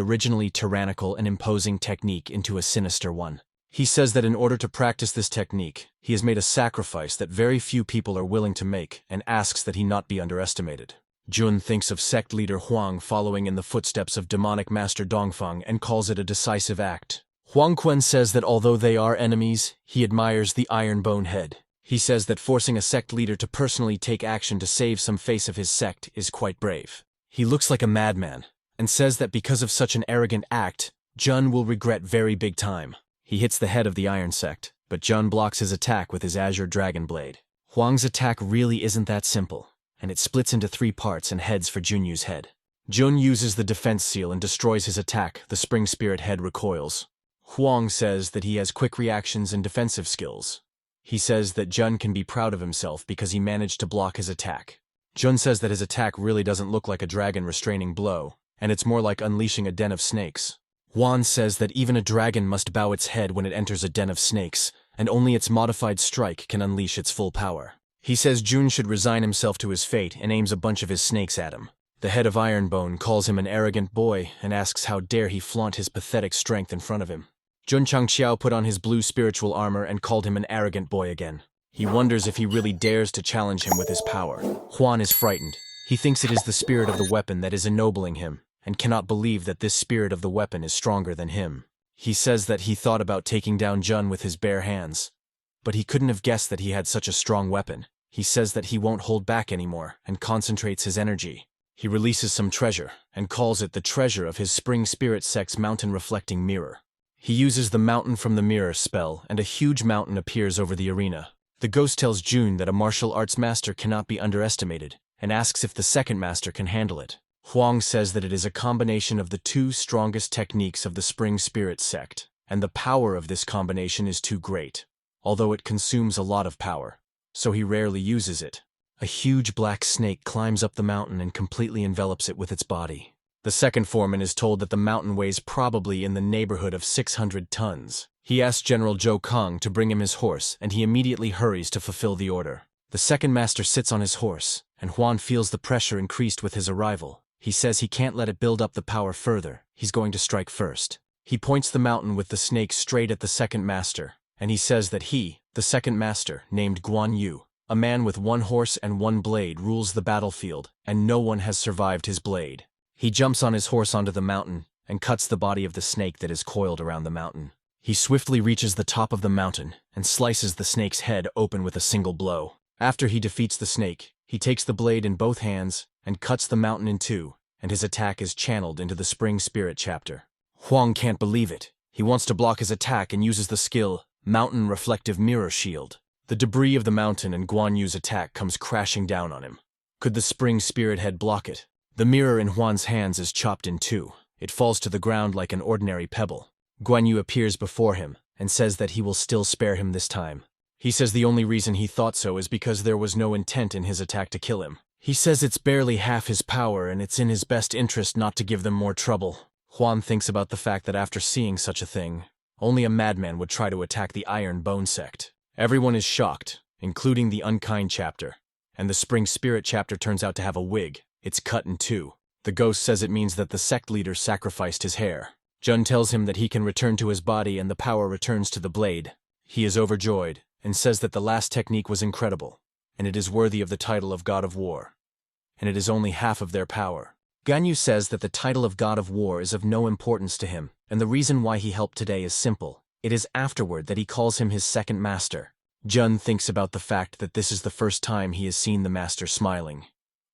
originally tyrannical and imposing technique into a sinister one. He says that in order to practice this technique, he has made a sacrifice that very few people are willing to make and asks that he not be underestimated. Jun thinks of sect leader Huang following in the footsteps of demonic master Dongfeng and calls it a decisive act. Huang Quan says that although they are enemies, he admires the Iron Bone head. He says that forcing a sect leader to personally take action to save some face of his sect is quite brave. He looks like a madman, and says that because of such an arrogant act, Jun will regret very big time. He hits the head of the Iron Sect, but Jun blocks his attack with his Azure Dragon Blade. Huang's attack really isn't that simple, and it splits into 3 parts and heads for Junyu's head. Jun uses the defense seal and destroys his attack. The Spring Spirit head recoils. Huang says that he has quick reactions and defensive skills. He says that Jun can be proud of himself because he managed to block his attack. Jun says that his attack really doesn't look like a dragon restraining blow, and it's more like unleashing a den of snakes. Huang says that even a dragon must bow its head when it enters a den of snakes, and only its modified strike can unleash its full power. He says Jun should resign himself to his fate and aims a bunch of his snakes at him. The head of Ironbone calls him an arrogant boy and asks how dare he flaunt his pathetic strength in front of him. Jun Changqiao put on his blue spiritual armor and called him an arrogant boy again. He wonders if he really dares to challenge him with his power. Huan is frightened. He thinks it is the spirit of the weapon that is ennobling him, and cannot believe that this spirit of the weapon is stronger than him. He says that he thought about taking down Jun with his bare hands, but he couldn't have guessed that he had such a strong weapon. He says that he won't hold back anymore and concentrates his energy. He releases some treasure and calls it the treasure of his Spring Spirit sect's mountain reflecting mirror. He uses the mountain from the mirror spell, and a huge mountain appears over the arena. The ghost tells Jun that a martial arts master cannot be underestimated, and asks if the second master can handle it. Huang says that it is a combination of the two strongest techniques of the Spring Spirit sect, and the power of this combination is too great, although it consumes a lot of power, so he rarely uses it. A huge black snake climbs up the mountain and completely envelops it with its body. The second foreman is told that the mountain weighs probably in the neighborhood of 600 tons. He asks General Zhou Kong to bring him his horse, and he immediately hurries to fulfill the order. The second master sits on his horse, and Huan feels the pressure increased with his arrival. He says he can't let it build up the power further, he's going to strike first. He points the mountain with the snake straight at the second master, and he says that he, the second master, named Guan Yu, a man with one horse and one blade, rules the battlefield, and no one has survived his blade. He jumps on his horse onto the mountain and cuts the body of the snake that is coiled around the mountain. He swiftly reaches the top of the mountain and slices the snake's head open with a single blow. After he defeats the snake, he takes the blade in both hands and cuts the mountain in two, and his attack is channeled into the Spring Spirit chapter. Huang can't believe it. He wants to block his attack and uses the skill Mountain Reflective Mirror Shield. The debris of the mountain and Guan Yu's attack comes crashing down on him. Could the Spring Spirit head block it? The mirror in Huan's hands is chopped in two. It falls to the ground like an ordinary pebble. Guan Yu appears before him and says that he will still spare him this time. He says the only reason he thought so is because there was no intent in his attack to kill him. He says it's barely half his power and it's in his best interest not to give them more trouble. Huan thinks about the fact that after seeing such a thing, only a madman would try to attack the Iron Bone sect. Everyone is shocked, including the Unkind chapter, and the Spring Spirit chapter turns out to have a wig. It's cut in two. The ghost says it means that the sect leader sacrificed his hair. Jun tells him that he can return to his body and the power returns to the blade. He is overjoyed and says that the last technique was incredible, and it is worthy of the title of God of War. And it is only half of their power. Ganyu says that the title of God of War is of no importance to him, and the reason why he helped today is simple. It is afterward that he calls him his second master. Jun thinks about the fact that this is the first time he has seen the master smiling.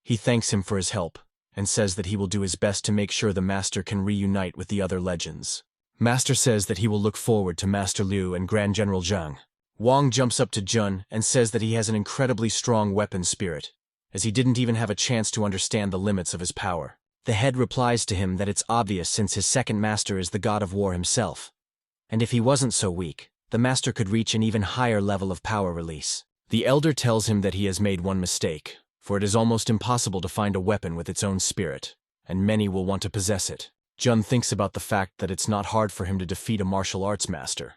He thanks him for his help, and says that he will do his best to make sure the master can reunite with the other legends. Master says that he will look forward to Master Liu and Grand General Zhang. Wang jumps up to Jun and says that he has an incredibly strong weapon spirit, as he didn't even have a chance to understand the limits of his power. The head replies to him that it's obvious since his second master is the God of War himself. And if he wasn't so weak, the master could reach an even higher level of power release. The elder tells him that he has made one mistake, for it is almost impossible to find a weapon with its own spirit, and many will want to possess it. Jun thinks about the fact that it's not hard for him to defeat a martial arts master.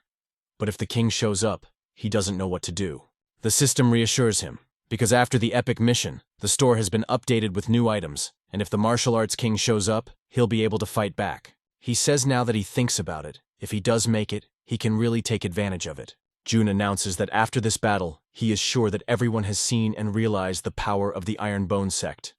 But if the king shows up, he doesn't know what to do. The system reassures him, because after the epic mission, the store has been updated with new items, and if the martial arts king shows up, he'll be able to fight back. He says now that he thinks about it, if he does make it, he can really take advantage of it. Jun announces that after this battle, he is sure that everyone has seen and realized the power of the Iron Bone sect,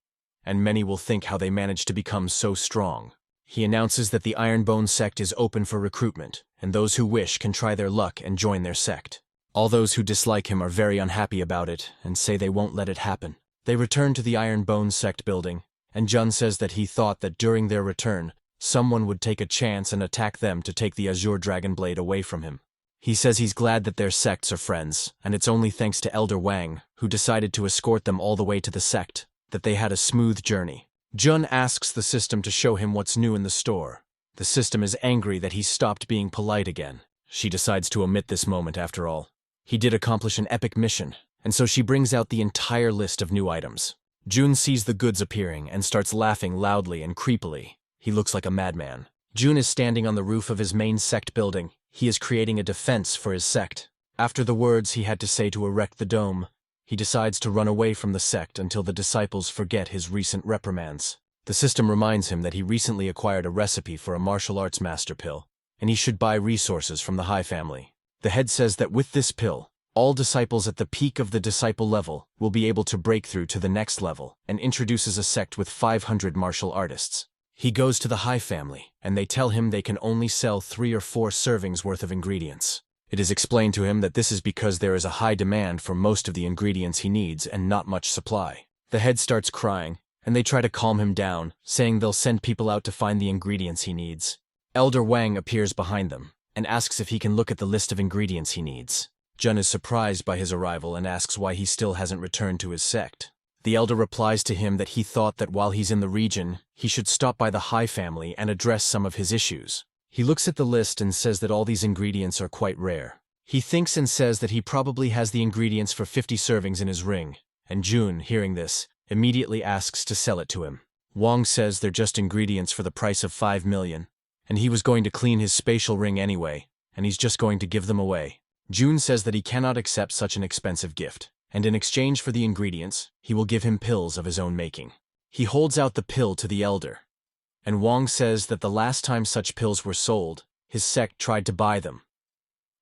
and many will think how they managed to become so strong. He announces that the Iron Bone sect is open for recruitment, and those who wish can try their luck and join their sect. All those who dislike him are very unhappy about it and say they won't let it happen. They return to the Iron Bone sect building, and Jun says that he thought that during their return, someone would take a chance and attack them to take the Azure Dragon Blade away from him. He says he's glad that their sects are friends, and it's only thanks to Elder Wang, who decided to escort them all the way to the sect, that they had a smooth journey. Jun asks the system to show him what's new in the store. The system is angry that he stopped being polite again. She decides to omit this moment after all. He did accomplish an epic mission, and so she brings out the entire list of new items. Jun sees the goods appearing and starts laughing loudly and creepily. He looks like a madman. Jun is standing on the roof of his main sect building. He is creating a defense for his sect. After the words he had to say to erect the dome, he decides to run away from the sect until the disciples forget his recent reprimands. The system reminds him that he recently acquired a recipe for a martial arts master pill, and he should buy resources from the High family. The head says that with this pill, all disciples at the peak of the disciple level will be able to break through to the next level, and introduces a sect with 500 martial artists. He goes to the High family, and they tell him they can only sell 3 or 4 servings worth of ingredients. It is explained to him that this is because there is a high demand for most of the ingredients he needs and not much supply. The head starts crying, and they try to calm him down, saying they'll send people out to find the ingredients he needs. Elder Wang appears behind them, and asks if he can look at the list of ingredients he needs. Jun is surprised by his arrival and asks why he still hasn't returned to his sect. The elder replies to him that he thought that while he's in the region, he should stop by the Hai family and address some of his issues. He looks at the list and says that all these ingredients are quite rare. He thinks and says that he probably has the ingredients for 50 servings in his ring, and Jun, hearing this, immediately asks to sell it to him. Wang says they're just ingredients for the price of 5 million, and he was going to clean his spatial ring anyway, and he's just going to give them away. Jun says that he cannot accept such an expensive gift, and in exchange for the ingredients, he will give him pills of his own making. He holds out the pill to the elder, and Wang says that the last time such pills were sold, his sect tried to buy them.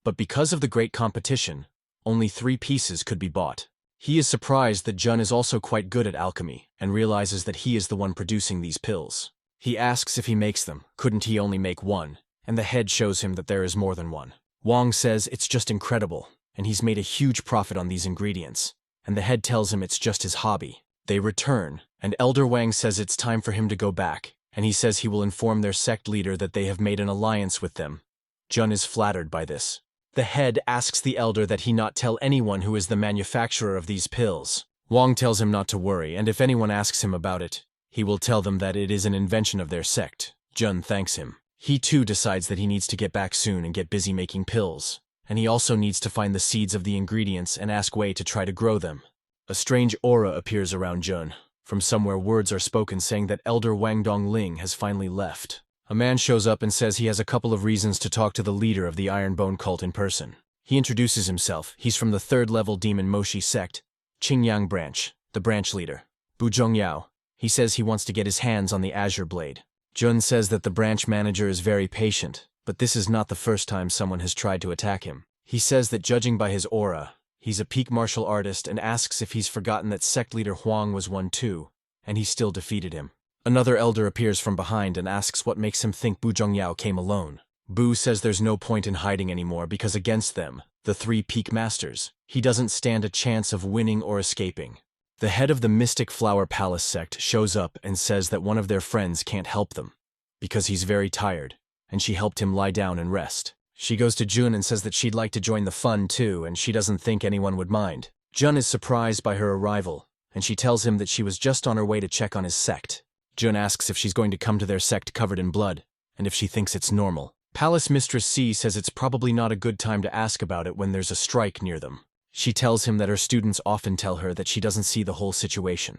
But because of the great competition, only 3 pieces could be bought. He is surprised that Jun is also quite good at alchemy and realizes that he is the one producing these pills. He asks if he makes them, couldn't he only make one, and the head shows him that there is more than one. Wang says it's just incredible, and he's made a huge profit on these ingredients, and the head tells him it's just his hobby. They return, and Elder Wang says it's time for him to go back, and he says he will inform their sect leader that they have made an alliance with them. Jun is flattered by this. The head asks the elder that he not tell anyone who is the manufacturer of these pills. Wang tells him not to worry, and if anyone asks him about it, he will tell them that it is an invention of their sect. Jun thanks him. He too decides that he needs to get back soon and get busy making pills, and he also needs to find the seeds of the ingredients and ask Wei to try to grow them. A strange aura appears around Jun. From somewhere words are spoken saying that Elder Wang Dongling has finally left. A man shows up and says he has a couple of reasons to talk to the leader of the Ironbone cult in person. He introduces himself. He's from the 3rd level demon Moshi sect, Qingyang branch, the branch leader. Bu Zhongyao. He says he wants to get his hands on the Azure Blade. Jun says that the branch manager is very patient, but this is not the first time someone has tried to attack him. He says that judging by his aura, he's a peak martial artist and asks if he's forgotten that sect leader Huang was one too, and he still defeated him. Another elder appears from behind and asks what makes him think Bu Zhongyao came alone. Bu says there's no point in hiding anymore because against them, the 3 peak masters, he doesn't stand a chance of winning or escaping. The head of the Mystic Flower Palace sect shows up and says that one of their friends can't help them because he's very tired, and she helped him lie down and rest. She goes to Jun and says that she'd like to join the fun too, and she doesn't think anyone would mind. Jun is surprised by her arrival, and she tells him that she was just on her way to check on his sect. Jun asks if she's going to come to their sect covered in blood, and if she thinks it's normal. Palace Mistress C says it's probably not a good time to ask about it when there's a strike near them. She tells him that her students often tell her that she doesn't see the whole situation.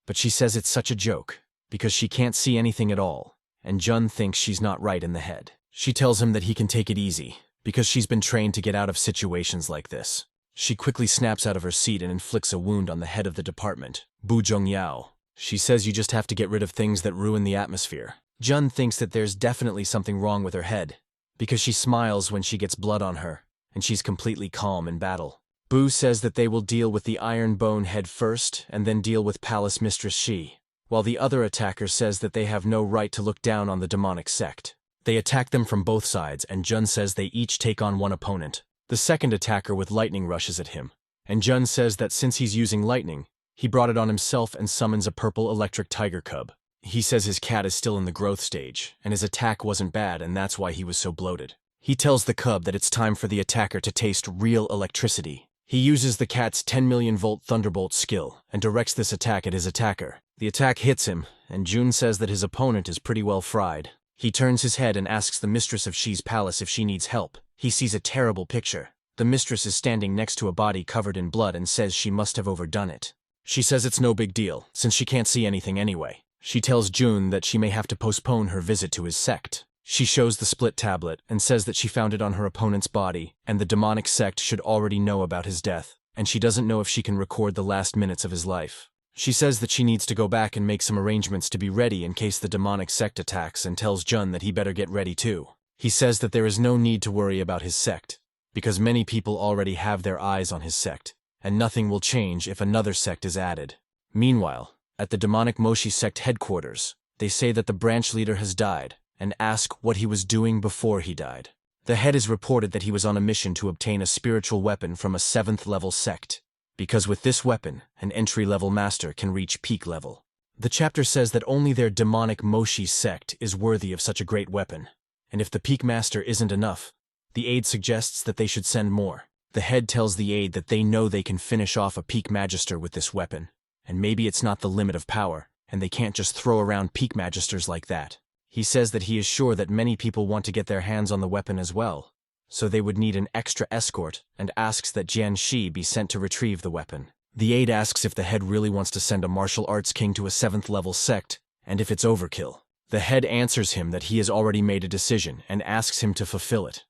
But she says it's such a joke, because she can't see anything at all, and Jun thinks she's not right in the head. She tells him that he can take it easy, because she's been trained to get out of situations like this. She quickly snaps out of her seat and inflicts a wound on the head of the department, Bu Zhongyao. She says you just have to get rid of things that ruin the atmosphere. Jun thinks that there's definitely something wrong with her head, because she smiles when she gets blood on her, and she's completely calm in battle. Bu says that they will deal with the Iron Bone head first, and then deal with Palace Mistress Shi, while the other attacker says that they have no right to look down on the demonic sect. They attack them from both sides, and Jun says they each take on one opponent. The second attacker with lightning rushes at him, and Jun says that since he's using lightning, he brought it on himself and summons a purple electric tiger cub. He says his cat is still in the growth stage, and his attack wasn't bad, and that's why he was so bloated. He tells the cub that it's time for the attacker to taste real electricity. He uses the cat's 10 million volt thunderbolt skill, and directs this attack at his attacker. The attack hits him, and Jun says that his opponent is pretty well fried. He turns his head and asks the mistress of Shi's palace if she needs help. He sees a terrible picture. The mistress is standing next to a body covered in blood and says she must have overdone it. She says it's no big deal, since she can't see anything anyway. She tells Jun that she may have to postpone her visit to his sect. She shows the split tablet and says that she found it on her opponent's body, and the demonic sect should already know about his death, and she doesn't know if she can record the last minutes of his life. She says that she needs to go back and make some arrangements to be ready in case the demonic sect attacks, and tells Jun that he better get ready too. He says that there is no need to worry about his sect, because many people already have their eyes on his sect, and nothing will change if another sect is added. Meanwhile, at the demonic Moshi sect headquarters, they say that the branch leader has died, and ask what he was doing before he died. The head is reported that he was on a mission to obtain a spiritual weapon from a 7th level sect, because with this weapon, an entry-level master can reach peak level. The chapter says that only their demonic Moshi sect is worthy of such a great weapon, and if the peak master isn't enough, The aide suggests that they should send more. The head tells the aide that they know they can finish off a peak magister with this weapon, and maybe it's not the limit of power, and they can't just throw around peak magisters like that. He says that he is sure that many people want to get their hands on the weapon as well, so they would need an extra escort, and asks that Jianxi be sent to retrieve the weapon. The aide asks if the head really wants to send a martial arts king to a 7th level sect, and if it's overkill. The head answers him that he has already made a decision and asks him to fulfill it,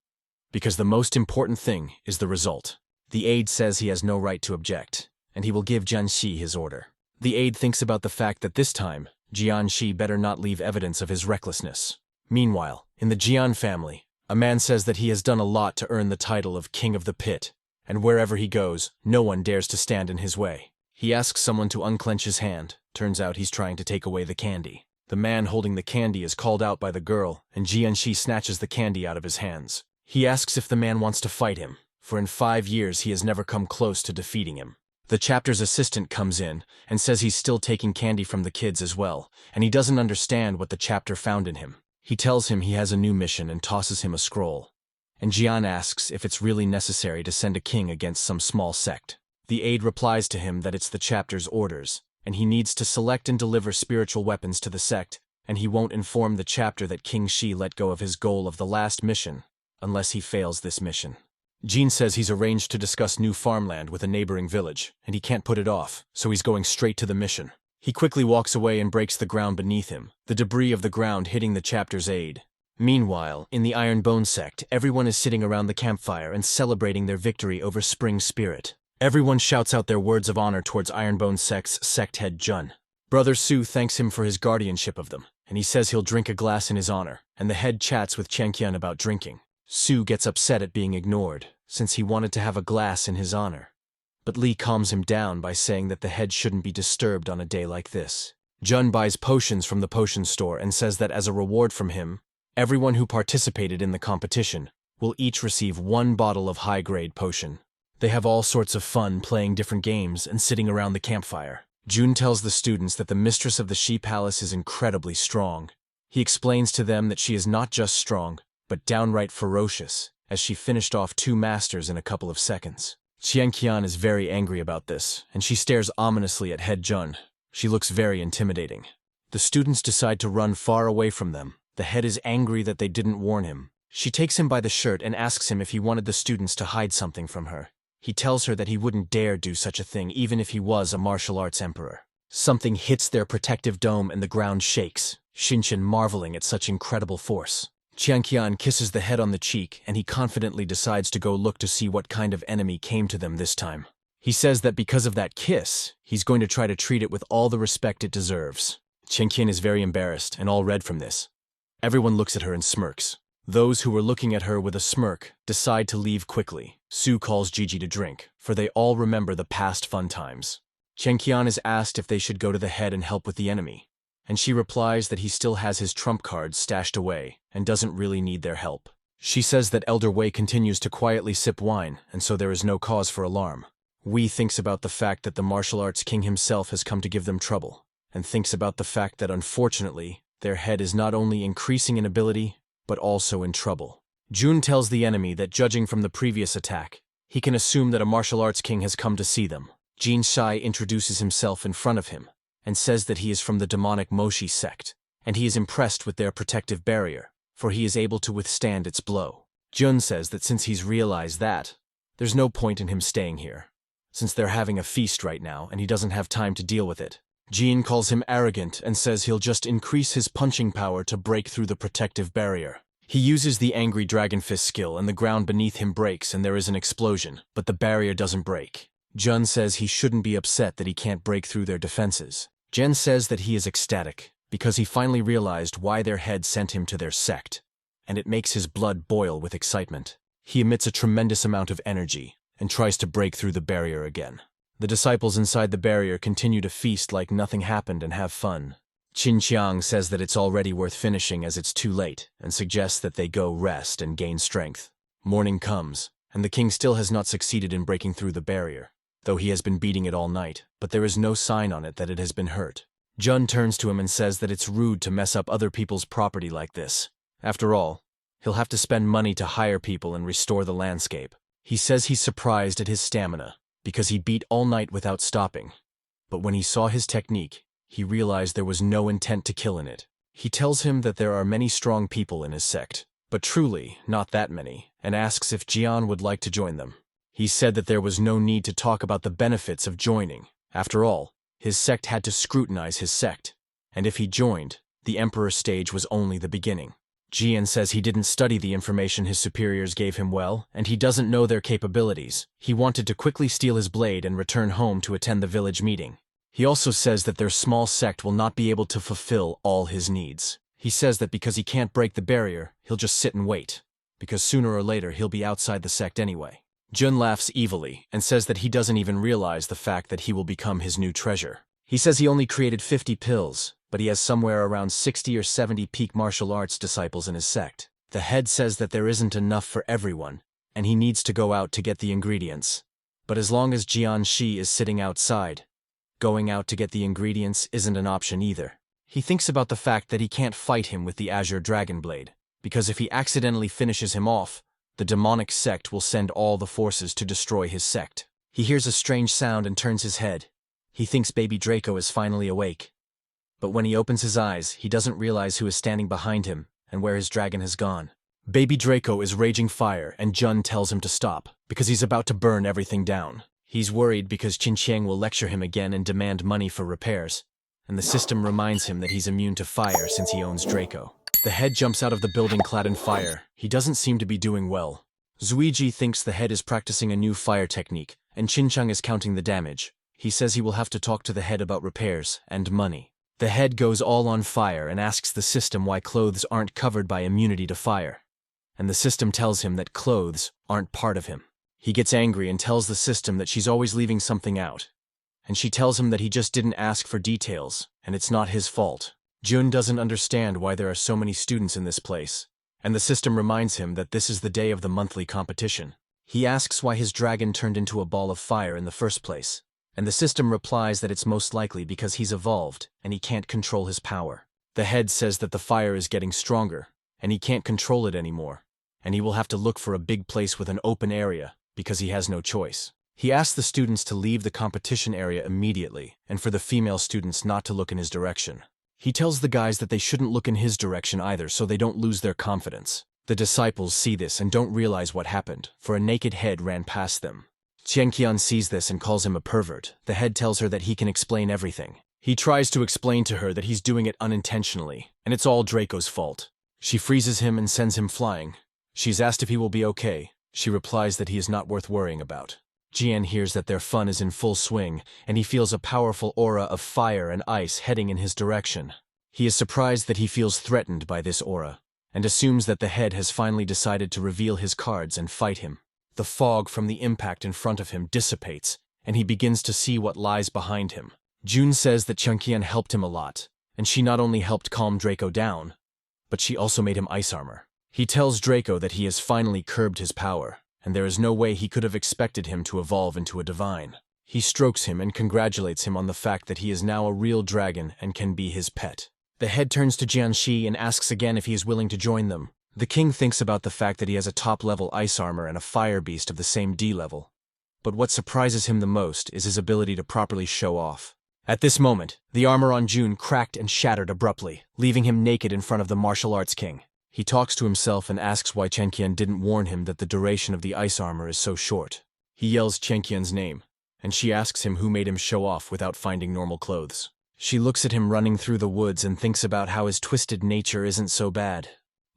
because the most important thing is the result. The aide says he has no right to object, and he will give Jianxi his order. The aide thinks about the fact that this time, Jianxi better not leave evidence of his recklessness. Meanwhile, in the Jian family, a man says that he has done a lot to earn the title of King of the Pit, and wherever he goes, no one dares to stand in his way. He asks someone to unclench his hand. Turns out he's trying to take away the candy. The man holding the candy is called out by the girl, and Jianxi snatches the candy out of his hands. He asks if the man wants to fight him, for in 5 years he has never come close to defeating him. The chapter's assistant comes in and says he's still taking candy from the kids as well, and he doesn't understand what the chapter found in him. He tells him he has a new mission and tosses him a scroll. And Jian asks if it's really necessary to send a king against some small sect. The aide replies to him that it's the chapter's orders, and he needs to select and deliver spiritual weapons to the sect, and he won't inform the chapter that King Shi let go of his goal of the last mission, unless he fails this mission. Jin says he's arranged to discuss new farmland with a neighboring village, and he can't put it off, so he's going straight to the mission. He quickly walks away and breaks the ground beneath him, the debris of the ground hitting the chapter's aide. Meanwhile, in the Iron Bone sect, everyone is sitting around the campfire and celebrating their victory over Spring Spirit. Everyone shouts out their words of honor towards Iron Bone sect's sect head Jun. Brother Su thanks him for his guardianship of them, and he says he'll drink a glass in his honor, and the head chats with Chen Qian about drinking. Su gets upset at being ignored, since he wanted to have a glass in his honor. But Li calms him down by saying that the head shouldn't be disturbed on a day like this. Jun buys potions from the potion store and says that as a reward from him, everyone who participated in the competition will each receive 1 bottle of high-grade potion. They have all sorts of fun playing different games and sitting around the campfire. Jun tells the students that the mistress of the Shi Palace is incredibly strong. He explains to them that she is not just strong, but downright ferocious, as she finished off 2 masters in a couple of seconds. Chen Qian is very angry about this, and she stares ominously at head Jun. She looks very intimidating. The students decide to run far away from them. The head is angry that they didn't warn him. She takes him by the shirt and asks him if he wanted the students to hide something from her. He tells her that he wouldn't dare do such a thing even if he was a martial arts emperor. Something hits their protective dome and the ground shakes, Shinshin marveling at such incredible force. Chen Qian kisses the head on the cheek and he confidently decides to go look to see what kind of enemy came to them this time. He says that because of that kiss, he's going to try to treat it with all the respect it deserves. Chen Qian is very embarrassed and all red from this. Everyone looks at her and smirks. Those who were looking at her with a smirk decide to leave quickly. Su calls Gigi to drink, for they all remember the past fun times. Chen Qian is asked if they should go to the head and help with the enemy, and she replies that he still has his trump cards stashed away and doesn't really need their help. She says that Elder Wei continues to quietly sip wine, and so there is no cause for alarm. Wei thinks about the fact that the martial arts king himself has come to give them trouble, and thinks about the fact that unfortunately, their head is not only increasing in ability, but also in trouble. Jun tells the enemy that judging from the previous attack, he can assume that a martial arts king has come to see them. Jin Shai introduces himself in front of him, and says that he is from the demonic Moshi sect, and he is impressed with their protective barrier, for he is able to withstand its blow. Jun says that since he's realized that, there's no point in him staying here, since they're having a feast right now and he doesn't have time to deal with it. Jin calls him arrogant and says he'll just increase his punching power to break through the protective barrier. He uses the angry dragon fist skill and the ground beneath him breaks and there is an explosion, but the barrier doesn't break. Jun says he shouldn't be upset that he can't break through their defenses. Jen says that he is ecstatic, because he finally realized why their head sent him to their sect, and it makes his blood boil with excitement. He emits a tremendous amount of energy, and tries to break through the barrier again. The disciples inside the barrier continue to feast like nothing happened and have fun. Qin Qiang says that it's already worth finishing as it's too late, and suggests that they go rest and gain strength. Morning comes, and the king still has not succeeded in breaking through the barrier, though he has been beating it all night, but there is no sign on it that it has been hurt. Jun turns to him and says that it's rude to mess up other people's property like this. After all, He'll have to spend money to hire people and restore the landscape. He says he's surprised at his stamina, because he beat all night without stopping. But when he saw his technique, he realized there was no intent to kill in it. He tells him that there are many strong people in his sect, but truly not that many, and asks if Jian would like to join them. He said that there was no need to talk about the benefits of joining. After all, his sect had to scrutinize his sect, and if he joined, the Emperor stage was only the beginning. Jian says he didn't study the information his superiors gave him well, and he doesn't know their capabilities. He wanted to quickly steal his blade and return home to attend the village meeting. He also says that their small sect will not be able to fulfill all his needs. He says that because he can't break the barrier, he'll just sit and wait, because sooner or later he'll be outside the sect anyway. Jun laughs evilly and says that he doesn't even realize the fact that he will become his new treasure. He says he only created 50 pills, but he has somewhere around 60 or 70 peak martial arts disciples in his sect. The head says that there isn't enough for everyone, and he needs to go out to get the ingredients. But as long as Jian Shi is sitting outside, going out to get the ingredients isn't an option either. He thinks about the fact that he can't fight him with the Azure Dragon Blade, because if he accidentally finishes him off, the demonic sect will send all the forces to destroy his sect. He hears a strange sound and turns his head. He thinks baby Draco is finally awake. But when he opens his eyes, he doesn't realize who is standing behind him and where his dragon has gone. Baby Draco is raging fire, and Jun tells him to stop, because he's about to burn everything down. He's worried because Qin Qiang will lecture him again and demand money for repairs, and the system reminds him that he's immune to fire since he owns Draco. The head jumps out of the building clad in fire. He doesn't seem to be doing well. Zuiji thinks the head is practicing a new fire technique, and Qin Qiang is counting the damage. He says he will have to talk to the head about repairs and money. The head goes all on fire and asks the system why clothes aren't covered by immunity to fire. And the system tells him that clothes aren't part of him. He gets angry and tells the system that she's always leaving something out. And she tells him that he just didn't ask for details, and it's not his fault. Jun doesn't understand why there are so many students in this place, and the system reminds him that this is the day of the monthly competition. He asks why his dragon turned into a ball of fire in the first place, and the system replies that it's most likely because he's evolved and he can't control his power. The head says that the fire is getting stronger, and he can't control it anymore, and he will have to look for a big place with an open area because he has no choice. He asks the students to leave the competition area immediately, and for the female students not to look in his direction. He tells the guys that they shouldn't look in his direction either so they don't lose their confidence. The disciples see this and don't realize what happened, for a naked head ran past them. Qian sees this and calls him a pervert. The head tells her that he can explain everything. He tries to explain to her that he's doing it unintentionally, and it's all Draco's fault. She freezes him and sends him flying. She's asked if he will be okay. She replies that he is not worth worrying about. Jian hears that their fun is in full swing, and he feels a powerful aura of fire and ice heading in his direction. He is surprised that he feels threatened by this aura, and assumes that the head has finally decided to reveal his cards and fight him. The fog from the impact in front of him dissipates, and he begins to see what lies behind him. Jun says that Qian helped him a lot, and she not only helped calm Draco down, but she also made him ice armor. He tells Draco that he has finally curbed his power, and there is no way he could have expected him to evolve into a divine. He strokes him and congratulates him on the fact that he is now a real dragon and can be his pet. The head turns to Jianxi and asks again if he is willing to join them. The king thinks about the fact that he has a top-level ice armor and a fire beast of the same D level. But what surprises him the most is his ability to properly show off. At this moment, the armor on Jun cracked and shattered abruptly, leaving him naked in front of the martial arts king. He talks to himself and asks why Qian didn't warn him that the duration of the ice armor is so short. He yells Qian's name, and she asks him who made him show off without finding normal clothes. She looks at him running through the woods and thinks about how his twisted nature isn't so bad.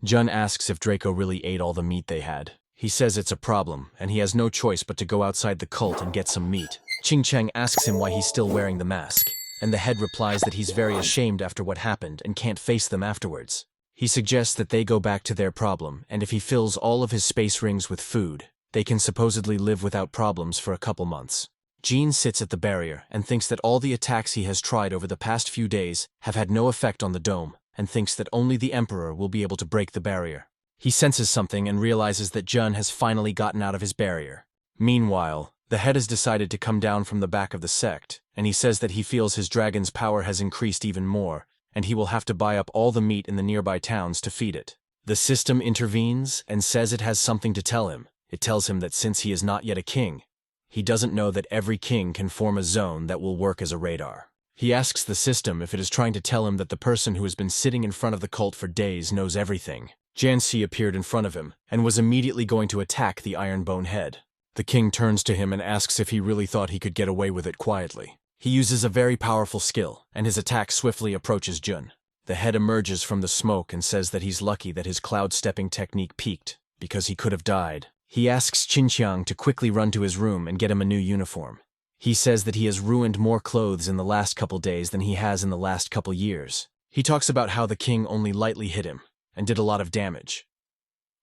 Jun asks if Draco really ate all the meat they had. He says it's a problem, and he has no choice but to go outside the cult and get some meat. Qin Qiang asks him why he's still wearing the mask, and the head replies that he's very ashamed after what happened and can't face them afterwards. He suggests that they go back to their problem, and if he fills all of his space rings with food, they can supposedly live without problems for a couple months. Jean sits at the barrier and thinks that all the attacks he has tried over the past few days have had no effect on the dome, and thinks that only the Emperor will be able to break the barrier. He senses something and realizes that Jun has finally gotten out of his barrier. Meanwhile, the head has decided to come down from the back of the sect, and he says that he feels his dragon's power has increased even more, and he will have to buy up all the meat in the nearby towns to feed it. The system intervenes and says it has something to tell him. It tells him that since he is not yet a king, he doesn't know that every king can form a zone that will work as a radar. He asks the system if it is trying to tell him that the person who has been sitting in front of the cult for days knows everything. Jansi appeared in front of him and was immediately going to attack the Ironbone head. The king turns to him and asks if he really thought he could get away with it quietly. He uses a very powerful skill, and his attack swiftly approaches Jun. The head emerges from the smoke and says that he's lucky that his cloud-stepping technique peaked, because he could have died. He asks Qinqiang to quickly run to his room and get him a new uniform. He says that he has ruined more clothes in the last couple days than he has in the last couple years. He talks about how the king only lightly hit him and did a lot of damage.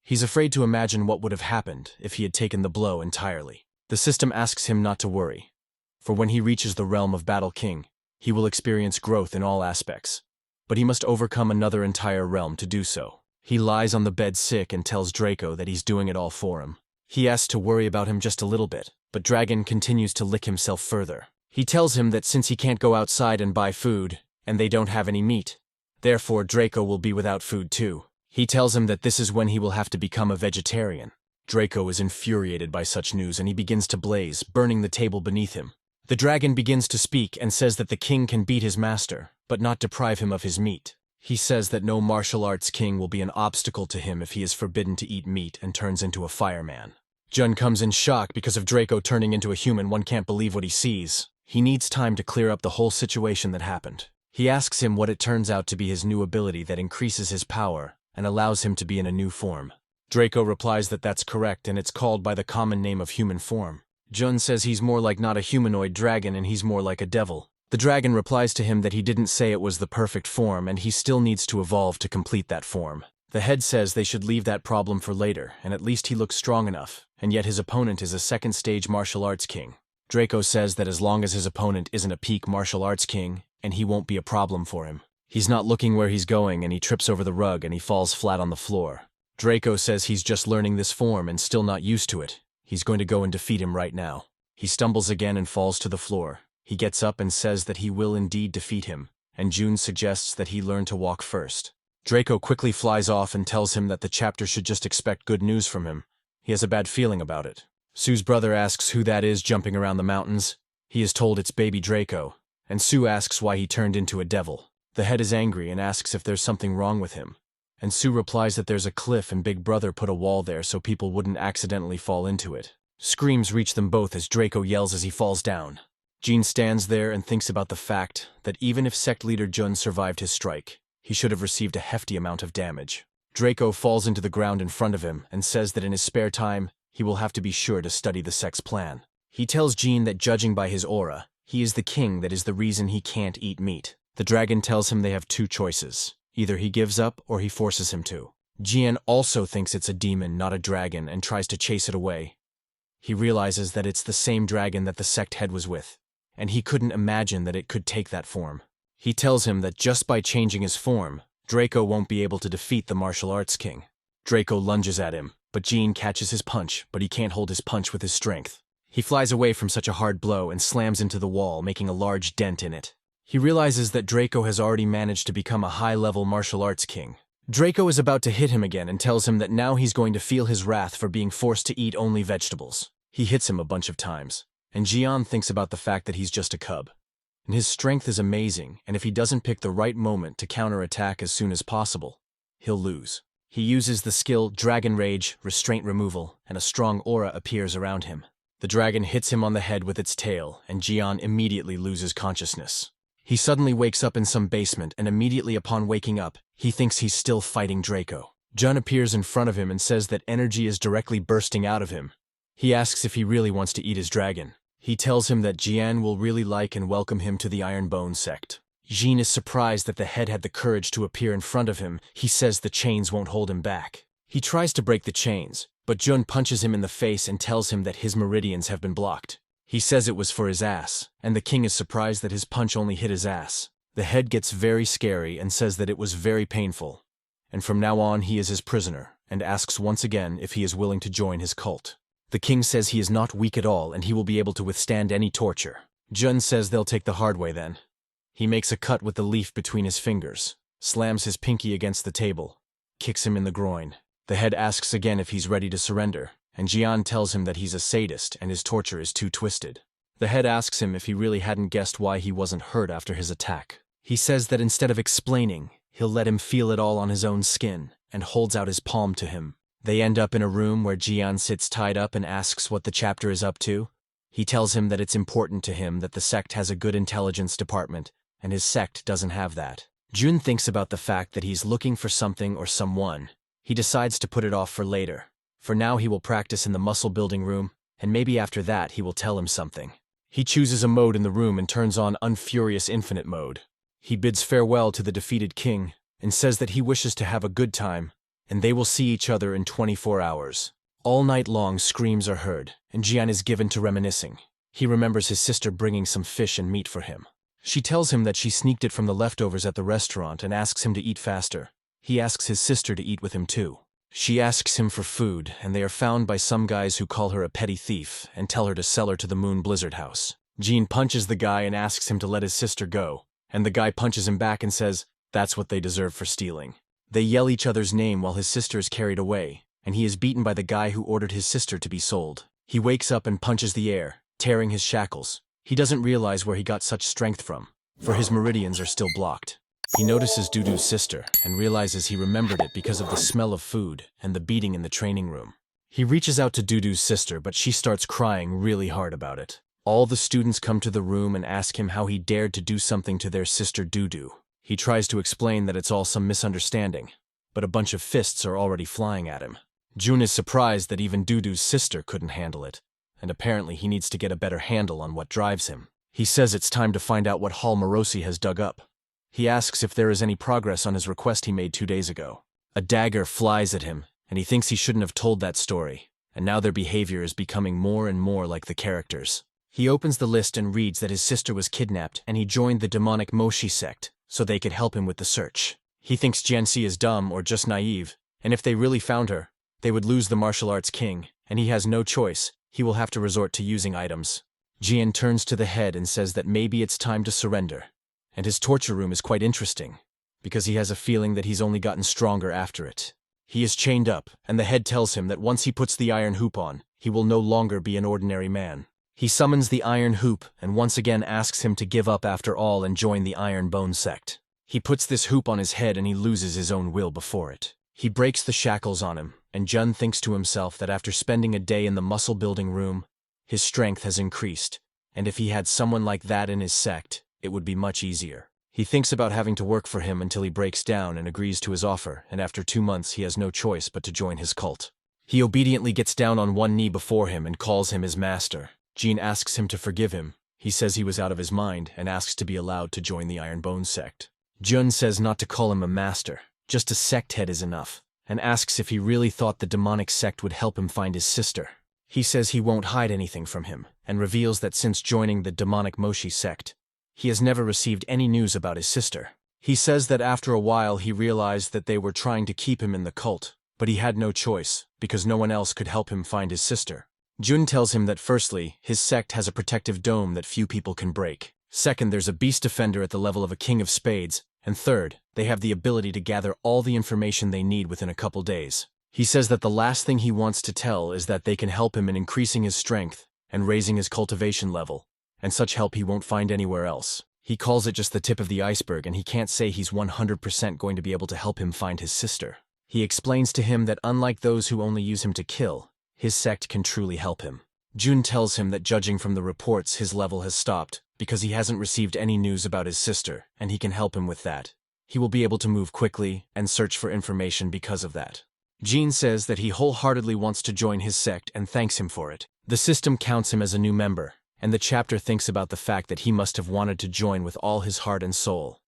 He's afraid to imagine what would have happened if he had taken the blow entirely. The system asks him not to worry, for when he reaches the realm of Battle King, he will experience growth in all aspects. But he must overcome another entire realm to do so. He lies on the bed sick and tells Draco that he's doing it all for him. He asks to worry about him just a little bit, but Dragon continues to lick himself further. He tells him that since he can't go outside and buy food, and they don't have any meat, therefore Draco will be without food too. He tells him that this is when he will have to become a vegetarian. Draco is infuriated by such news and he begins to blaze, burning the table beneath him. The dragon begins to speak and says that the king can beat his master, but not deprive him of his meat. He says that no martial arts king will be an obstacle to him if he is forbidden to eat meat and turns into a fireman. Jun comes in shock because of Draco turning into a human. One can't believe what he sees. He needs time to clear up the whole situation that happened. He asks him what it turns out to be his new ability that increases his power and allows him to be in a new form. Draco replies that that's correct and it's called by the common name of human form. Jun says he's more like not a humanoid dragon and he's more like a devil. The dragon replies to him that he didn't say it was the perfect form and he still needs to evolve to complete that form. The head says they should leave that problem for later, and at least he looks strong enough, and yet his opponent is a second-stage martial arts king. Draco says that as long as his opponent isn't a peak martial arts king, and he won't be a problem for him. He's not looking where he's going and he trips over the rug and he falls flat on the floor. Draco says he's just learning this form and still not used to it. He's going to go and defeat him right now. He stumbles again and falls to the floor. He gets up and says that he will indeed defeat him, and Jun suggests that he learn to walk first. Draco quickly flies off and tells him that the chapter should just expect good news from him. He has a bad feeling about it. Sue's brother asks who that is jumping around the mountains. He is told it's baby Draco, and Sue asks why he turned into a devil. The head is angry and asks if there's something wrong with him, and Sue replies that there's a cliff and Big Brother put a wall there so people wouldn't accidentally fall into it. Screams reach them both as Draco yells as he falls down. Jean stands there and thinks about the fact that even if sect leader Jun survived his strike, he should have received a hefty amount of damage. Draco falls into the ground in front of him and says that in his spare time, he will have to be sure to study the sect's plan. He tells Jean that judging by his aura, he is the king that is the reason he can't eat meat. The dragon tells him they have two choices. Either he gives up or he forces him to. Jian also thinks it's a demon, not a dragon, and tries to chase it away. He realizes that it's the same dragon that the sect head was with, and he couldn't imagine that it could take that form. He tells him that just by changing his form, Draco won't be able to defeat the martial arts king. Draco lunges at him, but Jean catches his punch, but he can't hold his punch with his strength. He flies away from such a hard blow and slams into the wall, making a large dent in it. He realizes that Draco has already managed to become a high-level martial arts king. Draco is about to hit him again and tells him that now he's going to feel his wrath for being forced to eat only vegetables. He hits him a bunch of times, and Jian thinks about the fact that he's just a cub. And his strength is amazing, and if he doesn't pick the right moment to counterattack as soon as possible, he'll lose. He uses the skill Dragon Rage, Restraint Removal, and a strong aura appears around him. The dragon hits him on the head with its tail, and Jian immediately loses consciousness. He suddenly wakes up in some basement, and immediately upon waking up, he thinks he's still fighting Draco. Jun appears in front of him and says that energy is directly bursting out of him. He asks if he really wants to eat his dragon. He tells him that Jian will really like and welcome him to the Ironbone sect. Jean is surprised that the head had the courage to appear in front of him. He says the chains won't hold him back. He tries to break the chains, but Jun punches him in the face and tells him that his meridians have been blocked. He says it was for his ass, and the king is surprised that his punch only hit his ass. The head gets very scary and says that it was very painful, and from now on he is his prisoner, and asks once again if he is willing to join his cult. The king says he is not weak at all and he will be able to withstand any torture. Jun says they'll take the hard way then. He makes a cut with the leaf between his fingers, slams his pinky against the table, kicks him in the groin. The head asks again if he's ready to surrender, and Jian tells him that he's a sadist and his torture is too twisted. The head asks him if he really hadn't guessed why he wasn't hurt after his attack. He says that instead of explaining, he'll let him feel it all on his own skin, and holds out his palm to him. They end up in a room where Jian sits tied up and asks what the chapter is up to. He tells him that it's important to him that the sect has a good intelligence department, and his sect doesn't have that. Jun thinks about the fact that he's looking for something or someone. He decides to put it off for later. For now he will practice in the muscle building room, and maybe after that he will tell him something. He chooses a mode in the room and turns on Unfurious Infinite mode. He bids farewell to the defeated king, and says that he wishes to have a good time, and they will see each other in 24 hours. All night long screams are heard, and Jian is given to reminiscing. He remembers his sister bringing some fish and meat for him. She tells him that she sneaked it from the leftovers at the restaurant and asks him to eat faster. He asks his sister to eat with him too. She asks him for food, and they are found by some guys who call her a petty thief and tell her to sell her to the Moon Blizzard House. Jean punches the guy and asks him to let his sister go, and the guy punches him back and says, that's what they deserve for stealing. They yell each other's name while his sister is carried away, and he is beaten by the guy who ordered his sister to be sold. He wakes up and punches the air, tearing his shackles. He doesn't realize where he got such strength from, for his meridians are still blocked. He notices Dudu's sister and realizes he remembered it because of the smell of food and the beating in the training room. He reaches out to Dudu's sister, but she starts crying really hard about it. All the students come to the room and ask him how he dared to do something to their sister Dudu. He tries to explain that it's all some misunderstanding, but a bunch of fists are already flying at him. Jun is surprised that even Dudu's sister couldn't handle it, and apparently he needs to get a better handle on what drives him. He says it's time to find out what Hall Morosi has dug up. He asks if there is any progress on his request he made 2 days ago. A dagger flies at him, and he thinks he shouldn't have told that story, and now their behavior is becoming more and more like the characters. He opens the list and reads that his sister was kidnapped and he joined the demonic Moshi sect so they could help him with the search. He thinks Jianxi is dumb or just naive, and if they really found her, they would lose the martial arts king, and he has no choice. He will have to resort to using items. Jian turns to the head and says that maybe it's time to surrender. And his torture room is quite interesting, because he has a feeling that he's only gotten stronger after it. He is chained up, and the head tells him that once he puts the iron hoop on, he will no longer be an ordinary man. He summons the iron hoop and once again asks him to give up after all and join the Iron Bone sect. He puts this hoop on his head and he loses his own will before it. He breaks the shackles on him, and Jun thinks to himself that after spending a day in the muscle building room, his strength has increased, and if he had someone like that in his sect, it would be much easier. He thinks about having to work for him until he breaks down and agrees to his offer, and after 2 months he has no choice but to join his cult. He obediently gets down on one knee before him and calls him his master. Jean asks him to forgive him. He says he was out of his mind and asks to be allowed to join the Iron Bone sect. Jun says not to call him a master, just a sect head is enough, and asks if he really thought the demonic sect would help him find his sister. He says he won't hide anything from him, and reveals that since joining the demonic Moshi sect, he has never received any news about his sister. He says that after a while he realized that they were trying to keep him in the cult, but he had no choice, because no one else could help him find his sister. Jun tells him that firstly, his sect has a protective dome that few people can break. Second, there's a beast defender at the level of a king of spades. And third, they have the ability to gather all the information they need within a couple days. He says that the last thing he wants to tell is that they can help him in increasing his strength and raising his cultivation level, and such help he won't find anywhere else. He calls it just the tip of the iceberg, and he can't say he's 100% going to be able to help him find his sister. He explains to him that unlike those who only use him to kill, his sect can truly help him. Jun tells him that judging from the reports, his level has stopped because he hasn't received any news about his sister, and he can help him with that. He will be able to move quickly and search for information because of that. Jean says that he wholeheartedly wants to join his sect and thanks him for it. The system counts him as a new member, and the chapter thinks about the fact that he must have wanted to join with all his heart and soul,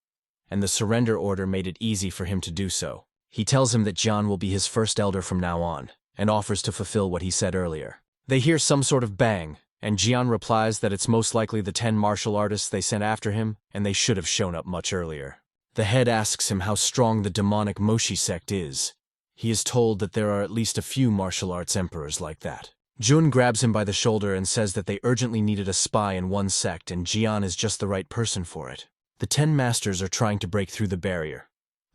and the surrender order made it easy for him to do so. He tells him that John will be his first elder from now on, and offers to fulfill what he said earlier. They hear some sort of bang, and Jian replies that it's most likely the 10 martial artists they sent after him, and they should have shown up much earlier. The head asks him how strong the demonic Moshi sect is. He is told that there are at least a few martial arts emperors like that. Jun grabs him by the shoulder and says that they urgently needed a spy in one sect and Jian is just the right person for it. The 10 masters are trying to break through the barrier.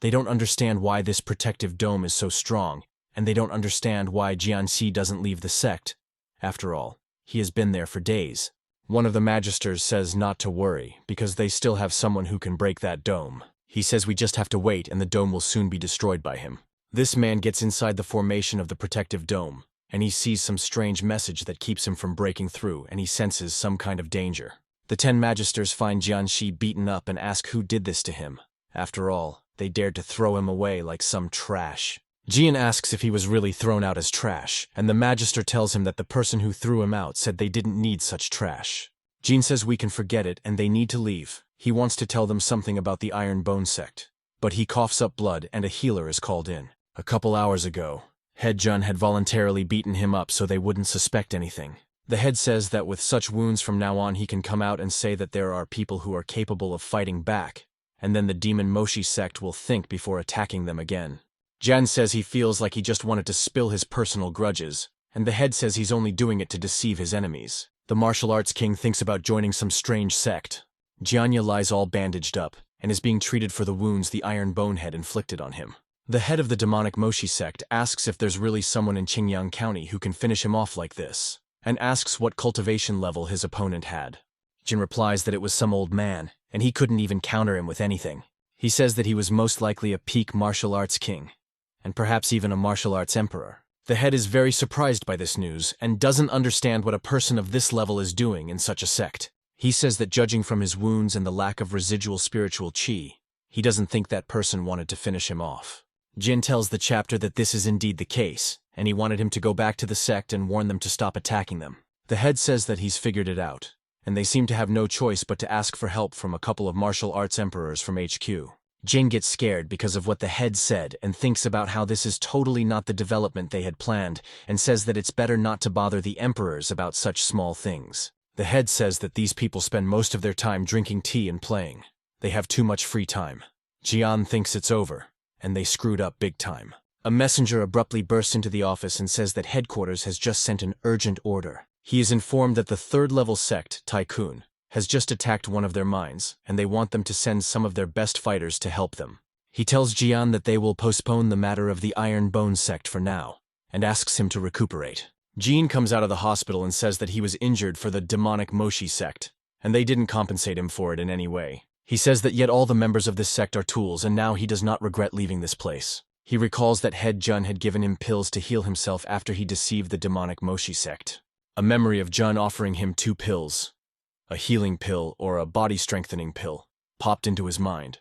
They don't understand why this protective dome is so strong, and they don't understand why Jianxi doesn't leave the sect. After all, he has been there for days. One of the magisters says not to worry, because they still have someone who can break that dome. He says we just have to wait and the dome will soon be destroyed by him. This man gets inside the formation of the protective dome, and he sees some strange message that keeps him from breaking through, and he senses some kind of danger. The 10 magisters find Jianxi beaten up and ask who did this to him. After all, they dared to throw him away like some trash. Jian asks if he was really thrown out as trash, and the magister tells him that the person who threw him out said they didn't need such trash. Jian says we can forget it and they need to leave. He wants to tell them something about the Iron Bone sect. But he coughs up blood and a healer is called in. A couple hours ago, Head Jun had voluntarily beaten him up so they wouldn't suspect anything. The head says that with such wounds from now on he can come out and say that there are people who are capable of fighting back, and then the Demon Moshi sect will think before attacking them again. Jan says he feels like he just wanted to spill his personal grudges, and the head says he's only doing it to deceive his enemies. The martial arts king thinks about joining some strange sect. Jianya lies all bandaged up, and is being treated for the wounds the Iron Bonehead inflicted on him. The head of the demonic Moshi sect asks if there's really someone in Qingyang County who can finish him off like this, and asks what cultivation level his opponent had. Jin replies that it was some old man, and he couldn't even counter him with anything. He says that he was most likely a peak martial arts king, and perhaps even a martial arts emperor. The head is very surprised by this news, and doesn't understand what a person of this level is doing in such a sect. He says that judging from his wounds and the lack of residual spiritual qi, he doesn't think that person wanted to finish him off. Jin tells the chapter that this is indeed the case, and he wanted him to go back to the sect and warn them to stop attacking them. The head says that he's figured it out, and they seem to have no choice but to ask for help from a couple of martial arts emperors from HQ. Jin gets scared because of what the head said and thinks about how this is totally not the development they had planned, and says that it's better not to bother the emperors about such small things. The head says that these people spend most of their time drinking tea and playing. They have too much free time. Jian thinks it's over, and they screwed up big time. A messenger abruptly bursts into the office and says that headquarters has just sent an urgent order. He is informed that the third-level sect, Tycoon, has just attacked one of their mines, and they want them to send some of their best fighters to help them. He tells Jian that they will postpone the matter of the Iron Bone sect for now, and asks him to recuperate. Jian comes out of the hospital and says that he was injured for the demonic Moshi sect, and they didn't compensate him for it in any way. He says that yet all the members of this sect are tools, and now he does not regret leaving this place. He recalls that Head Jun had given him pills to heal himself after he deceived the demonic Moshi sect. A memory of Jun offering him 2 pills, a healing pill or a body-strengthening pill, popped into his mind.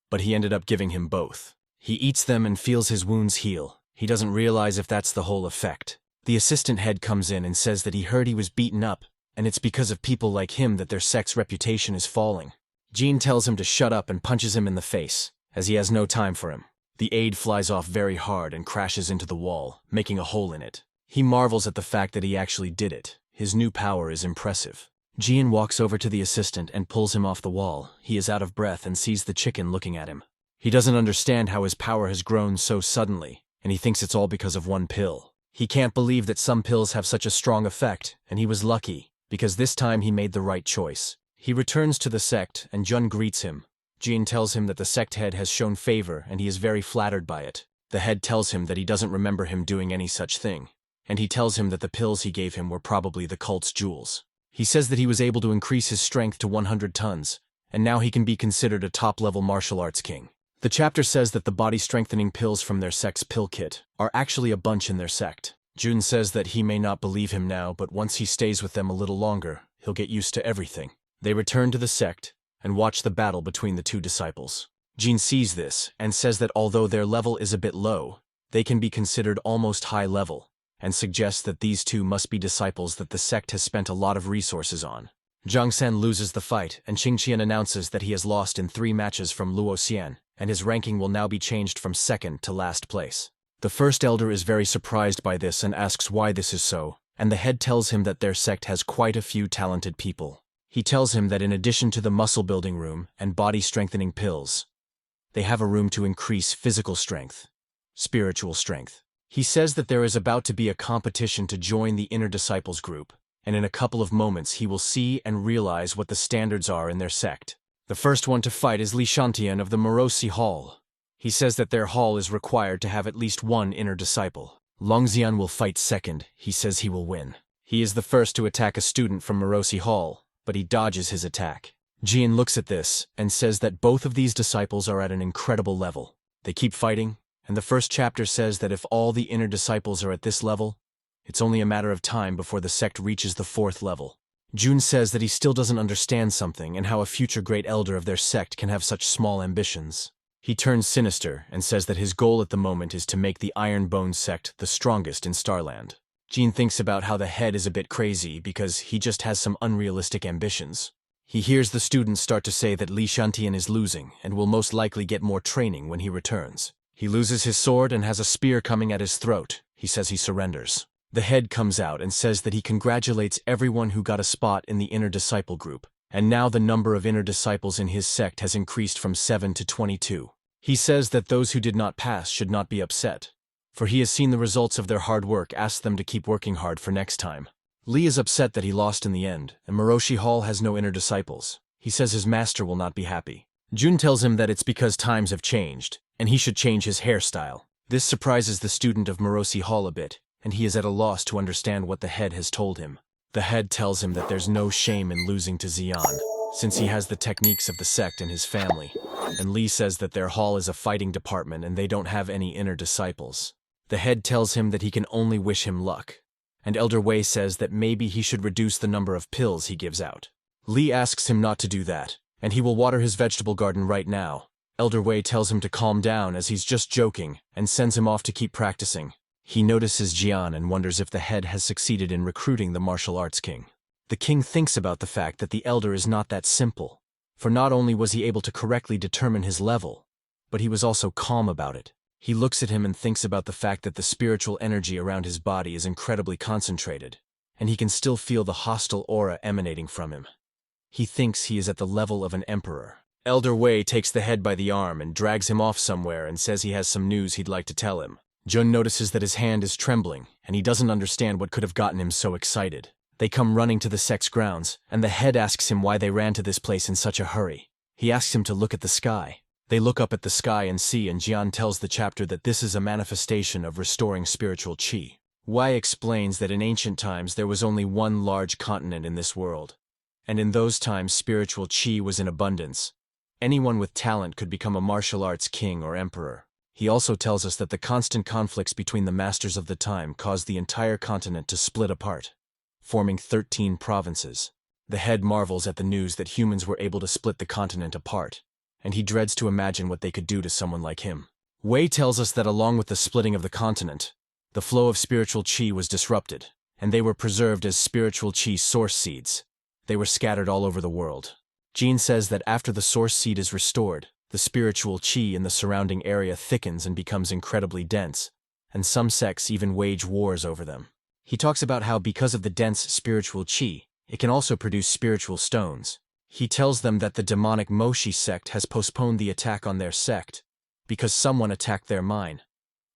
But he ended up giving him both. He eats them and feels his wounds heal. He doesn't realize if that's the whole effect. The assistant head comes in and says that he heard he was beaten up, and it's because of people like him that their sect's reputation is falling. Jean tells him to shut up and punches him in the face, as he has no time for him. The aide flies off very hard and crashes into the wall, making a hole in it. He marvels at the fact that he actually did it. His new power is impressive. Jian walks over to the assistant and pulls him off the wall. He is out of breath and sees the chicken looking at him. He doesn't understand how his power has grown so suddenly, and he thinks it's all because of one pill. He can't believe that some pills have such a strong effect, and he was lucky, because this time he made the right choice. He returns to the sect, and Jun greets him. Jian tells him that the sect head has shown favor, and he is very flattered by it. The head tells him that he doesn't remember him doing any such thing, and he tells him that the pills he gave him were probably the cult's jewels. He says that he was able to increase his strength to 100 tons, and now he can be considered a top-level martial arts king. The chapter says that the body-strengthening pills from their sect's pill kit are actually a bunch in their sect. Jun says that he may not believe him now, but once he stays with them a little longer, he'll get used to everything. They return to the sect and watch the battle between the 2 disciples. Jin sees this and says that although their level is a bit low, they can be considered almost high level, and suggests that these 2 must be disciples that the sect has spent a lot of resources on. Zhang San loses the fight, and Qingqian announces that he has lost in 3 matches from Luo Xian, and his ranking will now be changed from second to last place. The first elder is very surprised by this and asks why this is so, and the head tells him that their sect has quite a few talented people. He tells him that in addition to the muscle-building room and body-strengthening pills, they have a room to increase physical strength, spiritual strength. He says that there is about to be a competition to join the inner disciples group, and in a couple of moments he will see and realize what the standards are in their sect. The first one to fight is Li Shantian of the Morosi Hall. He says that their hall is required to have at least one inner disciple. Longxian will fight second. He says he will win. He is the first to attack a student from Morosi Hall, but he dodges his attack. Jian looks at this and says that both of these disciples are at an incredible level. They keep fighting, and the first chapter says that if all the inner disciples are at this level, it's only a matter of time before the sect reaches the 4th level. Jun says that he still doesn't understand something and how a future great elder of their sect can have such small ambitions. He turns sinister and says that his goal at the moment is to make the Iron Bone sect the strongest in Starland. Jin thinks about how the head is a bit crazy because he just has some unrealistic ambitions. He hears the students start to say that Li Shantian is losing and will most likely get more training when he returns. He loses his sword and has a spear coming at his throat. He says he surrenders. The head comes out and says that he congratulates everyone who got a spot in the inner disciple group, and now the number of inner disciples in his sect has increased from 7 to 22. He says that those who did not pass should not be upset, for he has seen the results of their hard work, asks them to keep working hard for next time. Li is upset that he lost in the end, and Moroshi Hall has no inner disciples. He says his master will not be happy. Jun tells him that it's because times have changed, and he should change his hairstyle. This surprises the student of Morosi Hall a bit, and he is at a loss to understand what the head has told him. The head tells him that there's no shame in losing to Xian, since he has the techniques of the sect in his family. And Li says that their hall is a fighting department and they don't have any inner disciples. The head tells him that he can only wish him luck, and Elder Wei says that maybe he should reduce the number of pills he gives out. Li asks him not to do that, and he will water his vegetable garden right now. Elder Wei tells him to calm down as he's just joking and sends him off to keep practicing. He notices Jian and wonders if the head has succeeded in recruiting the martial arts king. The king thinks about the fact that the elder is not that simple, for not only was he able to correctly determine his level, but he was also calm about it. He looks at him and thinks about the fact that the spiritual energy around his body is incredibly concentrated, and he can still feel the hostile aura emanating from him. He thinks he is at the level of an emperor. Elder Wei takes the head by the arm and drags him off somewhere and says he has some news he'd like to tell him. Jun notices that his hand is trembling, and he doesn't understand what could have gotten him so excited. They come running to the sect's grounds, and the head asks him why they ran to this place in such a hurry. He asks him to look at the sky. They look up at the sky and see, and Jian tells the chapter that this is a manifestation of restoring spiritual qi. Wei explains that in ancient times there was only one large continent in this world, and in those times spiritual qi was in abundance. Anyone with talent could become a martial arts king or emperor. He also tells us that the constant conflicts between the masters of the time caused the entire continent to split apart, forming 13 provinces. The head marvels at the news that humans were able to split the continent apart, and he dreads to imagine what they could do to someone like him. Wei tells us that along with the splitting of the continent, the flow of spiritual qi was disrupted, and they were preserved as spiritual qi source seeds. They were scattered all over the world. Jin says that after the source seed is restored, the spiritual qi in the surrounding area thickens and becomes incredibly dense, and some sects even wage wars over them. He talks about how because of the dense spiritual qi, it can also produce spiritual stones. He tells them that the demonic Moshi sect has postponed the attack on their sect because someone attacked their mine,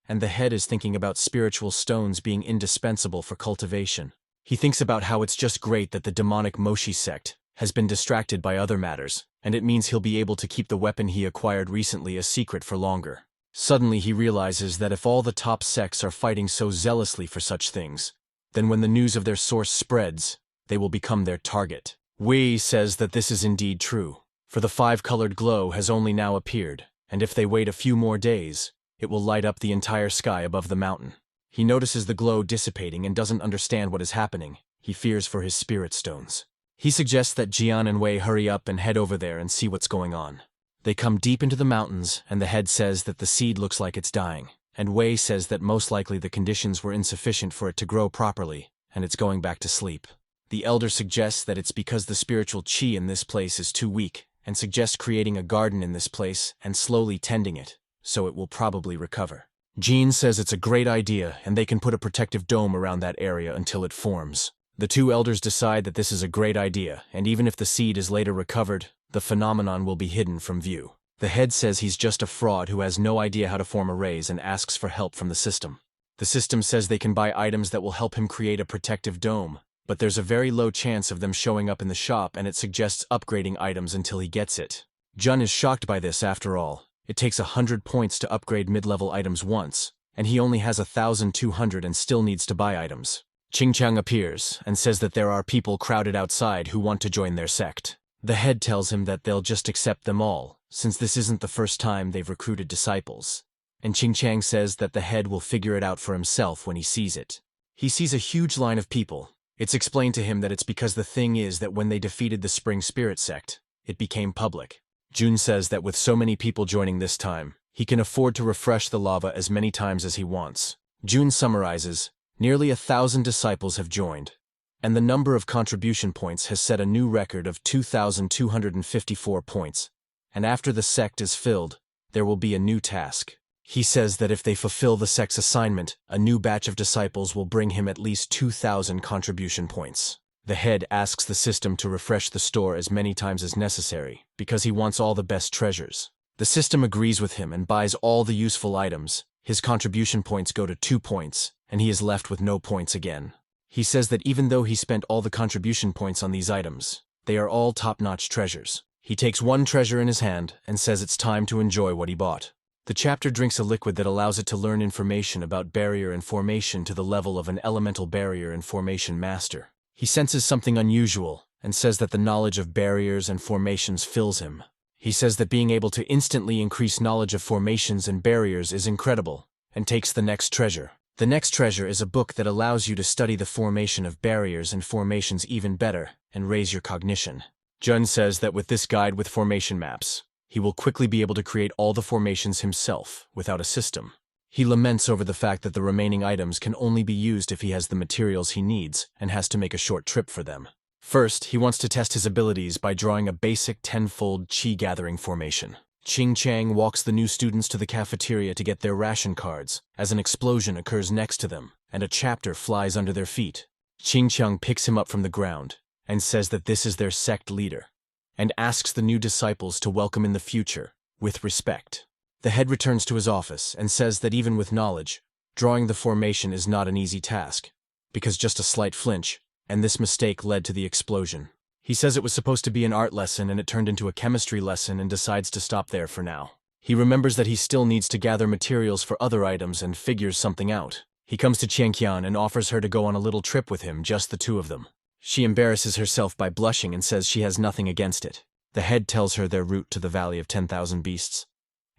and the head is thinking about spiritual stones being indispensable for cultivation. He thinks about how it's just great that the demonic Moshi sect has been distracted by other matters, and it means he'll be able to keep the weapon he acquired recently a secret for longer. Suddenly he realizes that if all the top sects are fighting so zealously for such things, then when the news of their source spreads, they will become their target. Wei says that this is indeed true, for the 5-colored glow has only now appeared, and if they wait a few more days, it will light up the entire sky above the mountain. He notices the glow dissipating and doesn't understand what is happening. He fears for his spirit stones. He suggests that Jian and Wei hurry up and head over there and see what's going on. They come deep into the mountains, and the head says that the seed looks like it's dying, and Wei says that most likely the conditions were insufficient for it to grow properly, and it's going back to sleep. The elder suggests that it's because the spiritual qi in this place is too weak, and suggests creating a garden in this place and slowly tending it, so it will probably recover. Jin says it's a great idea, and they can put a protective dome around that area until it forms. The two elders decide that this is a great idea, and even if the seed is later recovered, the phenomenon will be hidden from view. The head says he's just a fraud who has no idea how to form arrays and asks for help from the system. The system says they can buy items that will help him create a protective dome, but there's a very low chance of them showing up in the shop, and it suggests upgrading items until he gets it. Jun is shocked by this after all. It takes 100 points to upgrade mid-level items once, and he only has 1,200 and still needs to buy items. Qingqiang appears and says that there are people crowded outside who want to join their sect. The head tells him that they'll just accept them all, since this isn't the first time they've recruited disciples. And Qingqiang says that the head will figure it out for himself when he sees it. He sees a huge line of people. It's explained to him that it's because the thing is that when they defeated the Spring Spirit sect, it became public. Jun says that with so many people joining this time, he can afford to refresh the lava as many times as he wants. Jun summarizes, nearly 1,000 disciples have joined, and the number of contribution points has set a new record of 2,254 points, and after the sect is filled, there will be a new task. He says that if they fulfill the sect's assignment, a new batch of disciples will bring him at least 2,000 contribution points. The head asks the system to refresh the store as many times as necessary, because he wants all the best treasures. The system agrees with him and buys all the useful items. His contribution points go to 2 points, and he is left with no points again. He says that even though he spent all the contribution points on these items, they are all top-notch treasures. He takes one treasure in his hand and says it's time to enjoy what he bought. The chapter drinks a liquid that allows it to learn information about barrier and formation to the level of an elemental barrier and formation master. He senses something unusual and says that the knowledge of barriers and formations fills him. He says that being able to instantly increase knowledge of formations and barriers is incredible, and takes the next treasure. The next treasure is a book that allows you to study the formation of barriers and formations even better and raise your cognition. Jun says that with this guide with formation maps, he will quickly be able to create all the formations himself without a system. He laments over the fact that the remaining items can only be used if he has the materials he needs and has to make a short trip for them. First, he wants to test his abilities by drawing a basic 10-fold chi-gathering formation. Qingqiang walks the new students to the cafeteria to get their ration cards, as an explosion occurs next to them, and a chapter flies under their feet. Qingqiang picks him up from the ground, and says that this is their sect leader, and asks the new disciples to welcome in the future, with respect. The head returns to his office and says that even with knowledge, drawing the formation is not an easy task, because just a slight flinch, and this mistake led to the explosion. He says it was supposed to be an art lesson and it turned into a chemistry lesson and decides to stop there for now. He remembers that he still needs to gather materials for other items and figures something out. He comes to Qingqiang and offers her to go on a little trip with him, just the two of them. She embarrasses herself by blushing and says she has nothing against it. The head tells her their route to the Valley of 10,000 Beasts,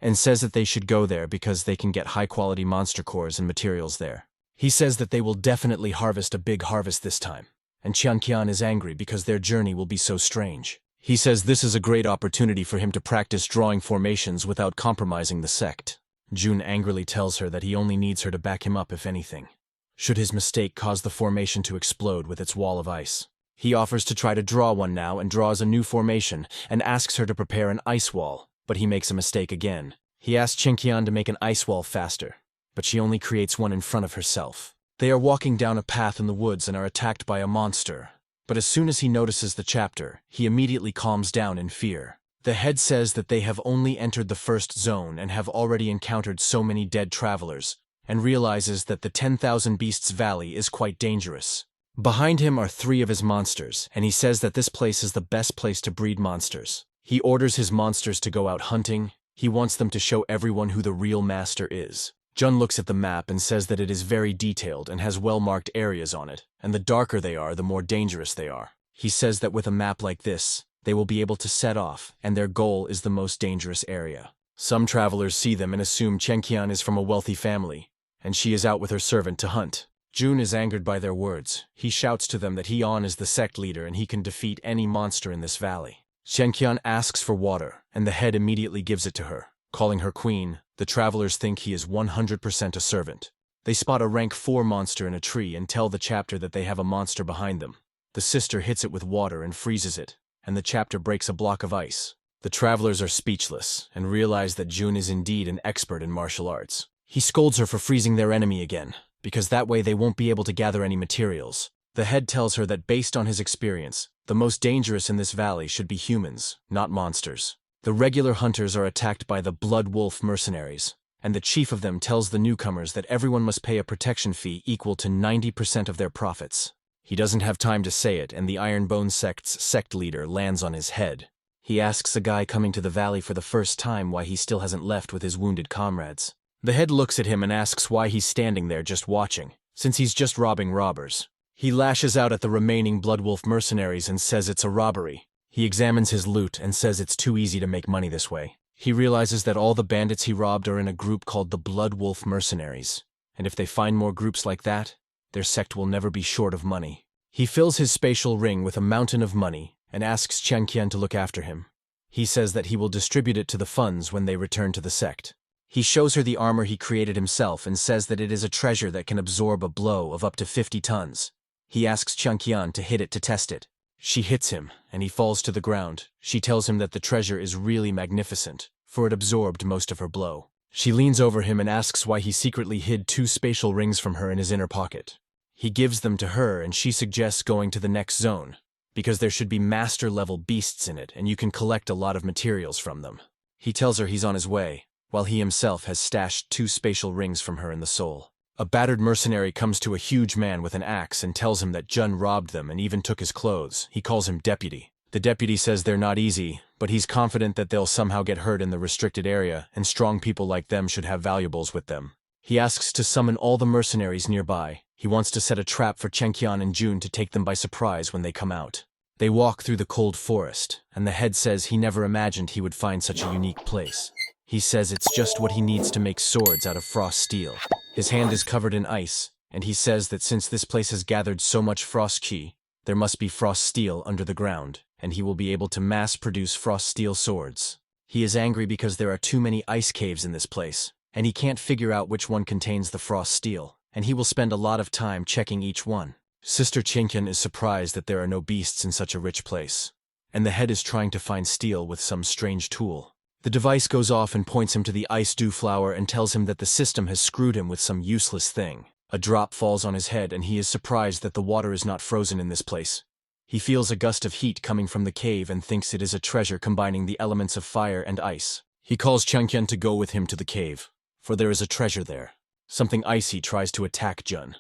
and says that they should go there because they can get high-quality monster cores and materials there. He says that they will definitely harvest a big harvest this time, and Qingqiang is angry because their journey will be so strange. He says this is a great opportunity for him to practice drawing formations without compromising the sect. Jun angrily tells her that he only needs her to back him up if anything, should his mistake cause the formation to explode with its wall of ice. He offers to try to draw one now and draws a new formation and asks her to prepare an ice wall, but he makes a mistake again. He asks Qingqiang to make an ice wall faster, but she only creates one in front of herself. They are walking down a path in the woods and are attacked by a monster. But as soon as he notices the chapter, he immediately calms down in fear. The head says that they have only entered the first zone and have already encountered so many dead travelers, and realizes that the 10,000 Beasts Valley is quite dangerous. Behind him are 3 of his monsters, and he says that this place is the best place to breed monsters. He orders his monsters to go out hunting. He wants them to show everyone who the real master is. Jun looks at the map and says that it is very detailed and has well-marked areas on it, and the darker they are, the more dangerous they are. He says that with a map like this, they will be able to set off, and their goal is the most dangerous area. Some travelers see them and assume Qingqiang is from a wealthy family, and she is out with her servant to hunt. Jun is angered by their words. He shouts to them that He-On is the sect leader and he can defeat any monster in this valley. Qingqiang asks for water, and the head immediately gives it to her. Calling her queen, the travelers think he is 100% a servant. They spot a rank 4 monster in a tree and tell the chapter that they have a monster behind them. The sister hits it with water and freezes it, and the chapter breaks a block of ice. The travelers are speechless and realize that Jun is indeed an expert in martial arts. He scolds her for freezing their enemy again, because that way they won't be able to gather any materials. The head tells her that based on his experience, the most dangerous in this valley should be humans, not monsters. The regular hunters are attacked by the Blood Wolf mercenaries, and the chief of them tells the newcomers that everyone must pay a protection fee equal to 90% of their profits. He doesn't have time to say it, and the Iron Bone sect's sect leader lands on his head. He asks a guy coming to the valley for the first time why he still hasn't left with his wounded comrades. The head looks at him and asks why he's standing there just watching, since he's just robbing robbers. He lashes out at the remaining Bloodwolf mercenaries and says it's a robbery. He examines his loot and says it's too easy to make money this way. He realizes that all the bandits he robbed are in a group called the Bloodwolf Mercenaries, and if they find more groups like that, their sect will never be short of money. He fills his spatial ring with a mountain of money and asks Chen Qian to look after him. He says that he will distribute it to the funds when they return to the sect. He shows her the armor he created himself and says that it is a treasure that can absorb a blow of up to 50 tons. He asks Chen Qian to hit it to test it. She hits him, and he falls to the ground. She tells him that the treasure is really magnificent, for it absorbed most of her blow. She leans over him and asks why he secretly hid 2 spatial rings from her in his inner pocket. He gives them to her, and she suggests going to the next zone, because there should be master-level beasts in it, and you can collect a lot of materials from them. He tells her he's on his way, while he himself has stashed 2 spatial rings from her in the soul. A battered mercenary comes to a huge man with an axe and tells him that Jun robbed them and even took his clothes. He calls him deputy. The deputy says they're not easy, but he's confident that they'll somehow get hurt in the restricted area, and strong people like them should have valuables with them. He asks to summon all the mercenaries nearby. He wants to set a trap for Chen Qian and Jun to take them by surprise when they come out. They walk through the cold forest, and the head says he never imagined he would find such a unique place. He says it's just what he needs to make swords out of frost steel. His hand is covered in ice, and he says that since this place has gathered so much frost qi, there must be frost steel under the ground, and he will be able to mass-produce frost steel swords. He is angry because there are too many ice caves in this place, and he can't figure out which one contains the frost steel, and he will spend a lot of time checking each one. Sister Qingqian is surprised that there are no beasts in such a rich place, and the head is trying to find steel with some strange tool. The device goes off and points him to the ice dew flower and tells him that the system has screwed him with some useless thing. A drop falls on his head and he is surprised that the water is not frozen in this place. He feels a gust of heat coming from the cave and thinks it is a treasure combining the elements of fire and ice. He calls Changqian to go with him to the cave, for there is a treasure there. Something icy tries to attack Jun.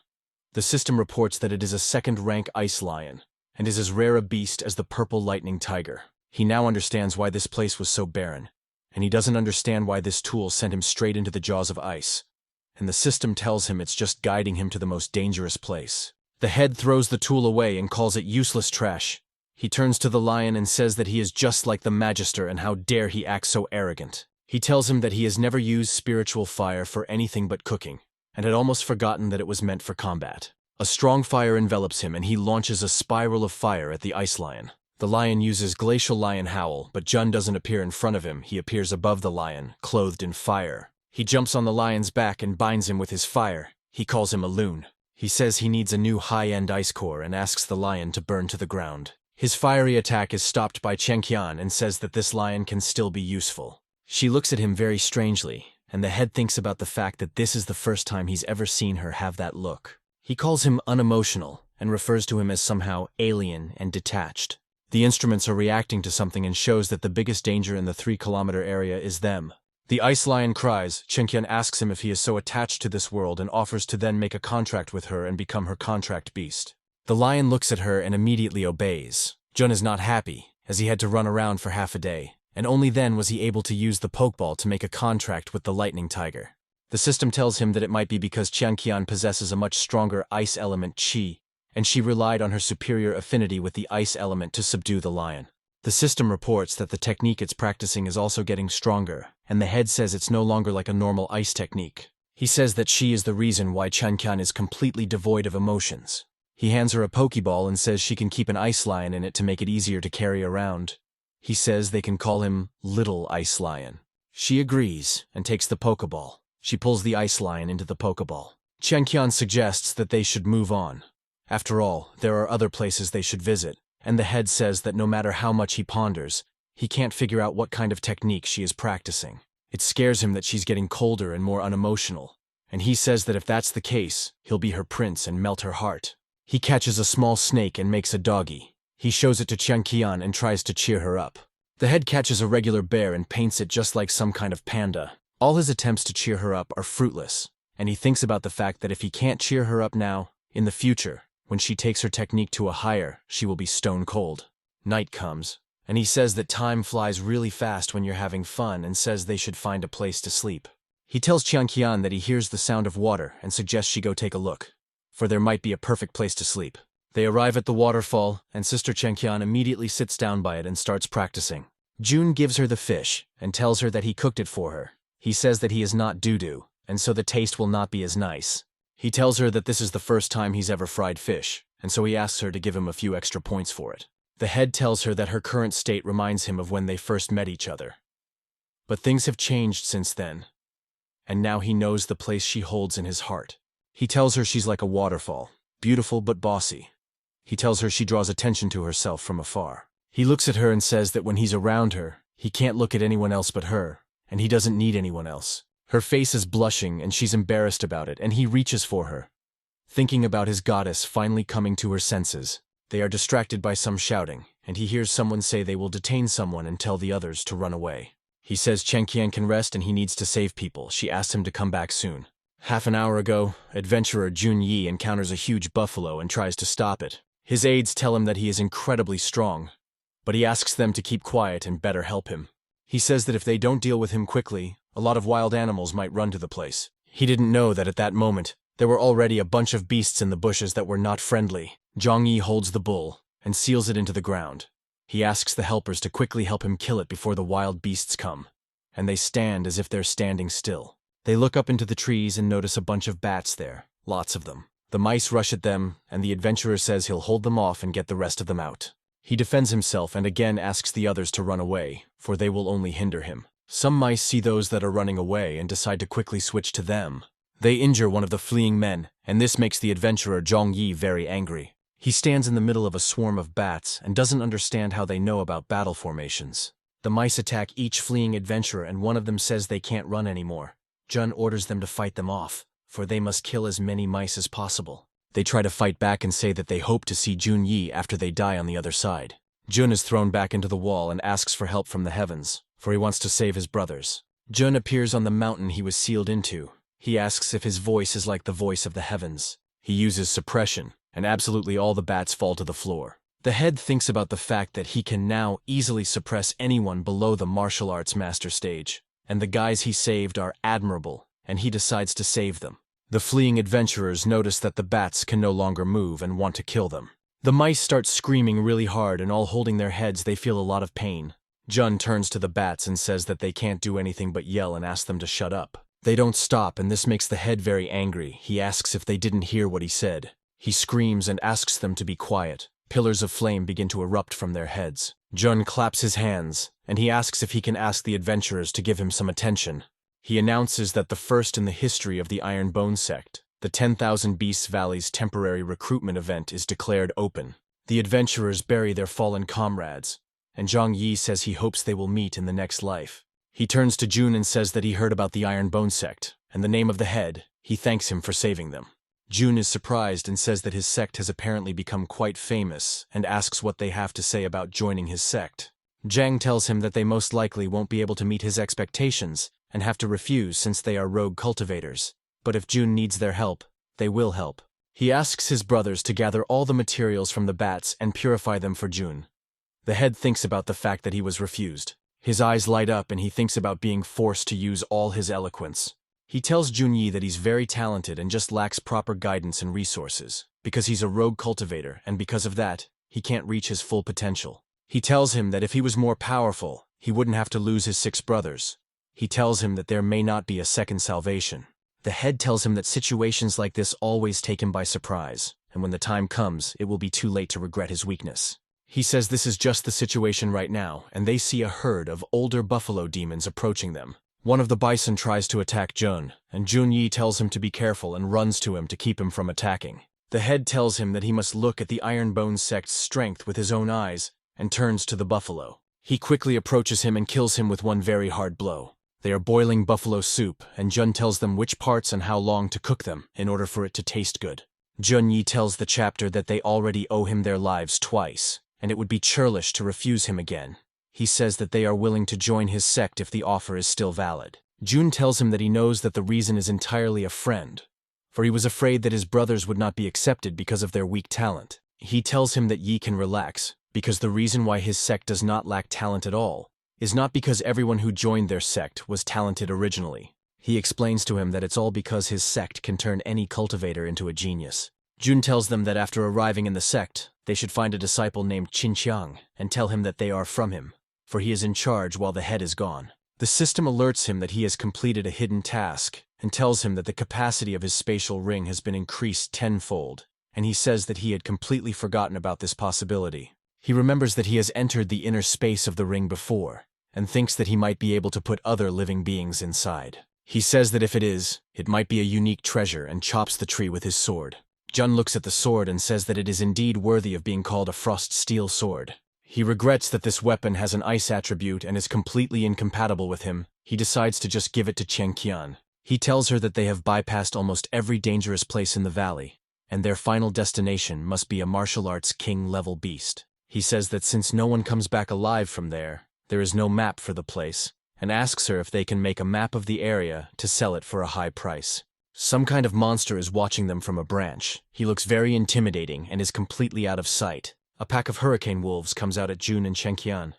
The system reports that it is a second-rank ice lion, and is as rare a beast as the purple lightning tiger. He now understands why this place was so barren, and he doesn't understand why this tool sent him straight into the jaws of ice. And the system tells him it's just guiding him to the most dangerous place. The head throws the tool away and calls it useless trash. He turns to the lion and says that he is just like the Magister and how dare he act so arrogant. He tells him that he has never used spiritual fire for anything but cooking, and had almost forgotten that it was meant for combat. A strong fire envelops him and he launches a spiral of fire at the ice lion. The lion uses Glacial Lion Howl, but Jun doesn't appear in front of him. He appears above the lion, clothed in fire. He jumps on the lion's back and binds him with his fire. He calls him a loon. He says he needs a new high-end ice core and asks the lion to burn to the ground. His fiery attack is stopped by Changqian and says that this lion can still be useful. She looks at him very strangely, and the head thinks about the fact that this is the first time he's ever seen her have that look. He calls him unemotional and refers to him as somehow alien and detached. The instruments are reacting to something and shows that the biggest danger in the 3-kilometer area is them. The ice lion cries. Changqian asks him if he is so attached to this world and offers to then make a contract with her and become her contract beast. The lion looks at her and immediately obeys. Jun is not happy, as he had to run around for half a day, and only then was he able to use the pokeball to make a contract with the lightning tiger. The system tells him that it might be because Changqian possesses a much stronger ice element qi, and she relied on her superior affinity with the ice element to subdue the lion. The system reports that the technique it's practicing is also getting stronger, and the head says it's no longer like a normal ice technique. He says that she is the reason why Changqian is completely devoid of emotions. He hands her a pokeball and says she can keep an ice lion in it to make it easier to carry around. He says they can call him Little Ice Lion. She agrees and takes the pokeball. She pulls the ice lion into the pokeball. Changqian suggests that they should move on. After all, there are other places they should visit, and the head says that no matter how much he ponders, he can't figure out what kind of technique she is practicing. It scares him that she's getting colder and more unemotional, and he says that if that's the case, he'll be her prince and melt her heart. He catches a small snake and makes a doggy. He shows it to Changqian and tries to cheer her up. The head catches a regular bear and paints it just like some kind of panda. All his attempts to cheer her up are fruitless, and he thinks about the fact that if he can't cheer her up now, in the future, when she takes her technique to a higher, she will be stone cold. Night comes, and he says that time flies really fast when you're having fun and says they should find a place to sleep. He tells Qian that he hears the sound of water and suggests she go take a look, for there might be a perfect place to sleep. They arrive at the waterfall, and Sister Qian immediately sits down by it and starts practicing. Jun gives her the fish and tells her that he cooked it for her. He says that he is not doo-doo, and so the taste will not be as nice. He tells her that this is the first time he's ever fried fish, and so he asks her to give him a few extra points for it. The head tells her that her current state reminds him of when they first met each other. But things have changed since then, and now he knows the place she holds in his heart. He tells her she's like a waterfall, beautiful but bossy. He tells her she draws attention to herself from afar. He looks at her and says that when he's around her, he can't look at anyone else but her, and he doesn't need anyone else. Her face is blushing and she's embarrassed about it, and he reaches for her. Thinking about his goddess finally coming to her senses, they are distracted by some shouting, and he hears someone say they will detain someone and tell the others to run away. He says Chen Qian can rest and he needs to save people. She asks him to come back soon. Half an hour ago, adventurer Jun Yi encounters a huge buffalo and tries to stop it. His aides tell him that he is incredibly strong, but he asks them to keep quiet and better help him. He says that if they don't deal with him quickly, a lot of wild animals might run to the place. He didn't know that at that moment, there were already a bunch of beasts in the bushes that were not friendly. Zhang Yi holds the bull and seals it into the ground. He asks the helpers to quickly help him kill it before the wild beasts come, and they stand as if they're standing still. They look up into the trees and notice a bunch of bats there, lots of them. The mice rush at them, and the adventurer says he'll hold them off and get the rest of them out. He defends himself and again asks the others to run away, for they will only hinder him. Some mice see those that are running away and decide to quickly switch to them. They injure one of the fleeing men, and this makes the adventurer Zhang Yi very angry. He stands in the middle of a swarm of bats and doesn't understand how they know about battle formations. The mice attack each fleeing adventurer and one of them says they can't run anymore. Jun orders them to fight them off, for they must kill as many mice as possible. They try to fight back and say that they hope to see Jun Yi after they die on the other side. Jun is thrown back into the wall and asks for help from the heavens, for he wants to save his brothers. Jun appears on the mountain he was sealed into. He asks if his voice is like the voice of the heavens. He uses suppression, and absolutely all the bats fall to the floor. The head thinks about the fact that he can now easily suppress anyone below the martial arts master stage, and the guys he saved are admirable, and he decides to save them. The fleeing adventurers notice that the bats can no longer move and want to kill them. The mice start screaming really hard, and all holding their heads they feel a lot of pain. Jun turns to the bats and says that they can't do anything but yell and ask them to shut up. They don't stop, and this makes the head very angry. He asks if they didn't hear what he said. He screams and asks them to be quiet. Pillars of flame begin to erupt from their heads. Jun claps his hands, and he asks if he can ask the adventurers to give him some attention. He announces that the first in the history of the Iron Bone sect, the 10,000 Beasts Valley's temporary recruitment event, is declared open. The adventurers bury their fallen comrades, and Zhang Yi says he hopes they will meet in the next life. He turns to Jun and says that he heard about the Iron Bone sect, and the name of the head. He thanks him for saving them. Jun is surprised and says that his sect has apparently become quite famous, and asks what they have to say about joining his sect. Zhang tells him that they most likely won't be able to meet his expectations, and have to refuse since they are rogue cultivators. But if Jun needs their help, they will help. He asks his brothers to gather all the materials from the bats and purify them for Jun. The head thinks about the fact that he was refused. His eyes light up and he thinks about being forced to use all his eloquence. He tells Jun Yi that he's very talented and just lacks proper guidance and resources, because he's a rogue cultivator, and because of that, he can't reach his full potential. He tells him that if he was more powerful, he wouldn't have to lose his 6 brothers. He tells him that there may not be a second salvation. The head tells him that situations like this always take him by surprise, and when the time comes, it will be too late to regret his weakness. He says this is just the situation right now, and they see a herd of older buffalo demons approaching them. One of the bison tries to attack Jun, and Jun Yi tells him to be careful and runs to him to keep him from attacking. The head tells him that he must look at the Iron Bone sect's strength with his own eyes, and turns to the buffalo. He quickly approaches him and kills him with one very hard blow. They are boiling buffalo soup, and Jun tells them which parts and how long to cook them in order for it to taste good. Jun Yi tells the chapter that they already owe him their lives twice, and it would be churlish to refuse him again. He says that they are willing to join his sect if the offer is still valid. Jun tells him that he knows that the reason is entirely a friend, for he was afraid that his brothers would not be accepted because of their weak talent. He tells him that Yi can relax, because the reason why his sect does not lack talent at all is not because everyone who joined their sect was talented originally. He explains to him that it's all because his sect can turn any cultivator into a genius. Jun tells them that after arriving in the sect, they should find a disciple named Qinqiang and tell him that they are from him, for he is in charge while the head is gone. The system alerts him that he has completed a hidden task and tells him that the capacity of his spatial ring has been increased tenfold, and he says that he had completely forgotten about this possibility. He remembers that he has entered the inner space of the ring before, and thinks that he might be able to put other living beings inside. He says that if it is, it might be a unique treasure and chops the tree with his sword. Jun looks at the sword and says that it is indeed worthy of being called a frost steel sword. He regrets that this weapon has an ice attribute and is completely incompatible with him. He decides to just give it to Qian. He tells her that they have bypassed almost every dangerous place in the valley, and their final destination must be a martial arts king-level beast. He says that since no one comes back alive from there is no map for the place, and asks her if they can make a map of the area to sell it for a high price. Some kind of monster is watching them from a branch. He looks very intimidating and is completely out of sight. A pack of hurricane wolves comes out at Jun and Qian.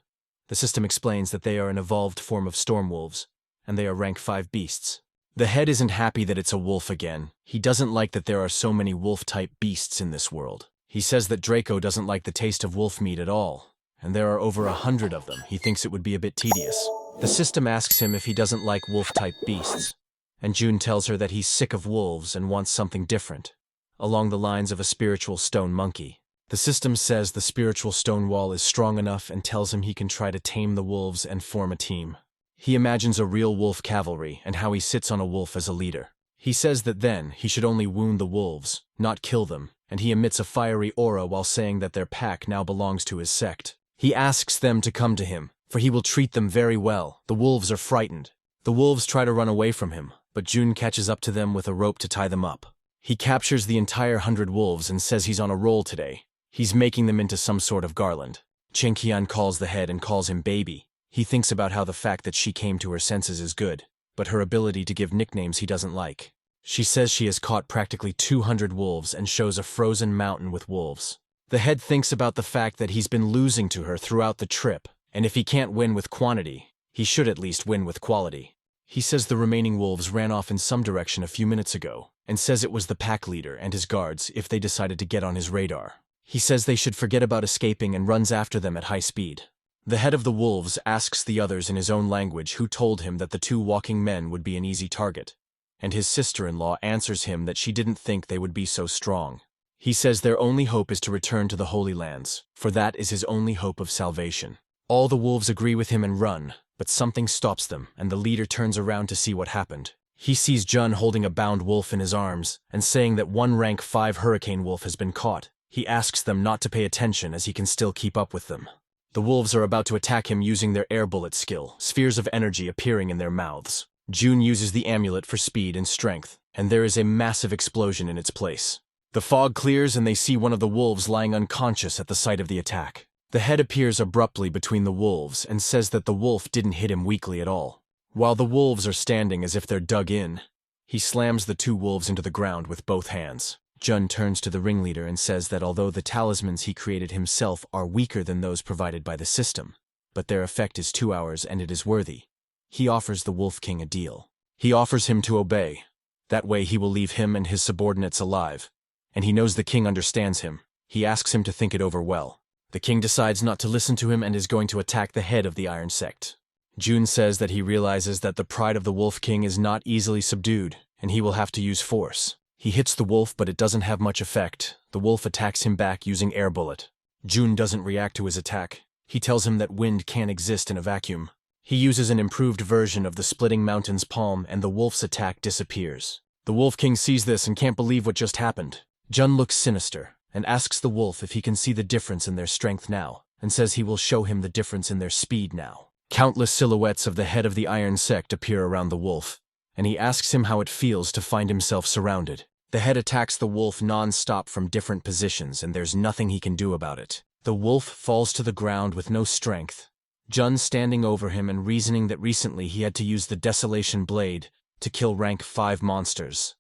The system explains that they are an evolved form of storm wolves, and they are rank 5 beasts. The head isn't happy that it's a wolf again. He doesn't like that there are so many wolf-type beasts in this world. He says that Draco doesn't like the taste of wolf meat at all, and there are over 100 of them. He thinks it would be a bit tedious. The system asks him if he doesn't like wolf-type beasts, and Jun tells her that he's sick of wolves and wants something different, along the lines of a spiritual stone monkey. The system says the spiritual stone wall is strong enough and tells him he can try to tame the wolves and form a team. He imagines a real wolf cavalry and how he sits on a wolf as a leader. He says that then he should only wound the wolves, not kill them, and he emits a fiery aura while saying that their pack now belongs to his sect. He asks them to come to him, for he will treat them very well. The wolves are frightened. The wolves try to run away from him, but Jun catches up to them with a rope to tie them up. He captures the entire 100 wolves and says he's on a roll today. He's making them into some sort of garland. Qian calls the head and calls him baby. He thinks about how the fact that she came to her senses is good, but her ability to give nicknames he doesn't like. She says she has caught practically 200 wolves and shows a frozen mountain with wolves. The head thinks about the fact that he's been losing to her throughout the trip, and if he can't win with quantity, he should at least win with quality. He says the remaining wolves ran off in some direction a few minutes ago, and says it was the pack leader and his guards if they decided to get on his radar. He says they should forget about escaping and runs after them at high speed. The head of the wolves asks the others in his own language who told him that the 2 walking men would be an easy target, and his sister-in-law answers him that she didn't think they would be so strong. He says their only hope is to return to the Holy Lands, for that is his only hope of salvation. All the wolves agree with him and run, but something stops them, and the leader turns around to see what happened. He sees Jun holding a bound wolf in his arms, and saying that one rank 5 hurricane wolf has been caught. He asks them not to pay attention as he can still keep up with them. The wolves are about to attack him using their air bullet skill, spheres of energy appearing in their mouths. Jun uses the amulet for speed and strength, and there is a massive explosion in its place. The fog clears and they see one of the wolves lying unconscious at the site of the attack. The head appears abruptly between the wolves and says that the wolf didn't hit him weakly at all. While the wolves are standing as if they're dug in, he slams the 2 wolves into the ground with both hands. Jun turns to the ringleader and says that although the talismans he created himself are weaker than those provided by the system, but their effect is 2 hours and it is worthy, he offers the Wolf King a deal. He offers him to obey. That way he will leave him and his subordinates alive, and he knows the king understands him. He asks him to think it over well. The king decides not to listen to him and is going to attack the head of the Iron Sect. Jun says that he realizes that the pride of the Wolf King is not easily subdued, and he will have to use force. He hits the wolf, but it doesn't have much effect. The wolf attacks him back using air bullet. Jun doesn't react to his attack. He tells him that wind can't exist in a vacuum. He uses an improved version of the Splitting Mountains palm and the wolf's attack disappears. The Wolf King sees this and can't believe what just happened. Jun looks sinister and asks the wolf if he can see the difference in their strength now, and says he will show him the difference in their speed now. Countless silhouettes of the head of the Iron Sect appear around the wolf, and he asks him how it feels to find himself surrounded. The head attacks the wolf non-stop from different positions, and there's nothing he can do about it. The wolf falls to the ground with no strength. Jun standing over him and reasoning that recently he had to use the Desolation Blade to kill rank 5 monsters,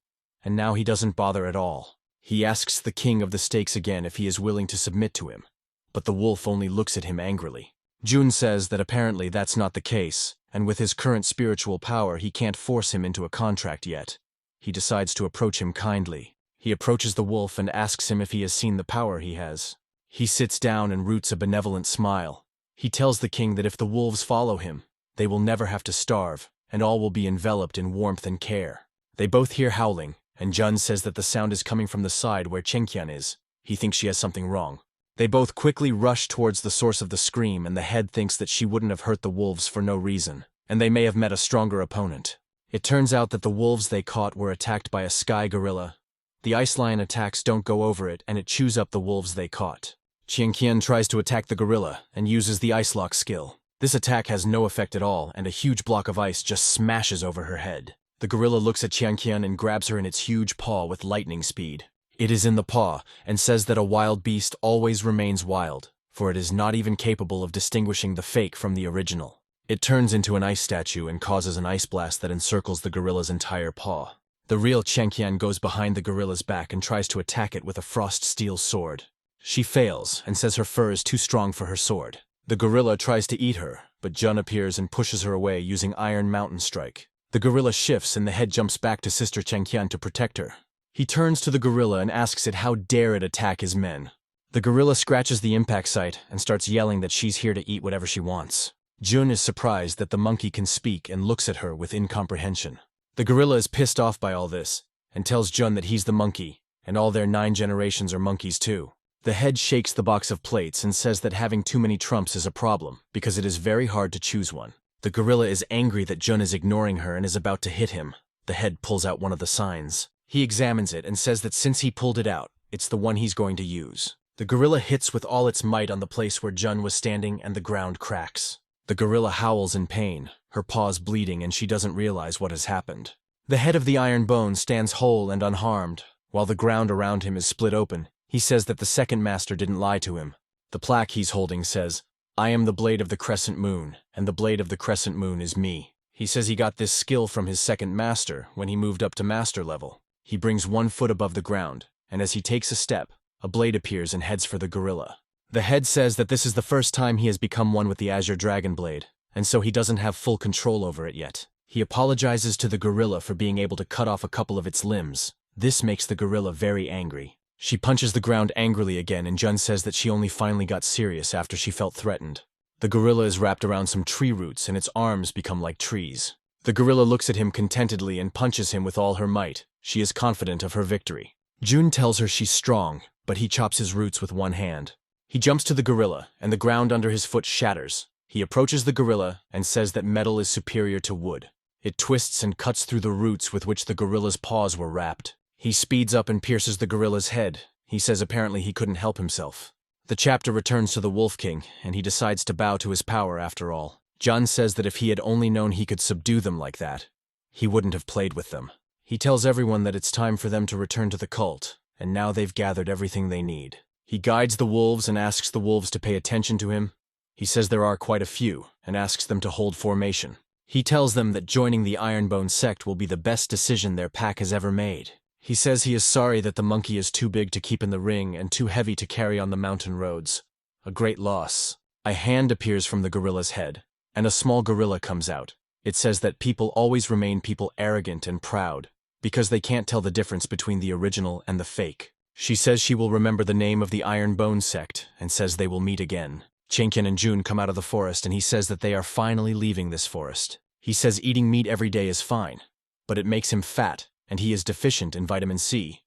and now he doesn't bother at all. He asks the king of the stakes again if he is willing to submit to him. but the wolf only looks at him angrily. Jun says that apparently that's not the case, and with his current spiritual power he can't force him into a contract yet. He decides to approach him kindly. He approaches the wolf and asks him if he has seen the power he has. He sits down and roots a benevolent smile. He tells the king that if the wolves follow him, they will never have to starve, and all will be enveloped in warmth and care. They both hear howling, and Jun says that the sound is coming from the side where Chenqian is. He thinks she has something wrong. They both quickly rush towards the source of the scream, and the head thinks that she wouldn't have hurt the wolves for no reason, and they may have met a stronger opponent. It turns out that the wolves they caught were attacked by a sky gorilla. The ice lion attacks don't go over it, and it chews up the wolves they caught. Chenqian tries to attack the gorilla and uses the ice lock skill. This attack has no effect at all, and a huge block of ice just smashes over her head. The gorilla looks at Chenqian and grabs her in its huge paw with lightning speed. It is in the paw, and says that a wild beast always remains wild, for it is not even capable of distinguishing the fake from the original. It turns into an ice statue and causes an ice blast that encircles the gorilla's entire paw. The real Chenqian goes behind the gorilla's back and tries to attack it with a frost steel sword. She fails and says her fur is too strong for her sword. The gorilla tries to eat her, but Jun appears and pushes her away using Iron Mountain Strike. The gorilla shifts and the head jumps back to Sister Chenqian to protect her. He turns to the gorilla and asks it how dare it attack his men. The gorilla scratches the impact site and starts yelling that she's here to eat whatever she wants. Jun is surprised that the monkey can speak and looks at her with incomprehension. The gorilla is pissed off by all this and tells Jun that he's the monkey, and all their 9 generations are monkeys too. The head shakes the box of plates and says that having too many trumps is a problem, because it is very hard to choose one. The gorilla is angry that Jun is ignoring her and is about to hit him. The head pulls out one of the signs. He examines it and says that since he pulled it out, it's the one he's going to use. The gorilla hits with all its might on the place where Jun was standing, and the ground cracks. The gorilla howls in pain, her paws bleeding, and she doesn't realize what has happened. The head of the iron bone stands whole and unharmed, while the ground around him is split open. He says that the second master didn't lie to him. The plaque he's holding says, "I am the blade of the crescent moon, and the blade of the crescent moon is me." He says he got this skill from his second master when he moved up to master level. He brings 1 foot above the ground, and as he takes a step, a blade appears and heads for the gorilla. The head says that this is the first time he has become one with the Azure Dragon Blade, and so he doesn't have full control over it yet. He apologizes to the gorilla for being able to cut off a couple of its limbs. This makes the gorilla very angry. She punches the ground angrily again, and Jun says that she only finally got serious after she felt threatened. The gorilla is wrapped around some tree roots and its arms become like trees. The gorilla looks at him contentedly and punches him with all her might. She is confident of her victory. Jun tells her she's strong, but he chops his roots with one hand. He jumps to the gorilla, and the ground under his foot shatters. He approaches the gorilla and says that metal is superior to wood. It twists and cuts through the roots with which the gorilla's paws were wrapped. He speeds up and pierces the gorilla's head. He says apparently he couldn't help himself. The chapter returns to the Wolf King, and he decides to bow to his power after all. Jun says that if he had only known he could subdue them like that, he wouldn't have played with them. He tells everyone that it's time for them to return to the cult, and now they've gathered everything they need. He guides the wolves and asks the wolves to pay attention to him. He says there are quite a few, and asks them to hold formation. He tells them that joining the Ironbone sect will be the best decision their pack has ever made. He says he is sorry that the monkey is too big to keep in the ring and too heavy to carry on the mountain roads. A great loss. A hand appears from the gorilla's head, and a small gorilla comes out. It says that people always remain people arrogant and proud, because they can't tell the difference between the original and the fake. She says she will remember the name of the Iron Bone sect, and says they will meet again. Chenqian and Jun come out of the forest, and he says that they are finally leaving this forest. He says eating meat every day is fine, but it makes him fat, and he is deficient in vitamin C.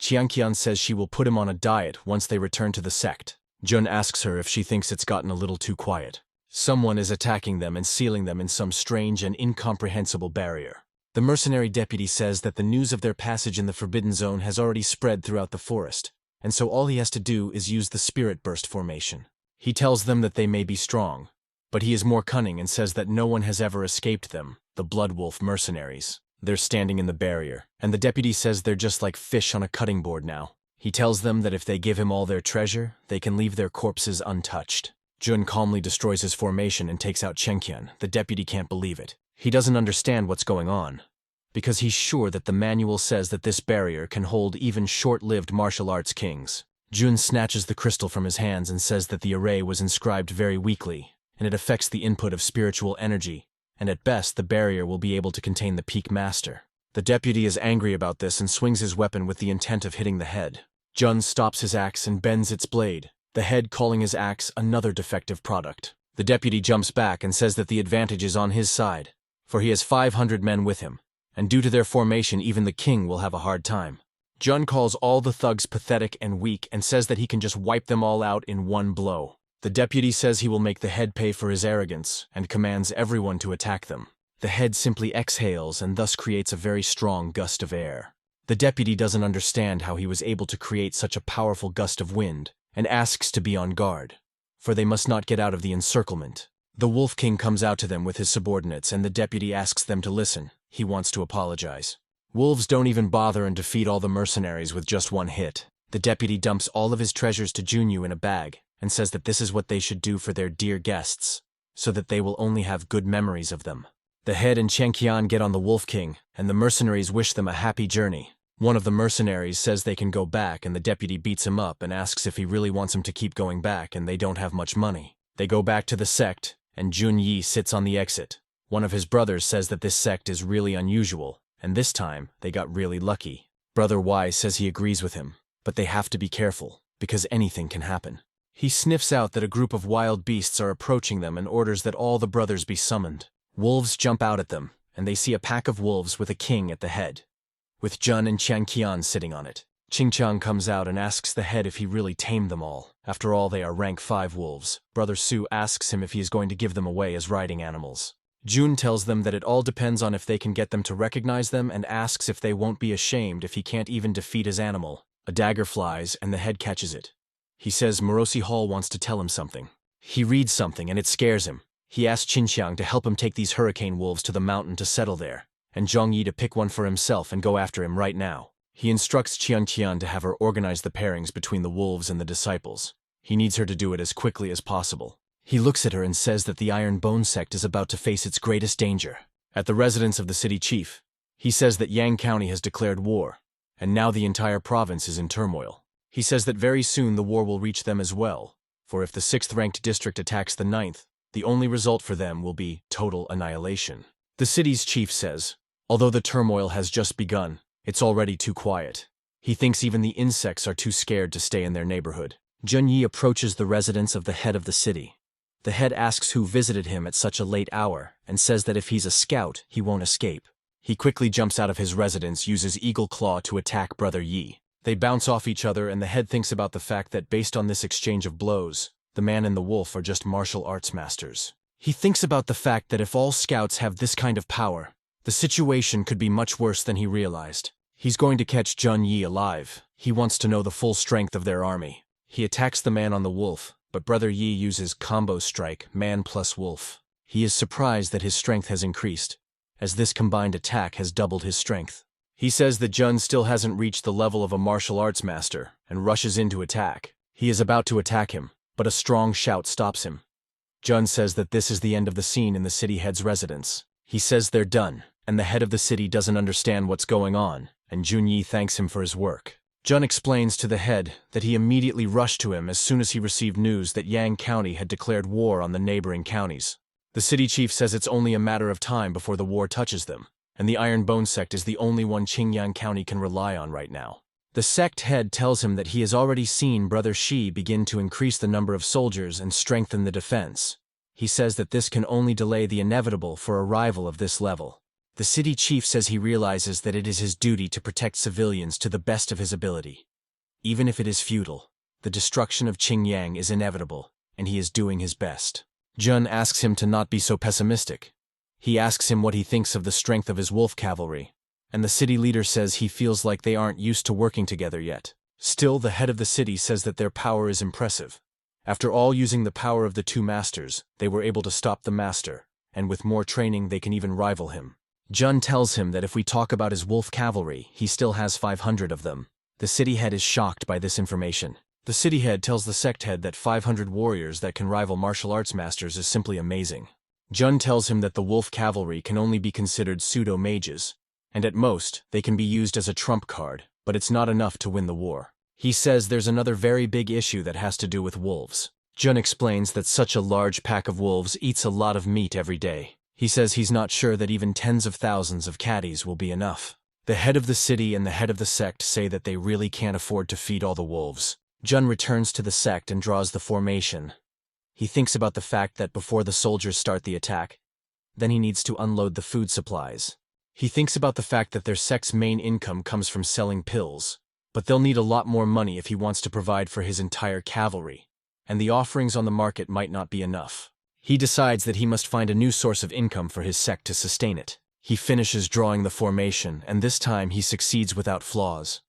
Chenqian says she will put him on a diet once they return to the sect. Jun asks her if she thinks it's gotten a little too quiet. Someone is attacking them and sealing them in some strange and incomprehensible barrier. The mercenary deputy says that the news of their passage in the Forbidden Zone has already spread throughout the forest, and so all he has to do is use the Spirit Burst formation. He tells them that they may be strong, but he is more cunning and says that no one has ever escaped them, the Blood Wolf mercenaries. They're standing in the barrier, and the deputy says they're just like fish on a cutting board now. He tells them that if they give him all their treasure, they can leave their corpses untouched. Jun calmly destroys his formation and takes out Chenqian. The deputy can't believe it. He doesn't understand what's going on, because he's sure that the manual says that this barrier can hold even short-lived martial arts kings. Jun snatches the crystal from his hands and says that the array was inscribed very weakly, and it affects the input of spiritual energy, and at best the barrier will be able to contain the peak master. The deputy is angry about this and swings his weapon with the intent of hitting the head. Jun stops his axe and bends its blade, the head calling his axe another defective product. The deputy jumps back and says that the advantage is on his side, for he has 500 men with him, and due to their formation even the king will have a hard time. Jun calls all the thugs pathetic and weak and says that he can just wipe them all out in one blow. The deputy says he will make the head pay for his arrogance and commands everyone to attack them. The head simply exhales and thus creates a very strong gust of air. The deputy doesn't understand how he was able to create such a powerful gust of wind and asks to be on guard, for they must not get out of the encirclement. The Wolf King comes out to them with his subordinates and the deputy asks them to listen. He wants to apologize. Wolves don't even bother and defeat all the mercenaries with just one hit. The deputy dumps all of his treasures to Junyu in a bag and says that this is what they should do for their dear guests, so that they will only have good memories of them. The head and Chengqian get on the Wolf King, and the mercenaries wish them a happy journey. One of the mercenaries says they can go back, and the deputy beats him up and asks if he really wants him to keep going back, and they don't have much money. They go back to the sect, and Jun Yi sits on the exit. One of his brothers says that this sect is really unusual, and this time they got really lucky. Brother Y says he agrees with him, but they have to be careful, because anything can happen. He sniffs out that a group of wild beasts are approaching them and orders that all the brothers be summoned. Wolves jump out at them, and they see a pack of wolves with a king at the head, with Jun and Changqian sitting on it. Qingqiang comes out and asks the head if he really tamed them all. After all, they are rank 5 wolves. Brother Su asks him if he is going to give them away as riding animals. Jun tells them that it all depends on if they can get them to recognize them and asks if they won't be ashamed if he can't even defeat his animal. A dagger flies and the head catches it. He says Morosi Hall wants to tell him something. He reads something and it scares him. He asks Qinxiang to help him take these hurricane wolves to the mountain to settle there, and Zhang Yi to pick one for himself and go after him right now. He instructs Qian to have her organize the pairings between the wolves and the disciples. He needs her to do it as quickly as possible. He looks at her and says that the Iron Bone sect is about to face its greatest danger. At the residence of the city chief, he says that Yang County has declared war, and now the entire province is in turmoil. He says that very soon the war will reach them as well, for if the 6th-ranked district attacks the 9th, the only result for them will be total annihilation. The city's chief says, although the turmoil has just begun, it's already too quiet. He thinks even the insects are too scared to stay in their neighborhood. Jun Yi approaches the residence of the head of the city. The head asks who visited him at such a late hour, and says that if he's a scout, he won't escape. He quickly jumps out of his residence, uses Eagle Claw to attack Brother Yi. They bounce off each other, and the head thinks about the fact that based on this exchange of blows, the man and the wolf are just martial arts masters. He thinks about the fact that if all scouts have this kind of power, the situation could be much worse than he realized. He's going to catch Jun Yi alive. He wants to know the full strength of their army. He attacks the man on the wolf, but Brother Yi uses combo strike, man plus wolf. He is surprised that his strength has increased, as this combined attack has doubled his strength. He says that Jun still hasn't reached the level of a martial arts master, and rushes in to attack. He is about to attack him, but a strong shout stops him. Jun says that this is the end of the scene in the city head's residence. He says they're done, and the head of the city doesn't understand what's going on, and Jun Yi thanks him for his work. Jun explains to the head that he immediately rushed to him as soon as he received news that Yang County had declared war on the neighboring counties. The city chief says it's only a matter of time before the war touches them, and the Iron Bone sect is the only one Qingyang County can rely on right now. The sect head tells him that he has already seen Brother Shi begin to increase the number of soldiers and strengthen the defense. He says that this can only delay the inevitable for arrival of this level. The city chief says he realizes that it is his duty to protect civilians to the best of his ability. Even if it is futile, the destruction of Qingyang is inevitable, and he is doing his best. Jun asks him to not be so pessimistic. He asks him what he thinks of the strength of his wolf cavalry, and the city leader says he feels like they aren't used to working together yet. Still, the head of the city says that their power is impressive. After all using the power of the 2 masters, they were able to stop the master, and with more training they can even rival him. Jun tells him that if we talk about his wolf cavalry, he still has 500 of them. The city head is shocked by this information. The city head tells the sect head that 500 warriors that can rival martial arts masters is simply amazing. Jun tells him that the wolf cavalry can only be considered pseudo-mages, and at most, they can be used as a trump card, but it's not enough to win the war. He says there's another very big issue that has to do with wolves. Jun explains that such a large pack of wolves eats a lot of meat every day. He says he's not sure that even tens of thousands of caddies will be enough. The head of the city and the head of the sect say that they really can't afford to feed all the wolves. Jun returns to the sect and draws the formation. He thinks about the fact that before the soldiers start the attack, then he needs to unload the food supplies. He thinks about the fact that their sect's main income comes from selling pills, but they'll need a lot more money if he wants to provide for his entire cavalry, and the offerings on the market might not be enough. He decides that he must find a new source of income for his sect to sustain it. He finishes drawing the formation, and this time he succeeds without flaws.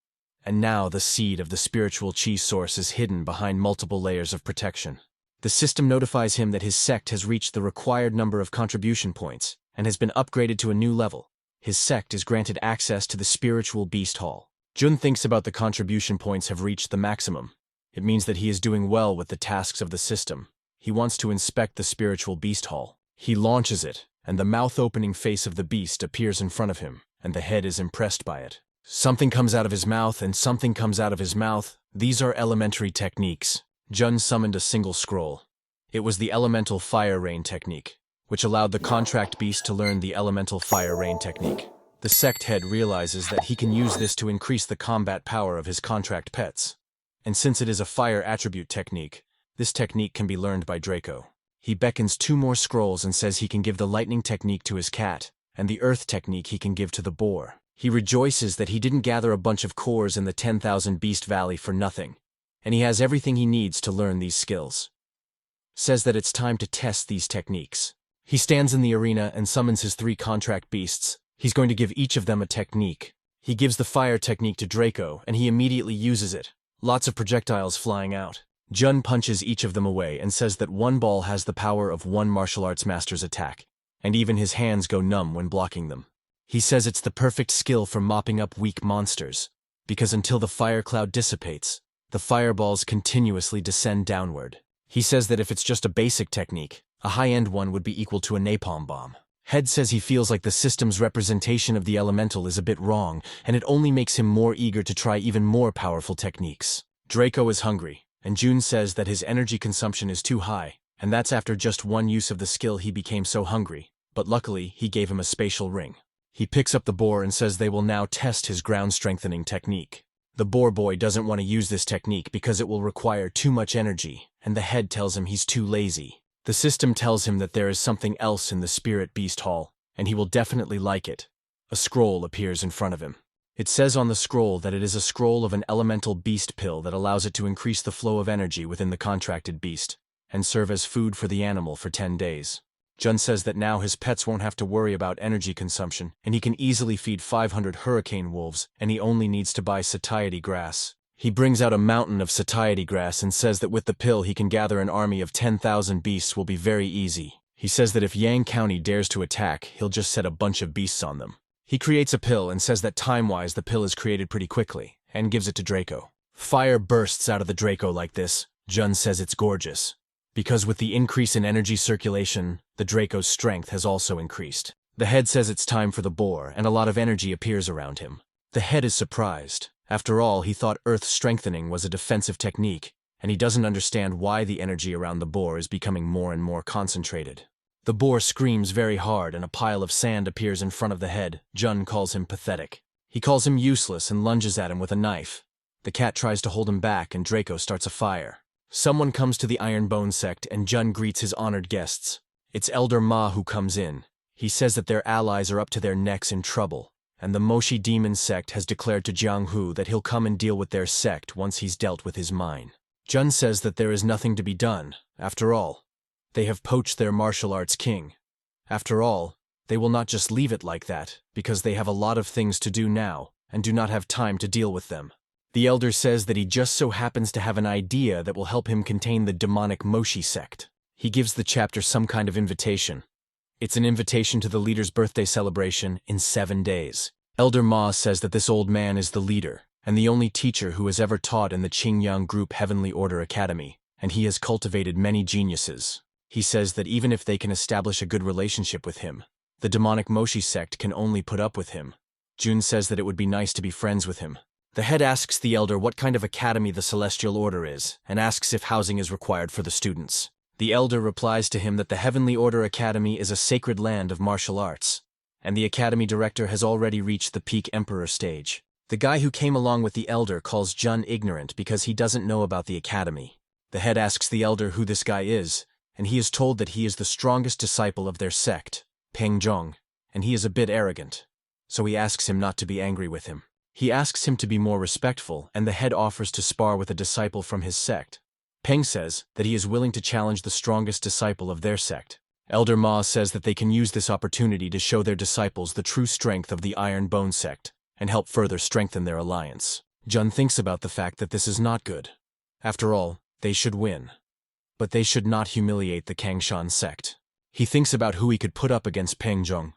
And now the seed of the spiritual chi source is hidden behind multiple layers of protection. The system notifies him that his sect has reached the required number of contribution points and has been upgraded to a new level. His sect is granted access to the spiritual beast hall. Jun thinks about the contribution points have reached the maximum. It means that he is doing well with the tasks of the system. He wants to inspect the spiritual beast hall. He launches it, and the mouth-opening face of the beast appears in front of him, and the head is impressed by it. Something comes out of his mouth, and something comes out of his mouth. These are elementary techniques. Jun summoned a single scroll. It was the elemental fire rain technique, which allowed the contract beast to learn the elemental fire rain technique. The sect head realizes that he can use this to increase the combat power of his contract pets. And since it is a fire attribute technique, this technique can be learned by Draco. He beckons 2 more scrolls and says he can give the lightning technique to his cat, and the earth technique he can give to the boar. He rejoices that he didn't gather a bunch of cores in the 10,000 Beast Valley for nothing, and he has everything he needs to learn these skills. Says that it's time to test these techniques. He stands in the arena and summons his 3 contract beasts. He's going to give each of them a technique. He gives the fire technique to Draco, and he immediately uses it. Lots of projectiles flying out. Jun punches each of them away and says that one ball has the power of one martial arts master's attack, and even his hands go numb when blocking them. He says it's the perfect skill for mopping up weak monsters, because until the fire cloud dissipates, the fireballs continuously descend downward. He says that if it's just a basic technique, a high-end one would be equal to a napalm bomb. Head says he feels like the system's representation of the elemental is a bit wrong, and it only makes him more eager to try even more powerful techniques. Draco is hungry, and Jun says that his energy consumption is too high, and that's after just one use of the skill he became so hungry, but luckily he gave him a spatial ring. He picks up the boar and says they will now test his ground-strengthening technique. The boar boy doesn't want to use this technique because it will require too much energy, and the head tells him he's too lazy. The system tells him that there is something else in the Spirit Beast Hall, and he will definitely like it. A scroll appears in front of him. It says on the scroll that it is a scroll of an elemental beast pill that allows it to increase the flow of energy within the contracted beast, and serve as food for the animal for 10 days. Jun says that now his pets won't have to worry about energy consumption, and he can easily feed 500 hurricane wolves, and he only needs to buy satiety grass. He brings out a mountain of satiety grass and says that with the pill he can gather an army of 10,000 beasts will be very easy. He says that if Yang County dares to attack, he'll just set a bunch of beasts on them. He creates a pill and says that time-wise the pill is created pretty quickly, and gives it to Draco. Fire bursts out of the Draco like this. Jun says it's gorgeous, because with the increase in energy circulation, the Draco's strength has also increased. The head says it's time for the boar, and a lot of energy appears around him. The head is surprised. After all, he thought earth strengthening was a defensive technique, and he doesn't understand why the energy around the boar is becoming more and more concentrated. The boar screams very hard and a pile of sand appears in front of the head. Jun calls him pathetic. He calls him useless and lunges at him with a knife. The cat tries to hold him back and Draco starts a fire. Someone comes to the Iron Bone sect and Jun greets his honored guests. It's Elder Ma who comes in. He says that their allies are up to their necks in trouble, and the Moshi Demon sect has declared to Jiang Hu that he'll come and deal with their sect once he's dealt with his mine. Jun says that there is nothing to be done. After all, they have poached their martial arts king. After all, they will not just leave it like that, because they have a lot of things to do now, and do not have time to deal with them. The elder says that he just so happens to have an idea that will help him contain the demonic Moshi sect. He gives the chapter some kind of invitation. It's an invitation to the leader's birthday celebration in 7 days. Elder Ma says that this old man is the leader, and the only teacher who has ever taught in the Qingyang Group Heavenly Order Academy, and he has cultivated many geniuses. He says that even if they can establish a good relationship with him, the demonic Moshi sect can only put up with him. Jun says that it would be nice to be friends with him. The head asks the elder what kind of academy the Celestial Order is, and asks if housing is required for the students. The elder replies to him that the Heavenly Order Academy is a sacred land of martial arts, and the academy director has already reached the peak emperor stage. The guy who came along with the elder calls Jun ignorant because he doesn't know about the academy. The head asks the elder who this guy is, and he is told that he is the strongest disciple of their sect, Peng Zhong, and he is a bit arrogant, so he asks him not to be angry with him. He asks him to be more respectful, and the head offers to spar with a disciple from his sect. Peng says that he is willing to challenge the strongest disciple of their sect. Elder Ma says that they can use this opportunity to show their disciples the true strength of the Iron Bone sect, and help further strengthen their alliance. Jun thinks about the fact that this is not good. After all, they should win. But they should not humiliate the Kangshan sect. He thinks about who he could put up against Peng Zhong.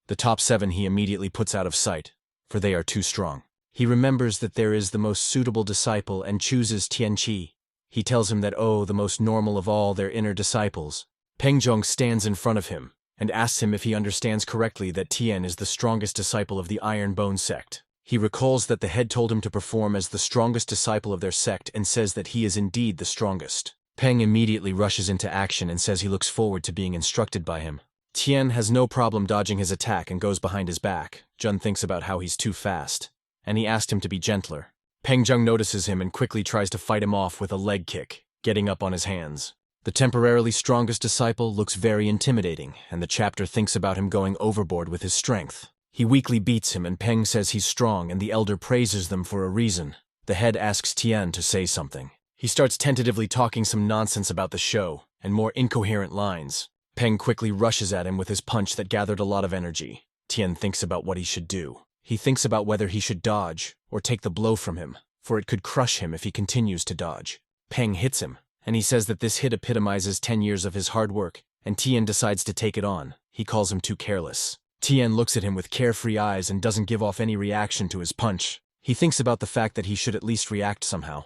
The top 7 he immediately puts out of sight, for they are too strong. He remembers that there is the most suitable disciple and chooses Tian Qi. He tells him that the most normal of all their inner disciples. Peng Zhong stands in front of him, and asks him if he understands correctly that Tian is the strongest disciple of the Iron Bone sect. He recalls that the head told him to perform as the strongest disciple of their sect and says that he is indeed the strongest. Peng immediately rushes into action and says he looks forward to being instructed by him. Tian has no problem dodging his attack and goes behind his back. Jun thinks about how he's too fast, and he asked him to be gentler. Peng Zhong notices him and quickly tries to fight him off with a leg kick, getting up on his hands. The temporarily strongest disciple looks very intimidating, and the chapter thinks about him going overboard with his strength. He weakly beats him, and Peng says he's strong, and the elder praises them for a reason. The head asks Tian to say something. He starts tentatively talking some nonsense about the show, and more incoherent lines. Peng quickly rushes at him with his punch that gathered a lot of energy. Tian thinks about what he should do. He thinks about whether he should dodge, or take the blow from him, for it could crush him if he continues to dodge. Peng hits him, and he says that this hit epitomizes 10 years of his hard work, and Tian decides to take it on. He calls him too careless. Tian looks at him with carefree eyes and doesn't give off any reaction to his punch. He thinks about the fact that he should at least react somehow.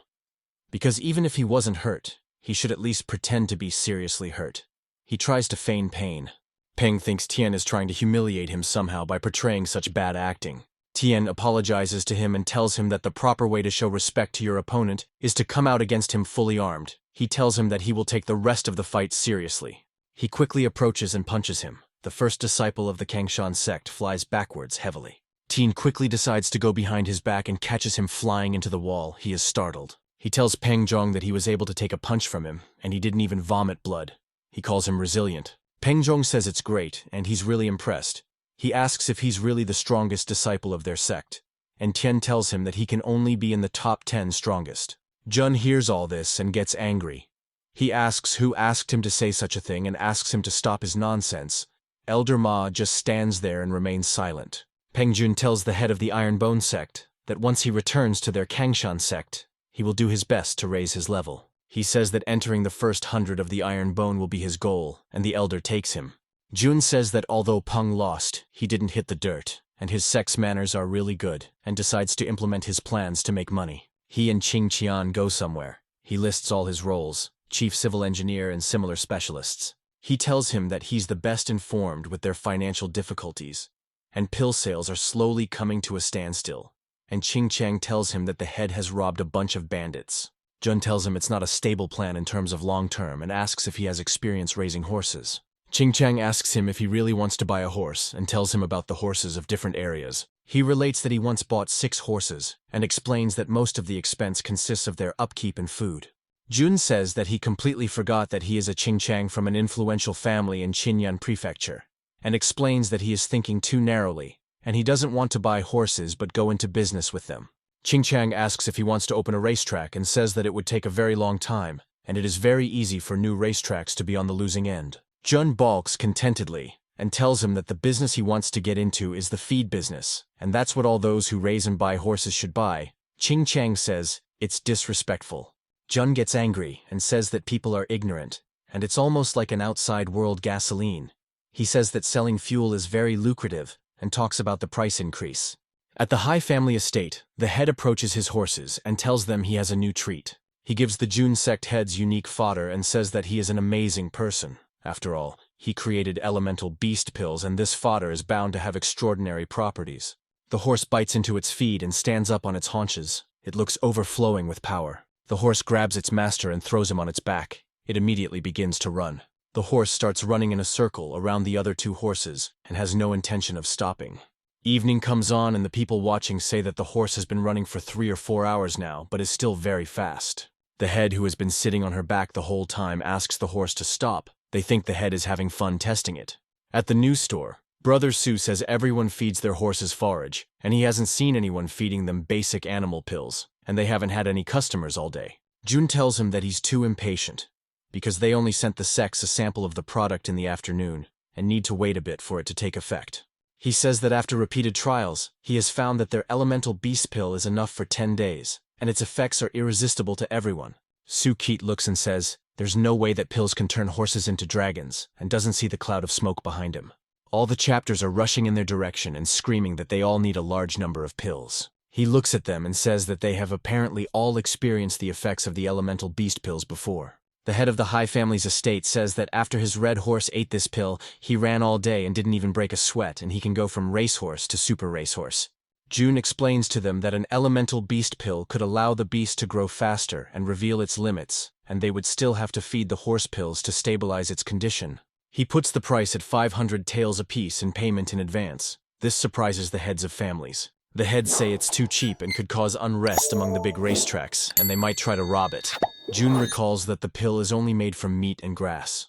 Because even if he wasn't hurt, he should at least pretend to be seriously hurt. He tries to feign pain. Peng thinks Tian is trying to humiliate him somehow by portraying such bad acting. Tian apologizes to him and tells him that the proper way to show respect to your opponent is to come out against him fully armed. He tells him that he will take the rest of the fight seriously. He quickly approaches and punches him. The first disciple of the Kangshan sect flies backwards heavily. Tian quickly decides to go behind his back and catches him flying into the wall. He is startled. He tells Peng Zhong that he was able to take a punch from him, and he didn't even vomit blood. He calls him resilient. Peng Zhong says it's great, and he's really impressed. He asks if he's really the strongest disciple of their sect, and Tian tells him that he can only be in the top 10 strongest. Jun hears all this and gets angry. He asks who asked him to say such a thing and asks him to stop his nonsense. Elder Ma just stands there and remains silent. Peng Jun tells the head of the Iron Bone sect that once he returns to their Kangshan sect, he will do his best to raise his level. He says that entering the first 100 of the Iron Bone will be his goal, and the elder takes him. Jun says that although Peng lost, he didn't hit the dirt, and his sect's manners are really good, and decides to implement his plans to make money. He and Qing Qian go somewhere. He lists all his roles, chief civil engineer and similar specialists. He tells him that he's the best informed with their financial difficulties, and pill sales are slowly coming to a standstill. And Qing Chang tells him that the head has robbed a bunch of bandits. Jun tells him it's not a stable plan in terms of long-term and asks if he has experience raising horses. Qing Chang asks him if he really wants to buy a horse and tells him about the horses of different areas. He relates that he once bought 6 horses and explains that most of the expense consists of their upkeep and food. Jun says that he completely forgot that he is a Qing Chang from an influential family in Qinyan Prefecture, and explains that he is thinking too narrowly, and he doesn't want to buy horses but go into business with them. Qing Chang asks if he wants to open a racetrack and says that it would take a very long time, and it is very easy for new racetracks to be on the losing end. Jun balks contentedly and tells him that the business he wants to get into is the feed business, and that's what all those who raise and buy horses should buy. Qing Chang says it's disrespectful. Jun gets angry and says that people are ignorant, and it's almost like an outside world gasoline. He says that selling fuel is very lucrative and talks about the price increase. At the High family estate, the head approaches his horses and tells them he has a new treat. He gives the Jun sect heads unique fodder and says that he is an amazing person. After all, he created elemental beast pills, and this fodder is bound to have extraordinary properties. The horse bites into its feed and stands up on its haunches. It looks overflowing with power. The horse grabs its master and throws him on its back. It immediately begins to run. The horse starts running in a circle around the other two horses and has no intention of stopping. Evening comes on and the people watching say that the horse has been running for 3 or 4 hours now, but is still very fast. The head, who has been sitting on her back the whole time, asks the horse to stop. They think the head is having fun testing it. At the news store, Brother Sue says everyone feeds their horses forage, and he hasn't seen anyone feeding them basic animal pills, and they haven't had any customers all day. Jun tells him that he's too impatient, because they only sent the sects a sample of the product in the afternoon, and need to wait a bit for it to take effect. He says that after repeated trials, he has found that their elemental beast pill is enough for 10 days, and its effects are irresistible to everyone. Sukit looks and says, there's no way that pills can turn horses into dragons, and doesn't see the cloud of smoke behind him. All the chapters are rushing in their direction and screaming that they all need a large number of pills. He looks at them and says that they have apparently all experienced the effects of the elemental beast pills before. The head of the High family's estate says that after his red horse ate this pill, he ran all day and didn't even break a sweat, and he can go from racehorse to super racehorse. Jun explains to them that an elemental beast pill could allow the beast to grow faster and reveal its limits, and they would still have to feed the horse pills to stabilize its condition. He puts the price at 500 taels apiece in payment in advance. This surprises the heads of families. The heads say it's too cheap and could cause unrest among the big racetracks, and they might try to rob it. Jun recalls that the pill is only made from meat and grass.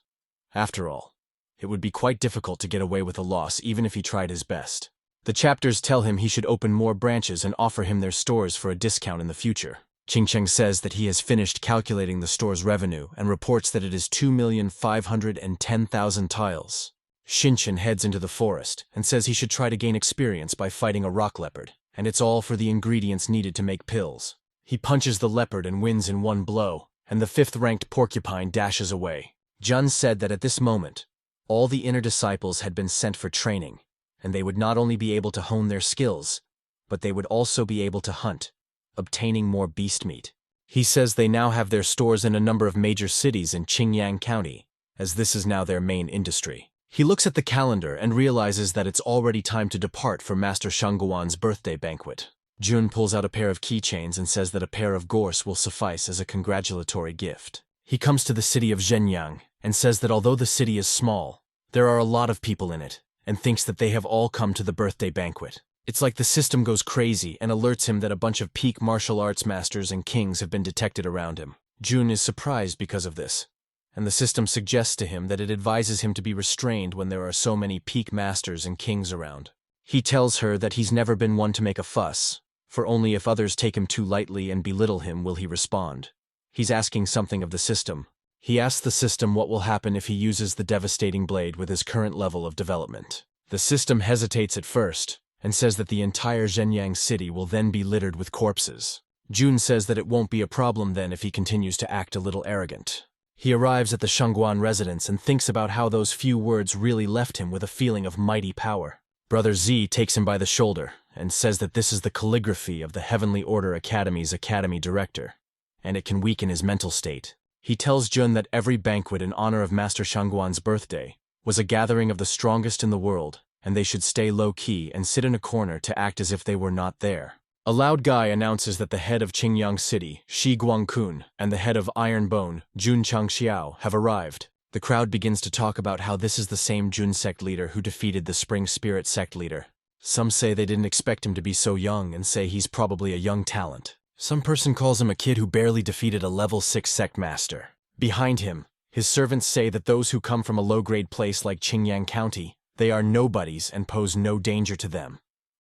After all, it would be quite difficult to get away with a loss even if he tried his best. The chapters tell him he should open more branches and offer him their stores for a discount in the future. Ching says that he has finished calculating the store's revenue and reports that it is 2,510,000 tiles. Shinchin heads into the forest and says he should try to gain experience by fighting a rock leopard, and it's all for the ingredients needed to make pills. He punches the leopard and wins in one blow, and the 5th-ranked porcupine dashes away. Jun said that at this moment, all the inner disciples had been sent for training, and they would not only be able to hone their skills, but they would also be able to hunt, obtaining more beast meat. He says they now have their stores in a number of major cities in Qingyang County, as this is now their main industry. He looks at the calendar and realizes that it's already time to depart for Master Shangguan's birthday banquet. Jun pulls out a pair of keychains and says that a pair of gorse will suffice as a congratulatory gift. He comes to the city of Zhenyang and says that although the city is small, there are a lot of people in it, and thinks that they have all come to the birthday banquet. It's like the system goes crazy and alerts him that a bunch of peak martial arts masters and kings have been detected around him. Jun is surprised because of this, and the system suggests to him that it advises him to be restrained when there are so many peak masters and kings around. He tells her that he's never been one to make a fuss, for only if others take him too lightly and belittle him will he respond. He's asking something of the system. He asks the system what will happen if he uses the devastating blade with his current level of development. The system hesitates at first, and says that the entire Zhenyang city will then be littered with corpses. Jun says that it won't be a problem then if he continues to act a little arrogant. He arrives at the Shangguan residence and thinks about how those few words really left him with a feeling of mighty power. Brother Z takes him by the shoulder and says that this is the calligraphy of the Heavenly Order Academy's academy director, and it can weaken his mental state. He tells Jun that every banquet in honor of Master Shangguan's birthday was a gathering of the strongest in the world, and they should stay low-key and sit in a corner to act as if they were not there. A loud guy announces that the head of Qingyang City, Shi Guangkun, and the head of Iron Bone, Jun Changxiao, have arrived. The crowd begins to talk about how this is the same Jun sect leader who defeated the Spring Spirit sect leader. Some say they didn't expect him to be so young and say he's probably a young talent. Some person calls him a kid who barely defeated a level 6 sect master. Behind him, his servants say that those who come from a low-grade place like Qingyang County, they are nobodies and pose no danger to them.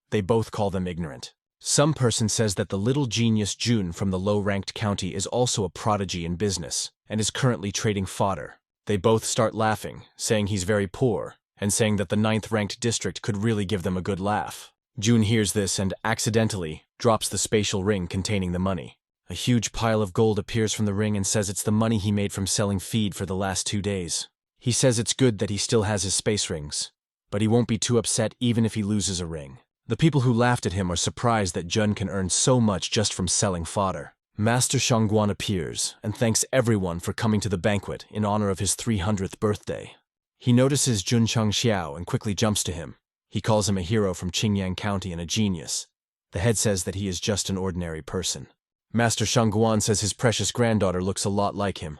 They both call them ignorant. Some person says that the little genius Jun from the low-ranked county is also a prodigy in business and is currently trading fodder. They both start laughing, saying he's very poor, and saying that the 9th-ranked district could really give them a good laugh. Jun hears this and, accidentally, drops the spatial ring containing the money. A huge pile of gold appears from the ring and says it's the money he made from selling feed for the last 2 days. He says it's good that he still has his space rings, but he won't be too upset even if he loses a ring. The people who laughed at him are surprised that Jun can earn so much just from selling fodder. Master Shangguan appears and thanks everyone for coming to the banquet in honor of his 300th birthday. He notices Jun Changxiao and quickly jumps to him. He calls him a hero from Qingyang County and a genius. The head says that he is just an ordinary person. Master Shangguan says his precious granddaughter looks a lot like him,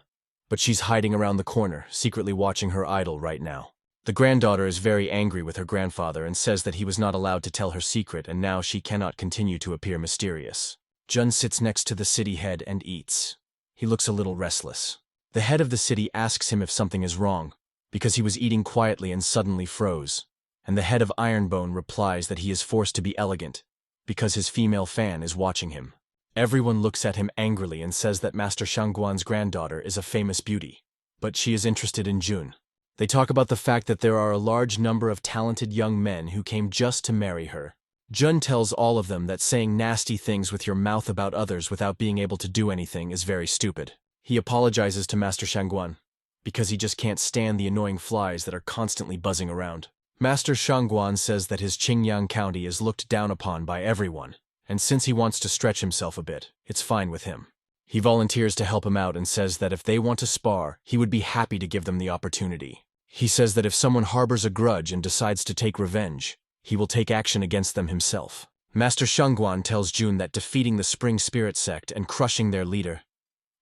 but she's hiding around the corner, secretly watching her idol right now. The granddaughter is very angry with her grandfather and says that he was not allowed to tell her secret and now she cannot continue to appear mysterious. Jun sits next to the city head and eats. He looks a little restless. The head of the city asks him if something is wrong, because he was eating quietly and suddenly froze. And the head of Ironbone replies that he is forced to be elegant, because his female fan is watching him. Everyone looks at him angrily and says that Master Shangguan's granddaughter is a famous beauty, but she is interested in Jun. They talk about the fact that there are a large number of talented young men who came just to marry her. Jun tells all of them that saying nasty things with your mouth about others without being able to do anything is very stupid. He apologizes to Master Shangguan, because he just can't stand the annoying flies that are constantly buzzing around. Master Shangguan says that his Qingyang County is looked down upon by everyone, and since he wants to stretch himself a bit, it's fine with him. He volunteers to help him out and says that if they want to spar, he would be happy to give them the opportunity. He says that if someone harbors a grudge and decides to take revenge, he will take action against them himself. Master Shangguan tells Jun that defeating the Spring Spirit sect and crushing their leader.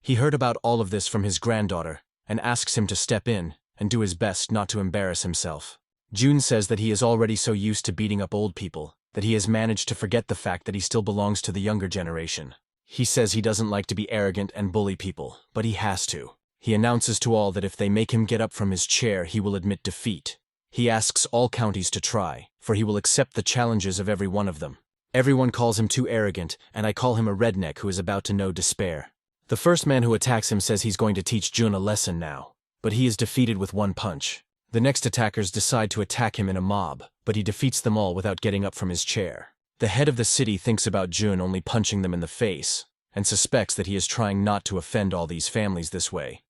He heard about all of this from his granddaughter and asks him to step in and do his best not to embarrass himself. Jun says that he is already so used to beating up old people that he has managed to forget the fact that he still belongs to the younger generation. He says he doesn't like to be arrogant and bully people, but he has to. He announces to all that if they make him get up from his chair, he will admit defeat. He asks all counties to try, for he will accept the challenges of every one of them. Everyone calls him too arrogant, and I call him a redneck who is about to know despair. The first man who attacks him says he's going to teach Jun a lesson now, but he is defeated with one punch. The next attackers decide to attack him in a mob, but he defeats them all without getting up from his chair. The head of the city thinks about Jun only punching them in the face, and suspects that he is trying not to offend all these families this way.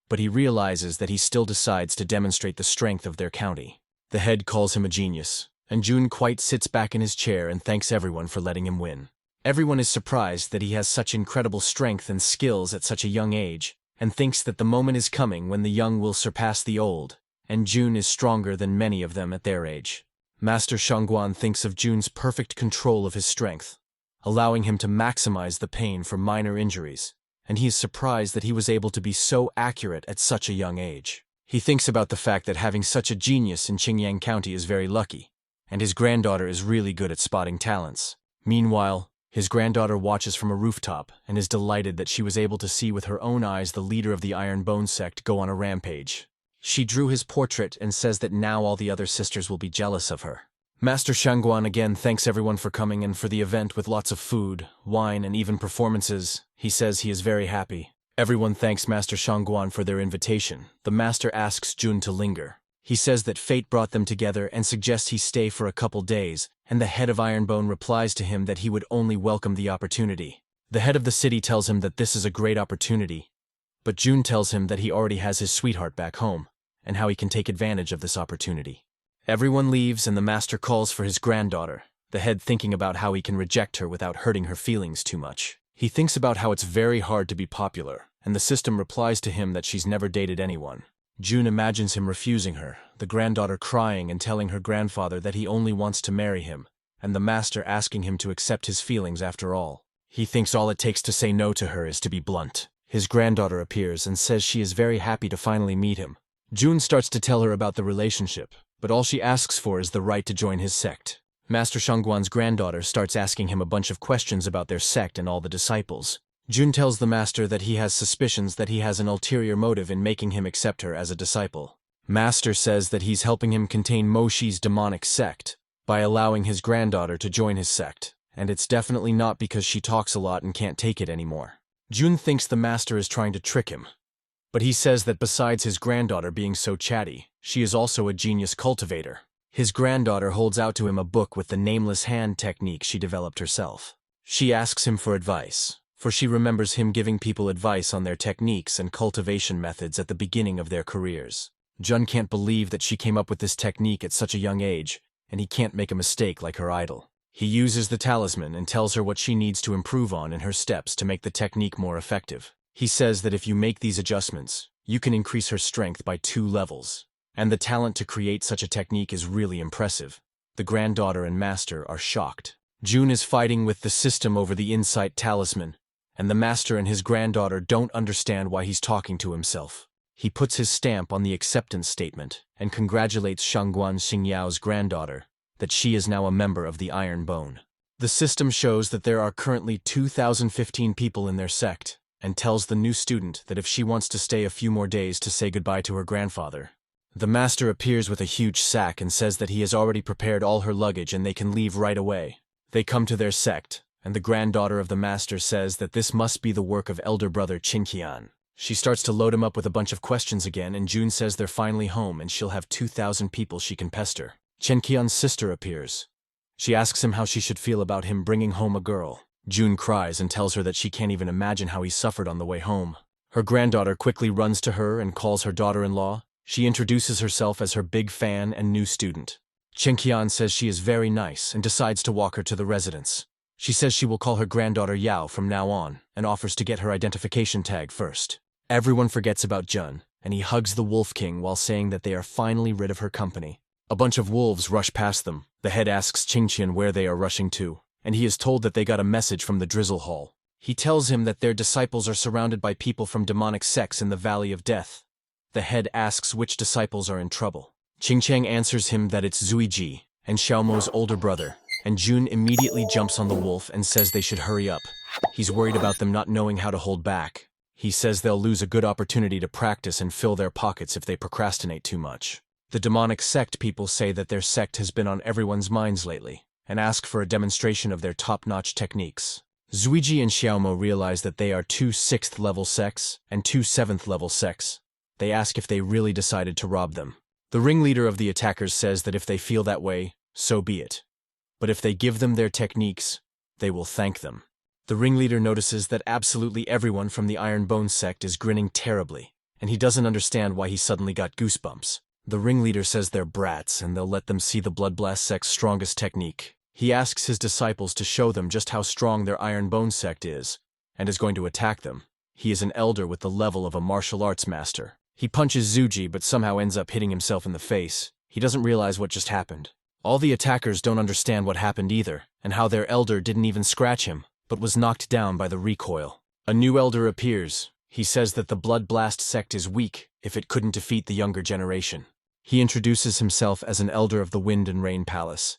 But he realizes that he still decides to demonstrate the strength of their county. The head calls him a genius, and Jun quite sits back in his chair and thanks everyone for letting him win. Everyone is surprised that he has such incredible strength and skills at such a young age, and thinks that the moment is coming when the young will surpass the old, and Jun is stronger than many of them at their age. Master Shangguan thinks of Jun's perfect control of his strength, allowing him to maximize the pain for minor injuries, and he is surprised that he was able to be so accurate at such a young age. He thinks about the fact that having such a genius in Qingyang County is very lucky, and his granddaughter is really good at spotting talents. Meanwhile, his granddaughter watches from a rooftop and is delighted that she was able to see with her own eyes the leader of the Iron Bone sect go on a rampage. She drew his portrait and says that now all the other sisters will be jealous of her. Master Shangguan again thanks everyone for coming and for the event with lots of food, wine, and even performances. He says he is very happy. Everyone thanks Master Shangguan for their invitation. The master asks Jun to linger. He says that fate brought them together and suggests he stay for a couple days, and the head of Ironbone replies to him that he would only welcome the opportunity. The head of the city tells him that this is a great opportunity, but Jun tells him that he already has his sweetheart back home, and how he can take advantage of this opportunity. Everyone leaves and the master calls for his granddaughter, the head thinking about how he can reject her without hurting her feelings too much. He thinks about how it's very hard to be popular, and the system replies to him that she's never dated anyone. Jun imagines him refusing her, the granddaughter crying and telling her grandfather that he only wants to marry him, and the master asking him to accept his feelings after all. He thinks all it takes to say no to her is to be blunt. His granddaughter appears and says she is very happy to finally meet him. Jun starts to tell her about the relationship, but all she asks for is the right to join his sect. Master Shangguan's granddaughter starts asking him a bunch of questions about their sect and all the disciples. Jun tells the master that he has suspicions that he has an ulterior motive in making him accept her as a disciple. Master says that he's helping him contain Moshi's demonic sect by allowing his granddaughter to join his sect, and it's definitely not because she talks a lot and can't take it anymore. Jun thinks the master is trying to trick him, but he says that besides his granddaughter being so chatty, she is also a genius cultivator. His granddaughter holds out to him a book with the nameless hand technique she developed herself. She asks him for advice, for she remembers him giving people advice on their techniques and cultivation methods at the beginning of their careers. Jun can't believe that she came up with this technique at such a young age, and he can't make a mistake like her idol. He uses the talisman and tells her what she needs to improve on in her steps to make the technique more effective. He says that if you make these adjustments, you can increase her strength by 2 levels, and the talent to create such a technique is really impressive. The granddaughter and master are shocked. June is fighting with the system over the insight talisman, and the master and his granddaughter don't understand why he's talking to himself. He puts his stamp on the acceptance statement and congratulates Shangguan Xingyao's granddaughter that she is now a member of the Iron Bone. The system shows that there are currently 2,015 people in their sect, and tells the new student that if she wants to stay a few more days to say goodbye to her grandfather. The master appears with a huge sack and says that he has already prepared all her luggage and they can leave right away. They come to their sect, and the granddaughter of the master says that this must be the work of elder brother Qinqian. She starts to load him up with a bunch of questions again, and June says they're finally home and she'll have 2,000 people she can pester. Qinqian's sister appears. She asks him how she should feel about him bringing home a girl. June cries and tells her that she can't even imagine how he suffered on the way home. Her granddaughter quickly runs to her and calls her daughter-in-law. She introduces herself as her big fan and new student. Qinqian says she is very nice and decides to walk her to the residence. She says she will call her granddaughter Yao from now on and offers to get her identification tag first. Everyone forgets about Jun, and he hugs the Wolf King while saying that they are finally rid of her company. A bunch of wolves rush past them. The head asks Qingqian where they are rushing to, and he is told that they got a message from the Drizzle Hall. He tells him that their disciples are surrounded by people from demonic sects in the Valley of Death. The head asks which disciples are in trouble. Qingqian answers him that it's Zuiji and Xiaomo's older brother, and Jun immediately jumps on the wolf and says they should hurry up. He's worried about them not knowing how to hold back. He says they'll lose a good opportunity to practice and fill their pockets if they procrastinate too much. The demonic sect people say that their sect has been on everyone's minds lately, and ask for a demonstration of their top-notch techniques. Zuiji and Xiaomo realize that they are 2 6th-level sects and 2 7th-level sects. They ask if they really decided to rob them. The ringleader of the attackers says that if they feel that way, so be it. But if they give them their techniques, they will thank them. The ringleader notices that absolutely everyone from the Iron Bone sect is grinning terribly, and he doesn't understand why he suddenly got goosebumps. The ringleader says they're brats and they'll let them see the Bloodblast sect's strongest technique. He asks his disciples to show them just how strong their Iron Bone sect is, and is going to attack them. He is an elder with the level of a martial arts master. He punches Zuiji but somehow ends up hitting himself in the face. He doesn't realize what just happened. All the attackers don't understand what happened either, and how their elder didn't even scratch him, but was knocked down by the recoil. A new elder appears. He says that the Bloodblast sect is weak if it couldn't defeat the younger generation. He introduces himself as an elder of the Wind and Rain Palace.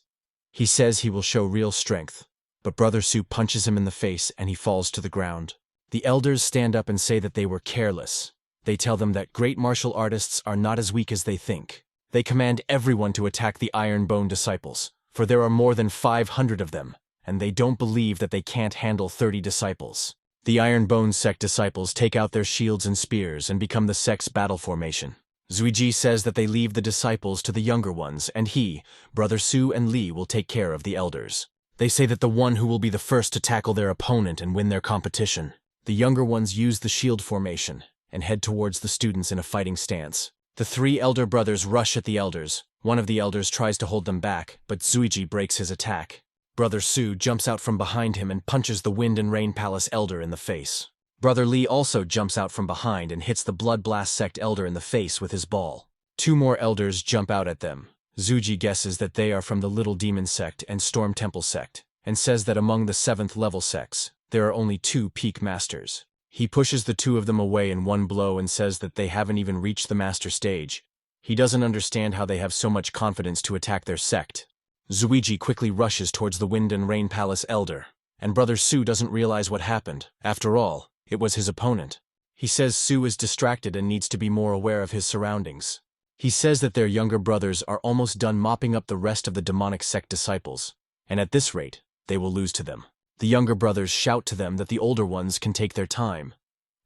He says he will show real strength, but Brother Su punches him in the face and he falls to the ground. The elders stand up and say that they were careless. They tell them that great martial artists are not as weak as they think. They command everyone to attack the Iron Bone disciples, for there are more than 500 of them, and they don't believe that they can't handle 30 disciples. The Iron Bone sect disciples take out their shields and spears and become the sect's battle formation. Zuiji says that they leave the disciples to the younger ones, and he, Brother Su and Li will take care of the elders. They say that the one who will be the first to tackle their opponent and win their competition. The younger ones use the shield formation and head towards the students in a fighting stance. The 3 elder brothers rush at the elders. One of the elders tries to hold them back, but Zuiji breaks his attack. Brother Su jumps out from behind him and punches the Wind and Rain Palace elder in the face. Brother Li also jumps out from behind and hits the Bloodblast sect elder in the face with his ball. 2 more elders jump out at them. Zuiji guesses that they are from the Little Demon sect and Storm Temple sect, and says that among the 7th level sects, there are only 2 peak masters. He pushes the 2 of them away in one blow and says that they haven't even reached the master stage. He doesn't understand how they have so much confidence to attack their sect. Zuiji quickly rushes towards the Wind and Rain Palace elder, and Brother Su doesn't realize what happened. After all, it was his opponent. He says Su is distracted and needs to be more aware of his surroundings. He says that their younger brothers are almost done mopping up the rest of the demonic sect disciples, and at this rate, they will lose to them. The younger brothers shout to them that the older ones can take their time,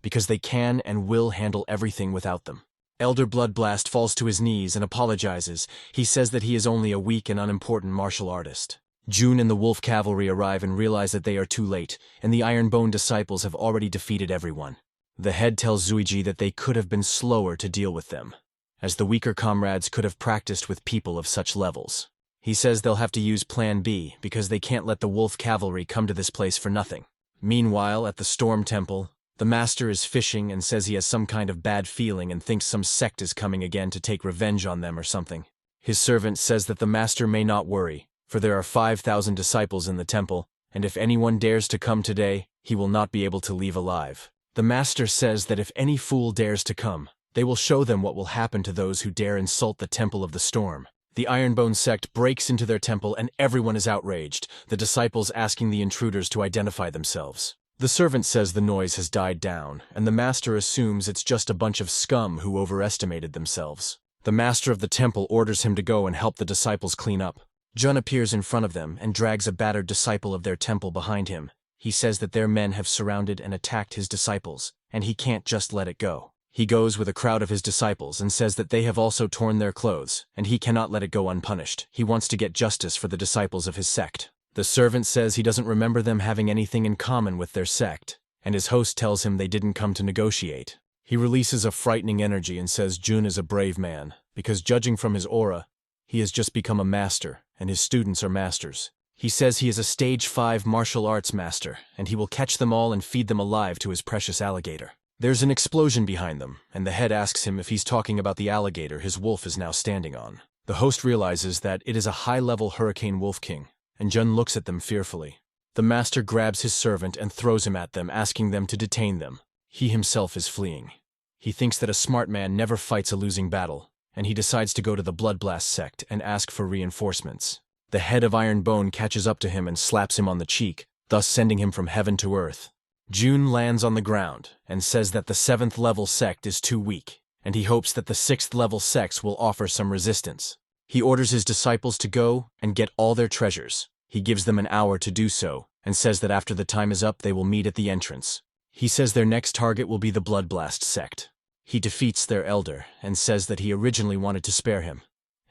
because they can and will handle everything without them. Elder Bloodblast falls to his knees and apologizes. He says that he is only a weak and unimportant martial artist. June and the Wolf Cavalry arrive and realize that they are too late, and the Iron Bone disciples have already defeated everyone. The head tells Zuiji that they could have been slower to deal with them, as the weaker comrades could have practiced with people of such levels. He says they'll have to use Plan B because they can't let the Wolf Cavalry come to this place for nothing. Meanwhile, at the Storm Temple, the master is fishing and says he has some kind of bad feeling and thinks some sect is coming again to take revenge on them or something. His servant says that the master may not worry, for there are 5,000 disciples in the temple, and if anyone dares to come today, he will not be able to leave alive. The master says that if any fool dares to come, they will show them what will happen to those who dare insult the temple of the storm. The Ironbone sect breaks into their temple and everyone is outraged, the disciples asking the intruders to identify themselves. The servant says the noise has died down, and the master assumes it's just a bunch of scum who overestimated themselves. The master of the temple orders him to go and help the disciples clean up. Jun appears in front of them and drags a battered disciple of their temple behind him. He says that their men have surrounded and attacked his disciples, and he can't just let it go. He goes with a crowd of his disciples and says that they have also torn their clothes, and he cannot let it go unpunished. He wants to get justice for the disciples of his sect. The servant says he doesn't remember them having anything in common with their sect, and his host tells him they didn't come to negotiate. He releases a frightening energy and says Jun is a brave man, because judging from his aura, he has just become a master, and his students are masters. He says he is a stage 5 martial arts master, and he will catch them all and feed them alive to his precious alligator. There's an explosion behind them, and the head asks him if he's talking about the alligator his wolf is now standing on. The host realizes that it is a high-level hurricane wolf king, and Jun looks at them fearfully. The master grabs his servant and throws him at them, asking them to detain them. He himself is fleeing. He thinks that a smart man never fights a losing battle, and he decides to go to the Bloodblast sect and ask for reinforcements. The head of Ironbone catches up to him and slaps him on the cheek, thus sending him from heaven to earth. Jun lands on the ground and says that the 7th level sect is too weak, and he hopes that the 6th level sects will offer some resistance. He orders his disciples to go and get all their treasures. He gives them an hour to do so, and says that after the time is up they will meet at the entrance. He says their next target will be the Bloodblast sect. He defeats their elder and says that he originally wanted to spare him,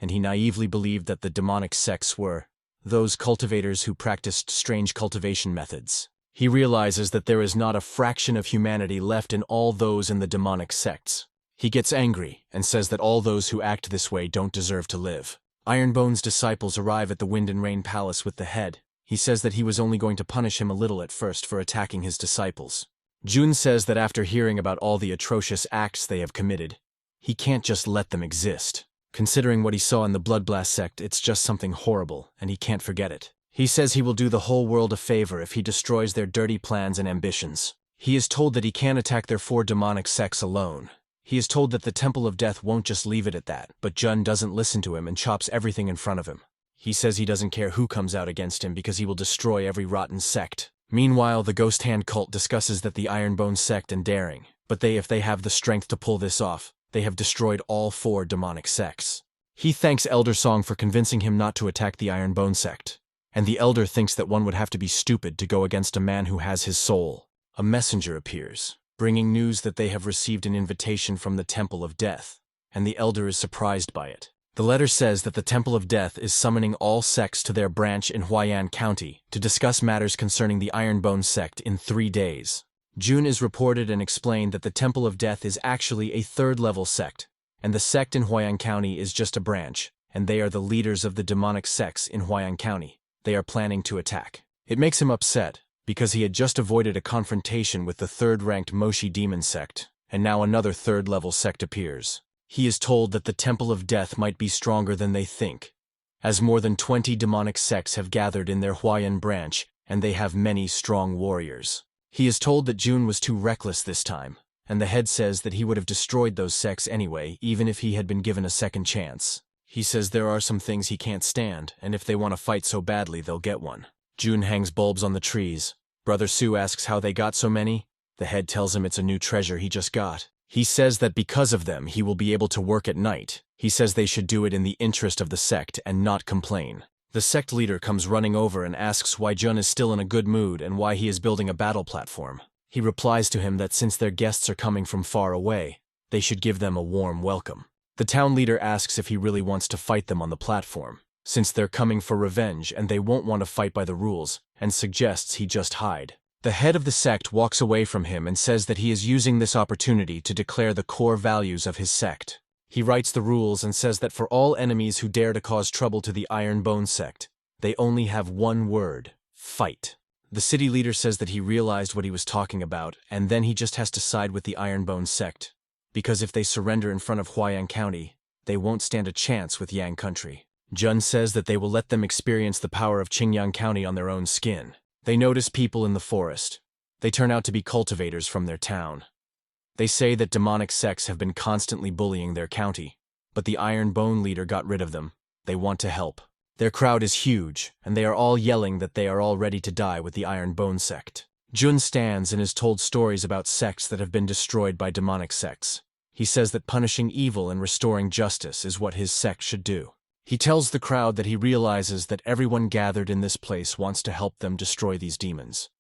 and he naively believed that the demonic sects were those cultivators who practiced strange cultivation methods. He realizes that there is not a fraction of humanity left in all those in the demonic sects. He gets angry and says that all those who act this way don't deserve to live. Ironbone's disciples arrive at the Wind and Rain Palace with the head. He says that he was only going to punish him a little at first for attacking his disciples. Jun says that after hearing about all the atrocious acts they have committed, he can't just let them exist. Considering what he saw in the Bloodblast sect, it's just something horrible, and he can't forget it. He says he will do the whole world a favor if he destroys their dirty plans and ambitions. He is told that he can't attack their 4 demonic sects alone. He is told that the Temple of Death won't just leave it at that, but Jun doesn't listen to him and chops everything in front of him. He says he doesn't care who comes out against him because he will destroy every rotten sect. Meanwhile, the Ghost Hand cult discusses that the Ironbone sect and daring, but if they have the strength to pull this off, they have destroyed all 4 demonic sects. He thanks Elder Song for convincing him not to attack the Ironbone sect, and the Elder thinks that one would have to be stupid to go against a man who has his soul. A messenger appears, bringing news that they have received an invitation from the Temple of Death, and the Elder is surprised by it. The letter says that the Temple of Death is summoning all sects to their branch in Huayan County to discuss matters concerning the Ironbone sect in 3 days. Jun is reported and explained that the Temple of Death is actually a 3rd-level sect, and the sect in Huayan County is just a branch, and they are the leaders of the demonic sects in Huayan County. They are planning to attack. It makes him upset, because he had just avoided a confrontation with the 3rd-ranked Moshi Demon sect, and now another 3rd-level sect appears. He is told that the Temple of Death might be stronger than they think, as more than 20 demonic sects have gathered in their Huayan branch, and they have many strong warriors. He is told that Jun was too reckless this time, and the head says that he would have destroyed those sects anyway, even if he had been given a second chance. He says there are some things he can't stand, and if they want to fight so badly, they'll get one. Jun hangs bulbs on the trees. Brother Sue asks how they got so many. The head tells him it's a new treasure he just got. He says that because of them, he will be able to work at night. He says they should do it in the interest of the sect and not complain. The sect leader comes running over and asks why Jun is still in a good mood and why he is building a battle platform. He replies to him that since their guests are coming from far away, they should give them a warm welcome. The town leader asks if he really wants to fight them on the platform, since they're coming for revenge and they won't want to fight by the rules, and suggests he just hide. The head of the sect walks away from him and says that he is using this opportunity to declare the core values of his sect. He writes the rules and says that for all enemies who dare to cause trouble to the Ironbone sect, they only have one word: fight. The city leader says that he realized what he was talking about, and then he just has to side with the Ironbone sect, because if they surrender in front of Huayan County, they won't stand a chance with Yang country. Jun says that they will let them experience the power of Qingyang County on their own skin. They notice people in the forest. They turn out to be cultivators from their town. They say that demonic sects have been constantly bullying their county, but the Iron Bone leader got rid of them. They want to help. Their crowd is huge, and they are all yelling that they are all ready to die with the Iron Bone sect. Jun stands and is told stories about sects that have been destroyed by demonic sects. He says that punishing evil and restoring justice is what his sect should do. He tells the crowd that he realizes that everyone gathered in this place wants to help them destroy these demons.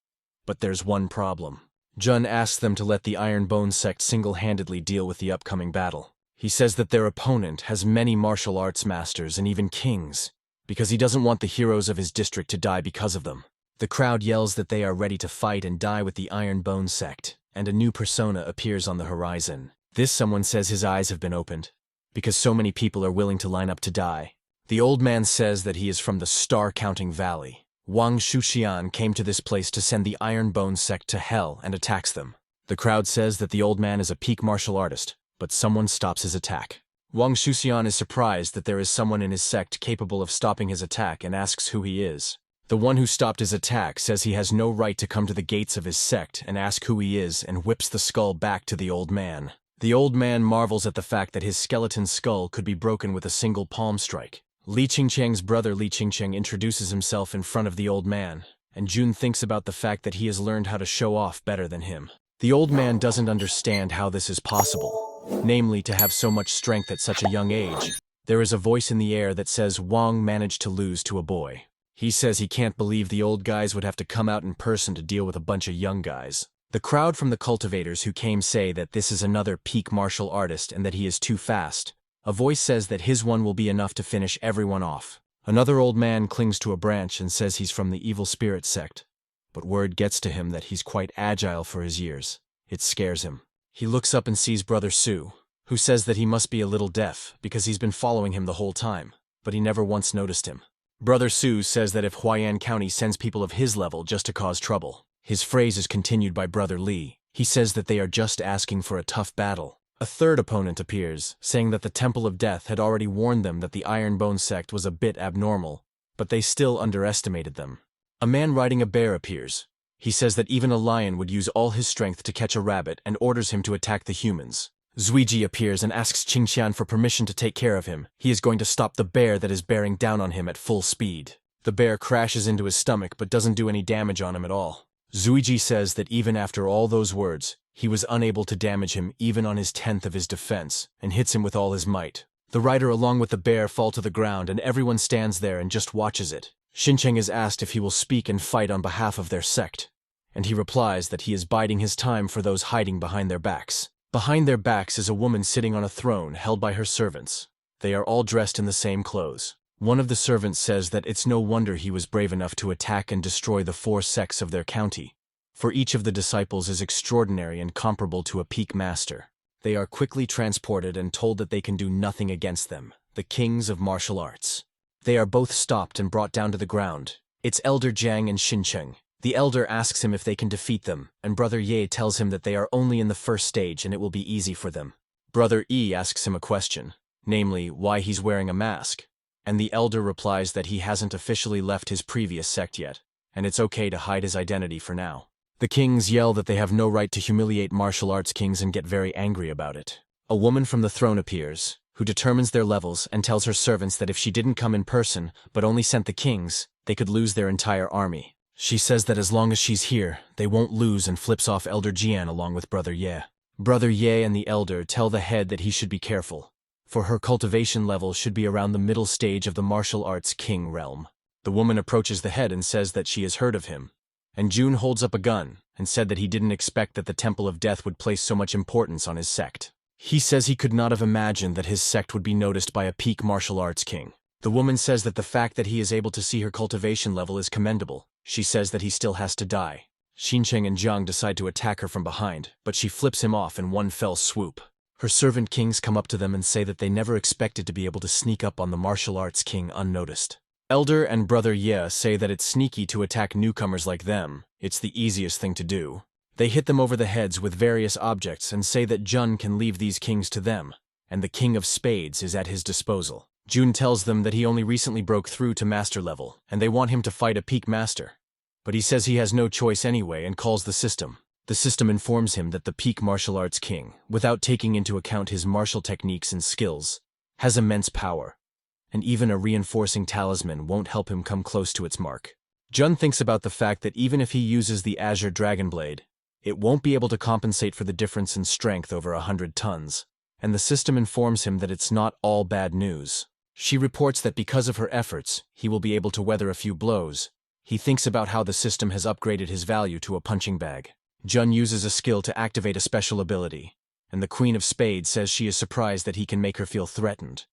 But there's one problem. Jun asks them to let the Iron Bone sect single-handedly deal with the upcoming battle. He says that their opponent has many martial arts masters and even kings, because he doesn't want the heroes of his district to die because of them. The crowd yells that they are ready to fight and die with the Iron Bone sect, and a new persona appears on the horizon. This someone says his eyes have been opened, because so many people are willing to line up to die. The old man says that he is from the Star-Counting Valley. Wang Shuxian came to this place to send the Iron Bone sect to hell and attacks them. The crowd says that the old man is a peak martial artist, but someone stops his attack. Wang Shuxian is surprised that there is someone in his sect capable of stopping his attack and asks who he is. The one who stopped his attack says he has no right to come to the gates of his sect and ask who he is and whips the skull back to the old man. The old man marvels at the fact that his skeleton skull could be broken with a single palm strike. Li Qingcheng's brother Li Qingcheng introduces himself in front of the old man, and Jun thinks about the fact that he has learned how to show off better than him. The old man doesn't understand how this is possible, namely to have so much strength at such a young age. There is a voice in the air that says Wang managed to lose to a boy. He says he can't believe the old guys would have to come out in person to deal with a bunch of young guys. The crowd from the cultivators who came say that this is another peak martial artist and that he is too fast. A voice says that his one will be enough to finish everyone off. Another old man clings to a branch and says he's from the evil spirit sect. But word gets to him that he's quite agile for his years. It scares him. He looks up and sees Brother Su, who says that he must be a little deaf because he's been following him the whole time, but he never once noticed him. Brother Su says that if Huayan County sends people of his level just to cause trouble. His phrase is continued by Brother Li. He says that they are just asking for a tough battle. A third opponent appears, saying that the Temple of Death had already warned them that the Iron Bone sect was a bit abnormal, but they still underestimated them. A man riding a bear appears. He says that even a lion would use all his strength to catch a rabbit and orders him to attack the humans. Zuiji appears and asks Qingxian for permission to take care of him. He is going to stop the bear that is bearing down on him at full speed. The bear crashes into his stomach but doesn't do any damage on him at all. Zuiji says that even after all those words, he was unable to damage him even on his 10th of his defense, and hits him with all his might. The rider along with the bear fall to the ground and everyone stands there and just watches it. Xincheng is asked if he will speak and fight on behalf of their sect, and he replies that he is biding his time for those hiding behind their backs. Behind their backs is a woman sitting on a throne held by her servants. They are all dressed in the same clothes. One of the servants says that it's no wonder he was brave enough to attack and destroy the 4 sects of their county, for each of the disciples is extraordinary and comparable to a peak master. They are quickly transported and told that they can do nothing against them, the kings of martial arts. They are both stopped and brought down to the ground. It's Elder Jiang and Xincheng. The elder asks him if they can defeat them, and Brother Ye tells him that they are only in the first stage and it will be easy for them. Brother Yi asks him a question, namely, why he's wearing a mask, and the elder replies that he hasn't officially left his previous sect yet, and it's okay to hide his identity for now. The kings yell that they have no right to humiliate martial arts kings and get very angry about it. A woman from the throne appears, who determines their levels and tells her servants that if she didn't come in person, but only sent the kings, they could lose their entire army. She says that as long as she's here, they won't lose and flips off Elder Jian along with Brother Ye. Brother Ye and the elder tell the head that he should be careful, for her cultivation level should be around the middle stage of the martial arts king realm. The woman approaches the head and says that she has heard of him, and Jun holds up a gun and said that he didn't expect that the Temple of Death would place so much importance on his sect. He says he could not have imagined that his sect would be noticed by a peak martial arts king. The woman says that the fact that he is able to see her cultivation level is commendable. She says that he still has to die. Xincheng and Jiang decide to attack her from behind, but she flips him off in one fell swoop. Her servant kings come up to them and say that they never expected to be able to sneak up on the martial arts king unnoticed. Elder and Brother Ye say that it's sneaky to attack newcomers like them. It's the easiest thing to do. They hit them over the heads with various objects and say that Jun can leave these kings to them, and the King of Spades is at his disposal. Jun tells them that he only recently broke through to master level, and they want him to fight a peak master. But he says he has no choice anyway and calls the system. The system informs him that the peak martial arts king, without taking into account his martial techniques and skills, has immense power, and even a reinforcing talisman won't help him come close to its mark. Jun thinks about the fact that even if he uses the Azure Dragon Blade, it won't be able to compensate for the difference in strength over 100 tons, and the system informs him that it's not all bad news. She reports that because of her efforts, he will be able to weather a few blows. He thinks about how the system has upgraded his value to a punching bag. Jun uses a skill to activate a special ability, and the Queen of Spades says she is surprised that he can make her feel threatened,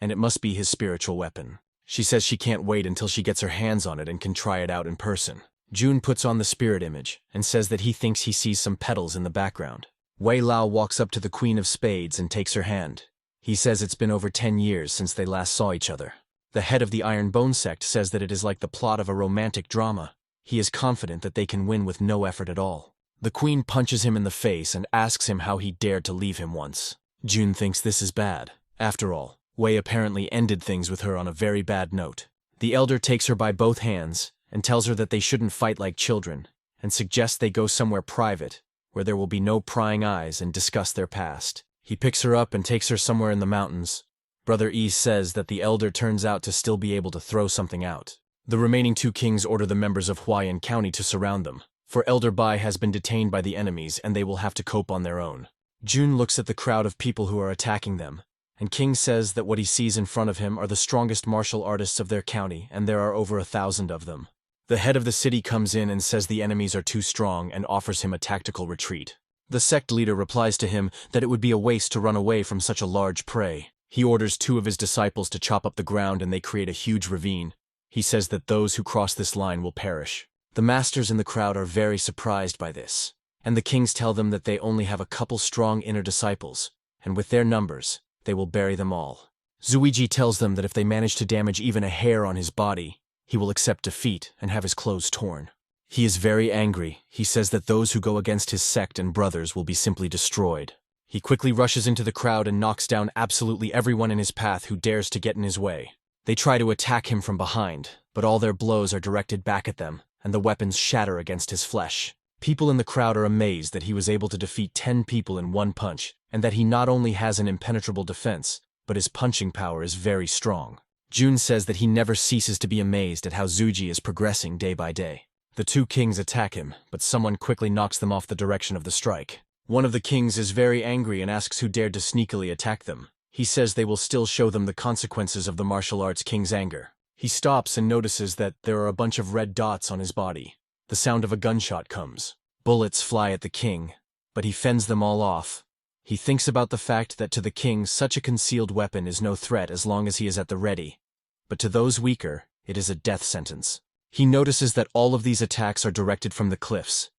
and it must be his spiritual weapon. She says she can't wait until she gets her hands on it and can try it out in person. Jun puts on the spirit image and says that he thinks he sees some petals in the background. Wei Lao walks up to the Queen of Spades and takes her hand. He says it's been over 10 years since they last saw each other. The head of the Iron Bone sect says that it is like the plot of a romantic drama. He is confident that they can win with no effort at all. The Queen punches him in the face and asks him how he dared to leave him once. Jun thinks this is bad. After all, Wei apparently ended things with her on a very bad note. The elder takes her by both hands and tells her that they shouldn't fight like children, and suggests they go somewhere private, where there will be no prying eyes, and discuss their past. He picks her up and takes her somewhere in the mountains. Brother Yi says that the elder turns out to still be able to throw something out. The remaining two kings order the members of Huayan County to surround them, for Elder Bai has been detained by the enemies and they will have to cope on their own. Jun looks at the crowd of people who are attacking them, and King says that what he sees in front of him are the strongest martial artists of their county, and there are over 1,000 of them. The head of the city comes in and says the enemies are too strong and offers him a tactical retreat. The sect leader replies to him that it would be a waste to run away from such a large prey. He orders 2 of his disciples to chop up the ground and they create a huge ravine. He says that those who cross this line will perish. The masters in the crowd are very surprised by this, and the kings tell them that they only have a couple strong inner disciples, and with their numbers, they will bury them all. Zuiji tells them that if they manage to damage even a hair on his body, he will accept defeat and have his clothes torn. He is very angry. He says that those who go against his sect and brothers will be simply destroyed. He quickly rushes into the crowd and knocks down absolutely everyone in his path who dares to get in his way. They try to attack him from behind, but all their blows are directed back at them, and the weapons shatter against his flesh. People in the crowd are amazed that he was able to defeat 10 people in one punch, and that he not only has an impenetrable defense, but his punching power is very strong. Jun says that he never ceases to be amazed at how Zuiji is progressing day by day. The 2 kings attack him, but someone quickly knocks them off the direction of the strike. One of the kings is very angry and asks who dared to sneakily attack them. He says they will still show them the consequences of the martial arts king's anger. He stops and notices that there are a bunch of red dots on his body. The sound of a gunshot comes. Bullets fly at the king, but he fends them all off. He thinks about the fact that to the king such a concealed weapon is no threat as long as he is at the ready, but to those weaker, it is a death sentence. He notices that all of these attacks are directed from the cliffs.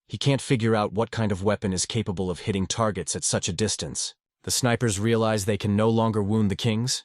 He can't figure out what kind of weapon is capable of hitting targets at such a distance. The snipers realize they can no longer wound the kings.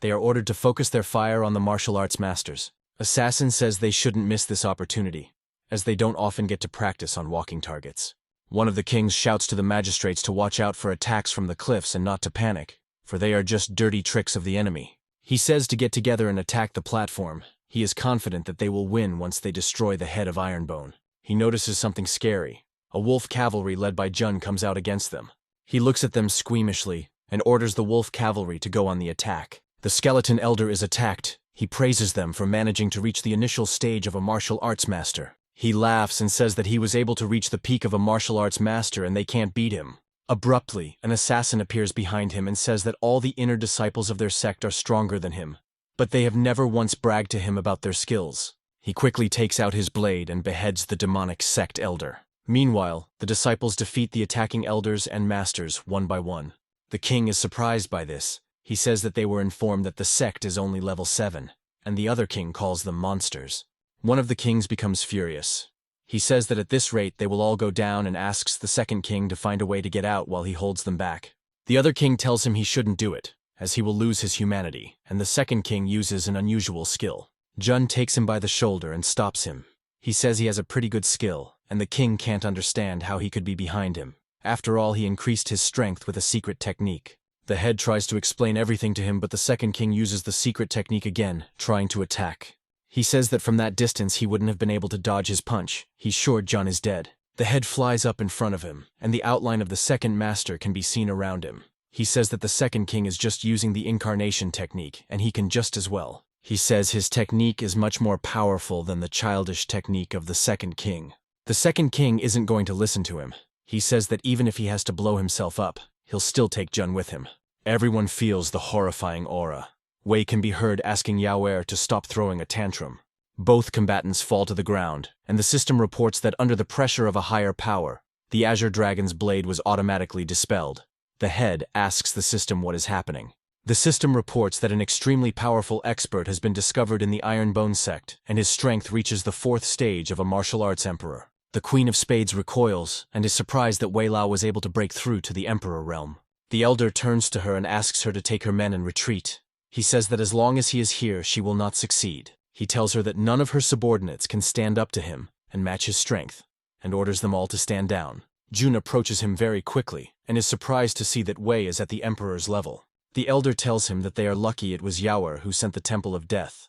They are ordered to focus their fire on the martial arts masters. Assassin says they shouldn't miss this opportunity, as they don't often get to practice on walking targets. One of the kings shouts to the magistrates to watch out for attacks from the cliffs and not to panic, for they are just dirty tricks of the enemy. He says to get together and attack the platform. He is confident that they will win once they destroy the head of Ironbone. He notices something scary. A wolf cavalry led by Jun comes out against them. He looks at them squeamishly and orders the wolf cavalry to go on the attack. The skeleton elder is attacked. He praises them for managing to reach the initial stage of a martial arts master. He laughs and says that he was able to reach the peak of a martial arts master and they can't beat him. Abruptly, an assassin appears behind him and says that all the inner disciples of their sect are stronger than him, but they have never once bragged to him about their skills. He quickly takes out his blade and beheads the demonic sect elder. Meanwhile, the disciples defeat the attacking elders and masters one by one. The king is surprised by this. He says that they were informed that the sect is only level 7, and the other king calls them monsters. One of the kings becomes furious. He says that at this rate they will all go down and asks the second king to find a way to get out while he holds them back. The other king tells him he shouldn't do it, as he will lose his humanity, and the second king uses an unusual skill. Jun takes him by the shoulder and stops him. He says he has a pretty good skill, and the king can't understand how he could be behind him. After all, he increased his strength with a secret technique. The head tries to explain everything to him, but the second king uses the secret technique again, trying to attack. He says that from that distance he wouldn't have been able to dodge his punch. He's sure Jun is dead. The head flies up in front of him, and the outline of the second master can be seen around him. He says that the second king is just using the incarnation technique, and he can just as well. He says his technique is much more powerful than the childish technique of the second king. The second king isn't going to listen to him. He says that even if he has to blow himself up, he'll still take Jun with him. Everyone feels the horrifying aura. Wei can be heard asking Yaoer to stop throwing a tantrum. Both combatants fall to the ground, and the system reports that under the pressure of a higher power, the Azure Dragon's blade was automatically dispelled. The head asks the system what is happening. The system reports that an extremely powerful expert has been discovered in the Ironbone sect, and his strength reaches the 4th stage of a martial arts emperor. The Queen of Spades recoils and is surprised that Wei Lao was able to break through to the Emperor realm. The elder turns to her and asks her to take her men and retreat. He says that as long as he is here, she will not succeed. He tells her that none of her subordinates can stand up to him and match his strength, and orders them all to stand down. Jun approaches him very quickly and is surprised to see that Wei is at the Emperor's level. The elder tells him that they are lucky it was Yaoer who sent the Temple of Death,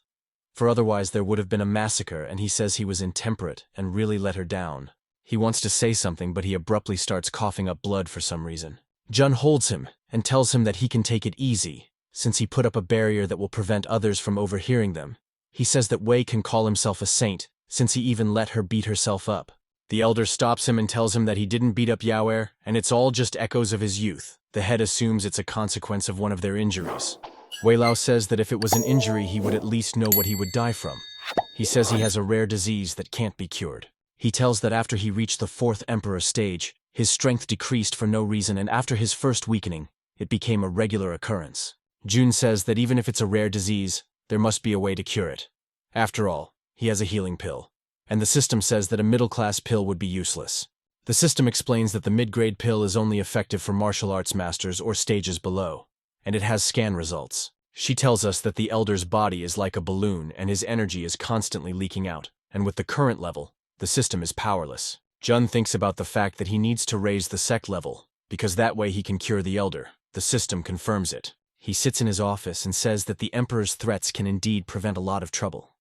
for otherwise there would have been a massacre, and he says he was intemperate and really let her down. He wants to say something, but he abruptly starts coughing up blood for some reason. Jun holds him and tells him that he can take it easy, since he put up a barrier that will prevent others from overhearing them. He says that Wei can call himself a saint, since he even let her beat herself up. The elder stops him and tells him that he didn't beat up Yaoer, and it's all just echoes of his youth. The head assumes it's a consequence of one of their injuries. Wei Lao says that if it was an injury, he would at least know what he would die from. He says he has a rare disease that can't be cured. He tells that after he reached the 4th Emperor stage, his strength decreased for no reason, and after his first weakening, it became a regular occurrence. Jun says that even if it's a rare disease, there must be a way to cure it. After all, he has a healing pill, and the system says that a middle-class pill would be useless. The system explains that the mid-grade pill is only effective for martial arts masters or stages below, and it has scan results. She tells us that the elder's body is like a balloon and his energy is constantly leaking out, and with the current level, the system is powerless. Jun thinks about the fact that he needs to raise the sect level, because that way he can cure the elder. The system confirms it. He sits in his office and says that the Emperor's threats can indeed prevent a lot of trouble.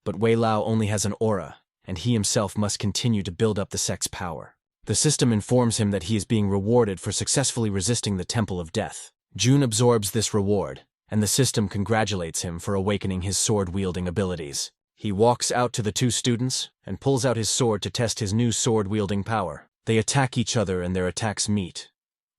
But Wei Lao only has an aura, and he himself must continue to build up the sect's power. The system informs him that he is being rewarded for successfully resisting the Temple of Death. Jun absorbs this reward, and the system congratulates him for awakening his sword-wielding abilities. He walks out to the 2 students and pulls out his sword to test his new sword-wielding power. They attack each other and their attacks meet.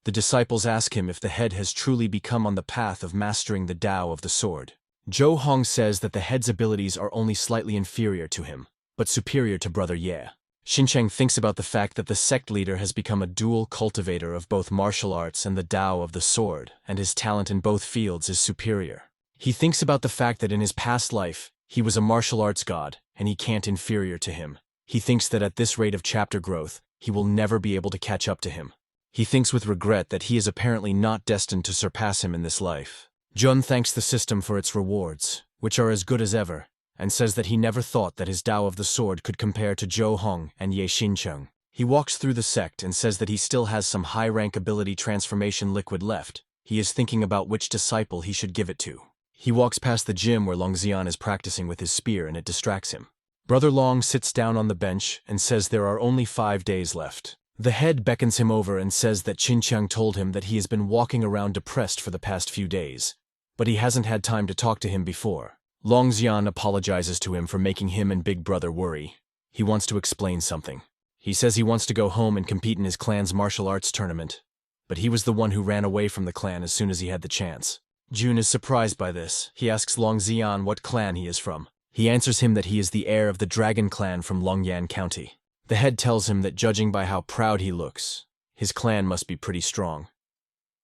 The disciples ask him if the head has truly become on the path of mastering the Tao of the sword. Zhou Hong says that the head's abilities are only slightly inferior to him, but superior to Brother Ye. Xincheng thinks about the fact that the sect leader has become a dual cultivator of both martial arts and the Tao of the sword, and his talent in both fields is superior. He thinks about the fact that in his past life, he was a martial arts god, and he can't inferior to him. He thinks that at this rate of chapter growth, he will never be able to catch up to him. He thinks with regret that he is apparently not destined to surpass him in this life. Jun thanks the system for its rewards, which are as good as ever, and says that he never thought that his Tao of the sword could compare to Zhou Hong and Ye Xincheng. He walks through the sect and says that he still has some high-rank ability transformation liquid left. He is thinking about which disciple he should give it to. He walks past the gym where Long Xian is practicing with his spear, and it distracts him. Brother Long sits down on the bench and says there are only 5 days left. The head beckons him over and says that Xincheng told him that he has been walking around depressed for the past few days, but he hasn't had time to talk to him before. Long Xian apologizes to him for making him and Big Brother worry. He wants to explain something. He says he wants to go home and compete in his clan's martial arts tournament, but he was the one who ran away from the clan as soon as he had the chance. Jun is surprised by this. He asks Long Xian what clan he is from. He answers him that he is the heir of the Dragon clan from Longyan County. The head tells him that judging by how proud he looks, his clan must be pretty strong.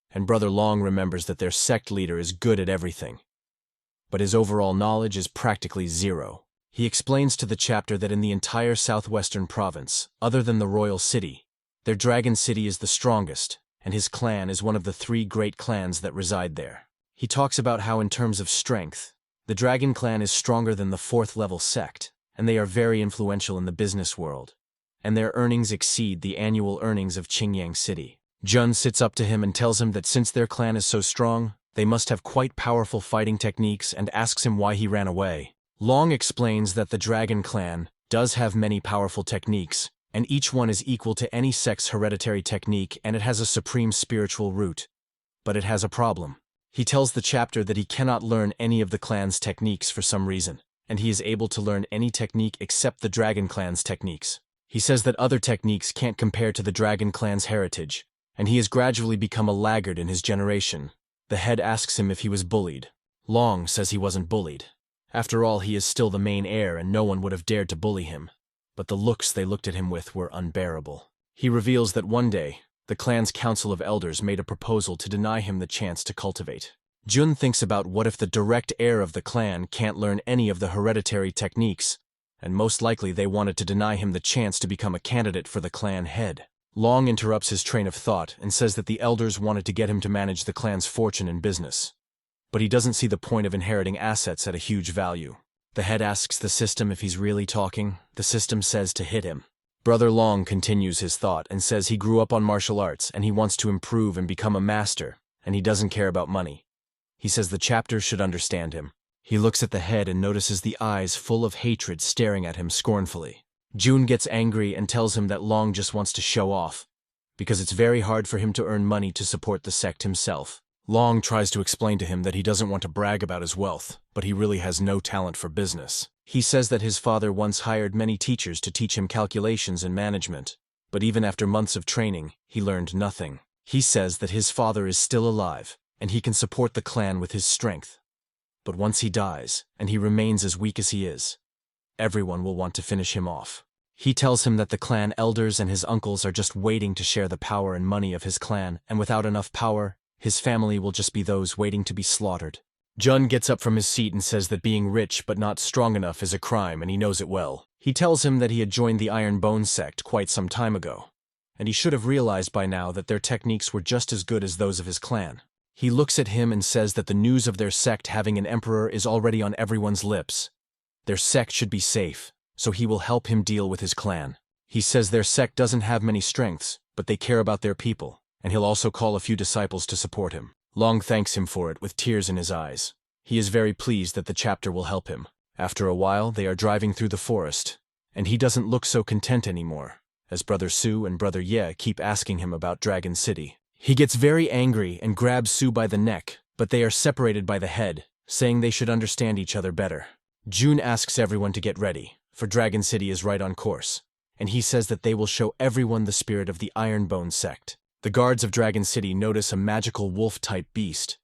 And Brother Long remembers that their sect leader is good at everything, but his overall knowledge is practically zero. He explains to the chapter that in the entire southwestern province, other than the royal city, their dragon city is the strongest, and his clan is one of the 3 great clans that reside there. He talks about how in terms of strength, the Dragon clan is stronger than the 4th level sect, and they are very influential in the business world, and their earnings exceed the annual earnings of Qingyang City. Jun sits up to him and tells him that since their clan is so strong, they must have quite powerful fighting techniques and asks him why he ran away. Long explains that the Dragon Clan does have many powerful techniques, and each one is equal to any sect's hereditary technique, and it has a supreme spiritual root. But it has a problem. He tells the chapter that he cannot learn any of the clan's techniques for some reason, and he is able to learn any technique except the Dragon Clan's techniques. He says that other techniques can't compare to the Dragon Clan's heritage, and he has gradually become a laggard in his generation. The head asks him if he was bullied. Long says he wasn't bullied. After all, he is still the main heir and no one would have dared to bully him. But the looks they looked at him with were unbearable. He reveals that one day, the clan's council of elders made a proposal to deny him the chance to cultivate. Jun thinks about what if the direct heir of the clan can't learn any of the hereditary techniques, and most likely they wanted to deny him the chance to become a candidate for the clan head. Long interrupts his train of thought and says that the elders wanted to get him to manage the clan's fortune and business. But he doesn't see the point of inheriting assets at a huge value. The head asks the system if he's really talking. The system says to hit him. Brother Long continues his thought and says he grew up on martial arts and he wants to improve and become a master, and he doesn't care about money. He says the chapter should understand him. He looks at the head and notices the eyes full of hatred staring at him scornfully. Jun gets angry and tells him that Long just wants to show off, because it's very hard for him to earn money to support the sect himself. Long tries to explain to him that he doesn't want to brag about his wealth, but he really has no talent for business. He says that his father once hired many teachers to teach him calculations and management, but even after months of training, he learned nothing. He says that his father is still alive, and he can support the clan with his strength. But once he dies, and he remains as weak as he is, everyone will want to finish him off. He tells him that the clan elders and his uncles are just waiting to share the power and money of his clan, and without enough power, his family will just be those waiting to be slaughtered. Jun gets up from his seat and says that being rich but not strong enough is a crime, and he knows it well. He tells him that he had joined the Iron Bone sect quite some time ago, and he should have realized by now that their techniques were just as good as those of his clan. He looks at him and says that the news of their sect having an emperor is already on everyone's lips. Their sect should be safe, so he will help him deal with his clan. He says their sect doesn't have many strengths, but they care about their people, and he'll also call a few disciples to support him. Long thanks him for it with tears in his eyes. He is very pleased that the chapter will help him. After a while, they are driving through the forest, and he doesn't look so content anymore, as Brother Su and Brother Ye keep asking him about Dragon City. He gets very angry and grabs Su by the neck, but they are separated by the head, saying they should understand each other better. Jun asks everyone to get ready, for Dragon City is right on course, and he says that they will show everyone the spirit of the Iron Bone sect. The guards of Dragon City notice a magical wolf-type beast,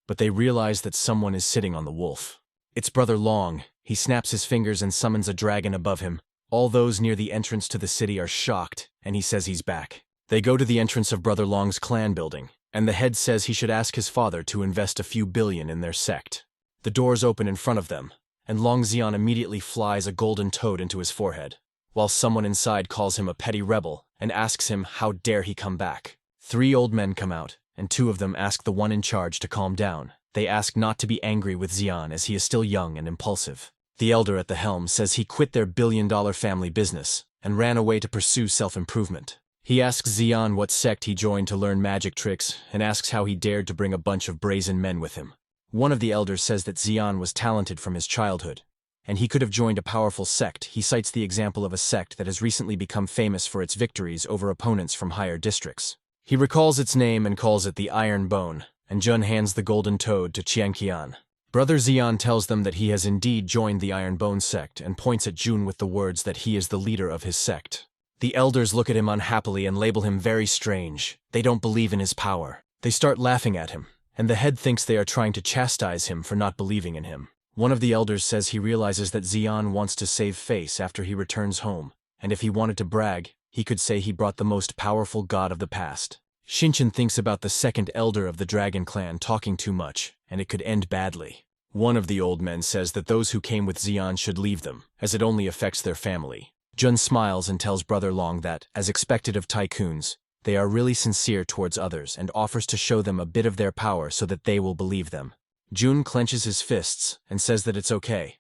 but they realize that someone is sitting on the wolf. It's Brother Long. He snaps his fingers and summons a dragon above him. All those near the entrance to the city are shocked, and he says he's back. They go to the entrance of Brother Long's clan building, and the head says he should ask his father to invest a few billion in their sect. The doors open in front of them, and Long Xian immediately flies a golden toad into his forehead, while someone inside calls him a petty rebel and asks him how dare he come back. 3 old men come out, and 2 of them ask the one in charge to calm down. They ask not to be angry with Xian as he is still young and impulsive. The elder at the helm says he quit their billion-dollar family business and ran away to pursue self-improvement. He asks Xian what sect he joined to learn magic tricks and asks how he dared to bring a bunch of brazen men with him. One of the elders says that Xian was talented from his childhood, and he could have joined a powerful sect. He cites the example of a sect that has recently become famous for its victories over opponents from higher districts. He recalls its name and calls it the Iron Bone, and Jun hands the golden toad to Qianqian. Brother Xian tells them that he has indeed joined the Iron Bone sect and points at Jun with the words that he is the leader of his sect. The elders look at him unhappily and label him very strange. They don't believe in his power. They start laughing at him, and the head thinks they are trying to chastise him for not believing in him. One of the elders says he realizes that Xian wants to save face after he returns home, and if he wanted to brag, he could say he brought the most powerful god of the past. Shinchin thinks about the second elder of the Dragon Clan talking too much, and it could end badly. One of the old men says that those who came with Xian should leave them, as it only affects their family. Jun smiles and tells Brother Long that, as expected of tycoons, they are really sincere towards others and offers to show them a bit of their power so that they will believe them. Jun clenches his fists and says that it's okay,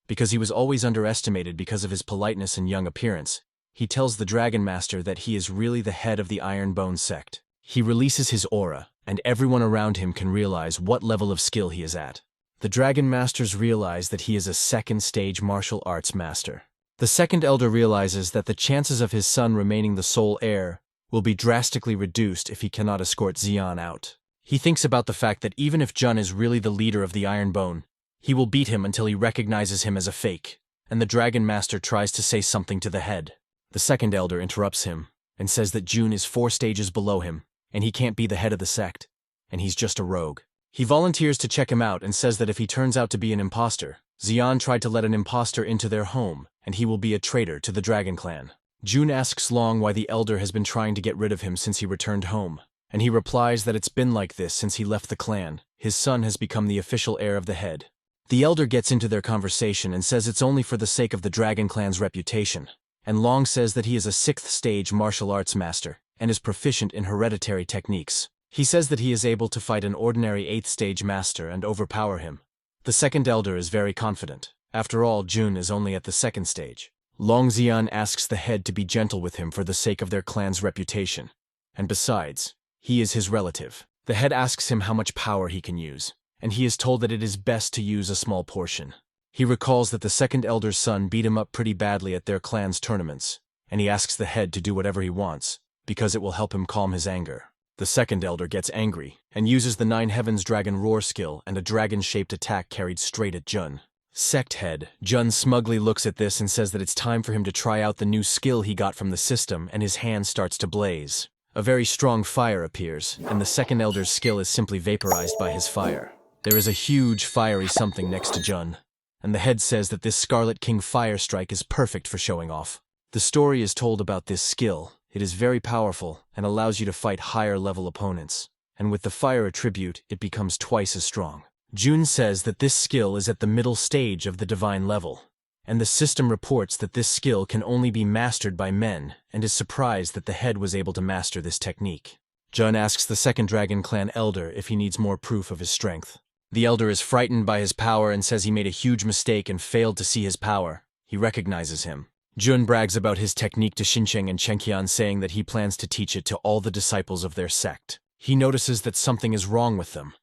because he was always underestimated because of his politeness and young appearance. He tells the Dragon Master that he is really the head of the Iron Bone sect. He releases his aura, and everyone around him can realize what level of skill he is at. The Dragon Masters realize that he is a second-stage martial arts master. The second elder realizes that the chances of his son remaining the sole heir will be drastically reduced if he cannot escort Xian out. He thinks about the fact that even if Jun is really the leader of the Iron Bone, he will beat him until he recognizes him as a fake, and the Dragon Master tries to say something to the head. The second elder interrupts him and says that Jun is 4 stages below him, and he can't be the head of the sect, and he's just a rogue. He volunteers to check him out and says that if he turns out to be an imposter, Xian tried to let an imposter into their home, and he will be a traitor to the Dragon Clan. Jun asks Long why the elder has been trying to get rid of him since he returned home, and he replies that it's been like this since he left the clan. His son has become the official heir of the head. The elder gets into their conversation and says it's only for the sake of the Dragon Clan's reputation, and Long says that he is a 6th stage martial arts master and is proficient in hereditary techniques. He says that he is able to fight an ordinary 8th stage master and overpower him. The second elder is very confident. After all, Jun is only at the 2nd stage. Long Xian asks the head to be gentle with him for the sake of their clan's reputation. And besides, he is his relative. The head asks him how much power he can use, and he is told that it is best to use a small portion. He recalls that the second elder's son beat him up pretty badly at their clan's tournaments, and he asks the head to do whatever he wants, because it will help him calm his anger. The second elder gets angry and uses the 9 Heavens Dragon Roar skill and a dragon-shaped attack carried straight at Jun. Sect head Jun smugly looks at this and says that it's time for him to try out the new skill he got from the system, and his hand starts to blaze. A very strong fire appears, and the second elder's skill is simply vaporized by his fire. There is a huge fiery something next to Jun, and the head says that this Scarlet King Fire Strike is perfect for showing off. The story is told about this skill. It is very powerful and allows you to fight higher-level opponents, and with the fire attribute, it becomes twice as strong. Jun says that this skill is at the middle stage of the divine level, and the system reports that this skill can only be mastered by men, and is surprised that the head was able to master this technique. Jun asks the second Dragon Clan elder if he needs more proof of his strength. The elder is frightened by his power and says he made a huge mistake and failed to see his power. He recognizes him. Jun brags about his technique to Xinqiang and Chengqian, saying that he plans to teach it to all the disciples of their sect. He notices that something is wrong with them.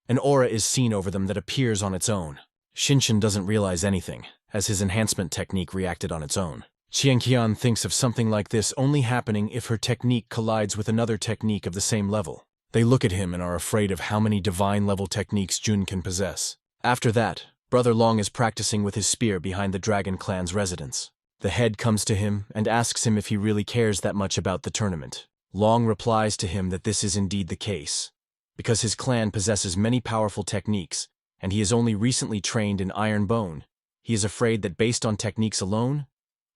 An aura is seen over them that appears on its own. Xinqiang doesn't realize anything, as his enhancement technique reacted on its own. Chengqian thinks of something like this only happening if her technique collides with another technique of the same level. They look at him and are afraid of how many divine-level techniques Jun can possess. After that, Brother Long is practicing with his spear behind the Dragon Clan's residence. The head comes to him and asks him if he really cares that much about the tournament. Long replies to him that this is indeed the case, because his clan possesses many powerful techniques, and he is only recently trained in Iron Bone. He is afraid that based on techniques alone,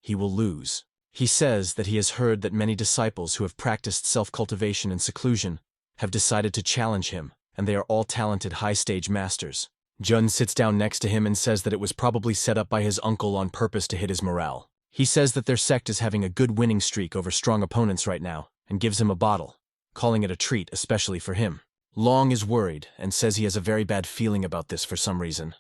he will lose. He says that he has heard that many disciples who have practiced self-cultivation and seclusion have decided to challenge him, and they are all talented high-stage masters. Jun sits down next to him and says that it was probably set up by his uncle on purpose to hit his morale. He says that their sect is having a good winning streak over strong opponents right now, and gives him a bottle, calling it a treat especially for him. Long is worried and says he has a very bad feeling about this for some reason.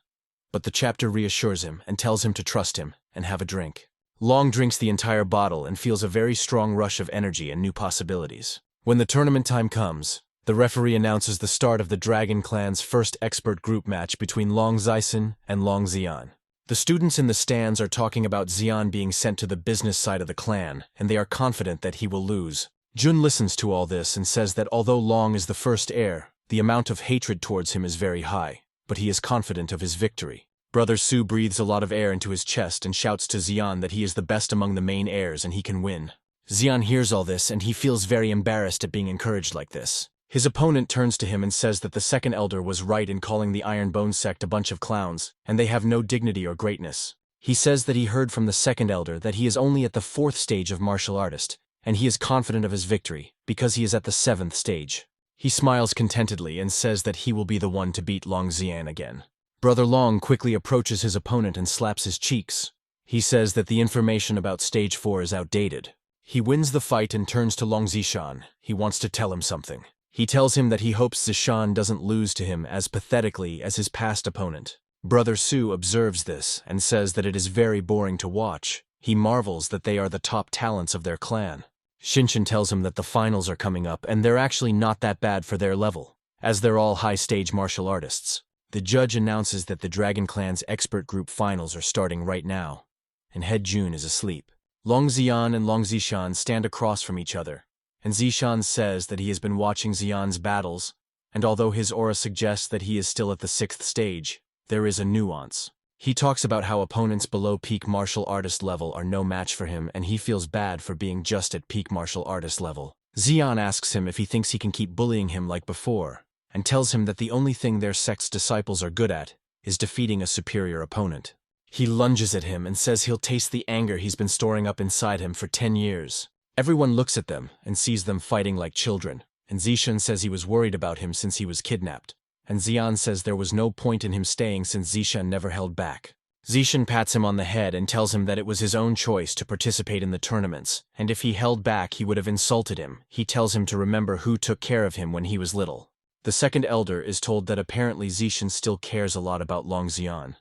But the chapter reassures him and tells him to trust him and have a drink. Long drinks the entire bottle and feels a very strong rush of energy and new possibilities. When the tournament time comes, the referee announces the start of the Dragon Clan's first expert group match between Long Zison and Long Xian. The students in the stands are talking about Xian being sent to the business side of the clan, and they are confident that he will lose. Jun listens to all this and says that although Long is the first heir, the amount of hatred towards him is very high, but he is confident of his victory. Brother Su breathes a lot of air into his chest and shouts to Xian that he is the best among the main heirs and he can win. Xian hears all this and he feels very embarrassed at being encouraged like this. His opponent turns to him and says that the second elder was right in calling the Iron Bone sect a bunch of clowns, and they have no dignity or greatness. He says that he heard from the second elder that he is only at the 4th stage of martial artist, and he is confident of his victory, because he is at the 7th stage. He smiles contentedly and says that he will be the one to beat Long Xian again. Brother Long quickly approaches his opponent and slaps his cheeks. He says that the information about stage 4 is outdated. He wins the fight and turns to Long Zishan. He wants to tell him something. He tells him that he hopes Zishan doesn't lose to him as pathetically as his past opponent. Brother Su observes this and says that it is very boring to watch. He marvels that they are the top talents of their clan. Shinshin tells him that the finals are coming up and they're actually not that bad for their level, as they're all high-stage martial artists. The judge announces that the Dragon Clan's expert group finals are starting right now, and Head Jun is asleep. Long Xian and Long Zishan stand across from each other, and Zishan says that he has been watching Xian's battles, and although his aura suggests that he is still at the 6th stage, there is a nuance. He talks about how opponents below peak martial artist level are no match for him and he feels bad for being just at peak martial artist level. Xian asks him if he thinks he can keep bullying him like before, and tells him that the only thing their sect's disciples are good at is defeating a superior opponent. He lunges at him and says he'll taste the anger he's been storing up inside him for 10 years. Everyone looks at them and sees them fighting like children, and Zishan says he was worried about him since he was kidnapped. And Xian says there was no point in him staying since Zishan never held back. Zishan pats him on the head and tells him that it was his own choice to participate in the tournaments, and if he held back he would have insulted him. He tells him to remember who took care of him when he was little. The second elder is told that apparently Zishan still cares a lot about Long Xian,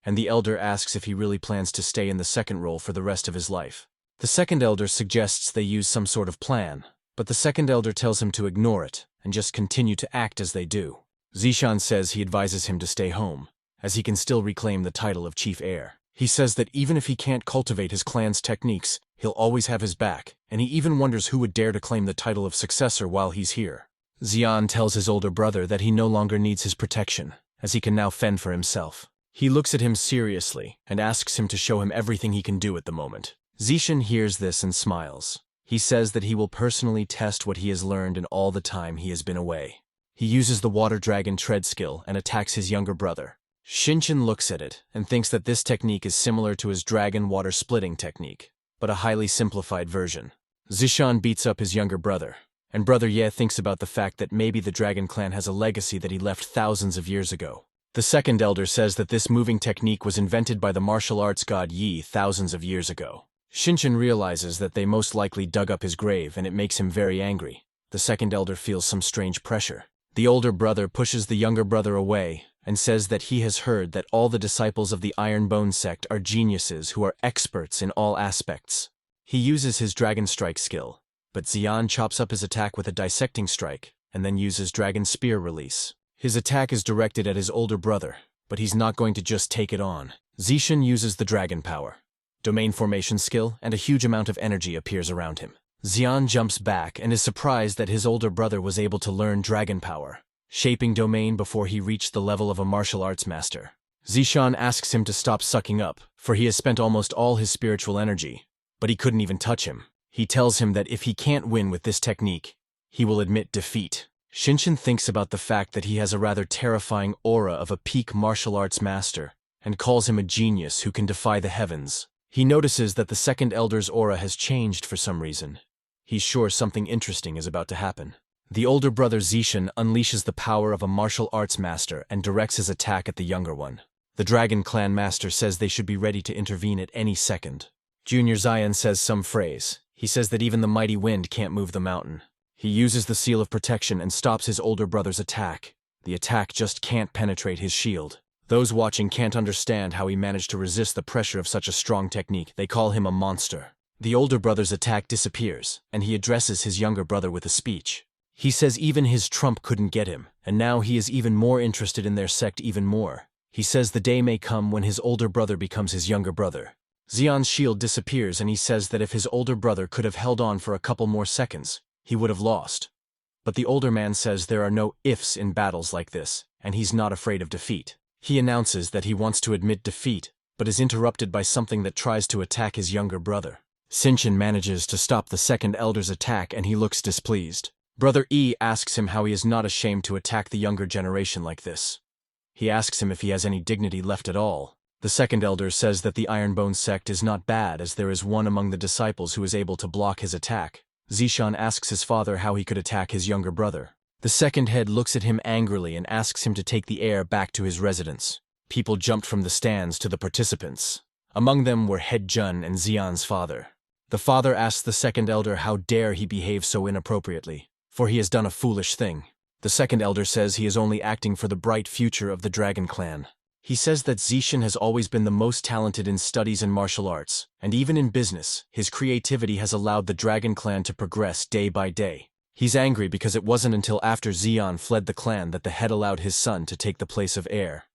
and the elder asks if he really plans to stay in the second role for the rest of his life. The second elder suggests they use some sort of plan, but the second elder tells him to ignore it and just continue to act as they do. Zishan says he advises him to stay home, as he can still reclaim the title of chief heir. He says that even if he can't cultivate his clan's techniques, he'll always have his back, and he even wonders who would dare to claim the title of successor while he's here. Xian tells his older brother that he no longer needs his protection, as he can now fend for himself. He looks at him seriously and asks him to show him everything he can do at the moment. Zishan hears this and smiles. He says that he will personally test what he has learned in all the time he has been away. He uses the water dragon tread skill and attacks his younger brother. Shinshin looks at it and thinks that this technique is similar to his dragon water splitting technique, but a highly simplified version. Zishan beats up his younger brother, and Brother Ye thinks about the fact that maybe the Dragon Clan has a legacy that he left thousands of years ago. The second elder says that this moving technique was invented by the martial arts god Yi thousands of years ago. Shinshin realizes that they most likely dug up his grave and it makes him very angry. The second elder feels some strange pressure. The older brother pushes the younger brother away and says that he has heard that all the disciples of the Iron Bone sect are geniuses who are experts in all aspects. He uses his Dragon Strike skill, but Xian chops up his attack with a Dissecting Strike and then uses Dragon Spear release. His attack is directed at his older brother, but he's not going to just take it on. Zishan uses the Dragon Power, Domain Formation skill, and a huge amount of energy appears around him. Xian jumps back and is surprised that his older brother was able to learn Dragon Power, shaping domain before he reached the level of a martial arts master. Zishan asks him to stop sucking up, for he has spent almost all his spiritual energy, but he couldn't even touch him. He tells him that if he can't win with this technique, he will admit defeat. Shinshin thinks about the fact that he has a rather terrifying aura of a peak martial arts master, and calls him a genius who can defy the heavens. He notices that the second elder's aura has changed for some reason. He's sure something interesting is about to happen. The older brother Zishan unleashes the power of a martial arts master and directs his attack at the younger one. The Dragon Clan master says they should be ready to intervene at any second. Junior Xian says some phrase. He says that even the mighty wind can't move the mountain. He uses the seal of protection and stops his older brother's attack. The attack just can't penetrate his shield. Those watching can't understand how he managed to resist the pressure of such a strong technique. They call him a monster. The older brother's attack disappears, and he addresses his younger brother with a speech. He says even his trump couldn't get him, and now he is even more interested in their sect even more. He says the day may come when his older brother becomes his younger brother. Xian's shield disappears and he says that if his older brother could have held on for a couple more seconds, he would have lost. But the older man says there are no ifs in battles like this, and he's not afraid of defeat. He announces that he wants to admit defeat, but is interrupted by something that tries to attack his younger brother. Shinshin manages to stop the second elder's attack and he looks displeased. Brother E asks him how he is not ashamed to attack the younger generation like this. He asks him if he has any dignity left at all. The second elder says that the Ironbone sect is not bad as there is one among the disciples who is able to block his attack. Zishan asks his father how he could attack his younger brother. The second head looks at him angrily and asks him to take the heir back to his residence. People jumped from the stands to the participants. Among them were Head Jun and Xian's father. The father asks the second elder how dare he behave so inappropriately, for he has done a foolish thing. The second elder says he is only acting for the bright future of the Dragon Clan. He says that Zishan has always been the most talented in studies and martial arts, and even in business, his creativity has allowed the Dragon Clan to progress day by day. He's angry because it wasn't until after Xian fled the clan that the head allowed his son to take the place of heir.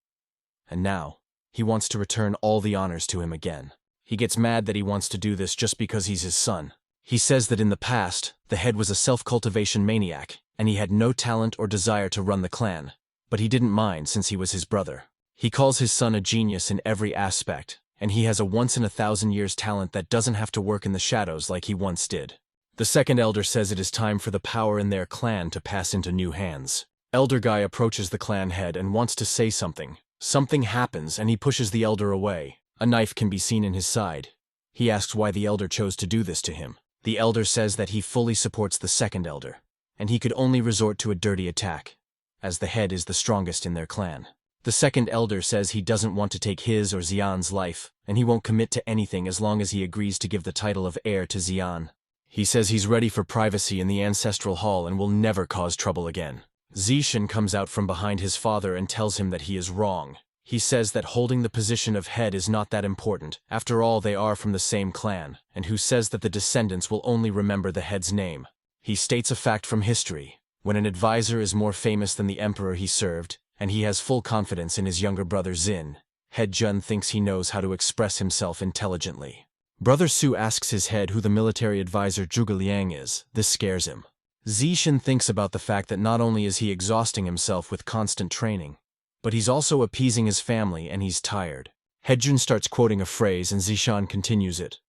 And now, he wants to return all the honors to him again. He gets mad that he wants to do this just because he's his son. He says that in the past, the head was a self-cultivation maniac, and he had no talent or desire to run the clan, but he didn't mind since he was his brother. He calls his son a genius in every aspect, and he has a once-in-a-thousand-years talent that doesn't have to work in the shadows like he once did. The second elder says it is time for the power in their clan to pass into new hands. Elder Guy approaches the clan head and wants to say something. Something happens and he pushes the elder away. A knife can be seen in his side. He asks why the elder chose to do this to him. The elder says that he fully supports the second elder, and he could only resort to a dirty attack, as the head is the strongest in their clan. The second elder says he doesn't want to take his or Xian's life, and he won't commit to anything as long as he agrees to give the title of heir to Xian. He says he's ready for privacy in the ancestral hall and will never cause trouble again. Zishan comes out from behind his father and tells him that he is wrong. He says that holding the position of head is not that important. After all, they are from the same clan, and who says that the descendants will only remember the head's name. He states a fact from history. When an advisor is more famous than the emperor he served, and he has full confidence in his younger brother Xin, Head Jun thinks he knows how to express himself intelligently. Brother Su asks his head who the military advisor Zhuge Liang is. This scares him. Zishan thinks about the fact that not only is he exhausting himself with constant training, but he's also appeasing his family and he's tired. Headjun starts quoting a phrase and Zishan continues it.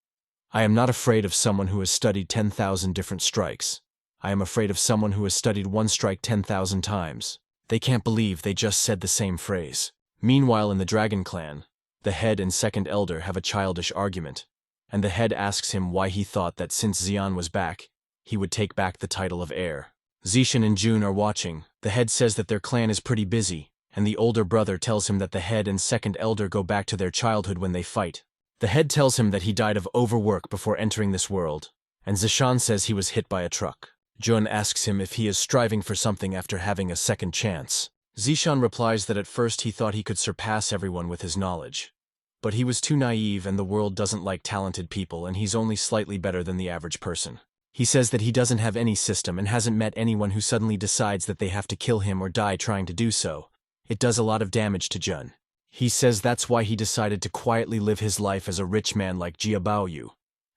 I am not afraid of someone who has studied 10,000 different strikes. I am afraid of someone who has studied one strike 10,000 times. They can't believe they just said the same phrase. Meanwhile in the Dragon Clan, the head and second elder have a childish argument, and the head asks him why he thought that since Xian was back, he would take back the title of heir. Zishan and Jun are watching. The head says that their clan is pretty busy, and the older brother tells him that the head and second elder go back to their childhood when they fight. The head tells him that he died of overwork before entering this world, and Zishan says he was hit by a truck. Jun asks him if he is striving for something after having a second chance. Zishan replies that at first he thought he could surpass everyone with his knowledge. But he was too naive and the world doesn't like talented people and he's only slightly better than the average person. He says that he doesn't have any system and hasn't met anyone who suddenly decides that they have to kill him or die trying to do so. It does a lot of damage to Jun. He says that's why he decided to quietly live his life as a rich man like Jia Baoyu.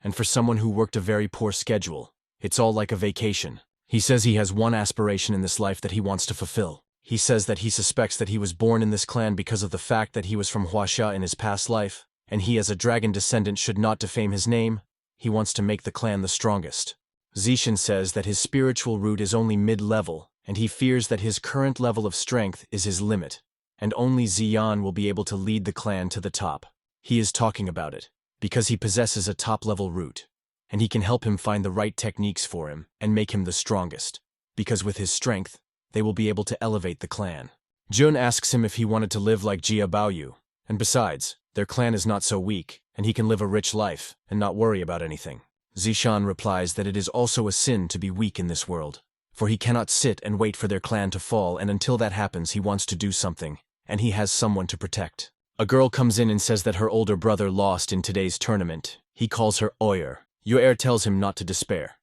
And for someone who worked a very poor schedule, it's all like a vacation. He says he has one aspiration in this life that he wants to fulfill. He says that he suspects that he was born in this clan because of the fact that he was from Huaxia in his past life, and he as a dragon descendant should not defame his name. He wants to make the clan the strongest. Zishan says that his spiritual root is only mid-level, and he fears that his current level of strength is his limit, and only Xian will be able to lead the clan to the top. He is talking about it, because he possesses a top-level root, and he can help him find the right techniques for him and make him the strongest, because with his strength, they will be able to elevate the clan. Jun asks him if he wanted to live like Jia Baoyu, and besides, their clan is not so weak, and he can live a rich life and not worry about anything. Zishan replies that it is also a sin to be weak in this world, for he cannot sit and wait for their clan to fall, and until that happens he wants to do something, and he has someone to protect. A girl comes in and says that her older brother lost in today's tournament. He calls her Oyer. Yoer tells him not to despair,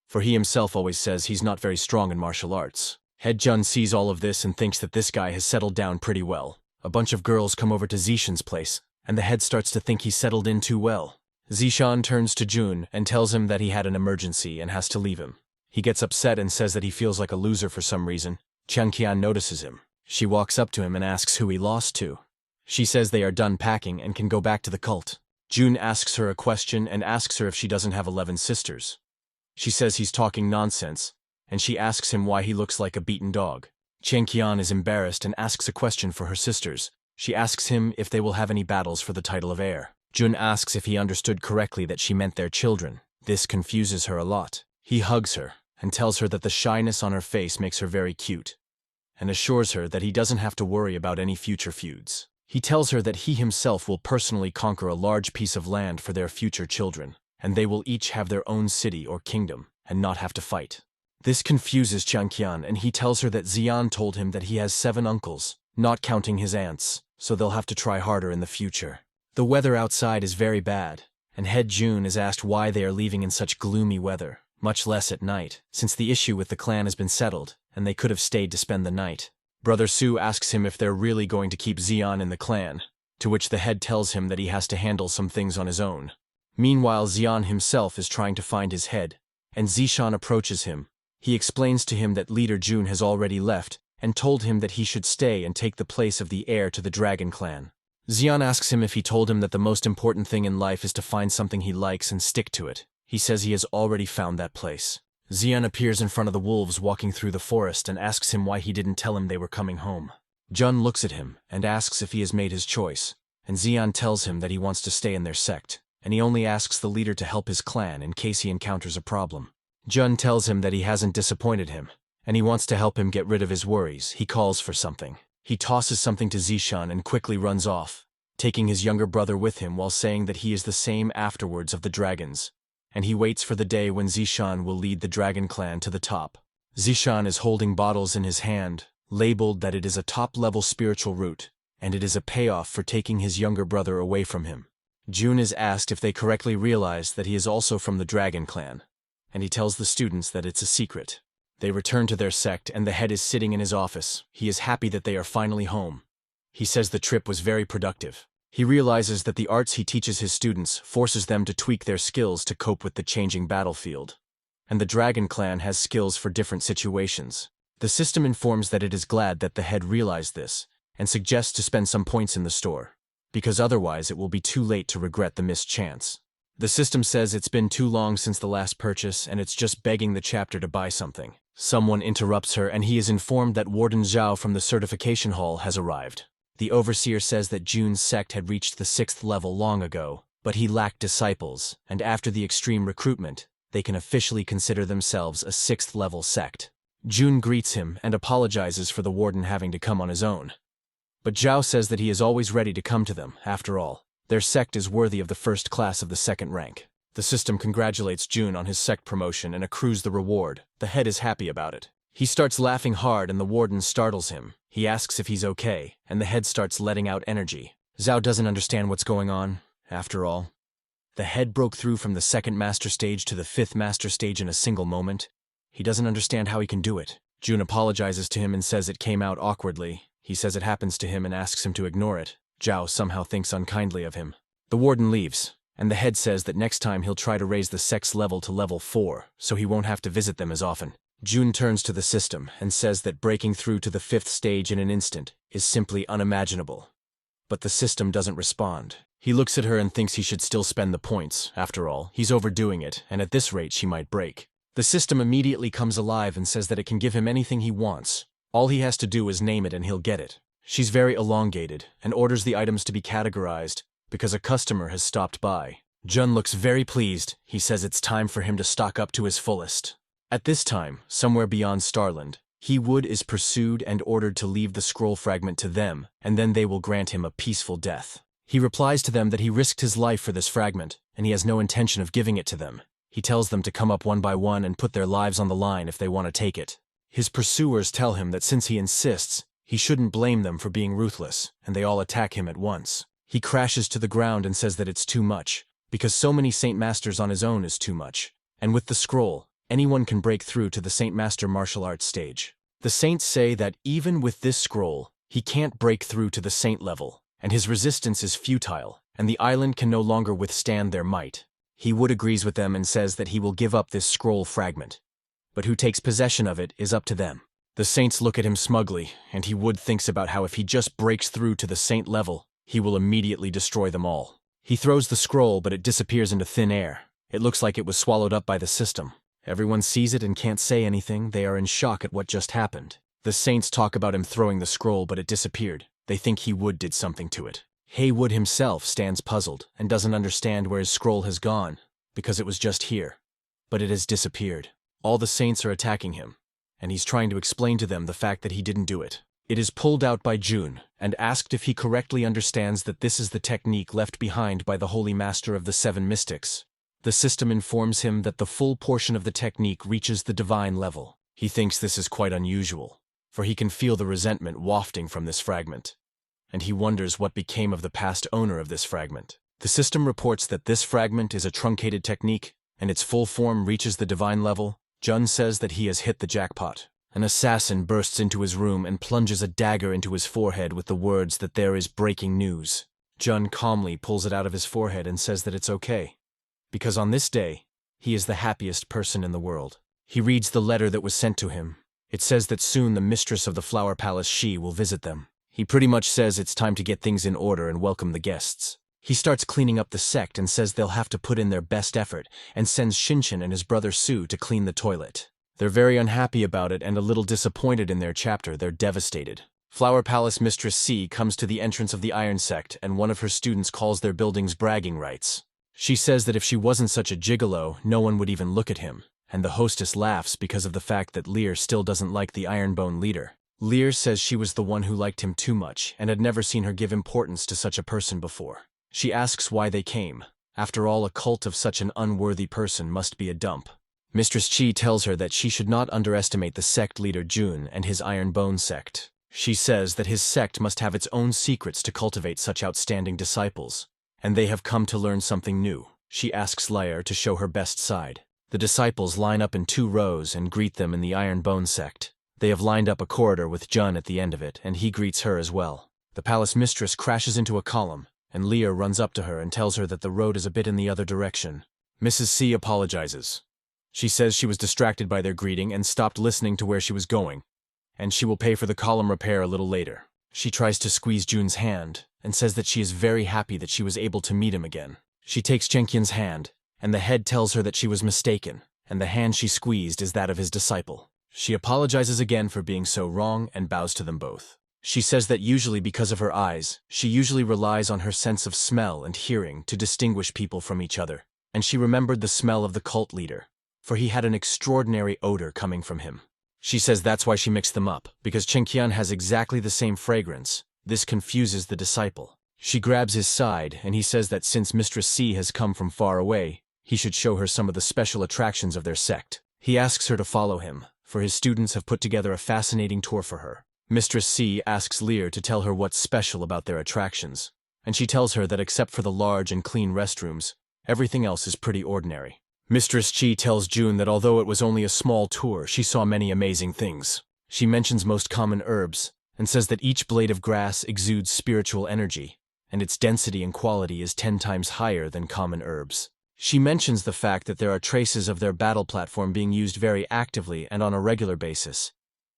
for he himself always says he's not very strong in martial arts. Head Jun sees all of this and thinks that this guy has settled down pretty well. A bunch of girls come over to Zishan's place, and the head starts to think he settled in too well. Zishan turns to Jun and tells him that he had an emergency and has to leave him. He gets upset and says that he feels like a loser for some reason. Qian notices him. She walks up to him and asks who he lost to. She says they are done packing and can go back to the cult. Jun asks her a question and asks her if she doesn't have 11 sisters. She says he's talking nonsense, and she asks him why he looks like a beaten dog. Qian is embarrassed and asks a question for her sisters. She asks him if they will have any battles for the title of heir. Jun asks if he understood correctly that she meant their children. This confuses her a lot. He hugs her and tells her that the shyness on her face makes her very cute, and assures her that he doesn't have to worry about any future feuds. He tells her that he himself will personally conquer a large piece of land for their future children, and they will each have their own city or kingdom and not have to fight. This confuses Qian, and he tells her that Xian told him that he has 7 uncles, not counting his aunts. so they'll have to try harder in the future. The weather outside is very bad, and Head Jun is asked why they are leaving in such gloomy weather, much less at night, since the issue with the clan has been settled, and they could have stayed to spend the night. Brother Su asks him if they're really going to keep Xian in the clan, to which the head tells him that he has to handle some things on his own. Meanwhile, Xian himself is trying to find his head, and Zishan approaches him. He explains to him that leader Jun has already left, and told him that he should stay and take the place of the heir to the Dragon Clan. Xian asks him if he told him that the most important thing in life is to find something he likes and stick to it. He says he has already found that place. Xian appears in front of the wolves walking through the forest and asks him why he didn't tell him they were coming home. Jun looks at him and asks if he has made his choice, and Xian tells him that he wants to stay in their sect, and he only asks the leader to help his clan in case he encounters a problem. Jun tells him that he hasn't disappointed him, and he wants to help him get rid of his worries. He calls for something. He tosses something to Zishan and quickly runs off, taking his younger brother with him while saying that he is the same afterwards of the dragons, and he waits for the day when Zishan will lead the Dragon Clan to the top. Zishan is holding bottles in his hand, labeled that it is a top-level spiritual root, and it is a payoff for taking his younger brother away from him. Jun is asked if they correctly realize that he is also from the Dragon Clan, and he tells the students that it's a secret. They return to their sect and the head is sitting in his office. He is happy that they are finally home. He says the trip was very productive. He realizes that the arts he teaches his students forces them to tweak their skills to cope with the changing battlefield. And the Dragon Clan has skills for different situations. The system informs that it is glad that the head realized this, and suggests to spend some points in the store, because otherwise it will be too late to regret the missed chance. The system says it's been too long since the last purchase and it's just begging the chapter to buy something. Someone interrupts her and he is informed that Warden Zhao from the certification hall has arrived. The overseer says that Jun's sect had reached the 6th level long ago, but he lacked disciples, and after the extreme recruitment, they can officially consider themselves a 6th level sect. Jun greets him and apologizes for the warden having to come on his own. But Zhao says that he is always ready to come to them, after all. Their sect is worthy of the first class of the 2nd rank. The system congratulates Jun on his sect promotion and accrues the reward. The head is happy about it. He starts laughing hard and the warden startles him. He asks if he's okay, and the head starts letting out energy. Zhao doesn't understand what's going on, after all. The head broke through from the 2nd master stage to the 5th master stage in a single moment. He doesn't understand how he can do it. Jun apologizes to him and says it came out awkwardly. He says it happens to him and asks him to ignore it. Zhao somehow thinks unkindly of him. The warden leaves, and the head says that next time he'll try to raise the sect's level to level 4, so he won't have to visit them as often. Jun turns to the system and says that breaking through to the 5th stage in an instant is simply unimaginable. But the system doesn't respond. He looks at her and thinks he should still spend the points. After all, he's overdoing it, and at this rate she might break. The system immediately comes alive and says that it can give him anything he wants. All he has to do is name it and he'll get it. She's very elongated and orders the items to be categorized because a customer has stopped by. Jun looks very pleased. He says it's time for him to stock up to his fullest. At this time, somewhere beyond Starland, Hewood is pursued and ordered to leave the scroll fragment to them, and then they will grant him a peaceful death. He replies to them that he risked his life for this fragment, and he has no intention of giving it to them. He tells them to come up one by one and put their lives on the line if they want to take it. His pursuers tell him that since he insists, he shouldn't blame them for being ruthless, and they all attack him at once. He crashes to the ground and says that it's too much, because so many Saint Masters on his own is too much. And with the scroll, anyone can break through to the Saint Master martial arts stage. The Saints say that even with this scroll, he can't break through to the Saint level, and his resistance is futile, and the island can no longer withstand their might. Hewood agrees with them and says that he will give up this scroll fragment. But who takes possession of it is up to them. The Saints look at him smugly, and Hewood thinks about how if he just breaks through to the Saint level, he will immediately destroy them all. He throws the scroll, but it disappears into thin air. It looks like it was swallowed up by the system. Everyone sees it and can't say anything. They are in shock at what just happened. The Saints talk about him throwing the scroll, but it disappeared. They think Hewood did something to it. Hewood himself stands puzzled and doesn't understand where his scroll has gone, because it was just here. But it has disappeared. All the Saints are attacking him, and he's trying to explain to them the fact that he didn't do it. It is pulled out by Jun, and asked if he correctly understands that this is the technique left behind by the Holy Master of the 7 Mystics. The system informs him that the full portion of the technique reaches the divine level. He thinks this is quite unusual, for he can feel the resentment wafting from this fragment. and he wonders what became of the past owner of this fragment. The system reports that this fragment is a truncated technique, and its full form reaches the divine level. Jun says that he has hit the jackpot. An assassin bursts into his room and plunges a dagger into his forehead with the words that there is breaking news. Jun calmly pulls it out of his forehead and says that it's okay, because on this day, he is the happiest person in the world. He reads the letter that was sent to him. It says that soon the mistress of the Flower Palace Shi will visit them. He pretty much says it's time to get things in order and welcome the guests. He starts cleaning up the sect and says they'll have to put in their best effort, and sends Shinchin and his brother Su to clean the toilet. They're very unhappy about it and a little disappointed in their chapter. They're devastated. Flower Palace Mistress C comes to the entrance of the Iron Sect, and one of her students calls their buildings bragging rights. She says that if she wasn't such a gigolo, no one would even look at him, and the hostess laughs because of the fact that Lear still doesn't like the Ironbone leader. Lear says she was the one who liked him too much and had never seen her give importance to such a person before. She asks why they came. After all, a cult of such an unworthy person must be a dump. Mistress Chi tells her that she should not underestimate the sect leader Jun and his Iron Bone sect. She says that his sect must have its own secrets to cultivate such outstanding disciples, and they have come to learn something new. She asks Lyre to show her best side. The disciples line up in 2 rows and greet them in the Iron Bone sect. They have lined up a corridor with Jun at the end of it, and he greets her as well. The palace mistress crashes into a column, and Lear runs up to her and tells her that the road is a bit in the other direction. Mrs. C apologizes. She says she was distracted by their greeting and stopped listening to where she was going, and she will pay for the column repair a little later. She tries to squeeze Jun's hand, and says that she is very happy that she was able to meet him again. She takes Chenqian's hand, and the head tells her that she was mistaken, and the hand she squeezed is that of his disciple. She apologizes again for being so wrong and bows to them both. She says that usually because of her eyes, she usually relies on her sense of smell and hearing to distinguish people from each other, and she remembered the smell of the cult leader, for he had an extraordinary odor coming from him. She says that's why she mixed them up, because Chenqian has exactly the same fragrance. This confuses the disciple. She grabs his side, and he says that since Mistress C has come from far away, he should show her some of the special attractions of their sect. He asks her to follow him, for his students have put together a fascinating tour for her. Mistress C asks Lear to tell her what's special about their attractions, and she tells her that except for the large and clean restrooms, everything else is pretty ordinary. Mistress Chi tells Jun that although it was only a small tour, she saw many amazing things. She mentions most common herbs, and says that each blade of grass exudes spiritual energy, and its density and quality is 10 times higher than common herbs. She mentions the fact that there are traces of their battle platform being used very actively and on a regular basis.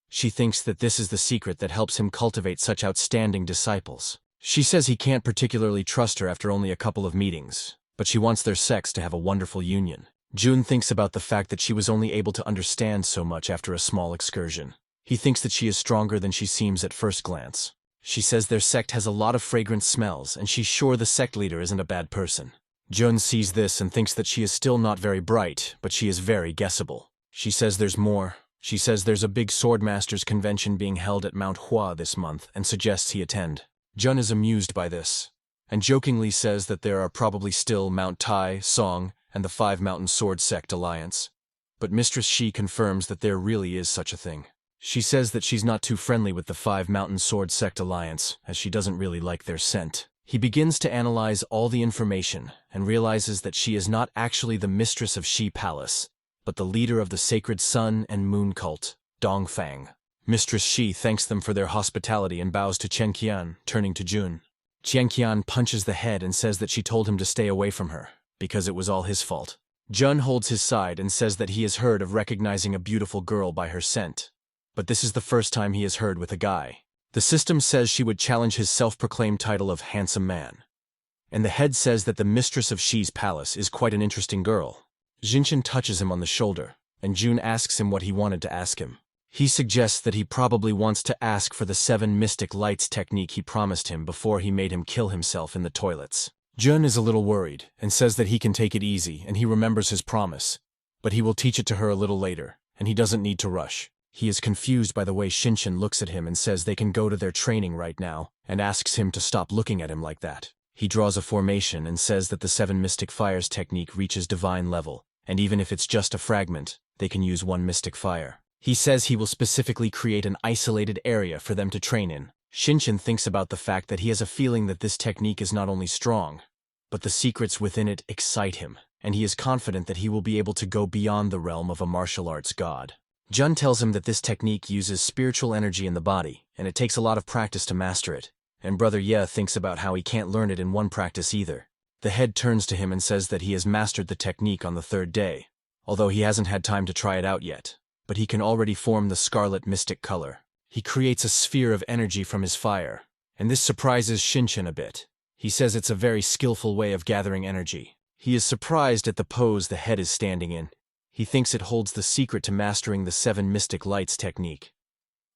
She thinks that this is the secret that helps him cultivate such outstanding disciples. She says he can't particularly trust her after only a couple of meetings, but she wants their sects to have a wonderful union. Jun thinks about the fact that she was only able to understand so much after a small excursion. He thinks that she is stronger than she seems at first glance. She says their sect has a lot of fragrant smells, and she's sure the sect leader isn't a bad person. Jun sees this and thinks that she is still not very bright, but she is very guessable. She says there's more. She says there's a big Swordmasters convention being held at Mount Hua this month and suggests he attend. Jun is amused by this, and jokingly says that there are probably still Mount Tai, Song, and the 5 Mountain Sword Sect Alliance. But Mistress Shi confirms that there really is such a thing. She says that she's not too friendly with the 5 Mountain Sword Sect Alliance, as she doesn't really like their scent. He begins to analyze all the information and realizes that she is not actually the mistress of Shi Palace, but the leader of the Sacred Sun and Moon Cult, Dongfang. Mistress Shi thanks them for their hospitality and bows to Chenqian, turning to Jun. Chenqian punches the head and says that she told him to stay away from her, because it was all his fault. Jun holds his side and says that he has heard of recognizing a beautiful girl by her scent, but this is the first time he has heard with a guy. The system says she would challenge his self-proclaimed title of handsome man, and the head says that the mistress of Shi's palace is quite an interesting girl. Jinshin touches him on the shoulder, and Jun asks him what he wanted to ask him. He suggests that he probably wants to ask for the 7 mystic lights technique he promised him before he made him kill himself in the toilets. Jun is a little worried, and says that he can take it easy and he remembers his promise, but he will teach it to her a little later, and he doesn't need to rush. He is confused by the way Shinshin looks at him and says they can go to their training right now, and asks him to stop looking at him like that. He draws a formation and says that the 7 mystic fires technique reaches divine level, and even if it's just a fragment, they can use 1 mystic fire. He says he will specifically create an isolated area for them to train in, Shinchin thinks about the fact that he has a feeling that this technique is not only strong, but the secrets within it excite him, and he is confident that he will be able to go beyond the realm of a martial arts god. Jun tells him that this technique uses spiritual energy in the body, and it takes a lot of practice to master it, and Brother Ye thinks about how he can't learn it in one practice either. The head turns to him and says that he has mastered the technique on the third day, although he hasn't had time to try it out yet, but he can already form the scarlet mystic color. He creates a sphere of energy from his fire, and this surprises Shinchin a bit. He says it's a very skillful way of gathering energy. He is surprised at the pose the head is standing in. He thinks it holds the secret to mastering the 7 mystic lights technique.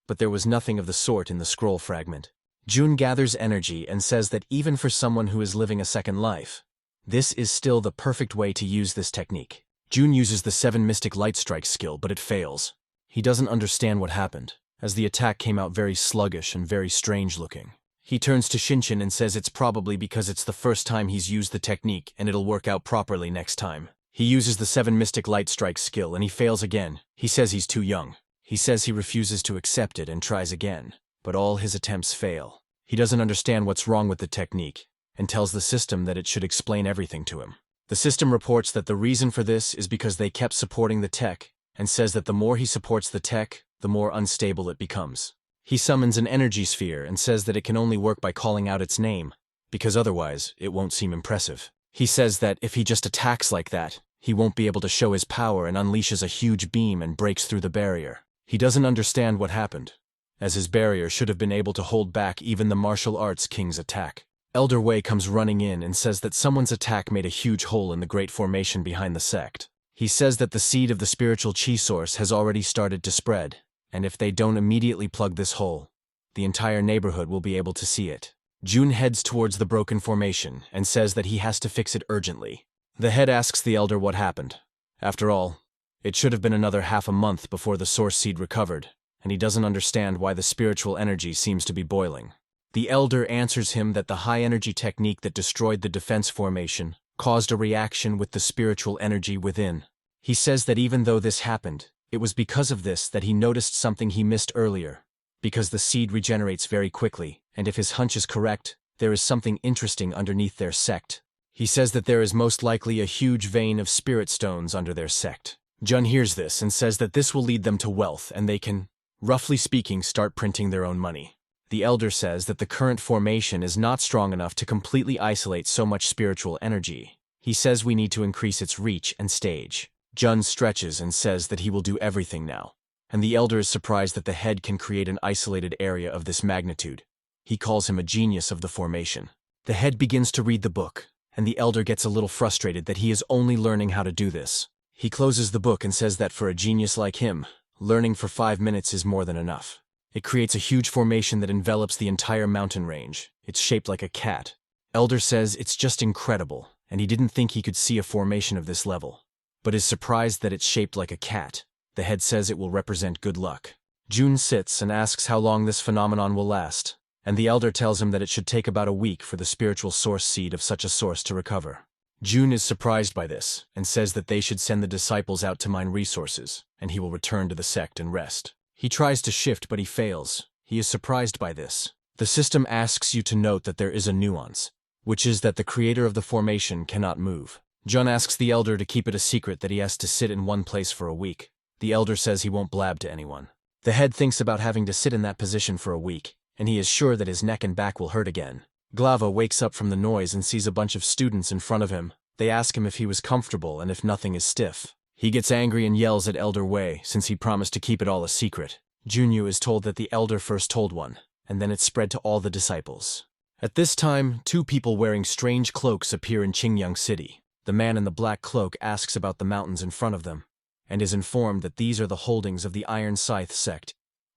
But there was nothing of the sort in the scroll fragment. Jun gathers energy and says that even for someone who is living a second life, this is still the perfect way to use this technique. Jun uses the 7 mystic light strike skill, but it fails. He doesn't understand what happened, as the attack came out very sluggish and very strange looking. He turns to Shinchin and says it's probably because it's the first time he's used the technique and it'll work out properly next time. He uses the 7 mystic light strike skill and he fails again. He says he's too young. He says he refuses to accept it and tries again, but all his attempts fail. He doesn't understand what's wrong with the technique and tells the system that it should explain everything to him. The system reports that the reason for this is because they kept supporting the tech and says that the more he supports the tech, the more unstable it becomes. He summons an energy sphere and says that it can only work by calling out its name, because otherwise it won't seem impressive. He says that if he just attacks like that, he won't be able to show his power and unleashes a huge beam and breaks through the barrier. He doesn't understand what happened, as his barrier should have been able to hold back even the martial arts king's attack. Elder Wei comes running in and says that someone's attack made a huge hole in the great formation behind the sect. He says that the seed of the spiritual chi source has already started to spread, and if they don't immediately plug this hole, the entire neighborhood will be able to see it. Jun heads towards the broken formation and says that he has to fix it urgently. The head asks the elder what happened. After all, it should have been another half a month before the source seed recovered, and he doesn't understand why the spiritual energy seems to be boiling. The elder answers him that the high-energy technique that destroyed the defense formation caused a reaction with the spiritual energy within. He says that even though this happened, it was because of this that he noticed something he missed earlier, because the seed regenerates very quickly, and if his hunch is correct, there is something interesting underneath their sect. He says that there is most likely a huge vein of spirit stones under their sect. Jun hears this and says that this will lead them to wealth and they can, roughly speaking, start printing their own money. The elder says that the current formation is not strong enough to completely isolate so much spiritual energy. He says we need to increase its reach and stage. Jun stretches and says that he will do everything now, and the elder is surprised that the head can create an isolated area of this magnitude. He calls him a genius of the formation. The head begins to read the book, and the elder gets a little frustrated that he is only learning how to do this. He closes the book and says that for a genius like him, learning for 5 minutes is more than enough. It creates a huge formation that envelops the entire mountain range. It's shaped like a cat. Elder says it's just incredible, and he didn't think he could see a formation of this level, but is surprised that it's shaped like a cat. The head says it will represent good luck. Jun sits and asks how long this phenomenon will last, and the elder tells him that it should take about a week for the spiritual source seed of such a source to recover. Jun is surprised by this and says that they should send the disciples out to mine resources, and he will return to the sect and rest. He tries to shift, but he fails. He is surprised by this. The system asks you to note that there is a nuance, which is that the creator of the formation cannot move. Jun asks the elder to keep it a secret that he has to sit in one place for a week. The elder says he won't blab to anyone. The head thinks about having to sit in that position for a week, and he is sure that his neck and back will hurt again. Glava wakes up from the noise and sees a bunch of students in front of him. They ask him if he was comfortable and if nothing is stiff. He gets angry and yells at Elder Wei since he promised to keep it all a secret. Junyu is told that the elder first told one, and then it spread to all the disciples. At this time, 2 people wearing strange cloaks appear in Qingyang City. The man in the black cloak asks about the mountains in front of them, and is informed that these are the holdings of the Iron Scythe sect,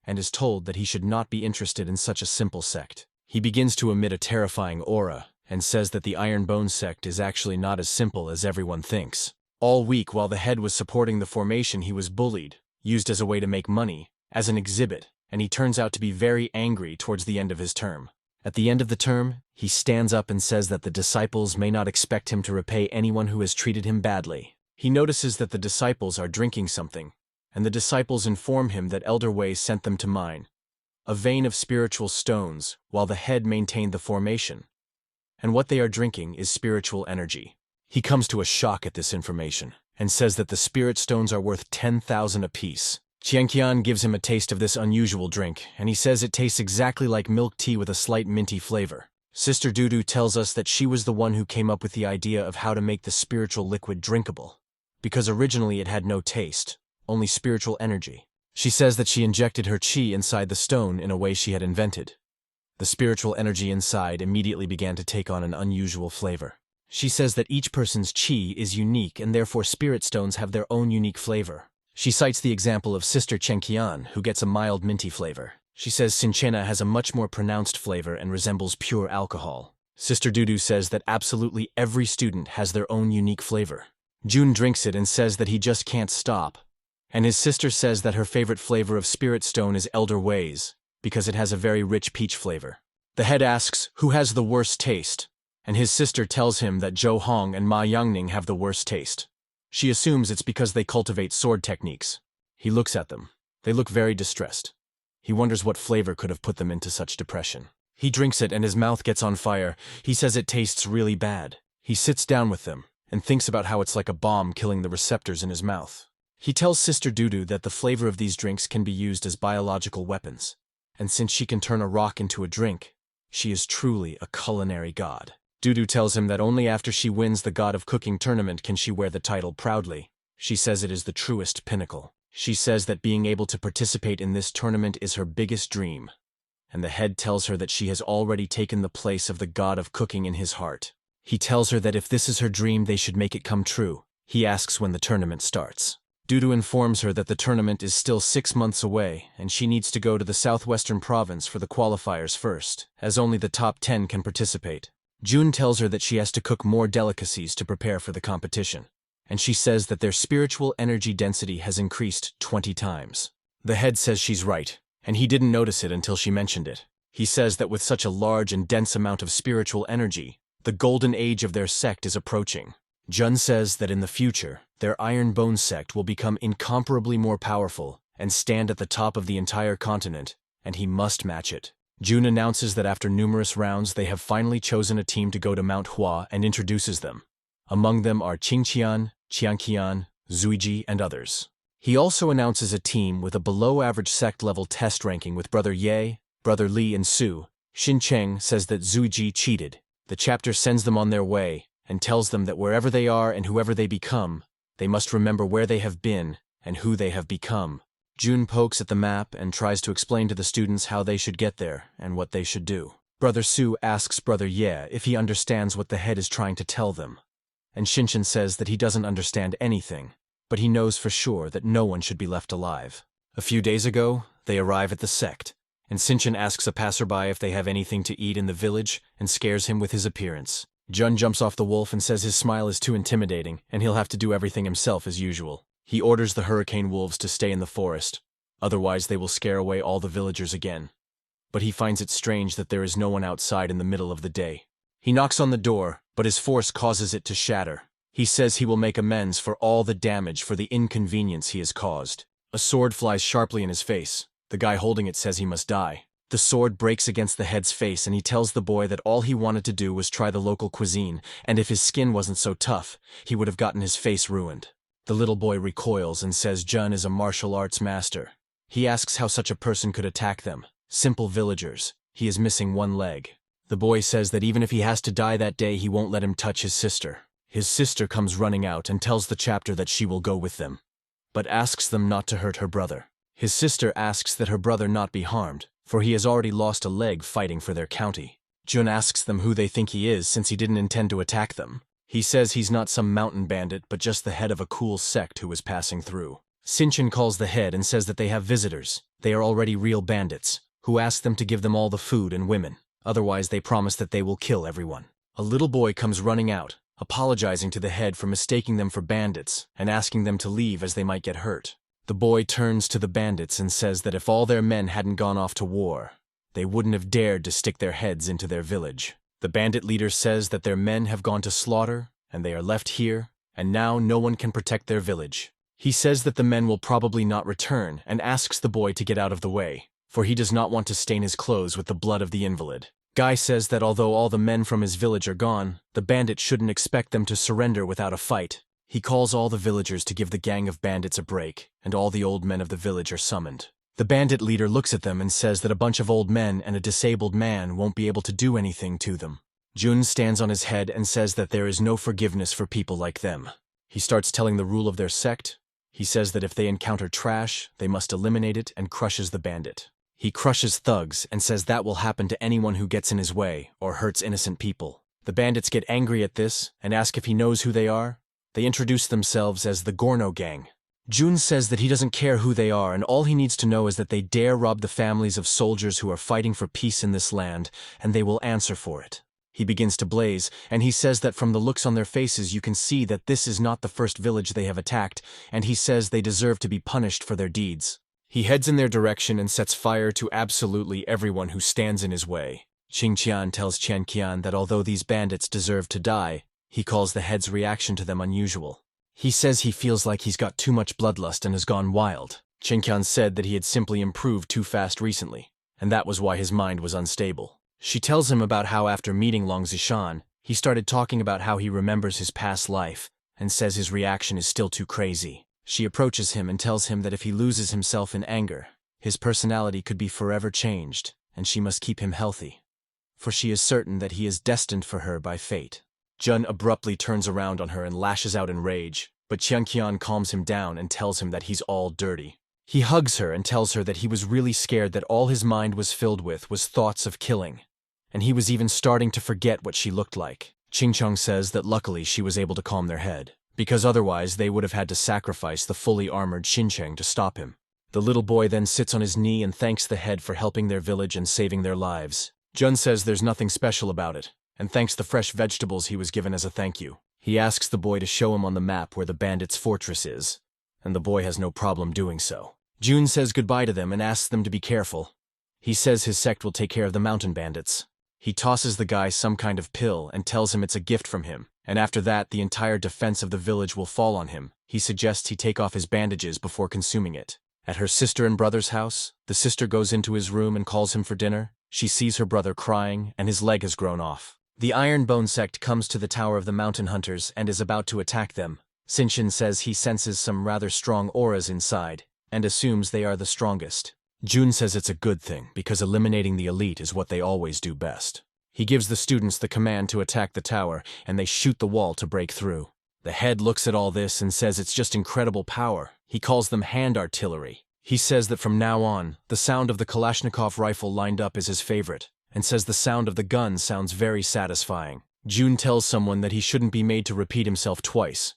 and is told that he should not be interested in such a simple sect. He begins to emit a terrifying aura, and says that the Iron Bone sect is actually not as simple as everyone thinks. All week while the head was supporting the formation, he was bullied, used as a way to make money, as an exhibit, and he turns out to be very angry towards the end of his term. At the end of the term, he stands up and says that the disciples may not expect him to repay anyone who has treated him badly. He notices that the disciples are drinking something, and the disciples inform him that Elder Wei sent them to mine, a vein of spiritual stones, while the head maintained the formation. And what they are drinking is spiritual energy. He comes to a shock at this information, and says that the spirit stones are worth 10,000 apiece. Qianqian gives him a taste of this unusual drink, and he says it tastes exactly like milk tea with a slight minty flavor. Sister Dudu tells us that she was the one who came up with the idea of how to make the spiritual liquid drinkable, because originally it had no taste, only spiritual energy. She says that she injected her qi inside the stone in a way she had invented. The spiritual energy inside immediately began to take on an unusual flavor. She says that each person's qi is unique and therefore spirit stones have their own unique flavor. She cites the example of Sister Qianqian, who gets a mild minty flavor. She says Sinchena has a much more pronounced flavor and resembles pure alcohol. Sister Dudu says that absolutely every student has their own unique flavor. Jun drinks it and says that he just can't stop. And his sister says that her favorite flavor of spirit stone is Elder Ways, because it has a very rich peach flavor. The head asks who has the worst taste, and his sister tells him that Zhou Hong and Ma Yangning have the worst taste. She assumes it's because they cultivate sword techniques. He looks at them. They look very distressed. He wonders what flavor could have put them into such depression. He drinks it and his mouth gets on fire. He says it tastes really bad. He sits down with them and thinks about how it's like a bomb killing the receptors in his mouth. He tells Sister Dudu that the flavor of these drinks can be used as biological weapons, and since she can turn a rock into a drink, she is truly a culinary god. Dudu tells him that only after she wins the God of Cooking tournament can she wear the title proudly. She says it is the truest pinnacle. She says that being able to participate in this tournament is her biggest dream, and the head tells her that she has already taken the place of the God of Cooking in his heart. He tells her that if this is her dream, they should make it come true. He asks when the tournament starts. Dudu informs her that the tournament is still 6 months away, and she needs to go to the southwestern province for the qualifiers first, as only the top 10 can participate. Jun tells her that she has to cook more delicacies to prepare for the competition, and she says that their spiritual energy density has increased 20 times. The head says she's right, and he didn't notice it until she mentioned it. He says that with such a large and dense amount of spiritual energy, the golden age of their sect is approaching. Jun says that in the future, their Iron Bone sect will become incomparably more powerful and stand at the top of the entire continent, and he must match it. Jun announces that after numerous rounds they have finally chosen a team to go to Mount Hua and introduces them. Among them are Qingqian, Qianqian, Zuiji, and others. He also announces a team with a below-average sect-level test ranking with Brother Ye, Brother Li, and Su. Xin Cheng says that Zuiji cheated. The chapter sends them on their way and tells them that wherever they are and whoever they become, they must remember where they have been and who they have become. Jun pokes at the map and tries to explain to the students how they should get there and what they should do. Brother Su asks Brother Ye if he understands what the head is trying to tell them, and Shinshin says that he doesn't understand anything, but he knows for sure that no one should be left alive. A few days ago, they arrive at the sect, and Shinshin asks a passerby if they have anything to eat in the village and scares him with his appearance. Jun jumps off the wolf and says his smile is too intimidating and he'll have to do everything himself as usual. He orders the hurricane wolves to stay in the forest, otherwise they will scare away all the villagers again. But he finds it strange that there is no one outside in the middle of the day. He knocks on the door, but his force causes it to shatter. He says he will make amends for all the damage for the inconvenience he has caused. A sword flies sharply in his face. The guy holding it says he must die. The sword breaks against the head's face and he tells the boy that all he wanted to do was try the local cuisine, and if his skin wasn't so tough, he would have gotten his face ruined. The little boy recoils and says Jun is a martial arts master. He asks how such a person could attack them. Simple villagers. He is missing one leg. The boy says that even if he has to die that day, he won't let him touch his sister. His sister comes running out and tells the chapter that she will go with them, but asks them not to hurt her brother. His sister asks that her brother not be harmed, for he has already lost a leg fighting for their county. Jun asks them who they think he is since he didn't intend to attack them. He says he's not some mountain bandit but just the head of a cool sect who is passing through. Shinshin calls the head and says that they have visitors. They are already real bandits, who ask them to give them all the food and women. Otherwise they promise that they will kill everyone. A little boy comes running out, apologizing to the head for mistaking them for bandits and asking them to leave as they might get hurt. The boy turns to the bandits and says that if all their men hadn't gone off to war, they wouldn't have dared to stick their heads into their village. The bandit leader says that their men have gone to slaughter and they are left here, and now no one can protect their village. He says that the men will probably not return and asks the boy to get out of the way, for he does not want to stain his clothes with the blood of the invalid. Guy says that although all the men from his village are gone, the bandit shouldn't expect them to surrender without a fight. He calls all the villagers to give the gang of bandits a break, and all the old men of the village are summoned. The bandit leader looks at them and says that a bunch of old men and a disabled man won't be able to do anything to them. Jun stands on his head and says that there is no forgiveness for people like them. He starts telling the rule of their sect. He says that if they encounter trash, they must eliminate it, and crushes the bandit. He crushes thugs and says that will happen to anyone who gets in his way or hurts innocent people. The bandits get angry at this and ask if he knows who they are. They introduce themselves as the Gorno Gang. Jun says that he doesn't care who they are, and all he needs to know is that they dare rob the families of soldiers who are fighting for peace in this land, and they will answer for it. He begins to blaze, and he says that from the looks on their faces you can see that this is not the first village they have attacked, and he says they deserve to be punished for their deeds. He heads in their direction and sets fire to absolutely everyone who stands in his way. Qingqian tells Qianqian that although these bandits deserve to die, he calls the head's reaction to them unusual. He says he feels like he's got too much bloodlust and has gone wild. Qingqian said that he had simply improved too fast recently, and that was why his mind was unstable. She tells him about how after meeting Long Zishan, he started talking about how he remembers his past life, and says his reaction is still too crazy. She approaches him and tells him that if he loses himself in anger, his personality could be forever changed, and she must keep him healthy. For she is certain that he is destined for her by fate. Jun abruptly turns around on her and lashes out in rage, but Qianqian calms him down and tells him that he's all dirty. He hugs her and tells her that he was really scared that all his mind was filled with was thoughts of killing, and he was even starting to forget what she looked like. Qingchong says that luckily she was able to calm their head, because otherwise they would have had to sacrifice the fully armored Xincheng to stop him. The little boy then sits on his knee and thanks the head for helping their village and saving their lives. Jun says there's nothing special about it, and thanks the fresh vegetables he was given as a thank you. He asks the boy to show him on the map where the bandits' fortress is, and the boy has no problem doing so. Jun says goodbye to them and asks them to be careful. He says his sect will take care of the mountain bandits. He tosses the guy some kind of pill and tells him it's a gift from him, and after that the entire defense of the village will fall on him. He suggests he take off his bandages before consuming it. At her sister and brother's house, the sister goes into his room and calls him for dinner. She sees her brother crying, and his leg has grown off. The Ironbone sect comes to the Tower of the Mountain Hunters and is about to attack them. Xinchen says he senses some rather strong auras inside, and assumes they are the strongest. Jun says it's a good thing, because eliminating the elite is what they always do best. He gives the students the command to attack the tower, and they shoot the wall to break through. The head looks at all this and says it's just incredible power. He calls them hand artillery. He says that from now on, the sound of the Kalashnikov rifle lined up is his favorite, and says the sound of the gun sounds very satisfying. Jun tells someone that he shouldn't be made to repeat himself twice.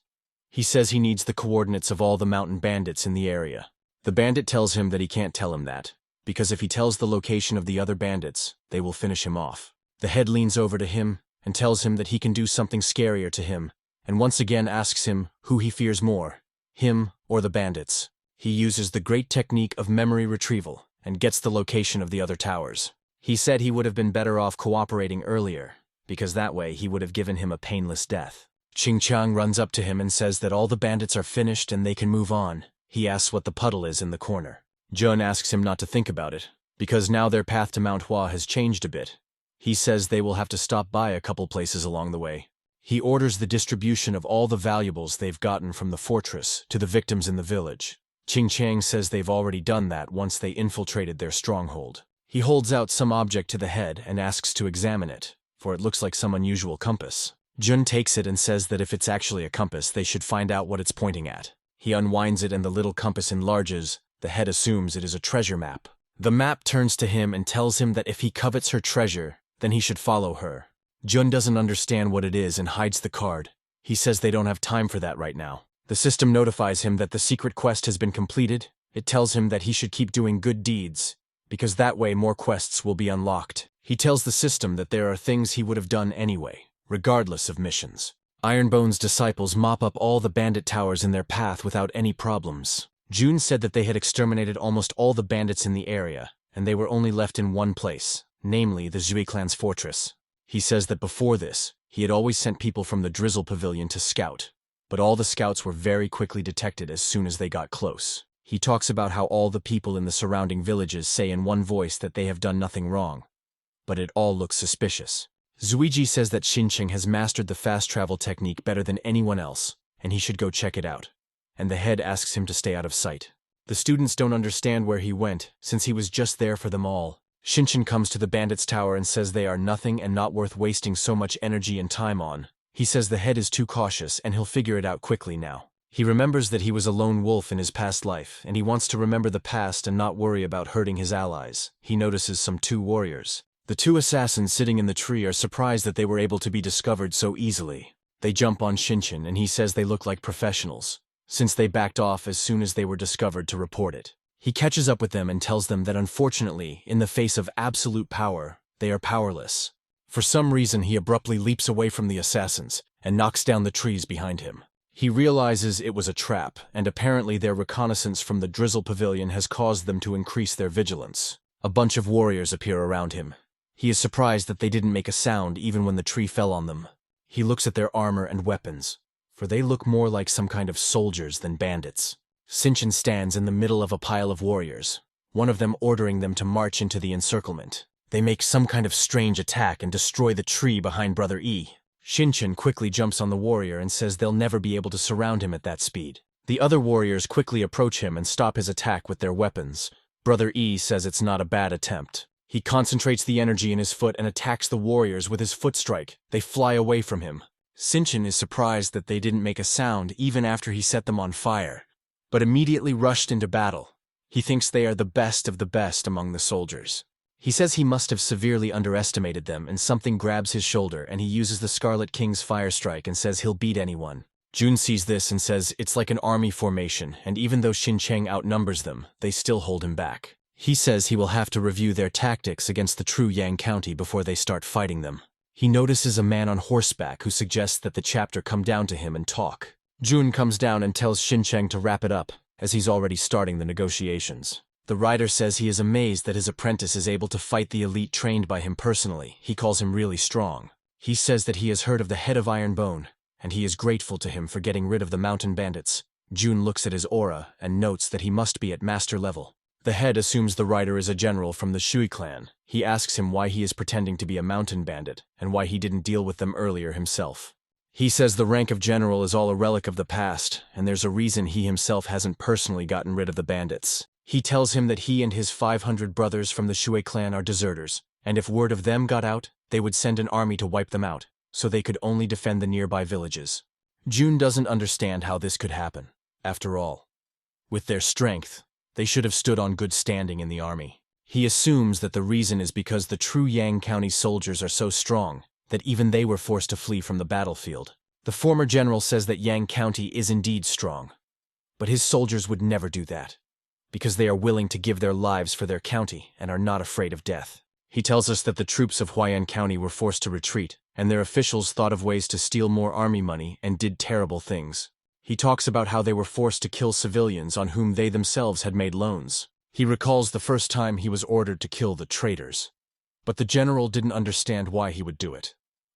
He says he needs the coordinates of all the mountain bandits in the area. The bandit tells him that he can't tell him that, because if he tells the location of the other bandits, they will finish him off. The head leans over to him and tells him that he can do something scarier to him, and once again asks him who he fears more, him or the bandits. He uses the great technique of memory retrieval and gets the location of the other towers. He said he would have been better off cooperating earlier, because that way he would have given him a painless death. Qingqiang runs up to him and says that all the bandits are finished and they can move on. He asks what the puddle is in the corner. Jun asks him not to think about it, because now their path to Mount Hua has changed a bit. He says they will have to stop by a couple places along the way. He orders the distribution of all the valuables they've gotten from the fortress to the victims in the village. Qingqiang says they've already done that once they infiltrated their stronghold. He holds out some object to the head and asks to examine it, for it looks like some unusual compass. Jun takes it and says that if it's actually a compass, they should find out what it's pointing at. He unwinds it and the little compass enlarges. The head assumes it is a treasure map. The map turns to him and tells him that if he covets her treasure, then he should follow her. Jun doesn't understand what it is and hides the card. He says they don't have time for that right now. The system notifies him that the secret quest has been completed. It tells him that he should keep doing good deeds, because that way more quests will be unlocked. He tells the system that there are things he would have done anyway, regardless of missions. Ironbone's disciples mop up all the bandit towers in their path without any problems. Jun said that they had exterminated almost all the bandits in the area, and they were only left in one place, namely the Zhui clan's fortress. He says that before this, he had always sent people from the Drizzle Pavilion to scout, but all the scouts were very quickly detected as soon as they got close. He talks about how all the people in the surrounding villages say in one voice that they have done nothing wrong. But it all looks suspicious. Zuiji says that Shincheng has mastered the fast travel technique better than anyone else, and he should go check it out. And the head asks him to stay out of sight. The students don't understand where he went, since he was just there for them all. Shincheng comes to the bandits' tower and says they are nothing and not worth wasting so much energy and time on. He says the head is too cautious and he'll figure it out quickly now. He remembers that he was a lone wolf in his past life, and he wants to remember the past and not worry about hurting his allies. He notices some 2 warriors. The 2 assassins sitting in the tree are surprised that they were able to be discovered so easily. They jump on Shincheng and he says they look like professionals, since they backed off as soon as they were discovered to report it. He catches up with them and tells them that unfortunately, in the face of absolute power, they are powerless. For some reason he abruptly leaps away from the assassins and knocks down the trees behind him. He realizes it was a trap, and apparently their reconnaissance from the Drizzle Pavilion has caused them to increase their vigilance. A bunch of warriors appear around him. He is surprised that they didn't make a sound even when the tree fell on them. He looks at their armor and weapons, for they look more like some kind of soldiers than bandits. Shincheng stands in the middle of a pile of warriors, one of them ordering them to march into the encirclement. They make some kind of strange attack and destroy the tree behind Brother E. Shincheng quickly jumps on the warrior and says they'll never be able to surround him at that speed. The other warriors quickly approach him and stop his attack with their weapons. Brother E says it's not a bad attempt. He concentrates the energy in his foot and attacks the warriors with his foot strike. They fly away from him. Shincheng is surprised that they didn't make a sound even after he set them on fire, but immediately rushed into battle. He thinks they are the best of the best among the soldiers. He says he must have severely underestimated them, and something grabs his shoulder and he uses the Scarlet King's fire strike and says he'll beat anyone. Jun sees this and says it's like an army formation, and even though Shincheng outnumbers them, they still hold him back. He says he will have to review their tactics against the true Yang County before they start fighting them. He notices a man on horseback who suggests that the chapter come down to him and talk. Jun comes down and tells Shincheng to wrap it up, as he's already starting the negotiations. The rider says he is amazed that his apprentice is able to fight the elite trained by him personally. He calls him really strong. He says that he has heard of the head of Iron Bone, and he is grateful to him for getting rid of the mountain bandits. Jun looks at his aura and notes that he must be at master level. The head assumes the rider is a general from the Shui clan. He asks him why he is pretending to be a mountain bandit, and why he didn't deal with them earlier himself. He says the rank of general is all a relic of the past, and there's a reason he himself hasn't personally gotten rid of the bandits. He tells him that he and his 500 brothers from the Shui clan are deserters, and if word of them got out, they would send an army to wipe them out, so they could only defend the nearby villages. Jun doesn't understand how this could happen. After all, with their strength, they should have stood on good standing in the army. He assumes that the reason is because the true Yang County soldiers are so strong that even they were forced to flee from the battlefield. The former general says that Yang County is indeed strong, but his soldiers would never do that, because they are willing to give their lives for their county and are not afraid of death. He tells us that the troops of Huayan County were forced to retreat, and their officials thought of ways to steal more army money and did terrible things. He talks about how they were forced to kill civilians on whom they themselves had made loans. He recalls the first time he was ordered to kill the traitors. But the general didn't understand why he would do it,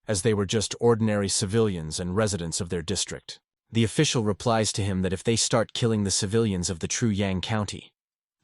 as they were just ordinary civilians and residents of their district. The official replies to him that if they start killing the civilians of the true Yang County,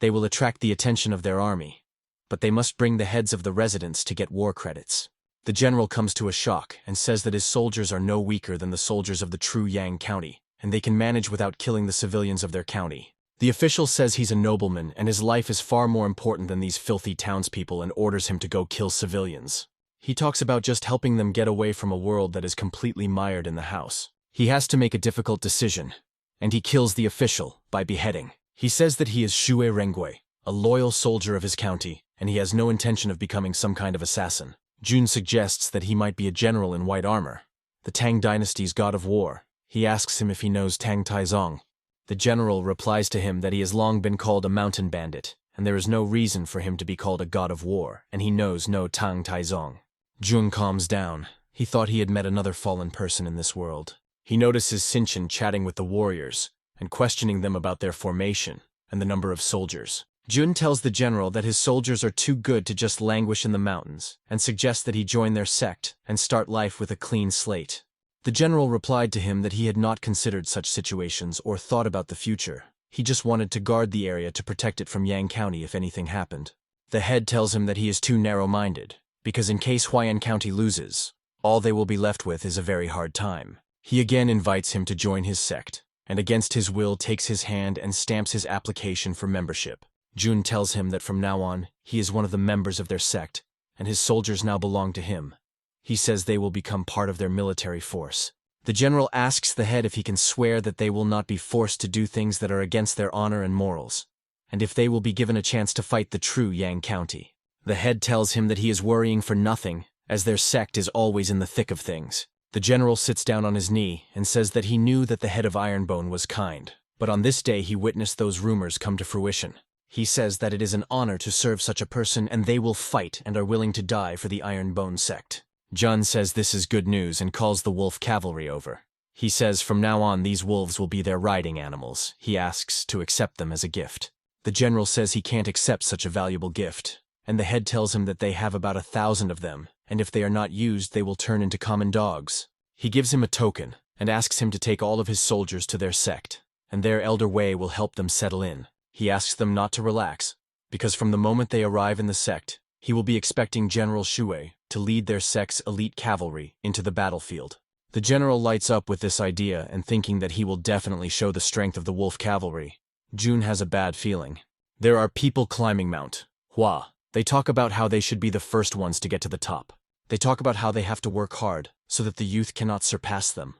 they will attract the attention of their army, but they must bring the heads of the residents to get war credits. The general comes to a shock and says that his soldiers are no weaker than the soldiers of the true Yang County, and they can manage without killing the civilians of their county. The official says he's a nobleman and his life is far more important than these filthy townspeople and orders him to go kill civilians. He talks about just helping them get away from a world that is completely mired in the house. He has to make a difficult decision, and he kills the official by beheading. He says that he is Xue Rengui, a loyal soldier of his county, and he has no intention of becoming some kind of assassin. Jun suggests that he might be a general in white armor, the Tang dynasty's god of war. He asks him if he knows Tang Taizong. The general replies to him that he has long been called a mountain bandit, and there is no reason for him to be called a god of war, and he knows no Tang Taizong. Jun calms down. He thought he had met another fallen person in this world. He notices Shincheng chatting with the warriors and questioning them about their formation and the number of soldiers. Jun tells the general that his soldiers are too good to just languish in the mountains and suggests that he join their sect and start life with a clean slate. The general replied to him that he had not considered such situations or thought about the future, He just wanted to guard the area to protect it from Yang County if anything happened. The head tells him that he is too narrow-minded, because in case Huayan County loses, all they will be left with is a very hard time. He again invites him to join his sect, and against his will takes his hand and stamps his application for membership. Jun tells him that from now on, he is one of the members of their sect, and his soldiers now belong to him. He says they will become part of their military force. The general asks the head if he can swear that they will not be forced to do things that are against their honor and morals, and if they will be given a chance to fight the true Yang County. The head tells him that he is worrying for nothing, as their sect is always in the thick of things. The general sits down on his knee and says that he knew that the head of Ironbone was kind, but on this day he witnessed those rumors come to fruition. He says that it is an honor to serve such a person and they will fight and are willing to die for the Ironbone sect. Jun says this is good news and calls the wolf cavalry over. He says from now on these wolves will be their riding animals. He asks to accept them as a gift. The general says he can't accept such a valuable gift, and the head tells him that they have about 1,000 of them, and if they are not used they will turn into common dogs. He gives him a token, and asks him to take all of his soldiers to their sect, and their elder Wei will help them settle in. He asks them not to relax, because from the moment they arrive in the sect, he will be expecting General Shui to lead their sect's elite cavalry into the battlefield. The general lights up with this idea and thinking that he will definitely show the strength of the wolf cavalry. Jun has a bad feeling. There are people climbing Mount Hua. They talk about how they should be the first ones to get to the top. They talk about how they have to work hard so that the youth cannot surpass them,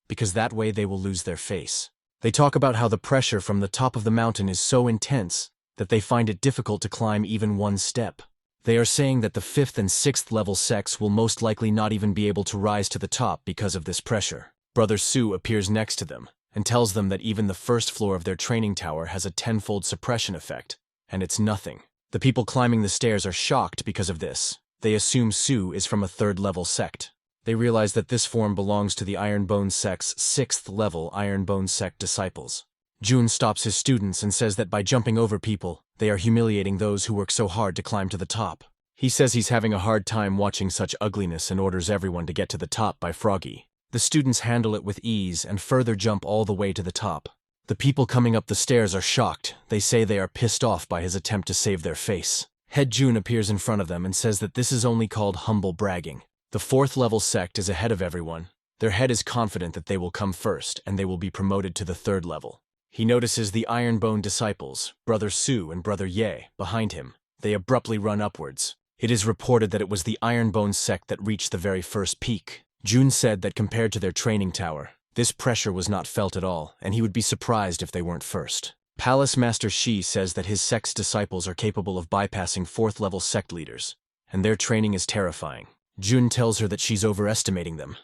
because that way they will lose their face. They talk about how the pressure from the top of the mountain is so intense that they find it difficult to climb even one step. They are saying that the 5th and 6th level sects will most likely not even be able to rise to the top because of this pressure. Brother Su appears next to them and tells them that even the first floor of their training tower has a 10-fold suppression effect, and it's nothing. The people climbing the stairs are shocked because of this. They assume Su is from a 3rd level sect. They realize that this form belongs to the Ironbone sect's 6th level Ironbone sect disciples. Jun stops his students and says that by jumping over people, they are humiliating those who work so hard to climb to the top. He says he's having a hard time watching such ugliness and orders everyone to get to the top by Froggy. The students handle it with ease and further jump all the way to the top. The people coming up the stairs are shocked. They say they are pissed off by his attempt to save their face. Head Jun appears in front of them and says that this is only called humble bragging. The 4th level sect is ahead of everyone. Their head is confident that they will come first and they will be promoted to the 3rd level. He notices the Ironbone disciples, Brother Su and Brother Ye, behind him. They abruptly run upwards. It is reported that it was the Ironbone sect that reached the very first peak. Jun said that compared to their training tower, this pressure was not felt at all, and he would be surprised if they weren't first. Palace Master Shi says that his sect's disciples are capable of bypassing 4th level sect leaders, and their training is terrifying. Jun tells her that she's overestimating them.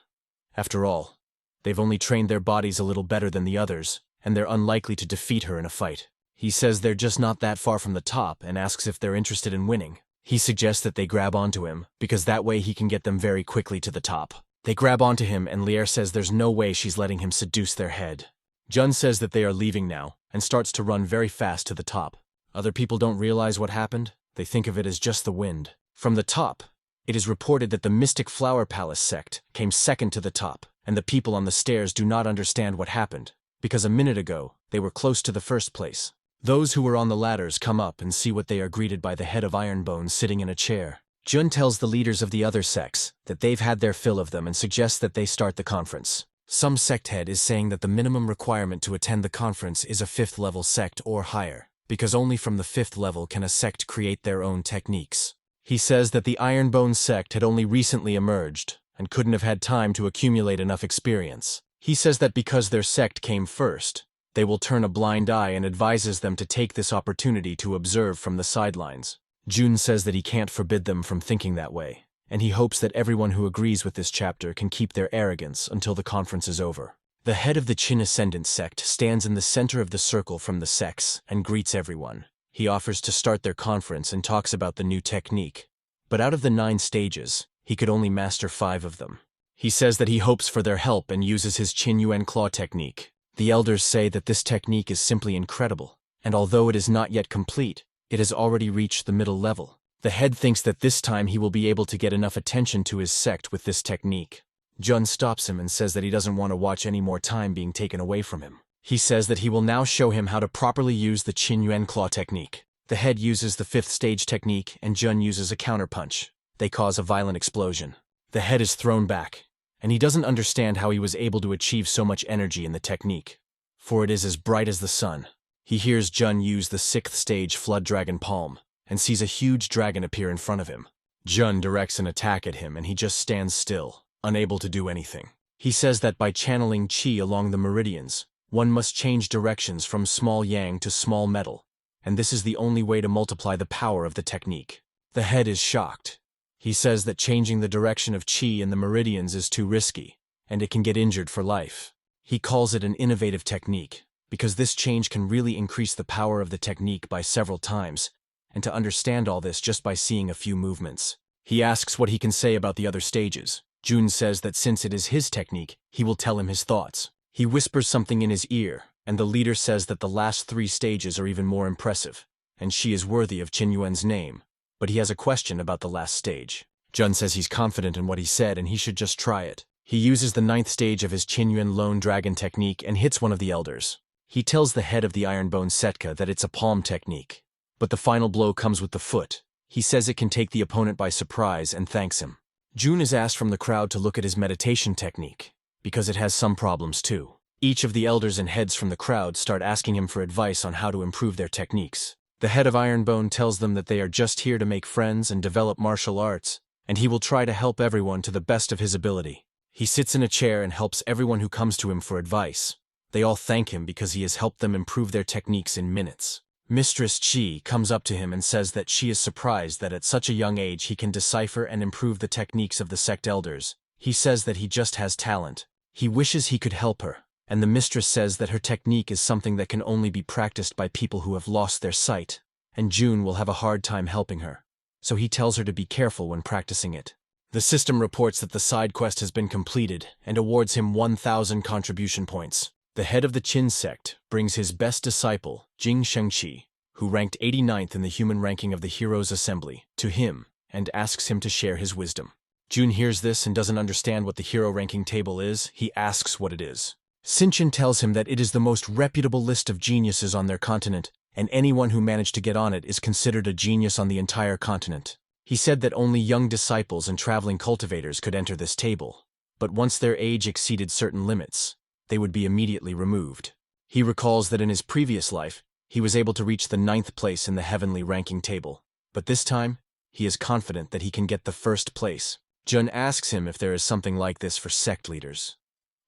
After all, they've only trained their bodies a little better than the others, and they're unlikely to defeat her in a fight. He says they're just not that far from the top and asks if they're interested in winning. He suggests that they grab onto him, because that way he can get them very quickly to the top. They grab onto him and Lier says there's no way she's letting him seduce their head. Jun says that they are leaving now and starts to run very fast to the top. Other people don't realize what happened. They think of it as just the wind. From the top, it is reported that the Mystic Flower Palace sect came 2nd to the top, and the people on the stairs do not understand what happened, because a minute ago, they were close to the first place. Those who were on the ladders come up and see what they are greeted by the head of Ironbone sitting in a chair. Jun tells the leaders of the other sects that they've had their fill of them and suggests that they start the conference. Some sect head is saying that the minimum requirement to attend the conference is a 5th level sect or higher, because only from the 5th level can a sect create their own techniques. He says that the Ironbone sect had only recently emerged and couldn't have had time to accumulate enough experience. He says that because their sect came first, they will turn a blind eye and advises them to take this opportunity to observe from the sidelines. Jun says that he can't forbid them from thinking that way, and he hopes that everyone who agrees with this chapter can keep their arrogance until the conference is over. The head of the Qin Ascendant sect stands in the center of the circle from the sects and greets everyone. He offers to start their conference and talks about the new technique, but out of the 9 stages, he could only master 5 of them. He says that he hopes for their help and uses his Qin Yuan Claw technique. The elders say that this technique is simply incredible, and although it is not yet complete, it has already reached the middle level. The head thinks that this time he will be able to get enough attention to his sect with this technique. Jun stops him and says that he doesn't want to watch any more time being taken away from him. He says that he will now show him how to properly use the Qin Yuan Claw technique. The head uses the 5th stage technique and Jun uses a counterpunch. They cause a violent explosion. The head is thrown back, and he doesn't understand how he was able to achieve so much energy in the technique, for it is as bright as the sun. He hears Jun use the 6th stage Flood Dragon Palm, and sees a huge dragon appear in front of him. Jun directs an attack at him and he just stands still, unable to do anything. He says that by channeling qi along the meridians, one must change directions from small yang to small metal, and this is the only way to multiply the power of the technique. The head is shocked. He says that changing the direction of qi in the meridians is too risky, and it can get injured for life. He calls it an innovative technique, because this change can really increase the power of the technique by several times, and to understand all this just by seeing a few movements. He asks what he can say about the other stages. Jun says that since it is his technique, he will tell him his thoughts. He whispers something in his ear, and the leader says that the last 3 stages are even more impressive, and she is worthy of Qin Yuan's name, but he has a question about the last stage. Jun says he's confident in what he said and he should just try it. He uses the 9th stage of his Qin Yuan Lone Dragon technique and hits one of the elders. He tells the head of the Ironbone Setka that it's a palm technique, but the final blow comes with the foot. He says it can take the opponent by surprise and thanks him. Jun is asked from the crowd to look at his meditation technique, because it has some problems too. Each of the elders and heads from the crowd start asking him for advice on how to improve their techniques. The head of Ironbone tells them that they are just here to make friends and develop martial arts, and he will try to help everyone to the best of his ability. He sits in a chair and helps everyone who comes to him for advice. They all thank him because he has helped them improve their techniques in minutes. Mistress Chi comes up to him and says that she is surprised that at such a young age he can decipher and improve the techniques of the sect elders. He says that he just has talent. He wishes he could help her, and the mistress says that her technique is something that can only be practiced by people who have lost their sight, and Jun will have a hard time helping her, so he tells her to be careful when practicing it. The system reports that the side quest has been completed and awards him 1,000 contribution points. The head of the Qin sect brings his best disciple, Jing Shengqi, who ranked 89th in the human ranking of the Heroes Assembly, to him and asks him to share his wisdom. Jun hears this and doesn't understand what the hero ranking table is. He asks what it is. Sinchen tells him that it is the most reputable list of geniuses on their continent, and anyone who managed to get on it is considered a genius on the entire continent. He said that only young disciples and traveling cultivators could enter this table, but once their age exceeded certain limits, they would be immediately removed. He recalls that in his previous life, he was able to reach the 9th place in the heavenly ranking table, but this time, he is confident that he can get the 1st place. Jun asks him if there is something like this for sect leaders,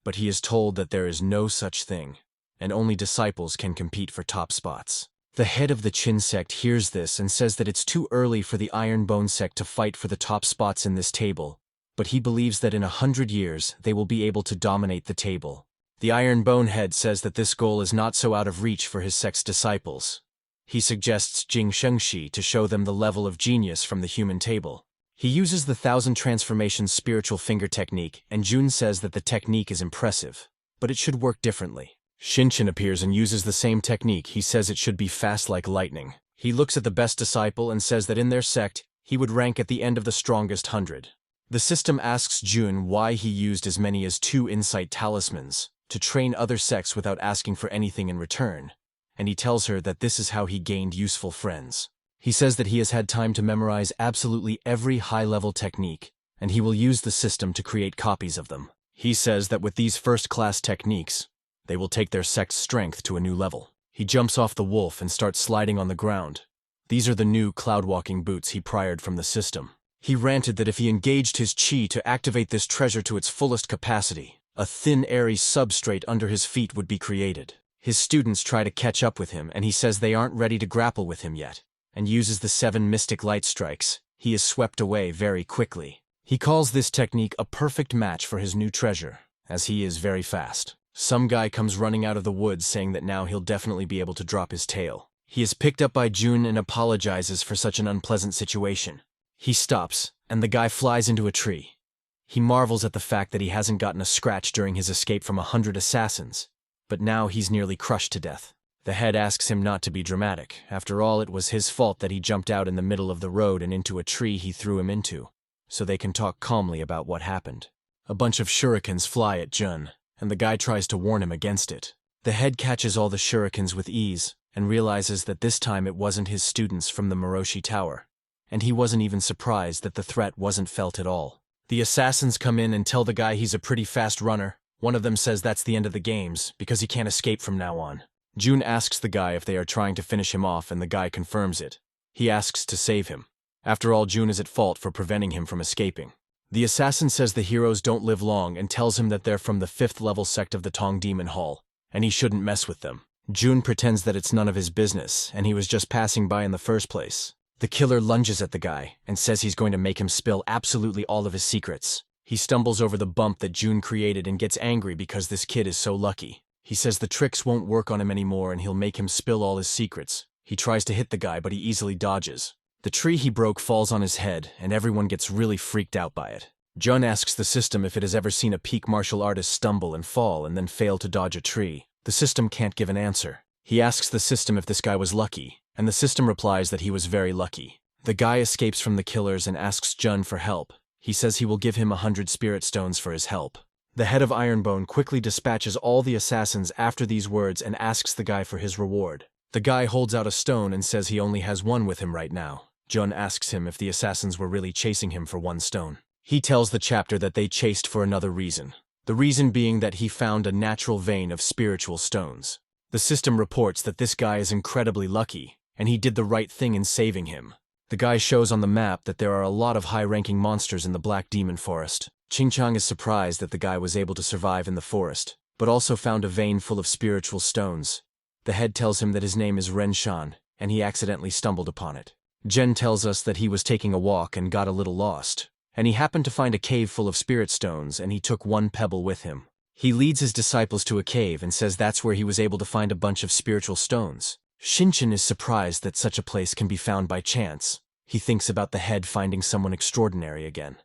but he is told that there is no such thing, and only disciples can compete for top spots. The head of the Qin sect hears this and says that it's too early for the Iron Bone sect to fight for the top spots in this table, but he believes that in 100 years they will be able to dominate the table. The Iron Bone head says that this goal is not so out of reach for his sect's disciples. He suggests Jing Shengqi to show them the level of genius from the human table. He uses the 1,000 transformations spiritual finger technique, and Jun says that the technique is impressive, but it should work differently. Sinchen appears and uses the same technique. He says it should be fast like lightning. He looks at the best disciple and says that in their sect, he would rank at the end of the strongest 100. The system asks Jun why he used as many as 2 insight talismans to train other sects without asking for anything in return, and he tells her that this is how he gained useful friends. He says that he has had time to memorize absolutely every high-level technique, and he will use the system to create copies of them. He says that with these first-class techniques, they will take their sect's strength to a new level. He jumps off the wolf and starts sliding on the ground. These are the new cloud-walking boots he pried from the system. He ranted that if he engaged his chi to activate this treasure to its fullest capacity, a thin, airy substrate under his feet would be created. His students try to catch up with him, and he says they aren't ready to grapple with him yet, and uses the 7 mystic light strikes. He is swept away very quickly. He calls this technique a perfect match for his new treasure, as he is very fast. Some guy comes running out of the woods saying that now he'll definitely be able to drop his tail. He is picked up by Jun and apologizes for such an unpleasant situation. He stops, and the guy flies into a tree. He marvels at the fact that he hasn't gotten a scratch during his escape from 100 assassins, but now he's nearly crushed to death. The head asks him not to be dramatic. After all, it was his fault that he jumped out in the middle of the road and into a tree he threw him into, so they can talk calmly about what happened. A bunch of shurikens fly at Jun, and the guy tries to warn him against it. The head catches all the shurikens with ease and realizes that this time it wasn't his students from the Moroshi Tower. And he wasn't even surprised that the threat wasn't felt at all. The assassins come in and tell the guy he's a pretty fast runner. One of them says that's the end of the games, because he can't escape from now on. Jun asks the guy if they are trying to finish him off, and the guy confirms it. He asks to save him. After all, Jun is at fault for preventing him from escaping. The assassin says the heroes don't live long and tells him that they're from the 5th level sect of the Tong Demon Hall, and he shouldn't mess with them. Jun pretends that it's none of his business, and he was just passing by in the first place. The killer lunges at the guy and says he's going to make him spill absolutely all of his secrets. He stumbles over the bump that Jun created and gets angry because this kid is so lucky. He says the tricks won't work on him anymore and he'll make him spill all his secrets. He tries to hit the guy, but he easily dodges. The tree he broke falls on his head, and everyone gets really freaked out by it. Jun asks the system if it has ever seen a peak martial artist stumble and fall and then fail to dodge a tree. The system can't give an answer. He asks the system if this guy was lucky, and the system replies that he was very lucky. The guy escapes from the killers and asks Jun for help. He says he will give him 100 spirit stones for his help. The head of Ironbone quickly dispatches all the assassins after these words and asks the guy for his reward. The guy holds out a stone and says he only has one with him right now. Jun asks him if the assassins were really chasing him for one stone. He tells the chapter that they chased for another reason. The reason being that he found a natural vein of spiritual stones. The system reports that this guy is incredibly lucky, and he did the right thing in saving him. The guy shows on the map that there are a lot of high-ranking monsters in the Black Demon Forest. Ching-Chang is surprised that the guy was able to survive in the forest, but also found a vein full of spiritual stones. The head tells him that his name is Ren Shan, and he accidentally stumbled upon it. Jen tells us that he was taking a walk and got a little lost, and he happened to find a cave full of spirit stones, and he took one pebble with him. He leads his disciples to a cave and says that's where he was able to find a bunch of spiritual stones. Shinchin is surprised that such a place can be found by chance. He thinks about the head finding someone extraordinary again.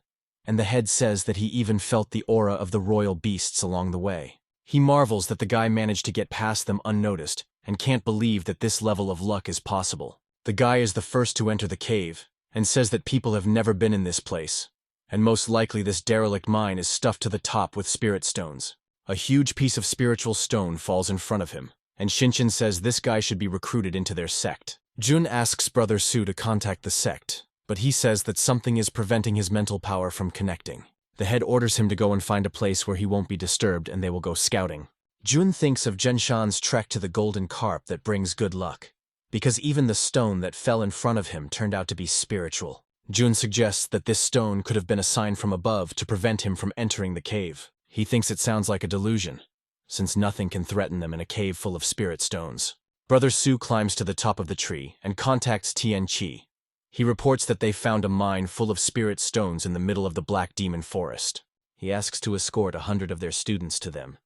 And the head says that he even felt the aura of the royal beasts along the way. He marvels that the guy managed to get past them unnoticed, and can't believe that this level of luck is possible. The guy is the first to enter the cave, and says that people have never been in this place, and most likely this derelict mine is stuffed to the top with spirit stones. A huge piece of spiritual stone falls in front of him, and Shinchin says this guy should be recruited into their sect. Jun asks Brother Su to contact the sect, but he says that something is preventing his mental power from connecting. The head orders him to go and find a place where he won't be disturbed and they will go scouting. Jun thinks of Jenshan's trek to the golden carp that brings good luck, because even the stone that fell in front of him turned out to be spiritual. Jun suggests that this stone could have been a sign from above to prevent him from entering the cave. He thinks it sounds like a delusion, since nothing can threaten them in a cave full of spirit stones. Brother Su climbs to the top of the tree and contacts Tian Qi. He reports that they found a mine full of spirit stones in the middle of the Black Demon Forest. He asks to escort 100 of their students to them,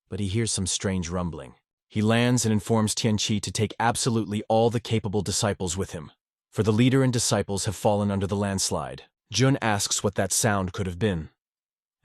but he hears some strange rumbling. He lands and informs Tian Qi to take absolutely all the capable disciples with him, for the leader and disciples have fallen under the landslide. Jun asks what that sound could have been,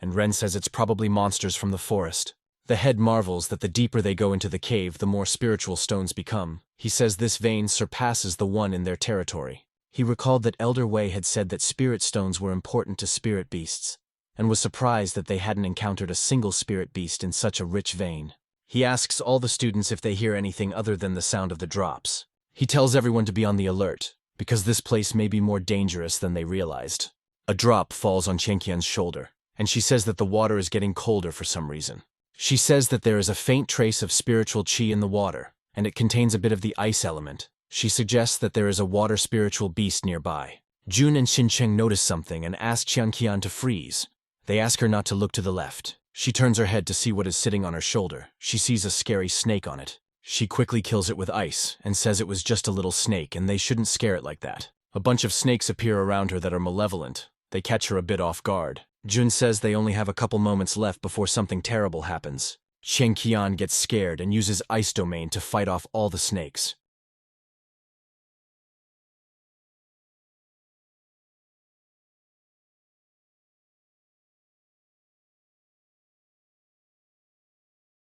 and Ren says it's probably monsters from the forest. The head marvels that the deeper they go into the cave, the more spiritual stones become. He says this vein surpasses the one in their territory. He recalled that Elder Wei had said that spirit stones were important to spirit beasts, and was surprised that they hadn't encountered a single spirit beast in such a rich vein. He asks all the students if they hear anything other than the sound of the drops. He tells everyone to be on the alert, because this place may be more dangerous than they realized. A drop falls on Qianqian's shoulder, and she says that the water is getting colder for some reason. She says that there is a faint trace of spiritual qi in the water, and it contains a bit of the ice element. She suggests that there is a water spiritual beast nearby. Jun and Xincheng notice something and ask Qianqian to freeze. They ask her not to look to the left. She turns her head to see what is sitting on her shoulder. She sees a scary snake on it. She quickly kills it with ice and says it was just a little snake and they shouldn't scare it like that. A bunch of snakes appear around her that are malevolent. They catch her a bit off guard. Jun says they only have a couple moments left before something terrible happens. Qianqian gets scared and uses Ice Domain to fight off all the snakes.